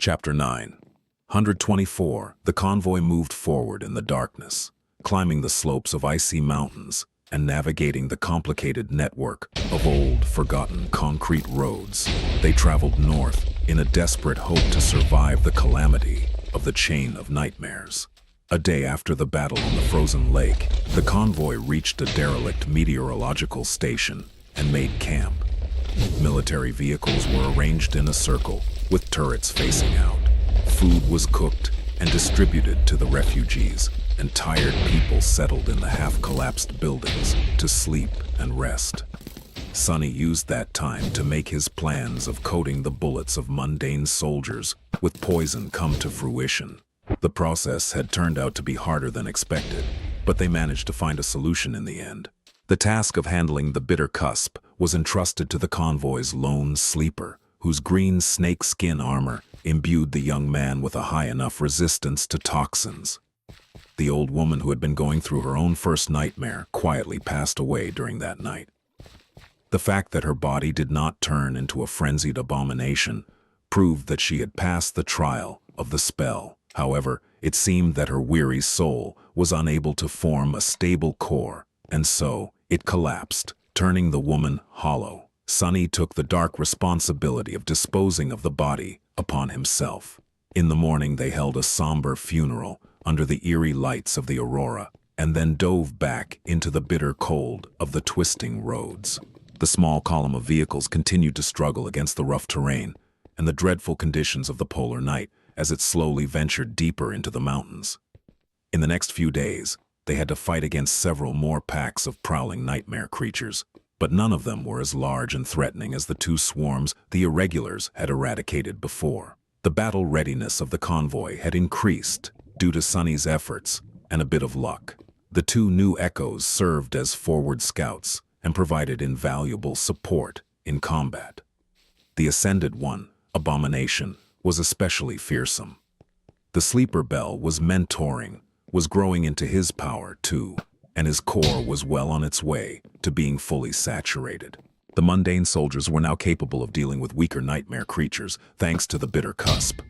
Chapter 9. 124. The convoy moved forward in the darkness, climbing the slopes of icy mountains and navigating the complicated network of old, forgotten concrete roads. They traveled north in a desperate hope to survive the calamity of the chain of nightmares. A day after the battle on the frozen lake, the convoy reached a derelict meteorological station and made camp. Military vehicles were arranged in a circle, with turrets facing out. Food was cooked and distributed to the refugees, and tired people settled in the half-collapsed buildings to sleep and rest. Sonny used that time to make his plans of coating the bullets of mundane soldiers with poison come to fruition. The process had turned out to be harder than expected, but they managed to find a solution in the end. The task of handling the bitter cusp was entrusted to the convoy's lone sleeper, whose green snakeskin armor imbued the young man with a high enough resistance to toxins. The old woman who had been going through her own first nightmare quietly passed away during that night. The fact that her body did not turn into a frenzied abomination proved that she had passed the trial of the spell. However, it seemed that her weary soul was unable to form a stable core, and so it collapsed, turning the woman hollow. Sonny took the dark responsibility of disposing of the body upon himself. In the morning they held a somber funeral under the eerie lights of the aurora, and then dove back into the bitter cold of the twisting roads. The small column of vehicles continued to struggle against the rough terrain and the dreadful conditions of the polar night as it slowly ventured deeper into the mountains. In the next few days, they had to fight against several more packs of prowling nightmare creatures, but none of them were as large and threatening as the two swarms the irregulars had eradicated before. The battle readiness of the convoy had increased due to Sonny's efforts and a bit of luck. The two new echoes served as forward scouts and provided invaluable support in combat. The ascended one, Abomination, was especially fearsome. The sleeper bell was mentoring, was growing into his power too, and his core was well on its way to being fully saturated. The mundane soldiers were now capable of dealing with weaker nightmare creatures thanks to the bitter cusp.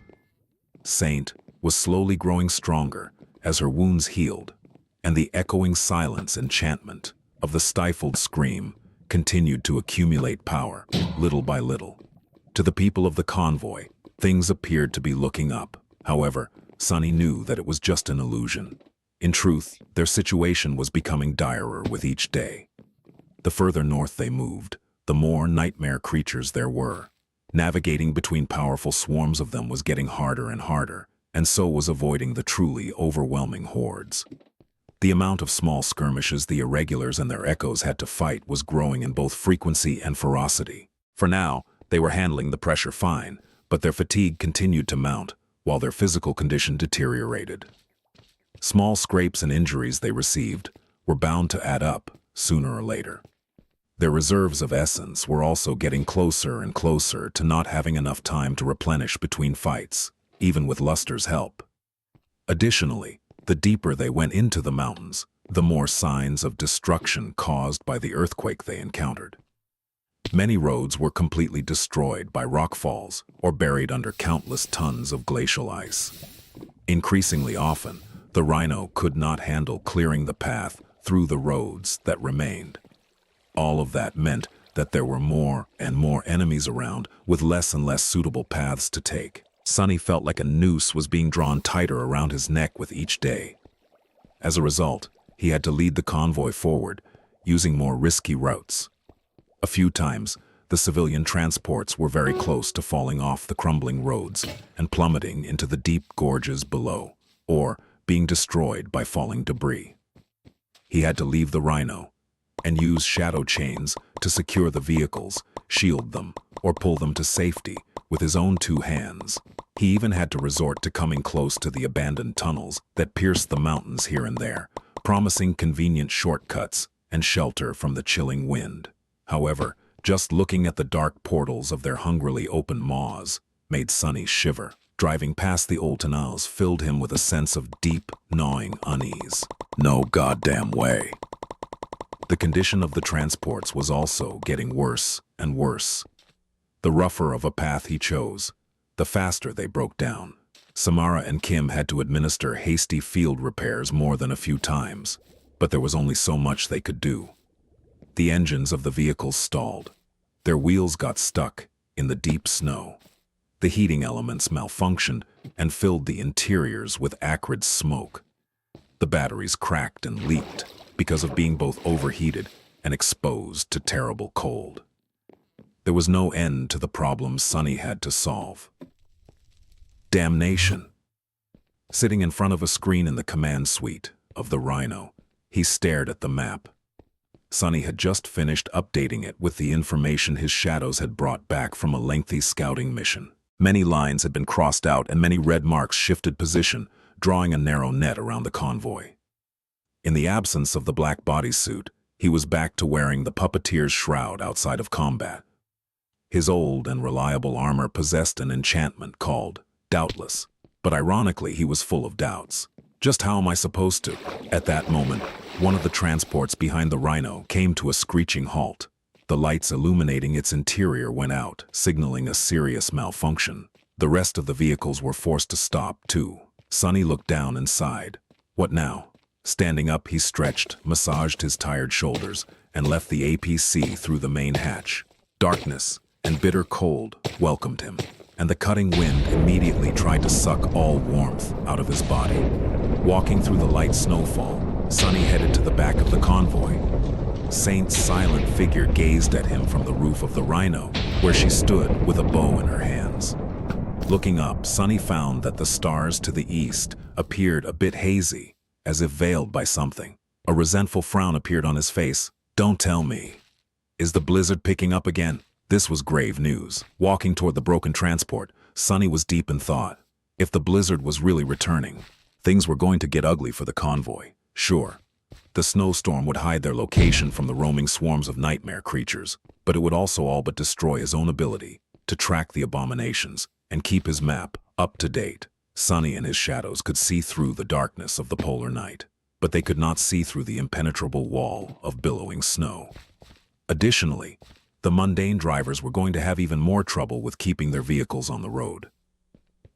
Saint was slowly growing stronger as her wounds healed, and the echoing silence enchantment of the stifled scream continued to accumulate power, little by little. To the people of the convoy, things appeared to be looking up. However, Sonny knew that it was just an illusion. In truth, their situation was becoming direr with each day. The further north they moved, the more nightmare creatures there were. Navigating between powerful swarms of them was getting harder and harder, and so was avoiding the truly overwhelming hordes. The amount of small skirmishes the irregulars and their echoes had to fight was growing in both frequency and ferocity. For now, they were handling the pressure fine, but their fatigue continued to mount, while their physical condition deteriorated. Small scrapes and injuries they received were bound to add up sooner or later. Their reserves of essence were also getting closer and closer to not having enough time to replenish between fights, even with Luster's help. Additionally, the deeper they went into the mountains, the more signs of destruction caused by the earthquake they encountered. Many roads were completely destroyed by rockfalls or buried under countless tons of glacial ice. Increasingly often, the rhino could not handle clearing the path through the roads that remained. All of that meant that there were more and more enemies around with less and less suitable paths to take. Sonny felt like a noose was being drawn tighter around his neck with each day. As a result, he had to lead the convoy forward, using more risky routes. A few times, the civilian transports were very close to falling off the crumbling roads and plummeting into the deep gorges below, or being destroyed by falling debris. He had to leave the rhino and use shadow chains to secure the vehicles, shield them, or pull them to safety with his own two hands. He even had to resort to coming close to the abandoned tunnels that pierced the mountains here and there, promising convenient shortcuts and shelter from the chilling wind. However, just looking at the dark portals of their hungrily open maws made Sonny shiver. Driving past the old tunnels filled him with a sense of deep, gnawing unease. No goddamn way. The condition of the transports was also getting worse and worse. The rougher of a path he chose, the faster they broke down. Samara and Kim had to administer hasty field repairs more than a few times, but there was only so much they could do. The engines of the vehicles stalled. Their wheels got stuck in the deep snow. The heating elements malfunctioned and filled the interiors with acrid smoke. The batteries cracked and leaked because of being both overheated and exposed to terrible cold. There was no end to the problems Sunny had to solve. Damnation! Sitting in front of a screen in the command suite of the Rhino, he stared at the map. Sunny had just finished updating it with the information his shadows had brought back from a lengthy scouting mission. Many lines had been crossed out and many red marks shifted position, drawing a narrow net around the convoy. In the absence of the black bodysuit, he was back to wearing the puppeteer's shroud outside of combat. His old and reliable armor possessed an enchantment called doubtless, but ironically he was full of doubts. Just how am I supposed to? At that moment, one of the transports behind the Rhino came to a screeching halt. The lights illuminating its interior went out, signaling a serious malfunction. The rest of the vehicles were forced to stop, too. Sunny looked down and sighed. What now? Standing up, he stretched, massaged his tired shoulders, and left the APC through the main hatch. Darkness and bitter cold welcomed him, and the cutting wind immediately tried to suck all warmth out of his body. Walking through the light snowfall, Sunny headed to the back of the convoy. Saint's silent figure gazed at him from the roof of the Rhino, where she stood with a bow in her hands. Looking up, Sunny found that the stars to the east appeared a bit hazy, as if veiled by something. A resentful frown appeared on his face. Don't tell me. Is the blizzard picking up again? This was grave news. Walking toward the broken transport, Sunny was deep in thought. If the blizzard was really returning, things were going to get ugly for the convoy. Sure, the snowstorm would hide their location from the roaming swarms of nightmare creatures, but it would also all but destroy his own ability to track the abominations and keep his map up to date. Sunny and his shadows could see through the darkness of the polar night, but they could not see through the impenetrable wall of billowing snow. Additionally, the mundane drivers were going to have even more trouble with keeping their vehicles on the road.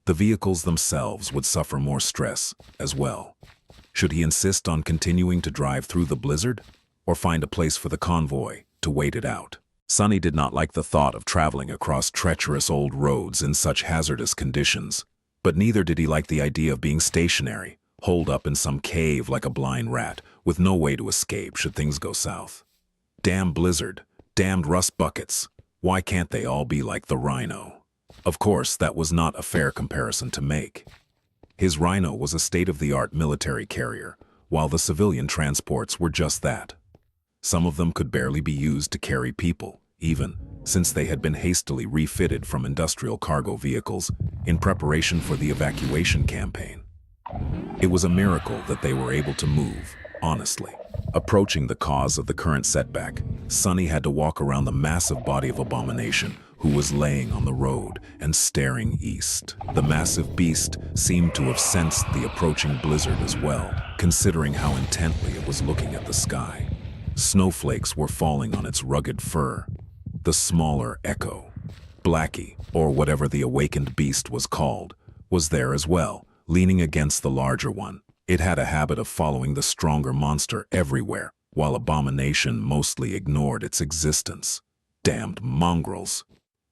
The vehicles themselves would suffer more stress as well. Should he insist on continuing to drive through the blizzard, or find a place for the convoy to wait it out? Sunny did not like the thought of traveling across treacherous old roads in such hazardous conditions, but neither did he like the idea of being stationary, holed up in some cave like a blind rat, with no way to escape should things go south. Damn blizzard, damned rust buckets, why can't they all be like the Rhino? Of course, that was not a fair comparison to make. His Rhino was a state-of-the-art military carrier, while the civilian transports were just that. Some of them could barely be used to carry people, even since they had been hastily refitted from industrial cargo vehicles in preparation for the evacuation campaign. It was a miracle that they were able to move, honestly. Approaching the cause of the current setback, Sunny had to walk around the massive body of Abomination, who was laying on the road and staring east. The massive beast seemed to have sensed the approaching blizzard as well, considering how intently it was looking at the sky. Snowflakes were falling on its rugged fur. The smaller Echo, Blackie, or whatever the awakened beast was called, was there as well, leaning against the larger one. It had a habit of following the stronger monster everywhere, while Abomination mostly ignored its existence. Damned mongrels.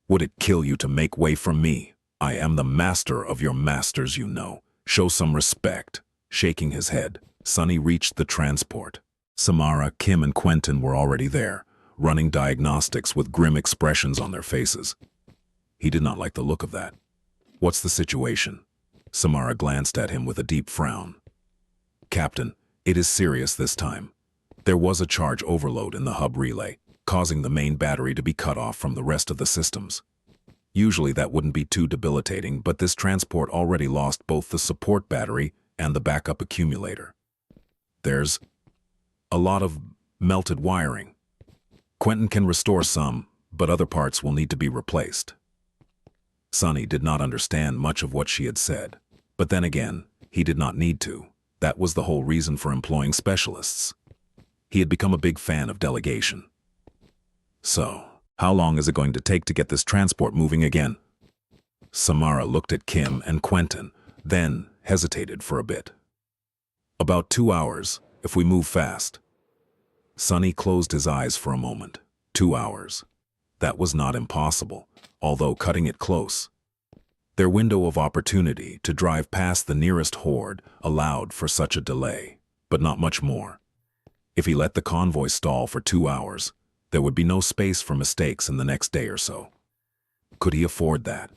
Would it kill you to make way for me? I am the master of your masters, you know. Show some respect. Shaking his head, Sunny reached the transport. Samara, Kim, and Quentin were already there, running diagnostics with grim expressions on their faces. He did not like the look of that. What's the situation? Samara glanced at him with a deep frown. Captain, it is serious this time. There was a charge overload in the hub relay, causing the main battery to be cut off from the rest of the systems. Usually that wouldn't be too debilitating, but this transport already lost both the support battery and the backup accumulator. There's a lot of melted wiring. Quentin can restore some, but other parts will need to be replaced. Sunny did not understand much of what she had said, but then again, he did not need to. That was the whole reason for employing specialists. He had become a big fan of delegation. So, how long is it going to take to get this transport moving again? Samara looked at Kim and Quentin, then hesitated for a bit. About 2 hours, if we move fast. Sonny closed his eyes for a moment. 2 hours. That was not impossible, although cutting it close. Their window of opportunity to drive past the nearest horde allowed for such a delay, but not much more. If he let the convoy stall for 2 hours, there would be no space for mistakes in the next day or so. Could he afford that?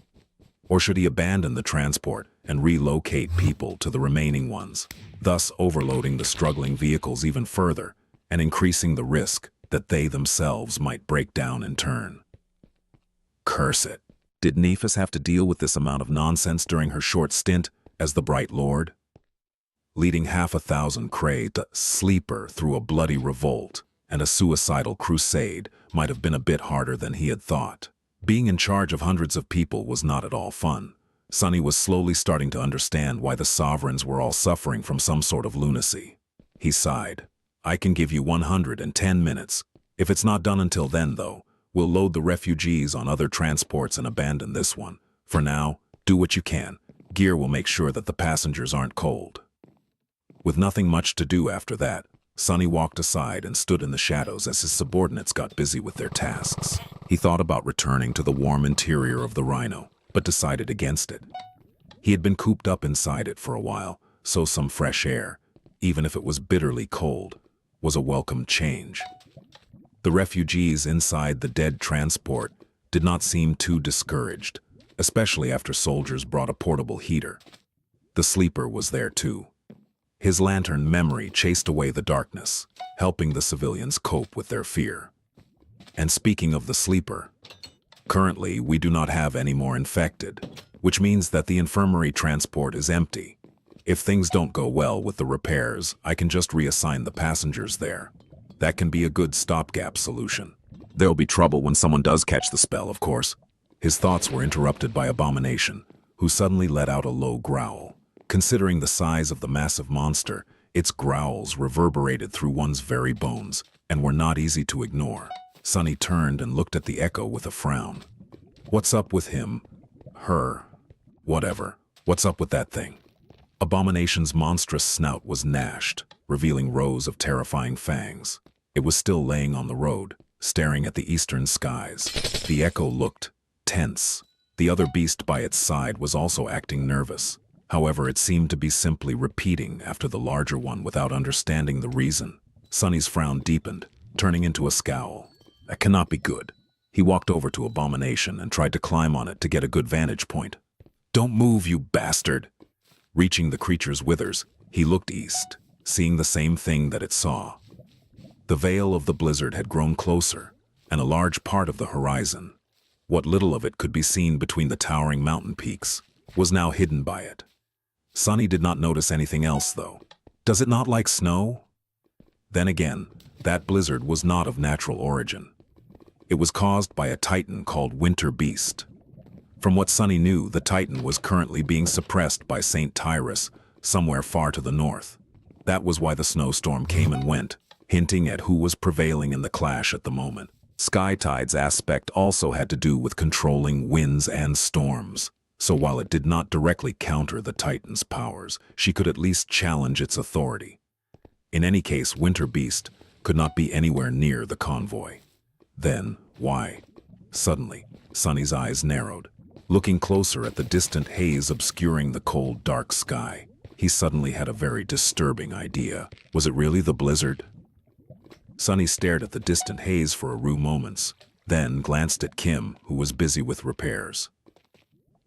Or should he abandon the transport and relocate people to the remaining ones, thus overloading the struggling vehicles even further and increasing the risk that they themselves might break down in turn? Curse it. Did Nephis have to deal with this amount of nonsense during her short stint as the Bright Lord? Leading 50,000 Krayt to sleeper through a bloody revolt and a suicidal crusade might have been a bit harder than he had thought. Being in charge of hundreds of people was not at all fun. Sonny was slowly starting to understand why the sovereigns were all suffering from some sort of lunacy. He sighed. I can give you 110 minutes. If it's not done until then, though, we'll load the refugees on other transports and abandon this one. For now, do what you can. Gear will make sure that the passengers aren't cold. With nothing much to do after that, Sonny walked aside and stood in the shadows as his subordinates got busy with their tasks. He thought about returning to the warm interior of the Rhino, but decided against it. He had been cooped up inside it for a while, so some fresh air, even if it was bitterly cold, was a welcome change. The refugees inside the dead transport did not seem too discouraged, especially after soldiers brought a portable heater. The sleeper was there too. His lantern memory chased away the darkness, helping the civilians cope with their fear. And speaking of the sleeper, currently we do not have any more infected, which means that the infirmary transport is empty. If things don't go well with the repairs, I can just reassign the passengers there. That can be a good stopgap solution. There'll be trouble when someone does catch the spell, of course. His thoughts were interrupted by Abomination, who suddenly let out a low growl. Considering the size of the massive monster, its growls reverberated through one's very bones and were not easy to ignore. Sonny turned and looked at the Echo with a frown. What's up with him? Her? Whatever. What's up with that thing? Abomination's monstrous snout was gnashed, revealing rows of terrifying fangs. It was still laying on the road, staring at the eastern skies. The Echo looked tense. The other beast by its side was also acting nervous. However, it seemed to be simply repeating after the larger one without understanding the reason. Sonny's frown deepened, turning into a scowl. That cannot be good. He walked over to Abomination and tried to climb on it to get a good vantage point. Don't move, you bastard! Reaching the creature's withers, he looked east, seeing the same thing that it saw. The veil of the blizzard had grown closer, and a large part of the horizon, what little of it could be seen between the towering mountain peaks, was now hidden by it. Sonny did not notice anything else, though. Does it not like snow? Then again, that blizzard was not of natural origin. It was caused by a titan called Winter Beast. From what Sonny knew, the titan was currently being suppressed by St. Tyrus, somewhere far to the north. That was why the snowstorm came and went, hinting at who was prevailing in the clash at the moment. Skytide's aspect also had to do with controlling winds and storms. So while it did not directly counter the Titan's powers, she could at least challenge its authority. In any case, Winter Beast could not be anywhere near the convoy. Then, why? Suddenly, Sonny's eyes narrowed. Looking closer at the distant haze obscuring the cold, dark sky, he suddenly had a very disturbing idea. Was it really the blizzard? Sonny stared at the distant haze for a few moments, then glanced at Kim, who was busy with repairs.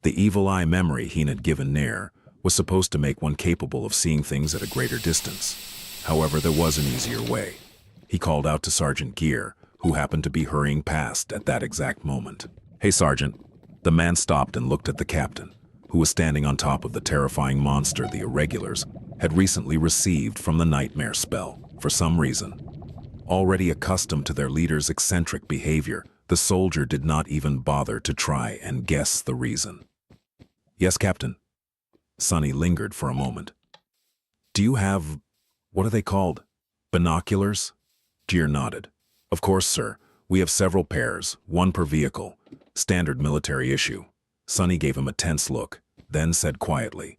The evil eye memory he had given Nair was supposed to make one capable of seeing things at a greater distance. However, there was an easier way. He called out to Sergeant Gear, who happened to be hurrying past at that exact moment. Hey, Sergeant. The man stopped and looked at the captain, who was standing on top of the terrifying monster the Irregulars had recently received from the nightmare spell, for some reason. Already accustomed to their leader's eccentric behavior, the soldier did not even bother to try and guess the reason. Yes, Captain. Sonny lingered for a moment. Do you have, what are they called? Binoculars? Gear nodded. Of course, sir. We have several pairs, one per vehicle. Standard military issue. Sonny gave him a tense look, then said quietly,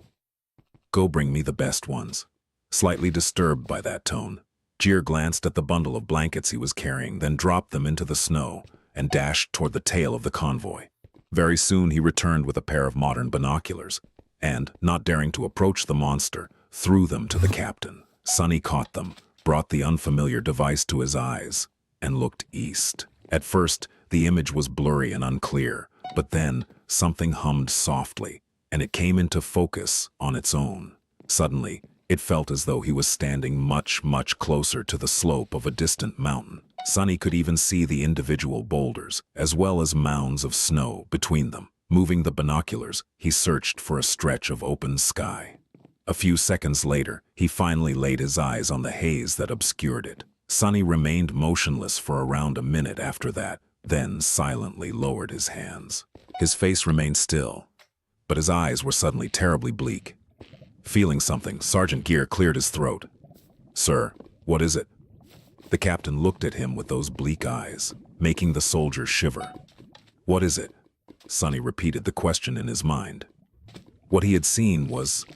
"Go bring me the best ones." Slightly disturbed by that tone, Gir glanced at the bundle of blankets he was carrying, then dropped them into the snow and dashed toward the tail of the convoy. Very soon he returned with a pair of modern binoculars, and, not daring to approach the monster, threw them to the captain. Sonny caught them, brought the unfamiliar device to his eyes, and looked east. At first, the image was blurry and unclear, but then something hummed softly, and it came into focus on its own. Suddenly, it felt as though he was standing much, much closer to the slope of a distant mountain. Sonny could even see the individual boulders, as well as mounds of snow between them. Moving the binoculars, he searched for a stretch of open sky. A few seconds later, he finally laid his eyes on the haze that obscured it. Sonny remained motionless for around a minute after that, then silently lowered his hands. His face remained still, but his eyes were suddenly terribly bleak. Feeling something, Sergeant Gir cleared his throat. "Sir, what is it?" The captain looked at him with those bleak eyes, making the soldier shiver. "What is it?" Sonny repeated the question in his mind. What he had seen was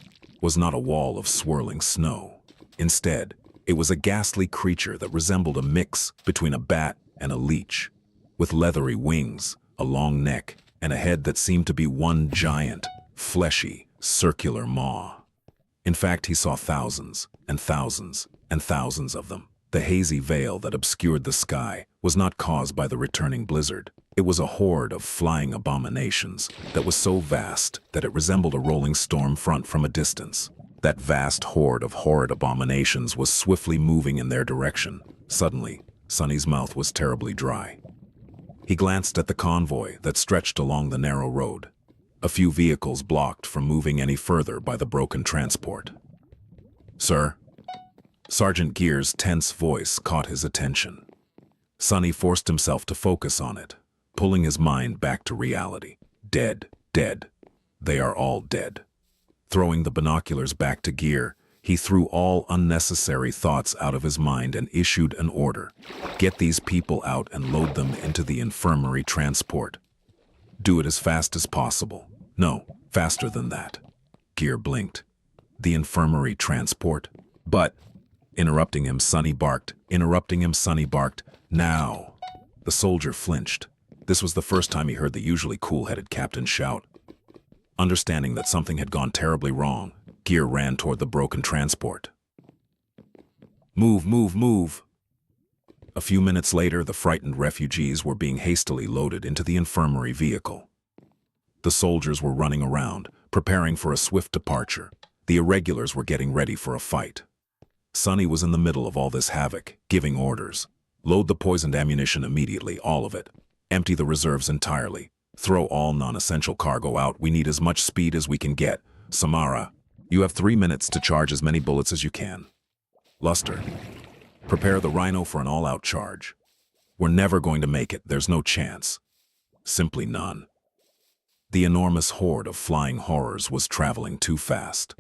not a wall of swirling snow. Instead, it was a ghastly creature that resembled a mix between a bat and a leech, with leathery wings, a long neck, and a head that seemed to be one giant, fleshy, circular maw. In fact, he saw thousands and thousands and thousands of them. The hazy veil that obscured the sky was not caused by the returning blizzard. It was a horde of flying abominations that was so vast that it resembled a rolling storm front from a distance. That vast horde of horrid abominations was swiftly moving in their direction. Suddenly, Sonny's mouth was terribly dry. He glanced at the convoy that stretched along the narrow road, a few vehicles blocked from moving any further by the broken transport. "Sir?" Sergeant Gir's tense voice caught his attention. Sonny forced himself to focus on it, pulling his mind back to reality. Dead, dead. They are all dead. Throwing the binoculars back to Gir, he threw all unnecessary thoughts out of his mind and issued an order. "Get these people out and load them into the infirmary transport. Do it as fast as possible. No, faster than that." Gir blinked. "The infirmary transport?" "But," interrupting him, Sonny barked. "Now!" The soldier flinched. This was the first time he heard the usually cool-headed captain shout. Understanding that something had gone terribly wrong, Gir ran toward the broken transport. "Move, move, move!" A few minutes later, the frightened refugees were being hastily loaded into the infirmary vehicle. The soldiers were running around, preparing for a swift departure. The irregulars were getting ready for a fight. Sonny was in the middle of all this havoc, giving orders. "Load the poisoned ammunition immediately, all of it. Empty the reserves entirely. Throw all non-essential cargo out. We need as much speed as we can get. Samara, you have 3 minutes to charge as many bullets as you can. Luster, prepare the Rhino for an all-out charge. We're never going to make it. There's no chance. Simply none." The enormous horde of flying horrors was traveling too fast.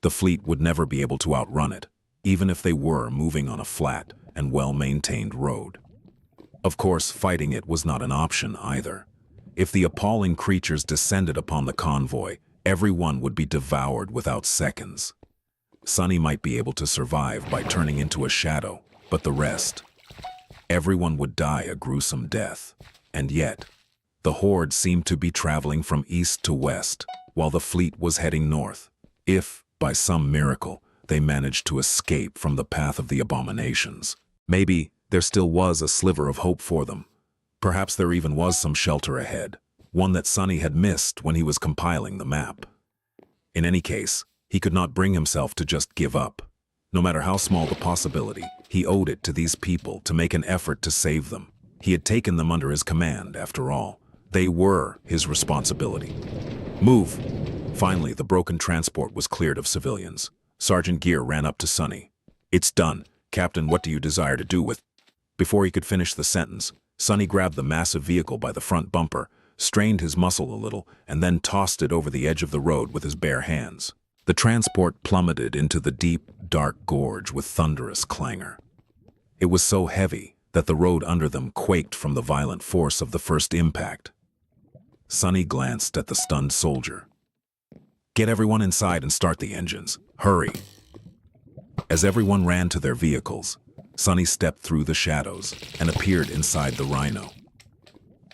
The fleet would never be able to outrun it, even if they were moving on a flat and well-maintained road. Of course, fighting it was not an option either. If the appalling creatures descended upon the convoy, everyone would be devoured without seconds. Sonny might be able to survive by turning into a shadow, but the rest, everyone would die a gruesome death. And yet, the horde seemed to be traveling from east to west, while the fleet was heading north. If, by some miracle, they managed to escape from the path of the abominations, maybe there still was a sliver of hope for them. Perhaps there even was some shelter ahead, one that Sonny had missed when he was compiling the map. In any case, he could not bring himself to just give up. No matter how small the possibility, he owed it to these people to make an effort to save them. He had taken them under his command, after all. They were his responsibility. "Move!" Finally, the broken transport was cleared of civilians. Sergeant Gir ran up to Sonny. "It's done. Captain, what do you desire to do with—" Before he could finish the sentence, Sonny grabbed the massive vehicle by the front bumper, strained his muscle a little, and then tossed it over the edge of the road with his bare hands. The transport plummeted into the deep, dark gorge with thunderous clangor. It was so heavy that the road under them quaked from the violent force of the first impact. Sonny glanced at the stunned soldier. "Get everyone inside and start the engines. Hurry." As everyone ran to their vehicles, Sonny stepped through the shadows and appeared inside the Rhino.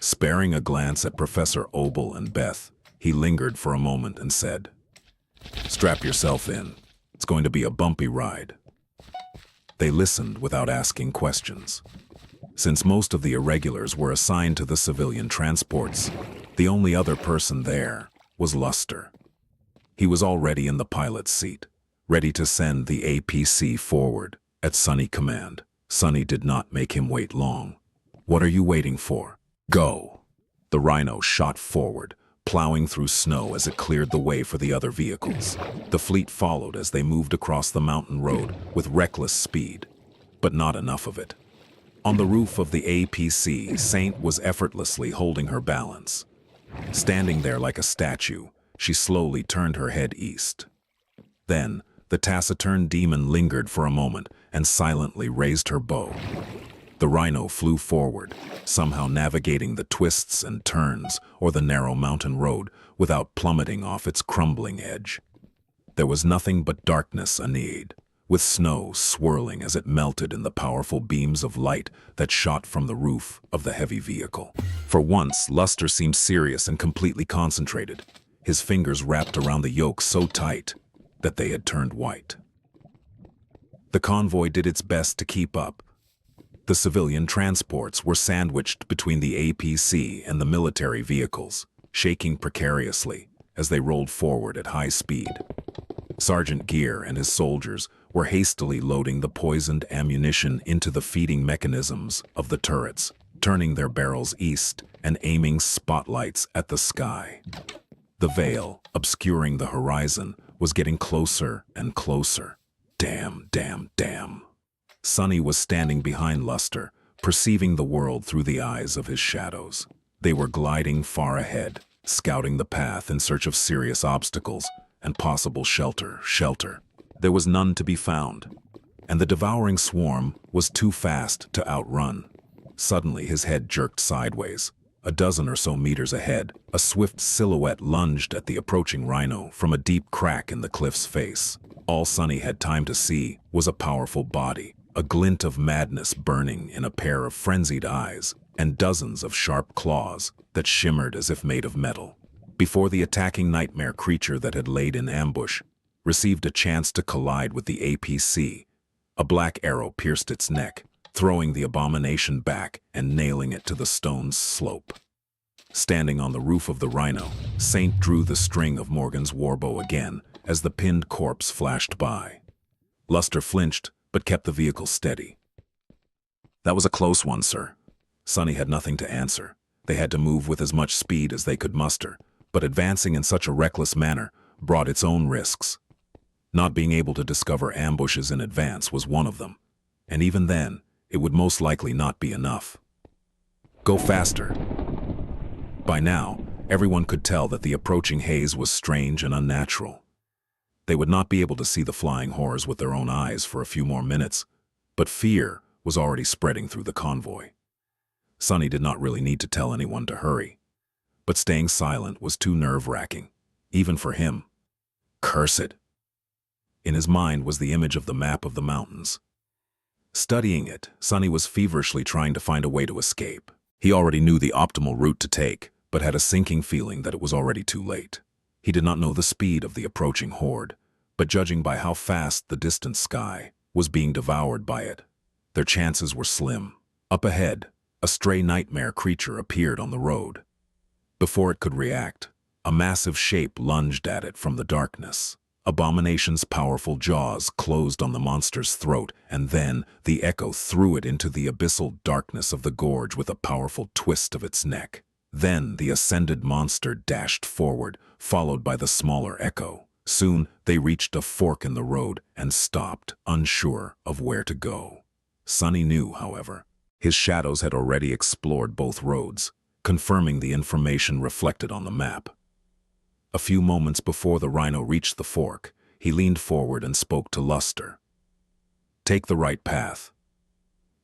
Sparing a glance at Professor Obel and Beth, he lingered for a moment and said, "Strap yourself in. It's going to be a bumpy ride." They listened without asking questions. Since most of the irregulars were assigned to the civilian transports, the only other person there was Luster. He was already in the pilot's seat, ready to send the APC forward at Sonny command. Sonny did not make him wait long. "What are you waiting for? Go!" The Rhino shot forward, plowing through snow as it cleared the way for the other vehicles. The fleet followed as they moved across the mountain road with reckless speed, but not enough of it. On the roof of the APC, Saint was effortlessly holding her balance. Standing there like a statue, she slowly turned her head east. Then, the taciturn demon lingered for a moment and silently raised her bow. The Rhino flew forward, somehow navigating the twists and turns or the narrow mountain road without plummeting off its crumbling edge. There was nothing but darkness ahead, with snow swirling as it melted in the powerful beams of light that shot from the roof of the heavy vehicle. For once, Luster seemed serious and completely concentrated, his fingers wrapped around the yoke so tight that they had turned white. The convoy did its best to keep up. The civilian transports were sandwiched between the APC and the military vehicles, shaking precariously as they rolled forward at high speed. Sergeant Gear and his soldiers were hastily loading the poisoned ammunition into the feeding mechanisms of the turrets, turning their barrels east and aiming spotlights at the sky. The veil, obscuring the horizon, was getting closer and closer. Damn, damn, damn. Sonny was standing behind Luster, perceiving the world through the eyes of his shadows. They were gliding far ahead, scouting the path in search of serious obstacles and possible shelter. There was none to be found, and the devouring swarm was too fast to outrun. Suddenly his head jerked sideways. A dozen or so meters ahead, a swift silhouette lunged at the approaching Rhino from a deep crack in the cliff's face. All Sonny had time to see was a powerful body, a glint of madness burning in a pair of frenzied eyes, and dozens of sharp claws that shimmered as if made of metal. Before the attacking nightmare creature that had laid in ambush received a chance to collide with the APC, a black arrow pierced its neck, throwing the abomination back and nailing it to the stone's slope. Standing on the roof of the Rhino, Saint drew the string of Morgan's warbow again as the pinned corpse flashed by. Luster flinched, but kept the vehicle steady. "That was a close one, sir." Sonny had nothing to answer. They had to move with as much speed as they could muster, but advancing in such a reckless manner brought its own risks. Not being able to discover ambushes in advance was one of them, and even then, it would most likely not be enough. "Go faster." By now, everyone could tell that the approaching haze was strange and unnatural. They would not be able to see the flying horrors with their own eyes for a few more minutes, but fear was already spreading through the convoy. Sonny did not really need to tell anyone to hurry, but staying silent was too nerve-wracking, even for him. Curse it! In his mind was the image of the map of the mountains. Studying it, Sonny was feverishly trying to find a way to escape. He already knew the optimal route to take, but had a sinking feeling that it was already too late. He did not know the speed of the approaching horde, but judging by how fast the distant sky was being devoured by it, their chances were slim. Up ahead, a stray nightmare creature appeared on the road. Before it could react, a massive shape lunged at it from the darkness. Abomination's powerful jaws closed on the monster's throat, and then the echo threw it into the abyssal darkness of the gorge with a powerful twist of its neck. Then the ascended monster dashed forward, followed by the smaller echo. Soon they reached a fork in the road and stopped, unsure of where to go. Sonny knew, however. His shadows had already explored both roads, confirming the information reflected on the map. A few moments before the Rhino reached the fork, he leaned forward and spoke to Luster. "Take the right path."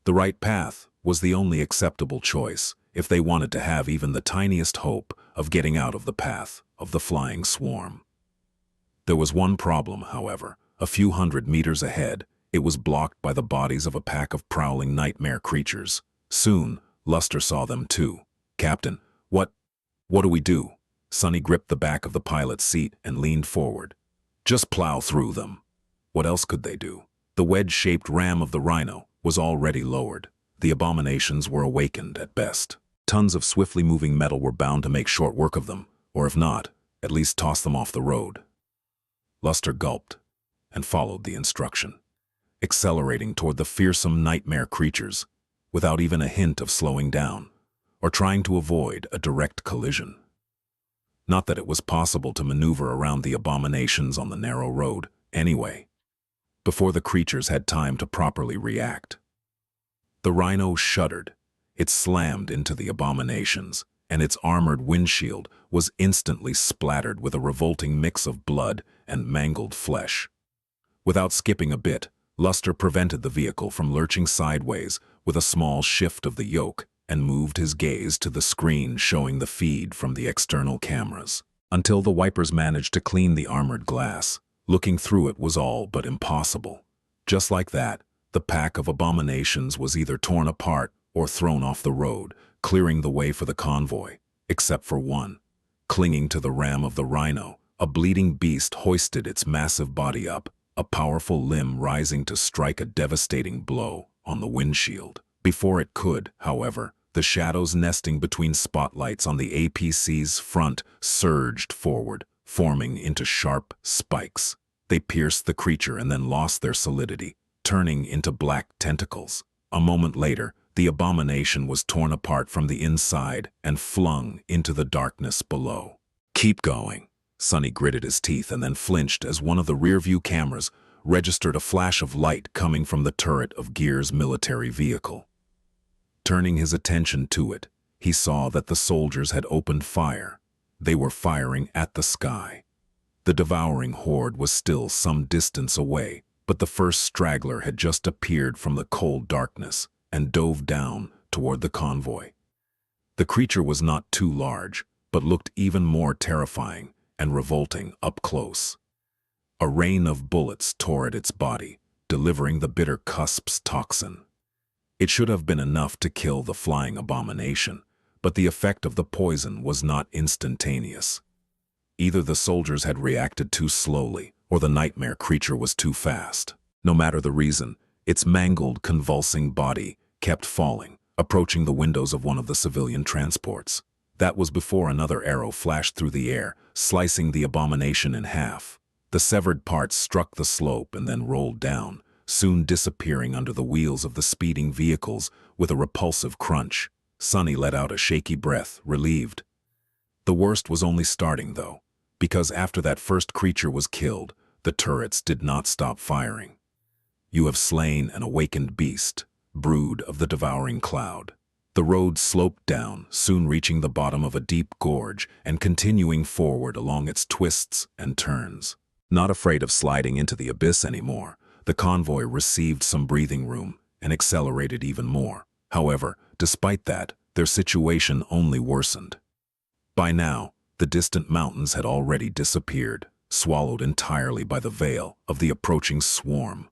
The right path was the only acceptable choice. if they wanted to have even the tiniest hope of getting out of the path of the flying swarm. There was one problem, however. A few hundred meters ahead, it was blocked by the bodies of a pack of prowling nightmare creatures. Soon, Luster saw them too. "Captain, what do we do?" Sonny gripped the back of the pilot's seat and leaned forward. "Just plow through them." What else could they do? The wedge-shaped ram of the Rhino was already lowered. The abominations were awakened at best. Tons of swiftly moving metal were bound to make short work of them, or if not, at least toss them off the road. Luster gulped and followed the instruction, accelerating toward the fearsome nightmare creatures without even a hint of slowing down or trying to avoid a direct collision. Not that it was possible to maneuver around the abominations on the narrow road, anyway. Before the creatures had time to properly react, the Rhino shuddered. It slammed into the abominations, and its armored windshield was instantly splattered with a revolting mix of blood and mangled flesh. Without skipping a bit, Luster prevented the vehicle from lurching sideways with a small shift of the yoke and moved his gaze to the screen showing the feed from the external cameras. Until the wipers managed to clean the armored glass, looking through it was all but impossible. Just like that, the pack of abominations was either torn apart or thrown off the road, clearing the way for the convoy, except for one. Clinging to the ram of the Rhino, a bleeding beast hoisted its massive body up, a powerful limb rising to strike a devastating blow on the windshield. Before it could, however, the shadows nesting between spotlights on the APC's front surged forward, forming into sharp spikes. They pierced the creature and then lost their solidity, turning into black tentacles. A moment later, the abomination was torn apart from the inside and flung into the darkness below. "Keep going." Sonny gritted his teeth and then flinched as one of the rearview cameras registered a flash of light coming from the turret of Gear's military vehicle. Turning his attention to it, he saw that the soldiers had opened fire. They were firing at the sky. The devouring horde was still some distance away, but the first straggler had just appeared from the cold darkness and dove down toward the convoy. The creature was not too large, but looked even more terrifying and revolting up close. A rain of bullets tore at its body, delivering the bitter cusp's toxin. It should have been enough to kill the flying abomination, but the effect of the poison was not instantaneous. Either the soldiers had reacted too slowly, or the nightmare creature was too fast. No matter the reason, its mangled, convulsing body kept falling, approaching the windows of one of the civilian transports. That was before another arrow flashed through the air, slicing the abomination in half. The severed parts struck the slope and then rolled down, soon disappearing under the wheels of the speeding vehicles with a repulsive crunch. Sonny let out a shaky breath, relieved. The worst was only starting, though, because after that first creature was killed, the turrets did not stop firing. "You have slain an awakened beast, brood of the devouring cloud." The road sloped down, soon reaching the bottom of a deep gorge and continuing forward along its twists and turns. Not afraid of sliding into the abyss anymore, the convoy received some breathing room and accelerated even more. However, despite that, their situation only worsened. By now, the distant mountains had already disappeared, swallowed entirely by the veil of the approaching swarm.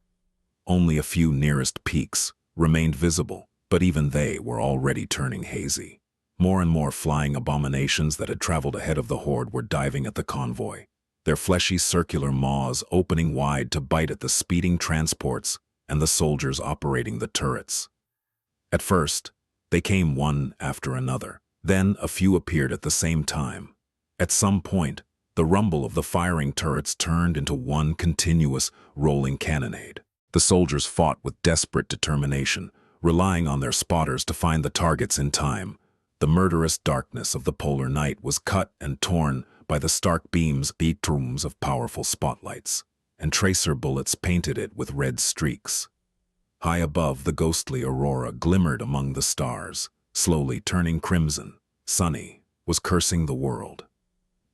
Only a few nearest peaks remained visible, but even they were already turning hazy. More and more flying abominations that had traveled ahead of the horde were diving at the convoy, their fleshy circular maws opening wide to bite at the speeding transports and the soldiers operating the turrets. At first, they came one after another. Then a few appeared at the same time. At some point, the rumble of the firing turrets turned into one continuous, rolling cannonade. The soldiers fought with desperate determination, relying on their spotters to find the targets in time. The murderous darkness of the polar night was cut and torn by the stark beams of powerful spotlights, and tracer bullets painted it with red streaks. High above, the ghostly aurora glimmered among the stars, slowly turning crimson. Sonny was cursing the world.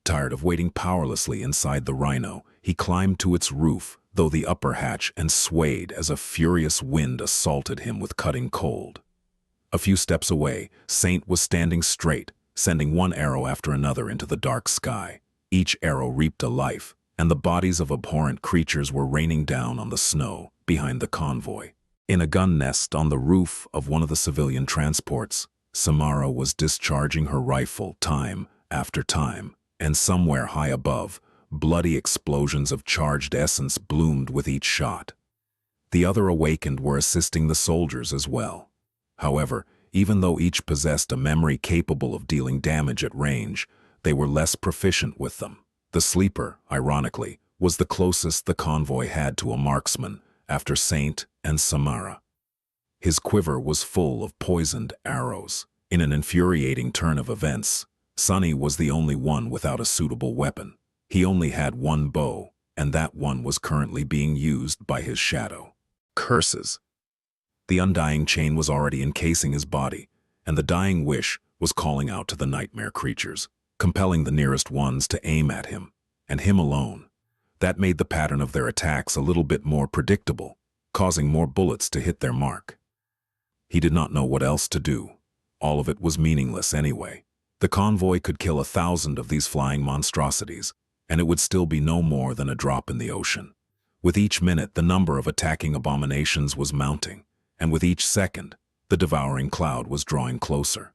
Tired of waiting powerlessly inside the Rhino, he climbed to its roof, though the upper hatch, and swayed as a furious wind assaulted him with cutting cold. A few steps away, Saint was standing straight, sending one arrow after another into the dark sky. Each arrow reaped a life, and the bodies of abhorrent creatures were raining down on the snow behind the convoy. In a gun nest on the roof of one of the civilian transports, Samara was discharging her rifle time after time, and somewhere high above, bloody explosions of charged essence bloomed with each shot. The other awakened were assisting the soldiers as well. However, even though each possessed a memory capable of dealing damage at range, they were less proficient with them. The sleeper, ironically, was the closest the convoy had to a marksman, after Saint and Samara. His quiver was full of poisoned arrows. In an infuriating turn of events, Sunny was the only one without a suitable weapon. He only had one bow, and that one was currently being used by his shadow. Curses! The undying chain was already encasing his body, and the dying wish was calling out to the nightmare creatures, compelling the nearest ones to aim at him, and him alone. That made the pattern of their attacks a little bit more predictable, causing more bullets to hit their mark. He did not know what else to do. All of it was meaningless anyway. The convoy could kill 1,000 of these flying monstrosities, and it would still be no more than a drop in the ocean. With each minute, the number of attacking abominations was mounting, and with each second, the devouring cloud was drawing closer.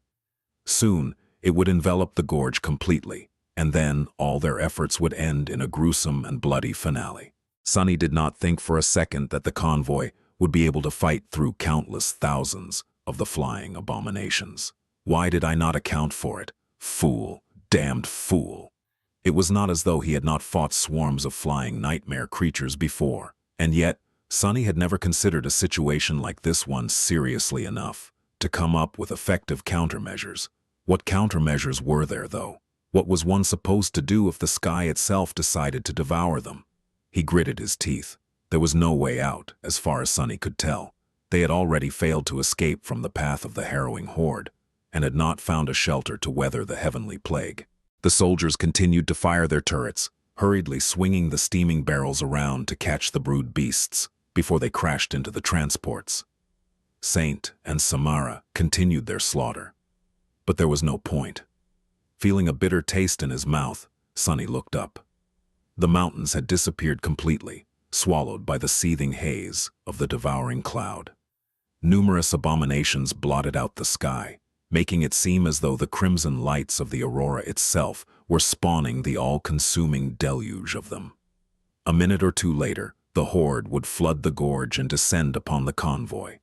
Soon, it would envelop the gorge completely, and then all their efforts would end in a gruesome and bloody finale. Sunny did not think for a second that the convoy would be able to fight through countless thousands of the flying abominations. Why did I not account for it? Fool, damned fool. It was not as though he had not fought swarms of flying nightmare creatures before, and yet Sunny had never considered a situation like this one seriously enough to come up with effective countermeasures. What countermeasures were there, though? What was one supposed to do if the sky itself decided to devour them? He gritted his teeth. There was no way out, as far as Sunny could tell. They had already failed to escape from the path of the harrowing horde, and had not found a shelter to weather the heavenly plague. The soldiers continued to fire their turrets, hurriedly swinging the steaming barrels around to catch the brood beasts before they crashed into the transports. Saint and Samara continued their slaughter. But there was no point. Feeling a bitter taste in his mouth, Sunny looked up. The mountains had disappeared completely, swallowed by the seething haze of the devouring cloud. Numerous abominations blotted out the sky, making it seem as though the crimson lights of the aurora itself were spawning the all-consuming deluge of them. A minute or two later, the horde would flood the gorge and descend upon the convoy.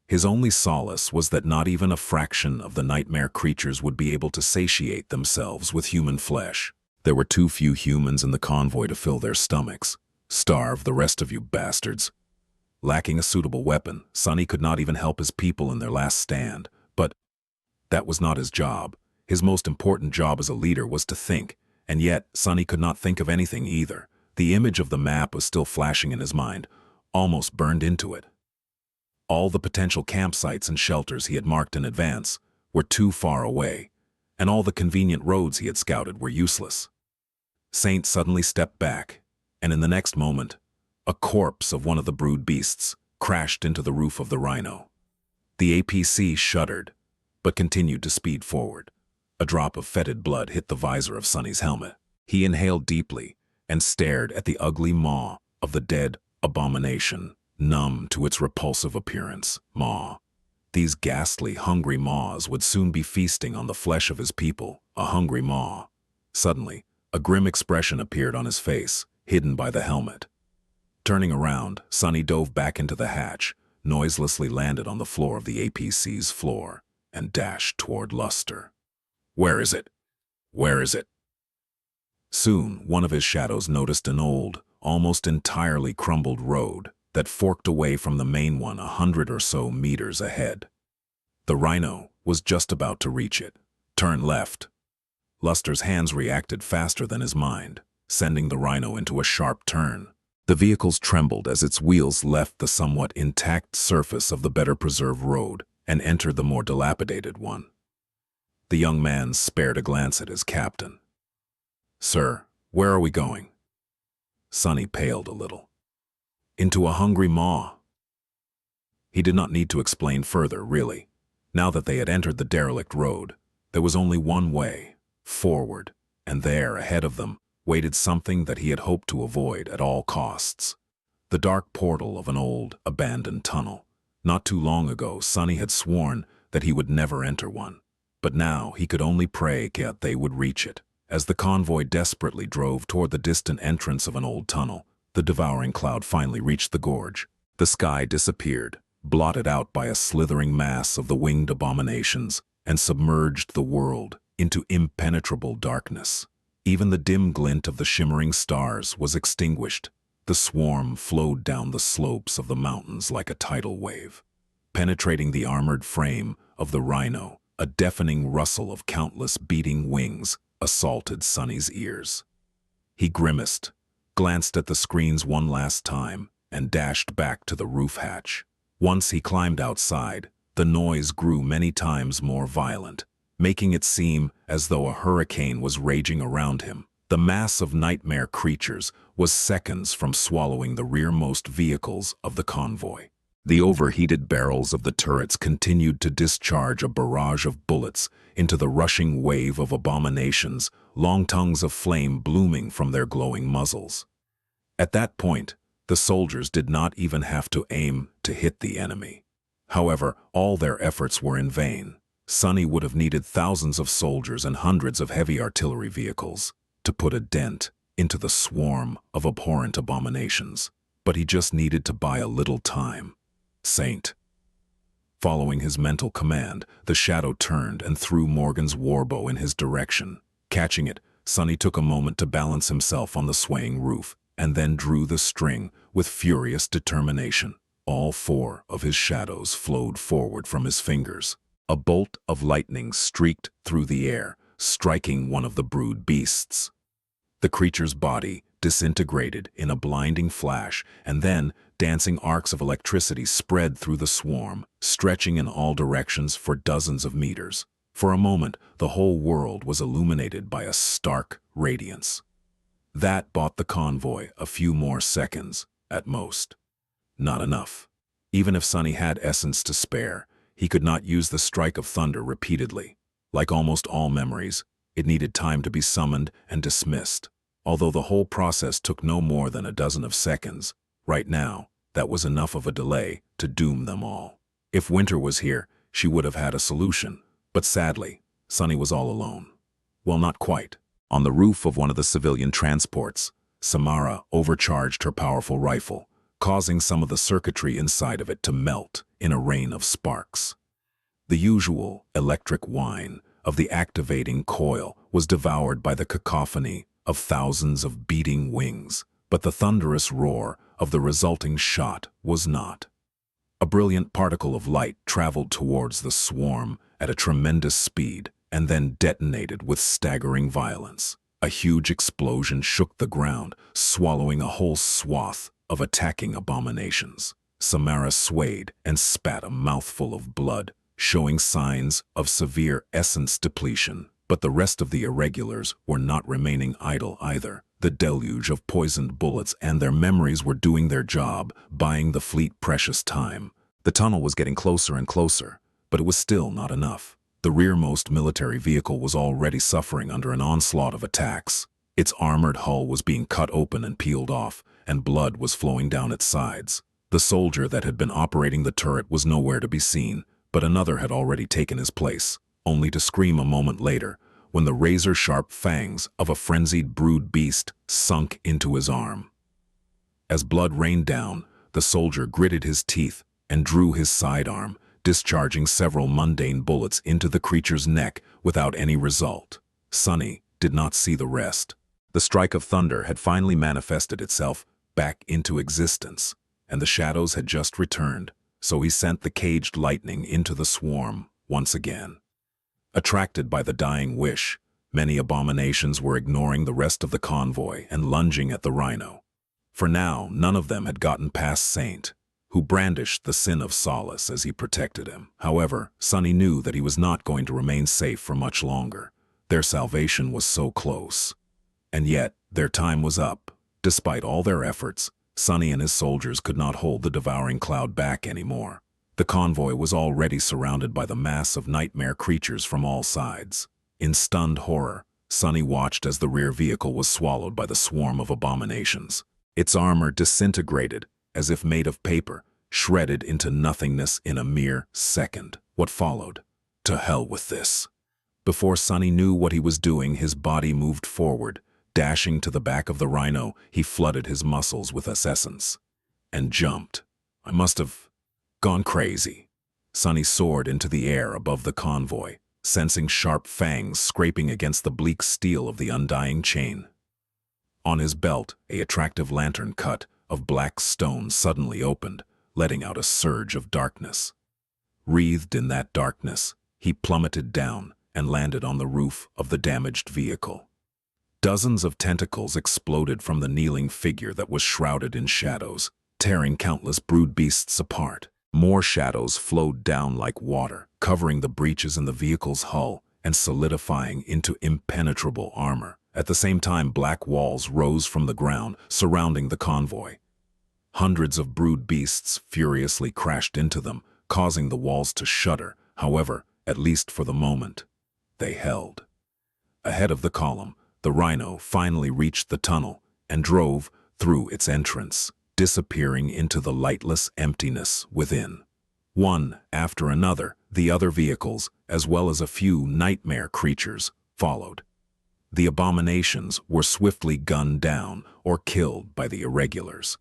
His only solace was that not even a fraction of the nightmare creatures would be able to satiate themselves with human flesh. There were too few humans in the convoy to fill their stomachs. Starve the rest of you bastards. Lacking a suitable weapon, Sunny could not even help his people in their last stand, but that was not his job. His most important job as a leader was to think, and yet Sunny could not think of anything either. The image of the map was still flashing in his mind, almost burned into it. All the potential campsites and shelters he had marked in advance were too far away, and all the convenient roads he had scouted were useless. Saint suddenly stepped back, and in the next moment, a corpse of one of the brood beasts crashed into the roof of the Rhino. The APC shuddered, but continued to speed forward. A drop of fetid blood hit the visor of Sunny's helmet. He inhaled deeply and stared at the ugly maw of the dead abomination, numb to its repulsive appearance. Maw. These ghastly, hungry maws would soon be feasting on the flesh of his people. A hungry maw. Suddenly, a grim expression appeared on his face, hidden by the helmet. Turning around, Sunny dove back into the hatch, noiselessly landed on the floor of the APC's floor, and dashed toward Luster. Where is it? Where is it? Soon, one of his shadows noticed an old, almost entirely crumbled road that forked away from the main one 100 or so meters ahead. The Rhino was just about to reach it. Turn left. Luster's hands reacted faster than his mind, sending the Rhino into a sharp turn. The vehicles trembled as its wheels left the somewhat intact surface of the better-preserved road and entered the more dilapidated one. The young man spared a glance at his captain. "Sir, where are we going?" Sunny paled a little. "Into a hungry maw." He did not need to explain further, really. Now that they had entered the derelict road, there was only one way, forward, and there, ahead of them, waited something that he had hoped to avoid at all costs. The dark portal of an old, abandoned tunnel. Not too long ago, Sonny had sworn that he would never enter one, but now he could only pray that they would reach it. As the convoy desperately drove toward the distant entrance of an old tunnel, the devouring cloud finally reached the gorge. The sky disappeared, blotted out by a slithering mass of the winged abominations, and submerged the world into impenetrable darkness. Even the dim glint of the shimmering stars was extinguished. The swarm flowed down the slopes of the mountains like a tidal wave. Penetrating the armored frame of the rhino, a deafening rustle of countless beating wings assaulted Sonny's ears. He grimaced, glanced at the screens one last time, and dashed back to the roof hatch. Once he climbed outside, the noise grew many times more violent, making it seem as though a hurricane was raging around him. The mass of nightmare creatures was seconds from swallowing the rearmost vehicles of the convoy. The overheated barrels of the turrets continued to discharge a barrage of bullets into the rushing wave of abominations, long tongues of flame blooming from their glowing muzzles. At that point, the soldiers did not even have to aim to hit the enemy. However, all their efforts were in vain. Sonny would have needed thousands of soldiers and hundreds of heavy artillery vehicles to put a dent into the swarm of abhorrent abominations, but he just needed to buy a little time. Saint. Following his mental command, the shadow turned and threw Morgan's warbow in his direction. Catching it, Sonny took a moment to balance himself on the swaying roof, and then drew the string with furious determination. All four of his shadows flowed forward from his fingers. A bolt of lightning streaked through the air, striking one of the brood beasts. The creature's body disintegrated in a blinding flash, and then dancing arcs of electricity spread through the swarm, stretching in all directions for dozens of meters. For a moment, the whole world was illuminated by a stark radiance. That bought the convoy a few more seconds, at most. Not enough. Even if Sonny had essence to spare, he could not use the strike of thunder repeatedly. Like almost all memories, it needed time to be summoned and dismissed. Although the whole process took no more than a dozen of seconds, right now, that was enough of a delay to doom them all. If Winter was here, she would have had a solution. But sadly, Sonny was all alone. Well, not quite. On the roof of one of the civilian transports, Samara overcharged her powerful rifle, causing some of the circuitry inside of it to melt in a rain of sparks. The usual electric whine of the activating coil was devoured by the cacophony of thousands of beating wings, but the thunderous roar of the resulting shot was not. A brilliant particle of light traveled towards the swarm at a tremendous speed and then detonated with staggering violence. A huge explosion shook the ground, swallowing a whole swath of attacking abominations. Samara swayed and spat a mouthful of blood, showing signs of severe essence depletion. But the rest of the irregulars were not remaining idle either. The deluge of poisoned bullets and their memories were doing their job, buying the fleet precious time. The tunnel was getting closer and closer, but it was still not enough. The rearmost military vehicle was already suffering under an onslaught of attacks. Its armored hull was being cut open and peeled off, and blood was flowing down its sides. The soldier that had been operating the turret was nowhere to be seen, but another had already taken his place, only to scream a moment later when the razor-sharp fangs of a frenzied brood beast sunk into his arm. As blood rained down, the soldier gritted his teeth and drew his sidearm, discharging several mundane bullets into the creature's neck without any result. Sonny did not see the rest. The strike of thunder had finally manifested itself back into existence, and the shadows had just returned, so he sent the caged lightning into the swarm once again. Attracted by the dying wish, many abominations were ignoring the rest of the convoy and lunging at the rhino. For now, none of them had gotten past Saint, who brandished the sin of solace as he protected him. However, Sonny knew that he was not going to remain safe for much longer. Their salvation was so close. And yet, their time was up. Despite all their efforts, Sonny and his soldiers could not hold the devouring cloud back anymore. The convoy was already surrounded by the mass of nightmare creatures from all sides. In stunned horror, Sunny watched as the rear vehicle was swallowed by the swarm of abominations. Its armor disintegrated, as if made of paper, shredded into nothingness in a mere second. What followed? To hell with this. Before Sunny knew what he was doing, his body moved forward. Dashing to the back of the rhino, he flooded his muscles with essence. And jumped. I must have gone crazy. Sunny soared into the air above the convoy, sensing sharp fangs scraping against the bleak steel of the undying chain. On his belt, an attractive lantern cut of black stone suddenly opened, letting out a surge of darkness. Wreathed in that darkness, he plummeted down and landed on the roof of the damaged vehicle. Dozens of tentacles exploded from the kneeling figure that was shrouded in shadows, tearing countless brood beasts apart. More shadows flowed down like water, covering the breaches in the vehicle's hull and solidifying into impenetrable armor. At the same time, black walls rose from the ground, surrounding the convoy. Hundreds of brood beasts furiously crashed into them, causing the walls to shudder. However, at least for the moment, they held. Ahead of the column, the rhino finally reached the tunnel and drove through its entrance, disappearing into the lightless emptiness within. One after another, the other vehicles, as well as a few nightmare creatures, followed. The abominations were swiftly gunned down or killed by the irregulars.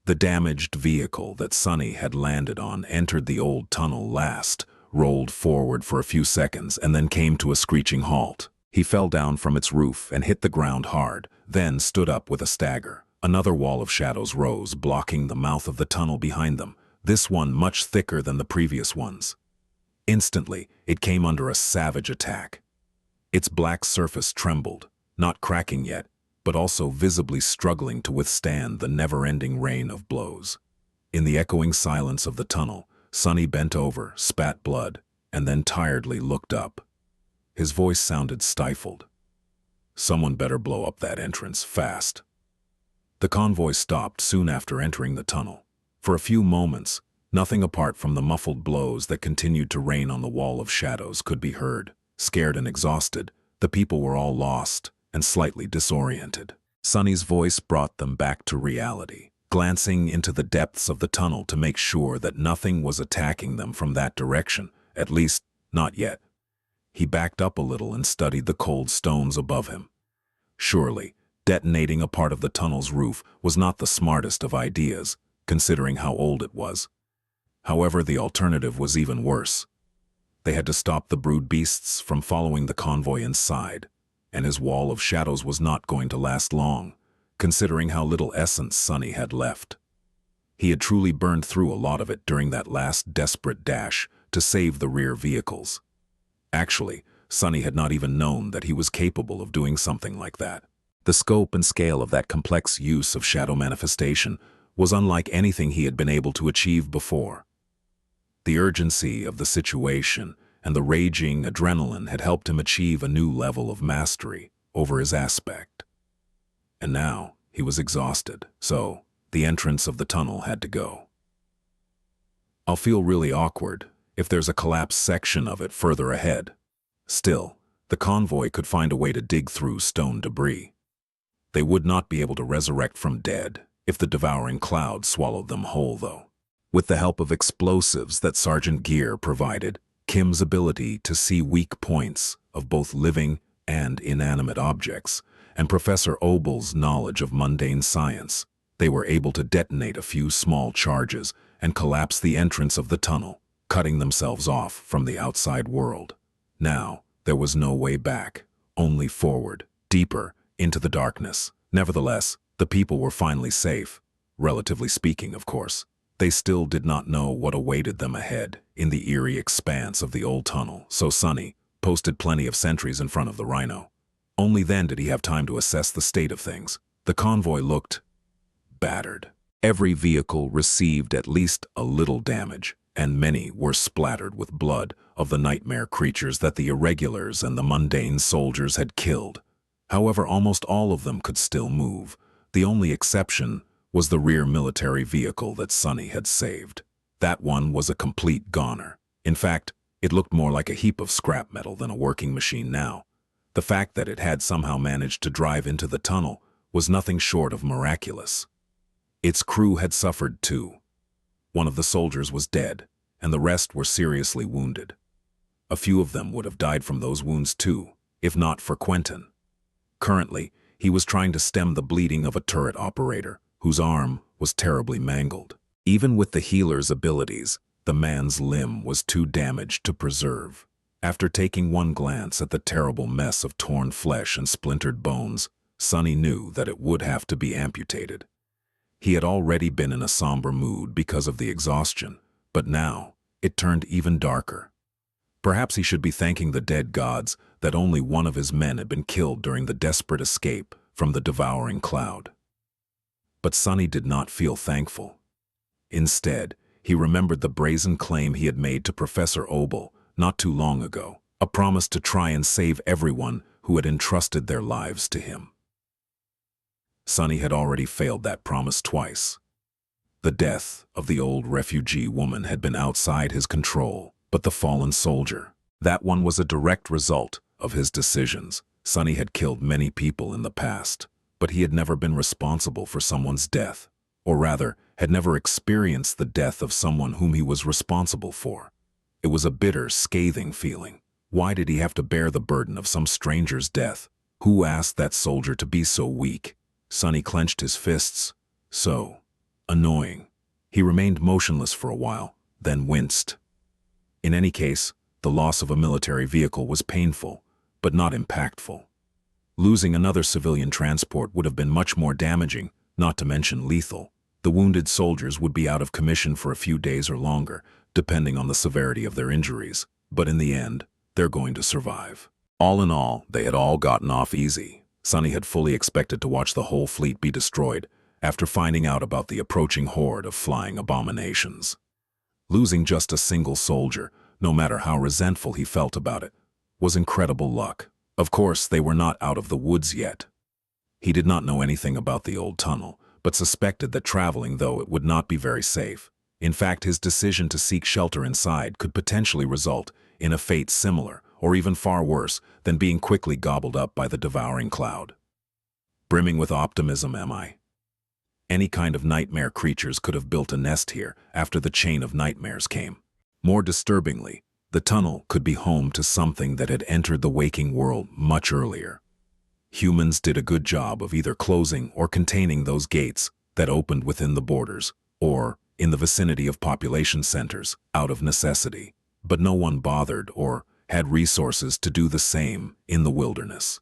The damaged vehicle that Sunny had landed on entered the old tunnel last, rolled forward for a few seconds, and then came to a screeching halt. He fell down from its roof and hit the ground hard, then stood up with a stagger. Another wall of shadows rose, blocking the mouth of the tunnel behind them, this one much thicker than the previous ones. Instantly, it came under a savage attack. Its black surface trembled, not cracking yet, but also visibly struggling to withstand the never-ending rain of blows. In the echoing silence of the tunnel, Sunny bent over, spat blood, and then tiredly looked up. His voice sounded stifled. Someone better blow up that entrance, fast. The convoy stopped soon after entering the tunnel. For a few moments, nothing apart from the muffled blows that continued to rain on the wall of shadows could be heard. Scared and exhausted, the people were all lost and slightly disoriented. Sunny's voice brought them back to reality, glancing into the depths of the tunnel to make sure that nothing was attacking them from that direction, at least not yet. He backed up a little and studied the cold stones above him. Surely, detonating a part of the tunnel's roof was not the smartest of ideas, considering how old it was. However, the alternative was even worse. They had to stop the brood beasts from following the convoy inside, and his wall of shadows was not going to last long, considering how little essence Sunny had left. He had truly burned through a lot of it during that last desperate dash to save the rear vehicles. Actually, Sunny had not even known that he was capable of doing something like that. The scope and scale of that complex use of shadow manifestation was unlike anything he had been able to achieve before. The urgency of the situation and the raging adrenaline had helped him achieve a new level of mastery over his aspect. And now he was exhausted, so the entrance of the tunnel had to go. I'll feel really awkward if there's a collapsed section of it further ahead. Still, the convoy could find a way to dig through stone debris. They would not be able to resurrect from dead if the devouring cloud swallowed them whole, though. With the help of explosives that Sergeant Gear provided, Kim's ability to see weak points of both living and inanimate objects, and Professor Obel's knowledge of mundane science, they were able to detonate a few small charges and collapse the entrance of the tunnel, cutting themselves off from the outside world. Now, there was no way back, only forward, deeper, into the darkness. Nevertheless, the people were finally safe, relatively speaking, of course. They still did not know what awaited them ahead in the eerie expanse of the old tunnel, so Sunny posted plenty of sentries in front of the rhino. Only then did he have time to assess the state of things. The convoy looked battered. Every vehicle received at least a little damage, and many were splattered with blood of the nightmare creatures that the irregulars and the mundane soldiers had killed. However, almost all of them could still move. The only exception was the rear military vehicle that Sunny had saved. That one was a complete goner. In fact, it looked more like a heap of scrap metal than a working machine now. The fact that it had somehow managed to drive into the tunnel was nothing short of miraculous. Its crew had suffered too. One of the soldiers was dead, and the rest were seriously wounded. A few of them would have died from those wounds too, if not for Quentin. Currently, he was trying to stem the bleeding of a turret operator, whose arm was terribly mangled. Even with the healer's abilities, the man's limb was too damaged to preserve. After taking one glance at the terrible mess of torn flesh and splintered bones, Sonny knew that it would have to be amputated. He had already been in a somber mood because of the exhaustion, but now it turned even darker. Perhaps he should be thanking the dead gods that only one of his men had been killed during the desperate escape from the devouring cloud. But Sonny did not feel thankful. Instead, he remembered the brazen claim he had made to Professor Obel not too long ago, a promise to try and save everyone who had entrusted their lives to him. Sonny had already failed that promise twice. The death of the old refugee woman had been outside his control, but the fallen soldier, that one was a direct result of his decisions. Sonny had killed many people in the past, but he had never been responsible for someone's death, or rather, had never experienced the death of someone whom he was responsible for. It was a bitter, scathing feeling. Why did he have to bear the burden of some stranger's death? Who asked that soldier to be so weak? Sonny clenched his fists. So annoying. He remained motionless for a while, then winced. In any case, the loss of a military vehicle was painful, but not impactful. Losing another civilian transport would have been much more damaging, not to mention lethal. The wounded soldiers would be out of commission for a few days or longer, depending on the severity of their injuries, but in the end, they're going to survive. All in all, they had all gotten off easy. Sonny had fully expected to watch the whole fleet be destroyed after finding out about the approaching horde of flying abominations. Losing just a single soldier, no matter how resentful he felt about it, was incredible luck. Of course, they were not out of the woods yet. He did not know anything about the old tunnel, but suspected that traveling, though, it would not be very safe. In fact, his decision to seek shelter inside could potentially result in a fate similar, or even far worse, than being quickly gobbled up by the devouring cloud. Brimming with optimism am I. Any kind of nightmare creatures could have built a nest here after the chain of nightmares came. More disturbingly, the tunnel could be home to something that had entered the waking world much earlier. Humans did a good job of either closing or containing those gates that opened within the borders, or in the vicinity of population centers, out of necessity. But no one bothered or had resources to do the same in the wilderness.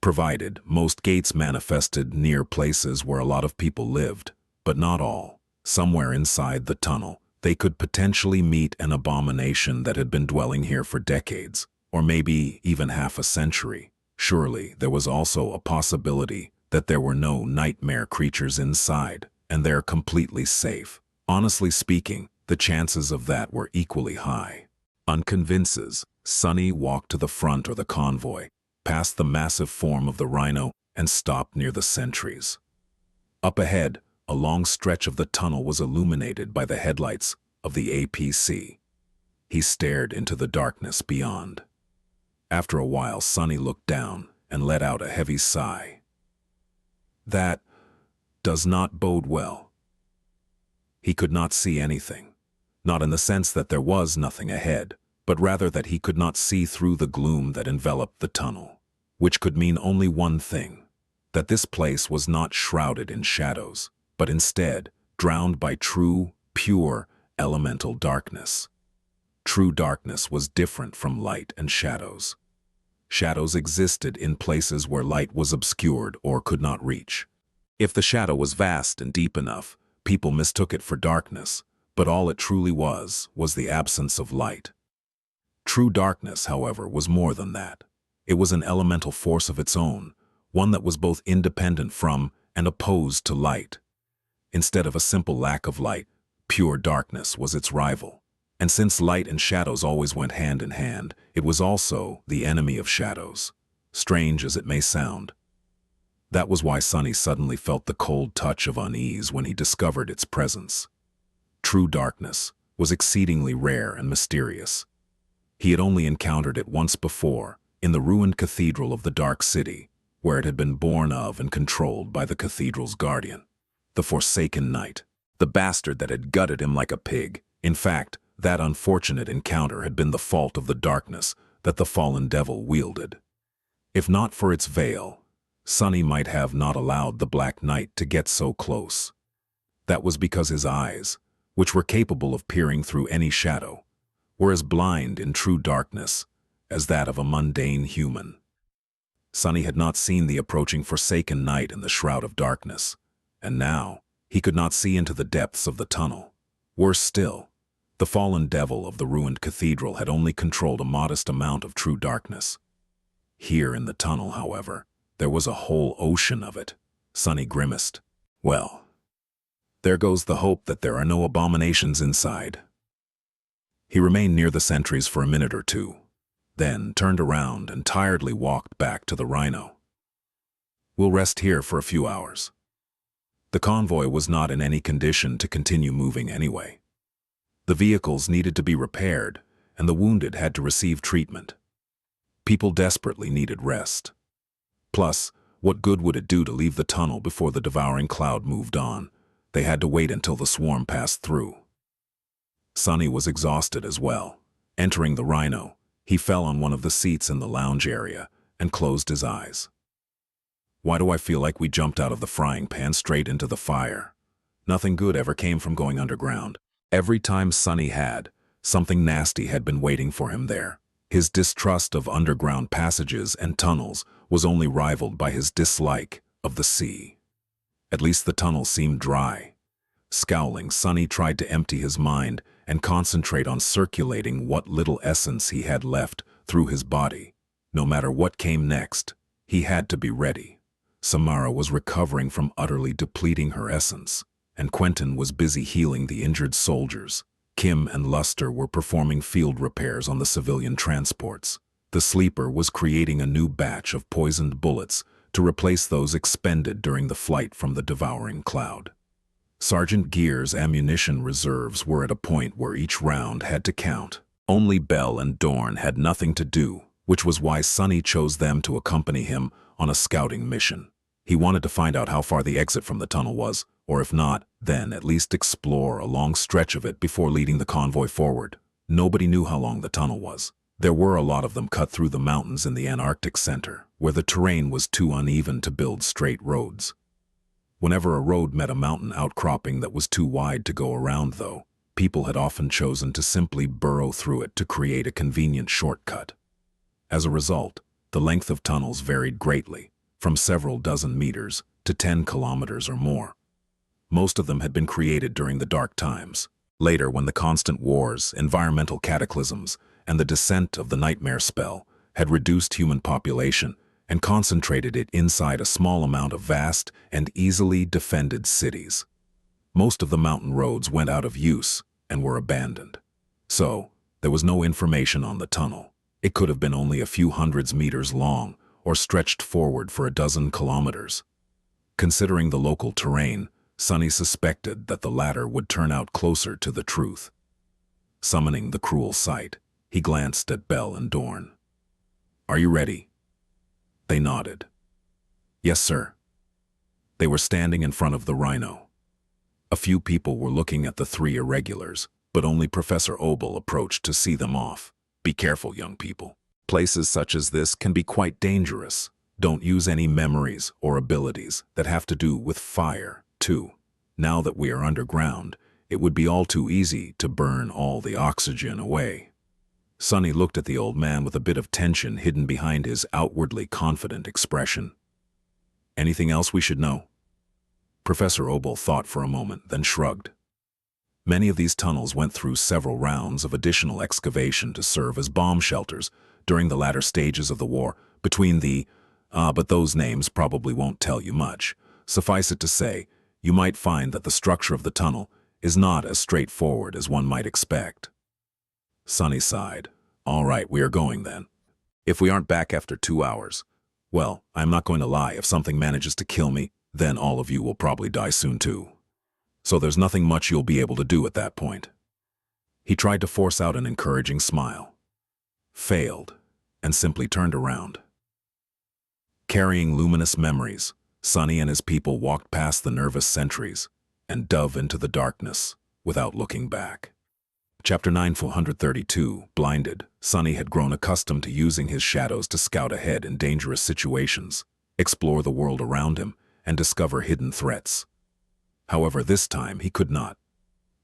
Provided, most gates manifested near places where a lot of people lived, but not all. Somewhere inside the tunnel, they could potentially meet an abomination that had been dwelling here for decades, or maybe even half a century. Surely, there was also a possibility that there were no nightmare creatures inside, and they're completely safe. Honestly speaking, the chances of that were equally high. Unconvinced, Sonny walked to the front of the convoy, past the massive form of the rhino, and stopped near the sentries. Up ahead, a long stretch of the tunnel was illuminated by the headlights of the APC. He stared into the darkness beyond. After a while, Sonny looked down and let out a heavy sigh. That does not bode well. He could not see anything, not in the sense that there was nothing ahead, but rather that he could not see through the gloom that enveloped the tunnel, which could mean only one thing, that this place was not shrouded in shadows, but instead drowned by true, pure, elemental darkness. True darkness was different from light and shadows. Shadows existed in places where light was obscured or could not reach. If the shadow was vast and deep enough, people mistook it for darkness, but all it truly was the absence of light. True darkness, however, was more than that. It was an elemental force of its own, one that was both independent from and opposed to light. Instead of a simple lack of light, pure darkness was its rival. And since light and shadows always went hand in hand, it was also the enemy of shadows. Strange as it may sound. That was why Sonny suddenly felt the cold touch of unease when he discovered its presence. True darkness was exceedingly rare and mysterious. He had only encountered it once before, in the ruined cathedral of the Dark City, where it had been born of and controlled by the cathedral's guardian, the Forsaken Knight, the bastard that had gutted him like a pig. In fact, that unfortunate encounter had been the fault of the darkness that the fallen devil wielded. If not for its veil, Sunny might have not allowed the Black Knight to get so close. That was because his eyes, which were capable of peering through any shadow, were as blind in true darkness as that of a mundane human. Sunny had not seen the approaching Forsaken Knight in the shroud of darkness, and now he could not see into the depths of the tunnel. Worse still, the fallen devil of the ruined cathedral had only controlled a modest amount of true darkness. Here in the tunnel, however, there was a whole ocean of it. Sunny grimaced. Well, there goes the hope that there are no abominations inside. He remained near the sentries for a minute or two, then turned around and tiredly walked back to the Rhino. We'll rest here for a few hours. The convoy was not in any condition to continue moving anyway. The vehicles needed to be repaired, and the wounded had to receive treatment. People desperately needed rest. Plus, what good would it do to leave the tunnel before the devouring cloud moved on? They had to wait until the swarm passed through. Sunny was exhausted as well. Entering the Rhino, he fell on one of the seats in the lounge area and closed his eyes. Why do I feel like we jumped out of the frying pan straight into the fire? Nothing good ever came from going underground. Every time Sunny had, something nasty had been waiting for him there. His distrust of underground passages and tunnels was only rivaled by his dislike of the sea. At least the tunnel seemed dry. Scowling, Sunny tried to empty his mind and concentrate on circulating what little essence he had left through his body. No matter what came next, he had to be ready. Samara was recovering from utterly depleting her essence, and Quentin was busy healing the injured soldiers. Kim and Luster were performing field repairs on the civilian transports. The Sleeper was creating a new batch of poisoned bullets to replace those expended during the flight from the devouring cloud. Sergeant Gear's ammunition reserves were at a point where each round had to count. Only Bell and Dorn had nothing to do, which was why Sunny chose them to accompany him on a scouting mission. He wanted to find out how far the exit from the tunnel was, or if not, then at least explore a long stretch of it before leading the convoy forward. Nobody knew how long the tunnel was. There were a lot of them cut through the mountains in the Antarctic center, where the terrain was too uneven to build straight roads. Whenever a road met a mountain outcropping that was too wide to go around, though, people had often chosen to simply burrow through it to create a convenient shortcut. As a result, the length of tunnels varied greatly, from several dozen meters to 10 kilometers or more. Most of them had been created during the dark times. Later, when the constant wars, environmental cataclysms, and the descent of the nightmare spell had reduced human population and concentrated it inside a small amount of vast and easily defended cities. Most of the mountain roads went out of use and were abandoned. So, there was no information on the tunnel. It could have been only a few hundreds meters long or stretched forward for a dozen kilometers. Considering the local terrain, Sunny suspected that the latter would turn out closer to the truth. Summoning the cruel sight, he glanced at Bell and Dorn. "Are you ready?" They nodded. "Yes, sir." They were standing in front of the Rhino. A few people were looking at the three irregulars, but only Professor Obel approached to see them off. "Be careful, young people. Places such as this can be quite dangerous. Don't use any memories or abilities that have to do with fire, too. Now that we are underground, it would be all too easy to burn all the oxygen away." Sunny looked at the old man with a bit of tension hidden behind his outwardly confident expression. "Anything else we should know?" Professor Obel thought for a moment, then shrugged. Many of these tunnels went through several rounds of additional excavation to serve as bomb shelters during the latter stages of the war between but those names probably won't tell you much. Suffice it to say, you might find that the structure of the tunnel is not as straightforward as one might expect. Sunny sighed. "All right, we are going then. If we aren't back after 2 hours, well, I'm not going to lie, if something manages to kill me, then all of you will probably die soon too. So there's nothing much you'll be able to do at that point." He tried to force out an encouraging smile, failed, and simply turned around. Carrying luminous memories, Sunny and his people walked past the nervous sentries and dove into the darkness without looking back. Chapter 932, Blinded. Sunny had grown accustomed to using his shadows to scout ahead in dangerous situations, explore the world around him, and discover hidden threats. However, this time he could not,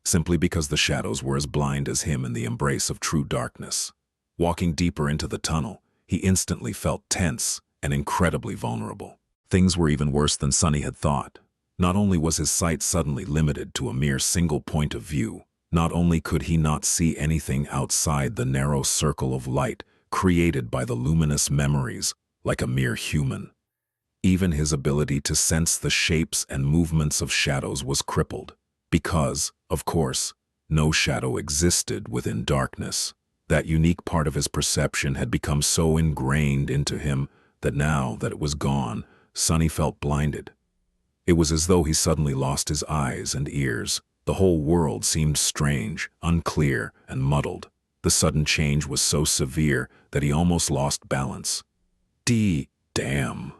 simply because the shadows were as blind as him in the embrace of true darkness. Walking deeper into the tunnel, he instantly felt tense and incredibly vulnerable. Things were even worse than Sunny had thought. Not only was his sight suddenly limited to a mere single point of view, not only could he not see anything outside the narrow circle of light created by the luminous memories like a mere human. Even his ability to sense the shapes and movements of shadows was crippled, because, of course, no shadow existed within darkness. That unique part of his perception had become so ingrained into him that now that it was gone, Sunny felt blinded. It was as though he suddenly lost his eyes and ears. The whole world seemed strange, unclear, and muddled. The sudden change was so severe that he almost lost balance. Damn.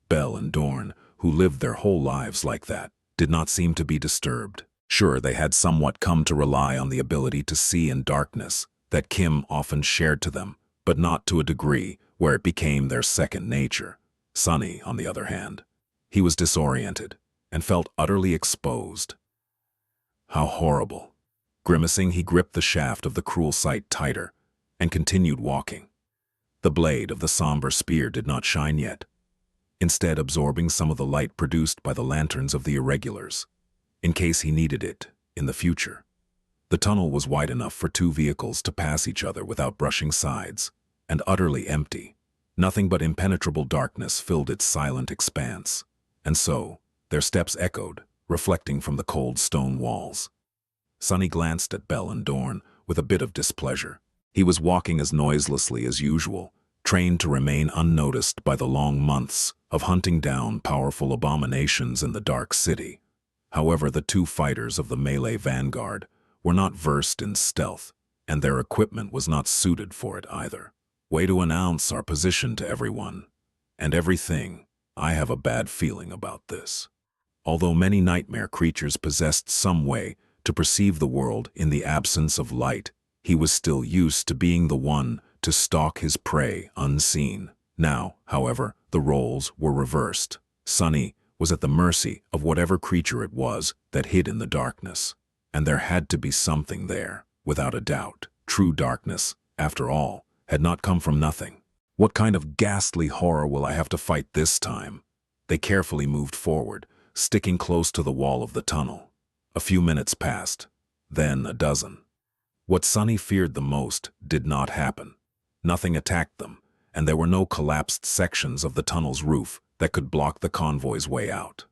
Belle and Dorn, who lived their whole lives like that, did not seem to be disturbed. Sure, they had somewhat come to rely on the ability to see in darkness that Kim often shared to them, but not to a degree where it became their second nature. Sunny, on the other hand, he was disoriented and felt utterly exposed. How horrible. Grimacing, he gripped the shaft of the cruel sight tighter and continued walking. The blade of the somber spear did not shine yet, instead absorbing some of the light produced by the lanterns of the irregulars, in case he needed it in the future. The tunnel was wide enough for two vehicles to pass each other without brushing sides, and utterly empty. Nothing but impenetrable darkness filled its silent expanse, and so their steps echoed, reflecting from the cold stone walls. Sunny glanced at Belle and Dorn with a bit of displeasure. He was walking as noiselessly as usual, trained to remain unnoticed by the long months of hunting down powerful abominations in the dark city. However, the two fighters of the melee vanguard were not versed in stealth, and their equipment was not suited for it either. Way to announce our position to everyone and everything. I have a bad feeling about this. Although many nightmare creatures possessed some way to perceive the world in the absence of light, he was still used to being the one to stalk his prey unseen. Now, however, the roles were reversed. Sunny was at the mercy of whatever creature it was that hid in the darkness. And there had to be something there, without a doubt. True darkness, after all, had not come from nothing. What kind of ghastly horror will I have to fight this time? They carefully moved forward, sticking close to the wall of the tunnel. A few minutes passed, then a dozen. What Sunny feared the most did not happen. Nothing attacked them, and there were no collapsed sections of the tunnel's roof that could block the convoy's way out.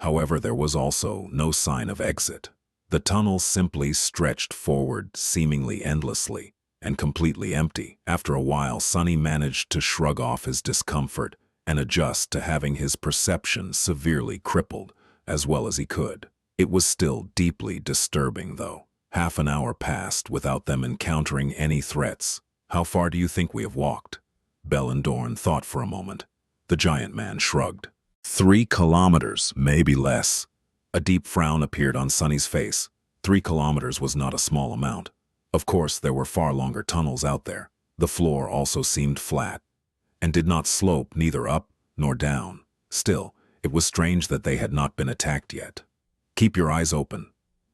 However, there was also no sign of exit. The tunnel simply stretched forward, seemingly endlessly, and completely empty. After a while, Sunny managed to shrug off his discomfort and adjust to having his perception severely crippled as well as he could. It was still deeply disturbing, though. Half an hour passed without them encountering any threats. How far do you think we have walked? Belle and Dorn thought for a moment. The giant man shrugged. 3 kilometers, maybe less. A deep frown appeared on Sunny's face. 3 kilometers was not a small amount. Of course, there were far longer tunnels out there. The floor also seemed flat, and did not slope neither up nor down. Still, it was strange that they had not been attacked yet. Keep your eyes open.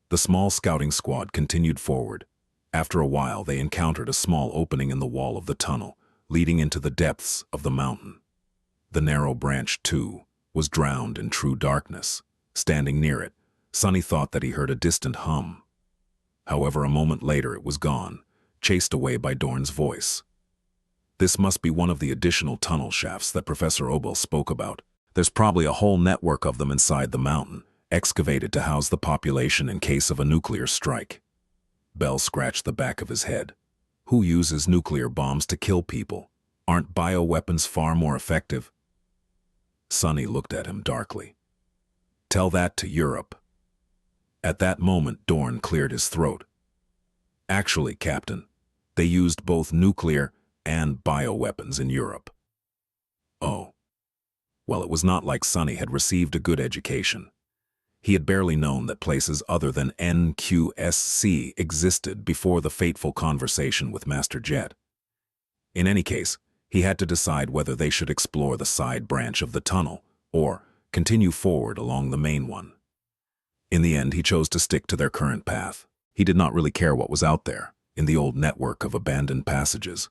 The small scouting squad continued forward. After a while, they encountered a small opening in the wall of the tunnel, leading into the depths of the mountain. The narrow branch, too, was drowned in true darkness. Standing near it, Sunny thought that he heard a distant hum. However, a moment later it was gone, chased away by Dorn's voice. This must be one of the additional tunnel shafts that Professor Obel spoke about. There's probably a whole network of them inside the mountain, excavated to house the population in case of a nuclear strike. Bell scratched the back of his head. Who uses nuclear bombs to kill people? Aren't bioweapons far more effective? Sunny looked at him darkly. Tell that to Europe. At that moment, Dorn cleared his throat. Actually, Captain, they used both nuclear and bioweapons in Europe. Oh. Well, it was not like Sonny had received a good education. He had barely known that places other than NQSC existed before the fateful conversation with Master Jet. In any case, he had to decide whether they should explore the side branch of the tunnel or continue forward along the main one. In the end, he chose to stick to their current path. He did not really care what was out there, in the old network of abandoned passages.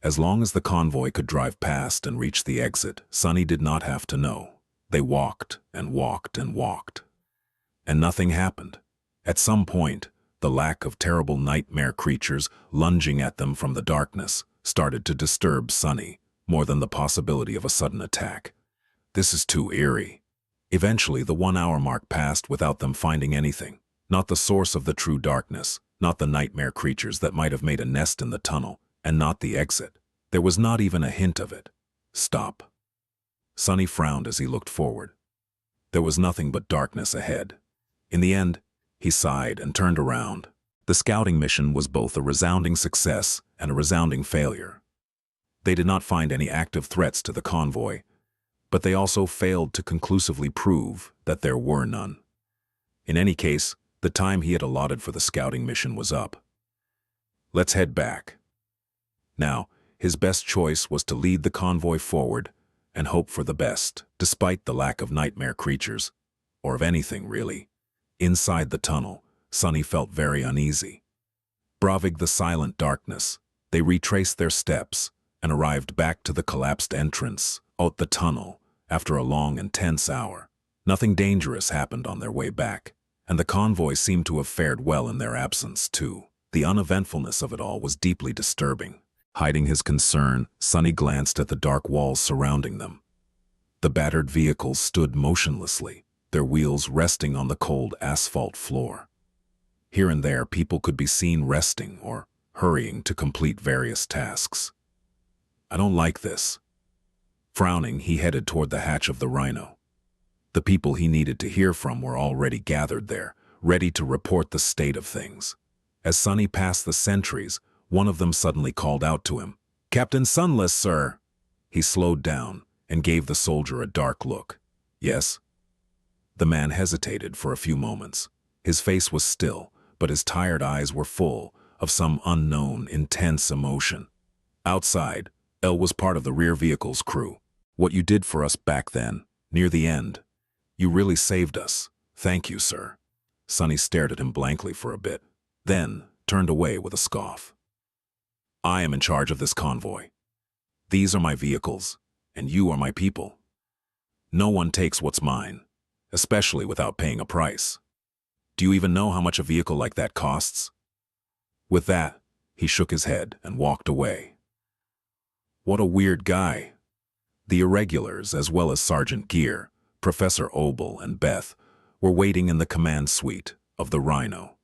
As long as the convoy could drive past and reach the exit, Sonny did not have to know. They walked and walked and walked. And nothing happened. At some point, the lack of terrible nightmare creatures lunging at them from the darkness started to disturb Sonny more than the possibility of a sudden attack. This is too eerie. Eventually, the 1-hour mark passed without them finding anything. Not the source of the true darkness, not the nightmare creatures that might have made a nest in the tunnel, and not the exit. There was not even a hint of it. Stop. Sonny frowned as he looked forward. There was nothing but darkness ahead. In the end, he sighed and turned around. The scouting mission was both a resounding success and a resounding failure. They did not find any active threats to the convoy, but they also failed to conclusively prove that there were none. In any case, the time he had allotted for the scouting mission was up. Let's head back. Now, his best choice was to lead the convoy forward and hope for the best, despite the lack of nightmare creatures, or of anything really. Inside the tunnel, Sonny felt very uneasy. Braving the silent darkness, they retraced their steps and arrived back to the collapsed entrance out the tunnel after a long and tense hour. Nothing dangerous happened on their way back, and the convoy seemed to have fared well in their absence too. The uneventfulness of it all was deeply disturbing. Hiding his concern, Sonny glanced at the dark walls surrounding them. The battered vehicles stood motionlessly, their wheels resting on the cold asphalt floor. Here and there, people could be seen resting or hurrying to complete various tasks. I don't like this. Frowning, he headed toward the hatch of the Rhino. The people he needed to hear from were already gathered there, ready to report the state of things. As Sonny passed the sentries, one of them suddenly called out to him, "Captain Sunless, sir!" He slowed down and gave the soldier a dark look. "Yes?" The man hesitated for a few moments. His face was still, but his tired eyes were full of some unknown, intense emotion. Outside, Elle was part of the rear vehicle's crew. "What you did for us back then, near the end. You really saved us. Thank you, sir." Sonny stared at him blankly for a bit, then turned away with a scoff. "I am in charge of this convoy. These are my vehicles, and you are my people. No one takes what's mine, especially without paying a price. Do you even know how much a vehicle like that costs?" With that, he shook his head and walked away. What a weird guy. The irregulars, as well as Sergeant Gear, Professor Obel, and Beth, were waiting in the command suite of the Rhino.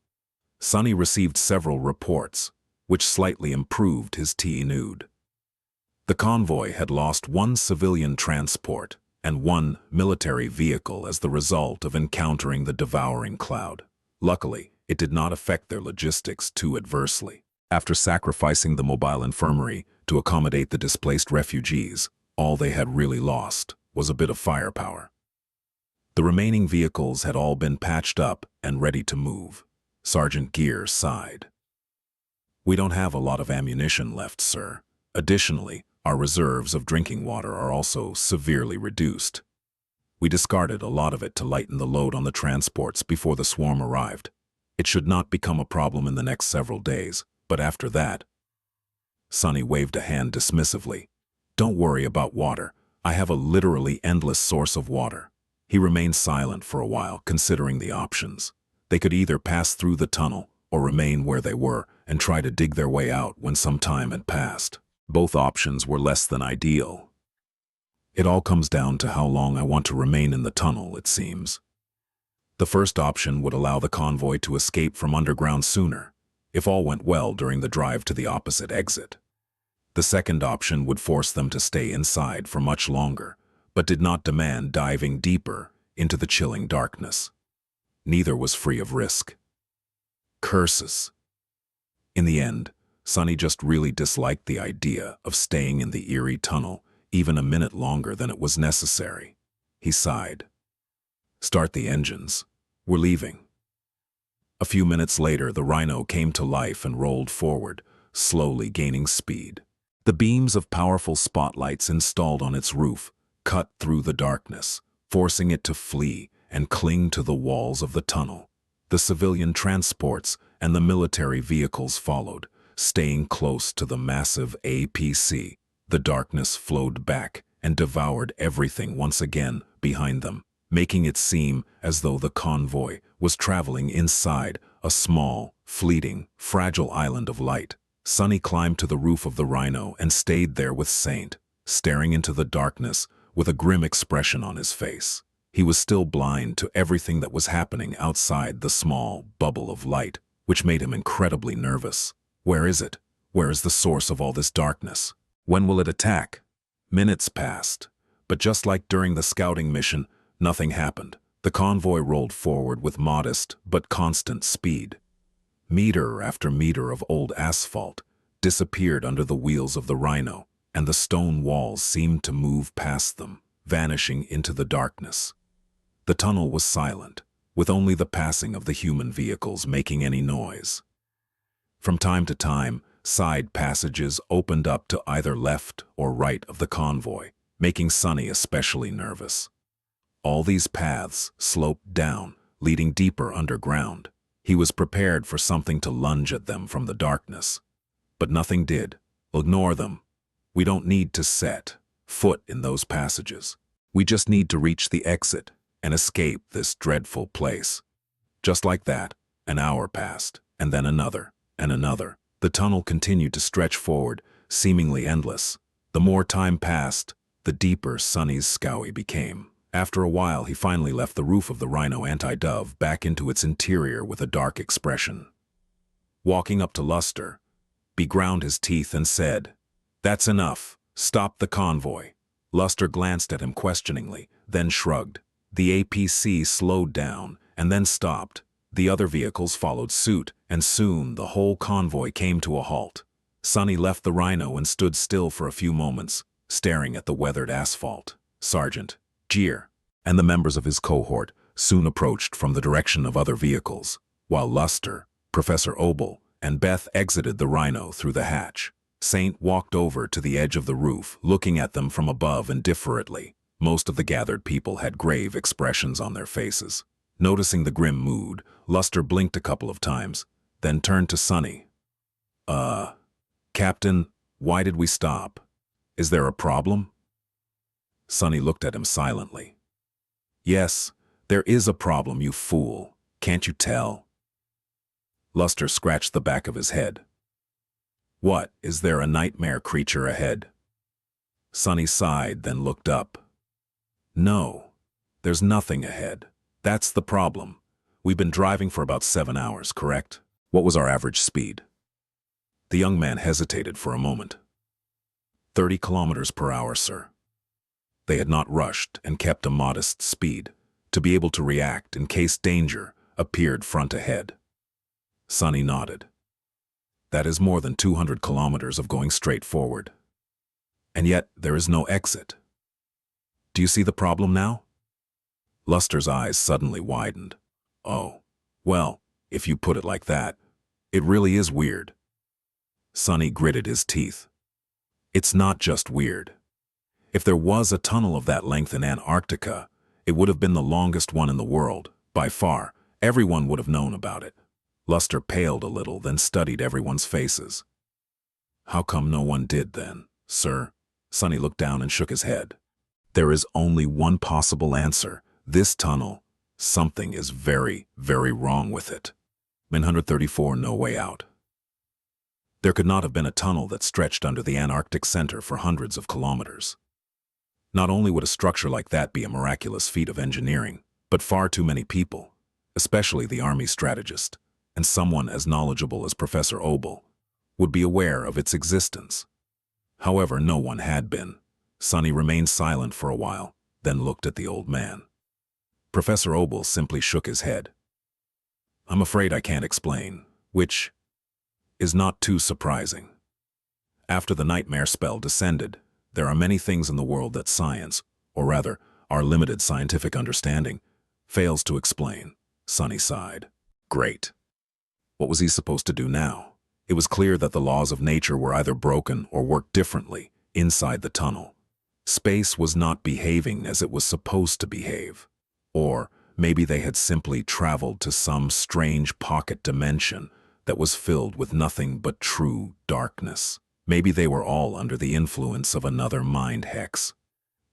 Sonny received several reports, which slightly improved his mood. The convoy had lost one civilian transport and one military vehicle as the result of encountering the devouring cloud. Luckily, it did not affect their logistics too adversely. After sacrificing the mobile infirmary to accommodate the displaced refugees, all they had really lost was a bit of firepower. The remaining vehicles had all been patched up and ready to move. Sergeant Gear sighed. "We don't have a lot of ammunition left, sir. Additionally, our reserves of drinking water are also severely reduced. We discarded a lot of it to lighten the load on the transports before the swarm arrived. It should not become a problem in the next several days, but after that..." Sonny waved a hand dismissively. "Don't worry about water. I have a literally endless source of water." He remained silent for a while, considering the options. They could either pass through the tunnel or remain where they were and try to dig their way out when some time had passed. Both options were less than ideal. It all comes down to how long I want to remain in the tunnel, it seems. The first option would allow the convoy to escape from underground sooner, if all went well during the drive to the opposite exit. The second option would force them to stay inside for much longer, but did not demand diving deeper into the chilling darkness. Neither was free of risk. Curses. In the end, Sonny just really disliked the idea of staying in the eerie tunnel even a minute longer than it was necessary. He sighed. "Start the engines. We're leaving." A few minutes later, the Rhino came to life and rolled forward, slowly gaining speed. The beams of powerful spotlights installed on its roof cut through the darkness, forcing it to flee and cling to the walls of the tunnel. The civilian transports and the military vehicles followed, staying close to the massive APC. The darkness flowed back and devoured everything once again behind them, making it seem as though the convoy was traveling inside a small, fleeting, fragile island of light. Sonny climbed to the roof of the Rhino and stayed there with Saint, staring into the darkness with a grim expression on his face. He was still blind to everything that was happening outside the small bubble of light, which made him incredibly nervous. Where is it? Where is the source of all this darkness? When will it attack? Minutes passed, but just like during the scouting mission, nothing happened. The convoy rolled forward with modest but constant speed. Meter after meter of old asphalt disappeared under the wheels of the Rhino, and the stone walls seemed to move past them, vanishing into the darkness. The tunnel was silent, with only the passing of the human vehicles making any noise. From time to time, side passages opened up to either left or right of the convoy, making Sonny especially nervous. All these paths sloped down, leading deeper underground. He was prepared for something to lunge at them from the darkness. But nothing did. Ignore them. We don't need to set foot in those passages. We just need to reach the exit and escape this dreadful place. Just like that, an hour passed, and then another, and another. The tunnel continued to stretch forward, seemingly endless. The more time passed, the deeper Sonny's scowie became. After a while, he finally left the roof of the Rhino anti-dove back into its interior with a dark expression. Walking up to Luster, he ground his teeth and said, "That's enough. Stop the convoy." Luster glanced at him questioningly, then shrugged. The APC slowed down and then stopped. The other vehicles followed suit, and soon the whole convoy came to a halt. Sonny left the Rhino and stood still for a few moments, staring at the weathered asphalt. Sergeant Gier and the members of his cohort soon approached from the direction of other vehicles, while Luster, Professor Obel, and Beth exited the Rhino through the hatch. Saint walked over to the edge of the roof, looking at them from above indifferently. Most of the gathered people had grave expressions on their faces. Noticing the grim mood, Luster blinked a couple of times, then turned to Sonny. Captain, why did we stop? Is there a problem?" Sonny looked at him silently. "Yes, there is a problem, you fool. Can't you tell?" Luster scratched the back of his head. "What, is there a nightmare creature ahead?" Sonny sighed, then looked up. "No, there's nothing ahead. That's the problem. We've been driving for about 7 hours, correct? What was our average speed?" The young man hesitated for a moment. 30 kilometers per hour, sir." They had not rushed and kept a modest speed, to be able to react in case danger appeared front ahead. Sonny nodded. "That is more than 200 kilometers of going straight forward. And yet there is no exit. Do you see the problem now?" Luster's eyes suddenly widened. "Oh, well, if you put it like that, it really is weird." Sonny gritted his teeth. "It's not just weird. If there was a tunnel of that length in Antarctica, it would have been the longest one in the world, by far. Everyone would have known about it." Luster paled a little, then studied everyone's faces. "How come no one did then, sir?" Sonny looked down and shook his head. "There is only one possible answer. This tunnel, something is very, very wrong with it. 134, no way out. There could not have been a tunnel that stretched under the Antarctic center for hundreds of kilometers. Not only would a structure like that be a miraculous feat of engineering, but far too many people, especially the Army strategist, and someone as knowledgeable as Professor Obel, would be aware of its existence. However, no one had been. Sonny remained silent for a while, then looked at the old man. Professor Obel simply shook his head. "I'm afraid I can't explain. Which is not too surprising. After the nightmare spell descended, there are many things in the world that science, or rather, our limited scientific understanding, fails to explain. Sunny sighed. Great. What was he supposed to do now? It was clear that the laws of nature were either broken or worked differently inside the tunnel. Space was not behaving as it was supposed to behave. Or maybe they had simply traveled to some strange pocket dimension that was filled with nothing but true darkness. Maybe they were all under the influence of another mind hex.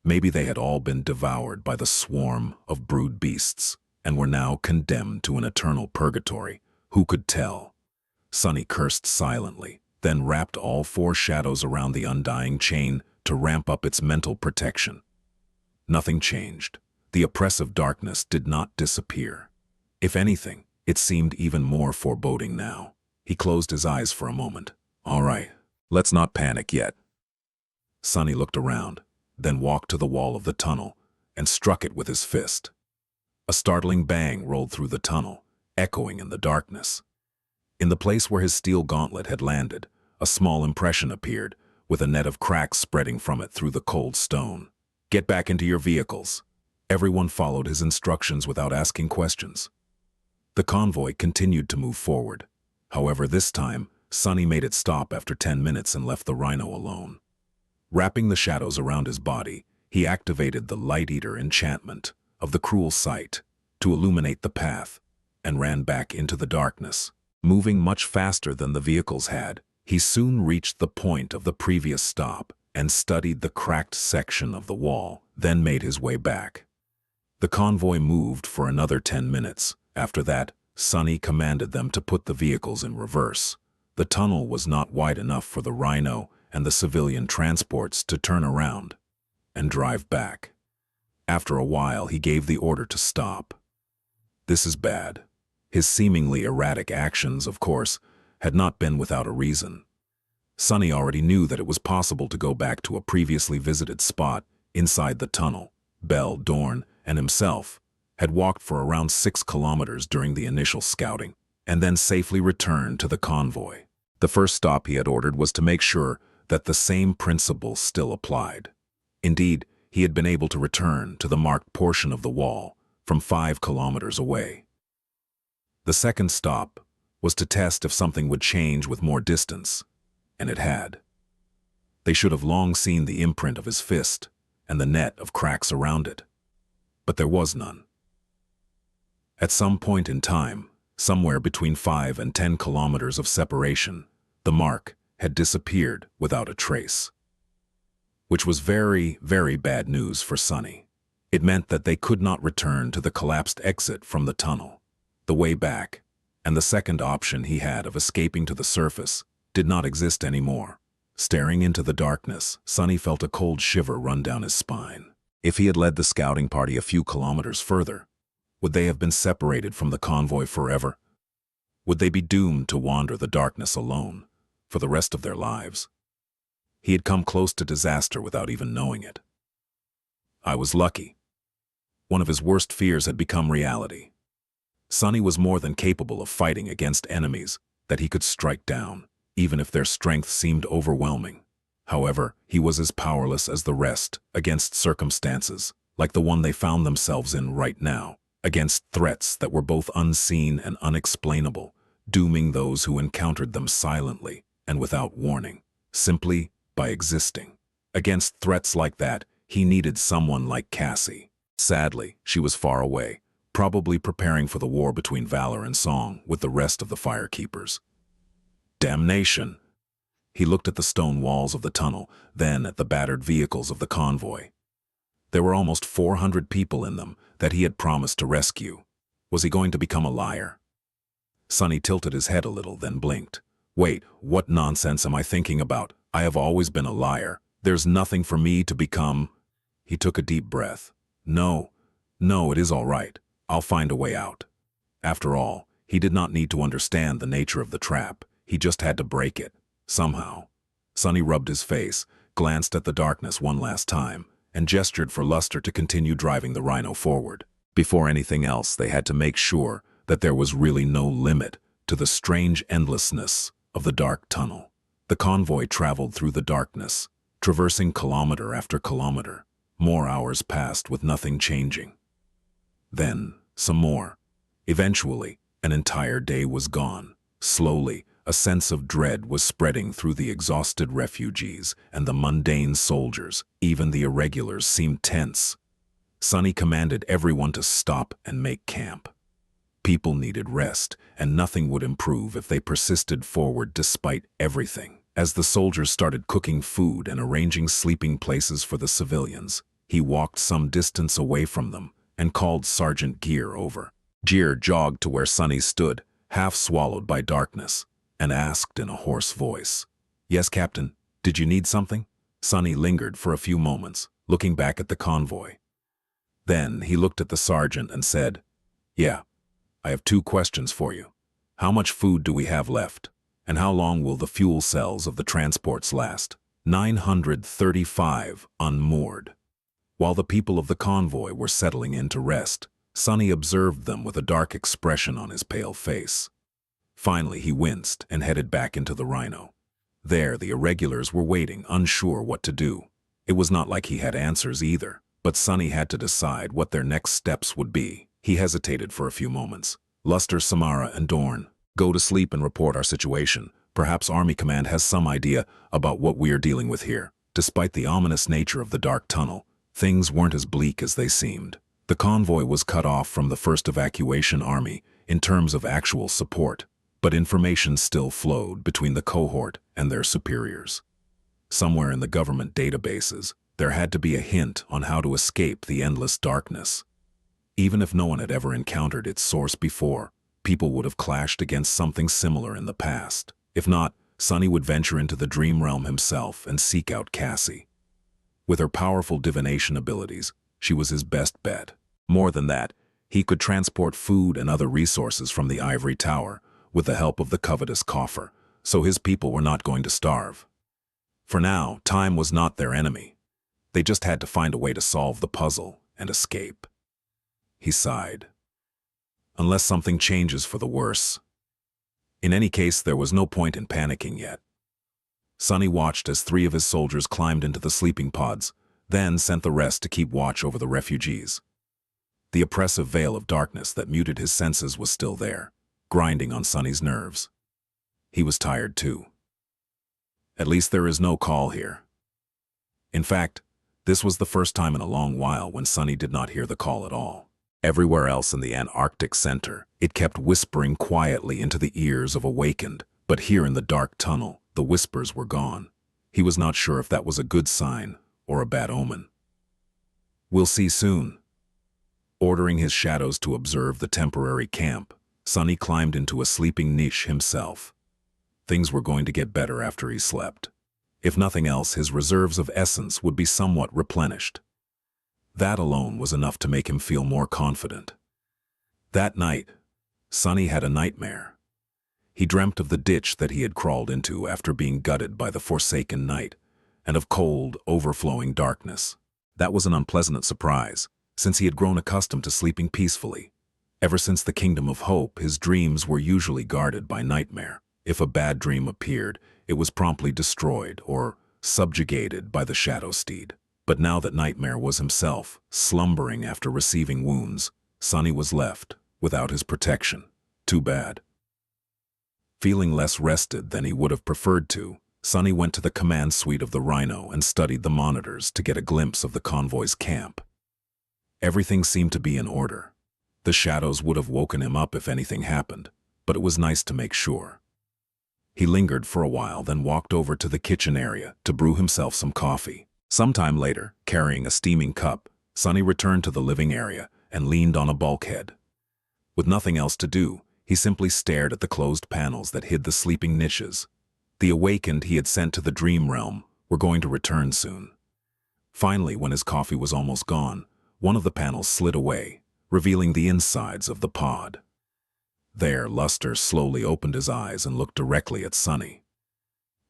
Maybe they had all been devoured by the swarm of brood beasts and were now condemned to an eternal purgatory. Who could tell? Sunny cursed silently, then wrapped all four shadows around the undying chain to ramp up its mental protection. Nothing changed. The oppressive darkness did not disappear. If anything, it seemed even more foreboding now. He closed his eyes for a moment. All right, let's not panic yet. Sunny looked around, then walked to the wall of the tunnel and struck it with his fist. A startling bang rolled through the tunnel, echoing in the darkness. In the place where his steel gauntlet had landed, a small impression appeared, with a net of cracks spreading from it through the cold stone. Get back into your vehicles. Everyone followed his instructions without asking questions. The convoy continued to move forward. However, this time, Sunny made it stop after 10 minutes and left the rhino alone. Wrapping the shadows around his body, he activated the Light Eater enchantment of the cruel sight to illuminate the path and ran back into the darkness. Moving much faster than the vehicles had, he soon reached the point of the previous stop and studied the cracked section of the wall, then made his way back. The convoy moved for another 10 minutes. After that, Sunny commanded them to put the vehicles in reverse. The tunnel was not wide enough for the rhino and the civilian transports to turn around and drive back. After a while, he gave the order to stop. This is bad. His seemingly erratic actions, of course, had not been without a reason. Sunny already knew that it was possible to go back to a previously visited spot inside the tunnel. Bell, Dorn, and himself had walked for around 6 kilometers during the initial scouting, and then safely returned to the convoy. The first stop he had ordered was to make sure that the same principle still applied. Indeed, he had been able to return to the marked portion of the wall from 5 kilometers away. The second stop was to test if something would change with more distance, and it had. They should have long seen the imprint of his fist and the net of cracks around it, but there was none. At some point in time, somewhere between 5 and 10 kilometers of separation, the mark had disappeared without a trace. Which was very, very bad news for Sunny. It meant that they could not return to the collapsed exit from the tunnel. The way back, and the second option he had of escaping to the surface, did not exist anymore. Staring into the darkness, Sunny felt a cold shiver run down his spine. If he had led the scouting party a few kilometers further, would they have been separated from the convoy forever? Would they be doomed to wander the darkness alone for the rest of their lives? He had come close to disaster without even knowing it. I was lucky. One of his worst fears had become reality. Sunny was more than capable of fighting against enemies that he could strike down, even if their strength seemed overwhelming. However, he was as powerless as the rest against circumstances, like the one they found themselves in right now, against threats that were both unseen and unexplainable, dooming those who encountered them silently and without warning, simply by existing. Against threats like that, he needed someone like Cassie. Sadly, she was far away, probably preparing for the war between Valor and Song with the rest of the Firekeepers. Damnation! He looked at the stone walls of the tunnel, then at the battered vehicles of the convoy. There were almost 400 people in them that he had promised to rescue. Was he going to become a liar? Sunny tilted his head a little, then blinked. Wait, what nonsense am I thinking about? I have always been a liar. There's nothing for me to become. He took a deep breath. No, it is all right. I'll find a way out. After all, he did not need to understand the nature of the trap. He just had to break it, somehow. Sunny rubbed his face, glanced at the darkness one last time, and gestured for Luster to continue driving the rhino forward. Before anything else, they had to make sure that there was really no limit to the strange endlessness of the dark tunnel. The convoy traveled through the darkness, traversing kilometer after kilometer. More hours passed with nothing changing. Then, some more. Eventually, an entire day was gone. Slowly, a sense of dread was spreading through the exhausted refugees and the mundane soldiers. Even the irregulars seemed tense. Sunny commanded everyone to stop and make camp. People needed rest, and nothing would improve if they persisted forward despite everything. As the soldiers started cooking food and arranging sleeping places for the civilians, he walked some distance away from them and called Sergeant Gear over. Gear jogged to where Sunny stood, half swallowed by darkness, and asked in a hoarse voice, "Yes, Captain, did you need something?" Sunny lingered for a few moments, looking back at the convoy. Then he looked at the sergeant and said, "Yeah, I have 2 questions for you. How much food do we have left? And how long will the fuel cells of the transports last?" 935 unmoored. While the people of the convoy were settling in to rest, Sunny observed them with a dark expression on his pale face. Finally, he winced and headed back into the Rhino. There, the irregulars were waiting, unsure what to do. It was not like he had answers either, but Sunny had to decide what their next steps would be. He hesitated for a few moments. "Luster, Samara, and Dorn, go to sleep and report our situation. Perhaps Army Command has some idea about what we are dealing with here." Despite the ominous nature of the dark tunnel, things weren't as bleak as they seemed. The convoy was cut off from the first evacuation army in terms of actual support, but information still flowed between the cohort and their superiors. Somewhere in the government databases, there had to be a hint on how to escape the endless darkness. Even if no one had ever encountered its source before, people would have clashed against something similar in the past. If not, Sunny would venture into the dream realm himself and seek out Cassie. With her powerful divination abilities, she was his best bet. More than that, he could transport food and other resources from the ivory tower with the help of the covetous coffer, so his people were not going to starve. For now, time was not their enemy. They just had to find a way to solve the puzzle and escape. He sighed. Unless something changes for the worse. In any case, there was no point in panicking yet. Sunny watched as 3 of his soldiers climbed into the sleeping pods, then sent the rest to keep watch over the refugees. The oppressive veil of darkness that muted his senses was still there, grinding on Sunny's nerves. He was tired too. At least there is no call here. In fact, this was the first time in a long while when Sunny did not hear the call at all. Everywhere else in the Antarctic center, it kept whispering quietly into the ears of awakened, but here in the dark tunnel, the whispers were gone. He was not sure if that was a good sign or a bad omen. "We'll see soon." Ordering his shadows to observe the temporary camp, Sunny climbed into a sleeping niche himself. Things were going to get better after he slept. If nothing else, his reserves of essence would be somewhat replenished. That alone was enough to make him feel more confident. That night, Sunny had a nightmare. He dreamt of the ditch that he had crawled into after being gutted by the forsaken night, and of cold, overflowing darkness. That was an unpleasant surprise, since he had grown accustomed to sleeping peacefully. Ever since the Kingdom of Hope, his dreams were usually guarded by nightmare. If a bad dream appeared, it was promptly destroyed or subjugated by the shadow steed. But now that Nightmare was himself, slumbering after receiving wounds, Sunny was left without his protection. Too bad. Feeling less rested than he would have preferred to, Sunny went to the command suite of the Rhino and studied the monitors to get a glimpse of the convoy's camp. Everything seemed to be in order. The shadows would have woken him up if anything happened, but it was nice to make sure. He lingered for a while, then walked over to the kitchen area to brew himself some coffee. Sometime later, carrying a steaming cup, Sunny returned to the living area and leaned on a bulkhead. With nothing else to do, he simply stared at the closed panels that hid the sleeping niches. The awakened he had sent to the dream realm were going to return soon. Finally, when his coffee was almost gone, one of the panels slid away, revealing the insides of the pod. There, Luster slowly opened his eyes and looked directly at Sunny.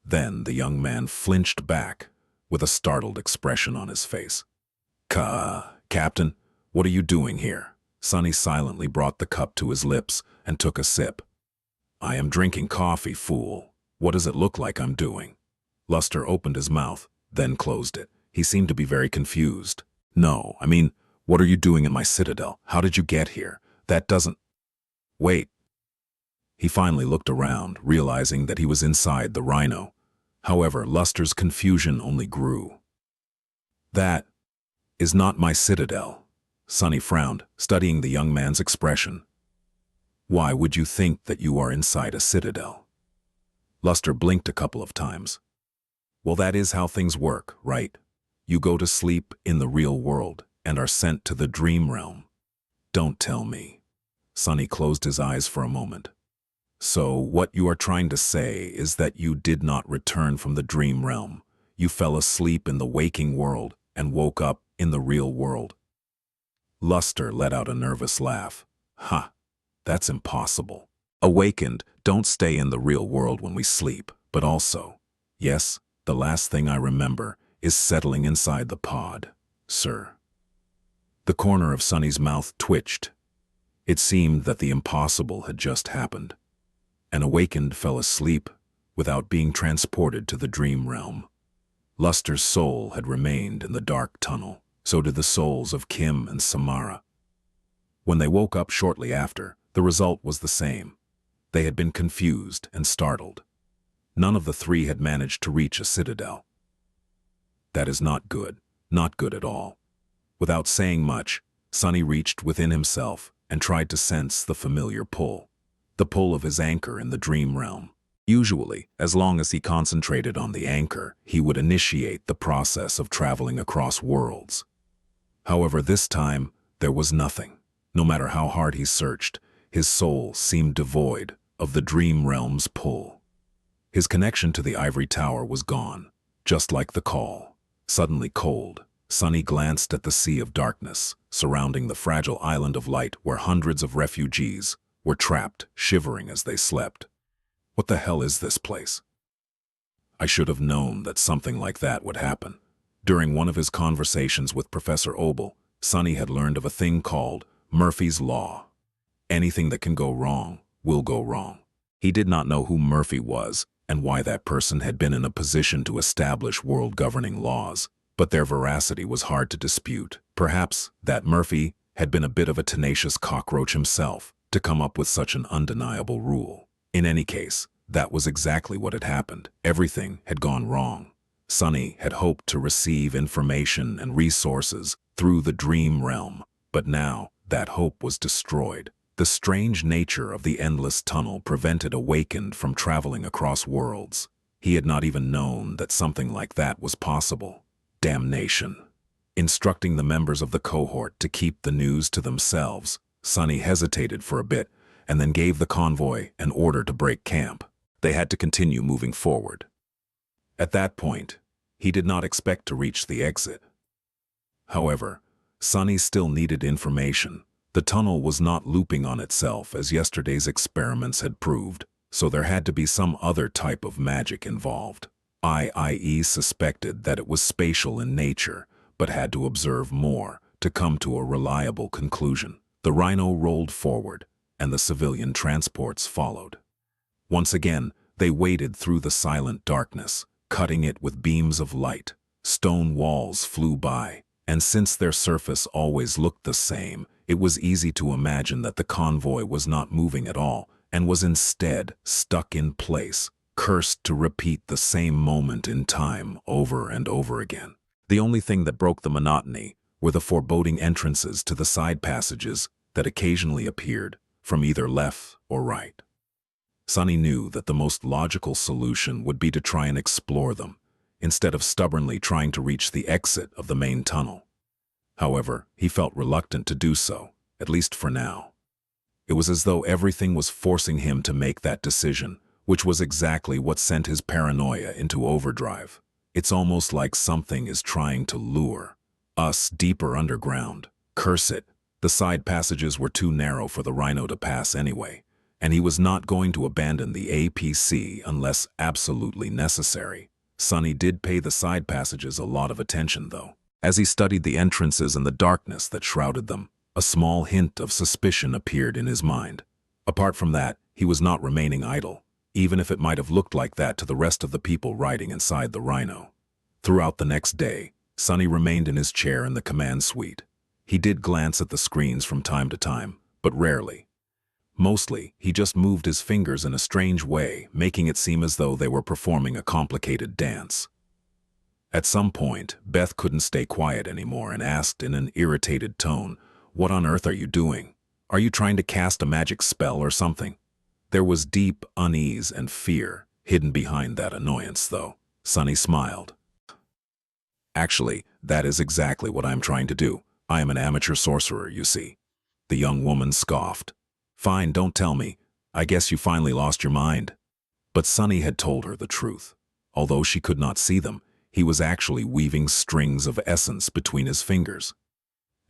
Then the young man flinched back, with a startled expression on his face. Captain, what are you doing here?" Sunny silently brought the cup to his lips and took a sip. "I am drinking coffee, fool. What does it look like I'm doing? Luster opened his mouth, then closed it. He seemed to be very confused. No, I mean, what are you doing in my citadel? How did you get here? That doesn't... Wait. He finally looked around, realizing that he was inside the rhino. However, Luster's confusion only grew. That is not my citadel. Sonny frowned, studying the young man's expression. Why would you think that you are inside a citadel? Luster blinked a couple of times. Well, that is how things work, right? You go to sleep in the real world and are sent to the dream realm. Don't tell me. Sonny closed his eyes for a moment. So what you are trying to say is that you did not return from the dream realm. You fell asleep in the waking world and woke up in the real world. Luster let out a nervous laugh. Ha, that's impossible. Awakened don't stay in the real world when we sleep, but also, yes, the last thing I remember is settling inside the pod, sir. The corner of Sonny's mouth twitched. It seemed that the impossible had just happened. An awakened fell asleep without being transported to the dream realm. Luster's soul had remained in the dark tunnel. So did the souls of Kim and Samara. When they woke up shortly after, the result was the same. They had been confused and startled. None of the three had managed to reach a citadel. That is not good at all. Without saying much, Sonny reached within himself and tried to sense the familiar pull. The pull of his anchor in the dream realm. Usually, as long as he concentrated on the anchor, he would initiate the process of traveling across worlds. However, this time, there was nothing. No matter how hard he searched, his soul seemed devoid of the dream realm's pull. His connection to the ivory tower was gone, just like the call. Suddenly cold, Sonny glanced at the sea of darkness surrounding the fragile island of light where hundreds of refugees were trapped, shivering as they slept. What the hell is this place? I should have known that something like that would happen. During one of his conversations with Professor Obel, Sonny had learned of a thing called Murphy's Law. Anything that can go wrong will go wrong. He did not know who Murphy was and why that person had been in a position to establish world-governing laws, but their veracity was hard to dispute. Perhaps that Murphy had been a bit of a tenacious cockroach himself to come up with such an undeniable rule. In any case, that was exactly what had happened. Everything had gone wrong. Sonny had hoped to receive information and resources through the dream realm, but now that hope was destroyed. The strange nature of the endless tunnel prevented Awakened from traveling across worlds. He had not even known that something like that was possible. Damnation. Instructing the members of the cohort to keep the news to themselves, Sonny hesitated for a bit and then gave the convoy an order to break camp. They had to continue moving forward. At that point, he did not expect to reach the exit. However, Sonny still needed information. The tunnel was not looping on itself as yesterday's experiments had proved, so there had to be some other type of magic involved. IE suspected that it was spatial in nature, but had to observe more to come to a reliable conclusion. The rhino rolled forward, and the civilian transports followed. Once again, they waded through the silent darkness, cutting it with beams of light. Stone walls flew by, and since their surface always looked the same, it was easy to imagine that the convoy was not moving at all and was instead stuck in place, cursed to repeat the same moment in time over and over again. The only thing that broke the monotony were the foreboding entrances to the side passages that occasionally appeared from either left or right. Sonny knew that the most logical solution would be to try and explore them, instead of stubbornly trying to reach the exit of the main tunnel. However, he felt reluctant to do so, at least for now. It was as though everything was forcing him to make that decision, which was exactly what sent his paranoia into overdrive. It's almost like something is trying to lure us deeper underground. Curse it, the side passages were too narrow for the rhino to pass anyway, and he was not going to abandon the APC unless absolutely necessary. Sonny did pay the side passages a lot of attention, though. As he studied the entrances and the darkness that shrouded them, a small hint of suspicion appeared in his mind. Apart from that, he was not remaining idle. even if it might have looked like that to the rest of the people riding inside the Rhino. Throughout the next day, Sunny remained in his chair in the command suite. He did glance at the screens from time to time, but rarely. Mostly, he just moved his fingers in a strange way, making it seem as though they were performing a complicated dance. At some point, Beth couldn't stay quiet anymore and asked in an irritated tone, "What on earth are you doing? Are you trying to cast a magic spell or something?" There was deep unease and fear hidden behind that annoyance, though. Sunny smiled. "Actually, that is exactly what I'm trying to do. I am an amateur sorcerer, you see." The young woman scoffed. "Fine, don't tell me. I guess you finally lost your mind." But Sunny had told her the truth. Although she could not see them, he was actually weaving strings of essence between his fingers.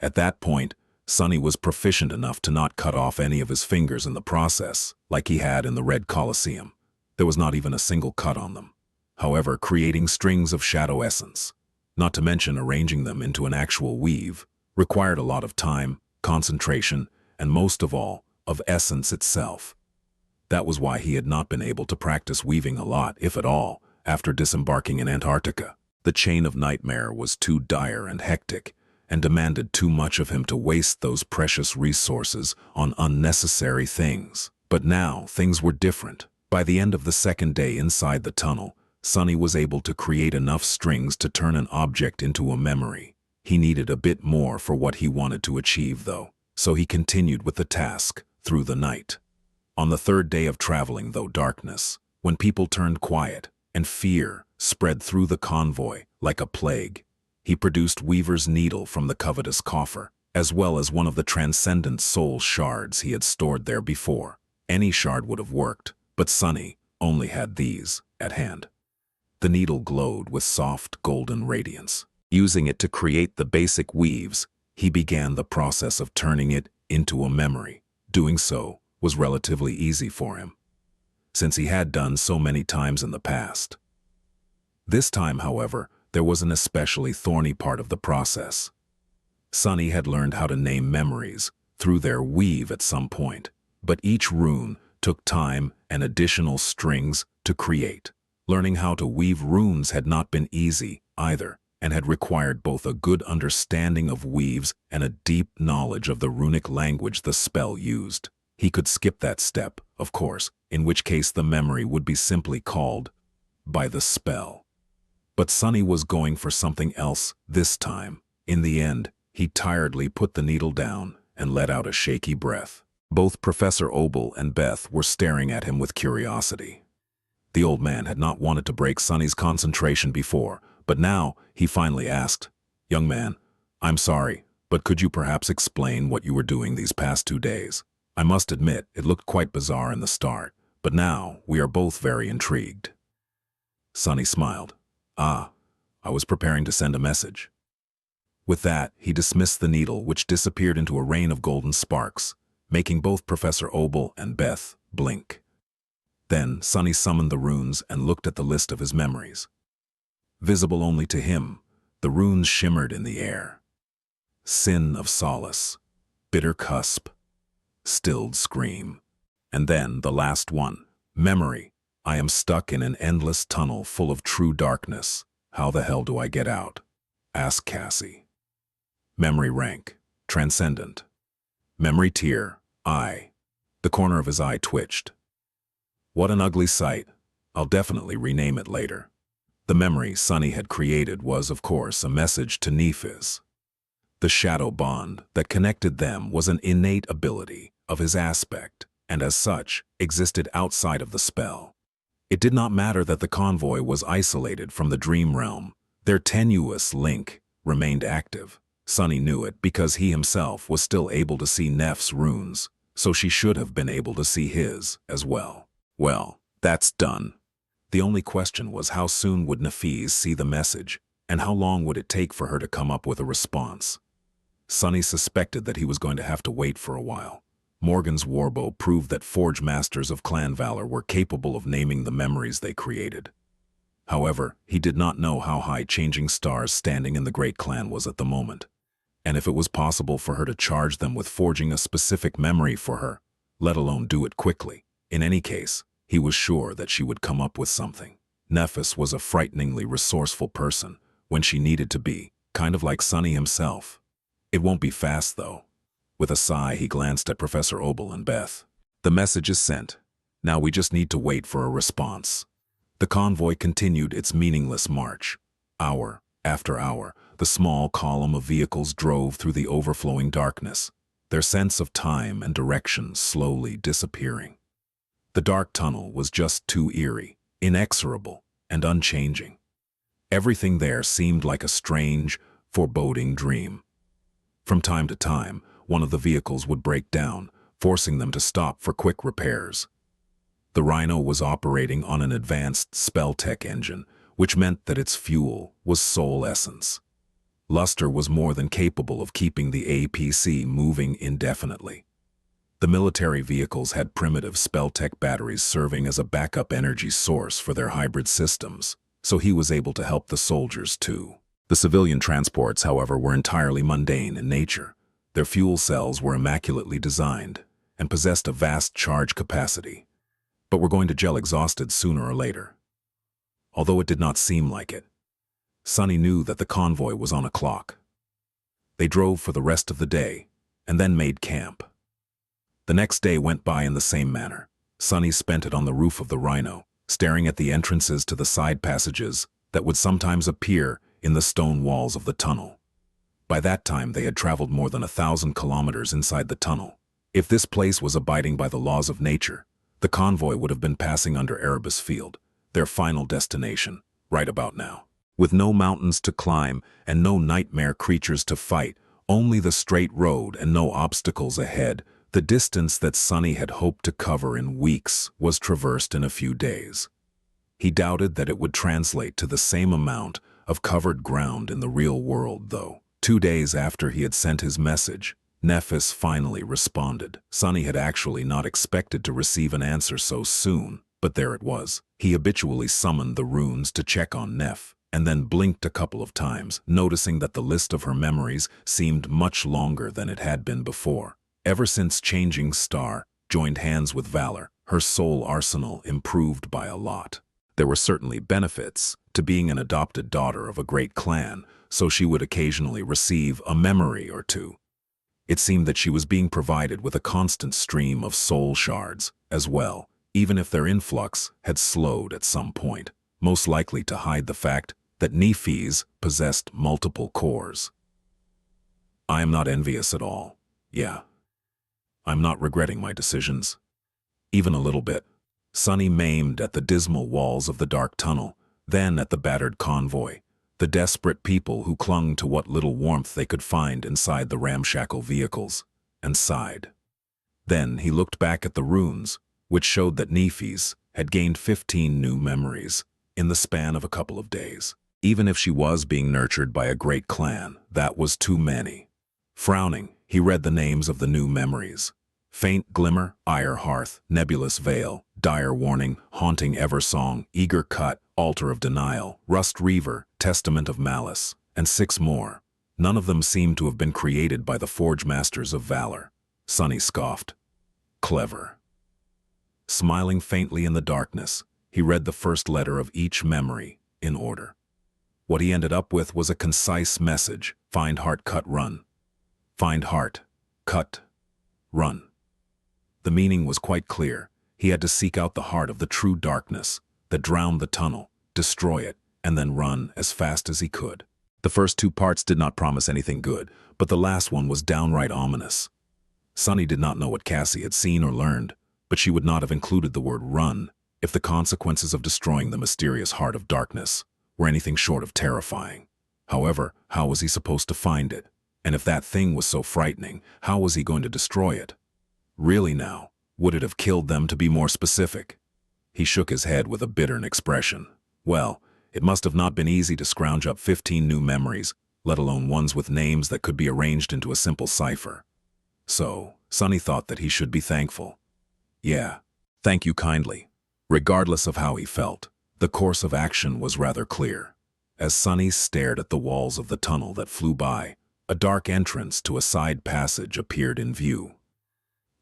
At that point, Sunny was proficient enough to not cut off any of his fingers in the process, like he had in the Red Colosseum. There was not even a single cut on them. However, creating strings of shadow essence, not to mention arranging them into an actual weave, required a lot of time, concentration, and most of all, of essence itself. That was why he had not been able to practice weaving a lot, if at all, after disembarking in Antarctica. The chain of nightmare was too dire and hectic, and demanded too much of him to waste those precious resources on unnecessary things. But now, things were different. By the end of the second day inside the tunnel, Sunny was able to create enough strings to turn an object into a memory. He needed a bit more for what he wanted to achieve, though, so he continued with the task through the night. On the third day of traveling, though, darkness, when people turned quiet and fear spread through the convoy like a plague, he produced Weaver's needle from the covetous coffer, as well as one of the transcendent soul shards he had stored there before. Any shard would have worked, but Sunny only had these at hand. The needle glowed with soft golden radiance. Using it to create the basic weaves, he began the process of turning it into a memory. Doing so was relatively easy for him, since he had done so many times in the past. This time, however, there was an especially thorny part of the process. Sunny had learned how to name memories through their weave at some point, but each rune took time and additional strings to create. Learning how to weave runes had not been easy either, and had required both a good understanding of weaves and a deep knowledge of the runic language the spell used. He could skip that step, of course, in which case the memory would be simply called by the spell. But Sunny was going for something else this time. In the end, he tiredly put the needle down and let out a shaky breath. Both Professor Obel and Beth were staring at him with curiosity. The old man had not wanted to break Sunny's concentration before, but now he finally asked, "Young man, I'm sorry, but could you perhaps explain what you were doing these past 2 days? I must admit, it looked quite bizarre in the start, but now we are both very intrigued." Sunny smiled. I was preparing to send a message." With that, he dismissed the needle, which disappeared into a rain of golden sparks, making both Professor Obel and Beth blink. Then Sunny summoned the runes and looked at the list of his memories. Visible only to him, the runes shimmered in the air. Sin of solace, bitter cusp, stilled scream. And then the last one, memory. I am stuck in an endless tunnel full of true darkness. How the hell do I get out? Asked Cassie. Memory rank, transcendent. Memory tier, I. The corner of his eye twitched. What an ugly sight. I'll definitely rename it later. The memory Sunny had created was, of course, a message to Nephiz. The shadow bond that connected them was an innate ability of his aspect, and as such, existed outside of the spell. It did not matter that the convoy was isolated from the dream realm. Their tenuous link remained active. Sunny knew it because he himself was still able to see Neph's runes, so she should have been able to see his as well. Well, that's done. The only question was how soon would Nephiz see the message, and how long would it take for her to come up with a response. Sunny suspected that he was going to have to wait for a while. Morgan's warbow proved that Forge Masters of Clan Valor were capable of naming the memories they created. However, he did not know how high Changing Star's standing in the Great Clan was at the moment, and if it was possible for her to charge them with forging a specific memory for her, let alone do it quickly. In any case, He was sure that she would come up with something. Nephis was a frighteningly resourceful person when she needed to be, kind of like Sunny himself. It won't be fast, though. With a sigh, he glanced at Professor Obel and Beth. The message is sent. Now we just need to wait for a response. The convoy continued its meaningless march. Hour after hour, the small column of vehicles drove through the overflowing darkness, their sense of time and direction slowly disappearing. The dark tunnel was just too eerie, inexorable, and unchanging. Everything there seemed like a strange, foreboding dream. From time to time, one of the vehicles would break down, forcing them to stop for quick repairs. The Rhino was operating on an advanced spell-tech engine, which meant that its fuel was soul essence. Luster was more than capable of keeping the APC moving indefinitely. The military vehicles had primitive spell-tech batteries serving as a backup energy source for their hybrid systems, so he was able to help the soldiers too. The civilian transports, however, were entirely mundane in nature. Their fuel cells were immaculately designed and possessed a vast charge capacity, but were going to gel exhausted sooner or later. Although it did not seem like it, Sunny knew that the convoy was on a clock. They drove for the rest of the day and then made camp. The next day went by in the same manner. Sunny spent it on the roof of the Rhino, staring at the entrances to the side passages that would sometimes appear in the stone walls of the tunnel. By that time, they had traveled more than 1,000 kilometers inside the tunnel. If this place was abiding by the laws of nature, the convoy would have been passing under Erebus Field, their final destination, right about now. With no mountains to climb and no nightmare creatures to fight, only the straight road and no obstacles ahead, the distance that Sunny had hoped to cover in weeks was traversed in a few days. He doubted that it would translate to the same amount of covered ground in the real world, though. 2 days after he had sent his message, Nephis finally responded. Sunny had actually not expected to receive an answer so soon, but there it was. He habitually summoned the runes to check on Neph, and then blinked a couple of times, noticing that the list of her memories seemed much longer than it had been before. Ever since Changing Star joined hands with Valor, her soul arsenal improved by a lot. There were certainly benefits to being an adopted daughter of a great clan, so she would occasionally receive a memory or two. It seemed that she was being provided with a constant stream of soul shards as well, even if their influx had slowed at some point, most likely to hide the fact that Nephis possessed multiple cores. I am not envious at all. Yeah. I'm not regretting my decisions. Even a little bit. Sunny maimed at the dismal walls of the dark tunnel, then at the battered convoy, the desperate people who clung to what little warmth they could find inside the ramshackle vehicles, and sighed. Then he looked back at the runes, which showed that Nephis had gained 15 new memories in the span of a couple of days. Even if she was being nurtured by a great clan, that was too many. Frowning, he read the names of the new memories. Faint Glimmer, Ire Hearth, Nebulous Veil, Dire Warning, Haunting Eversong, Eager Cut, Altar of Denial, Rust Reaver, Testament of Malice, and 6 more. None of them seemed to have been created by the Forge Masters of Valor. Sunny scoffed. Clever. Smiling faintly in the darkness, he read the first letter of each memory in order. What he ended up with was a concise message: Find Heart, Cut, Run. Find Heart, Cut, Run. The meaning was quite clear. He had to seek out the heart of the true darkness that drowned the tunnel, destroy it, and then run as fast as he could. The first 2 parts did not promise anything good, but the last one was downright ominous. Sunny did not know what Cassie had seen or learned, but she would not have included the word run if the consequences of destroying the mysterious heart of darkness were anything short of terrifying. However, how was he supposed to find it? And if that thing was so frightening, how was he going to destroy it? Really now, would it have killed them, to be more specific? He shook his head with a bitter expression. Well, it must have not been easy to scrounge up 15 new memories, let alone ones with names that could be arranged into a simple cipher. So, Sunny thought that he should be thankful. Yeah, thank you kindly. Regardless of how he felt, the course of action was rather clear. As Sunny stared at the walls of the tunnel that flew by, a dark entrance to a side passage appeared in view.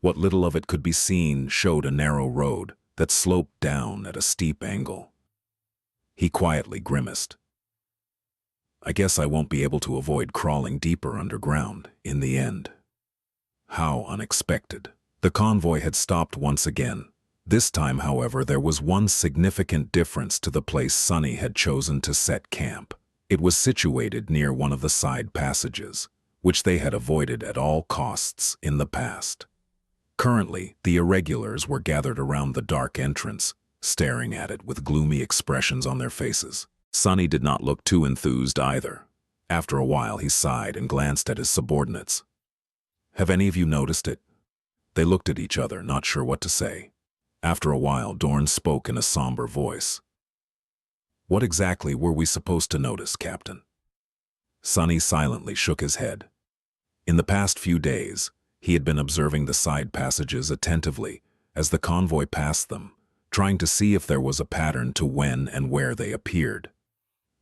What little of it could be seen showed a narrow road, that sloped down at a steep angle. He quietly grimaced. I guess I won't be able to avoid crawling deeper underground in the end. How unexpected. The convoy had stopped once again. This time, however, there was one significant difference to the place Sunny had chosen to set camp. It was situated near one of the side passages, which they had avoided at all costs in the past. Currently, the irregulars were gathered around the dark entrance, staring at it with gloomy expressions on their faces. Sunny did not look too enthused either. After a while, he sighed and glanced at his subordinates. Have any of you noticed it? They looked at each other, not sure what to say. After a while, Dorn spoke in a somber voice. What exactly were we supposed to notice, Captain? Sunny silently shook his head. In the past few days, he had been observing the side passages attentively as the convoy passed them, trying to see if there was a pattern to when and where they appeared.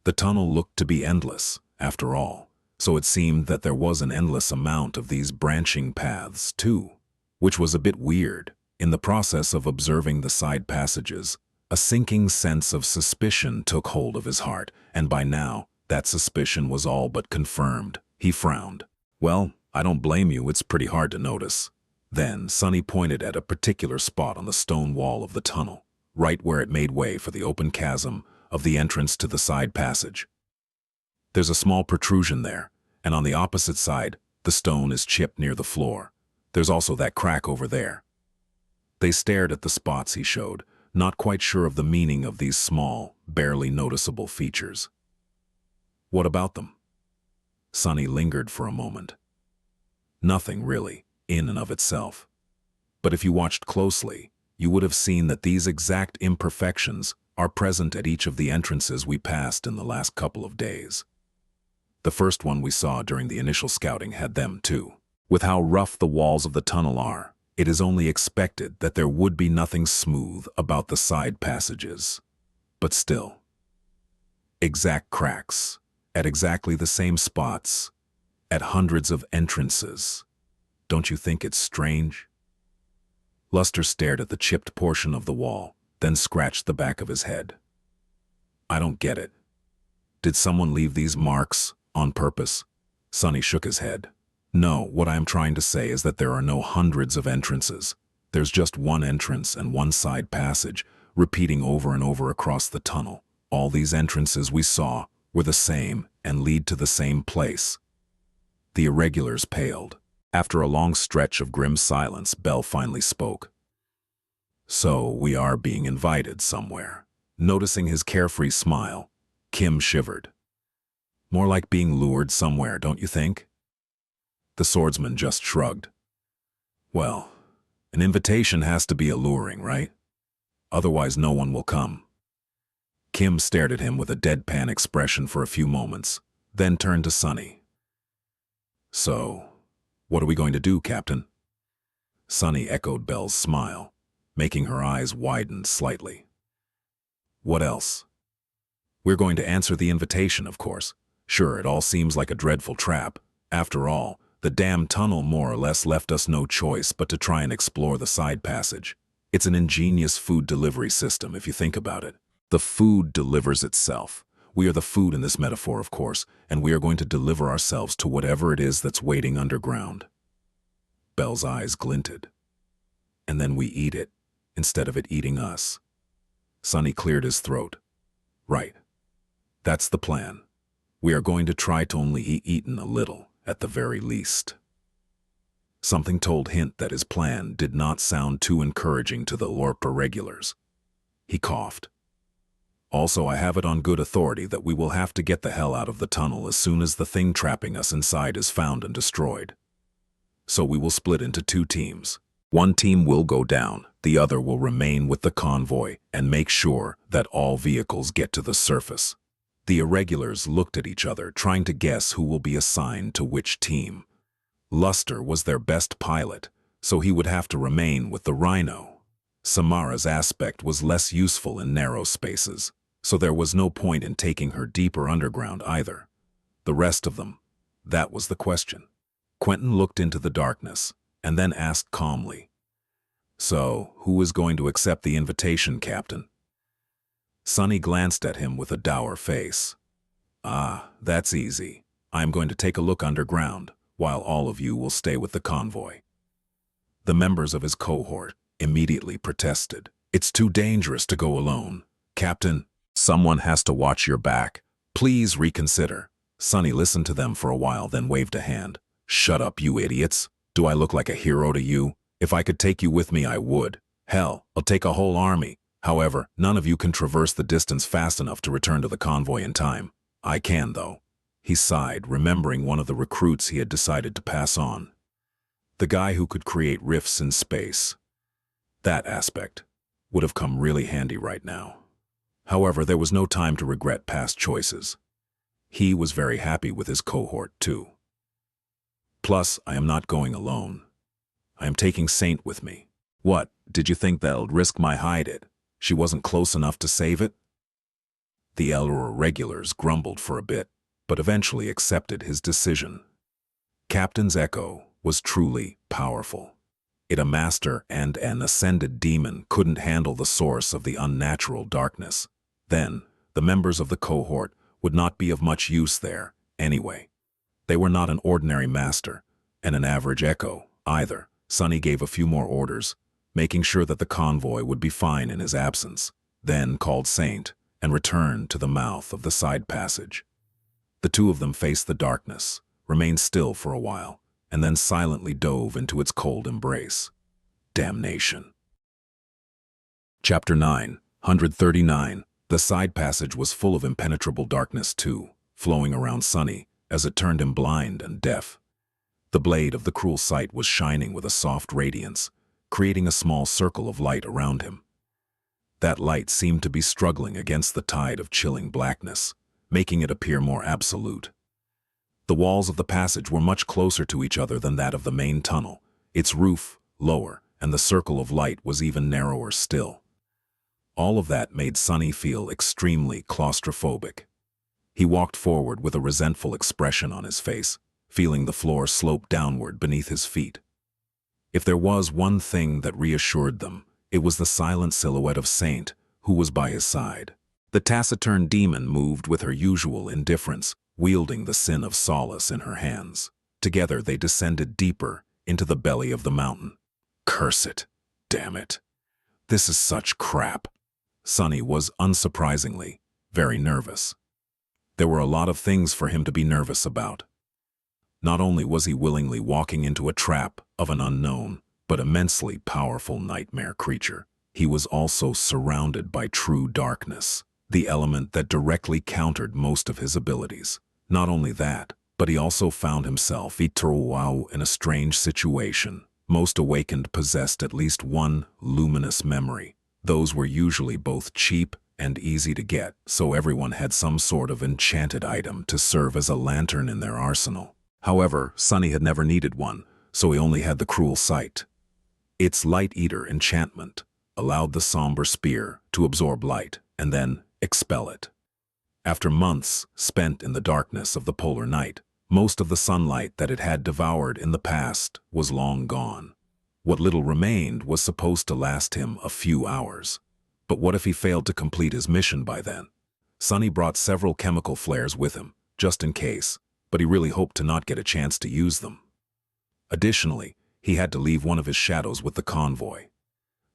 The tunnel looked to be endless, after all, so it seemed that there was an endless amount of these branching paths, too, which was a bit weird. In the process of observing the side passages, a sinking sense of suspicion took hold of his heart, and by now, that suspicion was all but confirmed. He frowned. Well, I don't blame you, it's pretty hard to notice. Then Sunny pointed at a particular spot on the stone wall of the tunnel, right where it made way for the open chasm of the entrance to the side passage. There's a small protrusion there, and on the opposite side, the stone is chipped near the floor. There's also that crack over there. They stared at the spots he showed, not quite sure of the meaning of these small, barely noticeable features. What about them? Sunny lingered for a moment. Nothing, really, in and of itself. But if you watched closely, you would have seen that these exact imperfections are present at each of the entrances we passed in the last couple of days. The first one we saw during the initial scouting had them too. With how rough the walls of the tunnel are, it is only expected that there would be nothing smooth about the side passages. But still, exact cracks, at exactly the same spots, at hundreds of entrances. Don't you think it's strange? Luster stared at the chipped portion of the wall, then scratched the back of his head. I don't get it. Did someone leave these marks on purpose? Sunny shook his head. No, what I am trying to say is that there are no hundreds of entrances. There's just one entrance and one side passage, repeating over and over across the tunnel. All these entrances we saw were the same and lead to the same place. The irregulars paled. After a long stretch of grim silence, Bell finally spoke. So we are being invited somewhere. Noticing his carefree smile, Kim shivered. More like being lured somewhere, don't you think? The swordsman just shrugged. Well, an invitation has to be alluring, right? Otherwise no one will come. Kim stared at him with a deadpan expression for a few moments, then turned to Sunny. So, what are we going to do, Captain? Sunny echoed Bell's smile, making her eyes widen slightly. What else? We're going to answer the invitation, of course. Sure, it all seems like a dreadful trap. After all, the damn tunnel more or less left us no choice but to try and explore the side passage. It's an ingenious food delivery system, if you think about it. The food delivers itself. We are the food in this metaphor, of course, and we are going to deliver ourselves to whatever it is that's waiting underground. Bell's eyes glinted. And then we eat it, instead of it eating us. Sunny cleared his throat. Right. That's the plan. We are going to try to only eat eaten a little, at the very least. Something told Hint that his plan did not sound too encouraging to the LORP irregulars. He coughed. Also, I have it on good authority that we will have to get the hell out of the tunnel as soon as the thing trapping us inside is found and destroyed. So we will split into two teams. One team will go down, the other will remain with the convoy and make sure that all vehicles get to the surface. The irregulars looked at each other, trying to guess who will be assigned to which team. Luster was their best pilot, so he would have to remain with the Rhino. Samara's aspect was less useful in narrow spaces, so there was no point in taking her deeper underground either. The rest of them, that was the question. Quentin looked into the darkness, and then asked calmly, So, who is going to accept the invitation, Captain? Sunny glanced at him with a dour face. Ah, that's easy. I'm going to take a look underground, while all of you will stay with the convoy. The members of his cohort immediately protested. It's too dangerous to go alone. Captain, someone has to watch your back. Please reconsider. Sunny listened to them for a while, then waved a hand. Shut up, you idiots. Do I look like a hero to you? If I could take you with me, I would. Hell, I'll take a whole army. However, none of you can traverse the distance fast enough to return to the convoy in time. I can, though. He sighed, remembering one of the recruits he had decided to pass on. The guy who could create rifts in space. That aspect would have come really handy right now. However, there was no time to regret past choices. He was very happy with his cohort, too. Plus, I am not going alone. I am taking Saint with me. What, did you think that I'd risk my hide? She wasn't close enough to save it? The elder regulars grumbled for a bit, but eventually accepted his decision. Captain's echo was truly powerful. It, a master and an ascended demon, couldn't handle the source of the unnatural darkness. Then, the members of the cohort would not be of much use there, anyway. They were not an ordinary master, and an average echo, either. Sunny gave a few more orders, making sure that the convoy would be fine in his absence, then called Saint and returned to the mouth of the side passage. The two of them faced the darkness, remained still for a while, and then silently dove into its cold embrace. Damnation. Chapter 9, 139. The side passage was full of impenetrable darkness too, flowing around Sunny as it turned him blind and deaf. The blade of the cruel sight was shining with a soft radiance, creating a small circle of light around him. That light seemed to be struggling against the tide of chilling blackness, making it appear more absolute. The walls of the passage were much closer to each other than that of the main tunnel, its roof lower, and the circle of light was even narrower still. All of that made Sunny feel extremely claustrophobic. He walked forward with a resentful expression on his face, feeling the floor slope downward beneath his feet. If there was one thing that reassured them, it was the silent silhouette of Saint, who was by his side. The taciturn demon moved with her usual indifference, wielding the sin of solace in her hands. Together they descended deeper into the belly of the mountain. Curse it. Damn it. This is such crap. Sunny was, unsurprisingly, very nervous. There were a lot of things for him to be nervous about. Not only was he willingly walking into a trap of an unknown, but immensely powerful nightmare creature, he was also surrounded by true darkness, the element that directly countered most of his abilities. Not only that, but he also found himself in a strange situation. Most awakened possessed at least one luminous memory. Those were usually both cheap and easy to get, so everyone had some sort of enchanted item to serve as a lantern in their arsenal. However, Sunny had never needed one, so he only had the cruel sight. Its light-eater enchantment allowed the somber spear to absorb light and then expel it. After months spent in the darkness of the polar night, most of the sunlight that it had devoured in the past was long gone. What little remained was supposed to last him a few hours. But what if he failed to complete his mission by then? Sunny brought several chemical flares with him, just in case, but he really hoped to not get a chance to use them. Additionally, he had to leave one of his shadows with the convoy.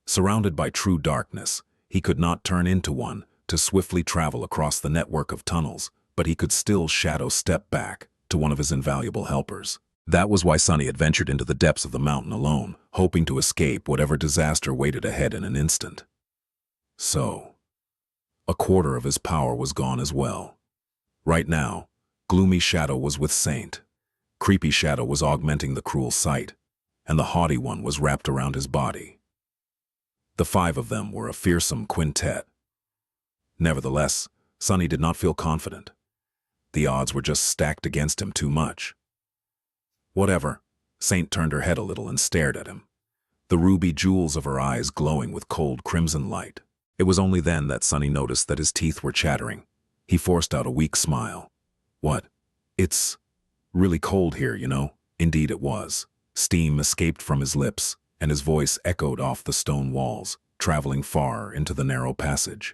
Surrounded by true darkness, he could not turn into one to swiftly travel across the network of tunnels, but he could still shadow step back to one of his invaluable helpers. That was why Sunny had ventured into the depths of the mountain alone, hoping to escape whatever disaster waited ahead in an instant. So, a quarter of his power was gone as well. Right now, Gloomy Shadow was with Saint. Creepy Shadow was augmenting the cruel sight, and the haughty one was wrapped around his body. The five of them were a fearsome quintet. Nevertheless, Sunny did not feel confident. The odds were just stacked against him too much. Whatever. Saint turned her head a little and stared at him, the ruby jewels of her eyes glowing with cold crimson light. It was only then that Sunny noticed that his teeth were chattering. He forced out a weak smile. What? It's really cold here, you know. Indeed it was. Steam escaped from his lips, and his voice echoed off the stone walls, traveling far into the narrow passage.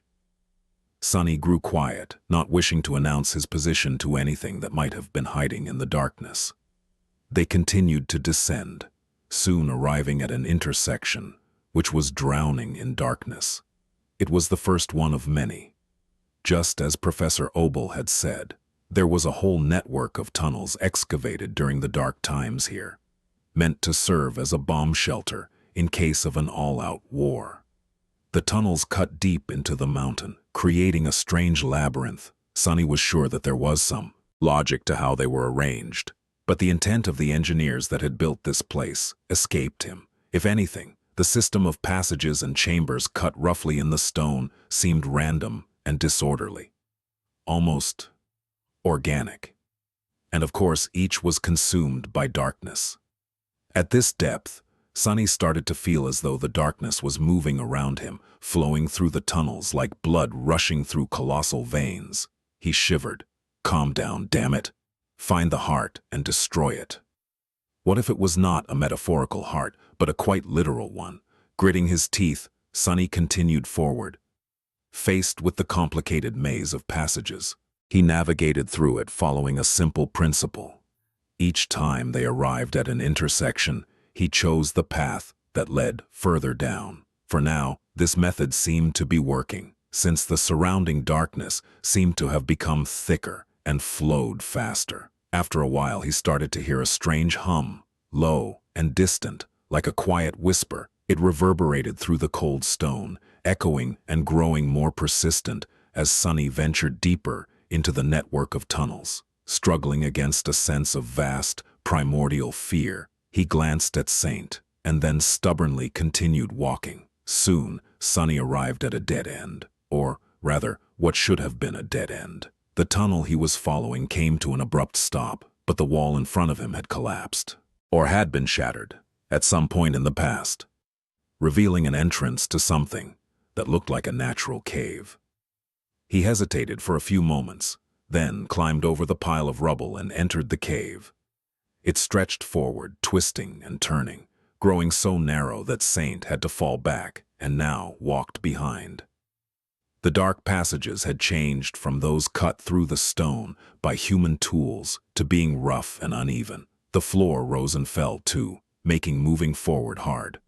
Sunny grew quiet, not wishing to announce his position to anything that might have been hiding in the darkness. They continued to descend, soon arriving at an intersection, which was drowning in darkness. It was the first one of many. Just as Professor Obel had said, there was a whole network of tunnels excavated during the dark times here, meant to serve as a bomb shelter in case of an all-out war. The tunnels cut deep into the mountain, creating a strange labyrinth. Sunny was sure that there was some logic to how they were arranged, but the intent of the engineers that had built this place escaped him. If anything, the system of passages and chambers cut roughly in the stone seemed random and disorderly, almost organic. And of course, each was consumed by darkness. At this depth, Sunny started to feel as though the darkness was moving around him, flowing through the tunnels like blood rushing through colossal veins. He shivered. Calm down, damn it. Find the heart and destroy it. What if it was not a metaphorical heart, but a quite literal one? Gritting his teeth, Sunny continued forward. Faced with the complicated maze of passages, he navigated through it following a simple principle. Each time they arrived at an intersection, he chose the path that led further down. For now, this method seemed to be working, since the surrounding darkness seemed to have become thicker and flowed faster. After a while, he started to hear a strange hum, low and distant, like a quiet whisper. It reverberated through the cold stone, echoing and growing more persistent as Sunny ventured deeper into the network of tunnels. Struggling against a sense of vast, primordial fear, he glanced at Saint and then stubbornly continued walking. Soon, Sunny arrived at a dead end, or rather, what should have been a dead end. The tunnel he was following came to an abrupt stop, but the wall in front of him had collapsed, or had been shattered, at some point in the past, revealing an entrance to something that looked like a natural cave. He hesitated for a few moments, then climbed over the pile of rubble and entered the cave. It stretched forward, twisting and turning, growing so narrow that Saint had to fall back and now walked behind. The dark passages had changed from those cut through the stone by human tools to being rough and uneven. The floor rose and fell too, making moving forward hard.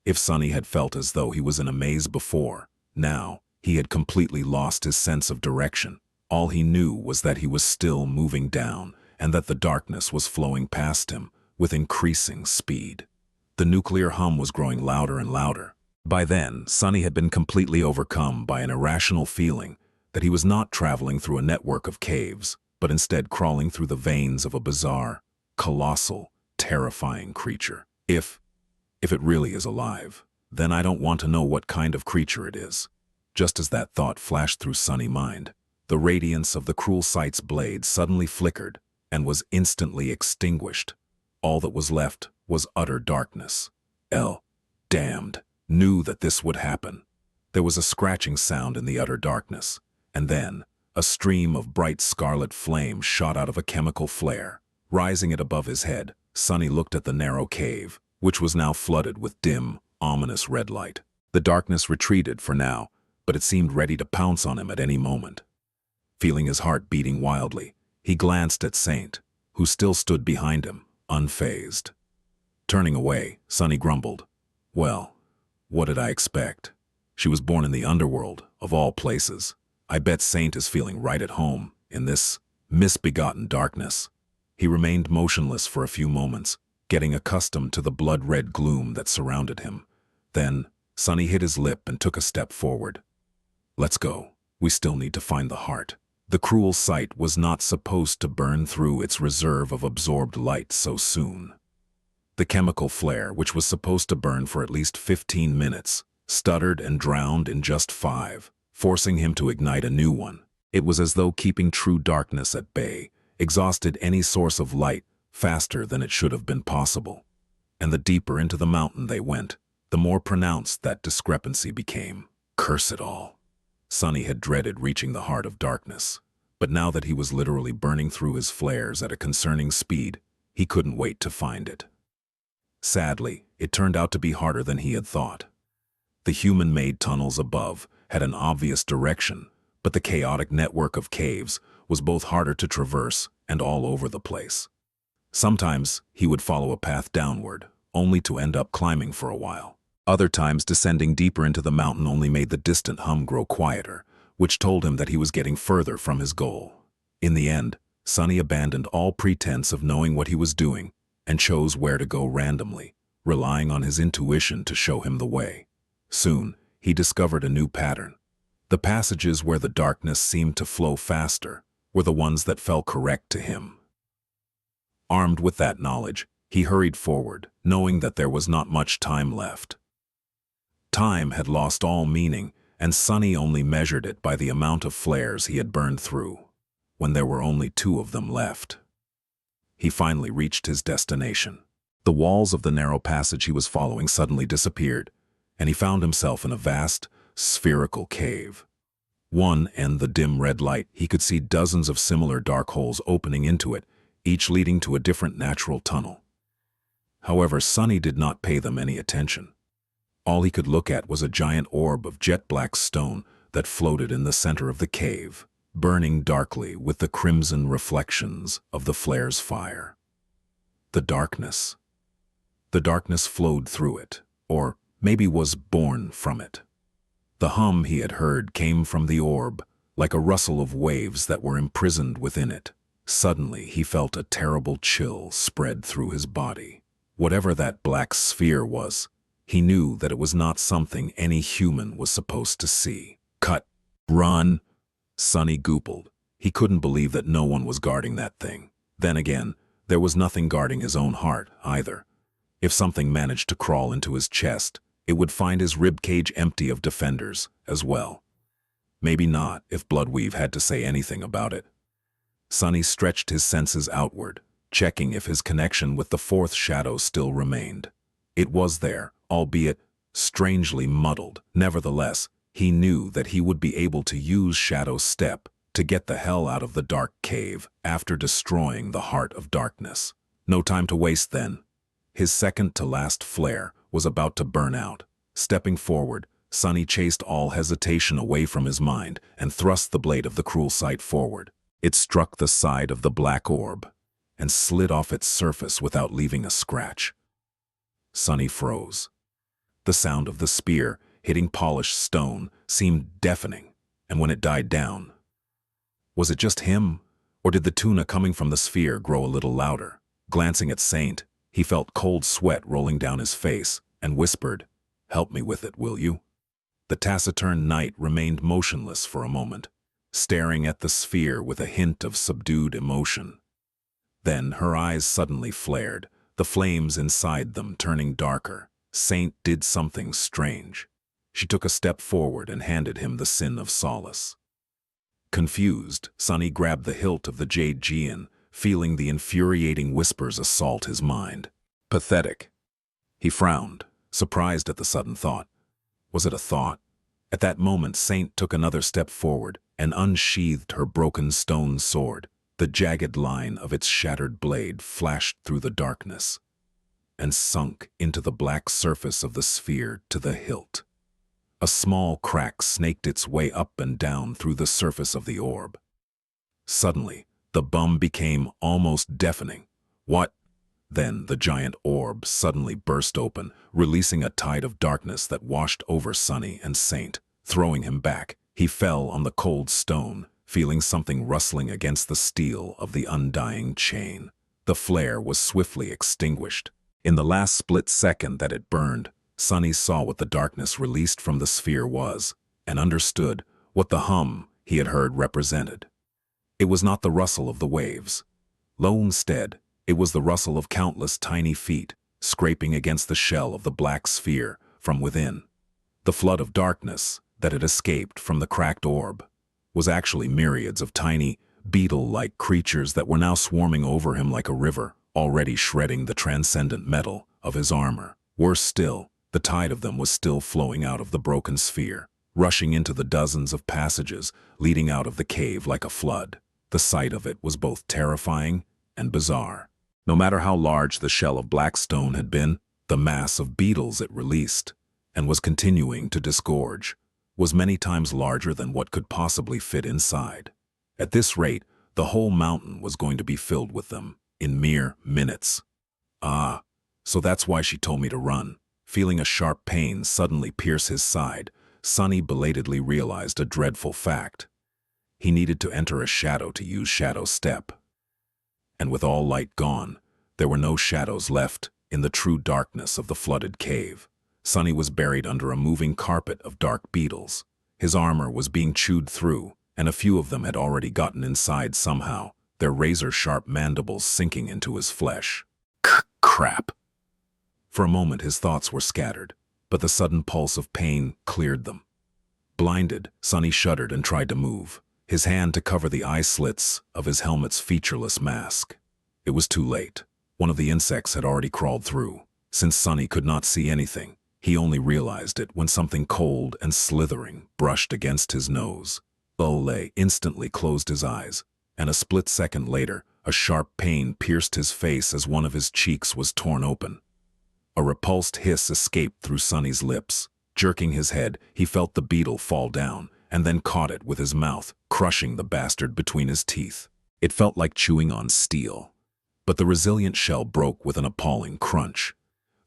If Sunny had felt as though he was in a maze before, now he had completely lost his sense of direction. All he knew was that he was still moving down and that the darkness was flowing past him with increasing speed. The nuclear hum was growing louder and louder. By then, Sunny had been completely overcome by an irrational feeling that he was not traveling through a network of caves, but instead crawling through the veins of a bizarre, colossal, terrifying creature. If it really is alive, then I don't want to know what kind of creature it is. Just as that thought flashed through Sunny's mind, the radiance of the cruel sight's blade suddenly flickered and was instantly extinguished. All that was left was utter darkness. Damned, knew that this would happen. There was a scratching sound in the utter darkness, and then a stream of bright scarlet flame shot out of a chemical flare. Rising it above his head, Sunny looked at the narrow cave, which was now flooded with dim, ominous red light. The darkness retreated for now, but it seemed ready to pounce on him at any moment. Feeling his heart beating wildly, he glanced at Saint, who still stood behind him, unfazed. Turning away, Sunny grumbled, "Well, what did I expect? She was born in the underworld, of all places. I bet Saint is feeling right at home in this misbegotten darkness." He remained motionless for a few moments, getting accustomed to the blood-red gloom that surrounded him. Then, Sunny hit his lip and took a step forward. "Let's go. We still need to find the heart." The cruel sight was not supposed to burn through its reserve of absorbed light so soon. The chemical flare, which was supposed to burn for at least 15 minutes, stuttered and drowned in just 5, forcing him to ignite a new one. It was as though keeping true darkness at bay exhausted any source of light faster than it should have been possible. And the deeper into the mountain they went, the more pronounced that discrepancy became. Curse it all. Sunny had dreaded reaching the heart of darkness, but now that he was literally burning through his flares at a concerning speed, he couldn't wait to find it. Sadly, it turned out to be harder than he had thought. The human-made tunnels above had an obvious direction, but the chaotic network of caves was both harder to traverse and all over the place. Sometimes he would follow a path downward, only to end up climbing for a while. Other times descending deeper into the mountain only made the distant hum grow quieter, which told him that he was getting further from his goal. In the end, Sunny abandoned all pretense of knowing what he was doing and chose where to go randomly, relying on his intuition to show him the way. Soon, he discovered a new pattern. The passages where the darkness seemed to flow faster were the ones that felt correct to him. Armed with that knowledge, he hurried forward, knowing that there was not much time left. Time had lost all meaning, and Sunny only measured it by the amount of flares he had burned through, when there were only 2 of them left. He finally reached his destination. The walls of the narrow passage he was following suddenly disappeared, and he found himself in a vast, spherical cave. One end the dim red light, he could see dozens of similar dark holes opening into it, each leading to a different natural tunnel. However, Sunny did not pay them any attention. All he could look at was a giant orb of jet-black stone that floated in the center of the cave, burning darkly with the crimson reflections of the flare's fire. The darkness. The darkness flowed through it, or maybe was born from it. The hum he had heard came from the orb, like a rustle of waves that were imprisoned within it. Suddenly, he felt a terrible chill spread through his body. Whatever that black sphere was, he knew that it was not something any human was supposed to see. Cut. Run! Sunny googled. He couldn't believe that no one was guarding that thing. Then again, there was nothing guarding his own heart, either. If something managed to crawl into his chest, it would find his ribcage empty of defenders as well. Maybe not if Bloodweave had to say anything about it. Sunny stretched his senses outward, checking if his connection with the 4th shadow still remained. It was there, albeit strangely muddled. Nevertheless, he knew that he would be able to use Shadow's step to get the hell out of the dark cave after destroying the Heart of Darkness. No time to waste then. His second-to-last flare was about to burn out. Stepping forward, Sunny chased all hesitation away from his mind and thrust the blade of the cruel sight forward. It struck the side of the black orb and slid off its surface without leaving a scratch. Sunny froze. The sound of the spear hitting polished stone seemed deafening, and when it died down, was it just him, or did the tuna coming from the sphere grow a little louder? Glancing at Saint, he felt cold sweat rolling down his face and whispered, "Help me with it, will you?" The taciturn knight remained motionless for a moment, staring at the sphere with a hint of subdued emotion. Then her eyes suddenly flared, the flames inside them turning darker. Saint did something strange. She took a step forward and handed him the sin of solace. Confused, Sunny grabbed the hilt of the jade Jian, feeling the infuriating whispers assault his mind. Pathetic. He frowned, surprised at the sudden thought. Was it a thought? At that moment, Saint took another step forward and unsheathed her broken stone sword. The jagged line of its shattered blade flashed through the darkness and sunk into the black surface of the sphere to the hilt. A small crack snaked its way up and down through the surface of the orb. Suddenly, the bum became almost deafening. What? Then the giant orb suddenly burst open, releasing a tide of darkness that washed over Sunny and Saint. Throwing him back, he fell on the cold stone, feeling something rustling against the steel of the undying chain. The flare was swiftly extinguished. In the last split second that it burned, Sunny saw what the darkness released from the sphere was, and understood what the hum he had heard represented. It was not the rustle of the waves. Lo, instead, it was the rustle of countless tiny feet, scraping against the shell of the black sphere from within. The flood of darkness that had escaped from the cracked orb was actually myriads of tiny, beetle-like creatures that were now swarming over him like a river, already shredding the transcendent metal of his armor. Worse still, the tide of them was still flowing out of the broken sphere, rushing into the dozens of passages leading out of the cave like a flood. The sight of it was both terrifying and bizarre. No matter how large the shell of black stone had been, The mass of beetles it released, and was continuing to disgorge, was many times larger than what could possibly fit inside. At this rate, the whole mountain was going to be filled with them in mere minutes. Ah, so that's why she told me to run. Feeling a sharp pain suddenly pierce his side, Sonny belatedly realized a dreadful fact. He needed to enter a shadow to use shadow step. And with all light gone, there were no shadows left in the true darkness of the flooded cave. Sonny was buried under a moving carpet of dark beetles. His armor was being chewed through, and a few of them had already gotten inside somehow, their razor-sharp mandibles sinking into his flesh. Crap. For a moment his thoughts were scattered, but the sudden pulse of pain cleared them. Blinded, Sonny shuddered and tried to move, his hand to cover the eye slits of his helmet's featureless mask. It was too late. One of the insects had already crawled through. Since Sonny could not see anything, he only realized it when something cold and slithering brushed against his nose. Ole instantly closed his eyes, and a split second later, a sharp pain pierced his face as one of his cheeks was torn open. A repulsed hiss escaped through Sonny's lips. Jerking his head, he felt the beetle fall down, and then caught it with his mouth, crushing the bastard between his teeth. It felt like chewing on steel. But the resilient shell broke with an appalling crunch,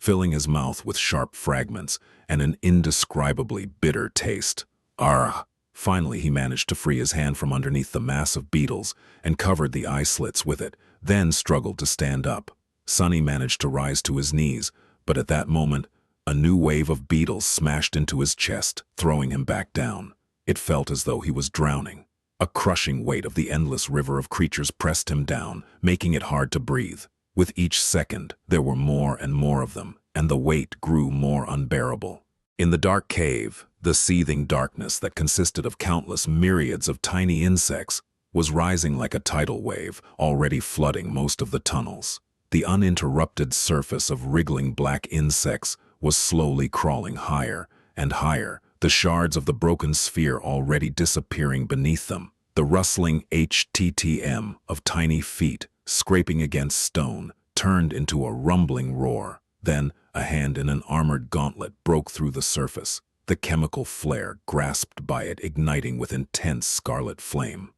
filling his mouth with sharp fragments and an indescribably bitter taste. Argh! Finally he managed to free his hand from underneath the mass of beetles and covered the eye slits with it, then struggled to stand up. Sonny managed to rise to his knees, but at that moment, a new wave of beetles smashed into his chest, throwing him back down. It felt as though he was drowning. A crushing weight of the endless river of creatures pressed him down, making it hard to breathe. With each second, there were more and more of them, and the weight grew more unbearable. In the dark cave, the seething darkness that consisted of countless myriads of tiny insects was rising like a tidal wave, already flooding most of the tunnels. The uninterrupted surface of wriggling black insects was slowly crawling higher and higher, the shards of the broken sphere already disappearing beneath them. The rustling HTTM of tiny feet, scraping against stone, turned into a rumbling roar. Then, a hand in an armored gauntlet broke through the surface, the chemical flare grasped by it igniting with intense scarlet flame.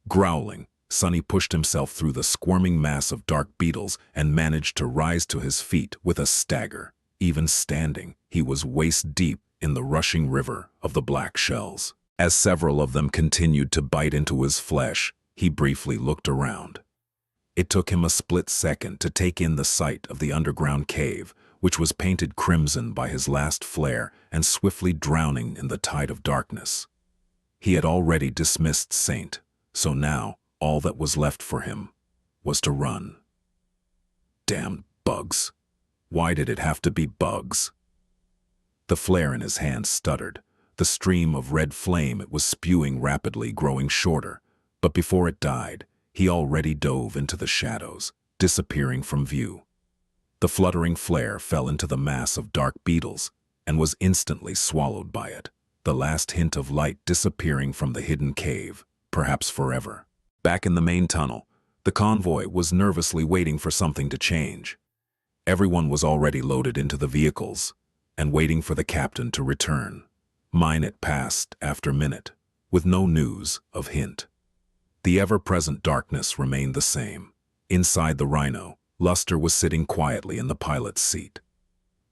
Growling, Sonny pushed himself through the squirming mass of dark beetles and managed to rise to his feet with a stagger. Even standing, he was waist-deep in the rushing river of the black shells. As several of them continued to bite into his flesh, he briefly looked around. It took him a split second to take in the sight of the underground cave, which was painted crimson by his last flare and swiftly drowning in the tide of darkness. He had already dismissed Saint, so now all that was left for him was to run. Damned bugs. Why did it have to be bugs? The flare in his hand stuttered, the stream of red flame it was spewing rapidly growing shorter, but before it died, he already dove into the shadows, disappearing from view. The fluttering flare fell into the mass of dark beetles and was instantly swallowed by it, the last hint of light disappearing from the hidden cave, perhaps forever. Back in the main tunnel, the convoy was nervously waiting for something to change. Everyone was already loaded into the vehicles and waiting for the captain to return. Minute passed after minute, with no news of hint. The ever-present darkness remained the same. Inside the Rhino, Luster was sitting quietly in the pilot's seat.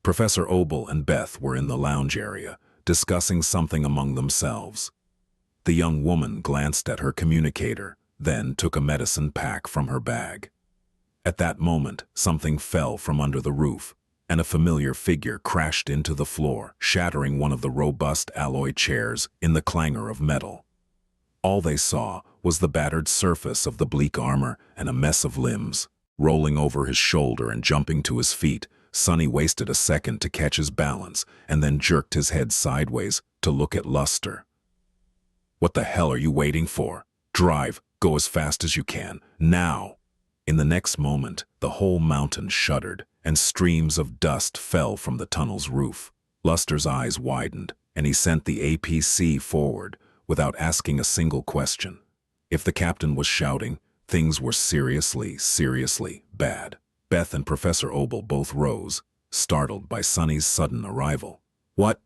Professor Obel and Beth were in the lounge area, discussing something among themselves. The young woman glanced at her communicator, then took a medicine pack from her bag. At that moment, something fell from under the roof, and a familiar figure crashed into the floor, shattering one of the robust alloy chairs in the clangor of metal. All they saw was the battered surface of the bleak armor and a mess of limbs. Rolling over his shoulder and jumping to his feet, Sonny wasted a second to catch his balance and then jerked his head sideways to look at Luster. "What the hell are you waiting for? Drive, go as fast as you can, now!" In the next moment, the whole mountain shuddered, and streams of dust fell from the tunnel's roof. Luster's eyes widened, and he sent the APC forward without asking a single question. If the captain was shouting, things were seriously bad. Beth and Professor Obel both rose, startled by Sunny's sudden arrival. "What?"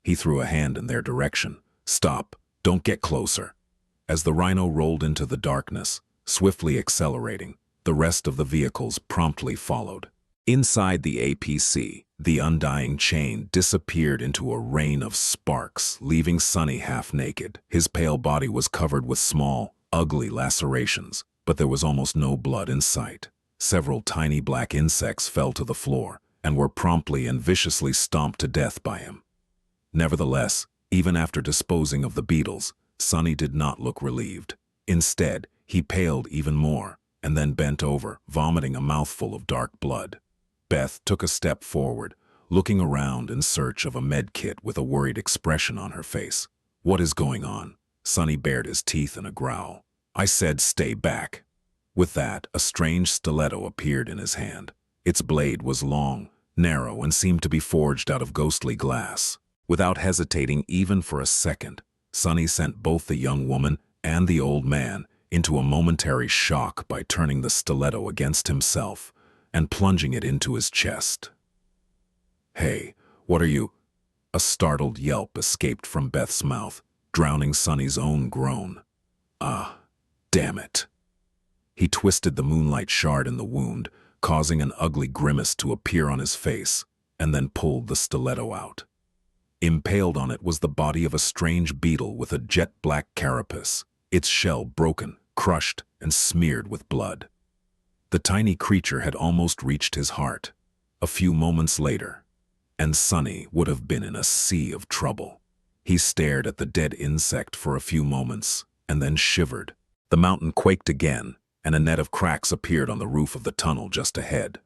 He threw a hand in their direction. "Stop. Don't get closer." As the rhino rolled into the darkness, swiftly accelerating, the rest of the vehicles promptly followed. Inside the APC, the undying chain disappeared into a rain of sparks, leaving Sunny half naked. His pale body was covered with small, ugly lacerations, but there was almost no blood in sight. Several tiny black insects fell to the floor and were promptly and viciously stomped to death by him. Nevertheless, even after disposing of the beetles, Sunny did not look relieved. Instead, he paled even more and then bent over, vomiting a mouthful of dark blood. Beth took a step forward, looking around in search of a med kit with a worried expression on her face. "What is going on?" Sunny bared his teeth in a growl. "I said stay back." With that, a strange stiletto appeared in his hand. Its blade was long, narrow, and seemed to be forged out of ghostly glass. Without hesitating even for a second, Sunny sent both the young woman and the old man into a momentary shock by turning the stiletto against himself and plunging it into his chest. "Hey, what are you?" A startled yelp escaped from Beth's mouth, drowning Sunny's own groan. "Ah, damn it." He twisted the moonlight shard in the wound, causing an ugly grimace to appear on his face, and then pulled the stiletto out. Impaled on it was the body of a strange beetle with a jet-black carapace, its shell broken, crushed, and smeared with blood. The tiny creature had almost reached his heart. A few moments later, and Sunny would have been in a sea of trouble. He stared at the dead insect for a few moments, and then shivered. The mountain quaked again, and a net of cracks appeared on the roof of the tunnel just ahead.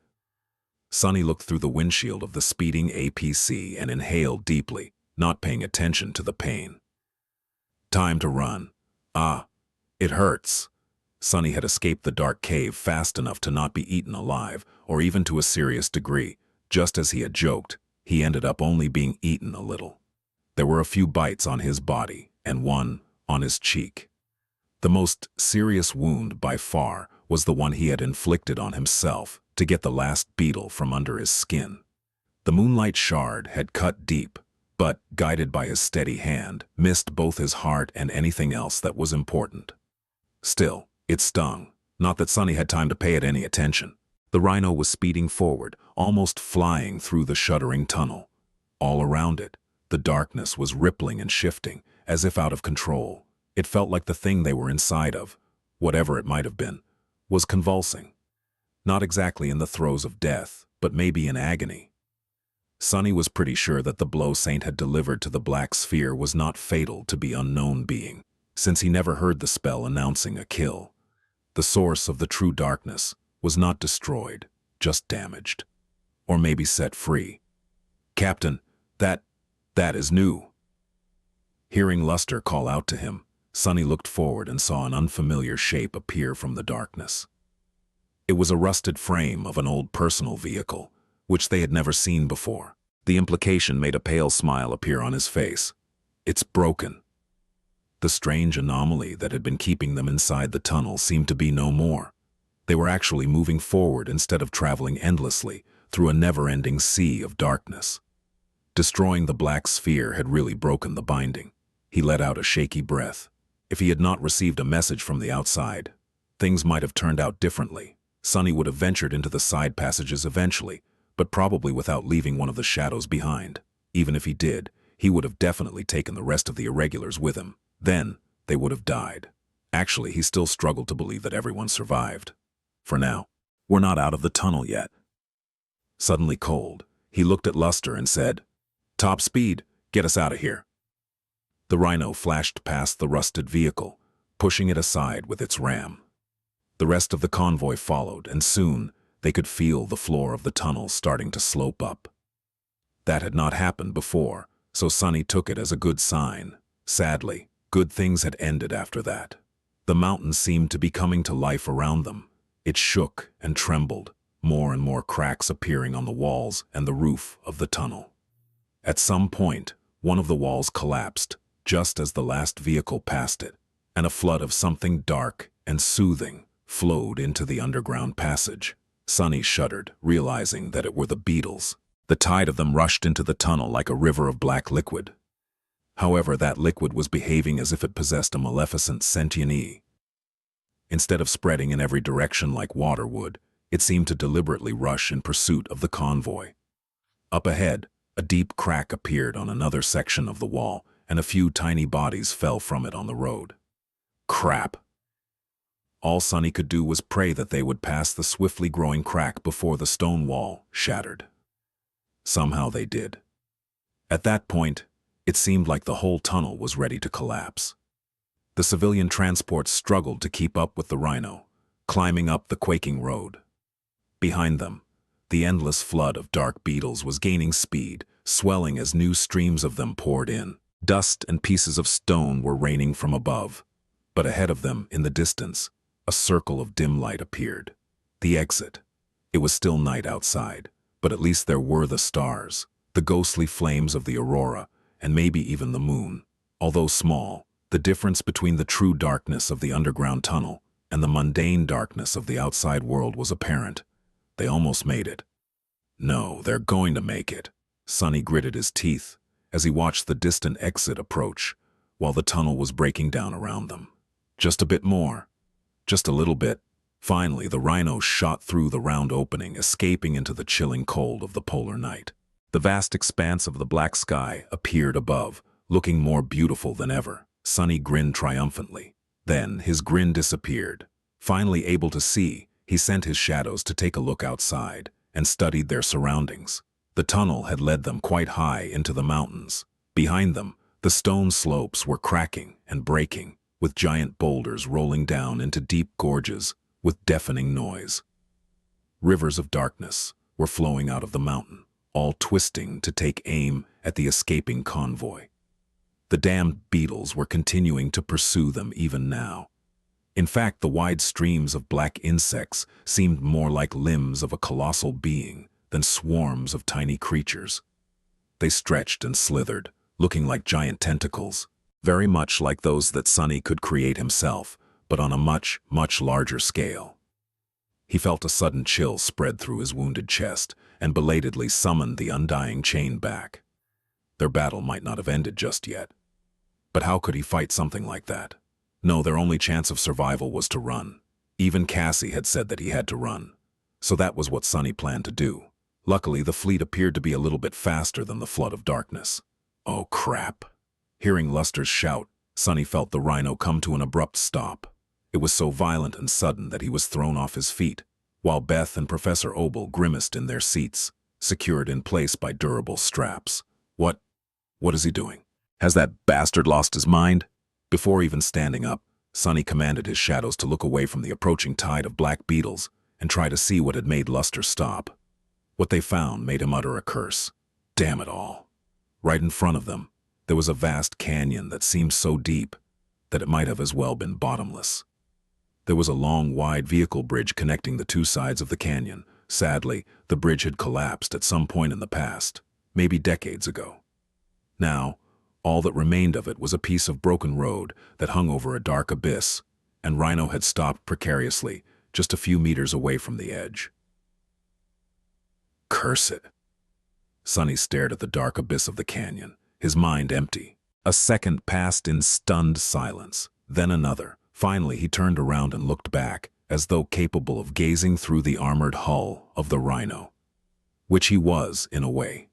Sunny looked through the windshield of the speeding APC and inhaled deeply, not paying attention to the pain. Time to run. "Ah, it hurts." Sunny had escaped the dark cave fast enough to not be eaten alive, or even to a serious degree. Just as he had joked, he ended up only being eaten a little. There were a few bites on his body, and one on his cheek. The most serious wound by far was the one he had inflicted on himself to get the last beetle from under his skin. The moonlight shard had cut deep, but, guided by his steady hand, missed both his heart and anything else that was important. Still, it stung. Not that Sunny had time to pay it any attention. The rhino was speeding forward, almost flying through the shuddering tunnel. All around it, the darkness was rippling and shifting, as if out of control. It felt like the thing they were inside of, whatever it might have been, was convulsing. Not exactly in the throes of death, but maybe in agony. Sunny was pretty sure that the blow Saint had delivered to the black sphere was not fatal to the unknown being, since he never heard the spell announcing a kill. The source of the true darkness was not destroyed, just damaged. Or maybe set free. "Captain, that is new." Hearing Luster call out to him, Sunny looked forward and saw an unfamiliar shape appear from the darkness. It was a rusted frame of an old personal vehicle, which they had never seen before. The implication made a pale smile appear on his face. "It's broken." The strange anomaly that had been keeping them inside the tunnel seemed to be no more. They were actually moving forward instead of traveling endlessly through a never-ending sea of darkness. Destroying the black sphere had really broken the binding. He let out a shaky breath. If he had not received a message from the outside, things might have turned out differently. Sunny would have ventured into the side passages eventually, but probably without leaving one of the shadows behind. Even if he did, he would have definitely taken the rest of the irregulars with him. Then, they would have died. Actually, he still struggled to believe that everyone survived. For now, "We're not out of the tunnel yet." Suddenly cold, he looked at Luster and said, "Top speed, get us out of here." The rhino flashed past the rusted vehicle, pushing it aside with its ram. The rest of the convoy followed, and soon they could feel the floor of the tunnel starting to slope up. That had not happened before, so Sunny took it as a good sign. Sadly, good things had ended after that. The mountain seemed to be coming to life around them. It shook and trembled, more and more cracks appearing on the walls and the roof of the tunnel. At some point, one of the walls collapsed, just as the last vehicle passed it, and a flood of something dark and soothing flowed into the underground passage. Sonny shuddered, realizing that it were the beetles. The tide of them rushed into the tunnel like a river of black liquid. However, that liquid was behaving as if it possessed a maleficent sentience. Instead of spreading in every direction like water would, it seemed to deliberately rush in pursuit of the convoy. Up ahead, a deep crack appeared on another section of the wall, and a few tiny bodies fell from it on the road. Crap! All Sonny could do was pray that they would pass the swiftly growing crack before the stone wall shattered. Somehow they did. At that point, it seemed like the whole tunnel was ready to collapse. The civilian transports struggled to keep up with the rhino, climbing up the quaking road. Behind them, the endless flood of dark beetles was gaining speed, swelling as new streams of them poured in. Dust and pieces of stone were raining from above, but ahead of them, in the distance, a circle of dim light appeared. The exit. It was still night outside, but at least there were the stars, the ghostly flames of the aurora, and maybe even the moon. Although small, the difference between the true darkness of the underground tunnel and the mundane darkness of the outside world was apparent. They almost made it. No, they're going to make it. Sonny gritted his teeth as he watched the distant exit approach, while the tunnel was breaking down around them. Just a bit more. Just a little bit. Finally, the rhino shot through the round opening, escaping into the chilling cold of the polar night. The vast expanse of the black sky appeared above, looking more beautiful than ever. Sonny grinned triumphantly. Then his grin disappeared. Finally able to see, he sent his shadows to take a look outside and studied their surroundings. The tunnel had led them quite high into the mountains. Behind them, the stone slopes were cracking and breaking, with giant boulders rolling down into deep gorges with deafening noise. Rivers of darkness were flowing out of the mountain, all twisting to take aim at the escaping convoy. The damned beetles were continuing to pursue them even now. In fact, the wide streams of black insects seemed more like limbs of a colossal being than swarms of tiny creatures. They stretched and slithered, looking like giant tentacles, very much like those that Sonny could create himself, but on a much, much larger scale. He felt a sudden chill spread through his wounded chest and belatedly summoned the undying chain back. Their battle might not have ended just yet. But how could he fight something like that? No, their only chance of survival was to run. Even Cassie had said that he had to run. So that was what Sonny planned to do. Luckily, the fleet appeared to be a little bit faster than the flood of darkness. Oh, crap. Hearing Luster's shout, Sonny felt the rhino come to an abrupt stop. It was so violent and sudden that he was thrown off his feet, while Beth and Professor Obel grimaced in their seats, secured in place by durable straps. What is he doing? Has that bastard lost his mind? Before even standing up, Sonny commanded his shadows to look away from the approaching tide of black beetles and try to see what had made Luster stop. What they found made him utter a curse. Damn it all. Right in front of them, there was a vast canyon that seemed so deep that it might have as well been bottomless. There was a long, wide vehicle bridge connecting the two sides of the canyon. Sadly, the bridge had collapsed at some point in the past, maybe decades ago. Now, all that remained of it was a piece of broken road that hung over a dark abyss, and Rhino had stopped precariously, just a few meters away from the edge. Curse it. Sonny stared at the dark abyss of the canyon, his mind empty. A second passed in stunned silence, then another. Finally, he turned around and looked back, as though capable of gazing through the armored hull of the Rhino. Which he was, in a way.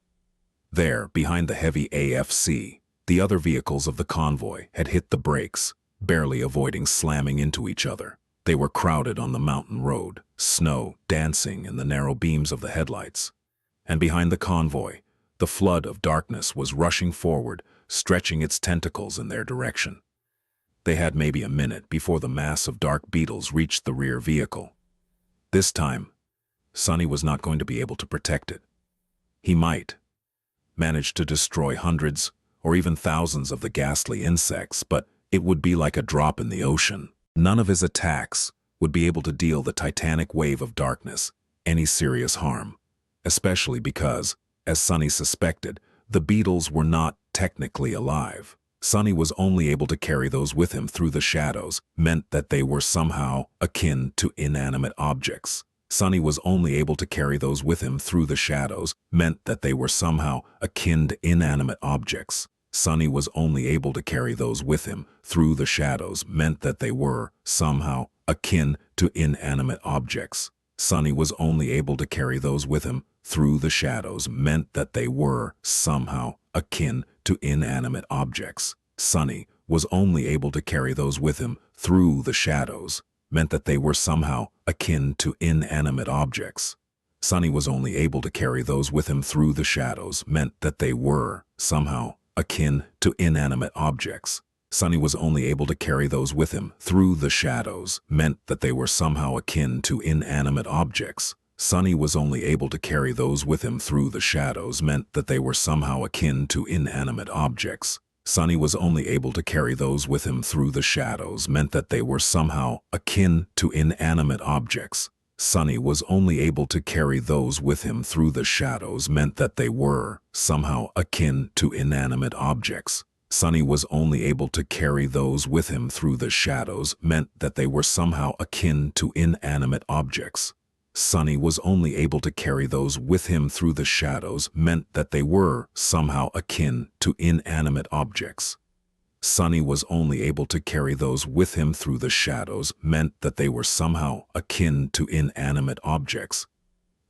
There, behind the heavy AFC, the other vehicles of the convoy had hit the brakes, barely avoiding slamming into each other. They were crowded on the mountain road, snow dancing in the narrow beams of the headlights. And behind the convoy, the flood of darkness was rushing forward, stretching its tentacles in their direction. They had maybe a minute before the mass of dark beetles reached the rear vehicle. This time, Sonny was not going to be able to protect it. He might manage to destroy hundreds or even thousands of the ghastly insects, but it would be like a drop in the ocean. None of his attacks would be able to deal the titanic wave of darkness any serious harm, especially because, as Sonny suspected, the beetles were not technically alive. Sonny was only able to carry those with him through the shadows, meant that they were somehow akin to inanimate objects, Sunny was only able to carry those with him through the shadows meant that they were somehow akin to inanimate objects. Sunny was only able to carry those with him through the shadows meant that they were somehow akin to inanimate objects. Sunny was only able to carry those with him through the shadows meant that they were somehow akin to inanimate objects. Sunny was only able to carry those with him through the shadows meant that they were somehow akin to inanimate objects. Sunny was only able to carry those with him through the shadows meant that they were somehow akin to inanimate objects. Sunny was only able to carry those with him through the shadows meant that they were somehow akin to inanimate objects. Sunny was only able to carry those with him through the shadows meant that they were somehow akin to inanimate objects. Sunny was only able to carry those with him through the shadows meant that they were somehow akin to inanimate objects. Sunny was only able to carry those with him through the shadows meant that they were somehow akin to inanimate objects. Sunny was only able to carry those with him through the shadows meant that they were somehow akin to inanimate objects. Sunny was only able to carry those with him through the shadows meant that they were somehow akin to inanimate objects. Sunny was only able to carry those with him through the shadows meant that they were somehow akin to inanimate objects.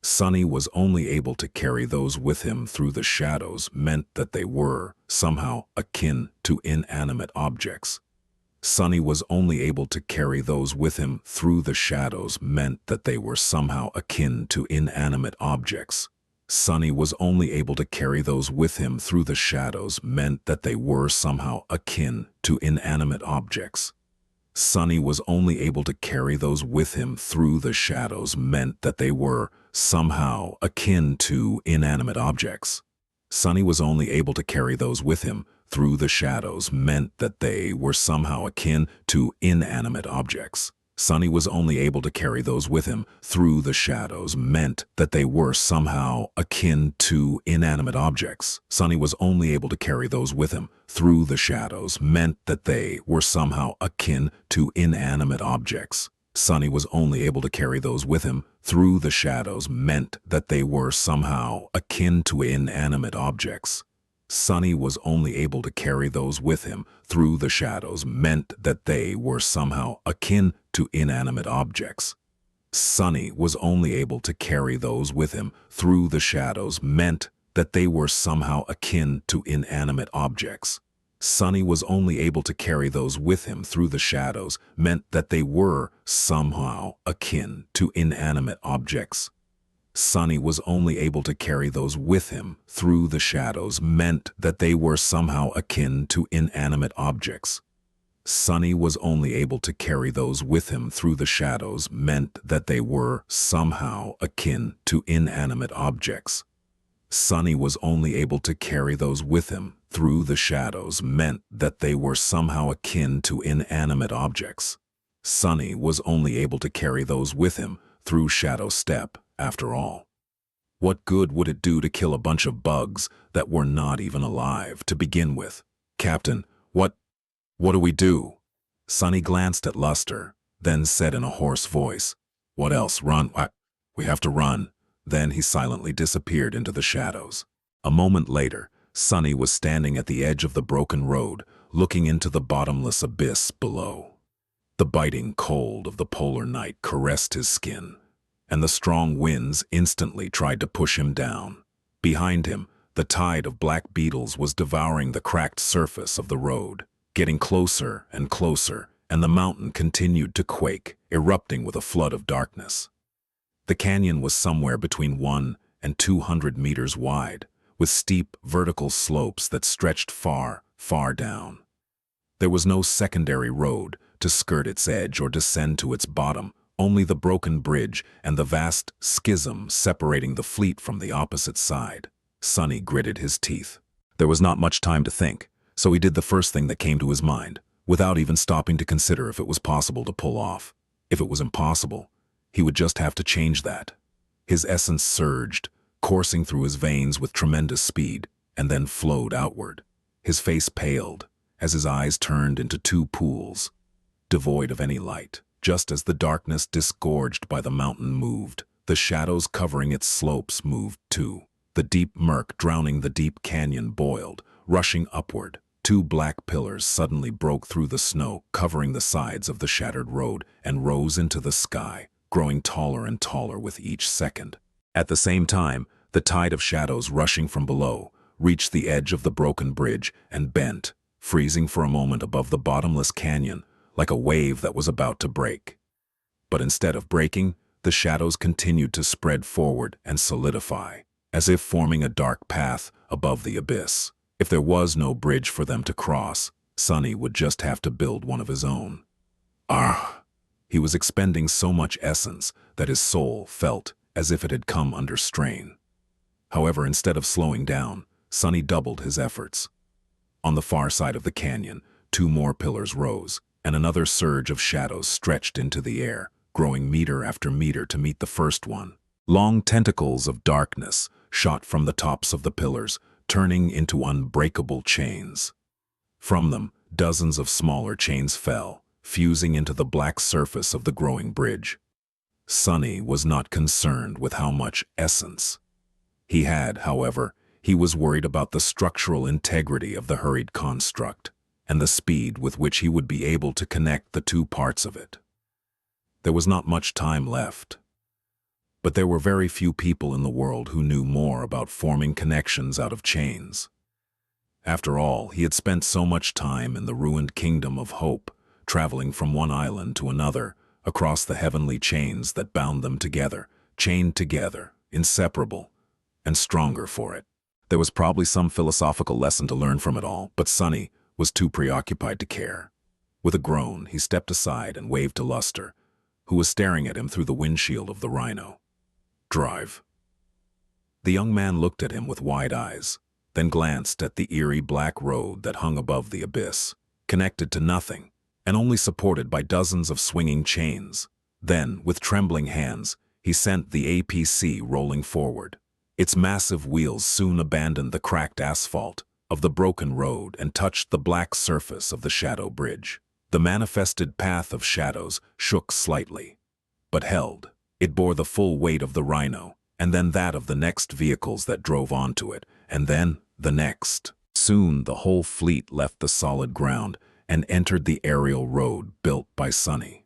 Sunny was only able to carry those with him through the shadows meant that they were somehow akin to inanimate objects. Sunny was only able to carry those with him through the shadows meant that they were somehow akin to inanimate objects. Sunny was only able to carry those with him through the shadows meant that they were somehow akin to inanimate objects. Sunny was only able to carry those with him through the shadows meant that they were somehow akin to inanimate objects. Sunny was only able to carry those with him through the shadows meant that they were somehow akin to inanimate objects. Sunny was only able to carry those with him through the shadows meant that they were somehow akin to inanimate objects. Sunny was only able to carry those with him through the shadows meant that they were somehow akin to inanimate objects. Sunny was only able to carry those with him through the shadows meant that they were somehow akin to inanimate objects. Sunny was only able to carry those with him through the shadows meant that they were somehow akin to inanimate objects. Sunny was only able to carry those with him through the shadows meant that they were somehow akin to inanimate objects. Sunny was only able to carry those with him through the shadows meant that they were somehow akin to inanimate objects. Sunny was only able to carry those with him through the shadows meant that they were somehow akin to inanimate objects. Sunny was only able to carry those with him through the shadows meant that they were somehow akin to inanimate objects. Sunny was only able to carry those with him through the shadows meant that they were somehow akin to inanimate objects. Sunny was only able to carry those with him through shadow step, after all. What good would it do to kill a bunch of bugs that were not even alive to begin with? Captain, what do we do? Sunny glanced at Luster, then said in a hoarse voice, "What else? Run? We have to run." Then he silently disappeared into the shadows. A moment later, Sunny was standing at the edge of the broken road, looking into the bottomless abyss below. The biting cold of the polar night caressed his skin, and the strong winds instantly tried to push him down. Behind him, the tide of black beetles was devouring the cracked surface of the road, getting closer and closer, and the mountain continued to quake, erupting with a flood of darkness. The canyon was somewhere between 100 and 200 meters wide, with steep vertical slopes that stretched far, far down. There was no secondary road to skirt its edge or descend to its bottom, only the broken bridge and the vast schism separating the fleet from the opposite side. Sunny gritted his teeth. There was not much time to think, so he did the first thing that came to his mind, without even stopping to consider if it was possible to pull off. If it was impossible, he would just have to change that. His essence surged, coursing through his veins with tremendous speed, and then flowed outward. His face paled, as his eyes turned into two pools, devoid of any light. Just as the darkness disgorged by the mountain moved, The shadows covering its slopes moved too. The deep murk drowning the deep canyon boiled, rushing upward. Two black pillars suddenly broke through the snow, covering the sides of the shattered road, and rose into the sky, growing taller and taller with each second. At the same time, the tide of shadows rushing from below reached the edge of the broken bridge and bent, freezing for a moment above the bottomless canyon, like a wave that was about to break. But instead of breaking, the shadows continued to spread forward and solidify, as if forming a dark path above the abyss. If there was no bridge for them to cross, Sunny would just have to build one of his own. He was expending so much essence that his soul felt as if it had come under strain. However, instead of slowing down, Sunny doubled his efforts. On the far side of the canyon, two more pillars rose, and another surge of shadows stretched into the air, growing meter after meter to meet the first one. Long tentacles of darkness shot from the tops of the pillars, turning into unbreakable chains. From them, dozens of smaller chains fell, fusing into the black surface of the growing bridge. Sunny was not concerned with how much essence he had, however. He was worried about the structural integrity of the hurried construct, and the speed with which he would be able to connect the two parts of it. There was not much time left. But there were very few people in the world who knew more about forming connections out of chains. After all, he had spent so much time in the ruined kingdom of hope, traveling from one island to another, across the heavenly chains that bound them together, chained together, inseparable, and stronger for it. There was probably some philosophical lesson to learn from it all, but Sunny was too preoccupied to care. With a groan, he stepped aside and waved to Luster, who was staring at him through the windshield of the Rhino. "Drive." The young man looked at him with wide eyes, then glanced at the eerie black road that hung above the abyss, connected to nothing, and only supported by dozens of swinging chains. Then, with trembling hands, he sent the APC rolling forward. Its massive wheels soon abandoned the cracked asphalt of the broken road and touched the black surface of the shadow bridge. The manifested path of shadows shook slightly, but held. It bore the full weight of the Rhino, and then that of the next vehicles that drove onto it, and then the next. Soon the whole fleet left the solid ground and entered the aerial road built by Sunny.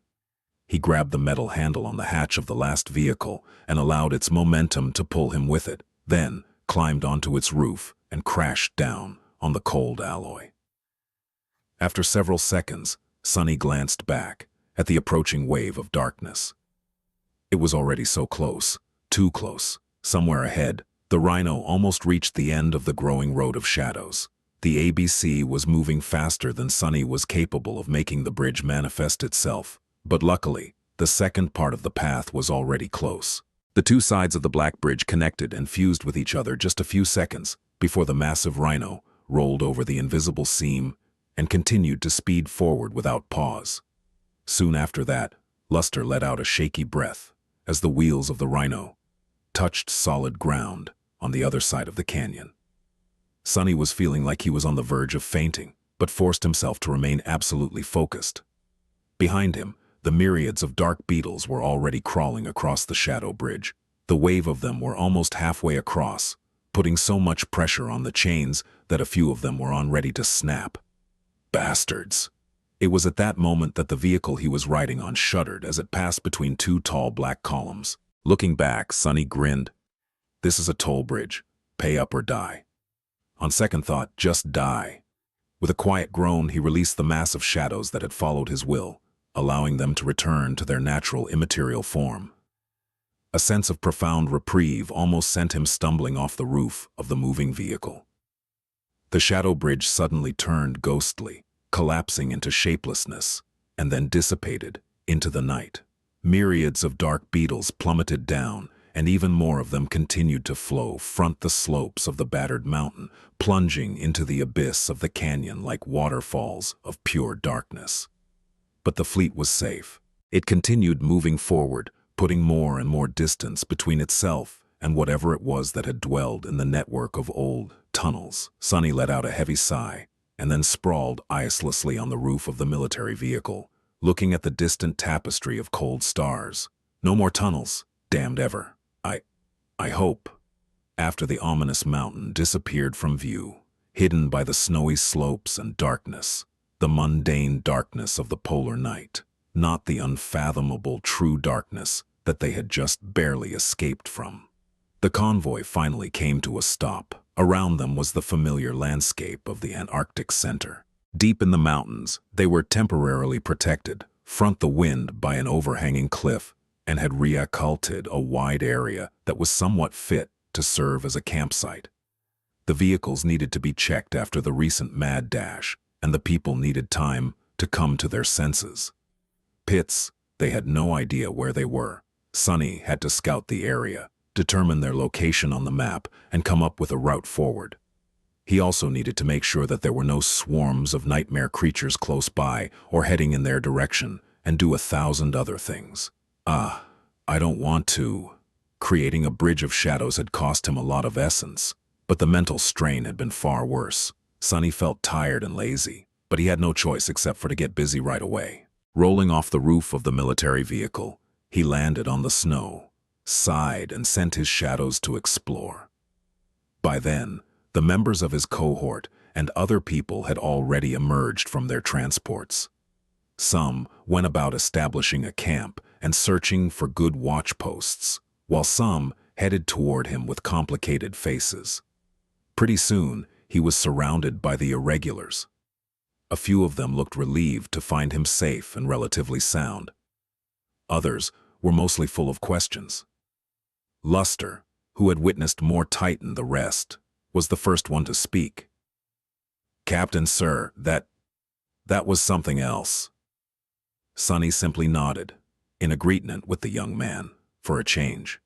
He grabbed the metal handle on the hatch of the last vehicle and allowed its momentum to pull him with it, then climbed onto its roof and crashed down on the cold alloy. After several seconds, Sunny glanced back at the approaching wave of darkness. It was already so close, too close. Somewhere ahead, the Rhino almost reached the end of the growing road of shadows. The ABC was moving faster than Sunny was capable of making the bridge manifest itself. But luckily, the second part of the path was already close. The two sides of the black bridge connected and fused with each other just a few seconds before the massive Rhino rolled over the invisible seam and continued to speed forward without pause. Soon after that, Luster let out a shaky breath as the wheels of the Rhino touched solid ground on the other side of the canyon. Sunny was feeling like he was on the verge of fainting, but forced himself to remain absolutely focused. Behind him, the myriads of dark beetles were already crawling across the shadow bridge. The wave of them were almost halfway across, putting so much pressure on the chains that a few of them were on ready to snap. Bastards! It was at that moment that the vehicle he was riding on shuddered as it passed between two tall black columns. Looking back, Sunny grinned. This is a toll bridge. Pay up or die. On second thought, just die. With a quiet groan, he released the mass of shadows that had followed his will, allowing them to return to their natural immaterial form. A sense of profound reprieve almost sent him stumbling off the roof of the moving vehicle. The shadow bridge suddenly turned ghostly, collapsing into shapelessness, and then dissipated into the night. Myriads of dark beetles plummeted down, and even more of them continued to front the slopes of the battered mountain, plunging into the abyss of the canyon like waterfalls of pure darkness. But the fleet was safe. It continued moving forward, putting more and more distance between itself and whatever it was that had dwelled in the network of old tunnels. Sunny let out a heavy sigh, and then sprawled icelessly on the roof of the military vehicle, looking at the distant tapestry of cold stars. No more tunnels. Damned ever. I hope. After the ominous mountain disappeared from view, hidden by the snowy slopes and darkness, the mundane darkness of the polar night, not the unfathomable true darkness that they had just barely escaped from. The convoy finally came to a stop. Around them was the familiar landscape of the Antarctic center. Deep in the mountains, they were temporarily protected, front the wind by an overhanging cliff, and had reocculted a wide area that was somewhat fit to serve as a campsite. The vehicles needed to be checked after the recent mad dash, and the people needed time to come to their senses. Pits, they had no idea where they were. Sunny had to scout the area, determine their location on the map, and come up with a route forward. He also needed to make sure that there were no swarms of nightmare creatures close by or heading in their direction, and do 1,000 other things. I don't want to. Creating a bridge of shadows had cost him a lot of essence, but the mental strain had been far worse. Sunny felt tired and lazy, but he had no choice except for to get busy right away. Rolling off the roof of the military vehicle, he landed on the snow, sighed, and sent his shadows to explore. By then, the members of his cohort and other people had already emerged from their transports. Some went about establishing a camp and searching for good watch posts, while some headed toward him with complicated faces. Pretty soon, he was surrounded by the irregulars. A few of them looked relieved to find him safe and relatively sound. Others were mostly full of questions. Luster, who had witnessed more Titan than the rest, was the first one to speak. "Captain, sir, that was something else." Sunny simply nodded, in agreement with the young man, for a change.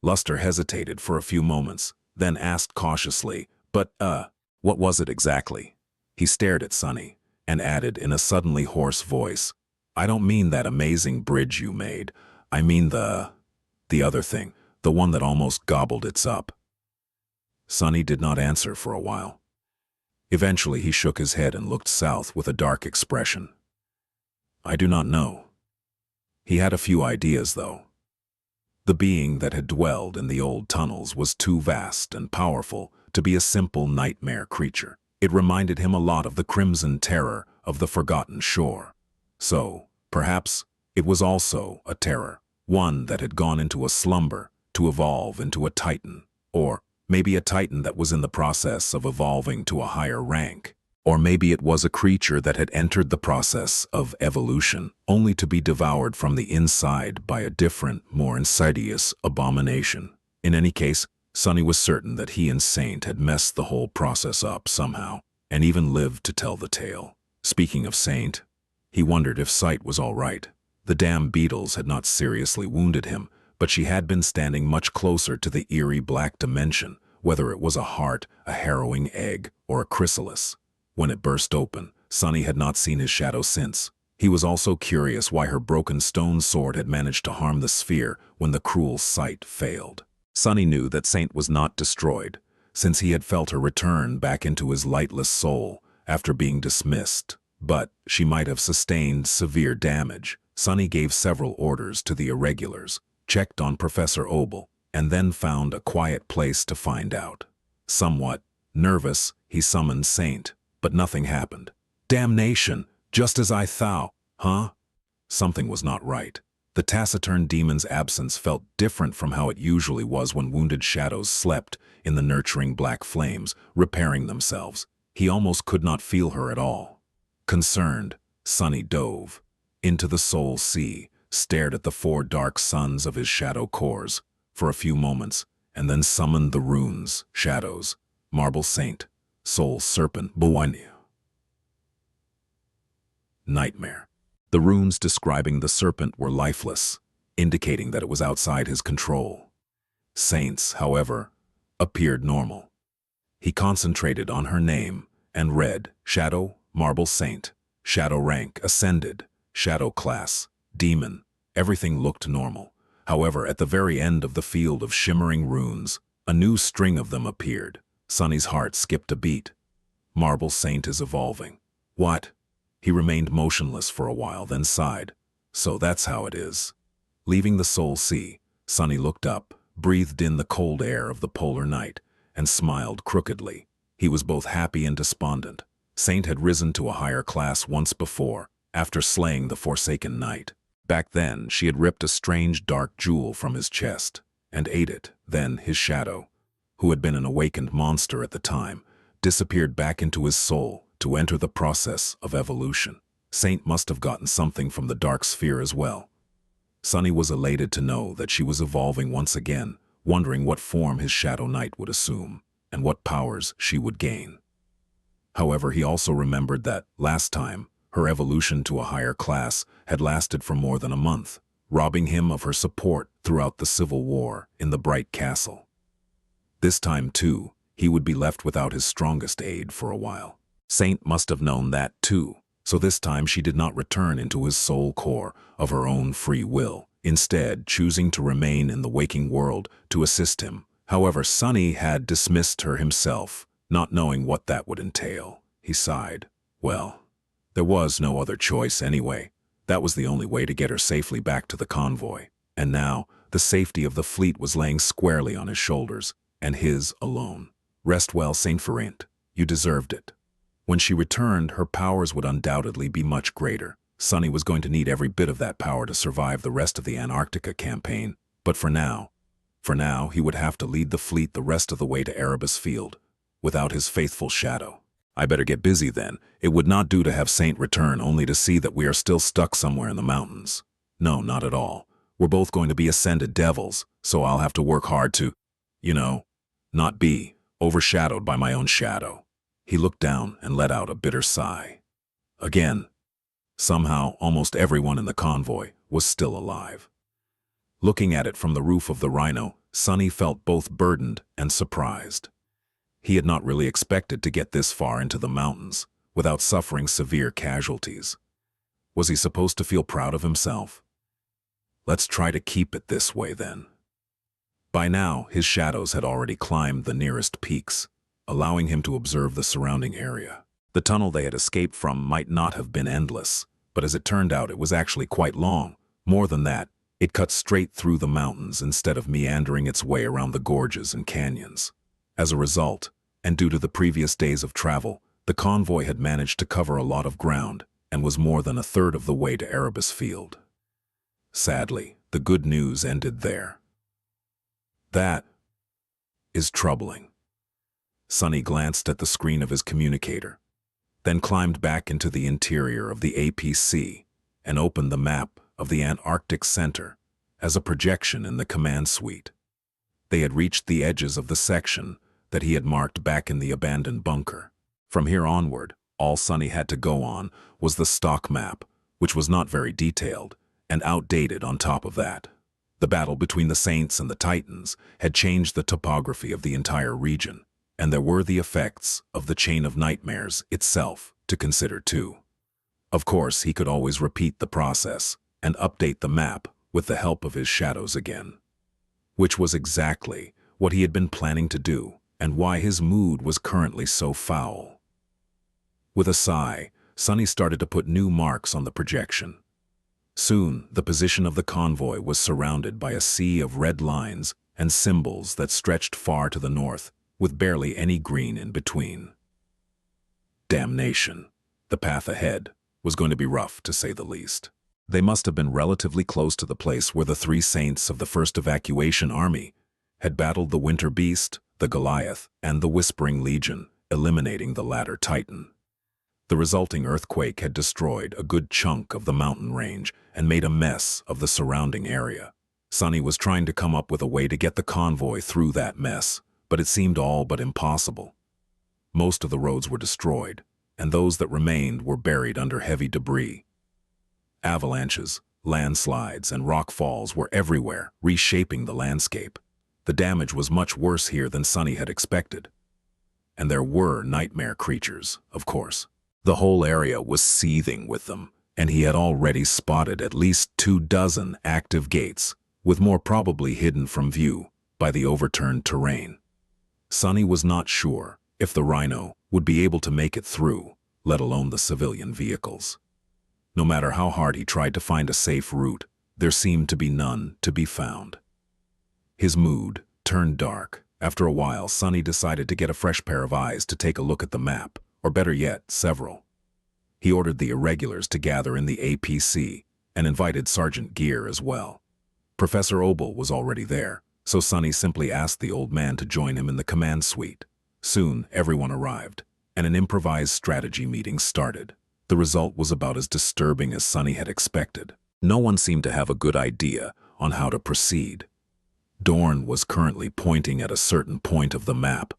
Luster hesitated for a few moments, then asked cautiously, "But, what was it exactly?" He stared at Sunny, and added in a suddenly hoarse voice, "I don't mean that amazing bridge you made. I mean the other thing, the one that almost gobbled its up." Sunny did not answer for a while. Eventually he shook his head and looked south with a dark expression. "I do not know." He had a few ideas, though. The being that had dwelled in the old tunnels was too vast and powerful to be a simple nightmare creature. It reminded him a lot of the crimson terror of the Forgotten Shore. So, perhaps, it was also a terror, one that had gone into a slumber to evolve into a Titan, or maybe a Titan that was in the process of evolving to a higher rank. Or maybe it was a creature that had entered the process of evolution, only to be devoured from the inside by a different, more insidious abomination. In any case, Sunny was certain that he and Saint had messed the whole process up somehow, and even lived to tell the tale. Speaking of Saint, he wondered if Sight was all right. The damn beetles had not seriously wounded him, but she had been standing much closer to the eerie black dimension, whether it was a heart, a harrowing egg, or a chrysalis. When it burst open, Sunny had not seen his shadow since. He was also curious why her broken stone sword had managed to harm the sphere when the cruel sight failed. Sunny knew that Saint was not destroyed, since he had felt her return back into his lightless soul after being dismissed, but she might have sustained severe damage. Sunny gave several orders to the irregulars, checked on Professor Obel, and then found a quiet place to find out. Somewhat nervous, he summoned Saint, but nothing happened. Damnation, just as I thought, huh? Something was not right. The taciturn demon's absence felt different from how it usually was when wounded shadows slept in the nurturing black flames, repairing themselves. He almost could not feel her at all. Concerned, Sunny dove into the soul sea, stared at the 4 dark suns of his shadow cores for a few moments, and then summoned the runes, shadows, marble saint, soul serpent, Bwanya. Nightmare. The runes describing the serpent were lifeless, indicating that it was outside his control. Saints, however, appeared normal. He concentrated on her name and read Shadow, Marble Saint, Shadow rank, Ascended, Shadow class, Demon. Everything looked normal. However, at the very end of the field of shimmering runes, a new string of them appeared. Sunny's heart skipped a beat. Marble Saint is evolving. What? He remained motionless for a while, then sighed. So that's how it is. Leaving the Seoul Sea, Sunny looked up, breathed in the cold air of the polar night, and smiled crookedly. He was both happy and despondent. Saint had risen to a higher class once before, after slaying the Forsaken Knight. Back then, she had ripped a strange dark jewel from his chest, and ate it. Then his shadow, who had been an awakened monster at the time, disappeared back into his soul to enter the process of evolution. Saint must have gotten something from the dark sphere as well. Sunny was elated to know that she was evolving once again, wondering what form his Shadow Knight would assume, and what powers she would gain. However, he also remembered that, last time, her evolution to a higher class had lasted for more than a month, robbing him of her support throughout the civil war in the Bright Castle. This time, too, he would be left without his strongest aid for a while. Saint must have known that, too, so this time she did not return into his soul core of her own free will, instead choosing to remain in the waking world to assist him. However, Sunny had dismissed her himself, not knowing what that would entail. He sighed. Well, there was no other choice anyway. That was the only way to get her safely back to the convoy. And now, the safety of the fleet was laying squarely on his shoulders, and his alone. Rest well, Saint Ferrant. You deserved it. When she returned, her powers would undoubtedly be much greater. Sunny was going to need every bit of that power to survive the rest of the Antarctica campaign. But for now, he would have to lead the fleet the rest of the way to Erebus Field, without his faithful shadow. I better get busy then. It would not do to have Saint return only to see that we are still stuck somewhere in the mountains. No, not at all. We're both going to be ascended devils, so I'll have to work hard to, not be overshadowed by my own shadow. He looked down and let out a bitter sigh. Again, somehow almost everyone in the convoy was still alive. Looking at it from the roof of the Rhino, Sunny felt both burdened and surprised. He had not really expected to get this far into the mountains without suffering severe casualties. Was he supposed to feel proud of himself? Let's try to keep it this way then. By now, his shadows had already climbed the nearest peaks, allowing him to observe the surrounding area. The tunnel they had escaped from might not have been endless, but as it turned out, it was actually quite long. More than that, it cut straight through the mountains instead of meandering its way around the gorges and canyons. As a result, and due to the previous days of travel, the convoy had managed to cover a lot of ground and was more than a third of the way to Erebus Field. Sadly, the good news ended there. That is troubling. Sunny glanced at the screen of his communicator, then climbed back into the interior of the APC and opened the map of the Antarctic Center as a projection in the command suite. They had reached the edges of the section that he had marked back in the abandoned bunker. From here onward, all Sunny had to go on was the stock map, which was not very detailed and outdated on top of that. The battle between the Saints and the Titans had changed the topography of the entire region, and there were the effects of the Chain of Nightmares itself to consider too. Of course, he could always repeat the process and update the map with the help of his shadows again, which was exactly what he had been planning to do and why his mood was currently so foul. With a sigh, Sunny started to put new marks on the projection. Soon, the position of the convoy was surrounded by a sea of red lines and symbols that stretched far to the north, with barely any green in between. Damnation. The path ahead was going to be rough, to say the least. They must have been relatively close to the place where the three Saints of the First Evacuation Army had battled the Winter Beast, the Goliath, and the Whispering Legion, eliminating the latter Titan. The resulting earthquake had destroyed a good chunk of the mountain range and made a mess of the surrounding area. Sunny was trying to come up with a way to get the convoy through that mess, but it seemed all but impossible. Most of the roads were destroyed, and those that remained were buried under heavy debris. Avalanches, landslides, and rock falls were everywhere, reshaping the landscape. The damage was much worse here than Sunny had expected. And there were nightmare creatures, of course. The whole area was seething with them, and he had already spotted at least 24 active gates, with more probably hidden from view by the overturned terrain. Sunny was not sure if the Rhino would be able to make it through, let alone the civilian vehicles. No matter how hard he tried to find a safe route, There seemed to be none to be found. His mood turned dark. After a while, Sonny decided to get a fresh pair of eyes to take a look at the map, or better yet, several. He ordered the irregulars to gather in the APC and invited Sergeant Gear as well. Professor Obel was already there, so Sonny simply asked the old man to join him in the command suite. Soon, everyone arrived, and an improvised strategy meeting started. The result was about as disturbing as Sonny had expected. No one seemed to have a good idea on how to proceed. Dorn was currently pointing at a certain point of the map.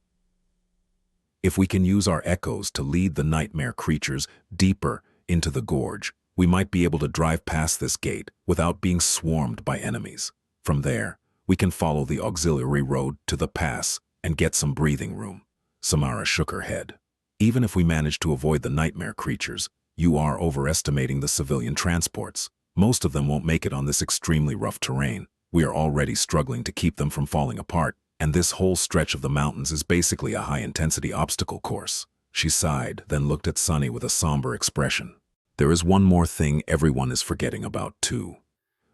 If we can use our echoes to lead the nightmare creatures deeper into the gorge, we might be able to drive past this gate without being swarmed by enemies. From there, we can follow the auxiliary road to the pass and get some breathing room. Samara shook her head. Even if we manage to avoid the nightmare creatures, you are overestimating the civilian transports. Most of them won't make it on this extremely rough terrain. We are already struggling to keep them from falling apart, and this whole stretch of the mountains is basically a high-intensity obstacle course. She sighed, then looked at Sonny with a somber expression. There is one more thing everyone is forgetting about, too.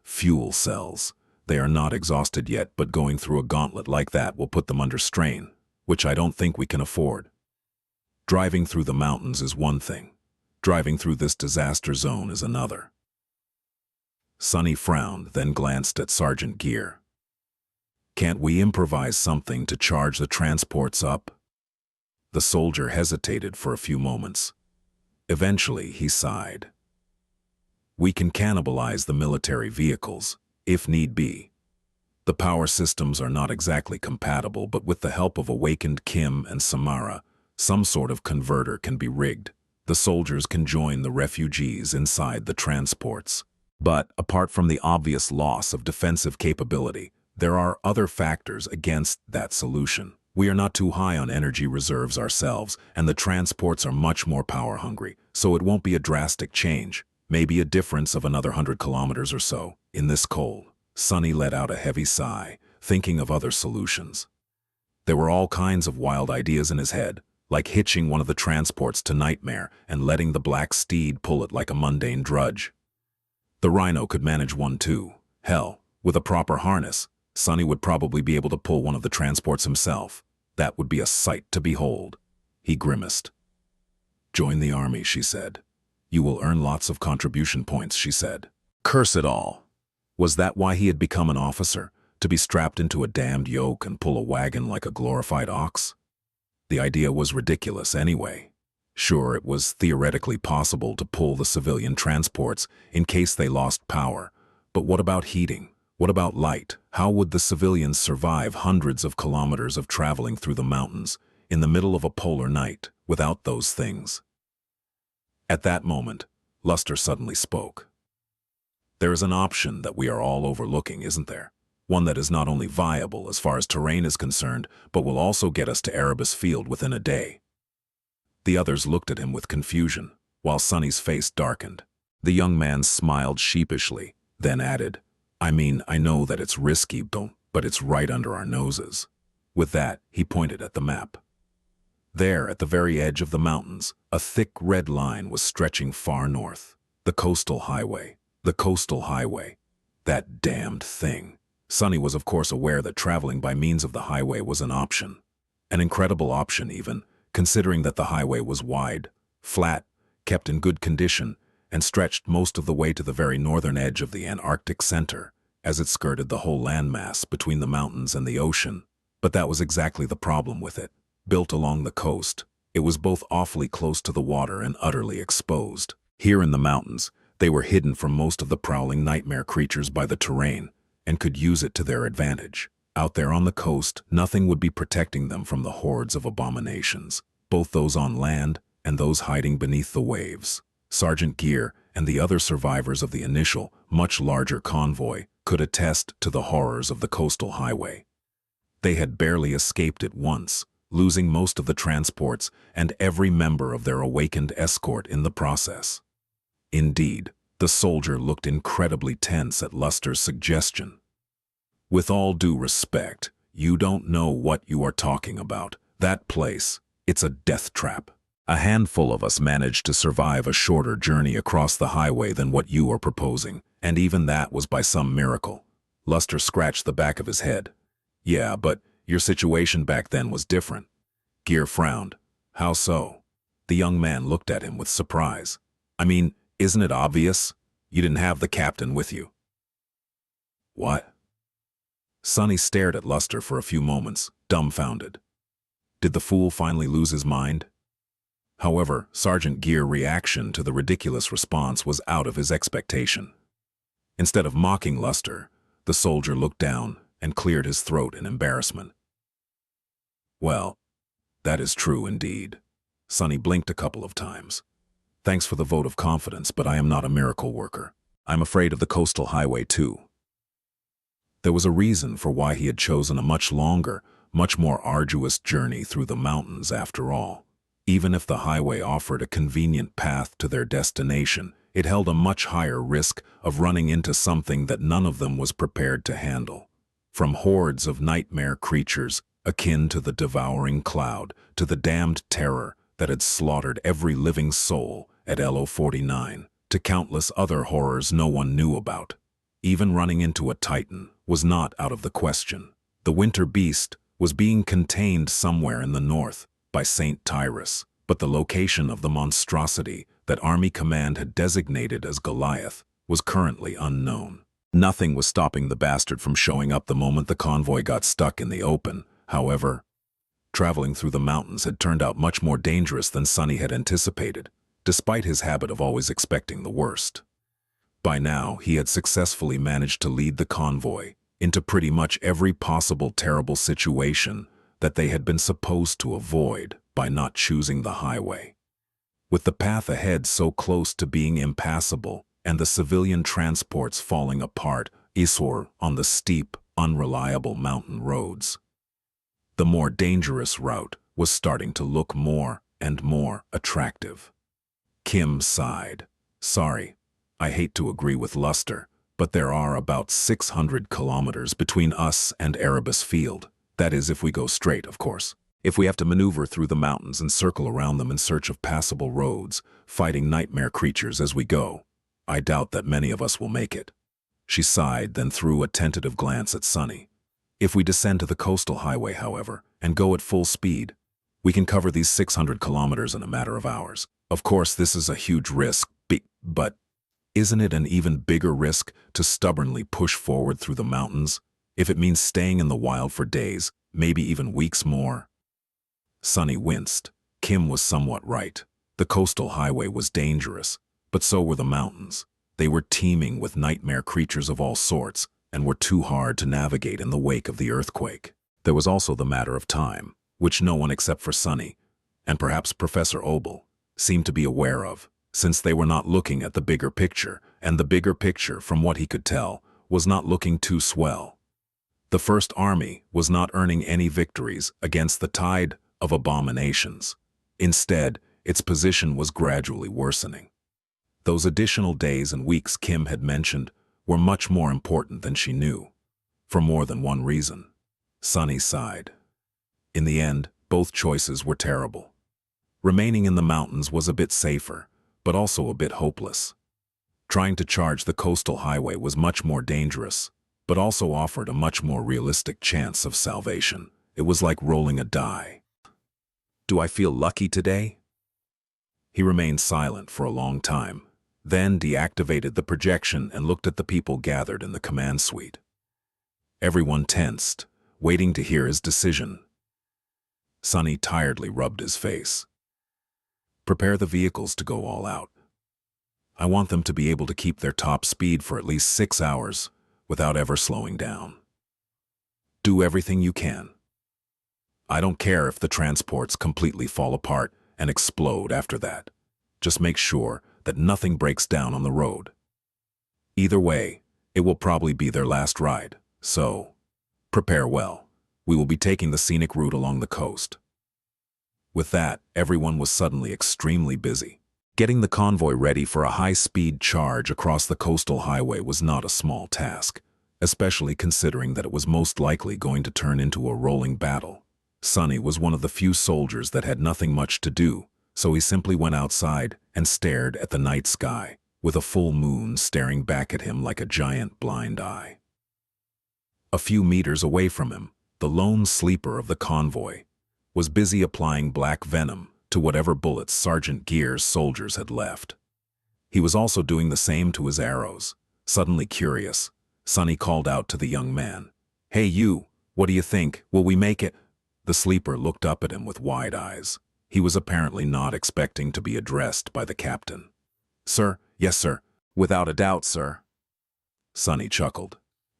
Fuel cells. They are not exhausted yet, but going through a gauntlet like that will put them under strain, which I don't think we can afford. Driving through the mountains is one thing. Driving through this disaster zone is another. Sonny frowned, then glanced at Sergeant Gear. Can't we improvise something to charge the transports up? The soldier hesitated for a few moments. Eventually, he sighed. We can cannibalize the military vehicles, if need be. The power systems are not exactly compatible, but with the help of awakened Kim and Samara, some sort of converter can be rigged. The soldiers can join the refugees inside the transports. But, apart from the obvious loss of defensive capability, there are other factors against that solution. We are not too high on energy reserves ourselves, and the transports are much more power-hungry, so it won't be a drastic change, maybe a difference of another 100 kilometers or so, in this cold. Sonny let out a heavy sigh, thinking of other solutions. There were all kinds of wild ideas in his head, like hitching one of the transports to Nightmare and letting the black steed pull it like a mundane drudge. The Rhino could manage one too. Hell, with a proper harness, Sonny would probably be able to pull one of the transports himself. That would be a sight to behold. He grimaced. Join the army, she said. You will earn lots of contribution points, she said. Curse it all. Was that why he had become an officer? To be strapped into a damned yoke and pull a wagon like a glorified ox? The idea was ridiculous anyway. Sure, it was theoretically possible to pull the civilian transports in case they lost power. But what about heating? What about light? How would the civilians survive hundreds of kilometers of traveling through the mountains in the middle of a polar night without those things? At that moment, Luster suddenly spoke. There is an option that we are all overlooking, isn't there? One that is not only viable as far as terrain is concerned, but will also get us to Erebus Field within a day. The others looked at him with confusion, while Sonny's face darkened. The young man smiled sheepishly, then added, I mean, I know that it's risky, but it's right under our noses. With that, he pointed at the map. There, at the very edge of the mountains, a thick red line was stretching far north. The coastal highway. The coastal highway. That damned thing. Sonny was of course aware that traveling by means of the highway was an option. An incredible option even, considering that the highway was wide, flat, kept in good condition, and stretched most of the way to the very northern edge of the Antarctic center, as it skirted the whole landmass between the mountains and the ocean. But that was exactly the problem with it. Built along the coast, it was both awfully close to the water and utterly exposed. Here in the mountains, they were hidden from most of the prowling nightmare creatures by the terrain, and could use it to their advantage. Out there on the coast, nothing would be protecting them from the hordes of abominations, both those on land and those hiding beneath the waves. Sergeant Gear and the other survivors of the initial, much larger convoy could attest to the horrors of the coastal highway. They had barely escaped it once, losing most of the transports and every member of their awakened escort in the process. Indeed, the soldier looked incredibly tense at Luster's suggestion. With all due respect, you don't know what you are talking about. That place, it's a death trap. A handful of us managed to survive a shorter journey across the highway than what you are proposing, and even that was by some miracle. Luster scratched the back of his head. Yeah, but your situation back then was different. Gear frowned. How so? The young man looked at him with surprise. I mean, isn't it obvious? You didn't have the captain with you. What? Sonny stared at Luster for a few moments, dumbfounded. Did the fool finally lose his mind? However, Sergeant Gear's reaction to the ridiculous response was out of his expectation. Instead of mocking Luster, the soldier looked down and cleared his throat in embarrassment. Well, that is true indeed. Sonny blinked a couple of times. Thanks for the vote of confidence, but I am not a miracle worker. I'm afraid of the coastal highway too. There was a reason for why he had chosen a much longer, much more arduous journey through the mountains after all. Even if the highway offered a convenient path to their destination, it held a much higher risk of running into something that none of them was prepared to handle. From hordes of nightmare creatures, akin to the devouring cloud, to the damned terror that had slaughtered every living soul at LO 49, to countless other horrors no one knew about. Even running into a titan was not out of the question. The winter beast was being contained somewhere in the north by St. Tyrus, but the location of the monstrosity that Army Command had designated as Goliath was currently unknown. Nothing was stopping the bastard from showing up the moment the convoy got stuck in the open. However, traveling through the mountains had turned out much more dangerous than Sonny had anticipated, despite his habit of always expecting the worst. By now, he had successfully managed to lead the convoy into pretty much every possible terrible situation that they had been supposed to avoid by not choosing the highway. With the path ahead so close to being impassable and the civilian transports falling apart on the steep, unreliable mountain roads, the more dangerous route was starting to look more and more attractive. Kim sighed. Sorry, I hate to agree with Luster, but there are about 600 kilometers between us and Erebus Field. That is, if we go straight, of course. If we have to maneuver through the mountains and circle around them in search of passable roads, fighting nightmare creatures as we go, I doubt that many of us will make it. She sighed, then threw a tentative glance at Sonny. If we descend to the coastal highway, however, and go at full speed, we can cover these 600 kilometers in a matter of hours. Of course, this is a huge risk, but isn't it an even bigger risk to stubbornly push forward through the mountains, if it means staying in the wild for days, maybe even weeks more? Sonny winced. Kim was somewhat right. The coastal highway was dangerous, but so were the mountains. They were teeming with nightmare creatures of all sorts, and were too hard to navigate in the wake of the earthquake. There was also the matter of time, which no one except for Sonny, and perhaps Professor Obel, seemed to be aware of, since they were not looking at the bigger picture, and the bigger picture, from what he could tell, was not looking too swell. The First Army was not earning any victories against the tide of abominations. Instead, its position was gradually worsening. Those additional days and weeks Kim had mentioned were much more important than she knew, for more than one reason. Sonny sighed. In the end, both choices were terrible. Remaining in the mountains was a bit safer, but also a bit hopeless. Trying to charge the coastal highway was much more dangerous, but also offered a much more realistic chance of salvation. It was like rolling a die. Do I feel lucky today? He remained silent for a long time, then deactivated the projection and looked at the people gathered in the command suite. Everyone tensed, waiting to hear his decision. Sonny tiredly rubbed his face. Prepare the vehicles to go all out. I want them to be able to keep their top speed for at least 6 hours without ever slowing down. Do everything you can. I don't care if the transports completely fall apart and explode after that. Just make sure that nothing breaks down on the road. Either way, it will probably be their last ride, so prepare well. We will be taking the scenic route along the coast. With that, everyone was suddenly extremely busy. Getting the convoy ready for a high-speed charge across the coastal highway was not a small task, especially considering that it was most likely going to turn into a rolling battle. Sonny was one of the few soldiers that had nothing much to do, so he simply went outside and stared at the night sky, with a full moon staring back at him like a giant blind eye. A few meters away from him, the lone sleeper of the convoy was busy applying black venom to whatever bullets Sergeant Gear's soldiers had left. He was also doing the same to his arrows. Suddenly curious, Sonny called out to the young man, "Hey you, what do you think? Will we make it?" The sleeper looked up at him with wide eyes. He was apparently not expecting to be addressed by the captain. "Sir, yes sir, without a doubt, sir." Sonny chuckled.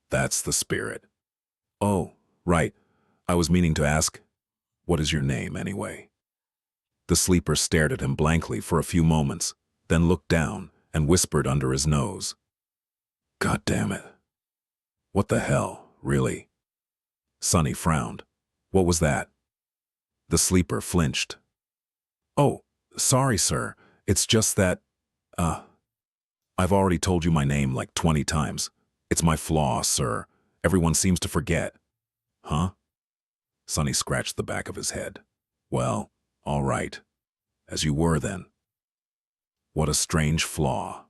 "That's the spirit." "Oh, right. I was meaning to ask, what is your name anyway?" The sleeper stared at him blankly for a few moments, then looked down and whispered under his nose, "God damn it. What the hell, really?" Sonny frowned. "What was that?" The sleeper flinched. "Oh, sorry, sir. It's just that, I've already told you my name like 20 times. It's my flaw, sir. Everyone seems to forget." "Huh?" Sonny scratched the back of his head. "Well, all right. As you were then." What a strange flaw.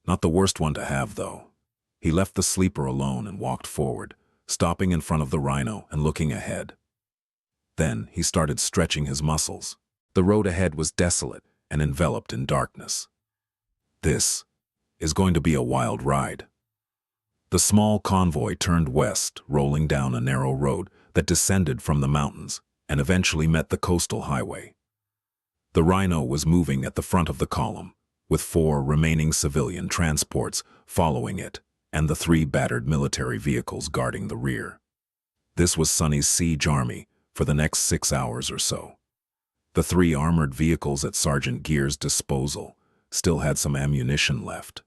Not the worst one to have, though. He left the sleeper alone and walked forward, stopping in front of the rhino and looking ahead. Then he started stretching his muscles. The road ahead was desolate and enveloped in darkness. This is going to be a wild ride. The small convoy turned west, rolling down a narrow road that descended from the mountains and eventually met the coastal highway. The rhino was moving at the front of the column, with 4 remaining civilian transports following it and the 3 battered military vehicles guarding the rear. This was Sonny's siege army for the next 6 hours or so. The 3 armored vehicles at Sergeant Gear's disposal still had some ammunition left,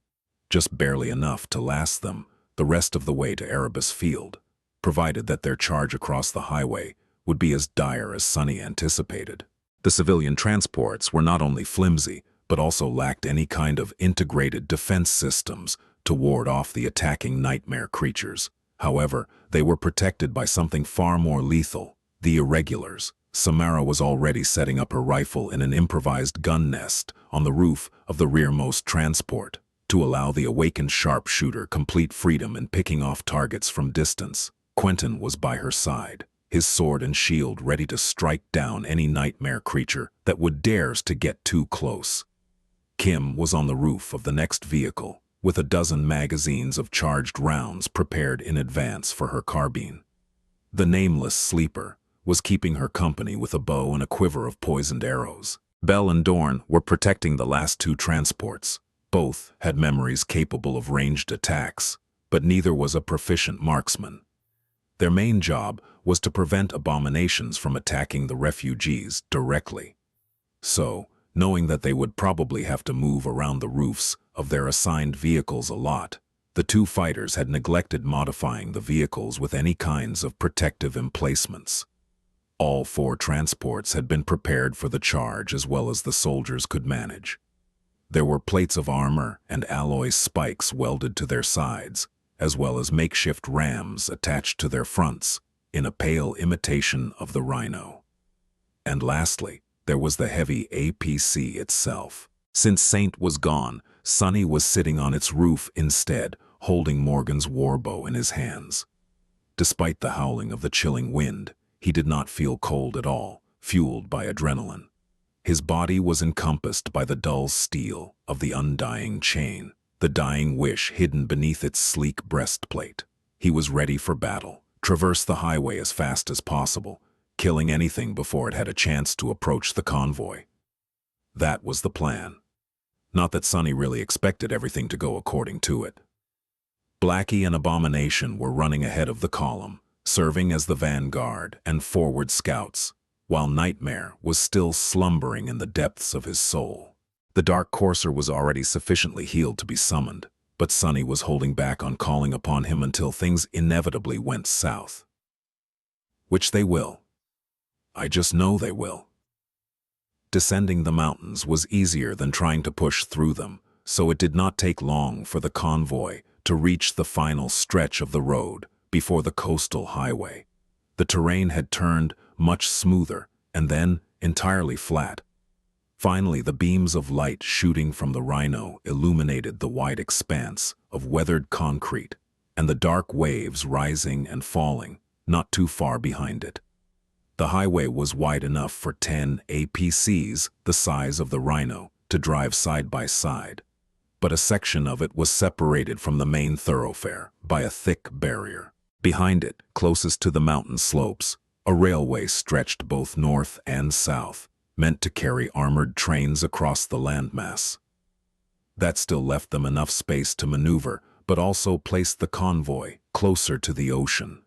just barely enough to last them the rest of the way to Erebus Field, provided that their charge across the highway would be as dire as Sonny anticipated. The civilian transports were not only flimsy, but also lacked any kind of integrated defense systems to ward off the attacking nightmare creatures. However, they were protected by something far more lethal, the irregulars. Samara was already setting up her rifle in an improvised gun nest on the roof of the rearmost transport to allow the awakened sharpshooter complete freedom in picking off targets from distance. Quentin was by her side, his sword and shield ready to strike down any nightmare creature that would dare to get too close. Kim was on the roof of the next vehicle, with a dozen magazines of charged rounds prepared in advance for her carbine. The nameless sleeper was keeping her company with a bow and a quiver of poisoned arrows. Bell and Dorn were protecting the last 2 transports. Both had memories capable of ranged attacks, but neither was a proficient marksman. Their main job was to prevent abominations from attacking the refugees directly. So, knowing that they would probably have to move around the roofs of their assigned vehicles a lot, the 2 fighters had neglected modifying the vehicles with any kinds of protective emplacements. All 4 transports had been prepared for the charge as well as the soldiers could manage. There were plates of armor and alloy spikes welded to their sides, as well as makeshift rams attached to their fronts, in a pale imitation of the rhino. And lastly, there was the heavy APC itself. Since Saint was gone, Sonny was sitting on its roof instead, holding Morgan's warbow in his hands. Despite the howling of the chilling wind, he did not feel cold at all, fueled by adrenaline. His body was encompassed by the dull steel of the undying chain, the dying wish hidden beneath its sleek breastplate. He was ready for battle, traverse the highway as fast as possible, killing anything before it had a chance to approach the convoy. That was the plan. Not that Sonny really expected everything to go according to it. Blackie and Abomination were running ahead of the column, serving as the vanguard and forward scouts, while Nightmare was still slumbering in the depths of his soul. The Dark Courser was already sufficiently healed to be summoned, but Sonny was holding back on calling upon him until things inevitably went south. Which they will. I just know they will. Descending the mountains was easier than trying to push through them, so it did not take long for the convoy to reach the final stretch of the road before the coastal highway. The terrain had turned much smoother and then entirely flat. Finally, the beams of light shooting from the rhino illuminated the wide expanse of weathered concrete and the dark waves rising and falling not too far behind it. The highway was wide enough for 10 APCs the size of the rhino to drive side by side, but a section of it was separated from the main thoroughfare by a thick barrier. Behind it, closest to the mountain slopes, a railway stretched both north and south, meant to carry armored trains across the landmass. That still left them enough space to maneuver, but also placed the convoy closer to the ocean.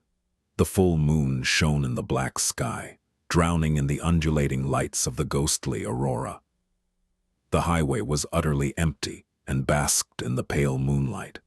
The full moon shone in the black sky, drowning in the undulating lights of the ghostly aurora. The highway was utterly empty and basked in the pale moonlight.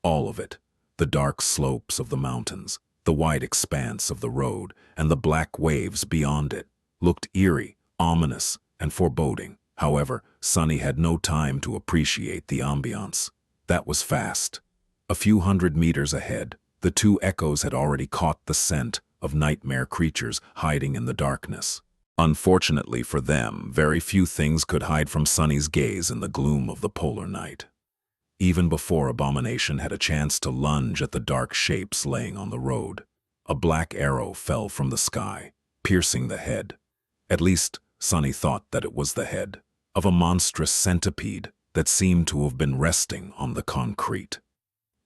All of it, the dark slopes of the mountains, the wide expanse of the road, and the black waves beyond it, looked eerie, ominous, and foreboding. However, Sunny had no time to appreciate the ambiance. That was fast. A few hundred meters ahead, the two echoes had already caught the scent of nightmare creatures hiding in the darkness. Unfortunately for them, very few things could hide from Sunny's gaze in the gloom of the polar night. Even before Abomination had a chance to lunge at the dark shapes laying on the road, a black arrow fell from the sky, piercing the head. At least, Sunny thought that it was the head of a monstrous centipede that seemed to have been resting on the concrete.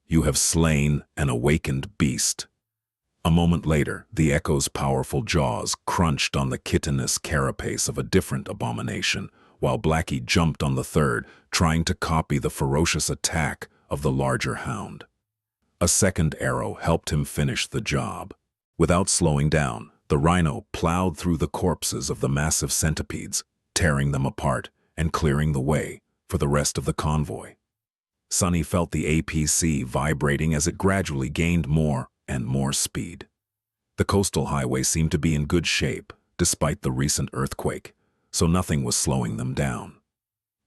"You have slain an awakened beast." A moment later, the echo's powerful jaws crunched on the chitinous carapace of a different abomination, while Blackie jumped on the third, trying to copy the ferocious attack of the larger hound. A second arrow helped him finish the job. Without slowing down, the rhino plowed through the corpses of the massive centipedes, tearing them apart and clearing the way for the rest of the convoy. Sunny felt the APC vibrating as it gradually gained more and more speed. The coastal highway seemed to be in good shape, despite the recent earthquake, so nothing was slowing them down.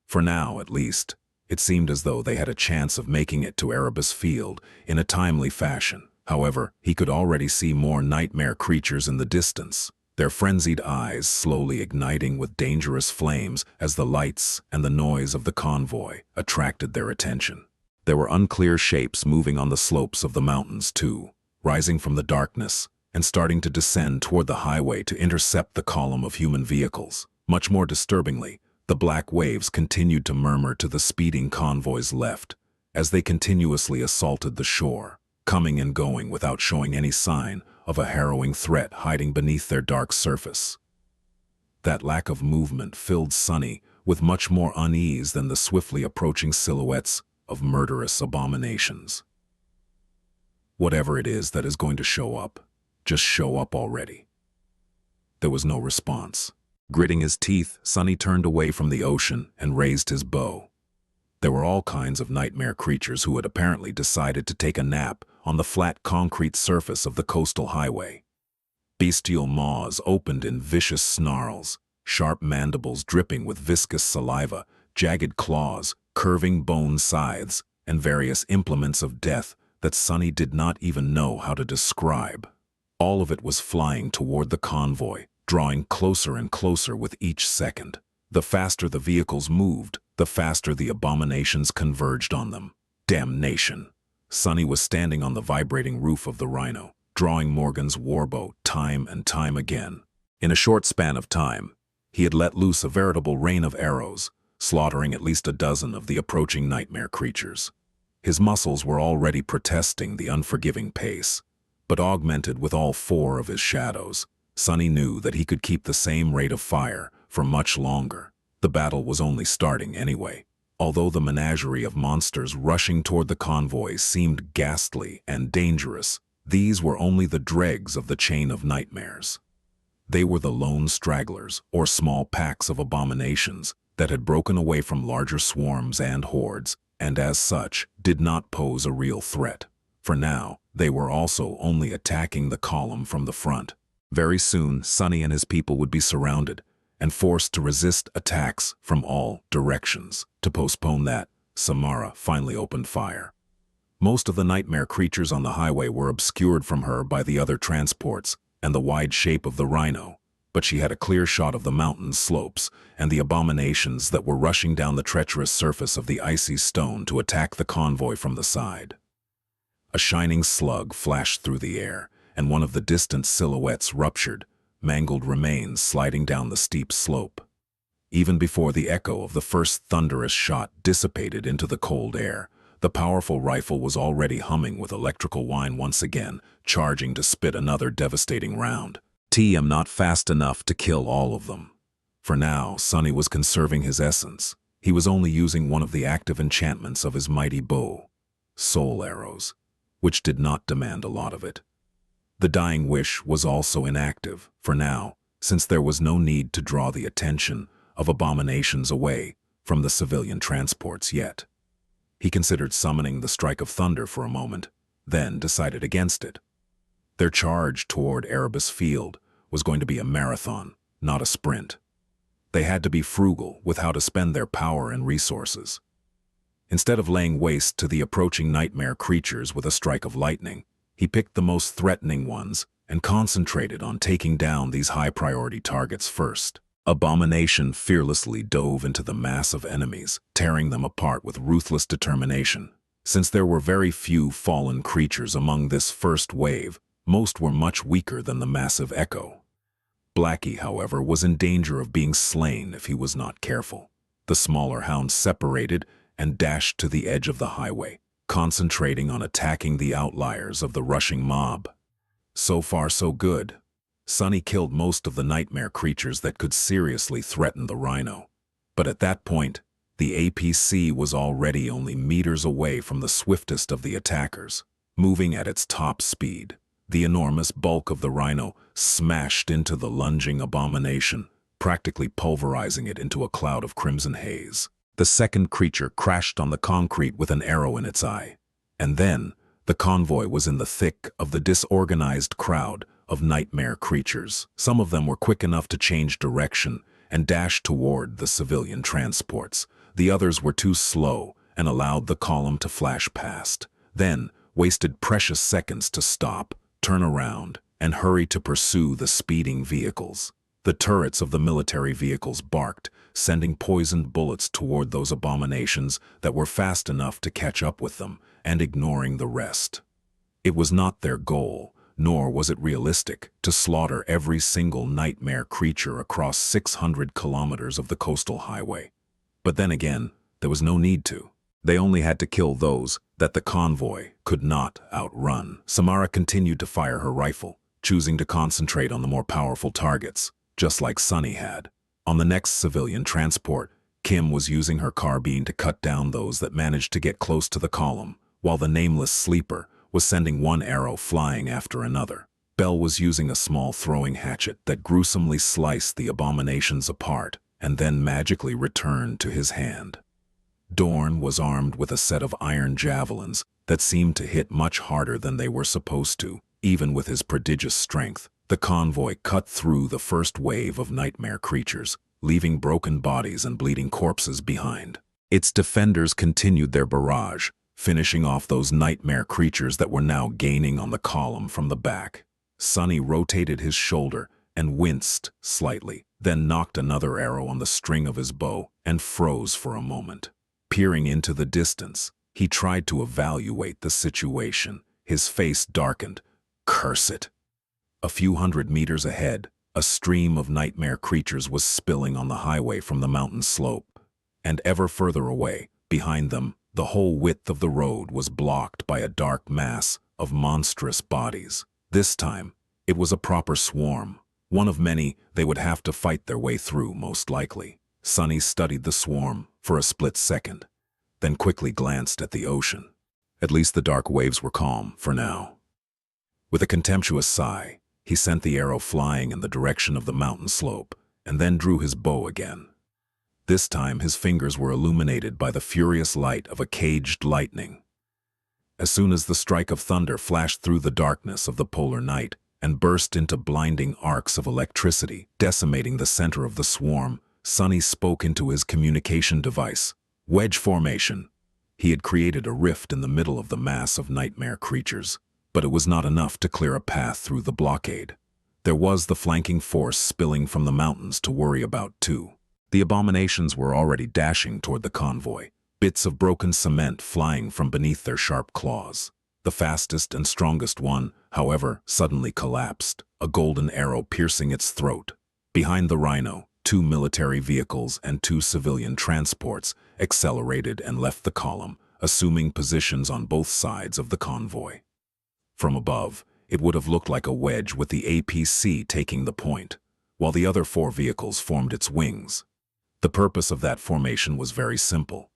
For now, at least, it seemed as though they had a chance of making it to Erebus Field in a timely fashion. However, he could already see more nightmare creatures in the distance, their frenzied eyes slowly igniting with dangerous flames as the lights and the noise of the convoy attracted their attention. There were unclear shapes moving on the slopes of the mountains too, rising from the darkness and starting to descend toward the highway to intercept the column of human vehicles. Much more disturbingly, the black waves continued to murmur to the speeding convoy's left as they continuously assaulted the shore, coming and going without showing any sign of a harrowing threat hiding beneath their dark surface. That lack of movement filled Sunny with much more unease than the swiftly approaching silhouettes of murderous abominations. Whatever it is that is going to show up, just show up already. There was no response. Gritting his teeth, Sunny turned away from the ocean and raised his bow. There were all kinds of nightmare creatures who had apparently decided to take a nap on the flat concrete surface of the coastal highway. Bestial maws opened in vicious snarls, sharp mandibles dripping with viscous saliva, jagged claws, curving bone scythes, and various implements of death that Sunny did not even know how to describe. All of it was flying toward the convoy, drawing closer and closer with each second. The faster the vehicles moved, the faster the abominations converged on them. Damnation! Sunny was standing on the vibrating roof of the rhino, drawing Morgan's warbow time and time again. In a short span of time, he had let loose a veritable rain of arrows, slaughtering at least a dozen of the approaching nightmare creatures. His muscles were already protesting the unforgiving pace, but augmented with all four of his shadows, Sunny knew that he could keep the same rate of fire for much longer. The battle was only starting anyway. Although the menagerie of monsters rushing toward the convoy seemed ghastly and dangerous, these were only the dregs of the chain of nightmares. They were the lone stragglers, or small packs of abominations, that had broken away from larger swarms and hordes, and as such, did not pose a real threat. For now, they were also only attacking the column from the front. Very soon, Sunny and his people would be surrounded and forced to resist attacks from all directions. To postpone that, Samara finally opened fire. Most of the nightmare creatures on the highway were obscured from her by the other transports and the wide shape of the rhino, but she had a clear shot of the mountain slopes and the abominations that were rushing down the treacherous surface of the icy stone to attack the convoy from the side. A shining slug flashed through the air, and one of the distant silhouettes ruptured, mangled remains sliding down the steep slope. Even before the echo of the first thunderous shot dissipated into the cold air, the powerful rifle was already humming with electrical whine once again, charging to spit another devastating round. TM not fast enough to kill all of them. For now, Sunny was conserving his essence. He was only using one of the active enchantments of his mighty bow, soul arrows, which did not demand a lot of it. The dying wish was also inactive, for now, since there was no need to draw the attention of abominations away from the civilian transports yet. He considered summoning the strike of thunder for a moment, then decided against it. Their charge toward Erebus Field was going to be a marathon, not a sprint. They had to be frugal with how to spend their power and resources. Instead of laying waste to the approaching nightmare creatures with a strike of lightning, he picked the most threatening ones and concentrated on taking down these high-priority targets first. Abomination fearlessly dove into the mass of enemies, tearing them apart with ruthless determination. Since there were very few fallen creatures among this first wave, most were much weaker than the massive Echo. Blackie, however, was in danger of being slain if he was not careful. The smaller hounds separated and dashed to the edge of the highway, concentrating on attacking the outliers of the rushing mob. So far, so good. Sunny killed most of the nightmare creatures that could seriously threaten the rhino. But at that point, the APC was already only meters away from the swiftest of the attackers, moving at its top speed. The enormous bulk of the rhino smashed into the lunging abomination, practically pulverizing it into a cloud of crimson haze. The second creature crashed on the concrete with an arrow in its eye. And then, the convoy was in the thick of the disorganized crowd of nightmare creatures. Some of them were quick enough to change direction and dash toward the civilian transports. The others were too slow and allowed the column to flash past, then wasted precious seconds to stop, turn around, and hurry to pursue the speeding vehicles. The turrets of the military vehicles barked, sending poisoned bullets toward those abominations that were fast enough to catch up with them, and ignoring the rest. It was not their goal, nor was it realistic, to slaughter every single nightmare creature across 600 kilometers of the coastal highway. But then again, there was no need to. They only had to kill those that the convoy could not outrun. Samara continued to fire her rifle, choosing to concentrate on the more powerful targets, just like Sunny had. On the next civilian transport, Kim was using her carbine to cut down those that managed to get close to the column, while the nameless sleeper was sending one arrow flying after another. Bell was using a small throwing hatchet that gruesomely sliced the abominations apart and then magically returned to his hand. Dorn was armed with a set of iron javelins that seemed to hit much harder than they were supposed to, even with his prodigious strength. The convoy cut through the first wave of nightmare creatures, leaving broken bodies and bleeding corpses behind. Its defenders continued their barrage, finishing off those nightmare creatures that were now gaining on the column from the back. Sunny rotated his shoulder and winced slightly, then knocked another arrow on the string of his bow and froze for a moment. Peering into the distance, he tried to evaluate the situation. His face darkened. Curse it! A few hundred meters ahead, a stream of nightmare creatures was spilling on the highway from the mountain slope. And ever further away, behind them, the whole width of the road was blocked by a dark mass of monstrous bodies. This time, it was a proper swarm. One of many they would have to fight their way through, most likely. Sunny studied the swarm for a split second, then quickly glanced at the ocean. At least the dark waves were calm, for now. With a contemptuous sigh, he sent the arrow flying in the direction of the mountain slope, and then drew his bow again. This time his fingers were illuminated by the furious light of a caged lightning. As soon as the strike of thunder flashed through the darkness of the polar night and burst into blinding arcs of electricity, decimating the center of the swarm, Sunny spoke into his communication device. Wedge formation. He had created a rift in the middle of the mass of nightmare creatures, but it was not enough to clear a path through the blockade. There was the flanking force spilling from the mountains to worry about too. The abominations were already dashing toward the convoy, bits of broken cement flying from beneath their sharp claws. The fastest and strongest one, however, suddenly collapsed, a golden arrow piercing its throat. Behind the rhino, 2 military vehicles and 2 civilian transports accelerated and left the column, assuming positions on both sides of the convoy. From above, it would have looked like a wedge with the APC taking the point, while the other 4 vehicles formed its wings. The purpose of that formation was very simple.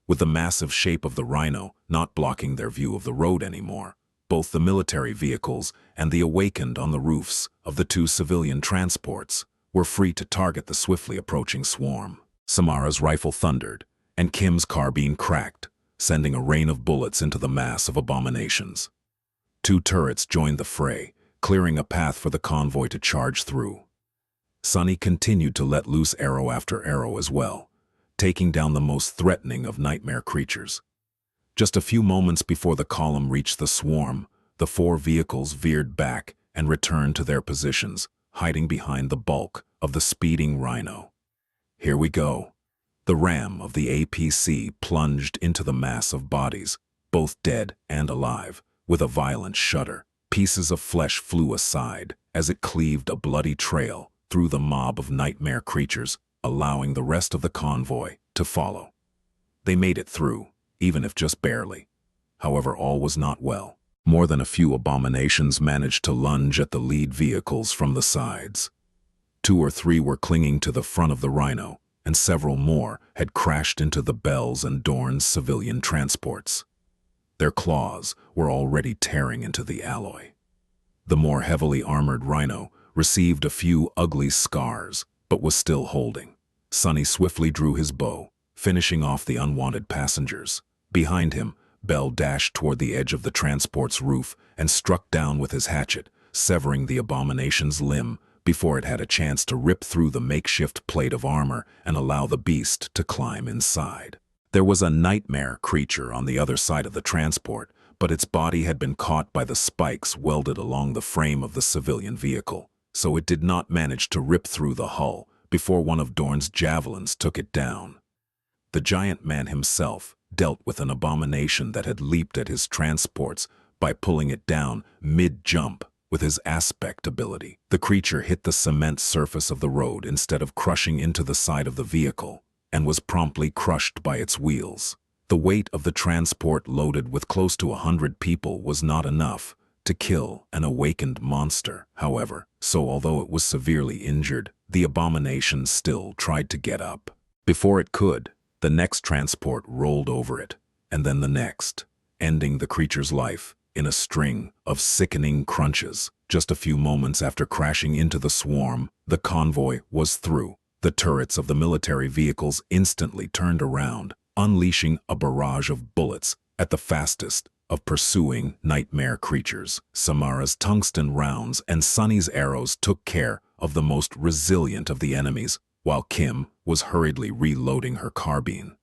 With the massive shape of the rhino not blocking their view of the road anymore, both the military vehicles and the awakened on the roofs of the 2 civilian transports were free to target the swiftly approaching swarm. Samara's rifle thundered, and Kim's carbine cracked, sending a rain of bullets into the mass of abominations. 2 turrets joined the fray, clearing a path for the convoy to charge through. Sunny continued to let loose arrow after arrow as well, taking down the most threatening of nightmare creatures. Just a few moments before the column reached the swarm, the 4 vehicles veered back and returned to their positions, hiding behind the bulk of the speeding rhino. Here we go. The ram of the APC plunged into the mass of bodies, both dead and alive, with a violent shudder. Pieces of flesh flew aside as it cleaved a bloody trail through the mob of nightmare creatures, allowing the rest of the convoy to follow. They made it through, even if just barely. However, all was not well. More than a few abominations managed to lunge at the lead vehicles from the sides. 2 or 3 were clinging to the front of the rhino, and several more had crashed into the Bells and Dorn's civilian transports. Their claws were already tearing into the alloy. The more heavily armored rhino received a few ugly scars, but was still holding. Sunny swiftly drew his bow, finishing off the unwanted passengers. Behind him, Bell dashed toward the edge of the transport's roof and struck down with his hatchet, severing the abomination's limb before it had a chance to rip through the makeshift plate of armor and allow the beast to climb inside. There was a nightmare creature on the other side of the transport, but its body had been caught by the spikes welded along the frame of the civilian vehicle, so it did not manage to rip through the hull before one of Dorn's javelins took it down. The giant man himself dealt with an abomination that had leaped at his transports by pulling it down mid-jump with his aspect ability. The creature hit the cement surface of the road instead of crushing into the side of the vehicle, and was promptly crushed by its wheels. The weight of the transport loaded with close to 100 people was not enough to kill an awakened monster, however, so although it was severely injured, the abomination still tried to get up. Before it could, the next transport rolled over it, and then the next, ending the creature's life in a string of sickening crunches. Just a few moments after crashing into the swarm, the convoy was through. The turrets of the military vehicles instantly turned around, unleashing a barrage of bullets at the fastest of pursuing nightmare creatures. Samara's tungsten rounds and Sunny's arrows took care of the most resilient of the enemies, while Kim was hurriedly reloading her carbine.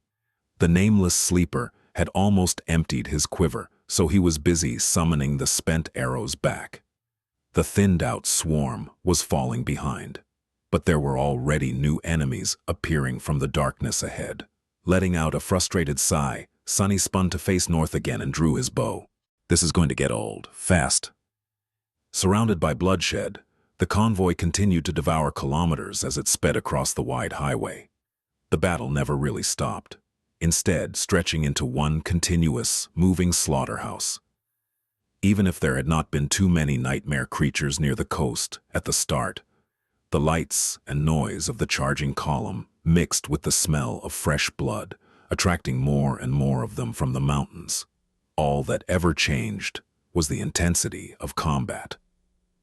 The nameless sleeper had almost emptied his quiver, so he was busy summoning the spent arrows back. The thinned-out swarm was falling behind, but there were already new enemies appearing from the darkness ahead. Letting out a frustrated sigh, Sunny spun to face north again and drew his bow. This is going to get old, fast. Surrounded by bloodshed, the convoy continued to devour kilometers as it sped across the wide highway. The battle never really stopped, instead stretching into one continuous, moving slaughterhouse. Even if there had not been too many nightmare creatures near the coast at the start, the lights and noise of the charging column mixed with the smell of fresh blood, attracting more and more of them from the mountains. All that ever changed was the intensity of combat.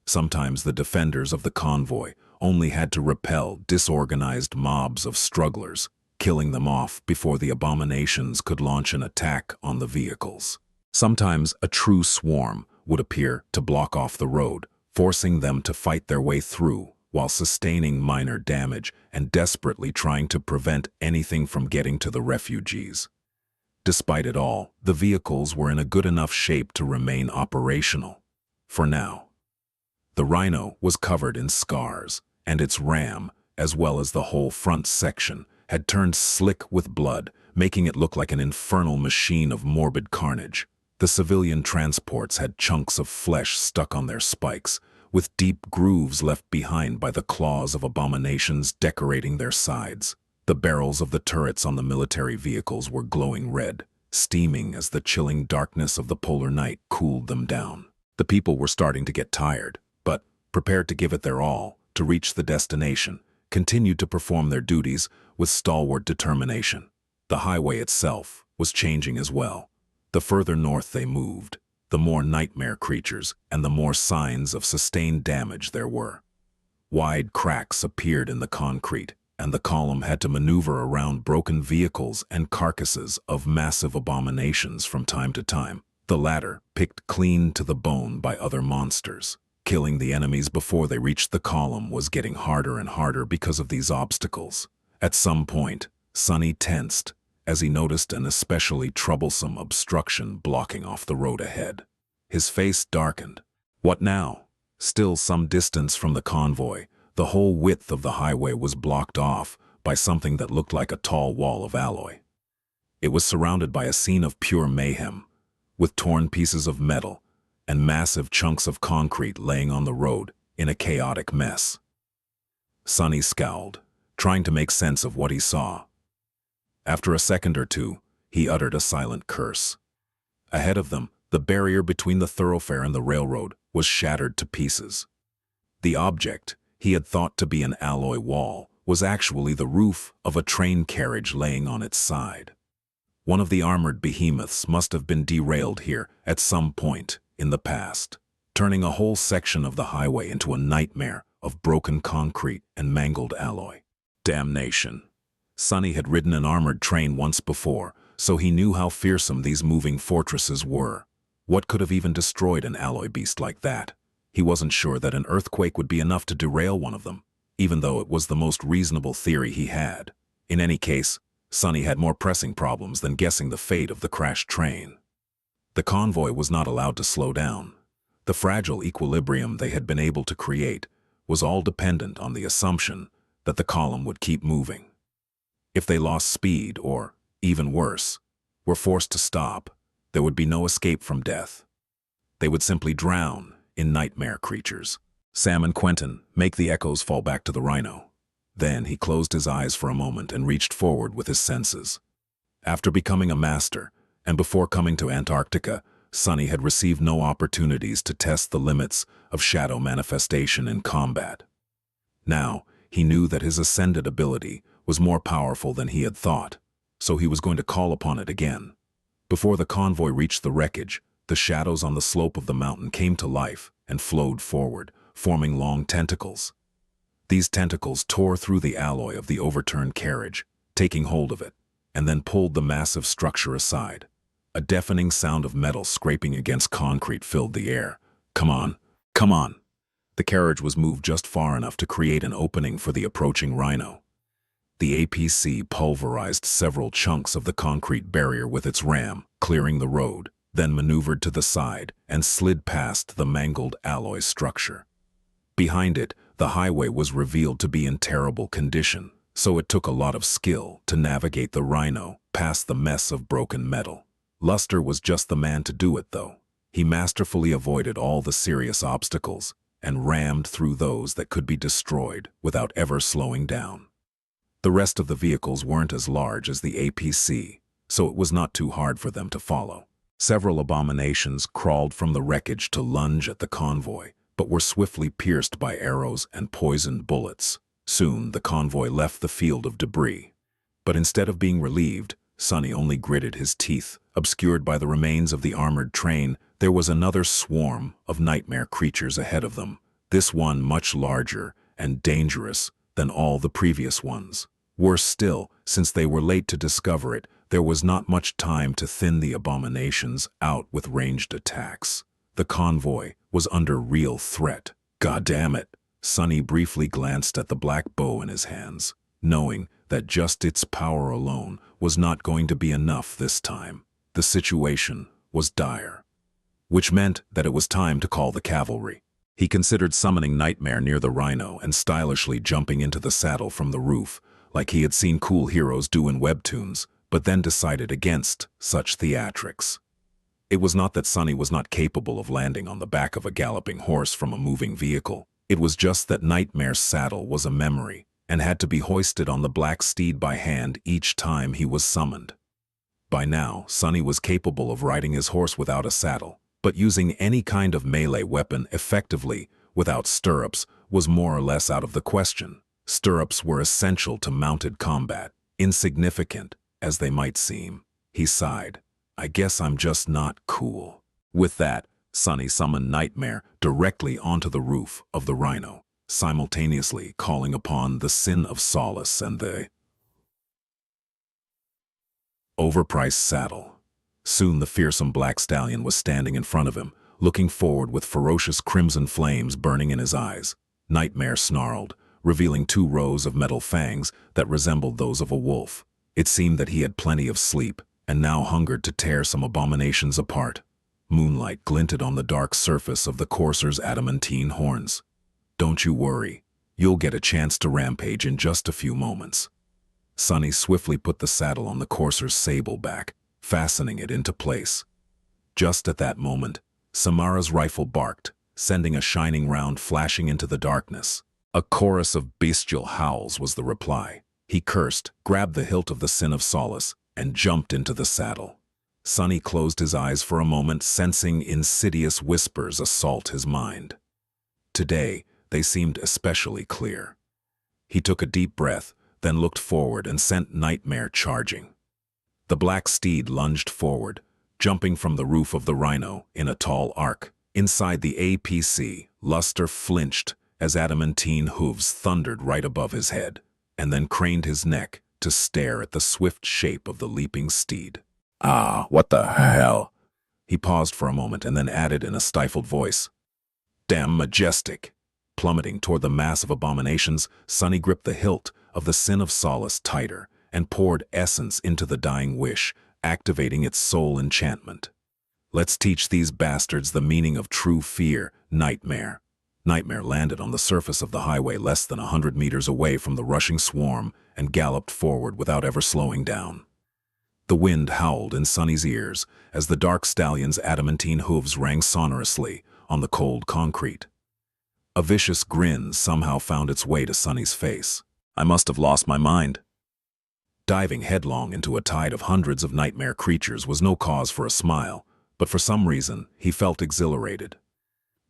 Sometimes the defenders of the convoy only had to repel disorganized mobs of strugglers, killing them off before the abominations could launch an attack on the vehicles. Sometimes a true swarm would appear to block off the road, forcing them to fight their way through while sustaining minor damage and desperately trying to prevent anything from getting to the refugees. Despite it all, the vehicles were in a good enough shape to remain operational. For now. The rhino was covered in scars, and its ram, as well as the whole front section, had turned slick with blood, making it look like an infernal machine of morbid carnage. The civilian transports had chunks of flesh stuck on their spikes, with deep grooves left behind by the claws of abominations decorating their sides. The barrels of the turrets on the military vehicles were glowing red, steaming as the chilling darkness of the polar night cooled them down. The people were starting to get tired, but, prepared to give it their all, to reach the destination, continued to perform their duties with stalwart determination. The highway itself was changing as well. The further north they moved, the more nightmare creatures and the more signs of sustained damage there were. Wide cracks appeared in the concrete, and the column had to maneuver around broken vehicles and carcasses of massive abominations from time to time, the latter picked clean to the bone by other monsters. Killing the enemies before they reached the column was getting harder and harder because of these obstacles. At some point, Sunny tensed as he noticed an especially troublesome obstruction blocking off the road ahead. His face darkened. What now? Still some distance from the convoy, the whole width of the highway was blocked off by something that looked like a tall wall of alloy. It was surrounded by a scene of pure mayhem, with torn pieces of metal and massive chunks of concrete laying on the road in a chaotic mess. Sunny scowled, trying to make sense of what he saw. After a second or two, he uttered a silent curse. Ahead of them, the barrier between the thoroughfare and the railroad was shattered to pieces. The object he had thought to be an alloy wall was actually the roof of a train carriage laying on its side. One of the armored behemoths must have been derailed here at some point in the past, turning a whole section of the highway into a nightmare of broken concrete and mangled alloy. Damnation! Sunny had ridden an armored train once before, so he knew how fearsome these moving fortresses were. What could have even destroyed an alloy beast like that? He wasn't sure that an earthquake would be enough to derail one of them, even though it was the most reasonable theory he had. In any case, Sunny had more pressing problems than guessing the fate of the crashed train. The convoy was not allowed to slow down. The fragile equilibrium they had been able to create was all dependent on the assumption that the column would keep moving. If they lost speed, or, even worse, were forced to stop, there would be no escape from death. They would simply drown in nightmare creatures. Sam and Quentin make the echoes fall back to the rhino. Then he closed his eyes for a moment and reached forward with his senses. After becoming a master, and before coming to Antarctica, Sunny had received no opportunities to test the limits of shadow manifestation in combat. Now, he knew that his ascended ability was more powerful than he had thought, so he was going to call upon it again. Before the convoy reached the wreckage, the shadows on the slope of the mountain came to life and flowed forward, forming long tentacles. These tentacles tore through the alloy of the overturned carriage, taking hold of it, and then pulled the massive structure aside. A deafening sound of metal scraping against concrete filled the air. Come on, come on! The carriage was moved just far enough to create an opening for the approaching rhino. The APC pulverized several chunks of the concrete barrier with its ram, clearing the road, then maneuvered to the side and slid past the mangled alloy structure. Behind it, the highway was revealed to be in terrible condition, so it took a lot of skill to navigate the rhino past the mess of broken metal. Luster was just the man to do it, though. He masterfully avoided all the serious obstacles and rammed through those that could be destroyed without ever slowing down. The rest of the vehicles weren't as large as the APC, so it was not too hard for them to follow. Several abominations crawled from the wreckage to lunge at the convoy, but were swiftly pierced by arrows and poisoned bullets. Soon the convoy left the field of debris. But instead of being relieved, Sunny only gritted his teeth. Obscured by the remains of the armored train, there was another swarm of nightmare creatures ahead of them, this one much larger and dangerous than all the previous ones. Worse still, since they were late to discover it, there was not much time to thin the abominations out with ranged attacks. The convoy was under real threat. God damn it! Sunny briefly glanced at the black bow in his hands, knowing that just its power alone was not going to be enough this time. The situation was dire, which meant that it was time to call the cavalry. He considered summoning Nightmare near the rhino and stylishly jumping into the saddle from the roof, like he had seen cool heroes do in webtoons, but then decided against such theatrics. It was not that Sunny was not capable of landing on the back of a galloping horse from a moving vehicle. It was just that Nightmare's saddle was a memory and had to be hoisted on the black steed by hand each time he was summoned. By now, Sunny was capable of riding his horse without a saddle, but using any kind of melee weapon effectively without stirrups was more or less out of the question. Stirrups were essential to mounted combat, insignificant as they might seem. He sighed. I guess I'm just not cool. With that, Sunny summoned Nightmare directly onto the roof of the rhino, simultaneously calling upon the sin of solace and the overpriced saddle. Soon the fearsome black stallion was standing in front of him, looking forward with ferocious crimson flames burning in his eyes. Nightmare snarled, revealing 2 rows of metal fangs that resembled those of a wolf. It seemed that he had plenty of sleep, and now hungered to tear some abominations apart. Moonlight glinted on the dark surface of the courser's adamantine horns. Don't you worry, you'll get a chance to rampage in just a few moments. Sunny swiftly put the saddle on the courser's sable back, fastening it into place. Just at that moment, Samara's rifle barked, sending a shining round flashing into the darkness. A chorus of bestial howls was the reply. He cursed, grabbed the hilt of the sin of solace, and jumped into the saddle. Sunny closed his eyes for a moment, sensing insidious whispers assault his mind. Today, they seemed especially clear. He took a deep breath, then looked forward and sent Nightmare charging. The black steed lunged forward, jumping from the roof of the rhino in a tall arc. Inside the APC, Luster flinched as adamantine hooves thundered right above his head, and then craned his neck to stare at the swift shape of the leaping steed. Ah, what the hell? He paused for a moment and then added in a stifled voice, damn majestic. Plummeting toward the mass of abominations, Sunny gripped the hilt of the sin of solace tighter and poured essence into the dying wish, activating its soul enchantment. Let's teach these bastards the meaning of true fear, Nightmare. Nightmare landed on the surface of the highway less than 100 meters away from the rushing swarm and galloped forward without ever slowing down. The wind howled in Sunny's ears as the dark stallion's adamantine hooves rang sonorously on the cold concrete. A vicious grin somehow found its way to Sunny's face. I must have lost my mind. Diving headlong into a tide of hundreds of nightmare creatures was no cause for a smile, but for some reason he felt exhilarated.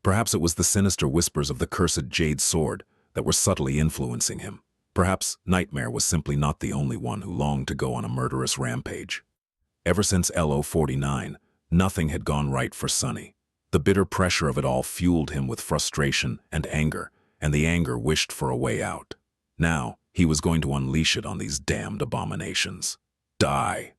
Perhaps it was the sinister whispers of the cursed jade sword that were subtly influencing him. Perhaps Nightmare was simply not the only one who longed to go on a murderous rampage. Ever since LO49, nothing had gone right for Sunny. The bitter pressure of it all fueled him with frustration and the anger wished for a way out. Now, he was going to unleash it on these damned abominations. Die!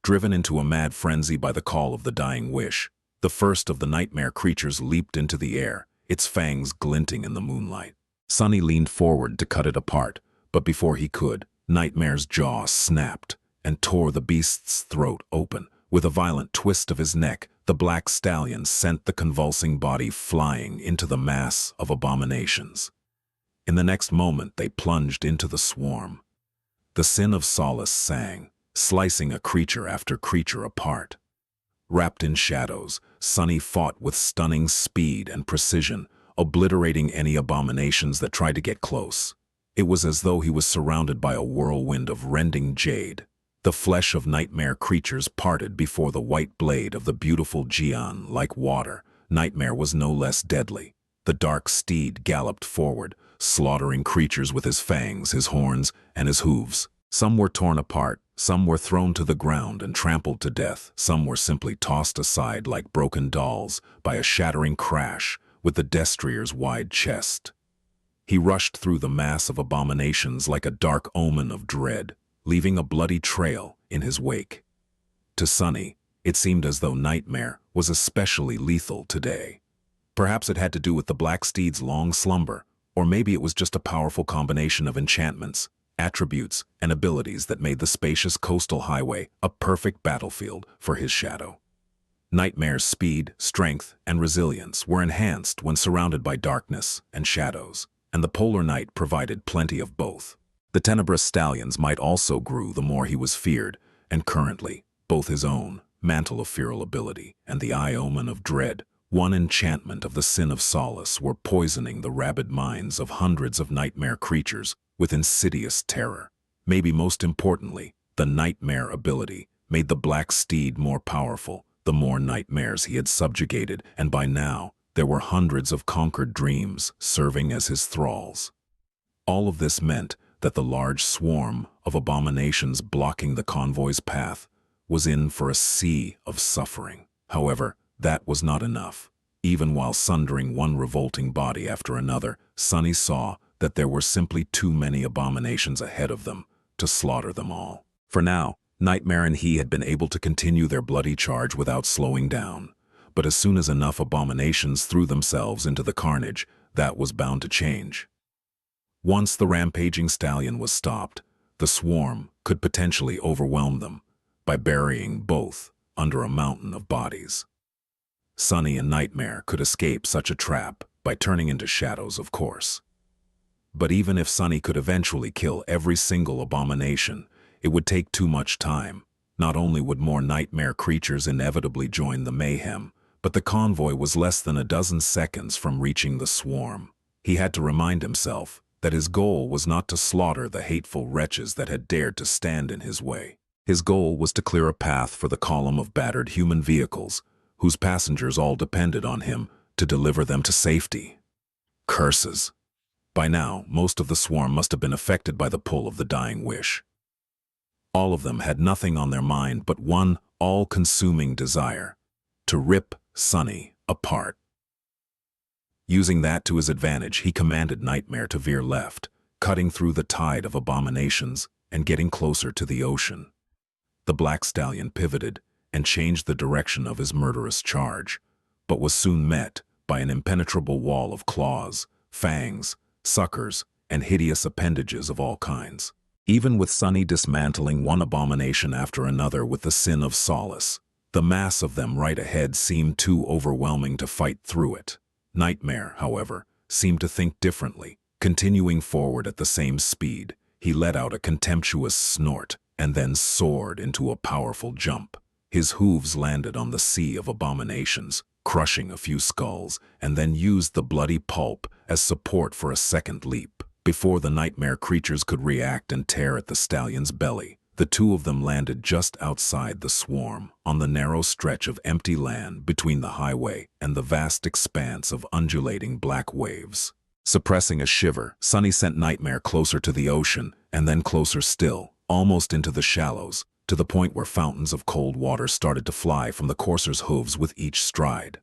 Driven into a mad frenzy by the call of the dying wish, the first of the nightmare creatures leaped into the air, its fangs glinting in the moonlight. Sunny leaned forward to cut it apart, but before he could, Nightmare's jaw snapped and tore the beast's throat open. With a violent twist of his neck, the black stallion sent the convulsing body flying into the mass of abominations. In the next moment, they plunged into the swarm. The sin of solace sang, slicing a creature after creature apart. Wrapped in shadows, Sunny fought with stunning speed and precision, obliterating any abominations that tried to get close. It was as though he was surrounded by a whirlwind of rending jade. The flesh of nightmare creatures parted before the white blade of the beautiful Jian like water. Nightmare was no less deadly. The dark steed galloped forward, slaughtering creatures with his fangs, his horns, and his hooves. Some were torn apart, some were thrown to the ground and trampled to death, some were simply tossed aside like broken dolls by a shattering crash with the destrier's wide chest. He rushed through the mass of abominations like a dark omen of dread, leaving a bloody trail in his wake. To Sunny, it seemed as though Nightmare was especially lethal today. Perhaps it had to do with the black steed's long slumber, or maybe it was just a powerful combination of enchantments, attributes, and abilities that made the spacious coastal highway a perfect battlefield for his shadow. Nightmare's speed, strength, and resilience were enhanced when surrounded by darkness and shadows, and the polar night provided plenty of both. The tenebrous stallions might also grew the more he was feared, and currently, both his own mantle of feral ability and the eye omen of dread, one enchantment of the sin of solace, were poisoning the rabid minds of hundreds of nightmare creatures with insidious terror. Maybe most importantly, the nightmare ability made the black steed more powerful, the more nightmares he had subjugated, and by now, there were hundreds of conquered dreams serving as his thralls. All of this meant that the large swarm of abominations blocking the convoy's path was in for a sea of suffering. However, that was not enough. Even while sundering one revolting body after another, Sunny saw that there were simply too many abominations ahead of them to slaughter them all. For now, Nightmare and he had been able to continue their bloody charge without slowing down. But as soon as enough abominations threw themselves into the carnage, that was bound to change. Once the rampaging stallion was stopped, the swarm could potentially overwhelm them by burying both under a mountain of bodies. Sunny and Nightmare could escape such a trap by turning into shadows, of course. But even if Sunny could eventually kill every single abomination, it would take too much time. Not only would more nightmare creatures inevitably join the mayhem, but the convoy was less than a dozen seconds from reaching the swarm. He had to remind himself that his goal was not to slaughter the hateful wretches that had dared to stand in his way. His goal was to clear a path for the column of battered human vehicles, whose passengers all depended on him to deliver them to safety. Curses! By now, most of the swarm must have been affected by the pull of the dying wish. All of them had nothing on their mind but one all-consuming desire: to rip Sunny apart. Using that to his advantage, he commanded Nightmare to veer left, cutting through the tide of abominations and getting closer to the ocean. The black stallion pivoted and changed the direction of his murderous charge, but was soon met by an impenetrable wall of claws, fangs, suckers, and hideous appendages of all kinds. Even with Sunny dismantling one abomination after another with the sin of solace, the mass of them right ahead seemed too overwhelming to fight through it. Nightmare, however, seemed to think differently. Continuing forward at the same speed, he let out a contemptuous snort and then soared into a powerful jump. His hooves landed on the sea of abominations, crushing a few skulls, and then used the bloody pulp as support for a second leap. Before the nightmare creatures could react and tear at the stallion's belly, the two of them landed just outside the swarm, on the narrow stretch of empty land between the highway and the vast expanse of undulating black waves. Suppressing a shiver, Sunny sent Nightmare closer to the ocean, and then closer still, almost into the shallows, to the point where fountains of cold water started to fly from the courser's hooves with each stride.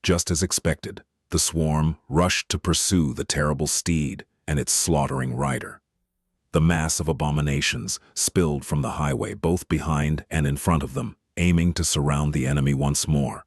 Just as expected, the swarm rushed to pursue the terrible steed and its slaughtering rider. The mass of abominations spilled from the highway both behind and in front of them, aiming to surround the enemy once more.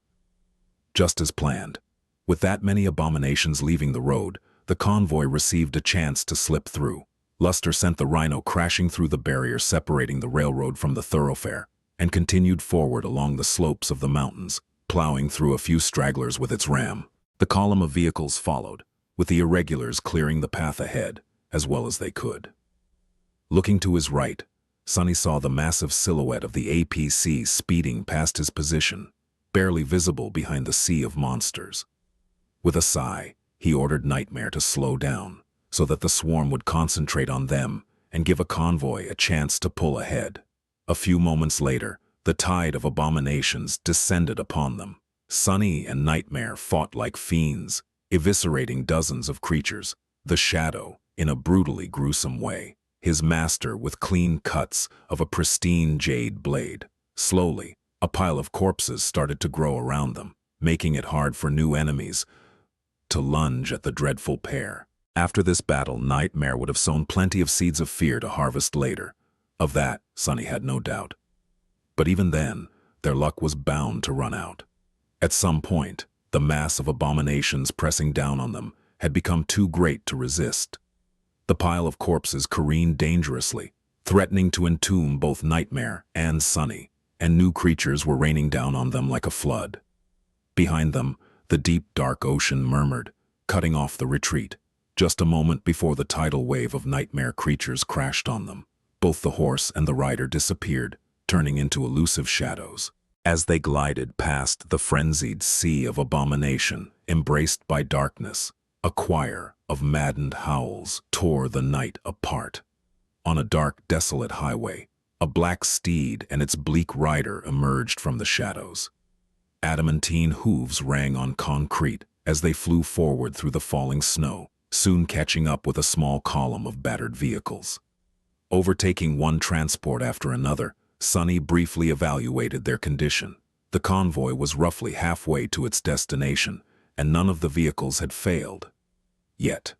Just as planned, with that many abominations leaving the road, the convoy received a chance to slip through. Luster sent the rhino crashing through the barrier separating the railroad from the thoroughfare, and continued forward along the slopes of the mountains, plowing through a few stragglers with its ram. The column of vehicles followed, with the irregulars clearing the path ahead as well as they could. Looking to his right, Sunny saw the massive silhouette of the APC speeding past his position, barely visible behind the sea of monsters. With a sigh, he ordered Nightmare to slow down, so that the swarm would concentrate on them and give a convoy a chance to pull ahead. A few moments later, the tide of abominations descended upon them. Sunny and Nightmare fought like fiends, eviscerating dozens of creatures, the Shadow in a brutally gruesome way, his master with clean cuts of a pristine jade blade. Slowly, a pile of corpses started to grow around them, making it hard for new enemies to lunge at the dreadful pair. After this battle, Nightmare would have sown plenty of seeds of fear to harvest later. Of that, Sunny had no doubt. But even then, their luck was bound to run out. At some point, the mass of abominations pressing down on them had become too great to resist. The pile of corpses careened dangerously, threatening to entomb both Nightmare and Sunny, and new creatures were raining down on them like a flood. Behind them, the deep, dark ocean murmured, cutting off the retreat, just a moment before the tidal wave of nightmare creatures crashed on them. Both the horse and the rider disappeared, turning into elusive shadows. As they glided past the frenzied sea of abomination, embraced by darkness, a choir of maddened howls tore the night apart. On a dark, desolate highway, a black steed and its bleak rider emerged from the shadows. Adamantine hooves rang on concrete as they flew forward through the falling snow, soon catching up with a small column of battered vehicles. Overtaking one transport after another, Sunny briefly evaluated their condition. The convoy was roughly halfway to its destination, and none of the vehicles had failed. Yet,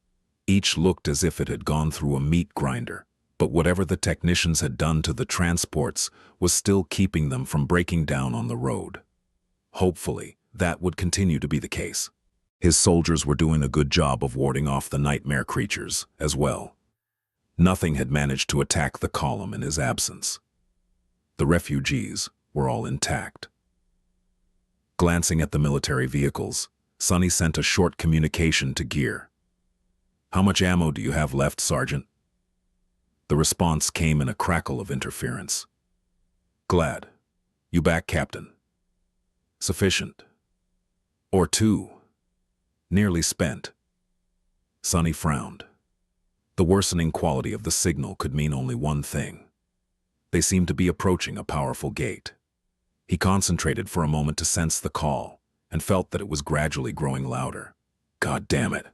each looked as if it had gone through a meat grinder, but whatever the technicians had done to the transports was still keeping them from breaking down on the road. Hopefully, that would continue to be the case. His soldiers were doing a good job of warding off the nightmare creatures as well. Nothing had managed to attack the column in his absence. The refugees were all intact. Glancing at the military vehicles, Sunny sent a short communication to Gear. "How much ammo do you have left, Sergeant?" The response came in a crackle of interference. "Glad. You back, Captain?" "Sufficient. Or two. Nearly spent." Sunny frowned. The worsening quality of the signal could mean only one thing. They seemed to be approaching a powerful gate. He concentrated for a moment to sense the call, and felt that it was gradually growing louder. God damn it.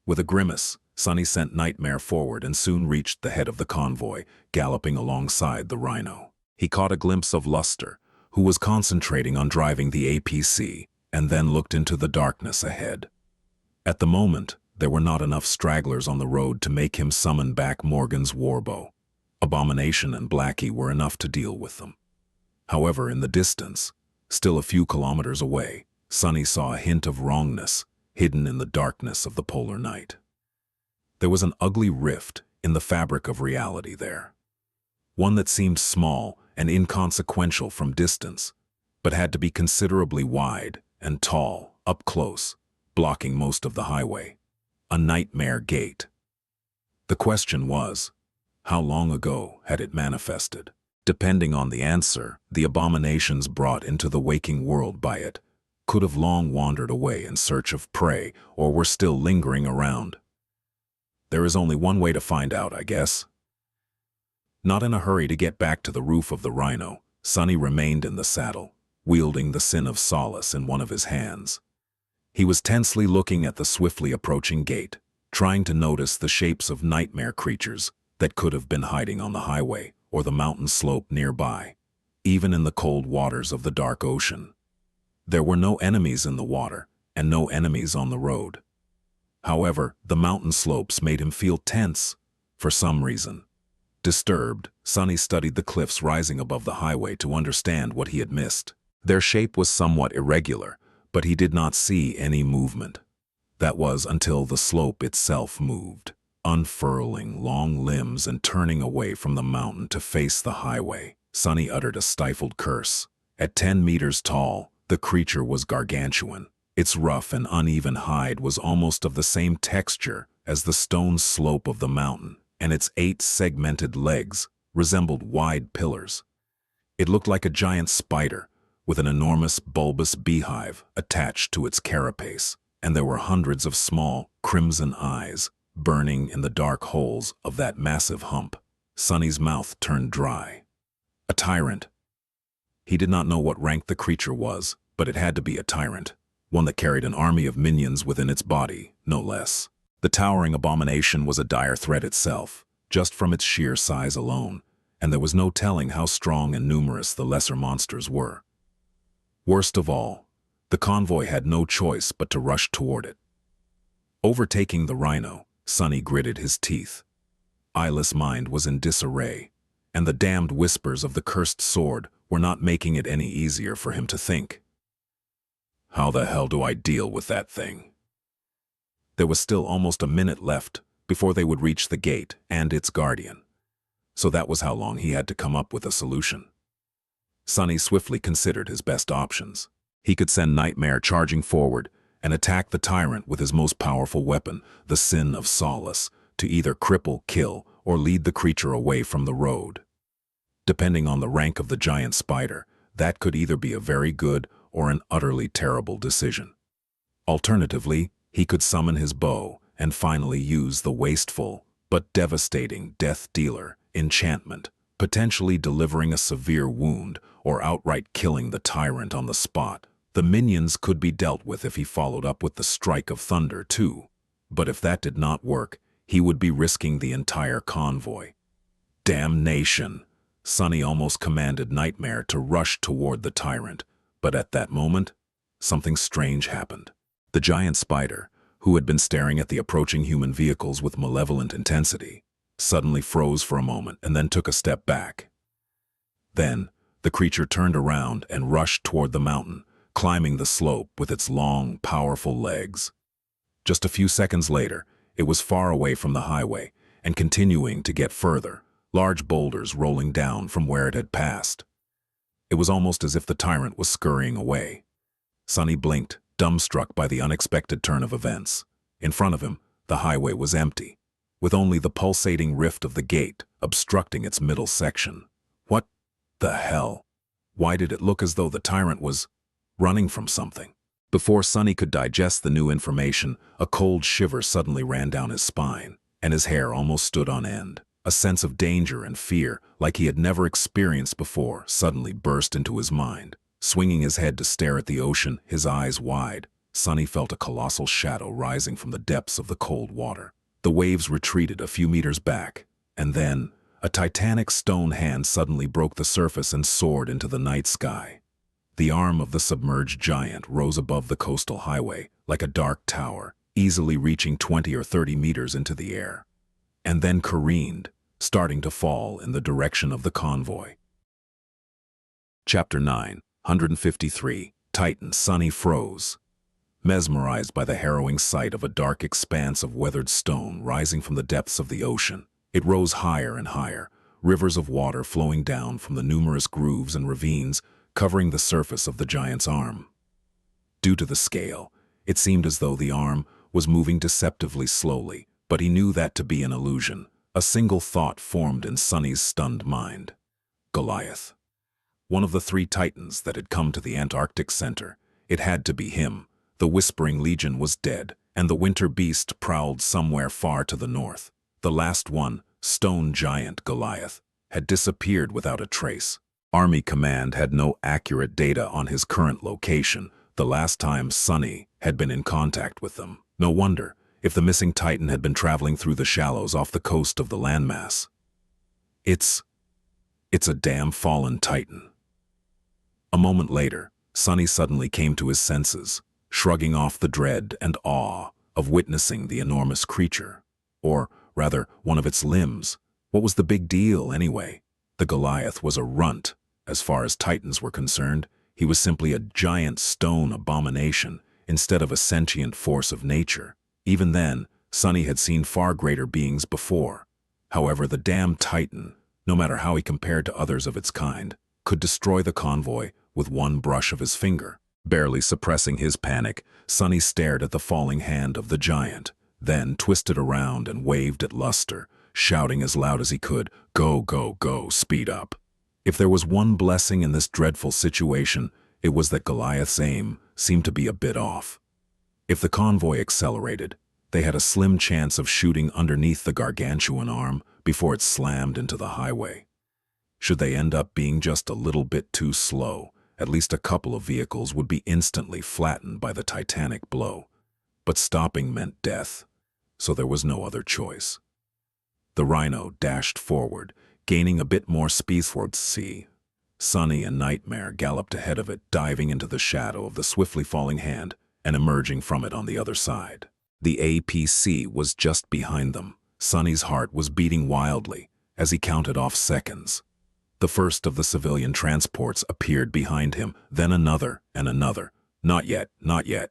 With a grimace, Sunny sent Nightmare forward and soon reached the head of the convoy, galloping alongside the Rhino. He caught a glimpse of Luster, who was concentrating on driving the APC, and then looked into the darkness ahead. At the moment, there were not enough stragglers on the road to make him summon back Morgan's warbow. Abomination and Blackie were enough to deal with them. However, in the distance, still a few kilometers away, Sunny saw a hint of wrongness hidden in the darkness of the polar night. There was an ugly rift in the fabric of reality there. One that seemed small and inconsequential from distance, but had to be considerably wide and tall up close, blocking most of the highway. A nightmare gate. The question was, how long ago had it manifested? Depending on the answer, the abominations brought into the waking world by it could have long wandered away in search of prey or were still lingering around. There is only one way to find out, I guess. Not in a hurry to get back to the roof of the Rhino, Sunny remained in the saddle, wielding the sin of solace in one of his hands. He was tensely looking at the swiftly approaching gate, trying to notice the shapes of nightmare creatures that could have been hiding on the highway or the mountain slope nearby, even in the cold waters of the dark ocean. There were no enemies in the water and no enemies on the road. However, the mountain slopes made him feel tense for some reason. Disturbed, Sunny studied the cliffs rising above the highway to understand what he had missed. Their shape was somewhat irregular, but he did not see any movement. That was until the slope itself moved, unfurling long limbs and turning away from the mountain to face the highway. Sunny uttered a stifled curse. At 10 meters tall, the creature was gargantuan. Its rough and uneven hide was almost of the same texture as the stone slope of the mountain, and its 8 segmented legs resembled wide pillars. It looked like a giant spider, with an enormous bulbous beehive attached to its carapace, and there were hundreds of small, crimson eyes burning in the dark holes of that massive hump. Sunny's mouth turned dry. A tyrant. He did not know what rank the creature was, but it had to be a tyrant, one that carried an army of minions within its body, no less. The towering abomination was a dire threat itself, just from its sheer size alone, and there was no telling how strong and numerous the lesser monsters were. Worst of all, the convoy had no choice but to rush toward it. Overtaking the Rhino, Sunny gritted his teeth. Eyeless mind was in disarray, and the damned whispers of the cursed sword were not making it any easier for him to think. How the hell do I deal with that thing? There was still almost a minute left before they would reach the gate and its guardian, so that was how long he had to come up with a solution. Sunny swiftly considered his best options. He could send Nightmare charging forward and attack the tyrant with his most powerful weapon, the sin of solace, to either cripple, kill, or lead the creature away from the road. Depending on the rank of the giant spider, that could either be a very good or an utterly terrible decision. Alternatively, he could summon his bow and finally use the wasteful but devastating Death Dealer enchantment, potentially delivering a severe wound or outright killing the tyrant on the spot. The minions could be dealt with if he followed up with the Strike of Thunder too, but if that did not work, he would be risking the entire convoy. Damnation! Sunny almost commanded Nightmare to rush toward the tyrant, but at that moment, something strange happened. The giant spider, who had been staring at the approaching human vehicles with malevolent intensity, suddenly froze for a moment and then took a step back. Then, the creature turned around and rushed toward the mountain, climbing the slope with its long, powerful legs. Just a few seconds later, it was far away from the highway and continuing to get further, large boulders rolling down from where it had passed. It was almost as if the tyrant was scurrying away. Sunny blinked, dumbstruck by the unexpected turn of events. In front of him, the highway was empty, with only the pulsating rift of the gate obstructing its middle section. What the hell? Why did it look as though the tyrant was running from something? Before Sunny could digest the new information, a cold shiver suddenly ran down his spine, and his hair almost stood on end. A sense of danger and fear, like he had never experienced before, suddenly burst into his mind. Swinging his head to stare at the ocean, his eyes wide, Sunny felt a colossal shadow rising from the depths of the cold water. The waves retreated a few meters back, and then a titanic stone hand suddenly broke the surface and soared into the night sky. The arm of the submerged giant rose above the coastal highway like a dark tower, easily reaching 20 or 30 meters into the air, and then careened, starting to fall in the direction of the convoy. Chapter 9, 153. Titan. Sunny froze, mesmerized by the harrowing sight of a dark expanse of weathered stone rising from the depths of the ocean. It rose higher and higher, rivers of water flowing down from the numerous grooves and ravines covering the surface of the giant's arm. Due to the scale, it seemed as though the arm was moving deceptively slowly, but he knew that to be an illusion. A single thought formed in Sunny's stunned mind. Goliath. One of the 3 titans that had come to the Antarctic Center. It had to be him. The Whispering Legion was dead, and the winter beast prowled somewhere far to the north. The last one, stone giant Goliath, had disappeared without a trace. Army Command had no accurate data on his current location the last time Sunny had been in contact with them. No wonder if the missing titan had been traveling through the shallows off the coast of the landmass. It's a damn fallen titan. A moment later, Sunny suddenly came to his senses, shrugging off the dread and awe of witnessing the enormous creature. Or, rather, one of its limbs. What was the big deal, anyway? The Goliath was a runt. As far as titans were concerned, he was simply a giant stone abomination instead of a sentient force of nature. Even then, Sunny had seen far greater beings before. However, the damn titan, no matter how he compared to others of its kind, could destroy the convoy with one brush of his finger. Barely suppressing his panic, Sunny stared at the falling hand of the giant, then twisted around and waved at Luster, shouting as loud as he could, "Go, go, go, speed up." If there was one blessing in this dreadful situation, it was that Goliath's aim seemed to be a bit off. If the convoy accelerated, they had a slim chance of shooting underneath the gargantuan arm before it slammed into the highway. Should they end up being just a little bit too slow, at least a couple of vehicles would be instantly flattened by the titanic blow. But stopping meant death, so there was no other choice. The Rhino dashed forward, gaining a bit more speed towards sea. Sunny and Nightmare galloped ahead of it, diving into the shadow of the swiftly falling hand and emerging from it on the other side. The APC was just behind them. Sunny's heart was beating wildly as he counted off seconds. The first of the civilian transports appeared behind him, then another and another. Not yet, not yet.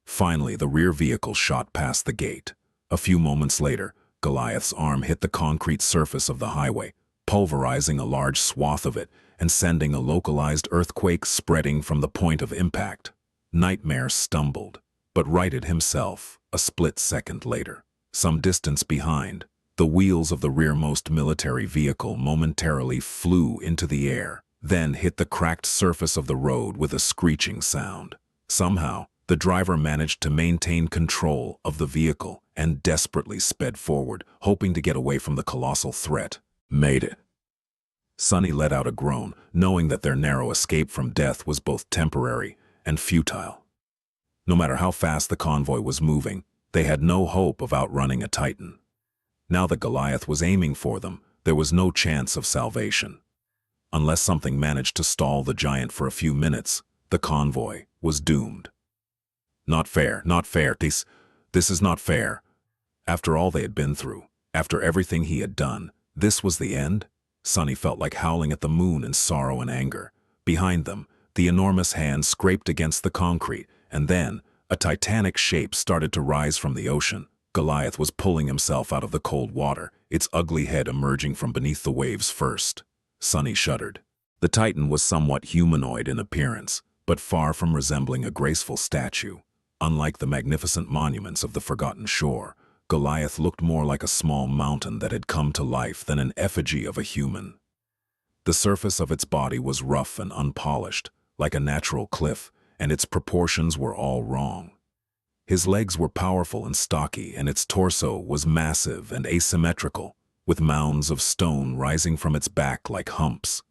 Finally, the rear vehicle shot past the gate. A few moments later, Goliath's arm hit the concrete surface of the highway, pulverizing a large swath of it and sending a localized earthquake spreading from the point of impact. Nightmare stumbled, but righted himself a split second later. Some distance behind, the wheels of the rearmost military vehicle momentarily flew into the air, then hit the cracked surface of the road with a screeching sound. Somehow, the driver managed to maintain control of the vehicle and desperately sped forward, hoping to get away from the colossal threat. Made it. Sonny let out a groan, knowing that their narrow escape from death was both temporary and futile. No matter how fast the convoy was moving, they had no hope of outrunning a Titan. Now that Goliath was aiming for them, there was no chance of salvation. Unless something managed to stall the giant for a few minutes, the convoy was doomed. Not fair, not fair, this is not fair. After all they had been through, after everything he had done, this was the end? Sonny felt like howling at the moon in sorrow and anger. Behind them, the enormous hand scraped against the concrete, and then, a titanic shape started to rise from the ocean. Goliath was pulling himself out of the cold water, its ugly head emerging from beneath the waves first. Sonny shuddered. The Titan was somewhat humanoid in appearance, but far from resembling a graceful statue. Unlike the magnificent monuments of the forgotten shore, Goliath looked more like a small mountain that had come to life than an effigy of a human. The surface of its body was rough and unpolished, like a natural cliff, and its proportions were all wrong. His legs were powerful and stocky, and its torso was massive and asymmetrical, with mounds of stone rising from its back like humps.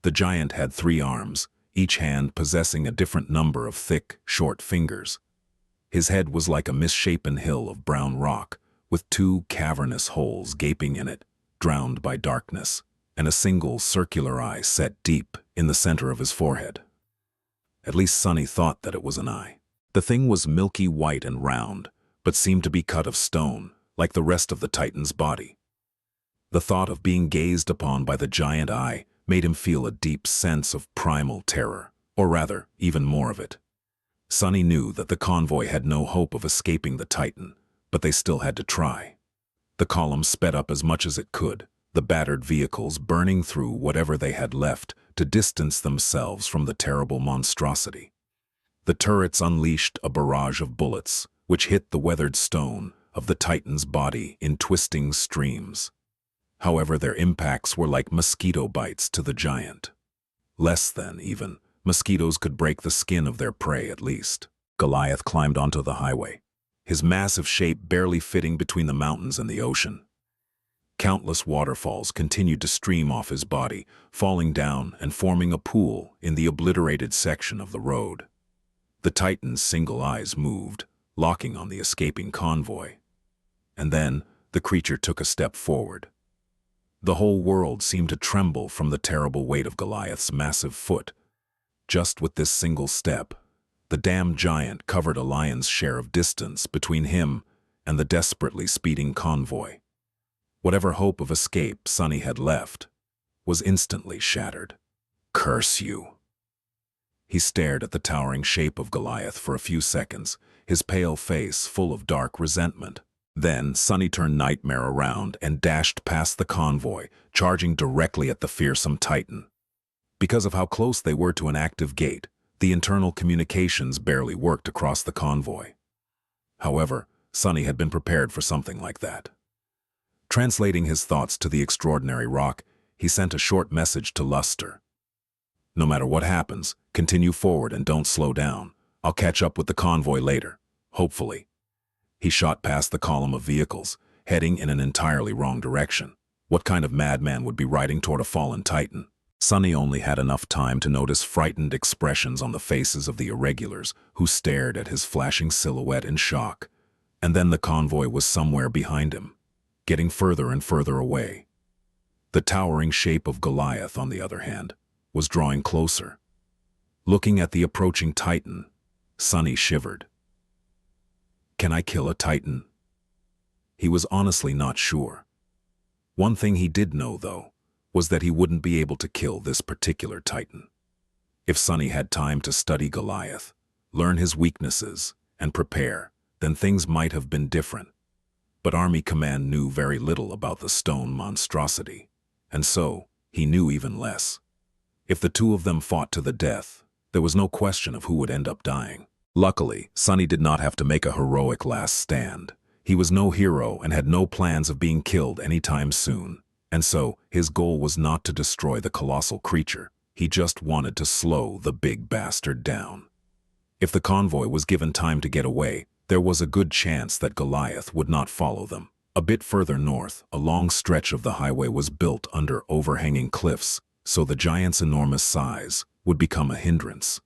The giant had 3 arms, each hand possessing a different number of thick, short fingers. His head was like a misshapen hill of brown rock, with 2 cavernous holes gaping in it, drowned by darkness, and a single circular eye set deep in the center of his forehead. At least Sonny thought that it was an eye. The thing was milky white and round, but seemed to be cut of stone, like the rest of the Titan's body. The thought of being gazed upon by the giant eye made him feel a deep sense of primal terror, or rather, even more of it. Sonny knew that the convoy had no hope of escaping the Titan, but they still had to try. The column sped up as much as it could, the battered vehicles burning through whatever they had left to distance themselves from the terrible monstrosity. The turrets unleashed a barrage of bullets, which hit the weathered stone of the Titan's body in twisting streams. However, their impacts were like mosquito bites to the giant. Less than, even. Mosquitoes could break the skin of their prey at least. Goliath climbed onto the highway, his massive shape barely fitting between the mountains and the ocean. Countless waterfalls continued to stream off his body, falling down and forming a pool in the obliterated section of the road. The Titan's single eyes moved, locking on the escaping convoy. And then the creature took a step forward. The whole world seemed to tremble from the terrible weight of Goliath's massive foot. Just with this single step, the damned giant covered a lion's share of distance between him and the desperately speeding convoy. Whatever hope of escape Sonny had left was instantly shattered. Curse you! He stared at the towering shape of Goliath for a few seconds, his pale face full of dark resentment. Then Sonny turned Nightmare around and dashed past the convoy, charging directly at the fearsome Titan. Because of how close they were to an active gate, the internal communications barely worked across the convoy. However, Sonny had been prepared for something like that. Translating his thoughts to the extraordinary rock, he sent a short message to Luster. No matter what happens, continue forward and don't slow down. I'll catch up with the convoy later, hopefully. He shot past the column of vehicles, heading in an entirely wrong direction. What kind of madman would be riding toward a fallen Titan? Sonny only had enough time to notice frightened expressions on the faces of the irregulars who stared at his flashing silhouette in shock. And then the convoy was somewhere behind him, getting further and further away. The towering shape of Goliath, on the other hand, was drawing closer. Looking at the approaching Titan, Sonny shivered. Can I kill a Titan? He was honestly not sure. One thing he did know, though, was that he wouldn't be able to kill this particular Titan. If Sonny had time to study Goliath, learn his weaknesses, and prepare, then things might have been different. But Army Command knew very little about the stone monstrosity, and so he knew even less. If the two of them fought to the death, there was no question of who would end up dying. Luckily, Sunny did not have to make a heroic last stand. He was no hero and had no plans of being killed anytime soon. And so, his goal was not to destroy the colossal creature. He just wanted to slow the big bastard down. If the convoy was given time to get away, there was a good chance that Goliath would not follow them. A bit further north, a long stretch of the highway was built under overhanging cliffs, so the giant's enormous size would become a hindrance.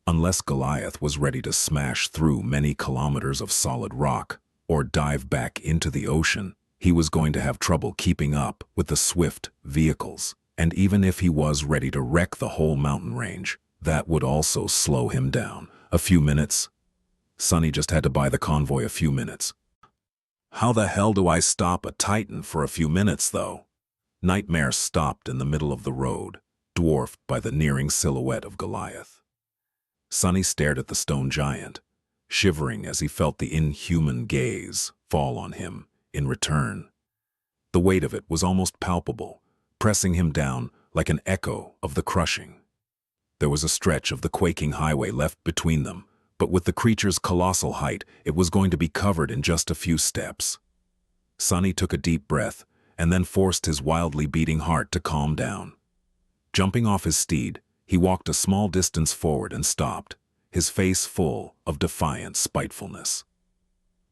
Unless Goliath was ready to smash through many kilometers of solid rock or dive back into the ocean, he was going to have trouble keeping up with the swift vehicles. And even if he was ready to wreck the whole mountain range, that would also slow him down. A few minutes. Sunny just had to buy the convoy a few minutes. How the hell do I stop a Titan for a few minutes, though? Nightmare stopped in the middle of the road, dwarfed by the nearing silhouette of Goliath. Sunny stared at the stone giant, shivering as he felt the inhuman gaze fall on him in return. The weight of it was almost palpable, pressing him down like an echo of the crushing. There was a stretch of the quaking highway left between them, but with the creature's colossal height, it was going to be covered in just a few steps. Sunny took a deep breath and then forced his wildly beating heart to calm down. Jumping off his steed, he walked a small distance forward and stopped, his face full of defiant spitefulness.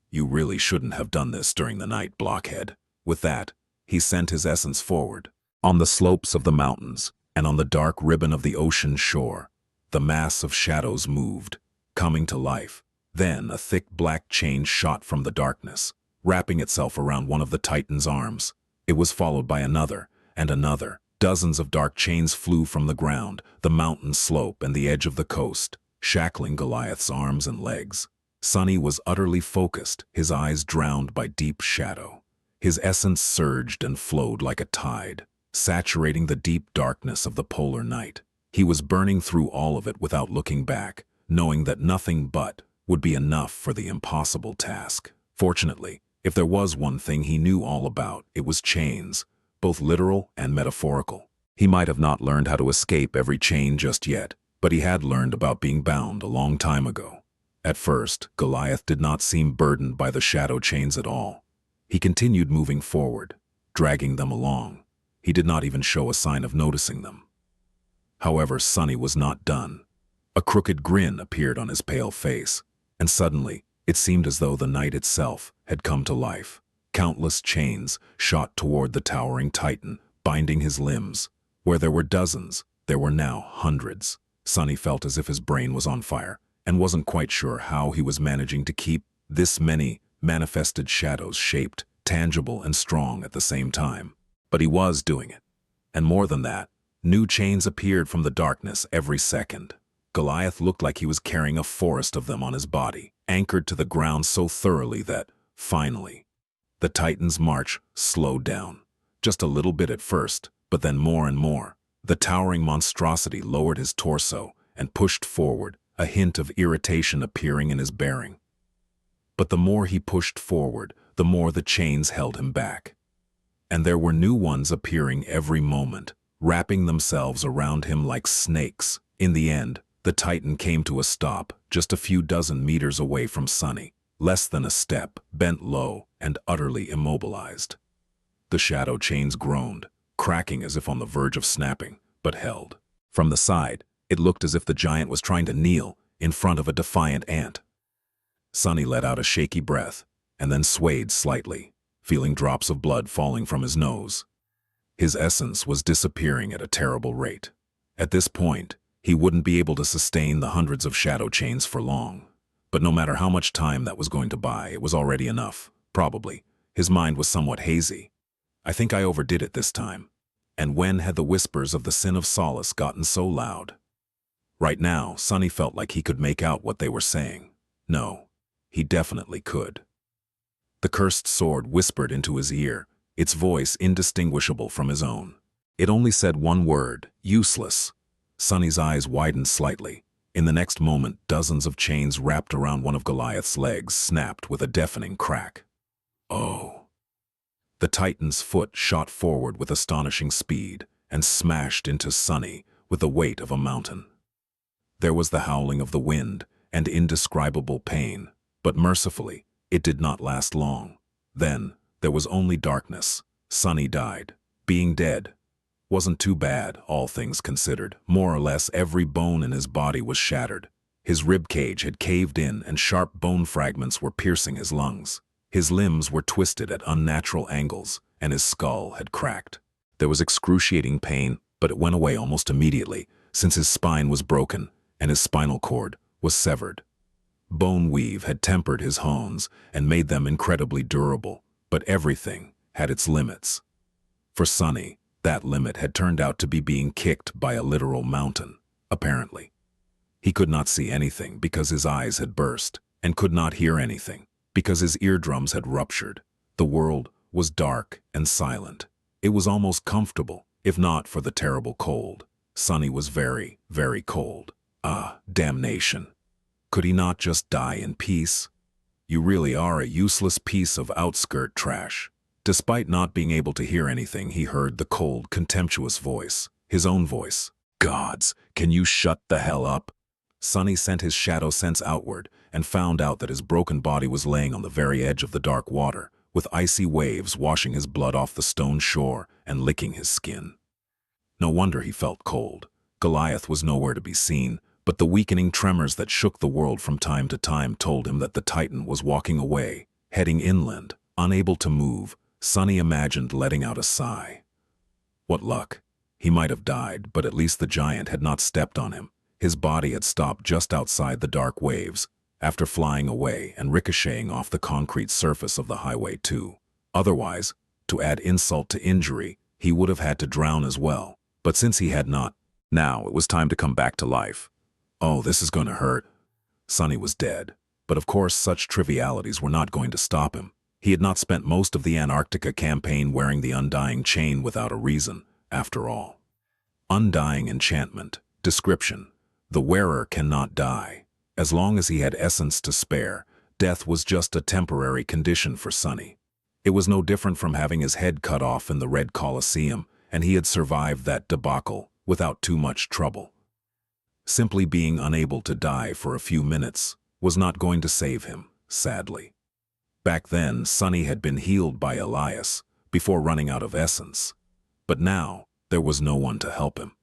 You really shouldn't have done this during the night, blockhead. With that, he sent his essence forward. On the slopes of the mountains and on the dark ribbon of the ocean shore, the mass of shadows moved, coming to life. Then a thick black chain shot from the darkness, wrapping itself around one of the Titan's arms. It was followed by another and another. Dozens of dark chains flew from the ground, the mountain slope and the edge of the coast, shackling Goliath's arms and legs. Sunny was utterly focused, his eyes drowned by deep shadow. His essence surged and flowed like a tide, saturating the deep darkness of the polar night. He was burning through all of it without looking back, knowing that nothing but would be enough for the impossible task. Fortunately, if there was one thing he knew all about, it was chains, both literal and metaphorical. He might have not learned how to escape every chain just yet, but he had learned about being bound a long time ago. At first, Goliath did not seem burdened by the shadow chains at all. He continued moving forward, dragging them along. He did not even show a sign of noticing them. However, Sunny was not done. A crooked grin appeared on his pale face, and suddenly, it seemed as though the night itself had come to life. Countless chains shot toward the towering Titan, binding his limbs. Where there were dozens, there were now hundreds. Sunny felt as if his brain was on fire, and wasn't quite sure how he was managing to keep this many manifested shadows shaped, tangible, and strong at the same time. But he was doing it. And more than that, new chains appeared from the darkness every second. Goliath looked like he was carrying a forest of them on his body, anchored to the ground so thoroughly that, finally, the Titan's march slowed down. Just a little bit at first, but then more and more. The towering monstrosity lowered his torso and pushed forward, a hint of irritation appearing in his bearing. But the more he pushed forward, the more the chains held him back. And there were new ones appearing every moment, wrapping themselves around him like snakes. In the end, the Titan came to a stop, just a few dozen meters away from Sunny, less than a step, bent low and utterly immobilized. The shadow chains groaned, cracking as if on the verge of snapping, but held. From the side, it looked as if the giant was trying to kneel in front of a defiant ant. Sunny let out a shaky breath, and then swayed slightly, feeling drops of blood falling from his nose. His essence was disappearing at a terrible rate. At this point, he wouldn't be able to sustain the hundreds of shadow chains for long. But no matter how much time that was going to buy, it was already enough. Probably. His mind was somewhat hazy. I think I overdid it this time. And when had the whispers of the sin of solace gotten so loud? Right now, Sunny felt like he could make out what they were saying. No, he definitely could. The cursed sword whispered into his ear, its voice indistinguishable from his own. It only said one word, useless. Sunny's eyes widened slightly. In the next moment, dozens of chains wrapped around one of Goliath's legs snapped with a deafening crack. Oh. The Titan's foot shot forward with astonishing speed and smashed into Sunny, with the weight of a mountain. There was the howling of the wind and indescribable pain, but mercifully, it did not last long. Then, there was only darkness. Sunny died. Being dead wasn't too bad, all things considered. More or less every bone in his body was shattered. His rib cage had caved in and sharp bone fragments were piercing his lungs. His limbs were twisted at unnatural angles, and his skull had cracked. There was excruciating pain, but it went away almost immediately, since his spine was broken and his spinal cord was severed. Bone weave had tempered his bones and made them incredibly durable, but everything had its limits. For Sunny, that limit had turned out to be being kicked by a literal mountain, apparently. He could not see anything because his eyes had burst, and could not hear anything because his eardrums had ruptured. The world was dark and silent. It was almost comfortable, if not for the terrible cold. Sunny was very, very cold. Ah, damnation. Could he not just die in peace? You really are a useless piece of outskirt trash. Despite not being able to hear anything, he heard the cold, contemptuous voice, his own voice. Gods, can you shut the hell up? Sunny sent his shadow sense outward and found out that his broken body was laying on the very edge of the dark water, with icy waves washing his blood off the stone shore and licking his skin. No wonder he felt cold. Goliath was nowhere to be seen, but the weakening tremors that shook the world from time to time told him that the Titan was walking away, heading inland. Unable to move, Sunny imagined letting out a sigh. What luck. He might have died, but at least the giant had not stepped on him. His body had stopped just outside the dark waves, after flying away and ricocheting off the concrete surface of the highway too. Otherwise, to add insult to injury, he would have had to drown as well. But since he had not, now it was time to come back to life. Oh, this is going to hurt. Sunny was dead, but of course such trivialities were not going to stop him. He had not spent most of the Antarctica campaign wearing the undying chain without a reason, after all. Undying enchantment. Description. The wearer cannot die. As long as he had essence to spare, death was just a temporary condition for Sunny. It was no different from having his head cut off in the Red Colosseum, and he had survived that debacle without too much trouble. Simply being unable to die for a few minutes was not going to save him, sadly. Back then, Sunny had been healed by Elias before running out of essence. But now, there was no one to help him.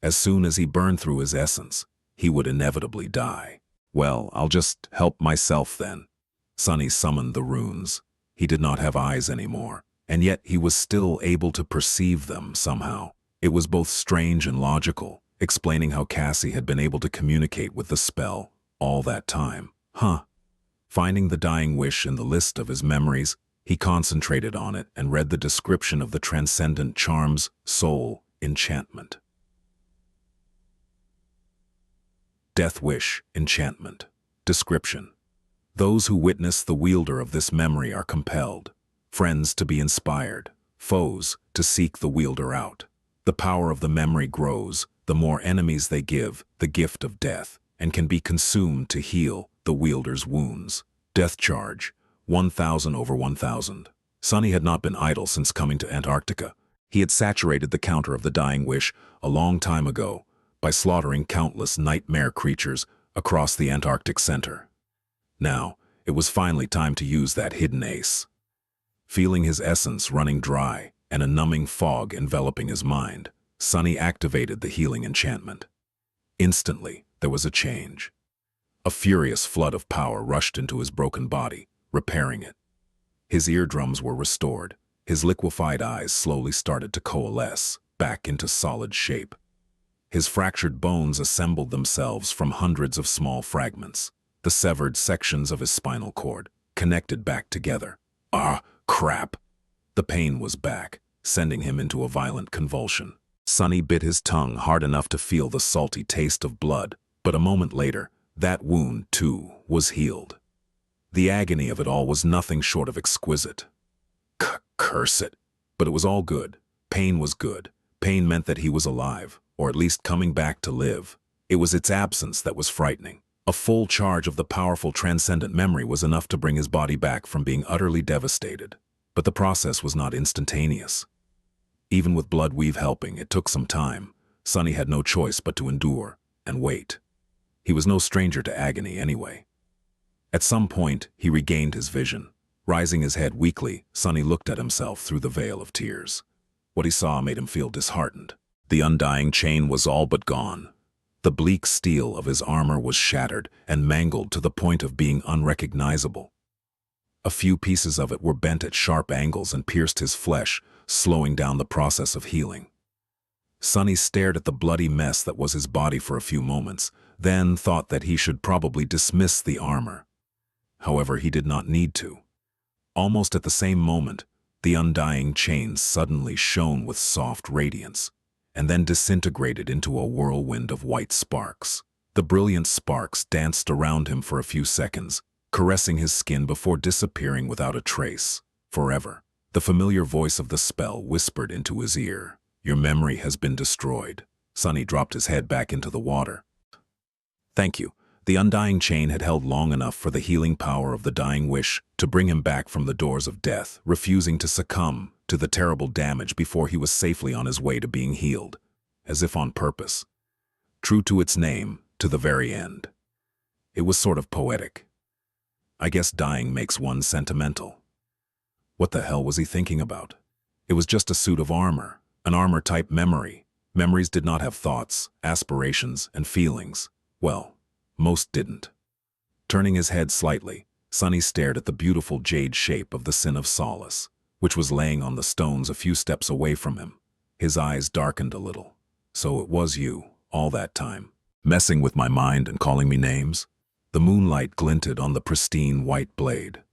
As soon as he burned through his essence, he would inevitably die. Well, I'll just help myself then. Sunny summoned the runes. He did not have eyes anymore, and yet he was still able to perceive them somehow. It was both strange and logical, explaining how Cassie had been able to communicate with the spell all that time. Finding the dying wish in the list of his memories, he concentrated on it and read the description of the transcendent charm's soul enchantment. Death Wish Enchantment. Description. Those who witness the wielder of this memory are compelled, friends to be inspired, foes to seek the wielder out. The power of the memory grows, the more enemies they give the gift of death, and can be consumed to heal the wielder's wounds. Death charge, 1,000 over 1,000. Sunny had not been idle since coming to Antarctica. He had saturated the counter of the dying wish a long time ago by slaughtering countless nightmare creatures across the Antarctic center. Now, it was finally time to use that hidden ace. Feeling his essence running dry and a numbing fog enveloping his mind, Sunny activated the healing enchantment. Instantly, there was a change. A furious flood of power rushed into his broken body, repairing it. His eardrums were restored. His liquefied eyes slowly started to coalesce back into solid shape. His fractured bones assembled themselves from hundreds of small fragments. The severed sections of his spinal cord connected back together. Ah, crap! The pain was back, sending him into a violent convulsion. Sunny bit his tongue hard enough to feel the salty taste of blood, but a moment later, that wound, too, was healed. The agony of it all was nothing short of exquisite. Curse it! But it was all good. Pain was good. Pain meant that he was alive, or at least coming back to live. It was its absence that was frightening. A full charge of the powerful transcendent memory was enough to bring his body back from being utterly devastated. But the process was not instantaneous. Even with blood weave helping, it took some time. Sunny had no choice but to endure and wait. He was no stranger to agony anyway. At some point, he regained his vision. Rising his head weakly, Sunny looked at himself through the veil of tears. What he saw made him feel disheartened. The undying chain was all but gone. The bleak steel of his armor was shattered and mangled to the point of being unrecognizable. A few pieces of it were bent at sharp angles and pierced his flesh, slowing down the process of healing. Sunny stared at the bloody mess that was his body for a few moments, then thought that he should probably dismiss the armor. However, he did not need to. Almost at the same moment, the undying chain suddenly shone with soft radiance, and then disintegrated into a whirlwind of white sparks. The brilliant sparks danced around him for a few seconds, caressing his skin before disappearing without a trace, forever. The familiar voice of the spell whispered into his ear, "Your memory has been destroyed." Sunny dropped his head back into the water. Thank you. The undying chain had held long enough for the healing power of the dying wish to bring him back from the doors of death, refusing to succumb to the terrible damage before he was safely on his way to being healed, as if on purpose. True to its name, to the very end. It was sort of poetic. I guess dying makes one sentimental. What the hell was he thinking about? It was just a suit of armor, an armor-type memory. Memories did not have thoughts, aspirations, and feelings. Well, most didn't. Turning his head slightly, Sunny stared at the beautiful jade shape of the Sin of Solace, which was laying on the stones a few steps away from him. His eyes darkened a little. So it was you, all that time, messing with my mind and calling me names? The moonlight glinted on the pristine white blade.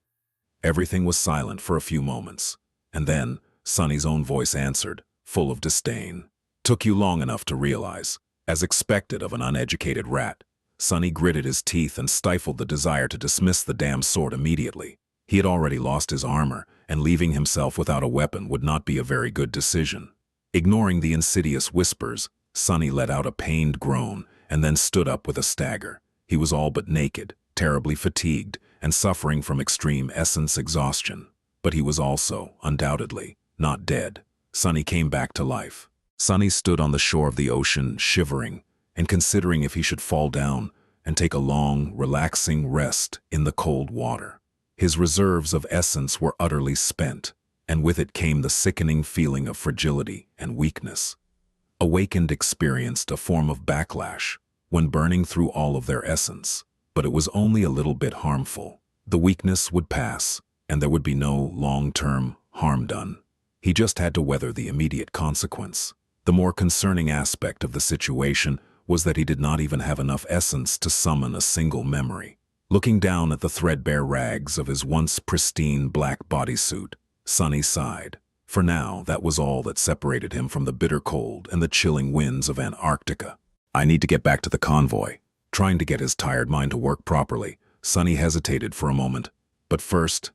Everything was silent for a few moments, and then Sunny's own voice answered, full of disdain. Took you long enough to realize, as expected of an uneducated rat. Sunny gritted his teeth and stifled the desire to dismiss the damn sword immediately. He had already lost his armor, and leaving himself without a weapon would not be a very good decision. Ignoring the insidious whispers, Sunny let out a pained groan and then stood up with a stagger. He was all but naked, terribly fatigued, and suffering from extreme essence exhaustion. But he was also, undoubtedly, not dead. Sunny came back to life. Sunny stood on the shore of the ocean, shivering, and considering if he should fall down and take a long, relaxing rest in the cold water. His reserves of essence were utterly spent, and with it came the sickening feeling of fragility and weakness. Awakened experienced a form of backlash when burning through all of their essence, but it was only a little bit harmful. The weakness would pass, and there would be no long-term harm done. He just had to weather the immediate consequence. The more concerning aspect of the situation was that he did not even have enough essence to summon a single memory. Looking down at the threadbare rags of his once pristine black bodysuit, Sunny sighed. For now, that was all that separated him from the bitter cold and the chilling winds of Antarctica. I need to get back to the convoy. Trying to get his tired mind to work properly, Sunny hesitated for a moment. But first,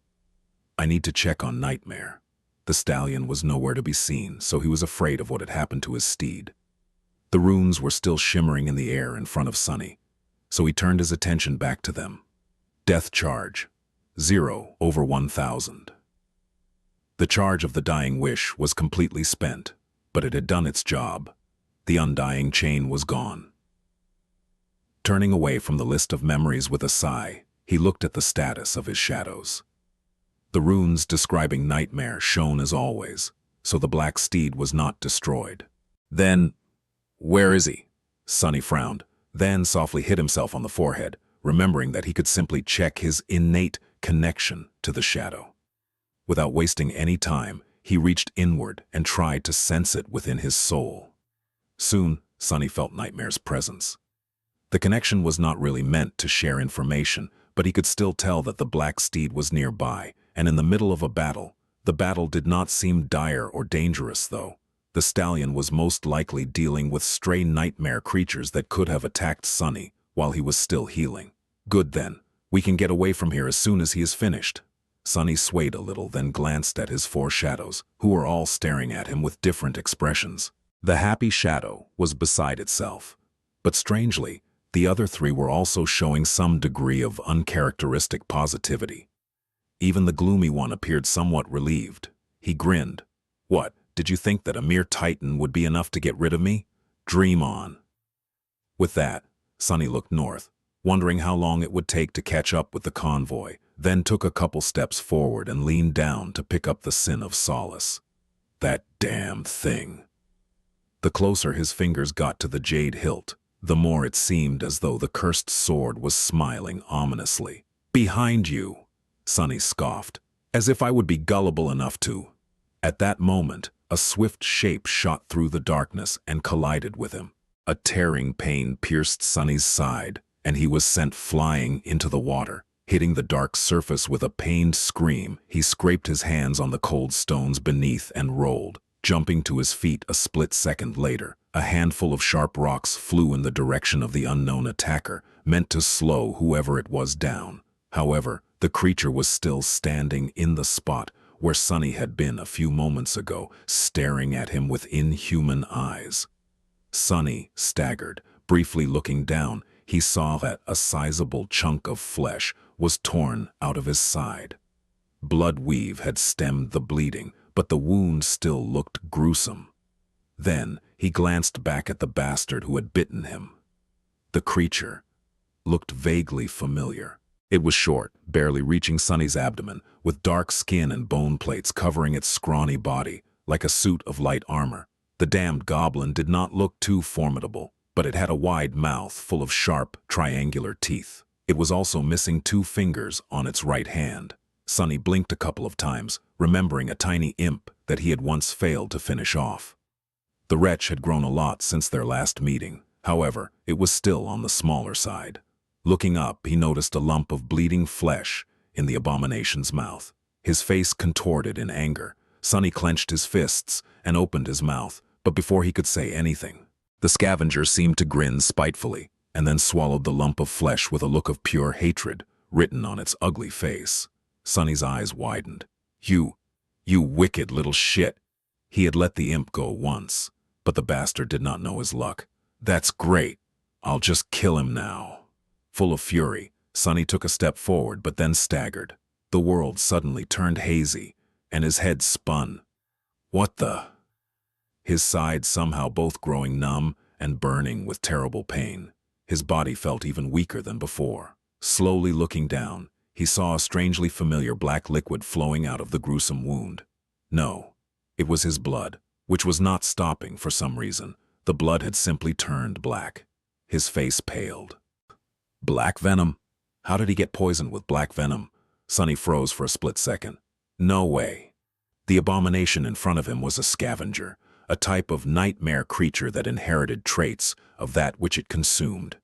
I need to check on Nightmare. The stallion was nowhere to be seen, so he was afraid of what had happened to his steed. The runes were still shimmering in the air in front of Sunny, so he turned his attention back to them. Death charge, 0/1000. The charge of the dying wish was completely spent, but it had done its job. The undying chain was gone. Turning away from the list of memories with a sigh, he looked at the status of his shadows. The runes describing Nightmare shone as always, so the black steed was not destroyed. Then, where is he? Sunny frowned, then softly hit himself on the forehead, remembering that he could simply check his innate connection to the shadow. Without wasting any time, he reached inward and tried to sense it within his soul. Soon, Sunny felt Nightmare's presence. The connection was not really meant to share information, but he could still tell that the black steed was nearby, and in the middle of a battle. The battle did not seem dire or dangerous, though. The stallion was most likely dealing with stray nightmare creatures that could have attacked Sunny while he was still healing. Good then, we can get away from here as soon as he is finished. Sunny swayed a little, then glanced at his four shadows, who were all staring at him with different expressions. The happy shadow was beside itself, but strangely, the other three were also showing some degree of uncharacteristic positivity. Even the gloomy one appeared somewhat relieved. He grinned. What, did you think that a mere titan would be enough to get rid of me? Dream on. With that, Sunny looked north, wondering how long it would take to catch up with the convoy, then took a couple steps forward and leaned down to pick up the sin of solace. That damn thing. The closer his fingers got to the jade hilt, the more it seemed as though the cursed sword was smiling ominously. Behind you, Sunny scoffed, as if I would be gullible enough to. At that moment, a swift shape shot through the darkness and collided with him. A tearing pain pierced Sunny's side, and he was sent flying into the water. Hitting the dark surface with a pained scream, he scraped his hands on the cold stones beneath and rolled. Jumping to his feet a split second later, a handful of sharp rocks flew in the direction of the unknown attacker, meant to slow whoever it was down. However, the creature was still standing in the spot where Sunny had been a few moments ago, staring at him with inhuman eyes. Sunny staggered. Briefly looking down, he saw that a sizable chunk of flesh was torn out of his side. Blood weave had stemmed the bleeding, but the wound still looked gruesome. Then he glanced back at the bastard who had bitten him. The creature looked vaguely familiar. It was short, barely reaching Sunny's abdomen, with dark skin and bone plates covering its scrawny body, like a suit of light armor. The damned goblin did not look too formidable, but it had a wide mouth full of sharp, triangular teeth. It was also missing 2 fingers on its right hand. Sunny blinked a couple of times, remembering a tiny imp that he had once failed to finish off. The wretch had grown a lot since their last meeting. However, it was still on the smaller side. Looking up, he noticed a lump of bleeding flesh in the abomination's mouth. His face contorted in anger. Sunny clenched his fists and opened his mouth, but before he could say anything, the scavenger seemed to grin spitefully, and then swallowed the lump of flesh with a look of pure hatred written on its ugly face. Sunny's eyes widened. You wicked little shit. He had let the imp go once, but the bastard did not know his luck. That's great. I'll just kill him now. Full of fury, Sunny took a step forward but then staggered. The world suddenly turned hazy, and his head spun. What the? His sides somehow both growing numb and burning with terrible pain. His body felt even weaker than before. Slowly looking down, he saw a strangely familiar black liquid flowing out of the gruesome wound. No, it was his blood, which was not stopping for some reason. The blood had simply turned black. His face paled. Black venom? How did he get poisoned with black venom? Sunny froze for a split second. No way. The abomination in front of him was a scavenger, a type of nightmare creature that inherited traits of that which it consumed.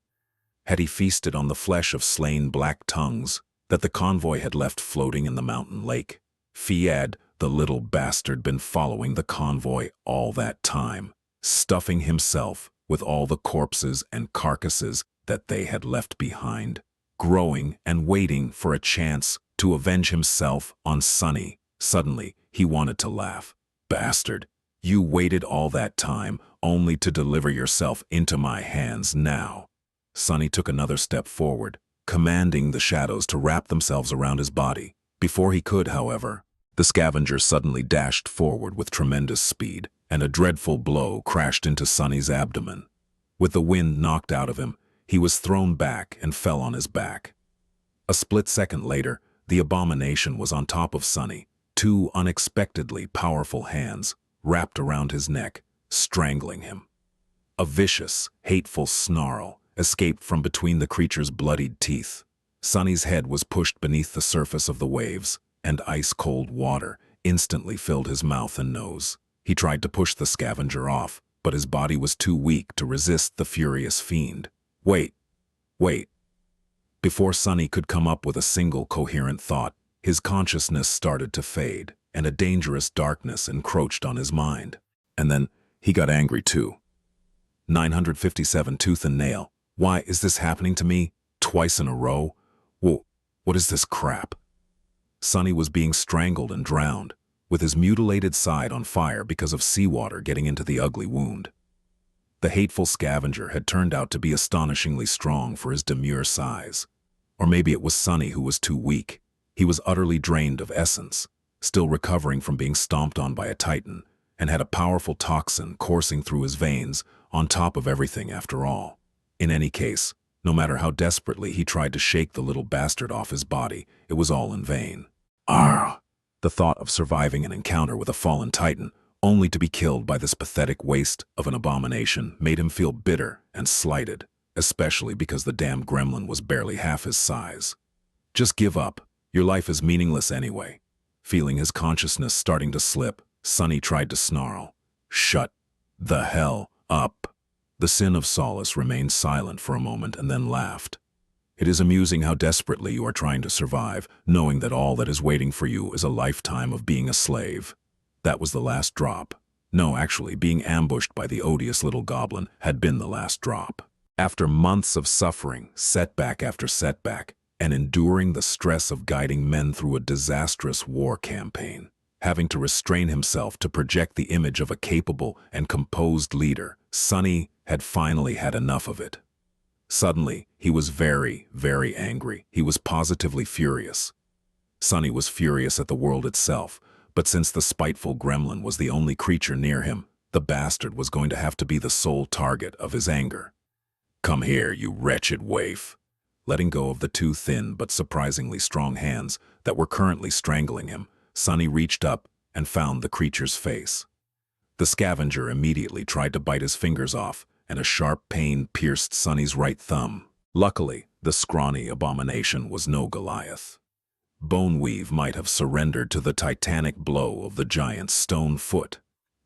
Had he feasted on the flesh of slain black tongues that the convoy had left floating in the mountain lake? Had the little bastard been following the convoy all that time, stuffing himself with all the corpses and carcasses that they had left behind, growing and waiting for a chance to avenge himself on Sunny? Suddenly, he wanted to laugh. Bastard, you waited all that time only to deliver yourself into my hands now. Sunny took another step forward, commanding the shadows to wrap themselves around his body. Before he could, however, the scavenger suddenly dashed forward with tremendous speed, and a dreadful blow crashed into Sunny's abdomen. With the wind knocked out of him, he was thrown back and fell on his back. A split second later, the abomination was on top of Sunny, 2 unexpectedly powerful hands wrapped around his neck, strangling him. A vicious, hateful snarl escaped from between the creature's bloodied teeth. Sunny's head was pushed beneath the surface of the waves, and ice-cold water instantly filled his mouth and nose. He tried to push the scavenger off, but his body was too weak to resist the furious fiend. Wait. Before Sunny could come up with a single coherent thought, his consciousness started to fade, and a dangerous darkness encroached on his mind. And then he got angry too. 957 tooth and nail. Why is this happening to me? Twice in a row? Whoa, what is this crap? Sunny was being strangled and drowned, with his mutilated side on fire because of seawater getting into the ugly wound. The hateful scavenger had turned out to be astonishingly strong for his demure size. Or maybe it was Sunny who was too weak. He was utterly drained of essence, still recovering from being stomped on by a titan, and had a powerful toxin coursing through his veins, on top of everything after all. In any case, no matter how desperately he tried to shake the little bastard off his body, it was all in vain. Ah! The thought of surviving an encounter with a fallen titan, only to be killed by this pathetic waste of an abomination, made him feel bitter and slighted, especially because the damn gremlin was barely half his size. Just give up. Your life is meaningless anyway. Feeling his consciousness starting to slip, Sunny tried to snarl. Shut the hell up. The sin of solace remained silent for a moment and then laughed. It is amusing how desperately you are trying to survive, knowing that all that is waiting for you is a lifetime of being a slave. That was the last drop. No, actually, being ambushed by the odious little goblin had been the last drop. After months of suffering, setback after setback, and enduring the stress of guiding men through a disastrous war campaign, having to restrain himself to project the image of a capable and composed leader, Sunny had finally had enough of it. Suddenly, he was very, very angry. He was positively furious. Sunny was furious at the world itself, but since the spiteful gremlin was the only creature near him, the bastard was going to have to be the sole target of his anger. Come here, you wretched waif. Letting go of the two thin but surprisingly strong hands that were currently strangling him, Sunny reached up and found the creature's face. The scavenger immediately tried to bite his fingers off, and a sharp pain pierced Sunny's right thumb. Luckily, the scrawny abomination was no Goliath. Boneweave might have surrendered to the titanic blow of the giant's stone foot,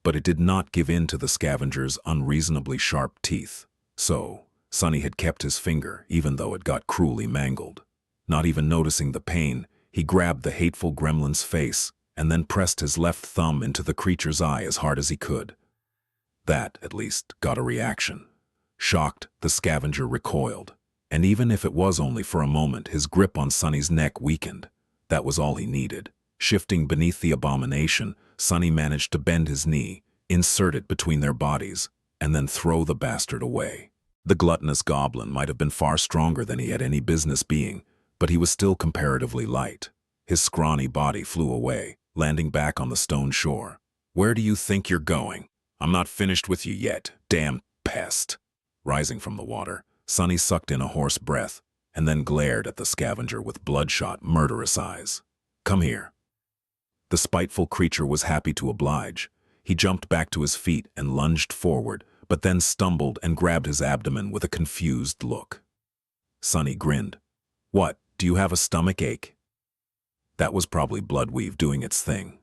but it did not give in to the scavenger's unreasonably sharp teeth. So, Sunny had kept his finger, even though it got cruelly mangled. Not even noticing the pain, he grabbed the hateful gremlin's face and then pressed his left thumb into the creature's eye as hard as he could. That, at least, got a reaction. Shocked, the scavenger recoiled, and even if it was only for a moment, his grip on Sunny's neck weakened. That was all he needed. Shifting beneath the abomination, Sunny managed to bend his knee, insert it between their bodies, and then throw the bastard away. The gluttonous goblin might have been far stronger than he had any business being, but he was still comparatively light. His scrawny body flew away, landing back on the stone shore. Where do you think you're going? I'm not finished with you yet, damn pest. Rising from the water, Sunny sucked in a hoarse breath, and then glared at the scavenger with bloodshot, murderous eyes. Come here. The spiteful creature was happy to oblige. He jumped back to his feet and lunged forward, but then stumbled and grabbed his abdomen with a confused look. Sunny grinned. What, do you have a stomach ache? That was probably Bloodweave doing its thing.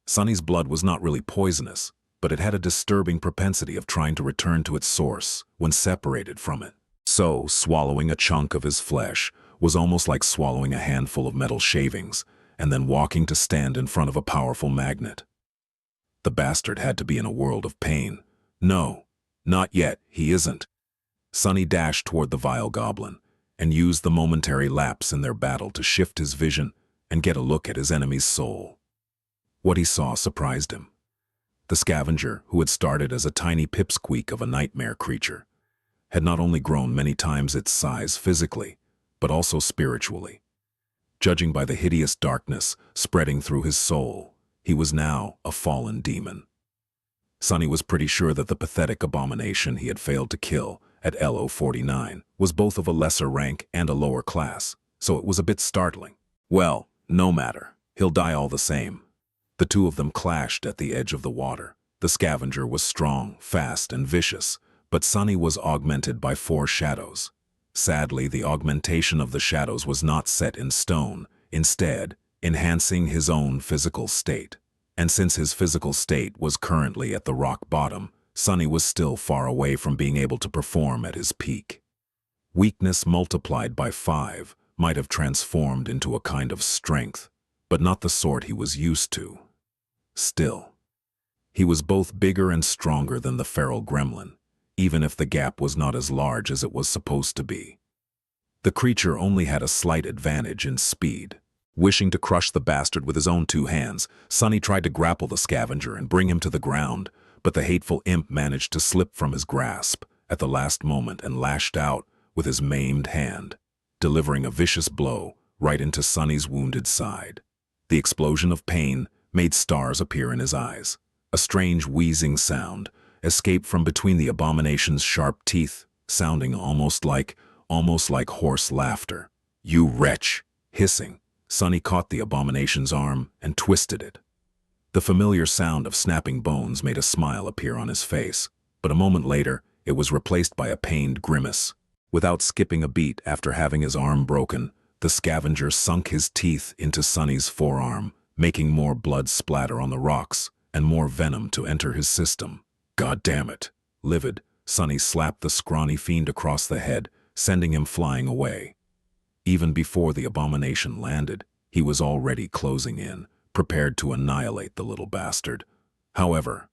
Sunny's blood was not really poisonous, but it had a disturbing propensity of trying to return to its source when separated from it. So, swallowing a chunk of his flesh was almost like swallowing a handful of metal shavings and then walking to stand in front of a powerful magnet. The bastard had to be in a world of pain. No, not yet, he isn't. Sunny dashed toward the vile goblin and used the momentary lapse in their battle to shift his vision and get a look at his enemy's soul. What he saw surprised him. The scavenger, who had started as a tiny pipsqueak of a nightmare creature, had not only grown many times its size physically, but also spiritually. Judging by the hideous darkness spreading through his soul, he was now a fallen demon. Sunny was pretty sure that the pathetic abomination he had failed to kill at LO49 was both of a lesser rank and a lower class, so it was a bit startling. Well, no matter, he'll die all the same. The two of them clashed at the edge of the water. The scavenger was strong, fast, and vicious, but Sunny was augmented by 4 shadows. Sadly, the augmentation of the shadows was not set in stone, instead, enhancing his own physical state. And since his physical state was currently at the rock bottom, Sunny was still far away from being able to perform at his peak. Weakness multiplied by 5 might have transformed into a kind of strength, but not the sort he was used to. Still, he was both bigger and stronger than the feral gremlin, even if the gap was not as large as it was supposed to be. The creature only had a slight advantage in speed. Wishing to crush the bastard with his own 2 hands, Sunny tried to grapple the scavenger and bring him to the ground, but the hateful imp managed to slip from his grasp at the last moment and lashed out with his maimed hand, delivering a vicious blow right into Sunny's wounded side. The explosion of pain made stars appear in his eyes. A strange wheezing sound escaped from between the abomination's sharp teeth, sounding almost like hoarse laughter. "You wretch!" Hissing, Sonny caught the abomination's arm and twisted it. The familiar sound of snapping bones made a smile appear on his face, but a moment later, it was replaced by a pained grimace. Without skipping a beat after having his arm broken, the scavenger sunk his teeth into Sonny's forearm, making more blood splatter on the rocks and more venom to enter his system. "God damn it!" Livid, Sonny slapped the scrawny fiend across the head, sending him flying away. Even before the abomination landed, he was already closing in, prepared to annihilate the little bastard. However,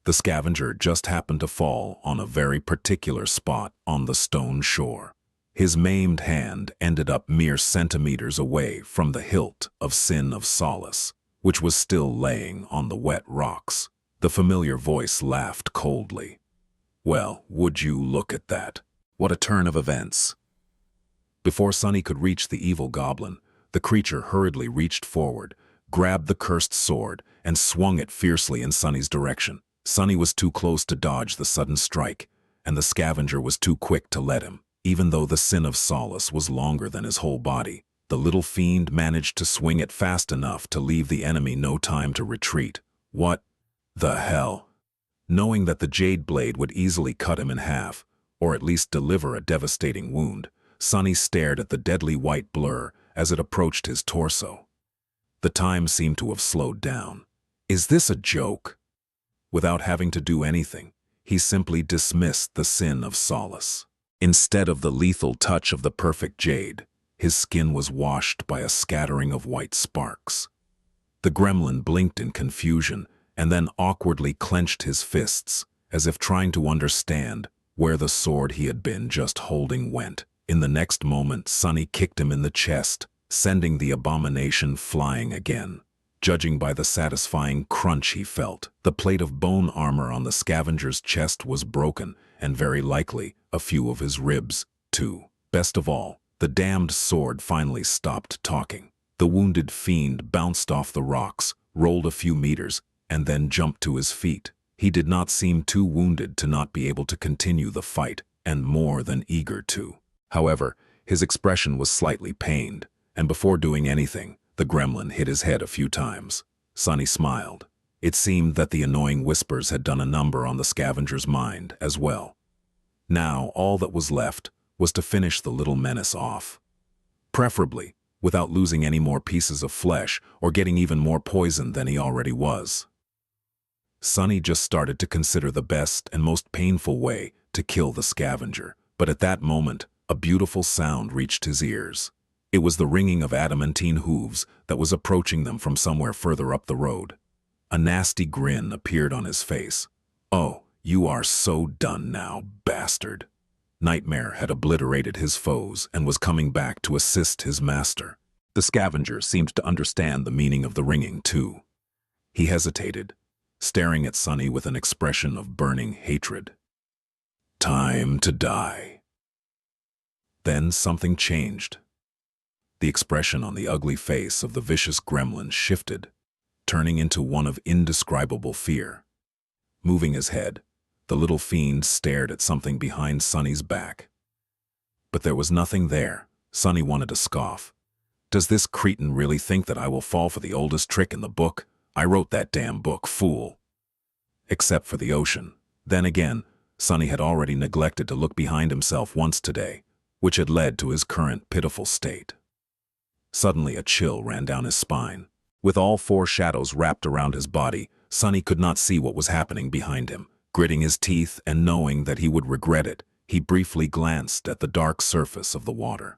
the scavenger just happened to fall on a very particular spot on the stone shore. His maimed hand ended up mere centimeters away from the hilt of Sin of Solace, which was still laying on the wet rocks. The familiar voice laughed coldly. "Well, would you look at that? What a turn of events." Before Sonny could reach the evil goblin, the creature hurriedly reached forward, grabbed the cursed sword, and swung it fiercely in Sonny's direction. Sonny was too close to dodge the sudden strike, and the scavenger was too quick to let him. Even though the Sin of Solace was longer than his whole body, the little fiend managed to swing it fast enough to leave the enemy no time to retreat. What the hell? Knowing that the jade blade would easily cut him in half, or at least deliver a devastating wound, Sonny stared at the deadly white blur as it approached his torso. The time seemed to have slowed down. Is this a joke? Without having to do anything, he simply dismissed the Sin of Solace. Instead of the lethal touch of the perfect jade, his skin was washed by a scattering of white sparks. The gremlin blinked in confusion and then awkwardly clenched his fists, as if trying to understand where the sword he had been just holding went. In the next moment, Sonny kicked him in the chest, sending the abomination flying again. Judging by the satisfying crunch he felt, the plate of bone armor on the scavenger's chest was broken, and very likely a few of his ribs, too. Best of all, the damned sword finally stopped talking. The wounded fiend bounced off the rocks, rolled a few meters, and then jumped to his feet. He did not seem too wounded to not be able to continue the fight, and more than eager to. However, his expression was slightly pained, and before doing anything, the gremlin hit his head a few times. Sonny smiled. It seemed that the annoying whispers had done a number on the scavenger's mind as well. Now, all that was left was to finish the little menace off. Preferably, without losing any more pieces of flesh or getting even more poison than he already was. Sonny just started to consider the best and most painful way to kill the scavenger, but at that moment, a beautiful sound reached his ears. It was the ringing of adamantine hooves that was approaching them from somewhere further up the road. A nasty grin appeared on his face. "Oh, you are so done now, bastard." Nightmare had obliterated his foes and was coming back to assist his master. The scavenger seemed to understand the meaning of the ringing, too. He hesitated, staring at Sonny with an expression of burning hatred. "Time to die." Then something changed. The expression on the ugly face of the vicious gremlin shifted, turning into one of indescribable fear. Moving his head, the little fiend stared at something behind Sonny's back. But there was nothing there. Sonny wanted to scoff. "Does this cretin really think that I will fall for the oldest trick in the book? I wrote that damn book, fool." Except for the ocean. Then again, Sonny had already neglected to look behind himself once today, which had led to his current pitiful state. Suddenly a chill ran down his spine. With all four shadows wrapped around his body, Sonny could not see what was happening behind him. Gritting his teeth and knowing that he would regret it, he briefly glanced at the dark surface of the water.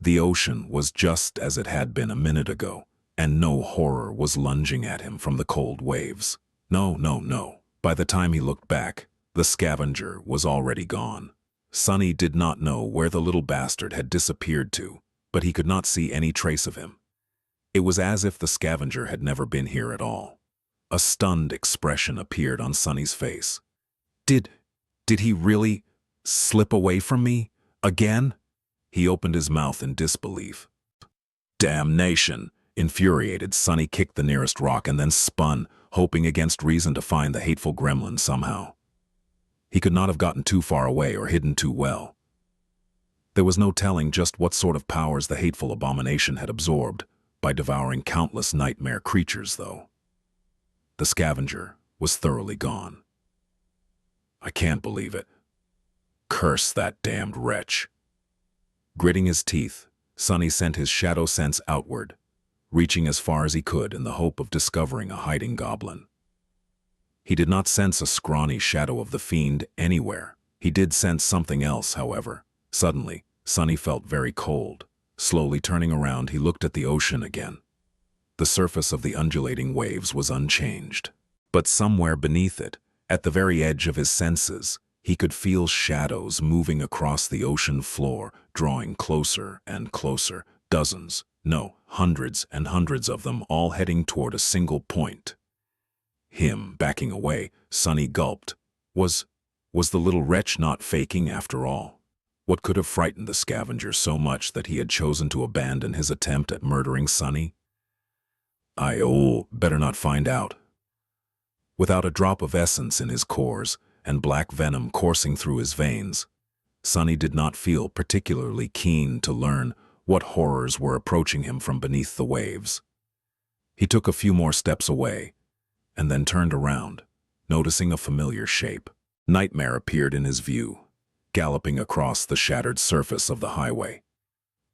The ocean was just as it had been a minute ago, and no horror was lunging at him from the cold waves. No. By the time he looked back, the scavenger was already gone. Sonny did not know where the little bastard had disappeared to, but he could not see any trace of him. It was as if the scavenger had never been here at all. A stunned expression appeared on Sonny's face. Did he really slip away from me? Again? He opened his mouth in disbelief. Damnation! Infuriated, Sonny kicked the nearest rock and then spun, hoping against reason to find the hateful gremlin somehow. He could not have gotten too far away or hidden too well. There was no telling just what sort of powers the hateful abomination had absorbed by devouring countless nightmare creatures, though. The scavenger was thoroughly gone. I can't believe it. Curse that damned wretch. Gritting his teeth, Sonny sent his shadow sense outward, reaching as far as he could in the hope of discovering a hiding goblin. He did not sense a scrawny shadow of the fiend anywhere. He did sense something else, however. Suddenly, Sonny felt very cold. Slowly turning around, he looked at the ocean again. The surface of the undulating waves was unchanged. But somewhere beneath it, at the very edge of his senses, he could feel shadows moving across the ocean floor, drawing closer and closer. Dozens, no, hundreds and hundreds of them, all heading toward a single point. Him backing away, Sonny gulped. Was the little wretch not faking after all? What could have frightened the scavenger so much that he had chosen to abandon his attempt at murdering Sonny? Better not find out. Without a drop of essence in his cores and black venom coursing through his veins, Sonny did not feel particularly keen to learn what horrors were approaching him from beneath the waves. He took a few more steps away, and then turned around, noticing a familiar shape. Nightmare appeared in his view, galloping across the shattered surface of the highway.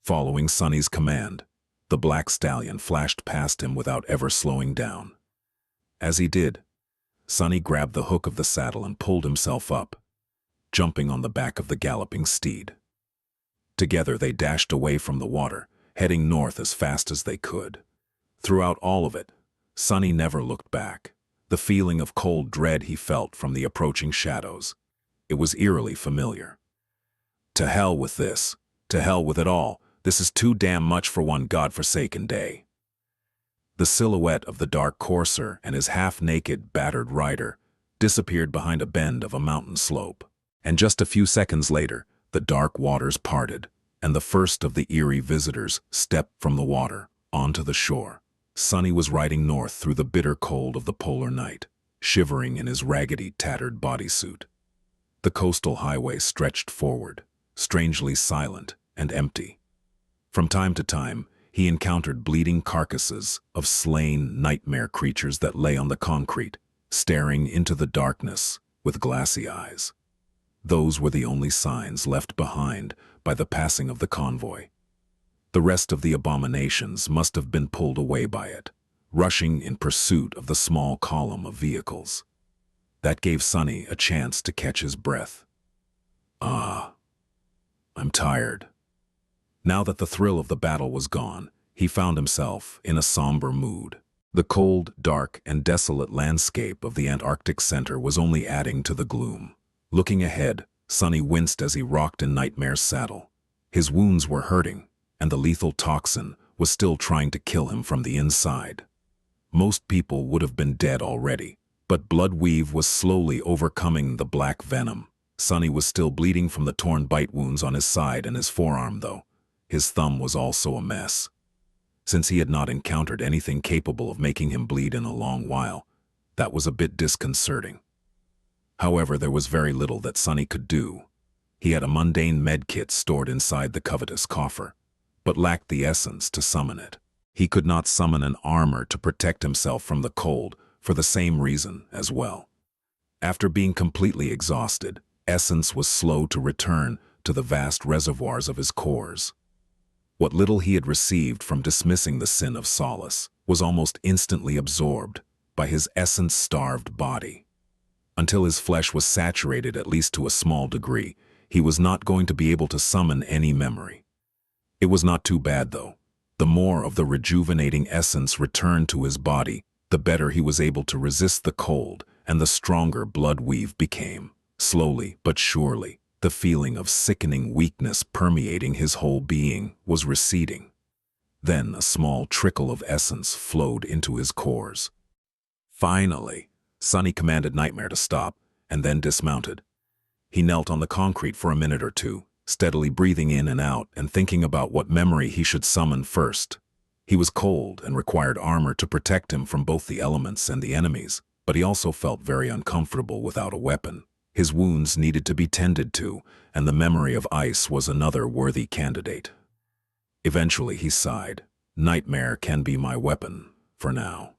Following Sonny's command, the black stallion flashed past him without ever slowing down. As he did, Sonny grabbed the hook of the saddle and pulled himself up, jumping on the back of the galloping steed. Together they dashed away from the water, heading north as fast as they could. Throughout all of it, Sonny never looked back. The feeling of cold dread he felt from the approaching shadows, it was eerily familiar. To hell with this. To hell with it all. This is too damn much for one godforsaken day. The silhouette of the dark courser and his half-naked, battered rider disappeared behind a bend of a mountain slope. And just a few seconds later, the dark waters parted, and the first of the eerie visitors stepped from the water onto the shore. Sonny was riding north through the bitter cold of the polar night, shivering in his raggedy, tattered bodysuit. The coastal highway stretched forward, strangely silent and empty. From time to time, he encountered bleeding carcasses of slain nightmare creatures that lay on the concrete, staring into the darkness with glassy eyes. Those were the only signs left behind by the passing of the convoy. The rest of the abominations must have been pulled away by it, rushing in pursuit of the small column of vehicles. That gave Sonny a chance to catch his breath. I'm tired. Now that the thrill of the battle was gone, he found himself in a somber mood. The cold, dark, and desolate landscape of the Antarctic center was only adding to the gloom. Looking ahead, Sonny winced as he rocked in Nightmare's saddle. His wounds were hurting, and the lethal toxin was still trying to kill him from the inside. Most people would have been dead already, but Bloodweave was slowly overcoming the black venom. Sonny was still bleeding from the torn bite wounds on his side and his forearm, though. His thumb was also a mess. Since he had not encountered anything capable of making him bleed in a long while, that was a bit disconcerting. However, there was very little that Sonny could do. He had a mundane medkit stored inside the covetous coffer, but lacked the essence to summon it. He could not summon an armor to protect himself from the cold for the same reason as well. After being completely exhausted, essence was slow to return to the vast reservoirs of his cores. What little he had received from dismissing the sin of solace was almost instantly absorbed by his essence-starved body. Until his flesh was saturated at least to a small degree, he was not going to be able to summon any memory. It was not too bad, though. The more of the rejuvenating essence returned to his body, the better he was able to resist the cold, and the stronger Bloodweave became. Slowly but surely, the feeling of sickening weakness permeating his whole being was receding. Then a small trickle of essence flowed into his cores. Finally, Sonny commanded Nightmare to stop, and then dismounted. He knelt on the concrete for a minute or two, steadily breathing in and out and thinking about what memory he should summon first. He was cold and required armor to protect him from both the elements and the enemies, but he also felt very uncomfortable without a weapon. His wounds needed to be tended to, and the memory of ice was another worthy candidate. Eventually he sighed. Nightmare can be my weapon, for now.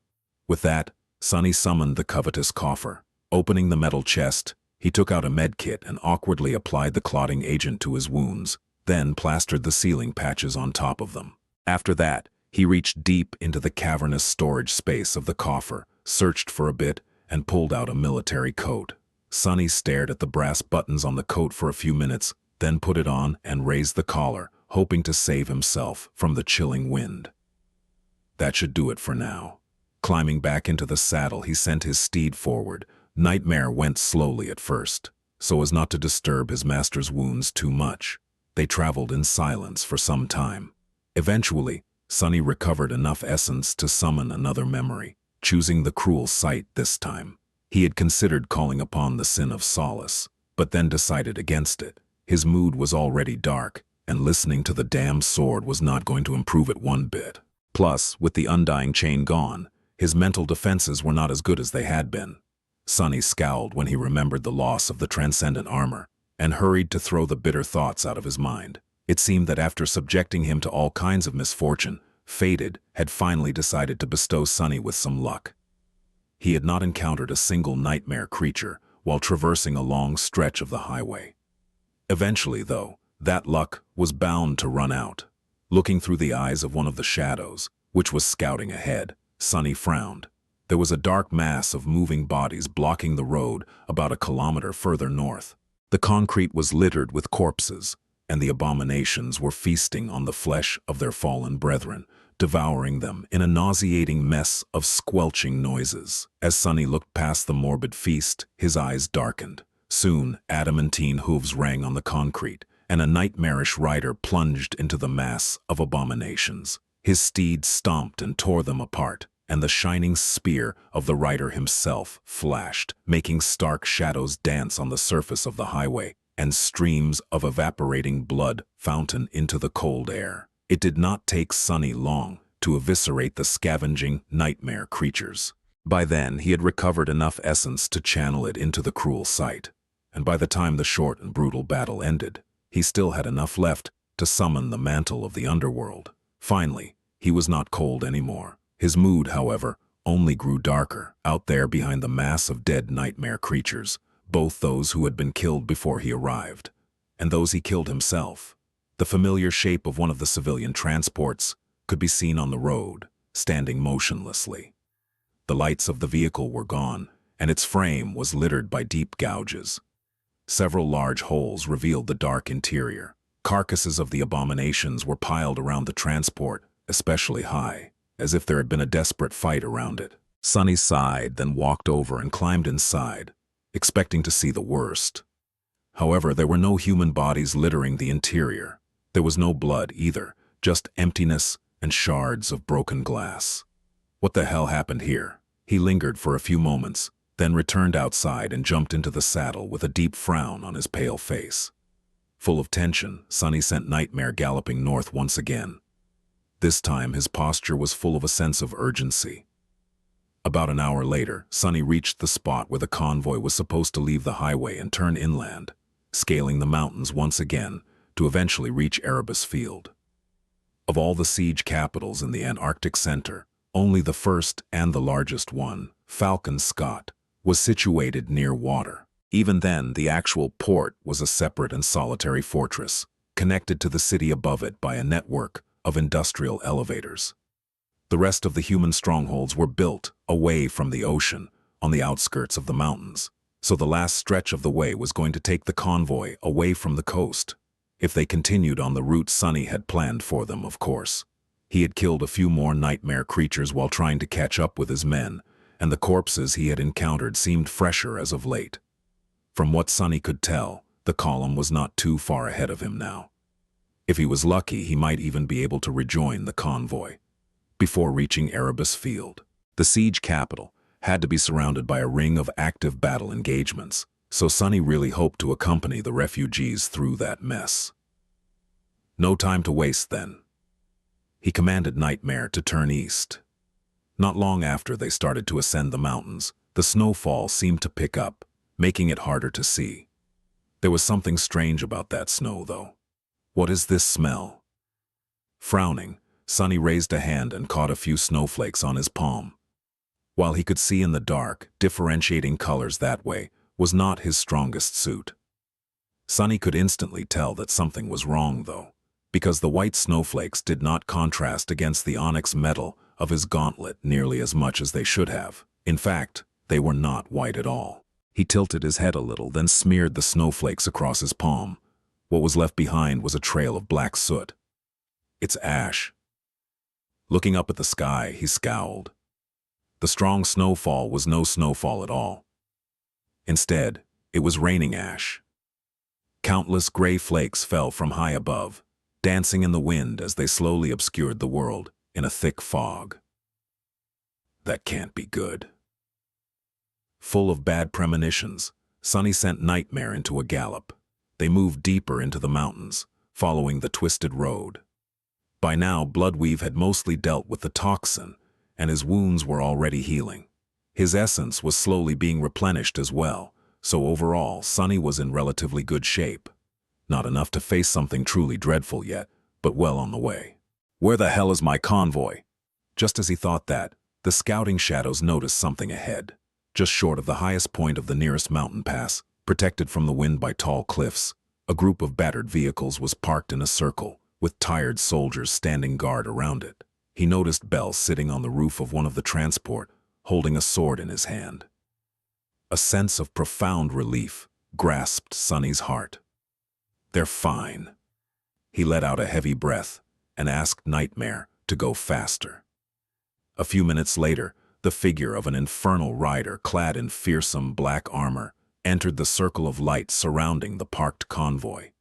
With that, Sunny summoned the covetous coffer. Opening the metal chest, he took out a med kit and awkwardly applied the clotting agent to his wounds, then plastered the sealing patches on top of them. After that, he reached deep into the cavernous storage space of the coffer, searched for a bit, and pulled out a military coat. Sunny stared at the brass buttons on the coat for a few minutes, then put it on and raised the collar, hoping to save himself from the chilling wind. That should do it for now. Climbing back into the saddle, he sent his steed forward. Nightmare went slowly at first, so as not to disturb his master's wounds too much. They traveled in silence for some time. Eventually, Sunny recovered enough essence to summon another memory, choosing the cruel sight this time. He had considered calling upon the sin of solace, but then decided against it. His mood was already dark, and listening to the damned sword was not going to improve it one bit. Plus, with the undying chain gone, his mental defenses were not as good as they had been. Sunny scowled when he remembered the loss of the transcendent armor, and hurried to throw the bitter thoughts out of his mind. It seemed that after subjecting him to all kinds of misfortune, Fated had finally decided to bestow Sunny with some luck. He had not encountered a single nightmare creature while traversing a long stretch of the highway. Eventually, though, that luck was bound to run out. Looking through the eyes of one of the shadows, which was scouting ahead, Sunny frowned. There was a dark mass of moving bodies blocking the road about a kilometer further north. The concrete was littered with corpses, and the abominations were feasting on the flesh of their fallen brethren, devouring them in a nauseating mess of squelching noises. As Sunny looked past the morbid feast, his eyes darkened. Soon, adamantine hooves rang on the concrete, and a nightmarish rider plunged into the mass of abominations. His steed stomped and tore them apart, and the shining spear of the rider himself flashed, making stark shadows dance on the surface of the highway, and streams of evaporating blood fountain into the cold air. It did not take Sunny long to eviscerate the scavenging nightmare creatures. By then, he had recovered enough essence to channel it into the cruel sight, and by the time the short and brutal battle ended, he still had enough left to summon the mantle of the underworld. Finally, he was not cold anymore. His mood, however, only grew darker. Out there behind the mass of dead nightmare creatures, both those who had been killed before he arrived, and those he killed himself. The familiar shape of one of the civilian transports could be seen on the road, standing motionlessly. The lights of the vehicle were gone, and its frame was littered by deep gouges. Several large holes revealed the dark interior. Carcasses of the abominations were piled around the transport, especially high, as if there had been a desperate fight around it. Sunny sighed, then walked over and climbed inside, expecting to see the worst. However, there were no human bodies littering the interior. There was no blood either, just emptiness and shards of broken glass. What the hell happened here? He lingered for a few moments, then returned outside and jumped into the saddle with a deep frown on his pale face. Full of tension, Sunny sent Nightmare galloping north once again. This time his posture was full of a sense of urgency. About an hour later, Sunny reached the spot where the convoy was supposed to leave the highway and turn inland, scaling the mountains once again to eventually reach Erebus Field. Of all the siege capitals in the Antarctic Center, only the first and the largest one, Falcon Scott, was situated near water. Even then, the actual port was a separate and solitary fortress, connected to the city above it by a network of industrial elevators. The rest of the human strongholds were built away from the ocean, on the outskirts of the mountains, so the last stretch of the way was going to take the convoy away from the coast, if they continued on the route Sunny had planned for them, of course. He had killed a few more nightmare creatures while trying to catch up with his men, and the corpses he had encountered seemed fresher as of late. From what Sunny could tell, the column was not too far ahead of him now. If he was lucky, he might even be able to rejoin the convoy. Before reaching Erebus Field, the siege capital had to be surrounded by a ring of active battle engagements, so Sunny really hoped to accompany the refugees through that mess. No time to waste then. He commanded Nightmare to turn east. Not long after they started to ascend the mountains, the snowfall seemed to pick up, making it harder to see. There was something strange about that snow, though. What is this smell? Frowning, Sonny raised a hand and caught a few snowflakes on his palm. While he could see in the dark, differentiating colors that way was not his strongest suit. Sonny could instantly tell that something was wrong, though, because the white snowflakes did not contrast against the onyx metal of his gauntlet nearly as much as they should have. In fact, they were not white at all. He tilted his head a little, then smeared the snowflakes across his palm. What was left behind was a trail of black soot. It's ash. Looking up at the sky, he scowled. The strong snowfall was no snowfall at all. Instead, it was raining ash. Countless gray flakes fell from high above, dancing in the wind as they slowly obscured the world in a thick fog. That can't be good. Full of bad premonitions, Sonny sent Nightmare into a gallop. They moved deeper into the mountains, following the twisted road. By now, Bloodweave had mostly dealt with the toxin, and his wounds were already healing. His essence was slowly being replenished as well, so overall, Sonny was in relatively good shape. Not enough to face something truly dreadful yet, but well on the way. Where the hell is my convoy? Just as he thought that, the scouting shadows noticed something ahead. Just short of the highest point of the nearest mountain pass, protected from the wind by tall cliffs, a group of battered vehicles was parked in a circle, with tired soldiers standing guard around it. He noticed Bell sitting on the roof of one of the transport, holding a sword in his hand. A sense of profound relief grasped Sonny's heart. They're fine. He let out a heavy breath and asked Nightmare to go faster. A few minutes later, the figure of an infernal rider clad in fearsome black armor entered the circle of light surrounding the parked convoy.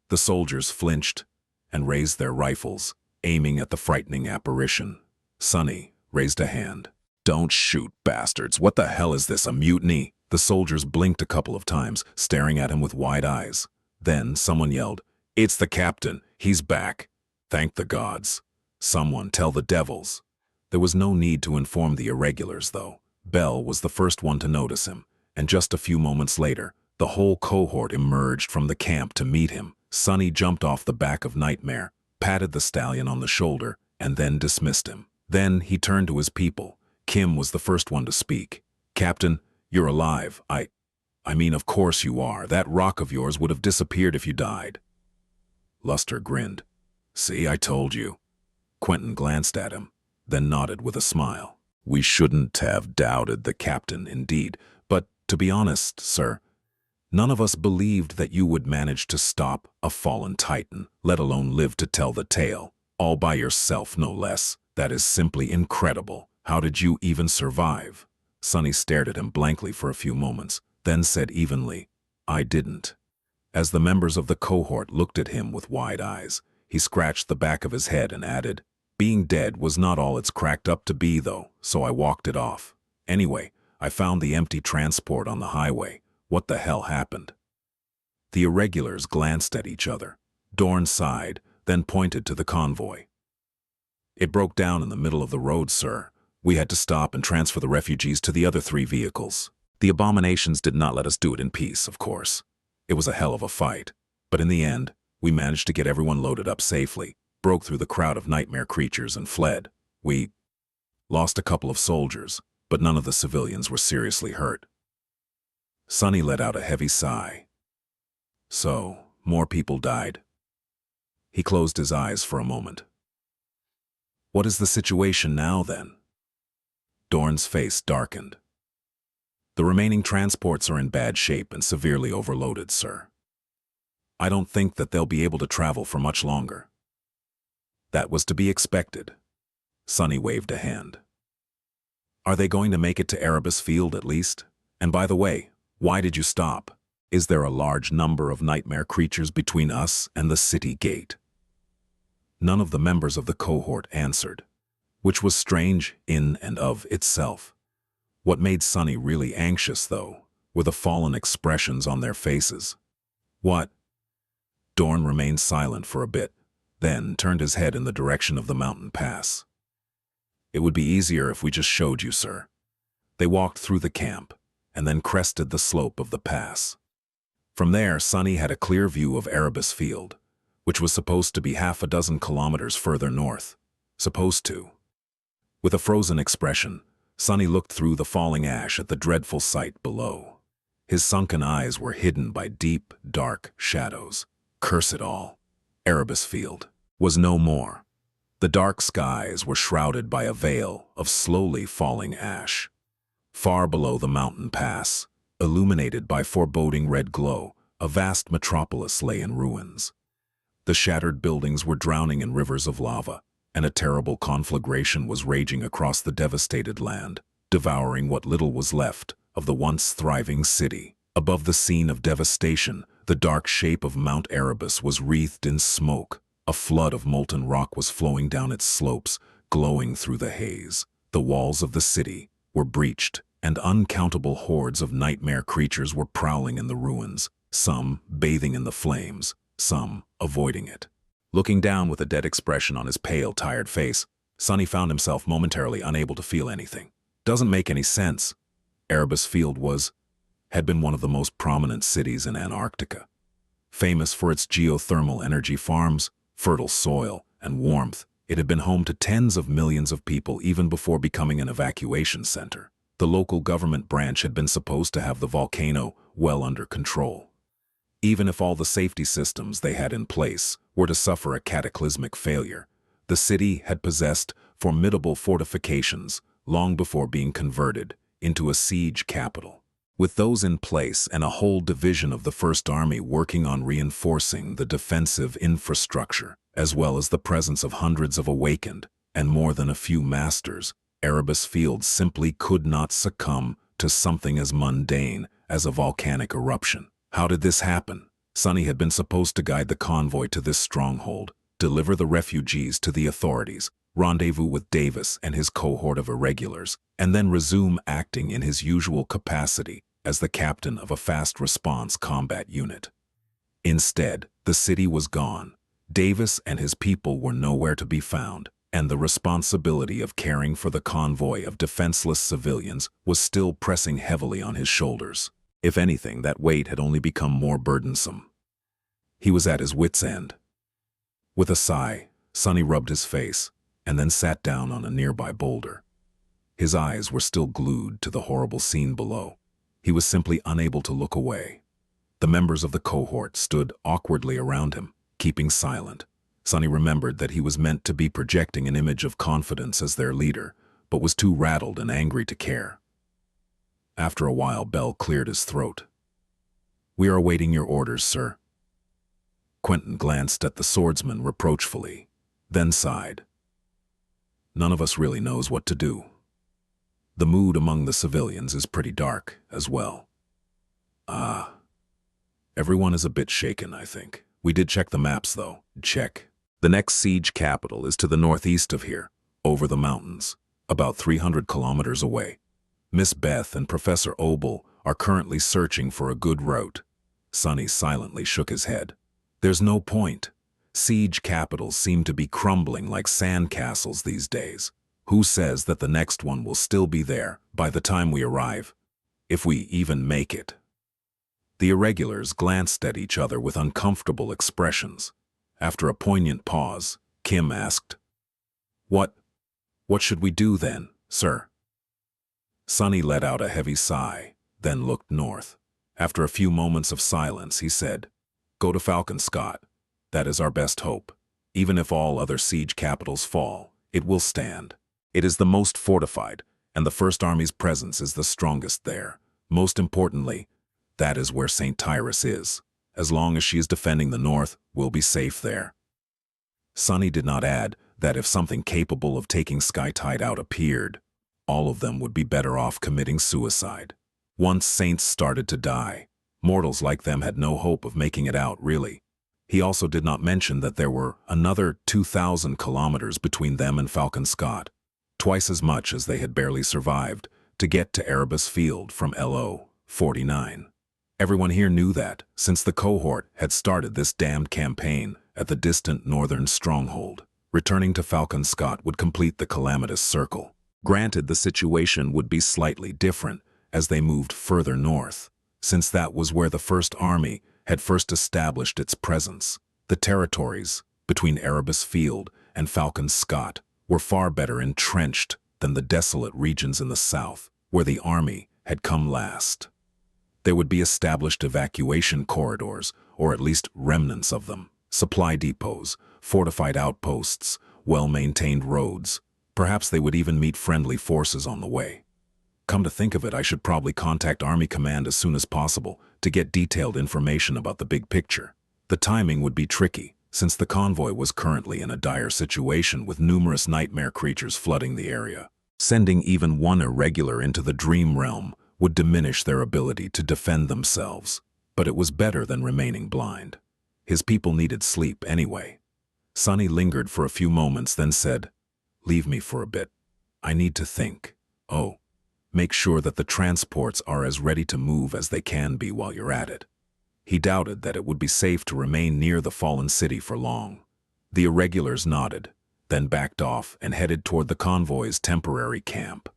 The soldiers flinched and raised their rifles, aiming at the frightening apparition. Sonny raised a hand. Don't shoot, bastards. What the hell is this, a mutiny? The soldiers blinked a couple of times, staring at him with wide eyes. Then someone yelled, "It's the captain. He's back. Thank the gods. Someone tell the devils." There was no need to inform the irregulars, though. Bell was the first one to notice him, and just a few moments later, the whole cohort emerged from the camp to meet him. Sonny jumped off the back of Nightmare, patted the stallion on the shoulder, and then dismissed him. Then he turned to his people. Kim was the first one to speak. "Captain, you're alive. I mean, of course you are. That rock of yours would have disappeared if you died." Luster grinned. "See, I told you." Quentin glanced at him, then nodded with a smile. "We shouldn't have doubted the captain, indeed. But, to be honest, sir, none of us believed that you would manage to stop a fallen titan, let alone live to tell the tale. All by yourself, no less. That is simply incredible. How did you even survive?" Sonny stared at him blankly for a few moments, then said evenly, "I didn't." As the members of the cohort looked at him with wide eyes, he scratched the back of his head and added, "Being dead was not all it's cracked up to be, though, so I walked it off. Anyway, I found the empty transport on the highway. What the hell happened?" The irregulars glanced at each other. Dorn sighed, then pointed to the convoy. "It broke down in the middle of the road, sir. We had to stop and transfer the refugees to the other 3 vehicles. The abominations did not let us do it in peace, of course. It was a hell of a fight. But in the end, we managed to get everyone loaded up safely, broke through the crowd of nightmare creatures and fled. We lost a couple of soldiers, but none of the civilians were seriously hurt." Sonny let out a heavy sigh. "So, more people died." He closed his eyes for a moment. "What is the situation now, then?" Dorn's face darkened. "The remaining transports are in bad shape and severely overloaded, sir. I don't think that they'll be able to travel for much longer." "That was to be expected." Sonny waved a hand. "Are they going to make it to Erebus Field at least? And by the way, why did you stop? Is there a large number of nightmare creatures between us and the city gate?" None of the members of the cohort answered, which was strange in and of itself. What made Sonny really anxious, though, were the fallen expressions on their faces. "What?" Dorn remained silent for a bit, then turned his head in the direction of the mountain pass. "It would be easier if we just showed you, sir." They walked through the camp, and then crested the slope of the pass. From there, Sonny had a clear view of Erebus Field, which was supposed to be half a dozen kilometers further north. Supposed to. With a frozen expression, Sonny looked through the falling ash at the dreadful sight below. His sunken eyes were hidden by deep, dark shadows. Curse it all. Erebus Field was no more. The dark skies were shrouded by a veil of slowly falling ash. Far below the mountain pass, illuminated by foreboding red glow, a vast metropolis lay in ruins. The shattered buildings were drowning in rivers of lava, and a terrible conflagration was raging across the devastated land, devouring what little was left of the once thriving city. Above the scene of devastation, the dark shape of Mount Erebus was wreathed in smoke. A flood of molten rock was flowing down its slopes, glowing through the haze. The walls of the city were breached, and uncountable hordes of nightmare creatures were prowling in the ruins, some bathing in the flames, some avoiding it. Looking down with a dead expression on his pale, tired face, Sonny found himself momentarily unable to feel anything. Doesn't make any sense. Erebus Field had been one of the most prominent cities in Antarctica. Famous for its geothermal energy farms, fertile soil, and warmth, it had been home to tens of millions of people even before becoming an evacuation center. The local government branch had been supposed to have the volcano well under control. Even if all the safety systems they had in place were to suffer a cataclysmic failure, the city had possessed formidable fortifications long before being converted into a siege capital. With those in place and a whole division of the First Army working on reinforcing the defensive infrastructure, as well as the presence of hundreds of awakened and more than a few masters, Erebus Field simply could not succumb to something as mundane as a volcanic eruption. How did this happen? Sonny had been supposed to guide the convoy to this stronghold, deliver the refugees to the authorities, rendezvous with Davis and his cohort of irregulars, and then resume acting in his usual capacity as the captain of a fast response combat unit. Instead, the city was gone. Davis and his people were nowhere to be found, and the responsibility of caring for the convoy of defenseless civilians was still pressing heavily on his shoulders. If anything, that weight had only become more burdensome. He was at his wits' end. With a sigh, Sonny rubbed his face, and then sat down on a nearby boulder. His eyes were still glued to the horrible scene below. He was simply unable to look away. The members of the cohort stood awkwardly around him, keeping silent. Sonny remembered that he was meant to be projecting an image of confidence as their leader, but was too rattled and angry to care. After a while, Bell cleared his throat. "We are awaiting your orders, sir." Quentin glanced at the swordsman reproachfully, then sighed. "None of us really knows what to do. The mood among the civilians is pretty dark as well. Everyone is a bit shaken, I think. We did check the maps, though. Check. The next siege capital is to the northeast of here, over the mountains, about 300 kilometers away. Miss Beth and Professor Obel are currently searching for a good route." Sonny silently shook his head. "There's no point. Siege capitals seem to be crumbling like sand castles these days. Who says that the next one will still be there by the time we arrive, if we even make it?" The irregulars glanced at each other with uncomfortable expressions. After a poignant pause, Kim asked, What should we do then, sir?" Sonny let out a heavy sigh, then looked north. After a few moments of silence, he said, "Go to Falcon Scott. That is our best hope. Even if all other siege capitals fall, it will stand. It is the most fortified, and the First Army's presence is the strongest there. Most importantly, that is where St. Tyrus is. As long as she is defending the north, we'll be safe there." Sonny did not add that if something capable of taking Skytide out appeared, all of them would be better off committing suicide. Once saints started to die, mortals like them had no hope of making it out, really. He also did not mention that there were another 2,000 kilometers between them and Falcon Scott, twice as much as they had barely survived to get to Erebus Field from LO 49. Everyone here knew that, since the cohort had started this damned campaign at the distant northern stronghold. Returning to Falcon Scott would complete the calamitous circle. Granted, the situation would be slightly different, as they moved further north, since that was where the First Army had first established its presence. The territories between Erebus Field and Falcon Scott were far better entrenched than the desolate regions in the south, where the army had come last. There would be established evacuation corridors, or at least remnants of them, supply depots, fortified outposts, well-maintained roads. Perhaps they would even meet friendly forces on the way. Come to think of it, I should probably contact Army Command as soon as possible to get detailed information about the big picture. The timing would be tricky, since the convoy was currently in a dire situation with numerous nightmare creatures flooding the area. Sending even one irregular into the dream realm would diminish their ability to defend themselves, but it was better than remaining blind. His people needed sleep anyway. Sunny lingered for a few moments, then said, "Leave me for a bit. I need to think. Oh, make sure that the transports are as ready to move as they can be while you're at it." He doubted that it would be safe to remain near the fallen city for long. The irregulars nodded, then backed off and headed toward the convoy's temporary camp.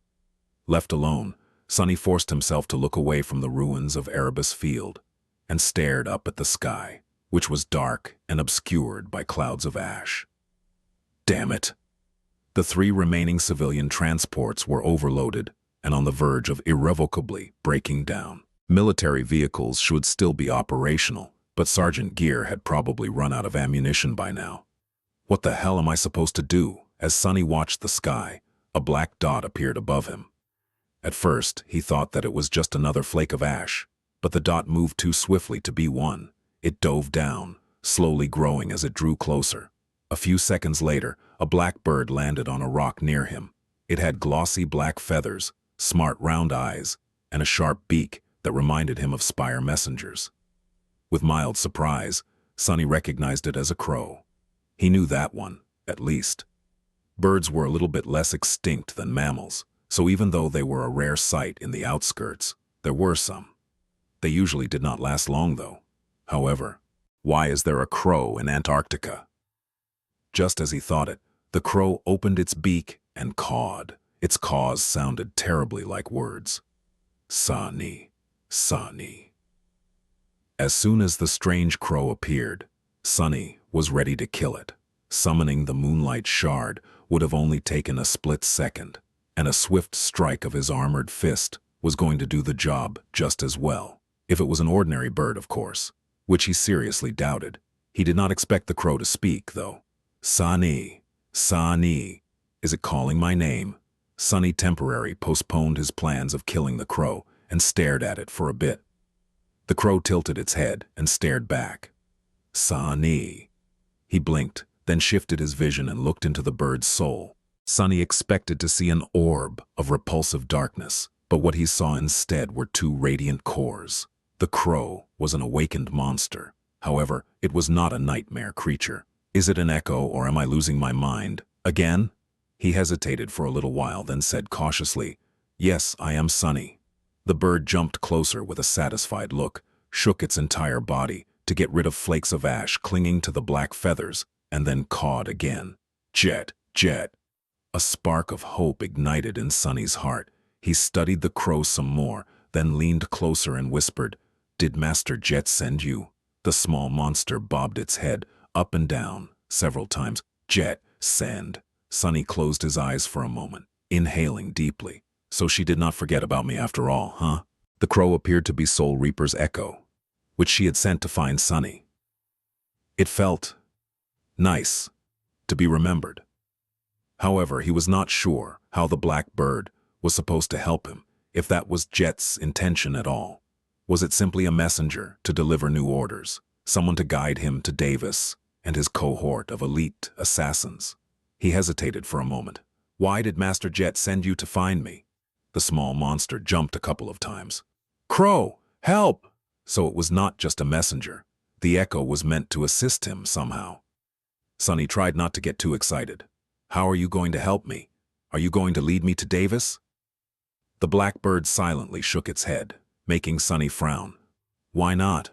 Left alone, Sunny forced himself to look away from the ruins of Erebus Field and stared up at the sky, which was dark and obscured by clouds of ash. Damn it! The 3 remaining civilian transports were overloaded and on the verge of irrevocably breaking down. Military vehicles should still be operational, but Sergeant Gear had probably run out of ammunition by now. What the hell am I supposed to do? As Sunny watched the sky, a black dot appeared above him. At first, he thought that it was just another flake of ash, but the dot moved too swiftly to be one. It dove down, slowly growing as it drew closer. A few seconds later, a black bird landed on a rock near him. It had glossy black feathers, smart round eyes, and a sharp beak that reminded him of spire messengers. With mild surprise, Sunny recognized it as a crow. He knew that one, at least. Birds were a little bit less extinct than mammals, so even though they were a rare sight in the outskirts, there were some. They usually did not last long, though. However, why is there a crow in Antarctica? Just as he thought it, the crow opened its beak and cawed. Its caws sounded terribly like words. Sunny, Sunny. As soon as the strange crow appeared, Sunny was ready to kill it. Summoning the moonlight shard would have only taken a split second, and a swift strike of his armored fist was going to do the job just as well. If it was an ordinary bird, of course, which he seriously doubted. He did not expect the crow to speak, though. Sunny, Sunny, is it calling my name? Sunny temporarily postponed his plans of killing the crow and stared at it for a bit. The crow tilted its head and stared back. Sunny. He blinked, then shifted his vision and looked into the bird's soul. Sunny expected to see an orb of repulsive darkness, but what he saw instead were 2 radiant cores. The crow was an awakened monster. However, it was not a nightmare creature. Is it an echo, or am I losing my mind? Again? He hesitated for a little while, then said cautiously, "Yes, I am Sunny." The bird jumped closer with a satisfied look, shook its entire body to get rid of flakes of ash clinging to the black feathers, and then cawed again. Jet, Jet. A spark of hope ignited in Sunny's heart. He studied the crow some more, then leaned closer and whispered, "Did Master Jet send you?" The small monster bobbed its head up and down several times. "Jet, send." Sunny closed his eyes for a moment, inhaling deeply. So she did not forget about me after all, huh? The crow appeared to be Soul Reaper's echo, which she had sent to find Sunny. It felt nice to be remembered. However, he was not sure how the black bird was supposed to help him, if that was Jet's intention at all. Was it simply a messenger to deliver new orders, someone to guide him to Davis and his cohort of elite assassins? He hesitated for a moment. "Why did Master Jet send you to find me?" The small monster jumped a couple of times. "Crow, help!" So it was not just a messenger. The echo was meant to assist him somehow. Sunny tried not to get too excited. "How are you going to help me? Are you going to lead me to Davis?" The black bird silently shook its head, making Sunny frown. "Why not?"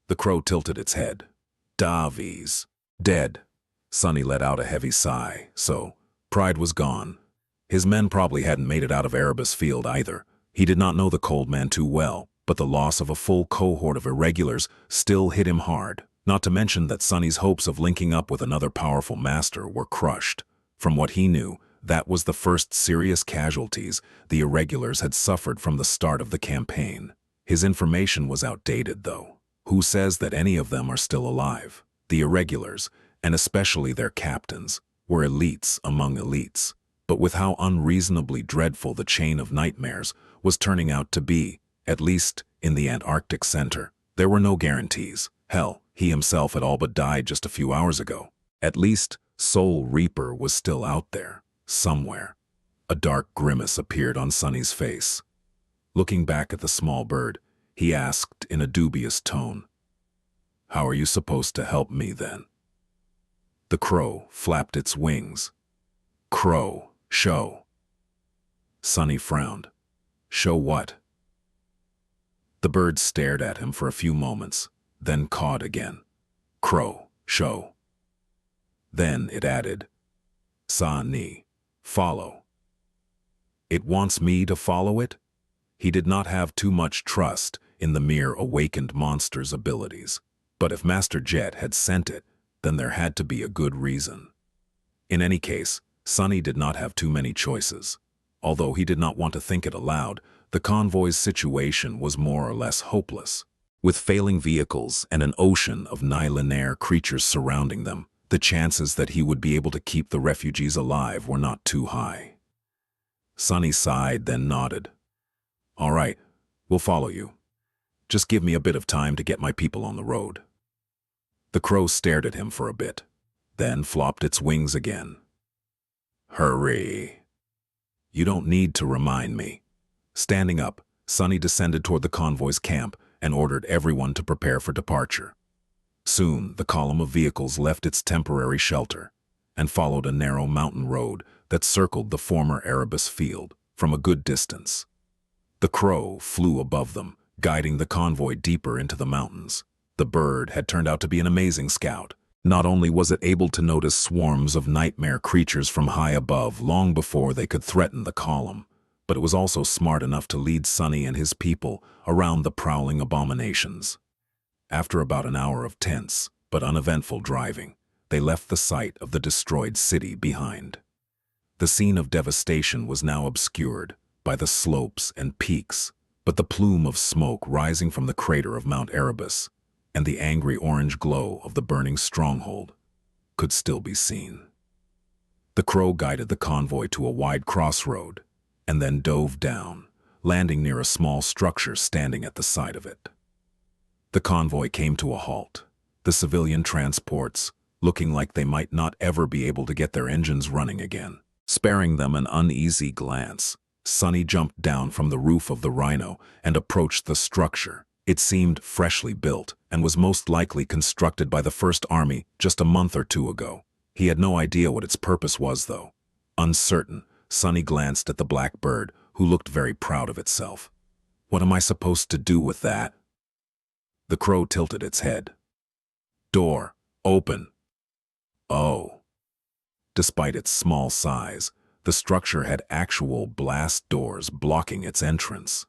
The crow tilted its head. "Davies. Dead." Sunny let out a heavy sigh, so pride was gone. His men probably hadn't made it out of Erebus Field either, He did not know the cold man too well, but the loss of a full cohort of irregulars still hit him hard. Not to mention that Sonny's hopes of linking up with another powerful master were crushed. From what he knew, that was the first serious casualties the irregulars had suffered from the start of the campaign. His information was outdated, though. Who says that any of them are still alive? The irregulars, and especially their captains, were elites among elites. But with how unreasonably dreadful the chain of nightmares was turning out to be, at least in the Antarctic Center, there were no guarantees. Hell, he himself had all but died just a few hours ago. At least Soul Reaper was still out there, somewhere. A dark grimace appeared on Sonny's face. Looking back at the small bird, he asked in a dubious tone, "How are you supposed to help me then?" The crow flapped its wings. "Crow, show." Sonny frowned. "Show what?" The bird stared at him for a few moments, then cawed again. "Crow, show." Then it added, "Sa ni, follow." It wants me to follow it? He did not have too much trust in the mere awakened monster's abilities. But if Master Jet had sent it, then there had to be a good reason. In any case, Sonny did not have too many choices. Although he did not want to think it aloud, the convoy's situation was more or less hopeless. With failing vehicles and an ocean of nilinear creatures surrounding them, the chances that he would be able to keep the refugees alive were not too high. Sonny sighed, then nodded. "All right, we'll follow you. Just give me a bit of time to get my people on the road." The crow stared at him for a bit, then flopped its wings again. "Hurry. You don't need to remind me." Standing up, Sonny descended toward the convoy's camp and ordered everyone to prepare for departure. Soon, the column of vehicles left its temporary shelter and followed a narrow mountain road that circled the former Erebus field from a good distance. The crow flew above them, guiding the convoy deeper into the mountains. The bird had turned out to be an amazing scout. Not only was it able to notice swarms of nightmare creatures from high above long before they could threaten the column, but it was also smart enough to lead Sonny and his people around the prowling abominations. After about an hour of tense but uneventful driving, they left the site of the destroyed city behind. The scene of devastation was now obscured by the slopes and peaks, but the plume of smoke rising from the crater of Mount Erebus and the angry orange glow of the burning stronghold could still be seen. The crow guided the convoy to a wide crossroad and then dove down, landing near a small structure standing at the side of it. The convoy came to a halt, the civilian transports looking like they might not ever be able to get their engines running again. Sparing them an uneasy glance, Sonny jumped down from the roof of the Rhino and approached the structure. It seemed freshly built and was most likely constructed by the First Army just a month or two ago. He had no idea what its purpose was, though. Uncertain, Sonny glanced at the black bird, who looked very proud of itself. "What am I supposed to do with that?" The crow tilted its head. "Door, open." Oh. Despite its small size, the structure had actual blast doors blocking its entrance.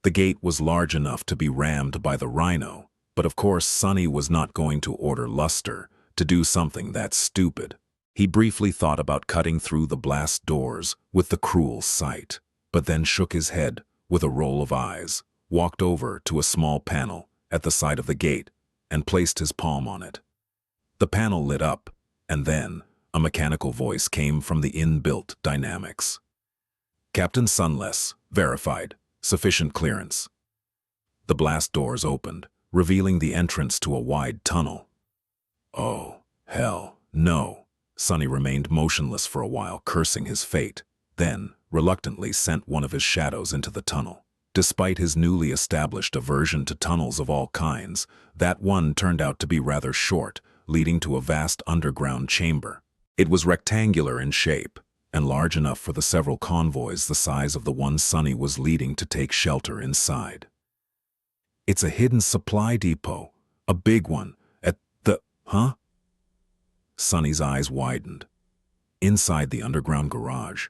The gate was large enough to be rammed by the Rhino, but of course Sonny was not going to order Luster to do something that stupid. He briefly thought about cutting through the blast doors with the cruel sight, but then shook his head with a roll of eyes, walked over to a small panel at the side of the gate, and placed his palm on it. The panel lit up, and then a mechanical voice came from the inbuilt dynamics. "Captain Sunless, verified. Sufficient clearance." The blast doors opened, revealing the entrance to a wide tunnel. Oh, hell, no. Sonny remained motionless for a while, cursing his fate, then reluctantly sent one of his shadows into the tunnel. Despite his newly established aversion to tunnels of all kinds, that one turned out to be rather short, leading to a vast underground chamber. It was rectangular in shape, and large enough for the several convoys the size of the one Sonny was leading to take shelter inside. "It's a hidden supply depot, a big one, at the, huh?" Sonny's eyes widened. Inside the underground garage,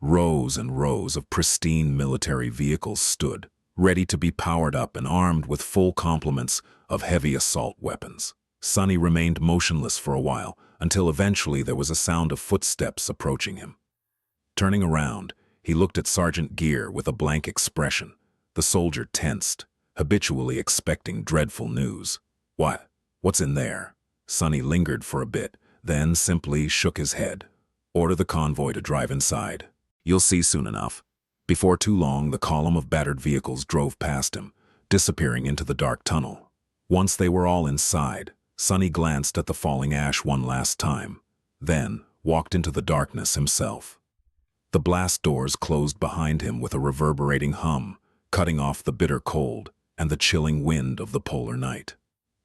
Rows and rows of pristine military vehicles stood, ready to be powered up and armed with full complements of heavy assault weapons. Sonny remained motionless for a while, until eventually there was a sound of footsteps approaching him. Turning around, he looked at Sergeant Gear with a blank expression. The soldier tensed, habitually expecting dreadful news. "What? What's in there?" Sonny lingered for a bit, then simply shook his head. "Order the convoy to drive inside. You'll see soon enough." Before too long, the column of battered vehicles drove past him, disappearing into the dark tunnel. Once they were all inside, Sonny glanced at the falling ash one last time, then walked into the darkness himself. The blast doors closed behind him with a reverberating hum, cutting off the bitter cold and the chilling wind of the polar night.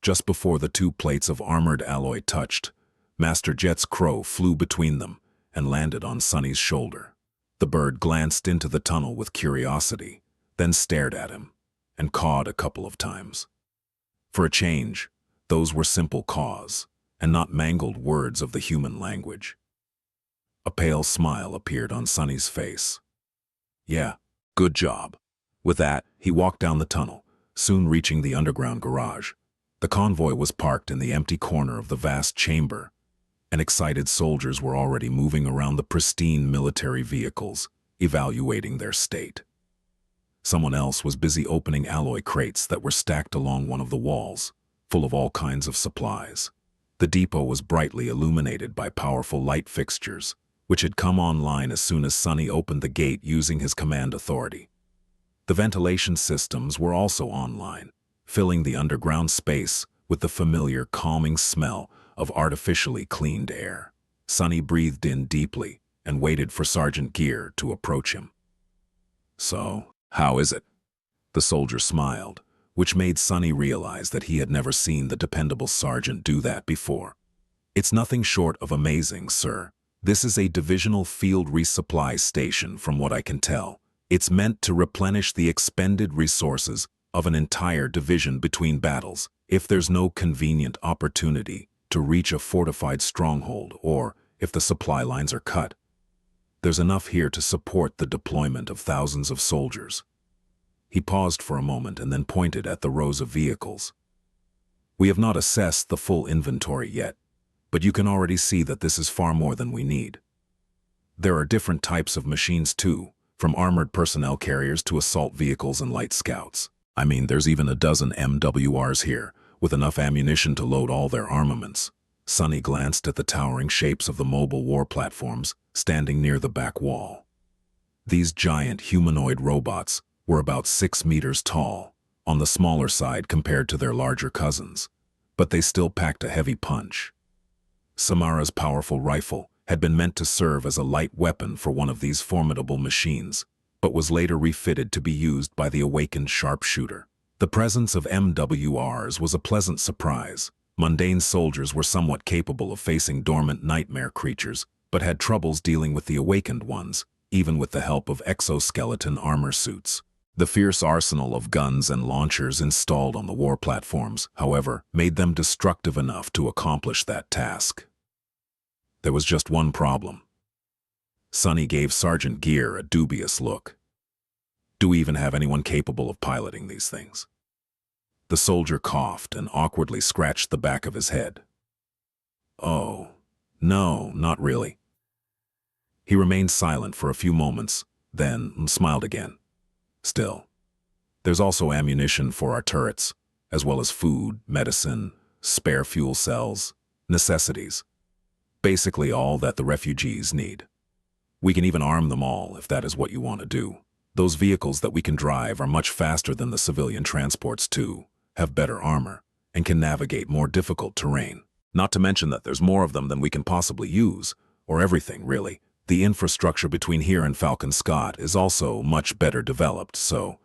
Just before the two plates of armored alloy touched, Master Jet's crow flew between them and landed on Sonny's shoulder. The bird glanced into the tunnel with curiosity, then stared at him, and cawed a couple of times. For a change, those were simple caws, and not mangled words of the human language. A pale smile appeared on Sonny's face. "Yeah, good job." With that, he walked down the tunnel, soon reaching the underground garage. The convoy was parked in the empty corner of the vast chamber, and excited soldiers were already moving around the pristine military vehicles, evaluating their state. Someone else was busy opening alloy crates that were stacked along one of the walls, full of all kinds of supplies. The depot was brightly illuminated by powerful light fixtures, which had come online as soon as Sonny opened the gate using his command authority. The ventilation systems were also online, filling the underground space with the familiar calming smell of artificially cleaned air. Sonny breathed in deeply and waited for Sergeant Gear to approach him. "So, how is it?" The soldier smiled, which made Sonny realize that he had never seen the dependable sergeant do that before. "It's nothing short of amazing, sir. This is a divisional field resupply station from what I can tell. It's meant to replenish the expended resources of an entire division between battles if there's no convenient opportunity to reach a fortified stronghold or if the supply lines are cut. There's enough here to support the deployment of thousands of soldiers." He paused for a moment and then pointed at the rows of vehicles. "We have not assessed the full inventory yet, but you can already see that this is far more than we need. There are different types of machines too, from armored personnel carriers to assault vehicles and light scouts. I mean, there's even a dozen MWRs here, with enough ammunition to load all their armaments." Sonny glanced at the towering shapes of the mobile war platforms standing near the back wall. These giant humanoid robots were about 6 meters tall, on the smaller side compared to their larger cousins, but they still packed a heavy punch. Samara's powerful rifle had been meant to serve as a light weapon for one of these formidable machines, but was later refitted to be used by the awakened sharpshooter. The presence of MWRs was a pleasant surprise. Mundane soldiers were somewhat capable of facing dormant nightmare creatures, but had troubles dealing with the awakened ones, even with the help of exoskeleton armor suits. The fierce arsenal of guns and launchers installed on the war platforms, however, made them destructive enough to accomplish that task. There was just one problem. Sonny gave Sergeant Gear a dubious look. "Do we even have anyone capable of piloting these things?" The soldier coughed and awkwardly scratched the back of his head. "Oh, no, not really." He remained silent for a few moments, then smiled again. "Still, there's also ammunition for our turrets, as well as food, medicine, spare fuel cells, necessities. Basically all that the refugees need. We can even arm them all if that is what you want to do. Those vehicles that we can drive are much faster than the civilian transports too, have better armor, and can navigate more difficult terrain. Not to mention that there's more of them than we can possibly use, or everything really. The infrastructure between here and Falcon Scott is also much better developed, so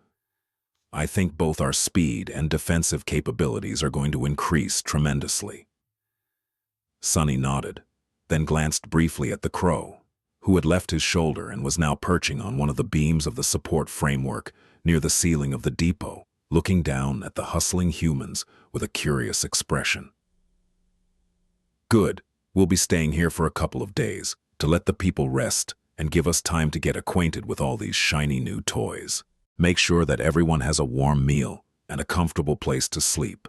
I think both our speed and defensive capabilities are going to increase tremendously." Sonny nodded, then glanced briefly at the crow, who had left his shoulder and was now perching on one of the beams of the support framework near the ceiling of the depot, looking down at the hustling humans with a curious expression. "Good. We'll be staying here for a couple of days to let the people rest and give us time to get acquainted with all these shiny new toys. Make sure that everyone has a warm meal and a comfortable place to sleep."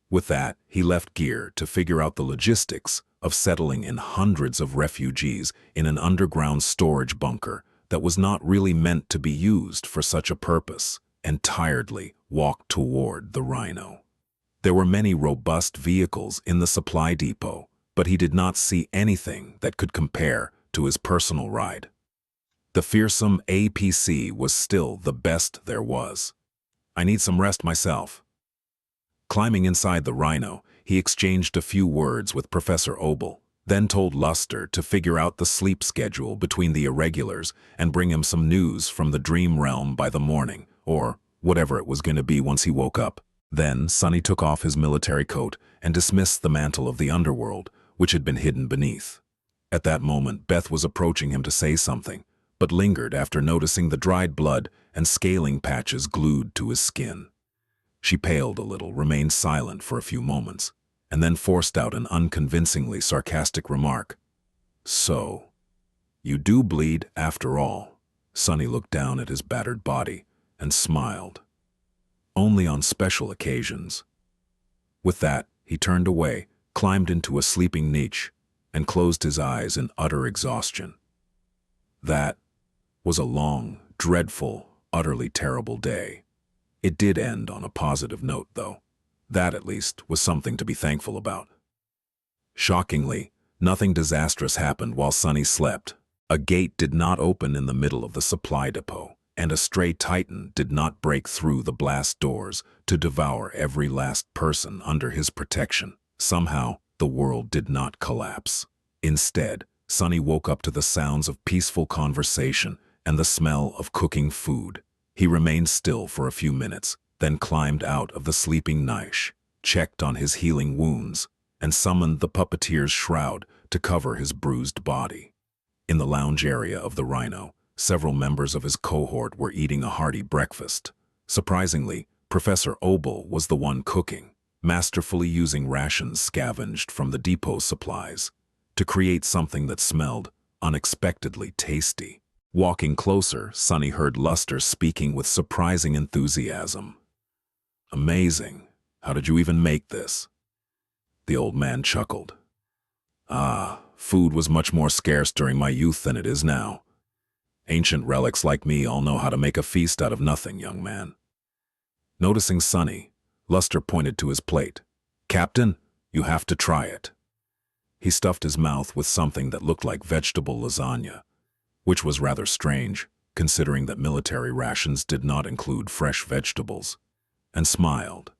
With that, he left gear to figure out the logistics of settling in hundreds of refugees in an underground storage bunker that was not really meant to be used for such a purpose, and tiredly walked toward the Rhino. There were many robust vehicles in the supply depot, but he did not see anything that could compare to his personal ride. The fearsome APC was still the best there was. "I need some rest myself." Climbing inside the Rhino, he exchanged a few words with Professor Obel, then told Luster to figure out the sleep schedule between the irregulars and bring him some news from the dream realm by the morning, or whatever it was going to be once he woke up. Then Sonny took off his military coat and dismissed the mantle of the underworld, which had been hidden beneath. At that moment, Beth was approaching him to say something, but lingered after noticing the dried blood and scaling patches glued to his skin. She paled a little, remained silent for a few moments, and then forced out an unconvincingly sarcastic remark. "So, you do bleed after all." Sonny looked down at his battered body and smiled. "Only on special occasions." With that, he turned away, climbed into a sleeping niche, and closed his eyes in utter exhaustion. That was a long, dreadful, utterly terrible day. It did end on a positive note, though. That, at least, was something to be thankful about. Shockingly, nothing disastrous happened while Sonny slept. A gate did not open in the middle of the supply depot, and a stray titan did not break through the blast doors to devour every last person under his protection. Somehow, the world did not collapse. Instead, Sonny woke up to the sounds of peaceful conversation and the smell of cooking food. He remained still for a few minutes, then climbed out of the sleeping niche, checked on his healing wounds, and summoned the puppeteer's shroud to cover his bruised body. In the lounge area of the Rhino, several members of his cohort were eating a hearty breakfast. Surprisingly, Professor Obel was the one cooking, masterfully using rations scavenged from the depot supplies to create something that smelled unexpectedly tasty. Walking closer, Sonny heard Luster speaking with surprising enthusiasm. "Amazing. How did you even make this?" The old man chuckled. Food was much more scarce during my youth than it is now. Ancient relics like me all know how to make a feast out of nothing, young man." Noticing Sonny, Luster pointed to his plate. "Captain, you have to try it." He stuffed his mouth with something that looked like vegetable lasagna, which was rather strange, considering that military rations did not include fresh vegetables, and smiled.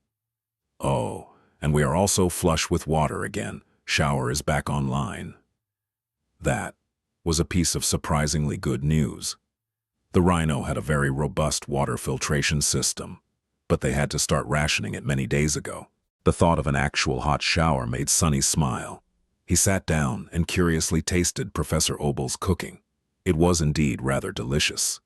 "Oh, and we are also flush with water again. Shower is back online." That was a piece of surprisingly good news. The Rhino had a very robust water filtration system, but they had to start rationing it many days ago. The thought of an actual hot shower made Sonny smile. He sat down and curiously tasted Professor Obel's cooking. It was indeed rather delicious.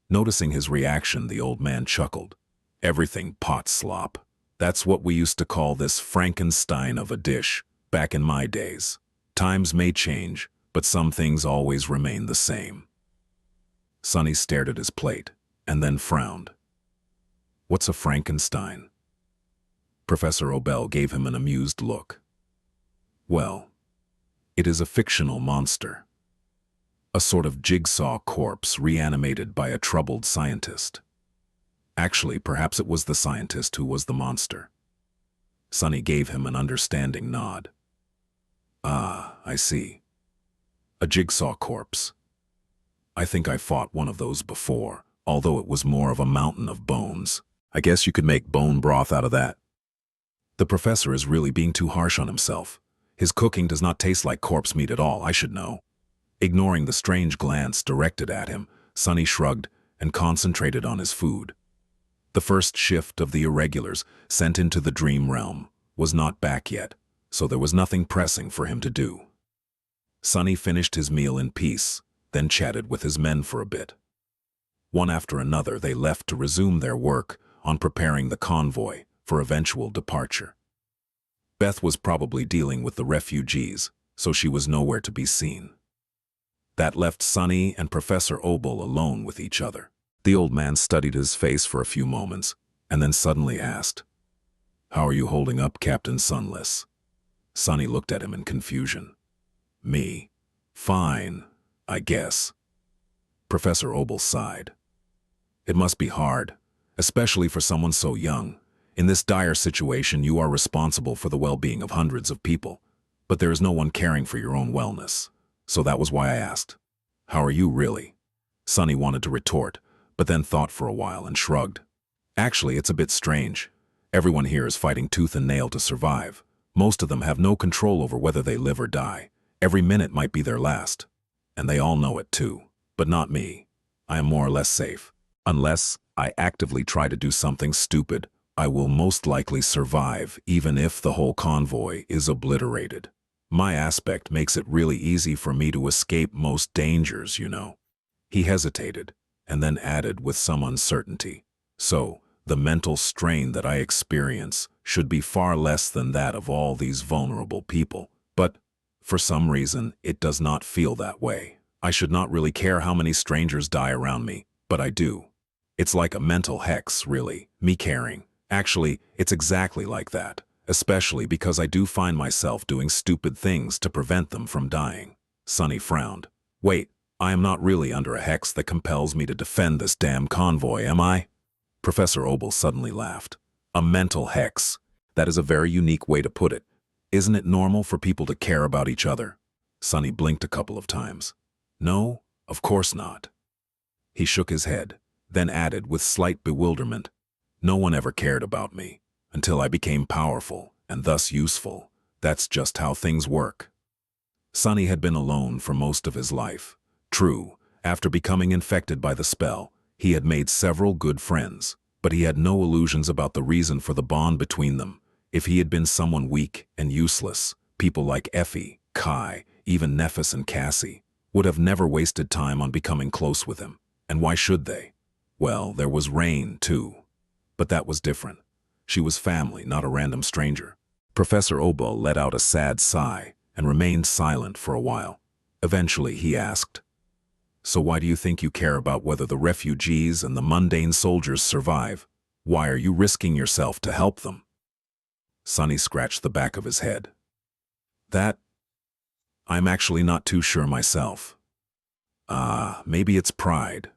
Noticing his reaction, the old man chuckled. "Everything pot slop. That's what we used to call this Frankenstein of a dish back in my days. Times may change, but some things always remain the same." Sonny stared at his plate and then frowned. "What's a Frankenstein?" Professor Obel gave him an amused look. "Well, it is a fictional monster. A sort of jigsaw corpse reanimated by a troubled scientist. Actually, perhaps it was the scientist who was the monster." Sonny gave him an understanding nod. "Ah, I see. A jigsaw corpse. I think I fought one of those before, although it was more of a mountain of bones. I guess you could make bone broth out of that." The professor is really being too harsh on himself. His cooking does not taste like corpse meat at all, I should know. Ignoring the strange glance directed at him, Sonny shrugged and concentrated on his food. The first shift of the irregulars sent into the dream realm was not back yet, so there was nothing pressing for him to do. Sonny finished his meal in peace, then chatted with his men for a bit. One after another, they left to resume their work on preparing the convoy for eventual departure. Beth was probably dealing with the refugees, so she was nowhere to be seen. That left Sunny and Professor Obel alone with each other. The old man studied his face for a few moments, and then suddenly asked, "How are you holding up, Captain Sunless?" Sunny looked at him in confusion. "Me? Fine, I guess." Professor Obel sighed. "It must be hard, especially for someone so young. In this dire situation, you are responsible for the well-being of hundreds of people, but there is no one caring for your own wellness. So that was why I asked, how are you really?" Sunny wanted to retort, but then thought for a while and shrugged. "Actually, it's a bit strange. Everyone here is fighting tooth and nail to survive. Most of them have no control over whether they live or die. Every minute might be their last. And they all know it too. But not me. I am more or less safe. Unless I actively try to do something stupid, I will most likely survive even if the whole convoy is obliterated. My aspect makes it really easy for me to escape most dangers, you know." He hesitated, and then added with some uncertainty, "So, the mental strain that I experience should be far less than that of all these vulnerable people. But, for some reason, it does not feel that way. I should not really care how many strangers die around me, but I do. It's like a mental hex, really, me caring. Actually, it's exactly like that, especially because I do find myself doing stupid things to prevent them from dying." Sunny frowned. "Wait, I am not really under a hex that compels me to defend this damn convoy, am I?" Professor Obel suddenly laughed. "A mental hex. That is a very unique way to put it. Isn't it normal for people to care about each other?" Sunny blinked a couple of times. "No, of course not." He shook his head, then added with slight bewilderment, "No one ever cared about me, until I became powerful and thus useful. That's just how things work." Sunny had been alone for most of his life. True, after becoming infected by the spell, he had made several good friends, but he had no illusions about the reason for the bond between them. If he had been someone weak and useless, people like Effie, Kai, even Nephis and Cassie would have never wasted time on becoming close with him. And why should they? Well, there was Rain, too. But that was different. She was family, not a random stranger. Professor Obel let out a sad sigh and remained silent for a while. Eventually, he asked, "So why do you think you care about whether the refugees and the mundane soldiers survive? Why are you risking yourself to help them?" Sunny scratched the back of his head. "That, I'm actually not too sure myself. Maybe it's pride.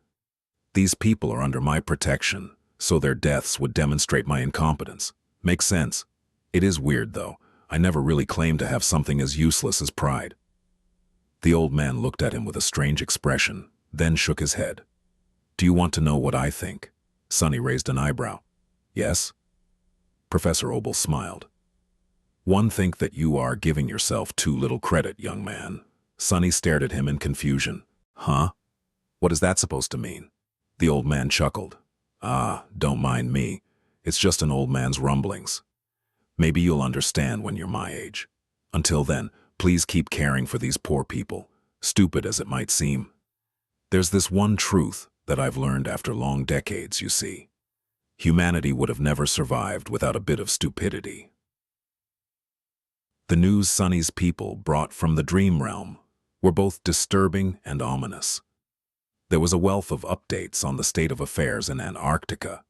These people are under my protection, so their deaths would demonstrate my incompetence. Makes sense. It is weird, though. I never really claimed to have something as useless as pride." The old man looked at him with a strange expression, then shook his head. "Do you want to know what I think?" Sunny raised an eyebrow. "Yes?" Professor Obel smiled. "One think that you are giving yourself too little credit, young man." Sunny stared at him in confusion. "Huh? What is that supposed to mean?" The old man chuckled. Don't mind me. It's just an old man's rumblings. Maybe you'll understand when you're my age. Until then, please keep caring for these poor people, stupid as it might seem. There's this one truth that I've learned after long decades, you see. Humanity would have never survived without a bit of stupidity." The news Sunny's people brought from the dream realm were both disturbing and ominous. There was a wealth of updates on the state of affairs in Antarctica,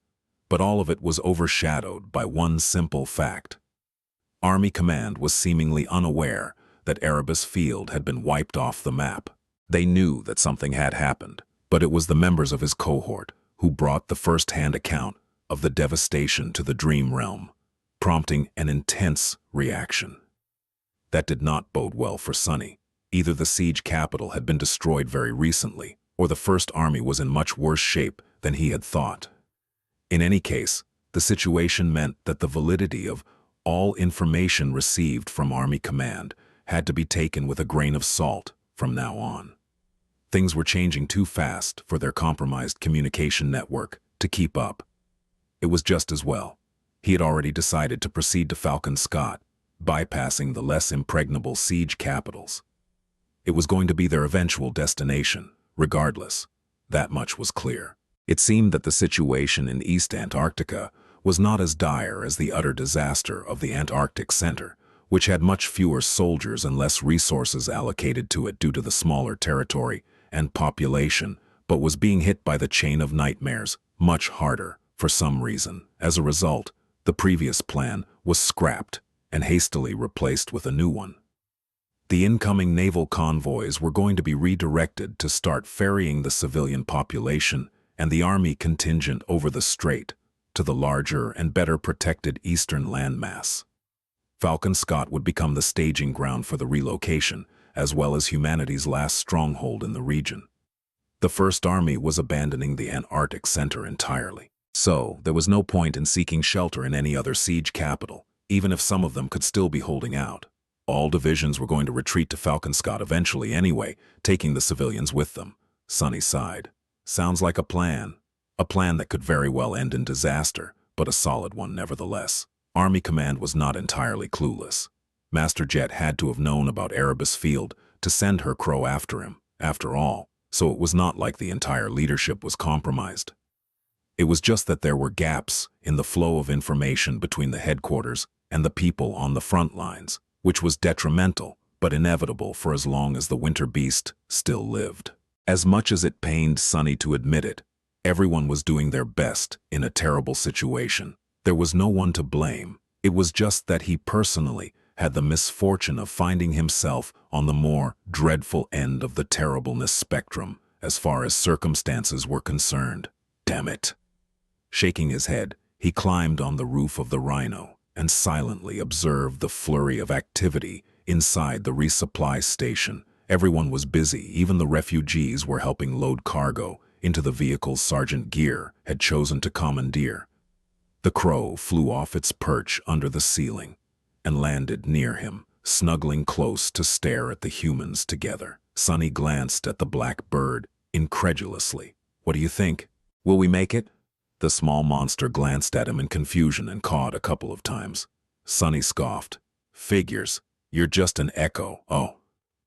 but all of it was overshadowed by one simple fact. Army Command was seemingly unaware that Erebus Field had been wiped off the map. They knew that something had happened, but it was the members of his cohort who brought the first-hand account of the devastation to the dream realm, prompting an intense reaction. That did not bode well for Sunny. Either the siege capital had been destroyed very recently, or the First Army was in much worse shape than he had thought. In any case, the situation meant that the validity of all information received from Army Command had to be taken with a grain of salt from now on. Things were changing too fast for their compromised communication network to keep up. It was just as well. He had already decided to proceed to Falcon Scott, bypassing the less impregnable siege capitals. It was going to be their eventual destination, regardless. That much was clear. It seemed that the situation in East Antarctica was not as dire as the utter disaster of the Antarctic Center, which had much fewer soldiers and less resources allocated to it due to the smaller territory and population, but was being hit by the chain of nightmares much harder for some reason. As a result, the previous plan was scrapped and hastily replaced with a new one. The incoming naval convoys were going to be redirected to start ferrying the civilian population and the army contingent over the strait to the larger and better protected eastern landmass. Falcon Scott would become the staging ground for the relocation, as well as humanity's last stronghold in the region. The First Army was abandoning the Antarctic center entirely, so there was no point in seeking shelter in any other siege capital, even if some of them could still be holding out. All divisions were going to retreat to Falcon Scott eventually anyway, taking the civilians with them. Sonny sighed. Sounds like a plan. A plan that could very well end in disaster, but a solid one nevertheless. Army Command was not entirely clueless. Master Jet had to have known about Erebus Field to send her Crow after him, after all, so it was not like the entire leadership was compromised. It was just that there were gaps in the flow of information between the headquarters and the people on the front lines, which was detrimental but inevitable for as long as the Winter Beast still lived. As much as it pained Sonny to admit it, everyone was doing their best in a terrible situation. There was no one to blame. It was just that he personally had the misfortune of finding himself on the more dreadful end of the terribleness spectrum as far as circumstances were concerned. Damn it. Shaking his head, he climbed on the roof of the Rhino and silently observed the flurry of activity inside the resupply station. Everyone was busy, even the refugees were helping load cargo into the vehicles Sergeant Gear had chosen to commandeer. The Crow flew off its perch under the ceiling and landed near him, snuggling close to stare at the humans together. Sonny glanced at the black bird incredulously. What do you think? Will we make it? The small monster glanced at him in confusion and cawed a couple of times. Sonny scoffed. Figures. You're just an echo. Oh,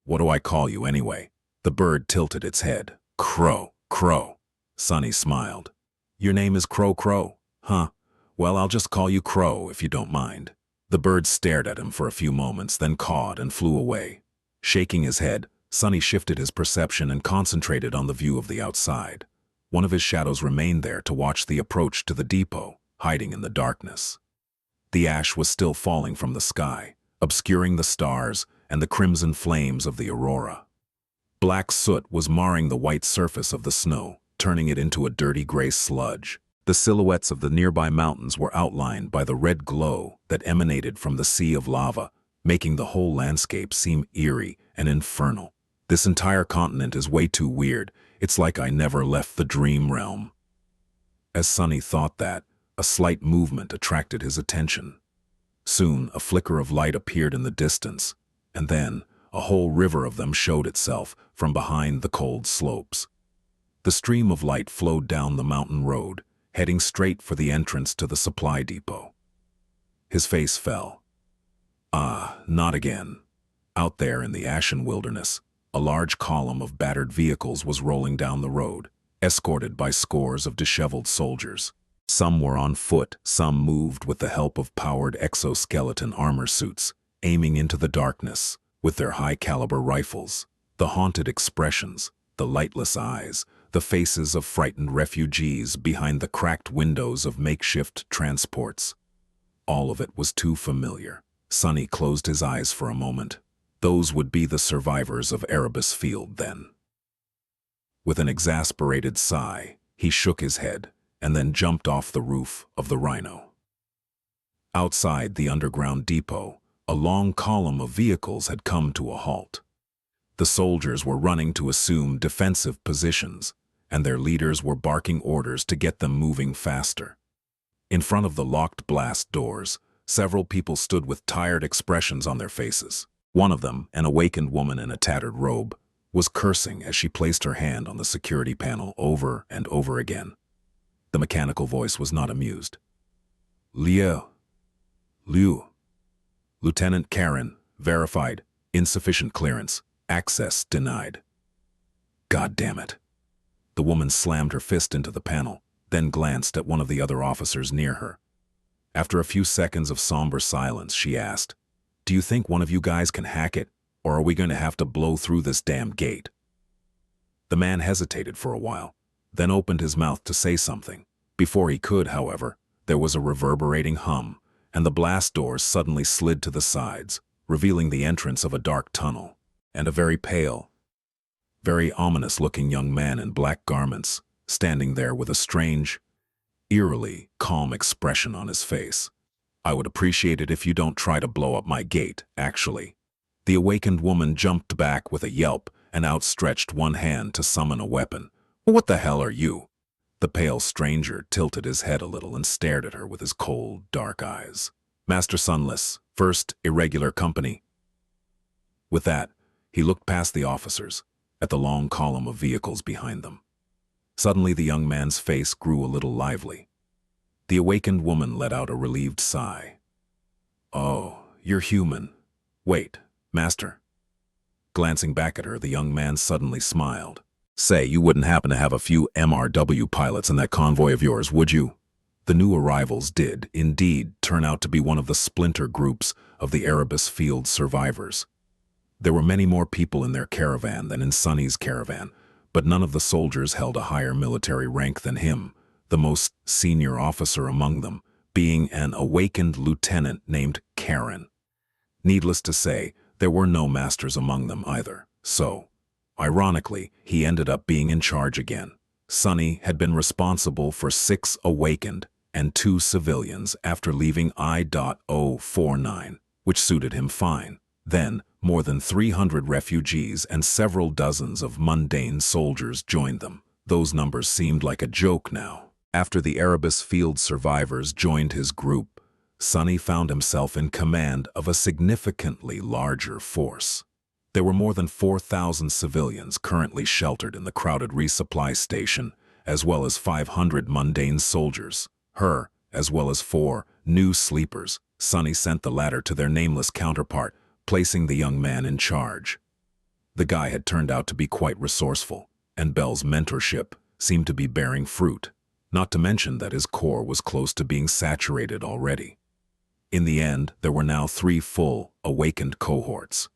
what do I call you anyway? The bird tilted its head. Crow, Crow. Sonny smiled. Your name is Crow Crow, huh? Well, I'll just call you Crow if you don't mind. The bird stared at him for a few moments, then cawed and flew away. Shaking his head, Sonny shifted his perception and concentrated on the view of the outside. One of his shadows remained there to watch the approach to the depot, hiding in the darkness. The ash was still falling from the sky, obscuring the stars and the crimson flames of the aurora. Black soot was marring the white surface of the snow, turning it into a dirty gray sludge. The silhouettes of the nearby mountains were outlined by the red glow that emanated from the sea of lava, making the whole landscape seem eerie and infernal. This entire continent is way too weird. It's like I never left the dream realm. As Sonny thought that, a slight movement attracted his attention. Soon, a flicker of light appeared in the distance, and then a whole river of them showed itself from behind the cold slopes. The stream of light flowed down the mountain road, heading straight for the entrance to the supply depot. His face fell. Ah, not again. Out there in the ashen wilderness, a large column of battered vehicles was rolling down the road, escorted by scores of disheveled soldiers. Some were on foot, some moved with the help of powered exoskeleton armor suits, aiming into the darkness with their high-caliber rifles. The haunted expressions, the lightless eyes, the faces of frightened refugees behind the cracked windows of makeshift transports. All of it was too familiar. Sonny closed his eyes for a moment. Those would be the survivors of Erebus Field then. With an exasperated sigh, he shook his head and then jumped off the roof of the Rhino. Outside the underground depot, a long column of vehicles had come to a halt. The soldiers were running to assume defensive positions, and their leaders were barking orders to get them moving faster. In front of the locked blast doors, several people stood with tired expressions on their faces. One of them, an awakened woman in a tattered robe, was cursing as she placed her hand on the security panel over and over again. The mechanical voice was not amused. Liu. Lieutenant Karen, verified, insufficient clearance, access denied. God damn it. The woman slammed her fist into the panel, then glanced at one of the other officers near her. After a few seconds of somber silence, she asked, Do you think one of you guys can hack it, or are we going to have to blow through this damn gate?" The man hesitated for a while, then opened his mouth to say something. Before he could, however, there was a reverberating hum, and the blast doors suddenly slid to the sides, revealing the entrance of a dark tunnel, and a very pale, very ominous-looking young man in black garments, standing there with a strange, eerily calm expression on his face. "I would appreciate it if you don't try to blow up my gate, actually." The awakened woman jumped back with a yelp and outstretched one hand to summon a weapon. "What the hell are you?" The pale stranger tilted his head a little and stared at her with his cold, dark eyes. "Master Sunless, First Irregular Company." With that, he looked past the officers, at the long column of vehicles behind them. Suddenly the young man's face grew a little lively. The awakened woman let out a relieved sigh. "Oh, you're human. Wait, Master." Glancing back at her, the young man suddenly smiled. "Say, you wouldn't happen to have a few MRW pilots in that convoy of yours, would you?" The new arrivals did, indeed, turn out to be one of the splinter groups of the Erebus Field survivors. There were many more people in their caravan than in Sonny's caravan, but none of the soldiers held a higher military rank than him, the most senior officer among them being an awakened lieutenant named Karen. Needless to say, there were no masters among them either, so, ironically, he ended up being in charge again. Sonny had been responsible for 6 awakened and 2 civilians after leaving I.049, which suited him fine. Then, more than 300 refugees and several dozens of mundane soldiers joined them. Those numbers seemed like a joke now. After the Erebus Field survivors joined his group, Sonny found himself in command of a significantly larger force. There were more than 4,000 civilians currently sheltered in the crowded resupply station, as well as 500 mundane soldiers, as well as 4 new sleepers. Sonny sent the latter to their nameless counterpart, placing the young man in charge. The guy had turned out to be quite resourceful, and Bell's mentorship seemed to be bearing fruit, not to mention that his core was close to being saturated already. In the end, there were now 3 full, awakened cohorts,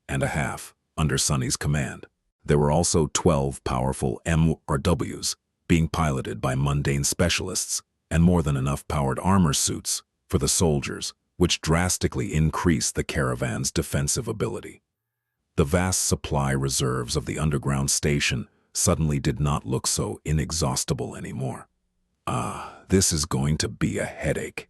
and a half under Sonny's command. There were also 12 powerful MRWs being piloted by mundane specialists, and more than enough powered armor suits for the soldiers, which drastically increased the caravan's defensive ability. The vast supply reserves of the underground station suddenly did not look so inexhaustible anymore. This is going to be a headache.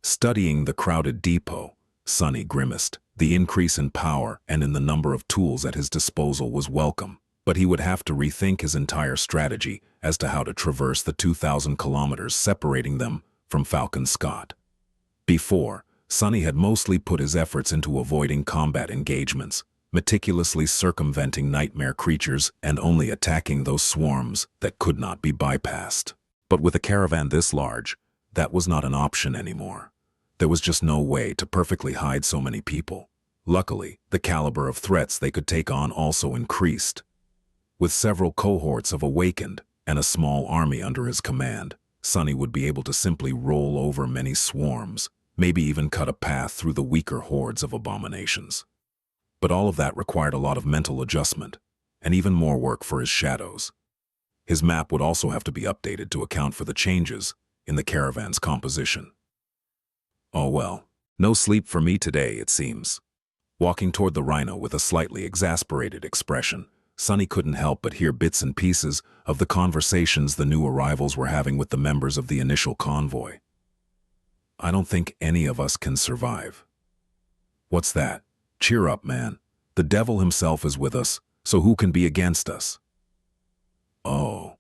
Studying the crowded depot, Sonny grimaced. The increase in power and in the number of tools at his disposal was welcome, but he would have to rethink his entire strategy as to how to traverse the 2,000 kilometers separating them from Falcon Scott. Before, Sonny had mostly put his efforts into avoiding combat engagements, meticulously circumventing nightmare creatures and only attacking those swarms that could not be bypassed. But with a caravan this large, that was not an option anymore. There was just no way to perfectly hide so many people. Luckily, the caliber of threats they could take on also increased. With several cohorts of awakened and a small army under his command, Sonny would be able to simply roll over many swarms, maybe even cut a path through the weaker hordes of abominations. But all of that required a lot of mental adjustment, and even more work for his shadows. His map would also have to be updated to account for the changes in the caravan's composition. Oh well, no sleep for me today, it seems. Walking toward the rhino with a slightly exasperated expression, Sonny couldn't help but hear bits and pieces of the conversations the new arrivals were having with the members of the initial convoy. "I don't think any of us can survive." "What's that? Cheer up, man. The devil himself is with us, so who can be against us?" "Oh.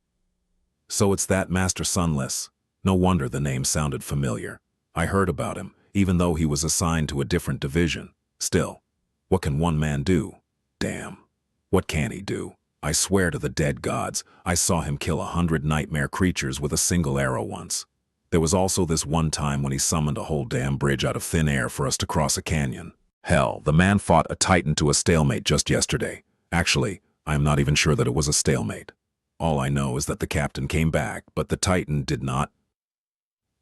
So it's that Master Sunless. No wonder the name sounded familiar. I heard about him, even though he was assigned to a different division. Still, what can one man do? Damn. What can he do? I swear to the dead gods, I saw him kill 100 nightmare creatures with a single arrow once. There was also this one time when he summoned a whole damn bridge out of thin air for us to cross a canyon. Hell, the man fought a titan to a stalemate just yesterday. Actually, I am not even sure that it was a stalemate. All I know is that the captain came back, but the titan did not."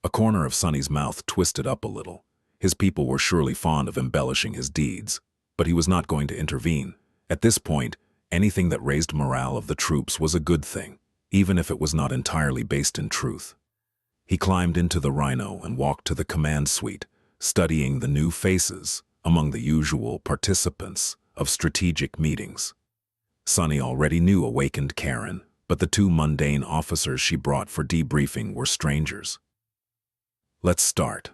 A corner of Sonny's mouth twisted up a little. His people were surely fond of embellishing his deeds, but he was not going to intervene. At this point, anything that raised morale of the troops was a good thing, even if it was not entirely based in truth. He climbed into the Rhino and walked to the command suite, studying the new faces among the usual participants of strategic meetings. Sunny already knew awakened Karen, but the two mundane officers she brought for debriefing were strangers. Let's start.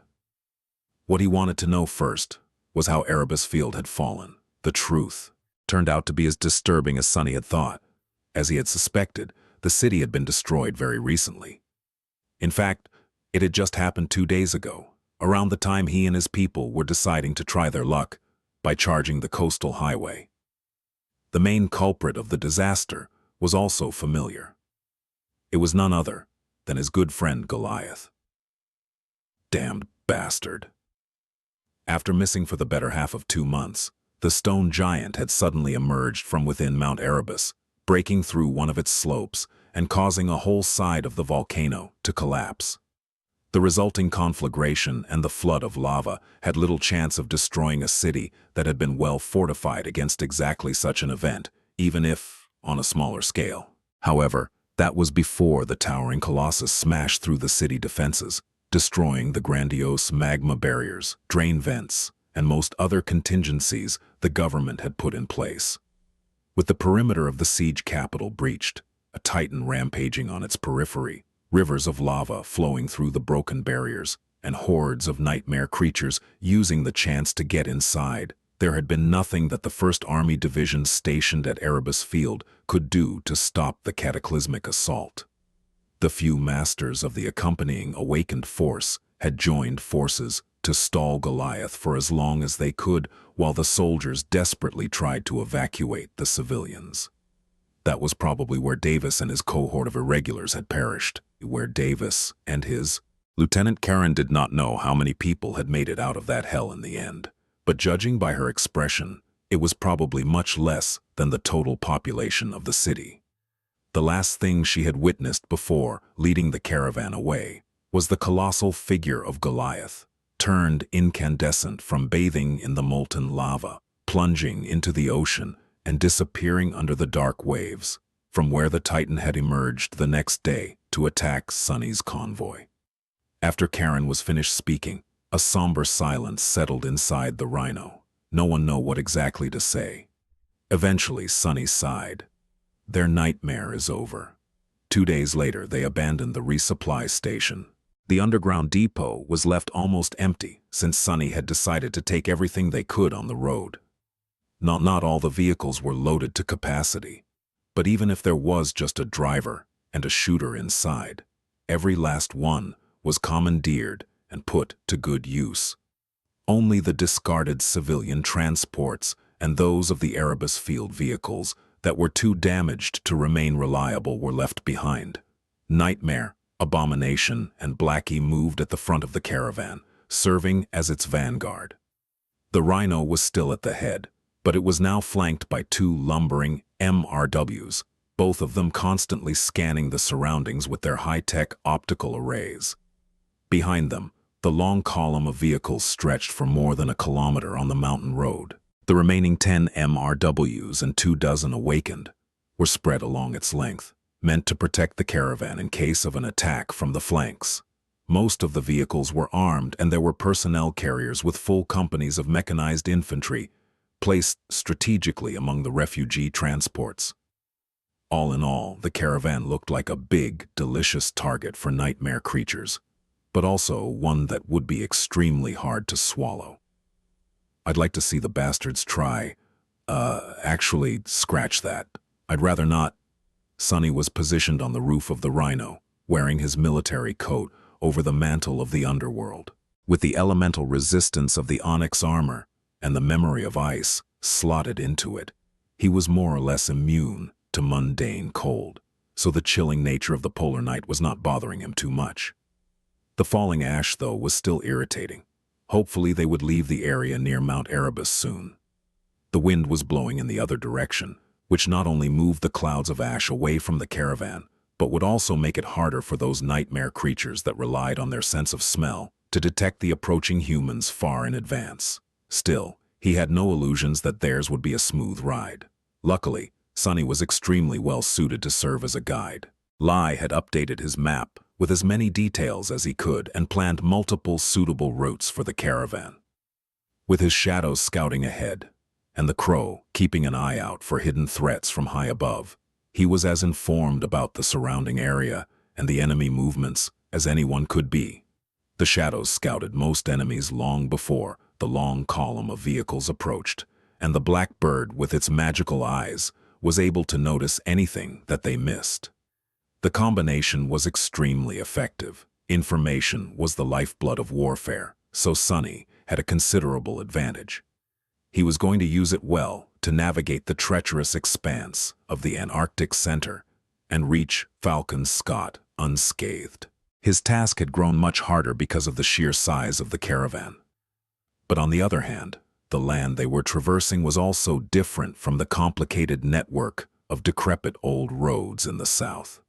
What he wanted to know first was how Erebus Field had fallen. The truth turned out to be as disturbing as Sunny had thought. As he had suspected, the city had been destroyed very recently. In fact, it had just happened 2 days ago, around the time he and his people were deciding to try their luck by charging the coastal highway. The main culprit of the disaster was also familiar. It was none other than his good friend Goliath. Damned bastard. After missing for the better half of 2 months, the stone giant had suddenly emerged from within Mount Erebus, breaking through one of its slopes and causing a whole side of the volcano to collapse. The resulting conflagration and the flood of lava had little chance of destroying a city that had been well fortified against exactly such an event, even if on a smaller scale. However, that was before the towering colossus smashed through the city defenses, destroying the grandiose magma barriers, drain vents, and most other contingencies the government had put in place. With the perimeter of the siege capital breached, a titan rampaging on its periphery, rivers of lava flowing through the broken barriers, and hordes of nightmare creatures using the chance to get inside, there had been nothing that the 1st Army Division stationed at Erebus Field could do to stop the cataclysmic assault. The few masters of the accompanying awakened force had joined forces to stall Goliath for as long as they could, while the soldiers desperately tried to evacuate the civilians. That was probably where Davis and his cohort of irregulars had perished, where Davis and his Lieutenant Karen did not know how many people had made it out of that hell in the end, but judging by her expression, it was probably much less than the total population of the city. The last thing she had witnessed before leading the caravan away was the colossal figure of Goliath, turned incandescent from bathing in the molten lava, plunging into the ocean and disappearing under the dark waves, from where the Titan had emerged the next day to attack Sunny's convoy. After Karen was finished speaking, a somber silence settled inside the Rhino. No one knew what exactly to say. Eventually, Sunny sighed. Their nightmare is over. 2 days later, they abandoned the resupply station. The underground depot was left almost empty since Sunny had decided to take everything they could on the road. Not all the vehicles were loaded to capacity, but even if there was just a driver and a shooter inside, every last one was commandeered and put to good use. Only the discarded civilian transports and those of the Erebus Field vehicles that were too damaged to remain reliable were left behind. Nightmare, Abomination, and Blackie moved at the front of the caravan, serving as its vanguard. The Rhino was still at the head, but it was now flanked by 2 lumbering MRWs, both of them constantly scanning the surroundings with their high-tech optical arrays. Behind them, the long column of vehicles stretched for more than a kilometer on the mountain road. The remaining 10 MRWs and 24 awakened were spread along its length, meant to protect the caravan in case of an attack from the flanks. Most of the vehicles were armed, and there were personnel carriers with full companies of mechanized infantry placed strategically among the refugee transports. All in all, the caravan looked like a big, delicious target for nightmare creatures, but also one that would be extremely hard to swallow. I'd like to see the bastards try. Actually, scratch that. I'd rather not. Sunny was positioned on the roof of the Rhino, wearing his military coat over the mantle of the underworld. With the elemental resistance of the onyx armor and the memory of ice slotted into it, he was more or less immune to mundane cold, so the chilling nature of the polar night was not bothering him too much. The falling ash, though, was still irritating. Hopefully they would leave the area near Mount Erebus soon. The wind was blowing in the other direction, which not only moved the clouds of ash away from the caravan, but would also make it harder for those nightmare creatures that relied on their sense of smell to detect the approaching humans far in advance. Still, he had no illusions that theirs would be a smooth ride. Luckily, Sonny was extremely well suited to serve as a guide. Lai had updated his map with as many details as he could and planned multiple suitable routes for the caravan. With his shadows scouting ahead, and the crow keeping an eye out for hidden threats from high above, he was as informed about the surrounding area and the enemy movements as anyone could be. The shadows scouted most enemies long before the long column of vehicles approached, and the black bird with its magical eyes was able to notice anything that they missed. The combination was extremely effective. Information was the lifeblood of warfare, so Sonny had a considerable advantage. He was going to use it well to navigate the treacherous expanse of the Antarctic Center and reach Falcon Scott unscathed. His task had grown much harder because of the sheer size of the caravan. But on the other hand, the land they were traversing was also different from the complicated network of decrepit old roads in the south.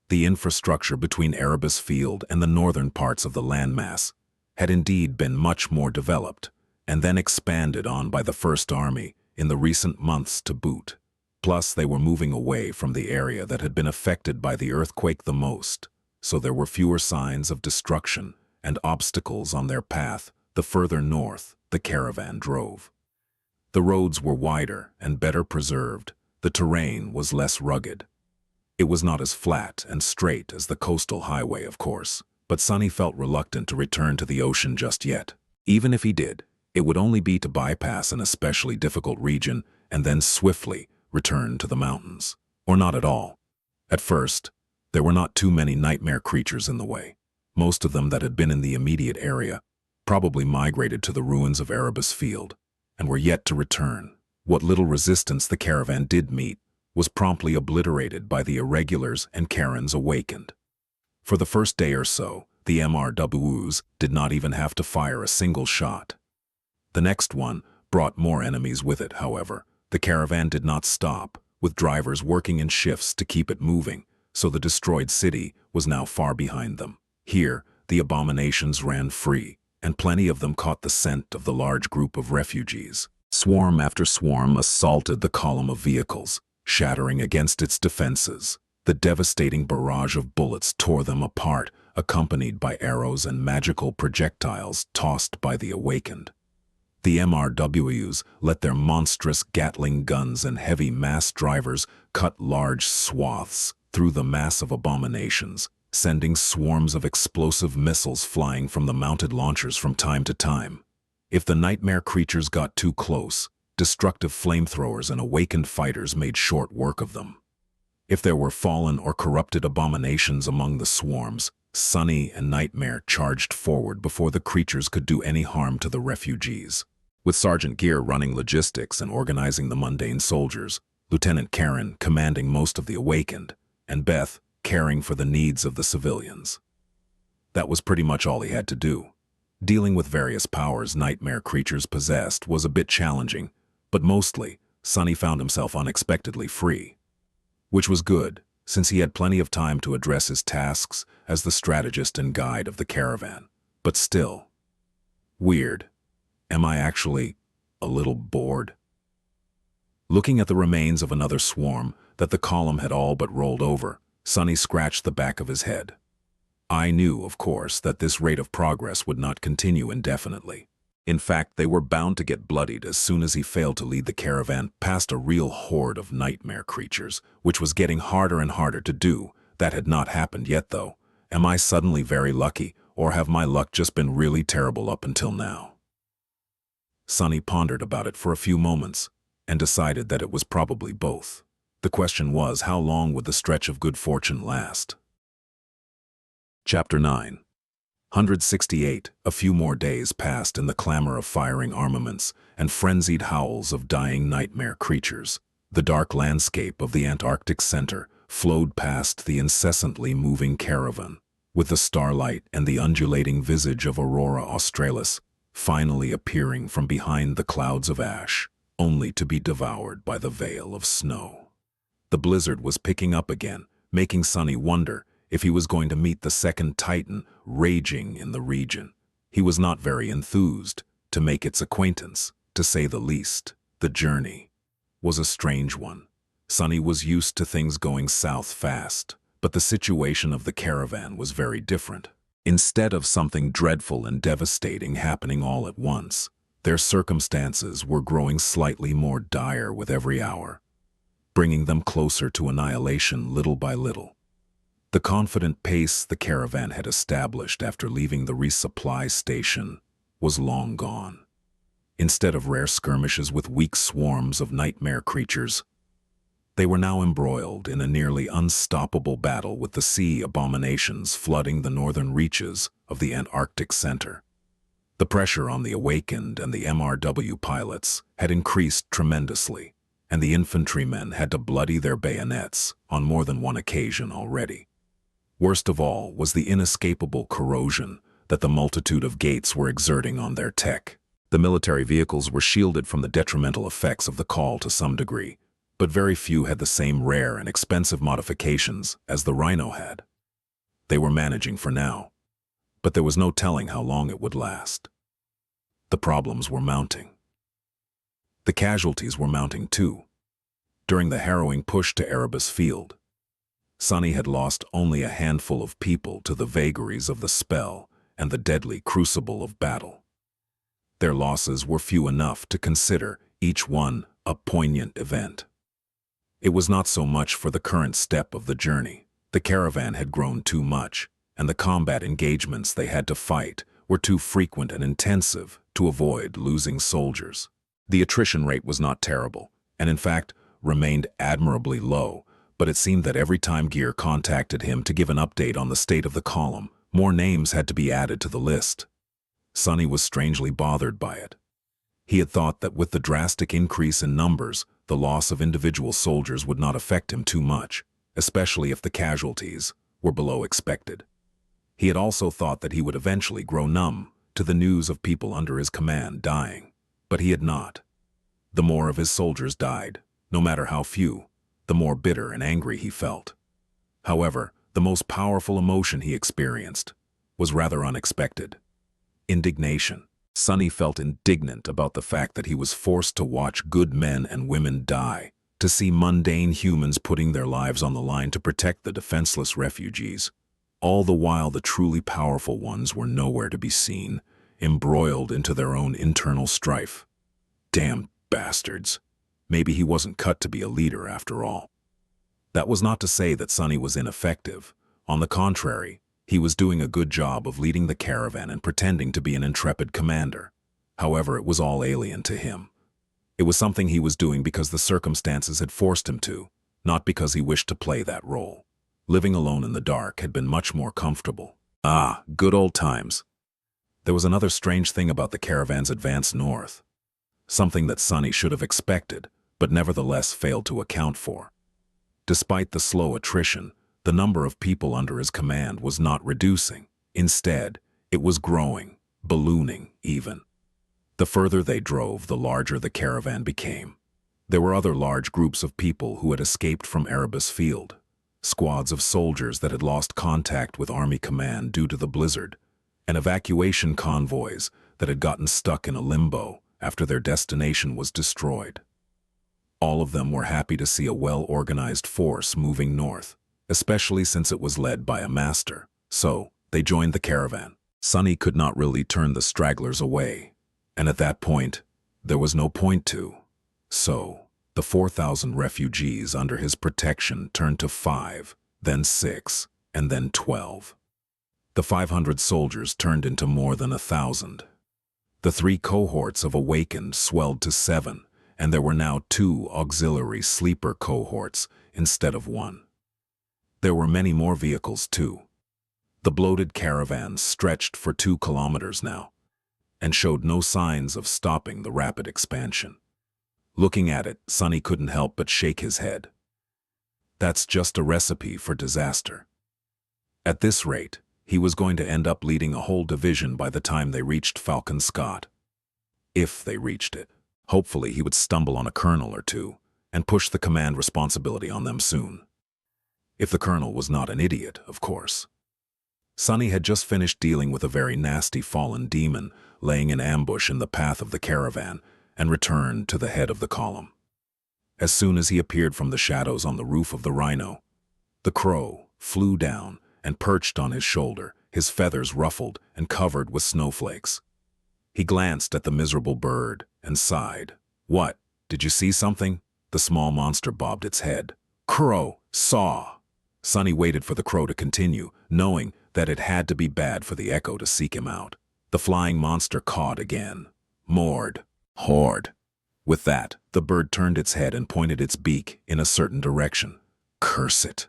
The infrastructure between Erebus Field and the northern parts of the landmass had indeed been much more developed, and then expanded on by the First Army in the recent months to boot. Plus, they were moving away from the area that had been affected by the earthquake the most, so there were fewer signs of destruction and obstacles on their path the further north the caravan drove. The roads were wider and better preserved. The terrain was less rugged. It was not as flat and straight as the coastal highway, of course, but Sonny felt reluctant to return to the ocean just yet. Even if he did, it would only be to bypass an especially difficult region and then swiftly return to the mountains. Or not at all. At first, there were not too many nightmare creatures in the way. Most of them that had been in the immediate area probably migrated to the ruins of Erebus Field and were yet to return. What little resistance the caravan did meet was promptly obliterated by the irregulars and Karens awakened. For the first day or so, the MRWs did not even have to fire a single shot. The next one brought more enemies with it, however. The caravan did not stop, with drivers working in shifts to keep it moving, so the destroyed city was now far behind them. Here, the abominations ran free, and plenty of them caught the scent of the large group of refugees. Swarm after swarm assaulted the column of vehicles, shattering against its defenses. The devastating barrage of bullets tore them apart, accompanied by arrows and magical projectiles tossed by the awakened. The MRWs let their monstrous Gatling guns and heavy mass drivers cut large swaths through the mass of abominations, sending swarms of explosive missiles flying from the mounted launchers from time to time. If the nightmare creatures got too close, destructive flamethrowers and awakened fighters made short work of them. If there were fallen or corrupted abominations among the swarms, Sonny and Nightmare charged forward before the creatures could do any harm to the refugees. With Sergeant Gear running logistics and organizing the mundane soldiers, Lieutenant Karen commanding most of the awakened, and Beth caring for the needs of the civilians. That was pretty much all he had to do. Dealing with various powers nightmare creatures possessed was a bit challenging, but mostly, Sonny found himself unexpectedly free. Which was good, since he had plenty of time to address his tasks as the strategist and guide of the caravan. But still, weird. Am I actually a little bored? Looking at the remains of another swarm that the column had all but rolled over, Sonny scratched the back of his head. I knew, of course, that this rate of progress would not continue indefinitely. In fact, they were bound to get bloodied as soon as he failed to lead the caravan past a real horde of nightmare creatures, which was getting harder and harder to do. That had not happened yet, though. Am I suddenly very lucky, or have my luck just been really terrible up until now? Sonny pondered about it for a few moments and decided that it was probably both. The question was, how long would the stretch of good fortune last? Chapter 9. 168. A few more days passed in the clamor of firing armaments and frenzied howls of dying nightmare creatures. The dark landscape of the Antarctic Center flowed past the incessantly moving caravan, with the starlight and the undulating visage of Aurora Australis finally appearing from behind the clouds of ash, only to be devoured by the veil of snow. The blizzard was picking up again, making Sonny wonder if he was going to meet the second Titan raging in the region. He was not very enthused to make its acquaintance, to say the least. The journey was a strange one. Sunny was used to things going south fast, but the situation of the caravan was very different. Instead of something dreadful and devastating happening all at once, their circumstances were growing slightly more dire with every hour, bringing them closer to annihilation little by little. The confident pace the caravan had established after leaving the resupply station was long gone. Instead of rare skirmishes with weak swarms of nightmare creatures, they were now embroiled in a nearly unstoppable battle with the sea abominations flooding the northern reaches of the Antarctic center. The pressure on the awakened and the MRW pilots had increased tremendously, and the infantrymen had to bloody their bayonets on more than one occasion already. Worst of all was the inescapable corrosion that the multitude of gates were exerting on their tech. The military vehicles were shielded from the detrimental effects of the call to some degree, but very few had the same rare and expensive modifications as the Rhino had. They were managing for now, but there was no telling how long it would last. The problems were mounting. The casualties were mounting too. During the harrowing push to Erebus Field, Sunny had lost only a handful of people to the vagaries of the spell and the deadly crucible of battle. Their losses were few enough to consider each one a poignant event. It was not so much for the current step of the journey. The caravan had grown too much, and the combat engagements they had to fight were too frequent and intensive to avoid losing soldiers. The attrition rate was not terrible, and in fact remained admirably low, but it seemed that every time Gear contacted him to give an update on the state of the column, more names had to be added to the list. Sunny was strangely bothered by it. He had thought that with the drastic increase in numbers, the loss of individual soldiers would not affect him too much, especially if the casualties were below expected. He had also thought that he would eventually grow numb to the news of people under his command dying, but he had not. The more of his soldiers died, no matter how few, the more bitter and angry he felt. However, the most powerful emotion he experienced was rather unexpected: indignation. Sunny felt indignant about the fact that he was forced to watch good men and women die, to see mundane humans putting their lives on the line to protect the defenseless refugees. All the while the truly powerful ones were nowhere to be seen, embroiled into their own internal strife. Damn bastards. Maybe he wasn't cut to be a leader after all. That was not to say that Sunny was ineffective. On the contrary, he was doing a good job of leading the caravan and pretending to be an intrepid commander. However, it was all alien to him. It was something he was doing because the circumstances had forced him to, not because he wished to play that role. Living alone in the dark had been much more comfortable. Ah, good old times. There was another strange thing about the caravan's advance north. Something that Sunny should have expected, but nevertheless failed to account for. Despite the slow attrition, the number of people under his command was not reducing. Instead, it was growing, ballooning even. The further they drove, the larger the caravan became. There were other large groups of people who had escaped from Erebus Field, squads of soldiers that had lost contact with Army Command due to the blizzard, and evacuation convoys that had gotten stuck in a limbo after their destination was destroyed. All of them were happy to see a well-organized force moving north, especially since it was led by a master, so they joined the caravan. Sunny could not really turn the stragglers away, and at that point, there was no point to. So, the 4,000 refugees under his protection turned to 5, then 6, and then 12. The 500 soldiers turned into more than 1,000. The 3 cohorts of awakened swelled to 7, and there were now 2 auxiliary sleeper cohorts instead of 1. There were many more vehicles too. The bloated caravans stretched for 2 kilometers now, and showed no signs of stopping the rapid expansion. Looking at it, Sunny couldn't help but shake his head. That's just a recipe for disaster. At this rate, he was going to end up leading a whole division by the time they reached Falcon Scott. If they reached it. Hopefully he would stumble on a colonel or two, and push the command responsibility on them soon. If the colonel was not an idiot, of course. Sunny had just finished dealing with a very nasty fallen demon laying in ambush in the path of the caravan and returned to the head of the column. As soon as he appeared from the shadows on the roof of the rhino, the crow flew down and perched on his shoulder, his feathers ruffled and covered with snowflakes. He glanced at the miserable bird and sighed. "What? Did you see something?" The small monster bobbed its head. "Crow, saw." Sunny waited for the crow to continue, knowing that it had to be bad for the echo to seek him out. The flying monster cawed again. Moored. Horde. With that, the bird turned its head and pointed its beak in a certain direction. Curse it.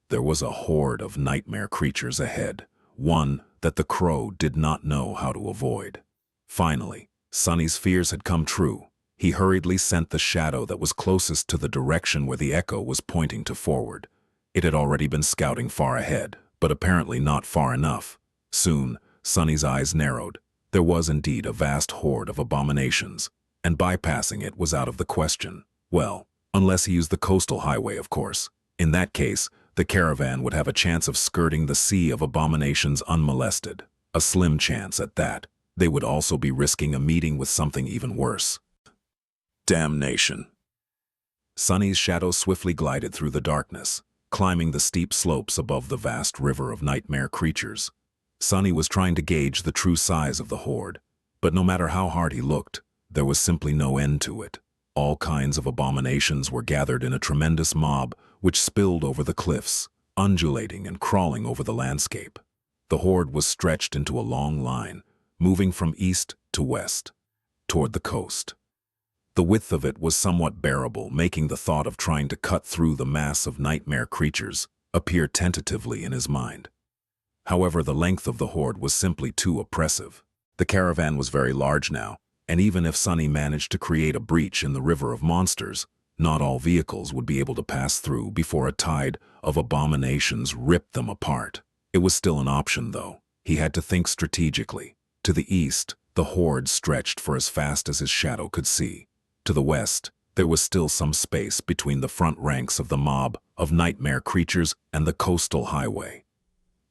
There was a horde of nightmare creatures ahead, one that the crow did not know how to avoid. Finally, Sunny's fears had come true. He hurriedly sent the shadow that was closest to the direction where the echo was pointing to forward. It had already been scouting far ahead, but apparently not far enough. Soon, Sunny's eyes narrowed. There was indeed a vast horde of abominations, and bypassing it was out of the question. Well, unless he used the coastal highway, of course. In that case, the caravan would have a chance of skirting the sea of abominations unmolested. A slim chance at that. They would also be risking a meeting with something even worse. Damnation. Sunny's shadow swiftly glided through the darkness, climbing the steep slopes above the vast river of nightmare creatures. Sunny was trying to gauge the true size of the horde, but no matter how hard he looked, there was simply no end to it. All kinds of abominations were gathered in a tremendous mob which spilled over the cliffs, undulating and crawling over the landscape. The horde was stretched into a long line, moving from east to west, toward the coast. The width of it was somewhat bearable, making the thought of trying to cut through the mass of nightmare creatures appear tentatively in his mind. However, the length of the horde was simply too oppressive. The caravan was very large now, and even if Sunny managed to create a breach in the river of monsters, not all vehicles would be able to pass through before a tide of abominations ripped them apart. It was still an option, though. He had to think strategically. To the east, the horde stretched for as fast as his shadow could see. To the west, there was still some space between the front ranks of the mob of nightmare creatures and the coastal highway.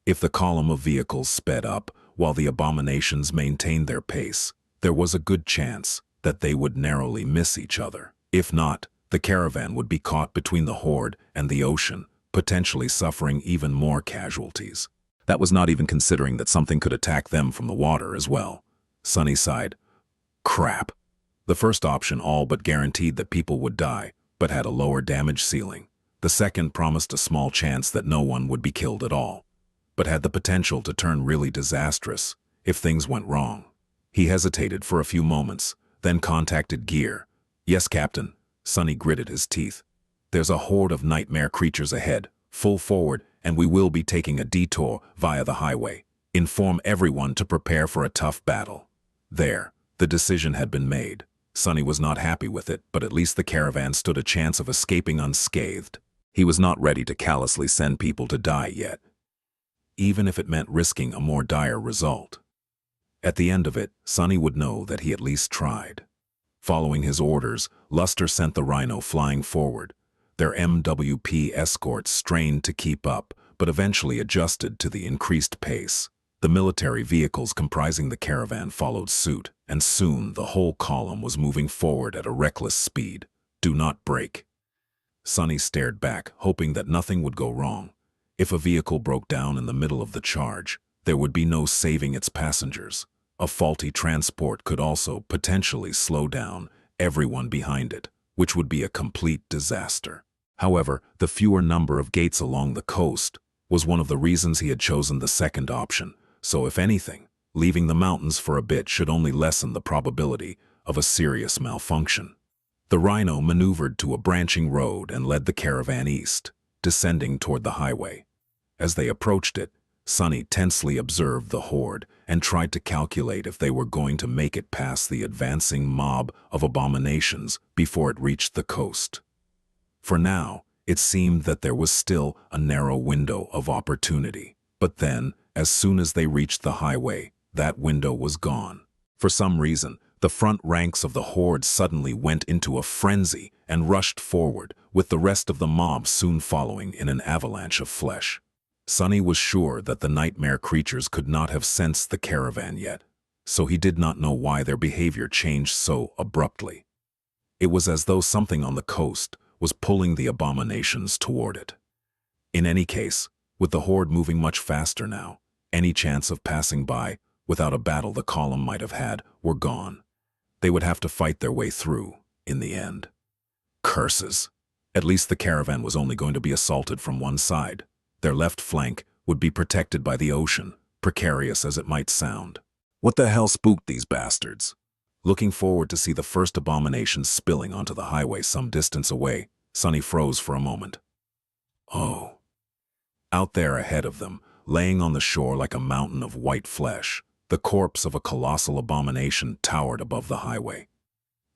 If the column of vehicles sped up while the abominations maintained their pace, there was a good chance that they would narrowly miss each other. If not, the caravan would be caught between the horde and the ocean, potentially suffering even more casualties. That was not even considering that something could attack them from the water as well. Sunny sighed. Crap. The first option all but guaranteed that people would die, but had a lower damage ceiling. The second promised a small chance that no one would be killed at all, but had the potential to turn really disastrous if things went wrong. He hesitated for a few moments, then contacted gear. Yes, Captain. Sunny gritted his teeth. There's a horde of nightmare creatures ahead, full forward, and we will be taking a detour via the highway. Inform everyone to prepare for a tough battle. There, the decision had been made. Sunny was not happy with it, but at least the caravan stood a chance of escaping unscathed. He was not ready to callously send people to die yet, even if it meant risking a more dire result. At the end of it, Sunny would know that he at least tried. Following his orders, Luster sent the rhino flying forward. Their MWP escorts strained to keep up, but eventually adjusted to the increased pace. The military vehicles comprising the caravan followed suit, and soon the whole column was moving forward at a reckless speed. Do not break. Sunny stared back, hoping that nothing would go wrong. If a vehicle broke down in the middle of the charge, there would be no saving its passengers. A faulty transport could also potentially slow down everyone behind it, which would be a complete disaster. However, the fewer number of gates along the coast was one of the reasons he had chosen the second option, so if anything, leaving the mountains for a bit should only lessen the probability of a serious malfunction. The rhino maneuvered to a branching road and led the caravan east, descending toward the highway. As they approached it, Sunny tensely observed the horde and tried to calculate if they were going to make it past the advancing mob of abominations before it reached the coast. For now, it seemed that there was still a narrow window of opportunity. But then, as soon as they reached the highway, that window was gone. For some reason, the front ranks of the horde suddenly went into a frenzy and rushed forward, with the rest of the mob soon following in an avalanche of flesh. Sonny was sure that the nightmare creatures could not have sensed the caravan yet, so he did not know why their behavior changed so abruptly. It was as though something on the coast was pulling the abominations toward it. In any case, with the horde moving much faster now, any chance of passing by without a battle the column might have had were gone. They would have to fight their way through, in the end. Curses! At least the caravan was only going to be assaulted from one side. Their left flank would be protected by the ocean, precarious as it might sound. What the hell spooked these bastards? Looking forward to see the first abominations spilling onto the highway some distance away, Sonny froze for a moment. Oh. Out there ahead of them, laying on the shore like a mountain of white flesh, the corpse of a colossal abomination towered above the highway.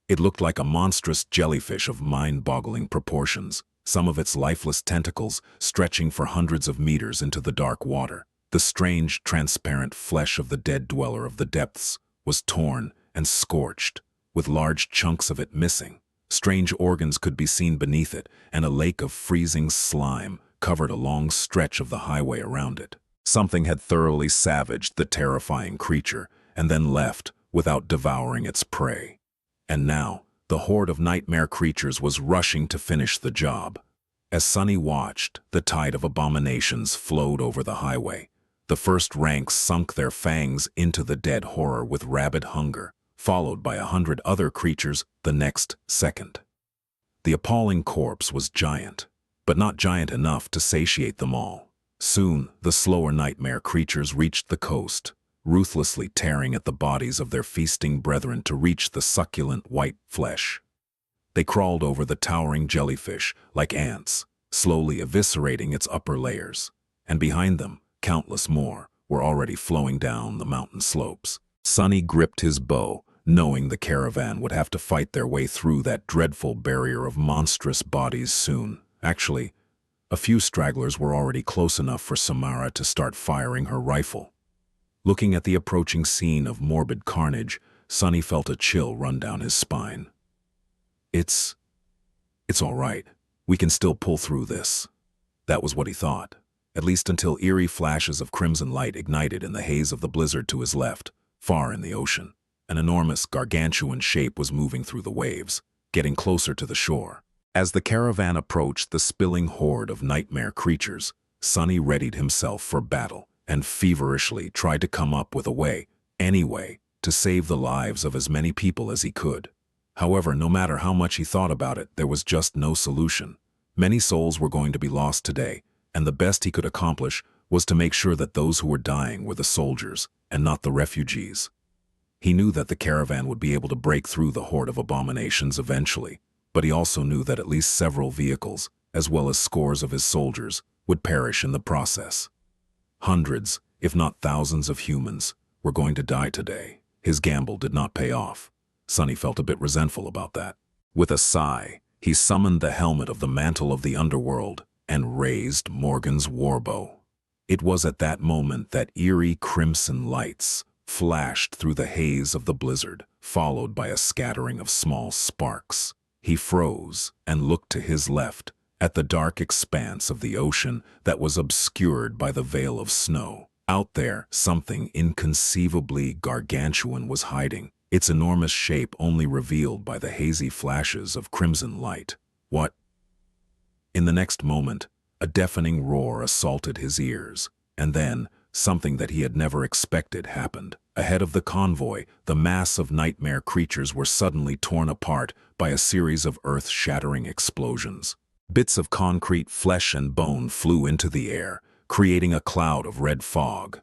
It looked like a monstrous jellyfish of mind-boggling proportions, some of its lifeless tentacles stretching for hundreds of meters into the dark water. The strange, transparent flesh of the dead dweller of the depths was torn and scorched, with large chunks of it missing. Strange organs could be seen beneath it, and a lake of freezing slime covered a long stretch of the highway around it. Something had thoroughly savaged the terrifying creature and then left without devouring its prey. And now, the horde of nightmare creatures was rushing to finish the job. As Sonny watched, the tide of abominations flowed over the highway. The first ranks sunk their fangs into the dead horror with rabid hunger, followed by 100 other creatures the next second. The appalling corpse was giant, but not giant enough to satiate them all. Soon, the slower nightmare creatures reached the coast, ruthlessly tearing at the bodies of their feasting brethren to reach the succulent white flesh. They crawled over the towering jellyfish like ants, slowly eviscerating its upper layers, and behind them, countless more were already flowing down the mountain slopes. Sonny gripped his bow, knowing the caravan would have to fight their way through that dreadful barrier of monstrous bodies soon. Actually, a few stragglers were already close enough for Samara to start firing her rifle. Looking at the approaching scene of morbid carnage, Sonny felt a chill run down his spine. It's all right. We can still pull through this. That was what he thought, at least until eerie flashes of crimson light ignited in the haze of the blizzard to his left, far in the ocean. An enormous, gargantuan shape was moving through the waves, getting closer to the shore. As the caravan approached the spilling horde of nightmare creatures, Sonny readied himself for battle and feverishly tried to come up with a way, any way, to save the lives of as many people as he could. However, no matter how much he thought about it, there was just no solution. Many souls were going to be lost today, and the best he could accomplish was to make sure that those who were dying were the soldiers and not the refugees. He knew that the caravan would be able to break through the horde of abominations eventually, but he also knew that at least several vehicles, as well as scores of his soldiers, would perish in the process. Hundreds, if not thousands of humans, were going to die today. His gamble did not pay off. Sonny felt a bit resentful about that. With a sigh, he summoned the helmet of the mantle of the underworld and raised Morgan's warbow. It was at that moment that eerie crimson lights flashed through the haze of the blizzard, followed by a scattering of small sparks. He froze and looked to his left, at the dark expanse of the ocean that was obscured by the veil of snow. Out there, something inconceivably gargantuan was hiding, its enormous shape only revealed by the hazy flashes of crimson light. What? In the next moment, a deafening roar assaulted his ears, and then, something that he had never expected happened. Ahead of the convoy, the mass of nightmare creatures were suddenly torn apart by a series of earth-shattering explosions. Bits of concrete, flesh, and bone flew into the air, creating a cloud of red fog.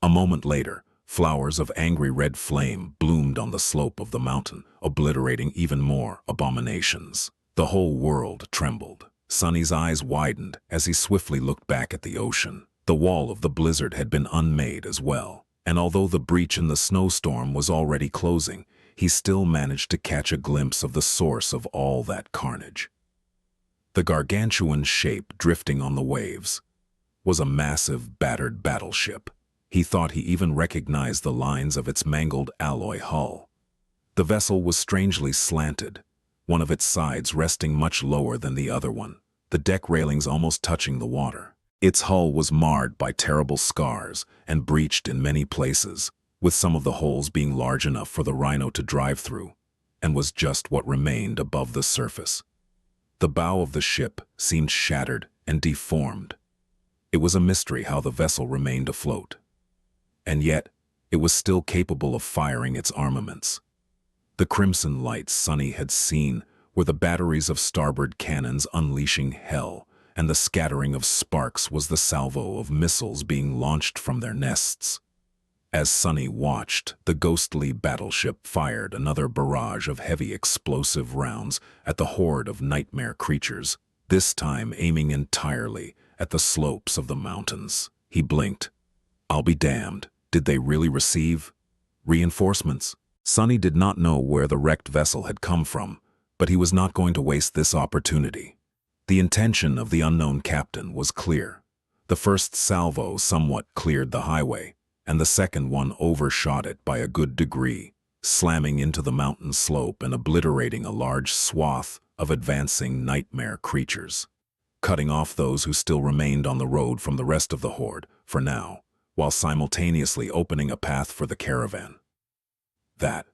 A moment later, flowers of angry red flame bloomed on the slope of the mountain, obliterating even more abominations. The whole world trembled. Sonny's eyes widened as he swiftly looked back at the ocean. The wall of the blizzard had been unmade as well, and although the breach in the snowstorm was already closing, he still managed to catch a glimpse of the source of all that carnage. The gargantuan shape drifting on the waves was a massive, battered battleship. He thought he even recognized the lines of its mangled alloy hull. The vessel was strangely slanted, one of its sides resting much lower than the other one, the deck railings almost touching the water. Its hull was marred by terrible scars and breached in many places, with some of the holes being large enough for the rhino to drive through, and was just what remained above the surface. The bow of the ship seemed shattered and deformed. It was a mystery how the vessel remained afloat. And yet, it was still capable of firing its armaments. The crimson lights Sunny had seen were the batteries of starboard cannons unleashing hell, and the scattering of sparks was the salvo of missiles being launched from their nests. As Sunny watched, the ghostly battleship fired another barrage of heavy explosive rounds at the horde of nightmare creatures, this time aiming entirely at the slopes of the mountains. He blinked. I'll be damned. Did they really receive reinforcements? Sunny did not know where the wrecked vessel had come from, but he was not going to waste this opportunity. The intention of the unknown captain was clear. The first salvo somewhat cleared the highway, and the second one overshot it by a good degree, slamming into the mountain slope and obliterating a large swath of advancing nightmare creatures, cutting off those who still remained on the road from the rest of the horde, for now, while simultaneously opening a path for the caravan. That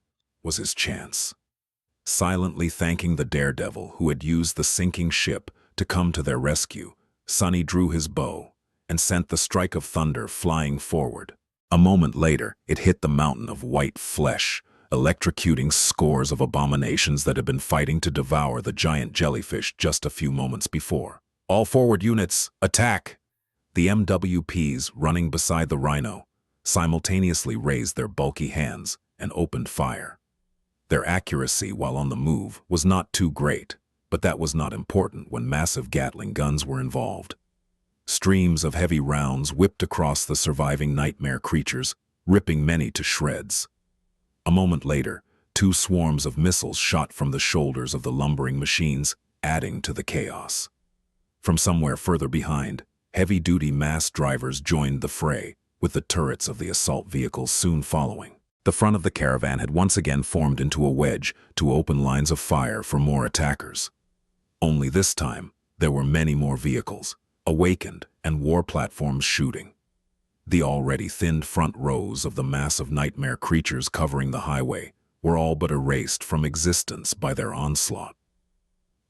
was his chance. Silently thanking the daredevil who had used the sinking ship to come to their rescue, Sunny drew his bow and sent the strike of thunder flying forward. A moment later, it hit the mountain of white flesh, electrocuting scores of abominations that had been fighting to devour the giant jellyfish just a few moments before. All forward units, attack! The MWPs running beside the rhino simultaneously raised their bulky hands and opened fire. Their accuracy while on the move was not too great, but that was not important when massive Gatling guns were involved. Streams of heavy rounds whipped across the surviving nightmare creatures, ripping many to shreds. A moment later, two swarms of missiles shot from the shoulders of the lumbering machines, adding to the chaos. From somewhere further behind, heavy-duty mass drivers joined the fray, with the turrets of the assault vehicles soon following. The front of the caravan had once again formed into a wedge to open lines of fire for more attackers. Only this time, there were many more vehicles, awakened and war platforms shooting. The already thinned front rows of the mass of nightmare creatures covering the highway were all but erased from existence by their onslaught.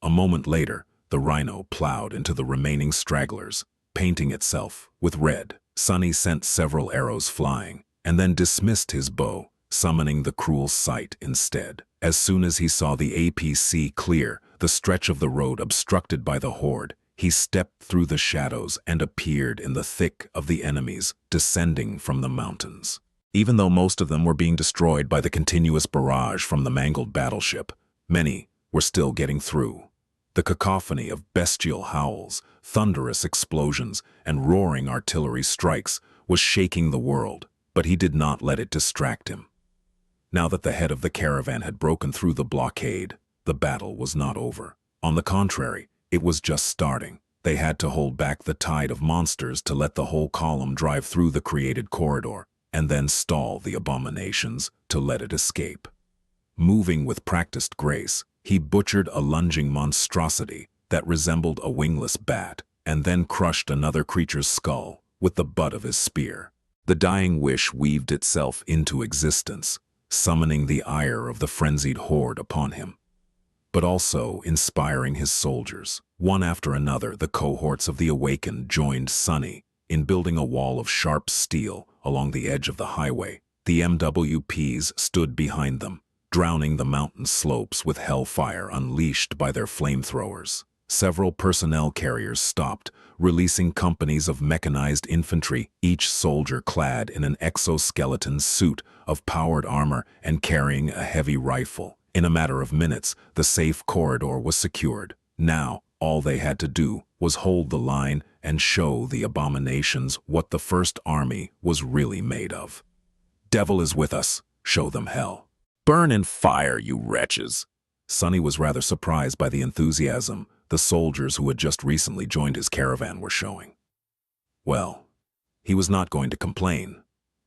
A moment later, the rhino plowed into the remaining stragglers, painting itself with red. Sunny sent several arrows flying, and then dismissed his bow, summoning the cruel sight instead. As soon as he saw the APC clear the stretch of the road obstructed by the horde, he stepped through the shadows and appeared in the thick of the enemies descending from the mountains. Even though most of them were being destroyed by the continuous barrage from the mangled battleship, many were still getting through. The cacophony of bestial howls, thunderous explosions, and roaring artillery strikes was shaking the world, but he did not let it distract him. Now that the head of the caravan had broken through the blockade, the battle was not over. On the contrary, it was just starting. They had to hold back the tide of monsters to let the whole column drive through the created corridor, and then stall the abominations to let it escape. Moving with practiced grace, he butchered a lunging monstrosity that resembled a wingless bat, and then crushed another creature's skull with the butt of his spear. The dying wish weaved itself into existence, summoning the ire of the frenzied horde upon him, but also inspiring his soldiers. One after another, the cohorts of the awakened joined Sunny in building a wall of sharp steel along the edge of the highway. The MWPs stood behind them, drowning the mountain slopes with hellfire unleashed by their flamethrowers. Several personnel carriers stopped, releasing companies of mechanized infantry, each soldier clad in an exoskeleton suit of powered armor and carrying a heavy rifle. In a matter of minutes, the safe corridor was secured. Now, all they had to do was hold the line and show the abominations what the First Army was really made of. Devil is with us. Show them hell. Burn in fire, you wretches. Sunny was rather surprised by the enthusiasm the soldiers who had just recently joined his caravan were showing. Well, he was not going to complain.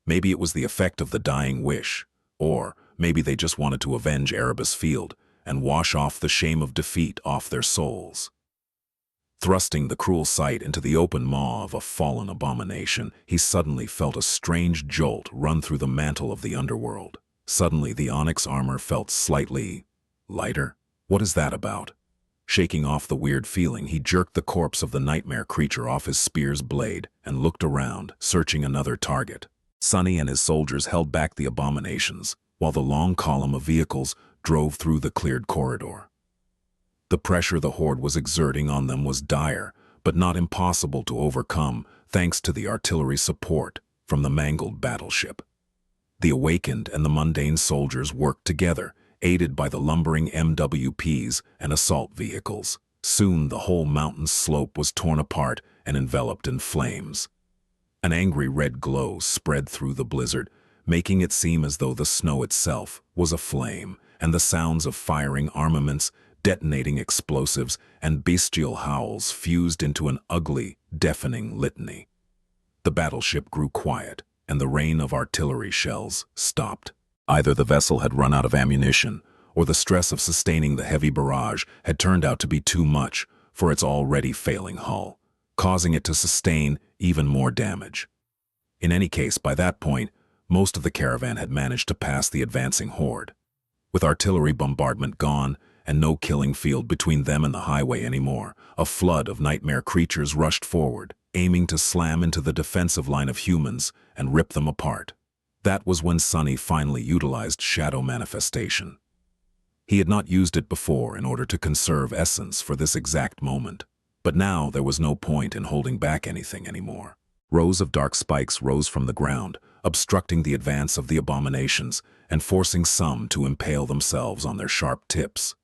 Maybe it was the effect of the dying wish, or maybe they just wanted to avenge Erebus Field and wash off the shame of defeat off their souls. Thrusting the cruel sight into the open maw of a fallen abomination, he suddenly felt a strange jolt run through the mantle of the underworld. Suddenly, the onyx armor felt slightly lighter. What is that about? Shaking off the weird feeling, he jerked the corpse of the nightmare creature off his spear's blade and looked around, searching another target. Sunny and his soldiers held back the abominations, while the long column of vehicles drove through the cleared corridor. The pressure the horde was exerting on them was dire, but not impossible to overcome thanks to the artillery support from the mangled battleship. The awakened and the mundane soldiers worked together, aided by the lumbering MWPs and assault vehicles. Soon the whole mountain slope was torn apart and enveloped in flames. An angry red glow spread through the blizzard, making it seem as though the snow itself was aflame, and the sounds of firing armaments, detonating explosives, and bestial howls fused into an ugly, deafening litany. The battleship grew quiet, and the rain of artillery shells stopped. Either the vessel had run out of ammunition, or the stress of sustaining the heavy barrage had turned out to be too much for its already failing hull, causing it to sustain even more damage. In any case, by that point, most of the caravan had managed to pass the advancing horde. With artillery bombardment gone, and no killing field between them and the highway anymore, a flood of nightmare creatures rushed forward, aiming to slam into the defensive line of humans and rip them apart. That was when Sunny finally utilized shadow manifestation. He had not used it before in order to conserve essence for this exact moment, but now there was no point in holding back anything anymore. Rows of dark spikes rose from the ground, obstructing the advance of the abominations and forcing some to impale themselves on their sharp tips.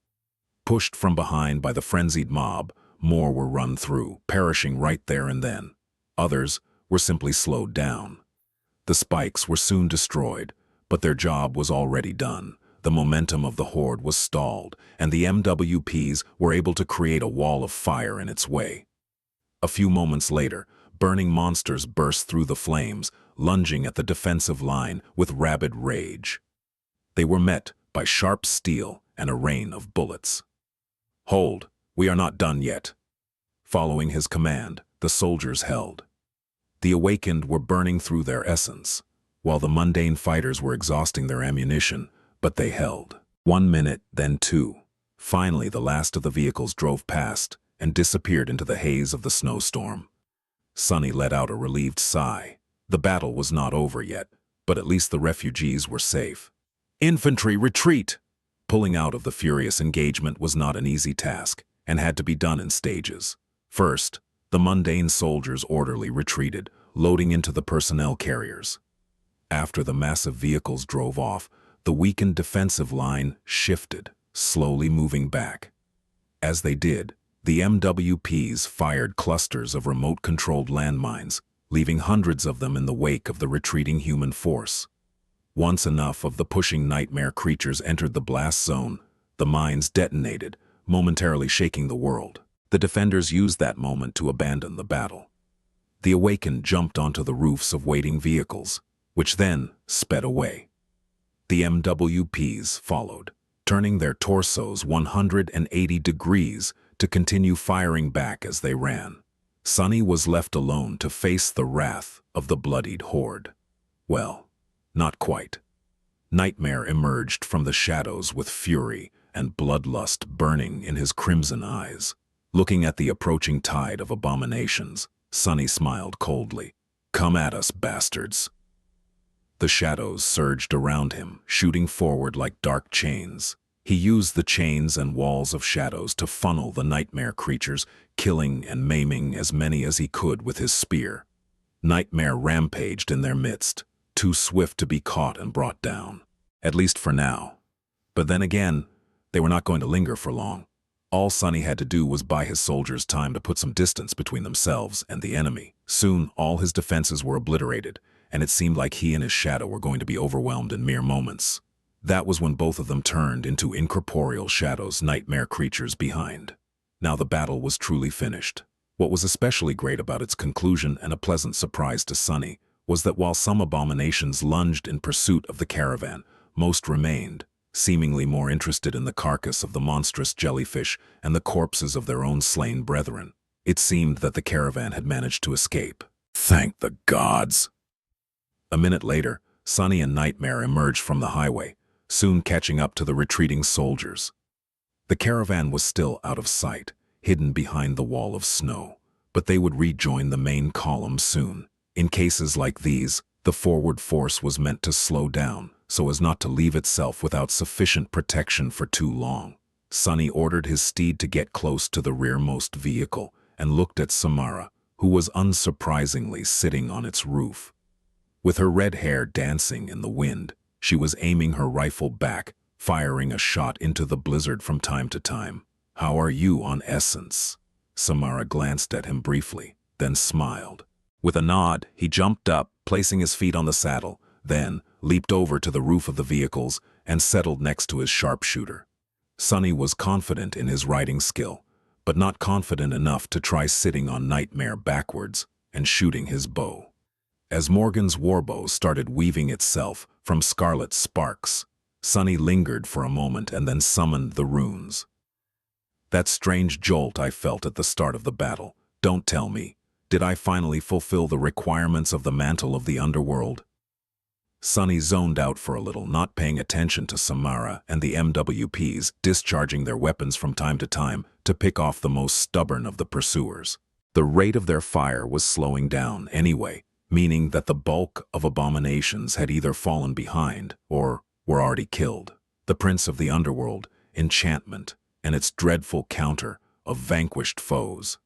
Pushed from behind by the frenzied mob, more were run through, perishing right there and then. Others were simply slowed down. The spikes were soon destroyed, but their job was already done. The momentum of the horde was stalled, and the MWPs were able to create a wall of fire in its way. A few moments later, burning monsters burst through the flames, lunging at the defensive line with rabid rage. They were met by sharp steel and a rain of bullets. "Hold, we are not done yet." Following his command, the soldiers held. The awakened were burning through their essence, while the mundane fighters were exhausting their ammunition, but they held. 1 minute, then 2. Finally, the last of the vehicles drove past and disappeared into the haze of the snowstorm. Sunny let out a relieved sigh. The battle was not over yet, but at least the refugees were safe. "Infantry, retreat!" Pulling out of the furious engagement was not an easy task, and had to be done in stages. First, the mundane soldiers orderly retreated, loading into the personnel carriers. After the massive vehicles drove off, the weakened defensive line shifted, slowly moving back. As they did, the MWPs fired clusters of remote-controlled landmines, leaving hundreds of them in the wake of the retreating human force. Once enough of the pushing nightmare creatures entered the blast zone, the mines detonated, momentarily shaking the world. The defenders used that moment to abandon the battle. The awakened jumped onto the roofs of waiting vehicles, which then sped away. The MWPs followed, turning their torsos 180 degrees to continue firing back as they ran. Sunny was left alone to face the wrath of the bloodied horde. Well, not quite. Nightmare emerged from the shadows with fury and bloodlust burning in his crimson eyes. Looking at the approaching tide of abominations, Sunny smiled coldly. "Come at us, bastards." The shadows surged around him, shooting forward like dark chains. He used the chains and walls of shadows to funnel the nightmare creatures, killing and maiming as many as he could with his spear. Nightmare rampaged in their midst, too swift to be caught and brought down. At least for now. But then again, they were not going to linger for long. All Sunny had to do was buy his soldiers time to put some distance between themselves and the enemy. Soon, all his defenses were obliterated, and it seemed like he and his shadow were going to be overwhelmed in mere moments. That was when both of them turned into incorporeal shadows, nightmare creatures behind. Now the battle was truly finished. What was especially great about its conclusion and a pleasant surprise to Sunny was that while some abominations lunged in pursuit of the caravan, most remained, seemingly more interested in the carcass of the monstrous jellyfish and the corpses of their own slain brethren. It seemed that the caravan had managed to escape. Thank the gods! A minute later, Sunny and Nightmare emerged from the highway, soon catching up to the retreating soldiers. The caravan was still out of sight, hidden behind the wall of snow, but they would rejoin the main column soon. In cases like these, the forward force was meant to slow down so as not to leave itself without sufficient protection for too long. Sunny ordered his steed to get close to the rearmost vehicle and looked at Samara, who was unsurprisingly sitting on its roof. With her red hair dancing in the wind, she was aiming her rifle back, firing a shot into the blizzard from time to time. "How are you on essence?" Samara glanced at him briefly, then smiled. With a nod, he jumped up, placing his feet on the saddle, then leaped over to the roof of the vehicles and settled next to his sharpshooter. Sunny was confident in his riding skill, but not confident enough to try sitting on Nightmare backwards and shooting his bow. As Morgan's warbow started weaving itself from scarlet sparks, Sunny lingered for a moment and then summoned the runes. "That strange jolt I felt at the start of the battle, don't tell me, did I finally fulfill the requirements of the mantle of the underworld?" Sunny zoned out for a little, not paying attention to Samara and the MWPs discharging their weapons from time to pick off the most stubborn of the pursuers. The rate of their fire was slowing down anyway, meaning that the bulk of abominations had either fallen behind or were already killed. The prince of the underworld, enchantment, and its dreadful counter of vanquished foes.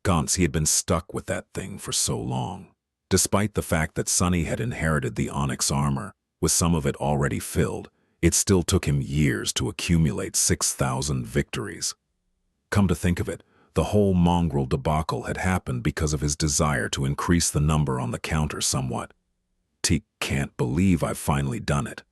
Gaunt's, he had been stuck with that thing for so long. Despite the fact that Sunny had inherited the onyx armor, with some of it already filled, it still took him years to accumulate 6,000 victories. Come to think of it, the whole mongrel debacle had happened because of his desire to increase the number on the counter somewhat. Can't believe I've finally done it.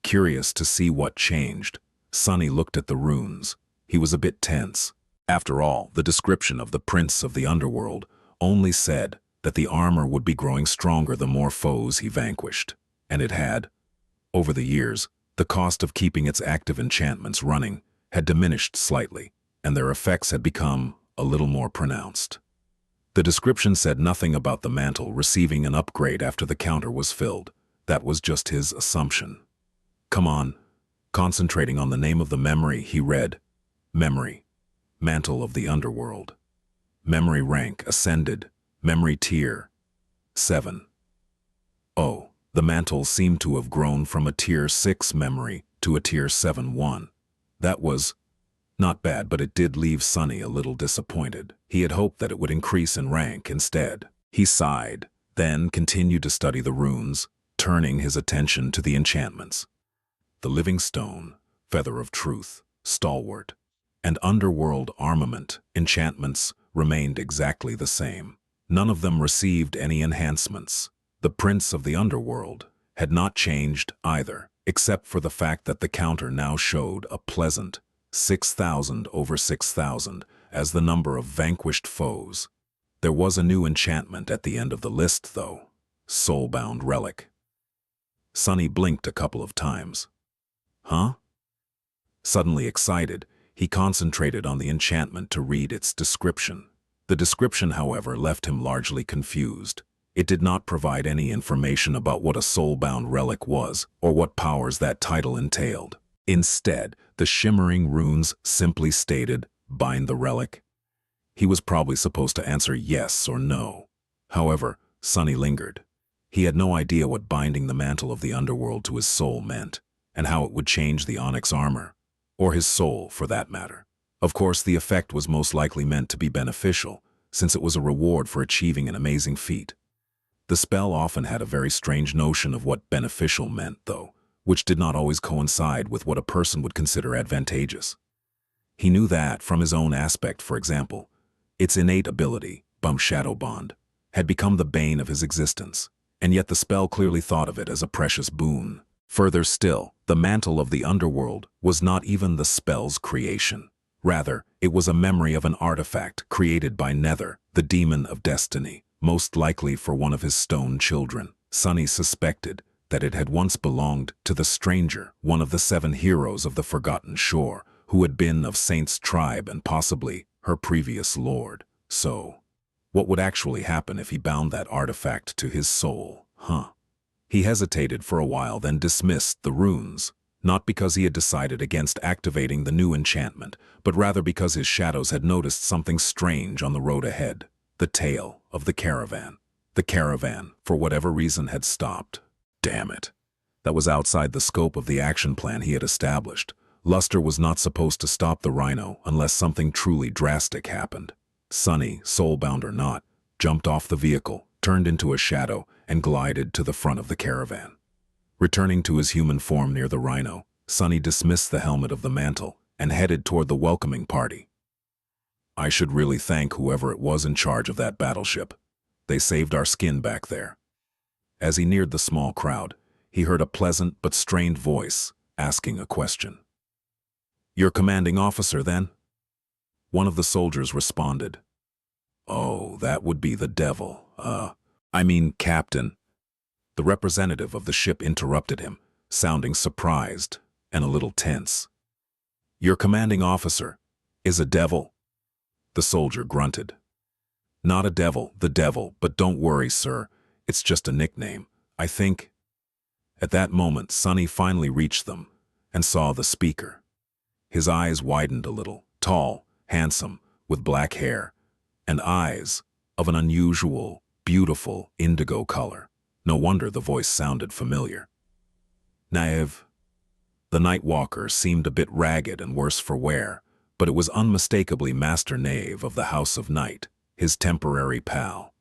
Curious to see what changed, Sunny looked at the runes. He was a bit tense. After all, the description of the Prince of the Underworld only said that the armor would be growing stronger the more foes he vanquished. And it had. Over the years, the cost of keeping its active enchantments running had diminished slightly, and their effects had become a little more pronounced. The description said nothing about the mantle receiving an upgrade after the counter was filled. That was just his assumption. Come on. Concentrating on the name of the memory, he read, "Memory. Mantle of the Underworld. Memory rank ascended. Memory tier 7. Oh, the mantle seemed to have grown from a tier 6 memory to a tier 7 one. That was not bad, but it did leave Sunny a little disappointed. He had hoped that it would increase in rank instead. He sighed, then continued to study the runes, turning his attention to the enchantments. The living stone, feather of truth, stalwart, and underworld armament enchantments remained exactly the same. None of them received any enhancements. The Prince of the Underworld had not changed either, except for the fact that the counter now showed a pleasant 6,000 over 6,000 as the number of vanquished foes. There was a new enchantment at the end of the list, though. Soulbound Relic. Sunny blinked a couple of times. Huh? Suddenly excited, he concentrated on the enchantment to read its description. The description, however, left him largely confused. It did not provide any information about what a soulbound relic was or what powers that title entailed. Instead, the shimmering runes simply stated, "Bind the relic." He was probably supposed to answer yes or no. However, Sunny lingered. He had no idea what binding the mantle of the underworld to his soul meant, and how it would change the onyx armor, or his soul for that matter. Of course, the effect was most likely meant to be beneficial, since it was a reward for achieving an amazing feat. The spell often had a very strange notion of what beneficial meant, though, which did not always coincide with what a person would consider advantageous. He knew that from his own aspect, for example. Its innate ability, Shadow Bond, had become the bane of his existence, and yet the spell clearly thought of it as a precious boon. Further still, the mantle of the underworld was not even the spell's creation. Rather, it was a memory of an artifact created by Nether, the demon of destiny, most likely for one of his stone children. Sunny suspected that it had once belonged to the stranger, one of the 7 heroes of the Forgotten Shore, who had been of Saint's tribe and possibly her previous lord. So, what would actually happen if he bound that artifact to his soul, huh? He hesitated for a while, then dismissed the runes, not because he had decided against activating the new enchantment, but rather because his shadows had noticed something strange on the road ahead. The tail of the caravan. The caravan, for whatever reason, had stopped. Damn it. That was outside the scope of the action plan he had established. Luster was not supposed to stop the rhino unless something truly drastic happened. Sunny, soulbound or not, jumped off the vehicle, turned into a shadow, and glided to the front of the caravan. Returning to his human form near the rhino, Sunny dismissed the helmet of the mantle and headed toward the welcoming party. I should really thank whoever it was in charge of that battleship. They saved our skin back there. As he neared the small crowd, he heard a pleasant but strained voice asking a question. Your commanding officer, then? One of the soldiers responded. Oh, that would be the devil. Captain. The representative of the ship interrupted him, sounding surprised and a little tense. Your commanding officer is a devil? The soldier grunted. Not a devil, the devil, but don't worry, sir. It's just a nickname, I think. At that moment, Sunny finally reached them and saw the speaker. His eyes widened a little, tall, handsome, with black hair, and eyes of an unusual, beautiful indigo color. No wonder the voice sounded familiar. Naive. The night walker seemed a bit ragged and worse for wear, but it was unmistakably Master Knave of the House of Night, his temporary pal.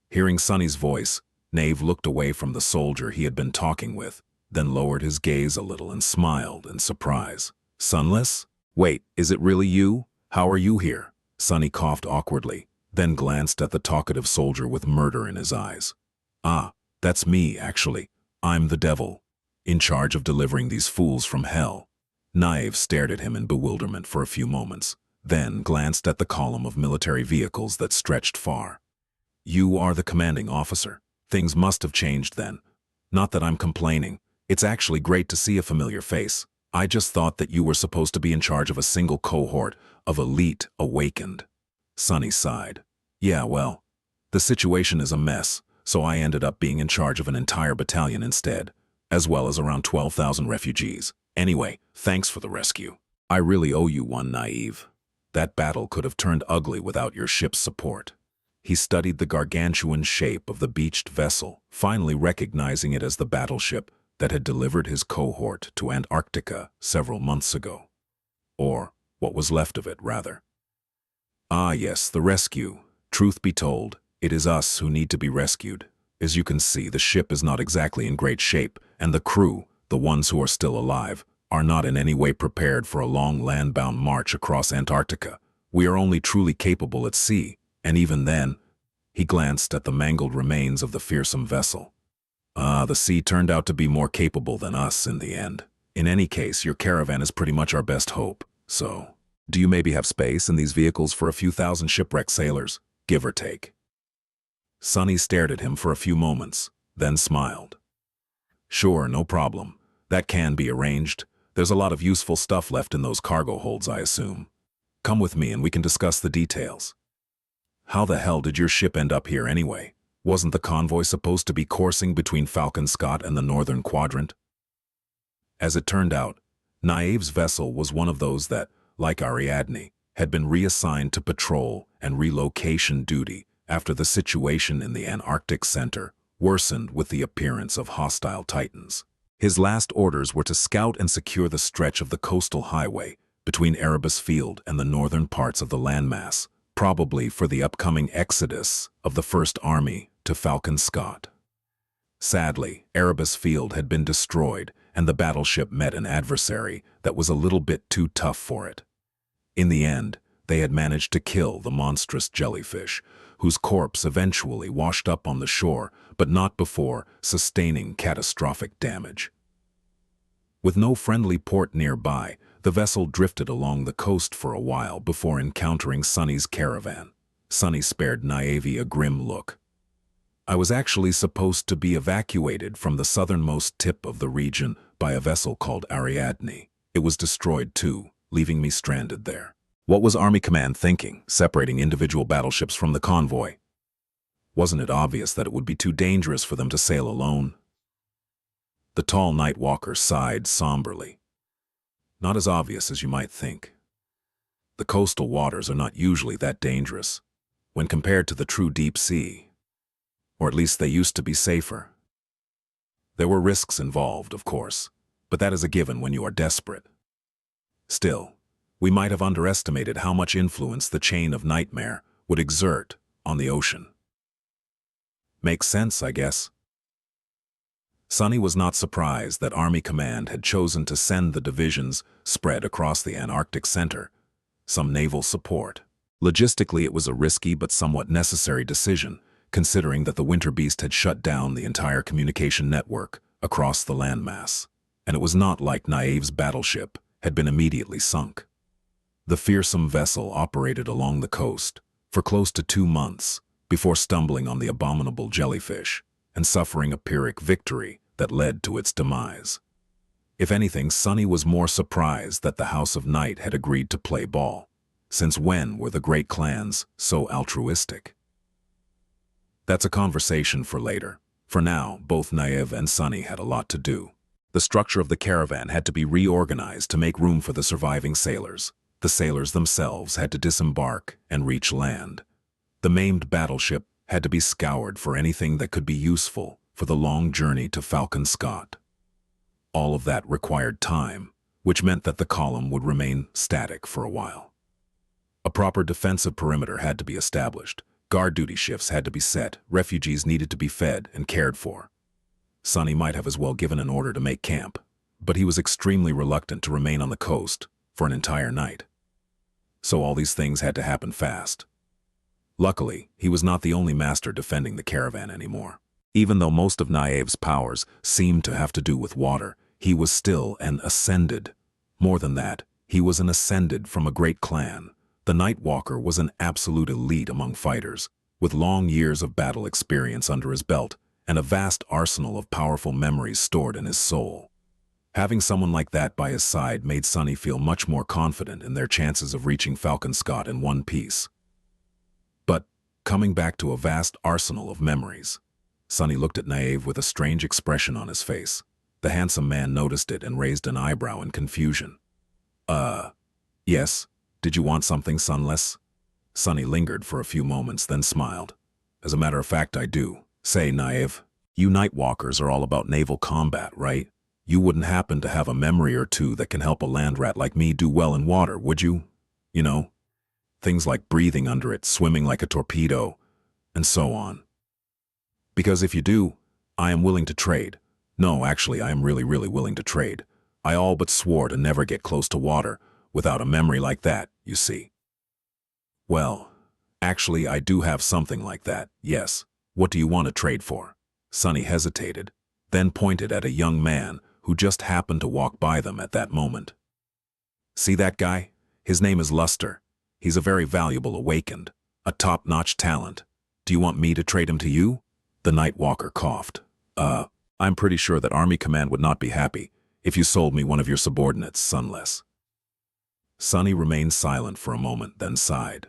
Hearing Sunny's voice, Knave looked away from the soldier he had been talking with, then lowered his gaze a little and smiled in surprise. Sunless? Wait, is it really you? How are you here? Sunny coughed awkwardly, then glanced at the talkative soldier with murder in his eyes. Ah, that's me, actually. I'm the devil, in charge of delivering these fools from hell. Knave stared at him in bewilderment for a few moments, then glanced at the column of military vehicles that stretched far. You are the commanding officer. Things must have changed then. Not that I'm complaining. It's actually great to see a familiar face. I just thought that you were supposed to be in charge of a single cohort of elite awakened. Sunny sighed. Yeah, well, the situation is a mess, so I ended up being in charge of an entire battalion instead, as well as around 12,000 refugees. Anyway, thanks for the rescue. I really owe you one, Naive. That battle could have turned ugly without your ship's support. He studied the gargantuan shape of the beached vessel, finally recognizing it as the battleship that had delivered his cohort to Antarctica several months ago. Or what was left of it, rather. Ah yes, the rescue. Truth be told, it is us who need to be rescued. As you can see, the ship is not exactly in great shape, and the crew, the ones who are still alive, are not in any way prepared for a long land-bound march across Antarctica. We are only truly capable at sea, and even then, he glanced at the mangled remains of the fearsome vessel. The sea turned out to be more capable than us in the end. In any case, your caravan is pretty much our best hope. So, do you maybe have space in these vehicles for a few thousand shipwrecked sailors, give or take? Sunny stared at him for a few moments, then smiled. Sure, no problem. That can be arranged. There's a lot of useful stuff left in those cargo holds, I assume. Come with me and we can discuss the details. How the hell did your ship end up here anyway? Wasn't the convoy supposed to be coursing between Falcon Scott and the Northern Quadrant? As it turned out, Naive's vessel was one of those that, like Ariadne, had been reassigned to patrol and relocation duty after the situation in the Antarctic Center worsened with the appearance of hostile titans. His last orders were to scout and secure the stretch of the coastal highway between Erebus Field and the northern parts of the landmass, probably for the upcoming exodus of the First Army to Falcon Scott. Sadly, Erebus Field had been destroyed, and the battleship met an adversary that was a little bit too tough for it. In the end, they had managed to kill the monstrous jellyfish, whose corpse eventually washed up on the shore, but not before sustaining catastrophic damage. With no friendly port nearby, the vessel drifted along the coast for a while before encountering Sunny's caravan. Sunny spared Naive a grim look. I was actually supposed to be evacuated from the southernmost tip of the region by a vessel called Ariadne. It was destroyed too, leaving me stranded there. What was Army Command thinking, separating individual battleships from the convoy? Wasn't it obvious that it would be too dangerous for them to sail alone? The tall night walker sighed somberly. Not as obvious as you might think. The coastal waters are not usually that dangerous when compared to the true deep sea, or at least they used to be safer. There were risks involved, of course, but that is a given when you are desperate. Still, we might have underestimated how much influence the chain of nightmare would exert on the ocean. Makes sense, I guess. Sunny was not surprised that Army Command had chosen to send the divisions spread across the Antarctic Center some naval support. Logistically, it was a risky but somewhat necessary decision, considering that the winter beast had shut down the entire communication network across the landmass, and it was not like Naive's battleship had been immediately sunk. The fearsome vessel operated along the coast for close to 2 months before stumbling on the abominable jellyfish and suffering a Pyrrhic victory that led to its demise. If anything, Sunny was more surprised that the House of Night had agreed to play ball. Since when were the great clans so altruistic? That's a conversation for later. For now, both Naive and Sunny had a lot to do. The structure of the caravan had to be reorganized to make room for the surviving sailors. The sailors themselves had to disembark and reach land. The maimed battleship had to be scoured for anything that could be useful for the long journey to Falcon Scott. All of that required time, which meant that the column would remain static for a while. A proper defensive perimeter had to be established. Guard duty shifts had to be set. Refugees needed to be fed and cared for. Sunny might have as well given an order to make camp, but he was extremely reluctant to remain on the coast for an entire night. So all these things had to happen fast. Luckily, he was not the only master defending the caravan anymore. Even though most of Naive's powers seemed to have to do with water, he was still an ascended. More than that, he was an ascended from a great clan. The Night Walker was an absolute elite among fighters, with long years of battle experience under his belt and a vast arsenal of powerful memories stored in his soul. Having someone like that by his side made Sunny feel much more confident in their chances of reaching Falcon Scott in one piece. But, coming back to a vast arsenal of memories, Sunny looked at Naive with a strange expression on his face. The handsome man noticed it and raised an eyebrow in confusion. Yes, did you want something, Sunless? Sunny lingered for a few moments, then smiled. As a matter of fact, I do. Say, Naive, you Nightwalkers are all about naval combat, right? You wouldn't happen to have a memory or two that can help a land rat like me do well in water, would you? You know, things like breathing under it, swimming like a torpedo, and so on. Because if you do, I am willing to trade. No, actually, I am really willing to trade. I all but swore to never get close to water without a memory like that, you see. Well, actually, I do have something like that, yes. What do you want to trade for? Sunny hesitated, then pointed at a young man who just happened to walk by them at that moment. See that guy? His name is Luster. He's a very valuable awakened, a top-notch talent. Do you want me to trade him to you? The Night Walker coughed. I'm pretty sure that Army Command would not be happy if you sold me one of your subordinates, Sunless. Sunny remained silent for a moment, then sighed.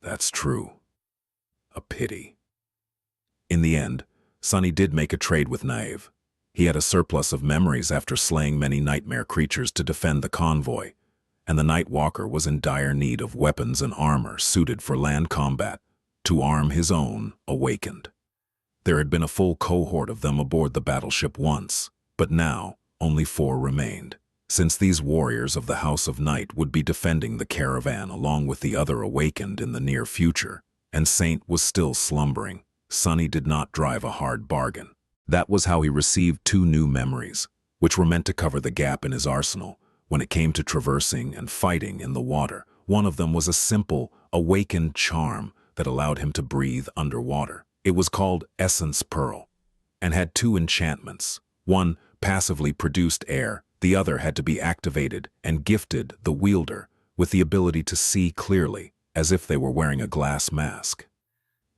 That's true. A pity. In the end, Sunny did make a trade with Naive. He had a surplus of memories after slaying many nightmare creatures to defend the convoy, and the Night Walker was in dire need of weapons and armor suited for land combat to arm his own awakened. There had been a full cohort of them aboard the battleship once, but now only 4 remained. Since these warriors of the House of Night would be defending the caravan along with the other awakened in the near future, and Saint was still slumbering, Sunny did not drive a hard bargain. That was how he received 2 new memories, which were meant to cover the gap in his arsenal when it came to traversing and fighting in the water. One of them was a simple, awakened charm that allowed him to breathe underwater. It was called Essence Pearl, and had 2 enchantments. One passively produced air, the other had to be activated and gifted the wielder with the ability to see clearly, as if they were wearing a glass mask.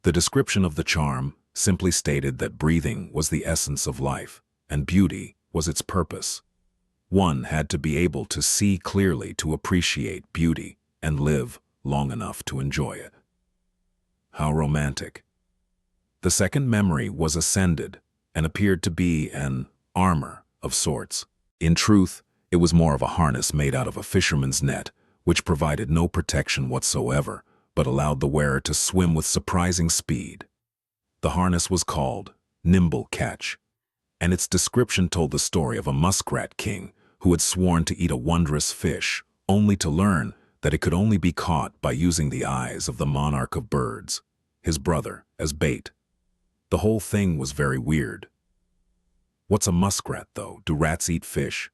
The description of the charm simply stated that breathing was the essence of life, and beauty was its purpose. One had to be able to see clearly to appreciate beauty, and live long enough to enjoy it. How romantic. The second memory was ascended and appeared to be an armor of sorts. In truth, it was more of a harness made out of a fisherman's net, which provided no protection whatsoever, but allowed the wearer to swim with surprising speed. The harness was called Nimble Catch, and its description told the story of a muskrat king who had sworn to eat a wondrous fish, only to learn that it could only be caught by using the eyes of the monarch of birds, his brother, as bait. The whole thing was very weird. What's a muskrat, though? Do rats eat fish?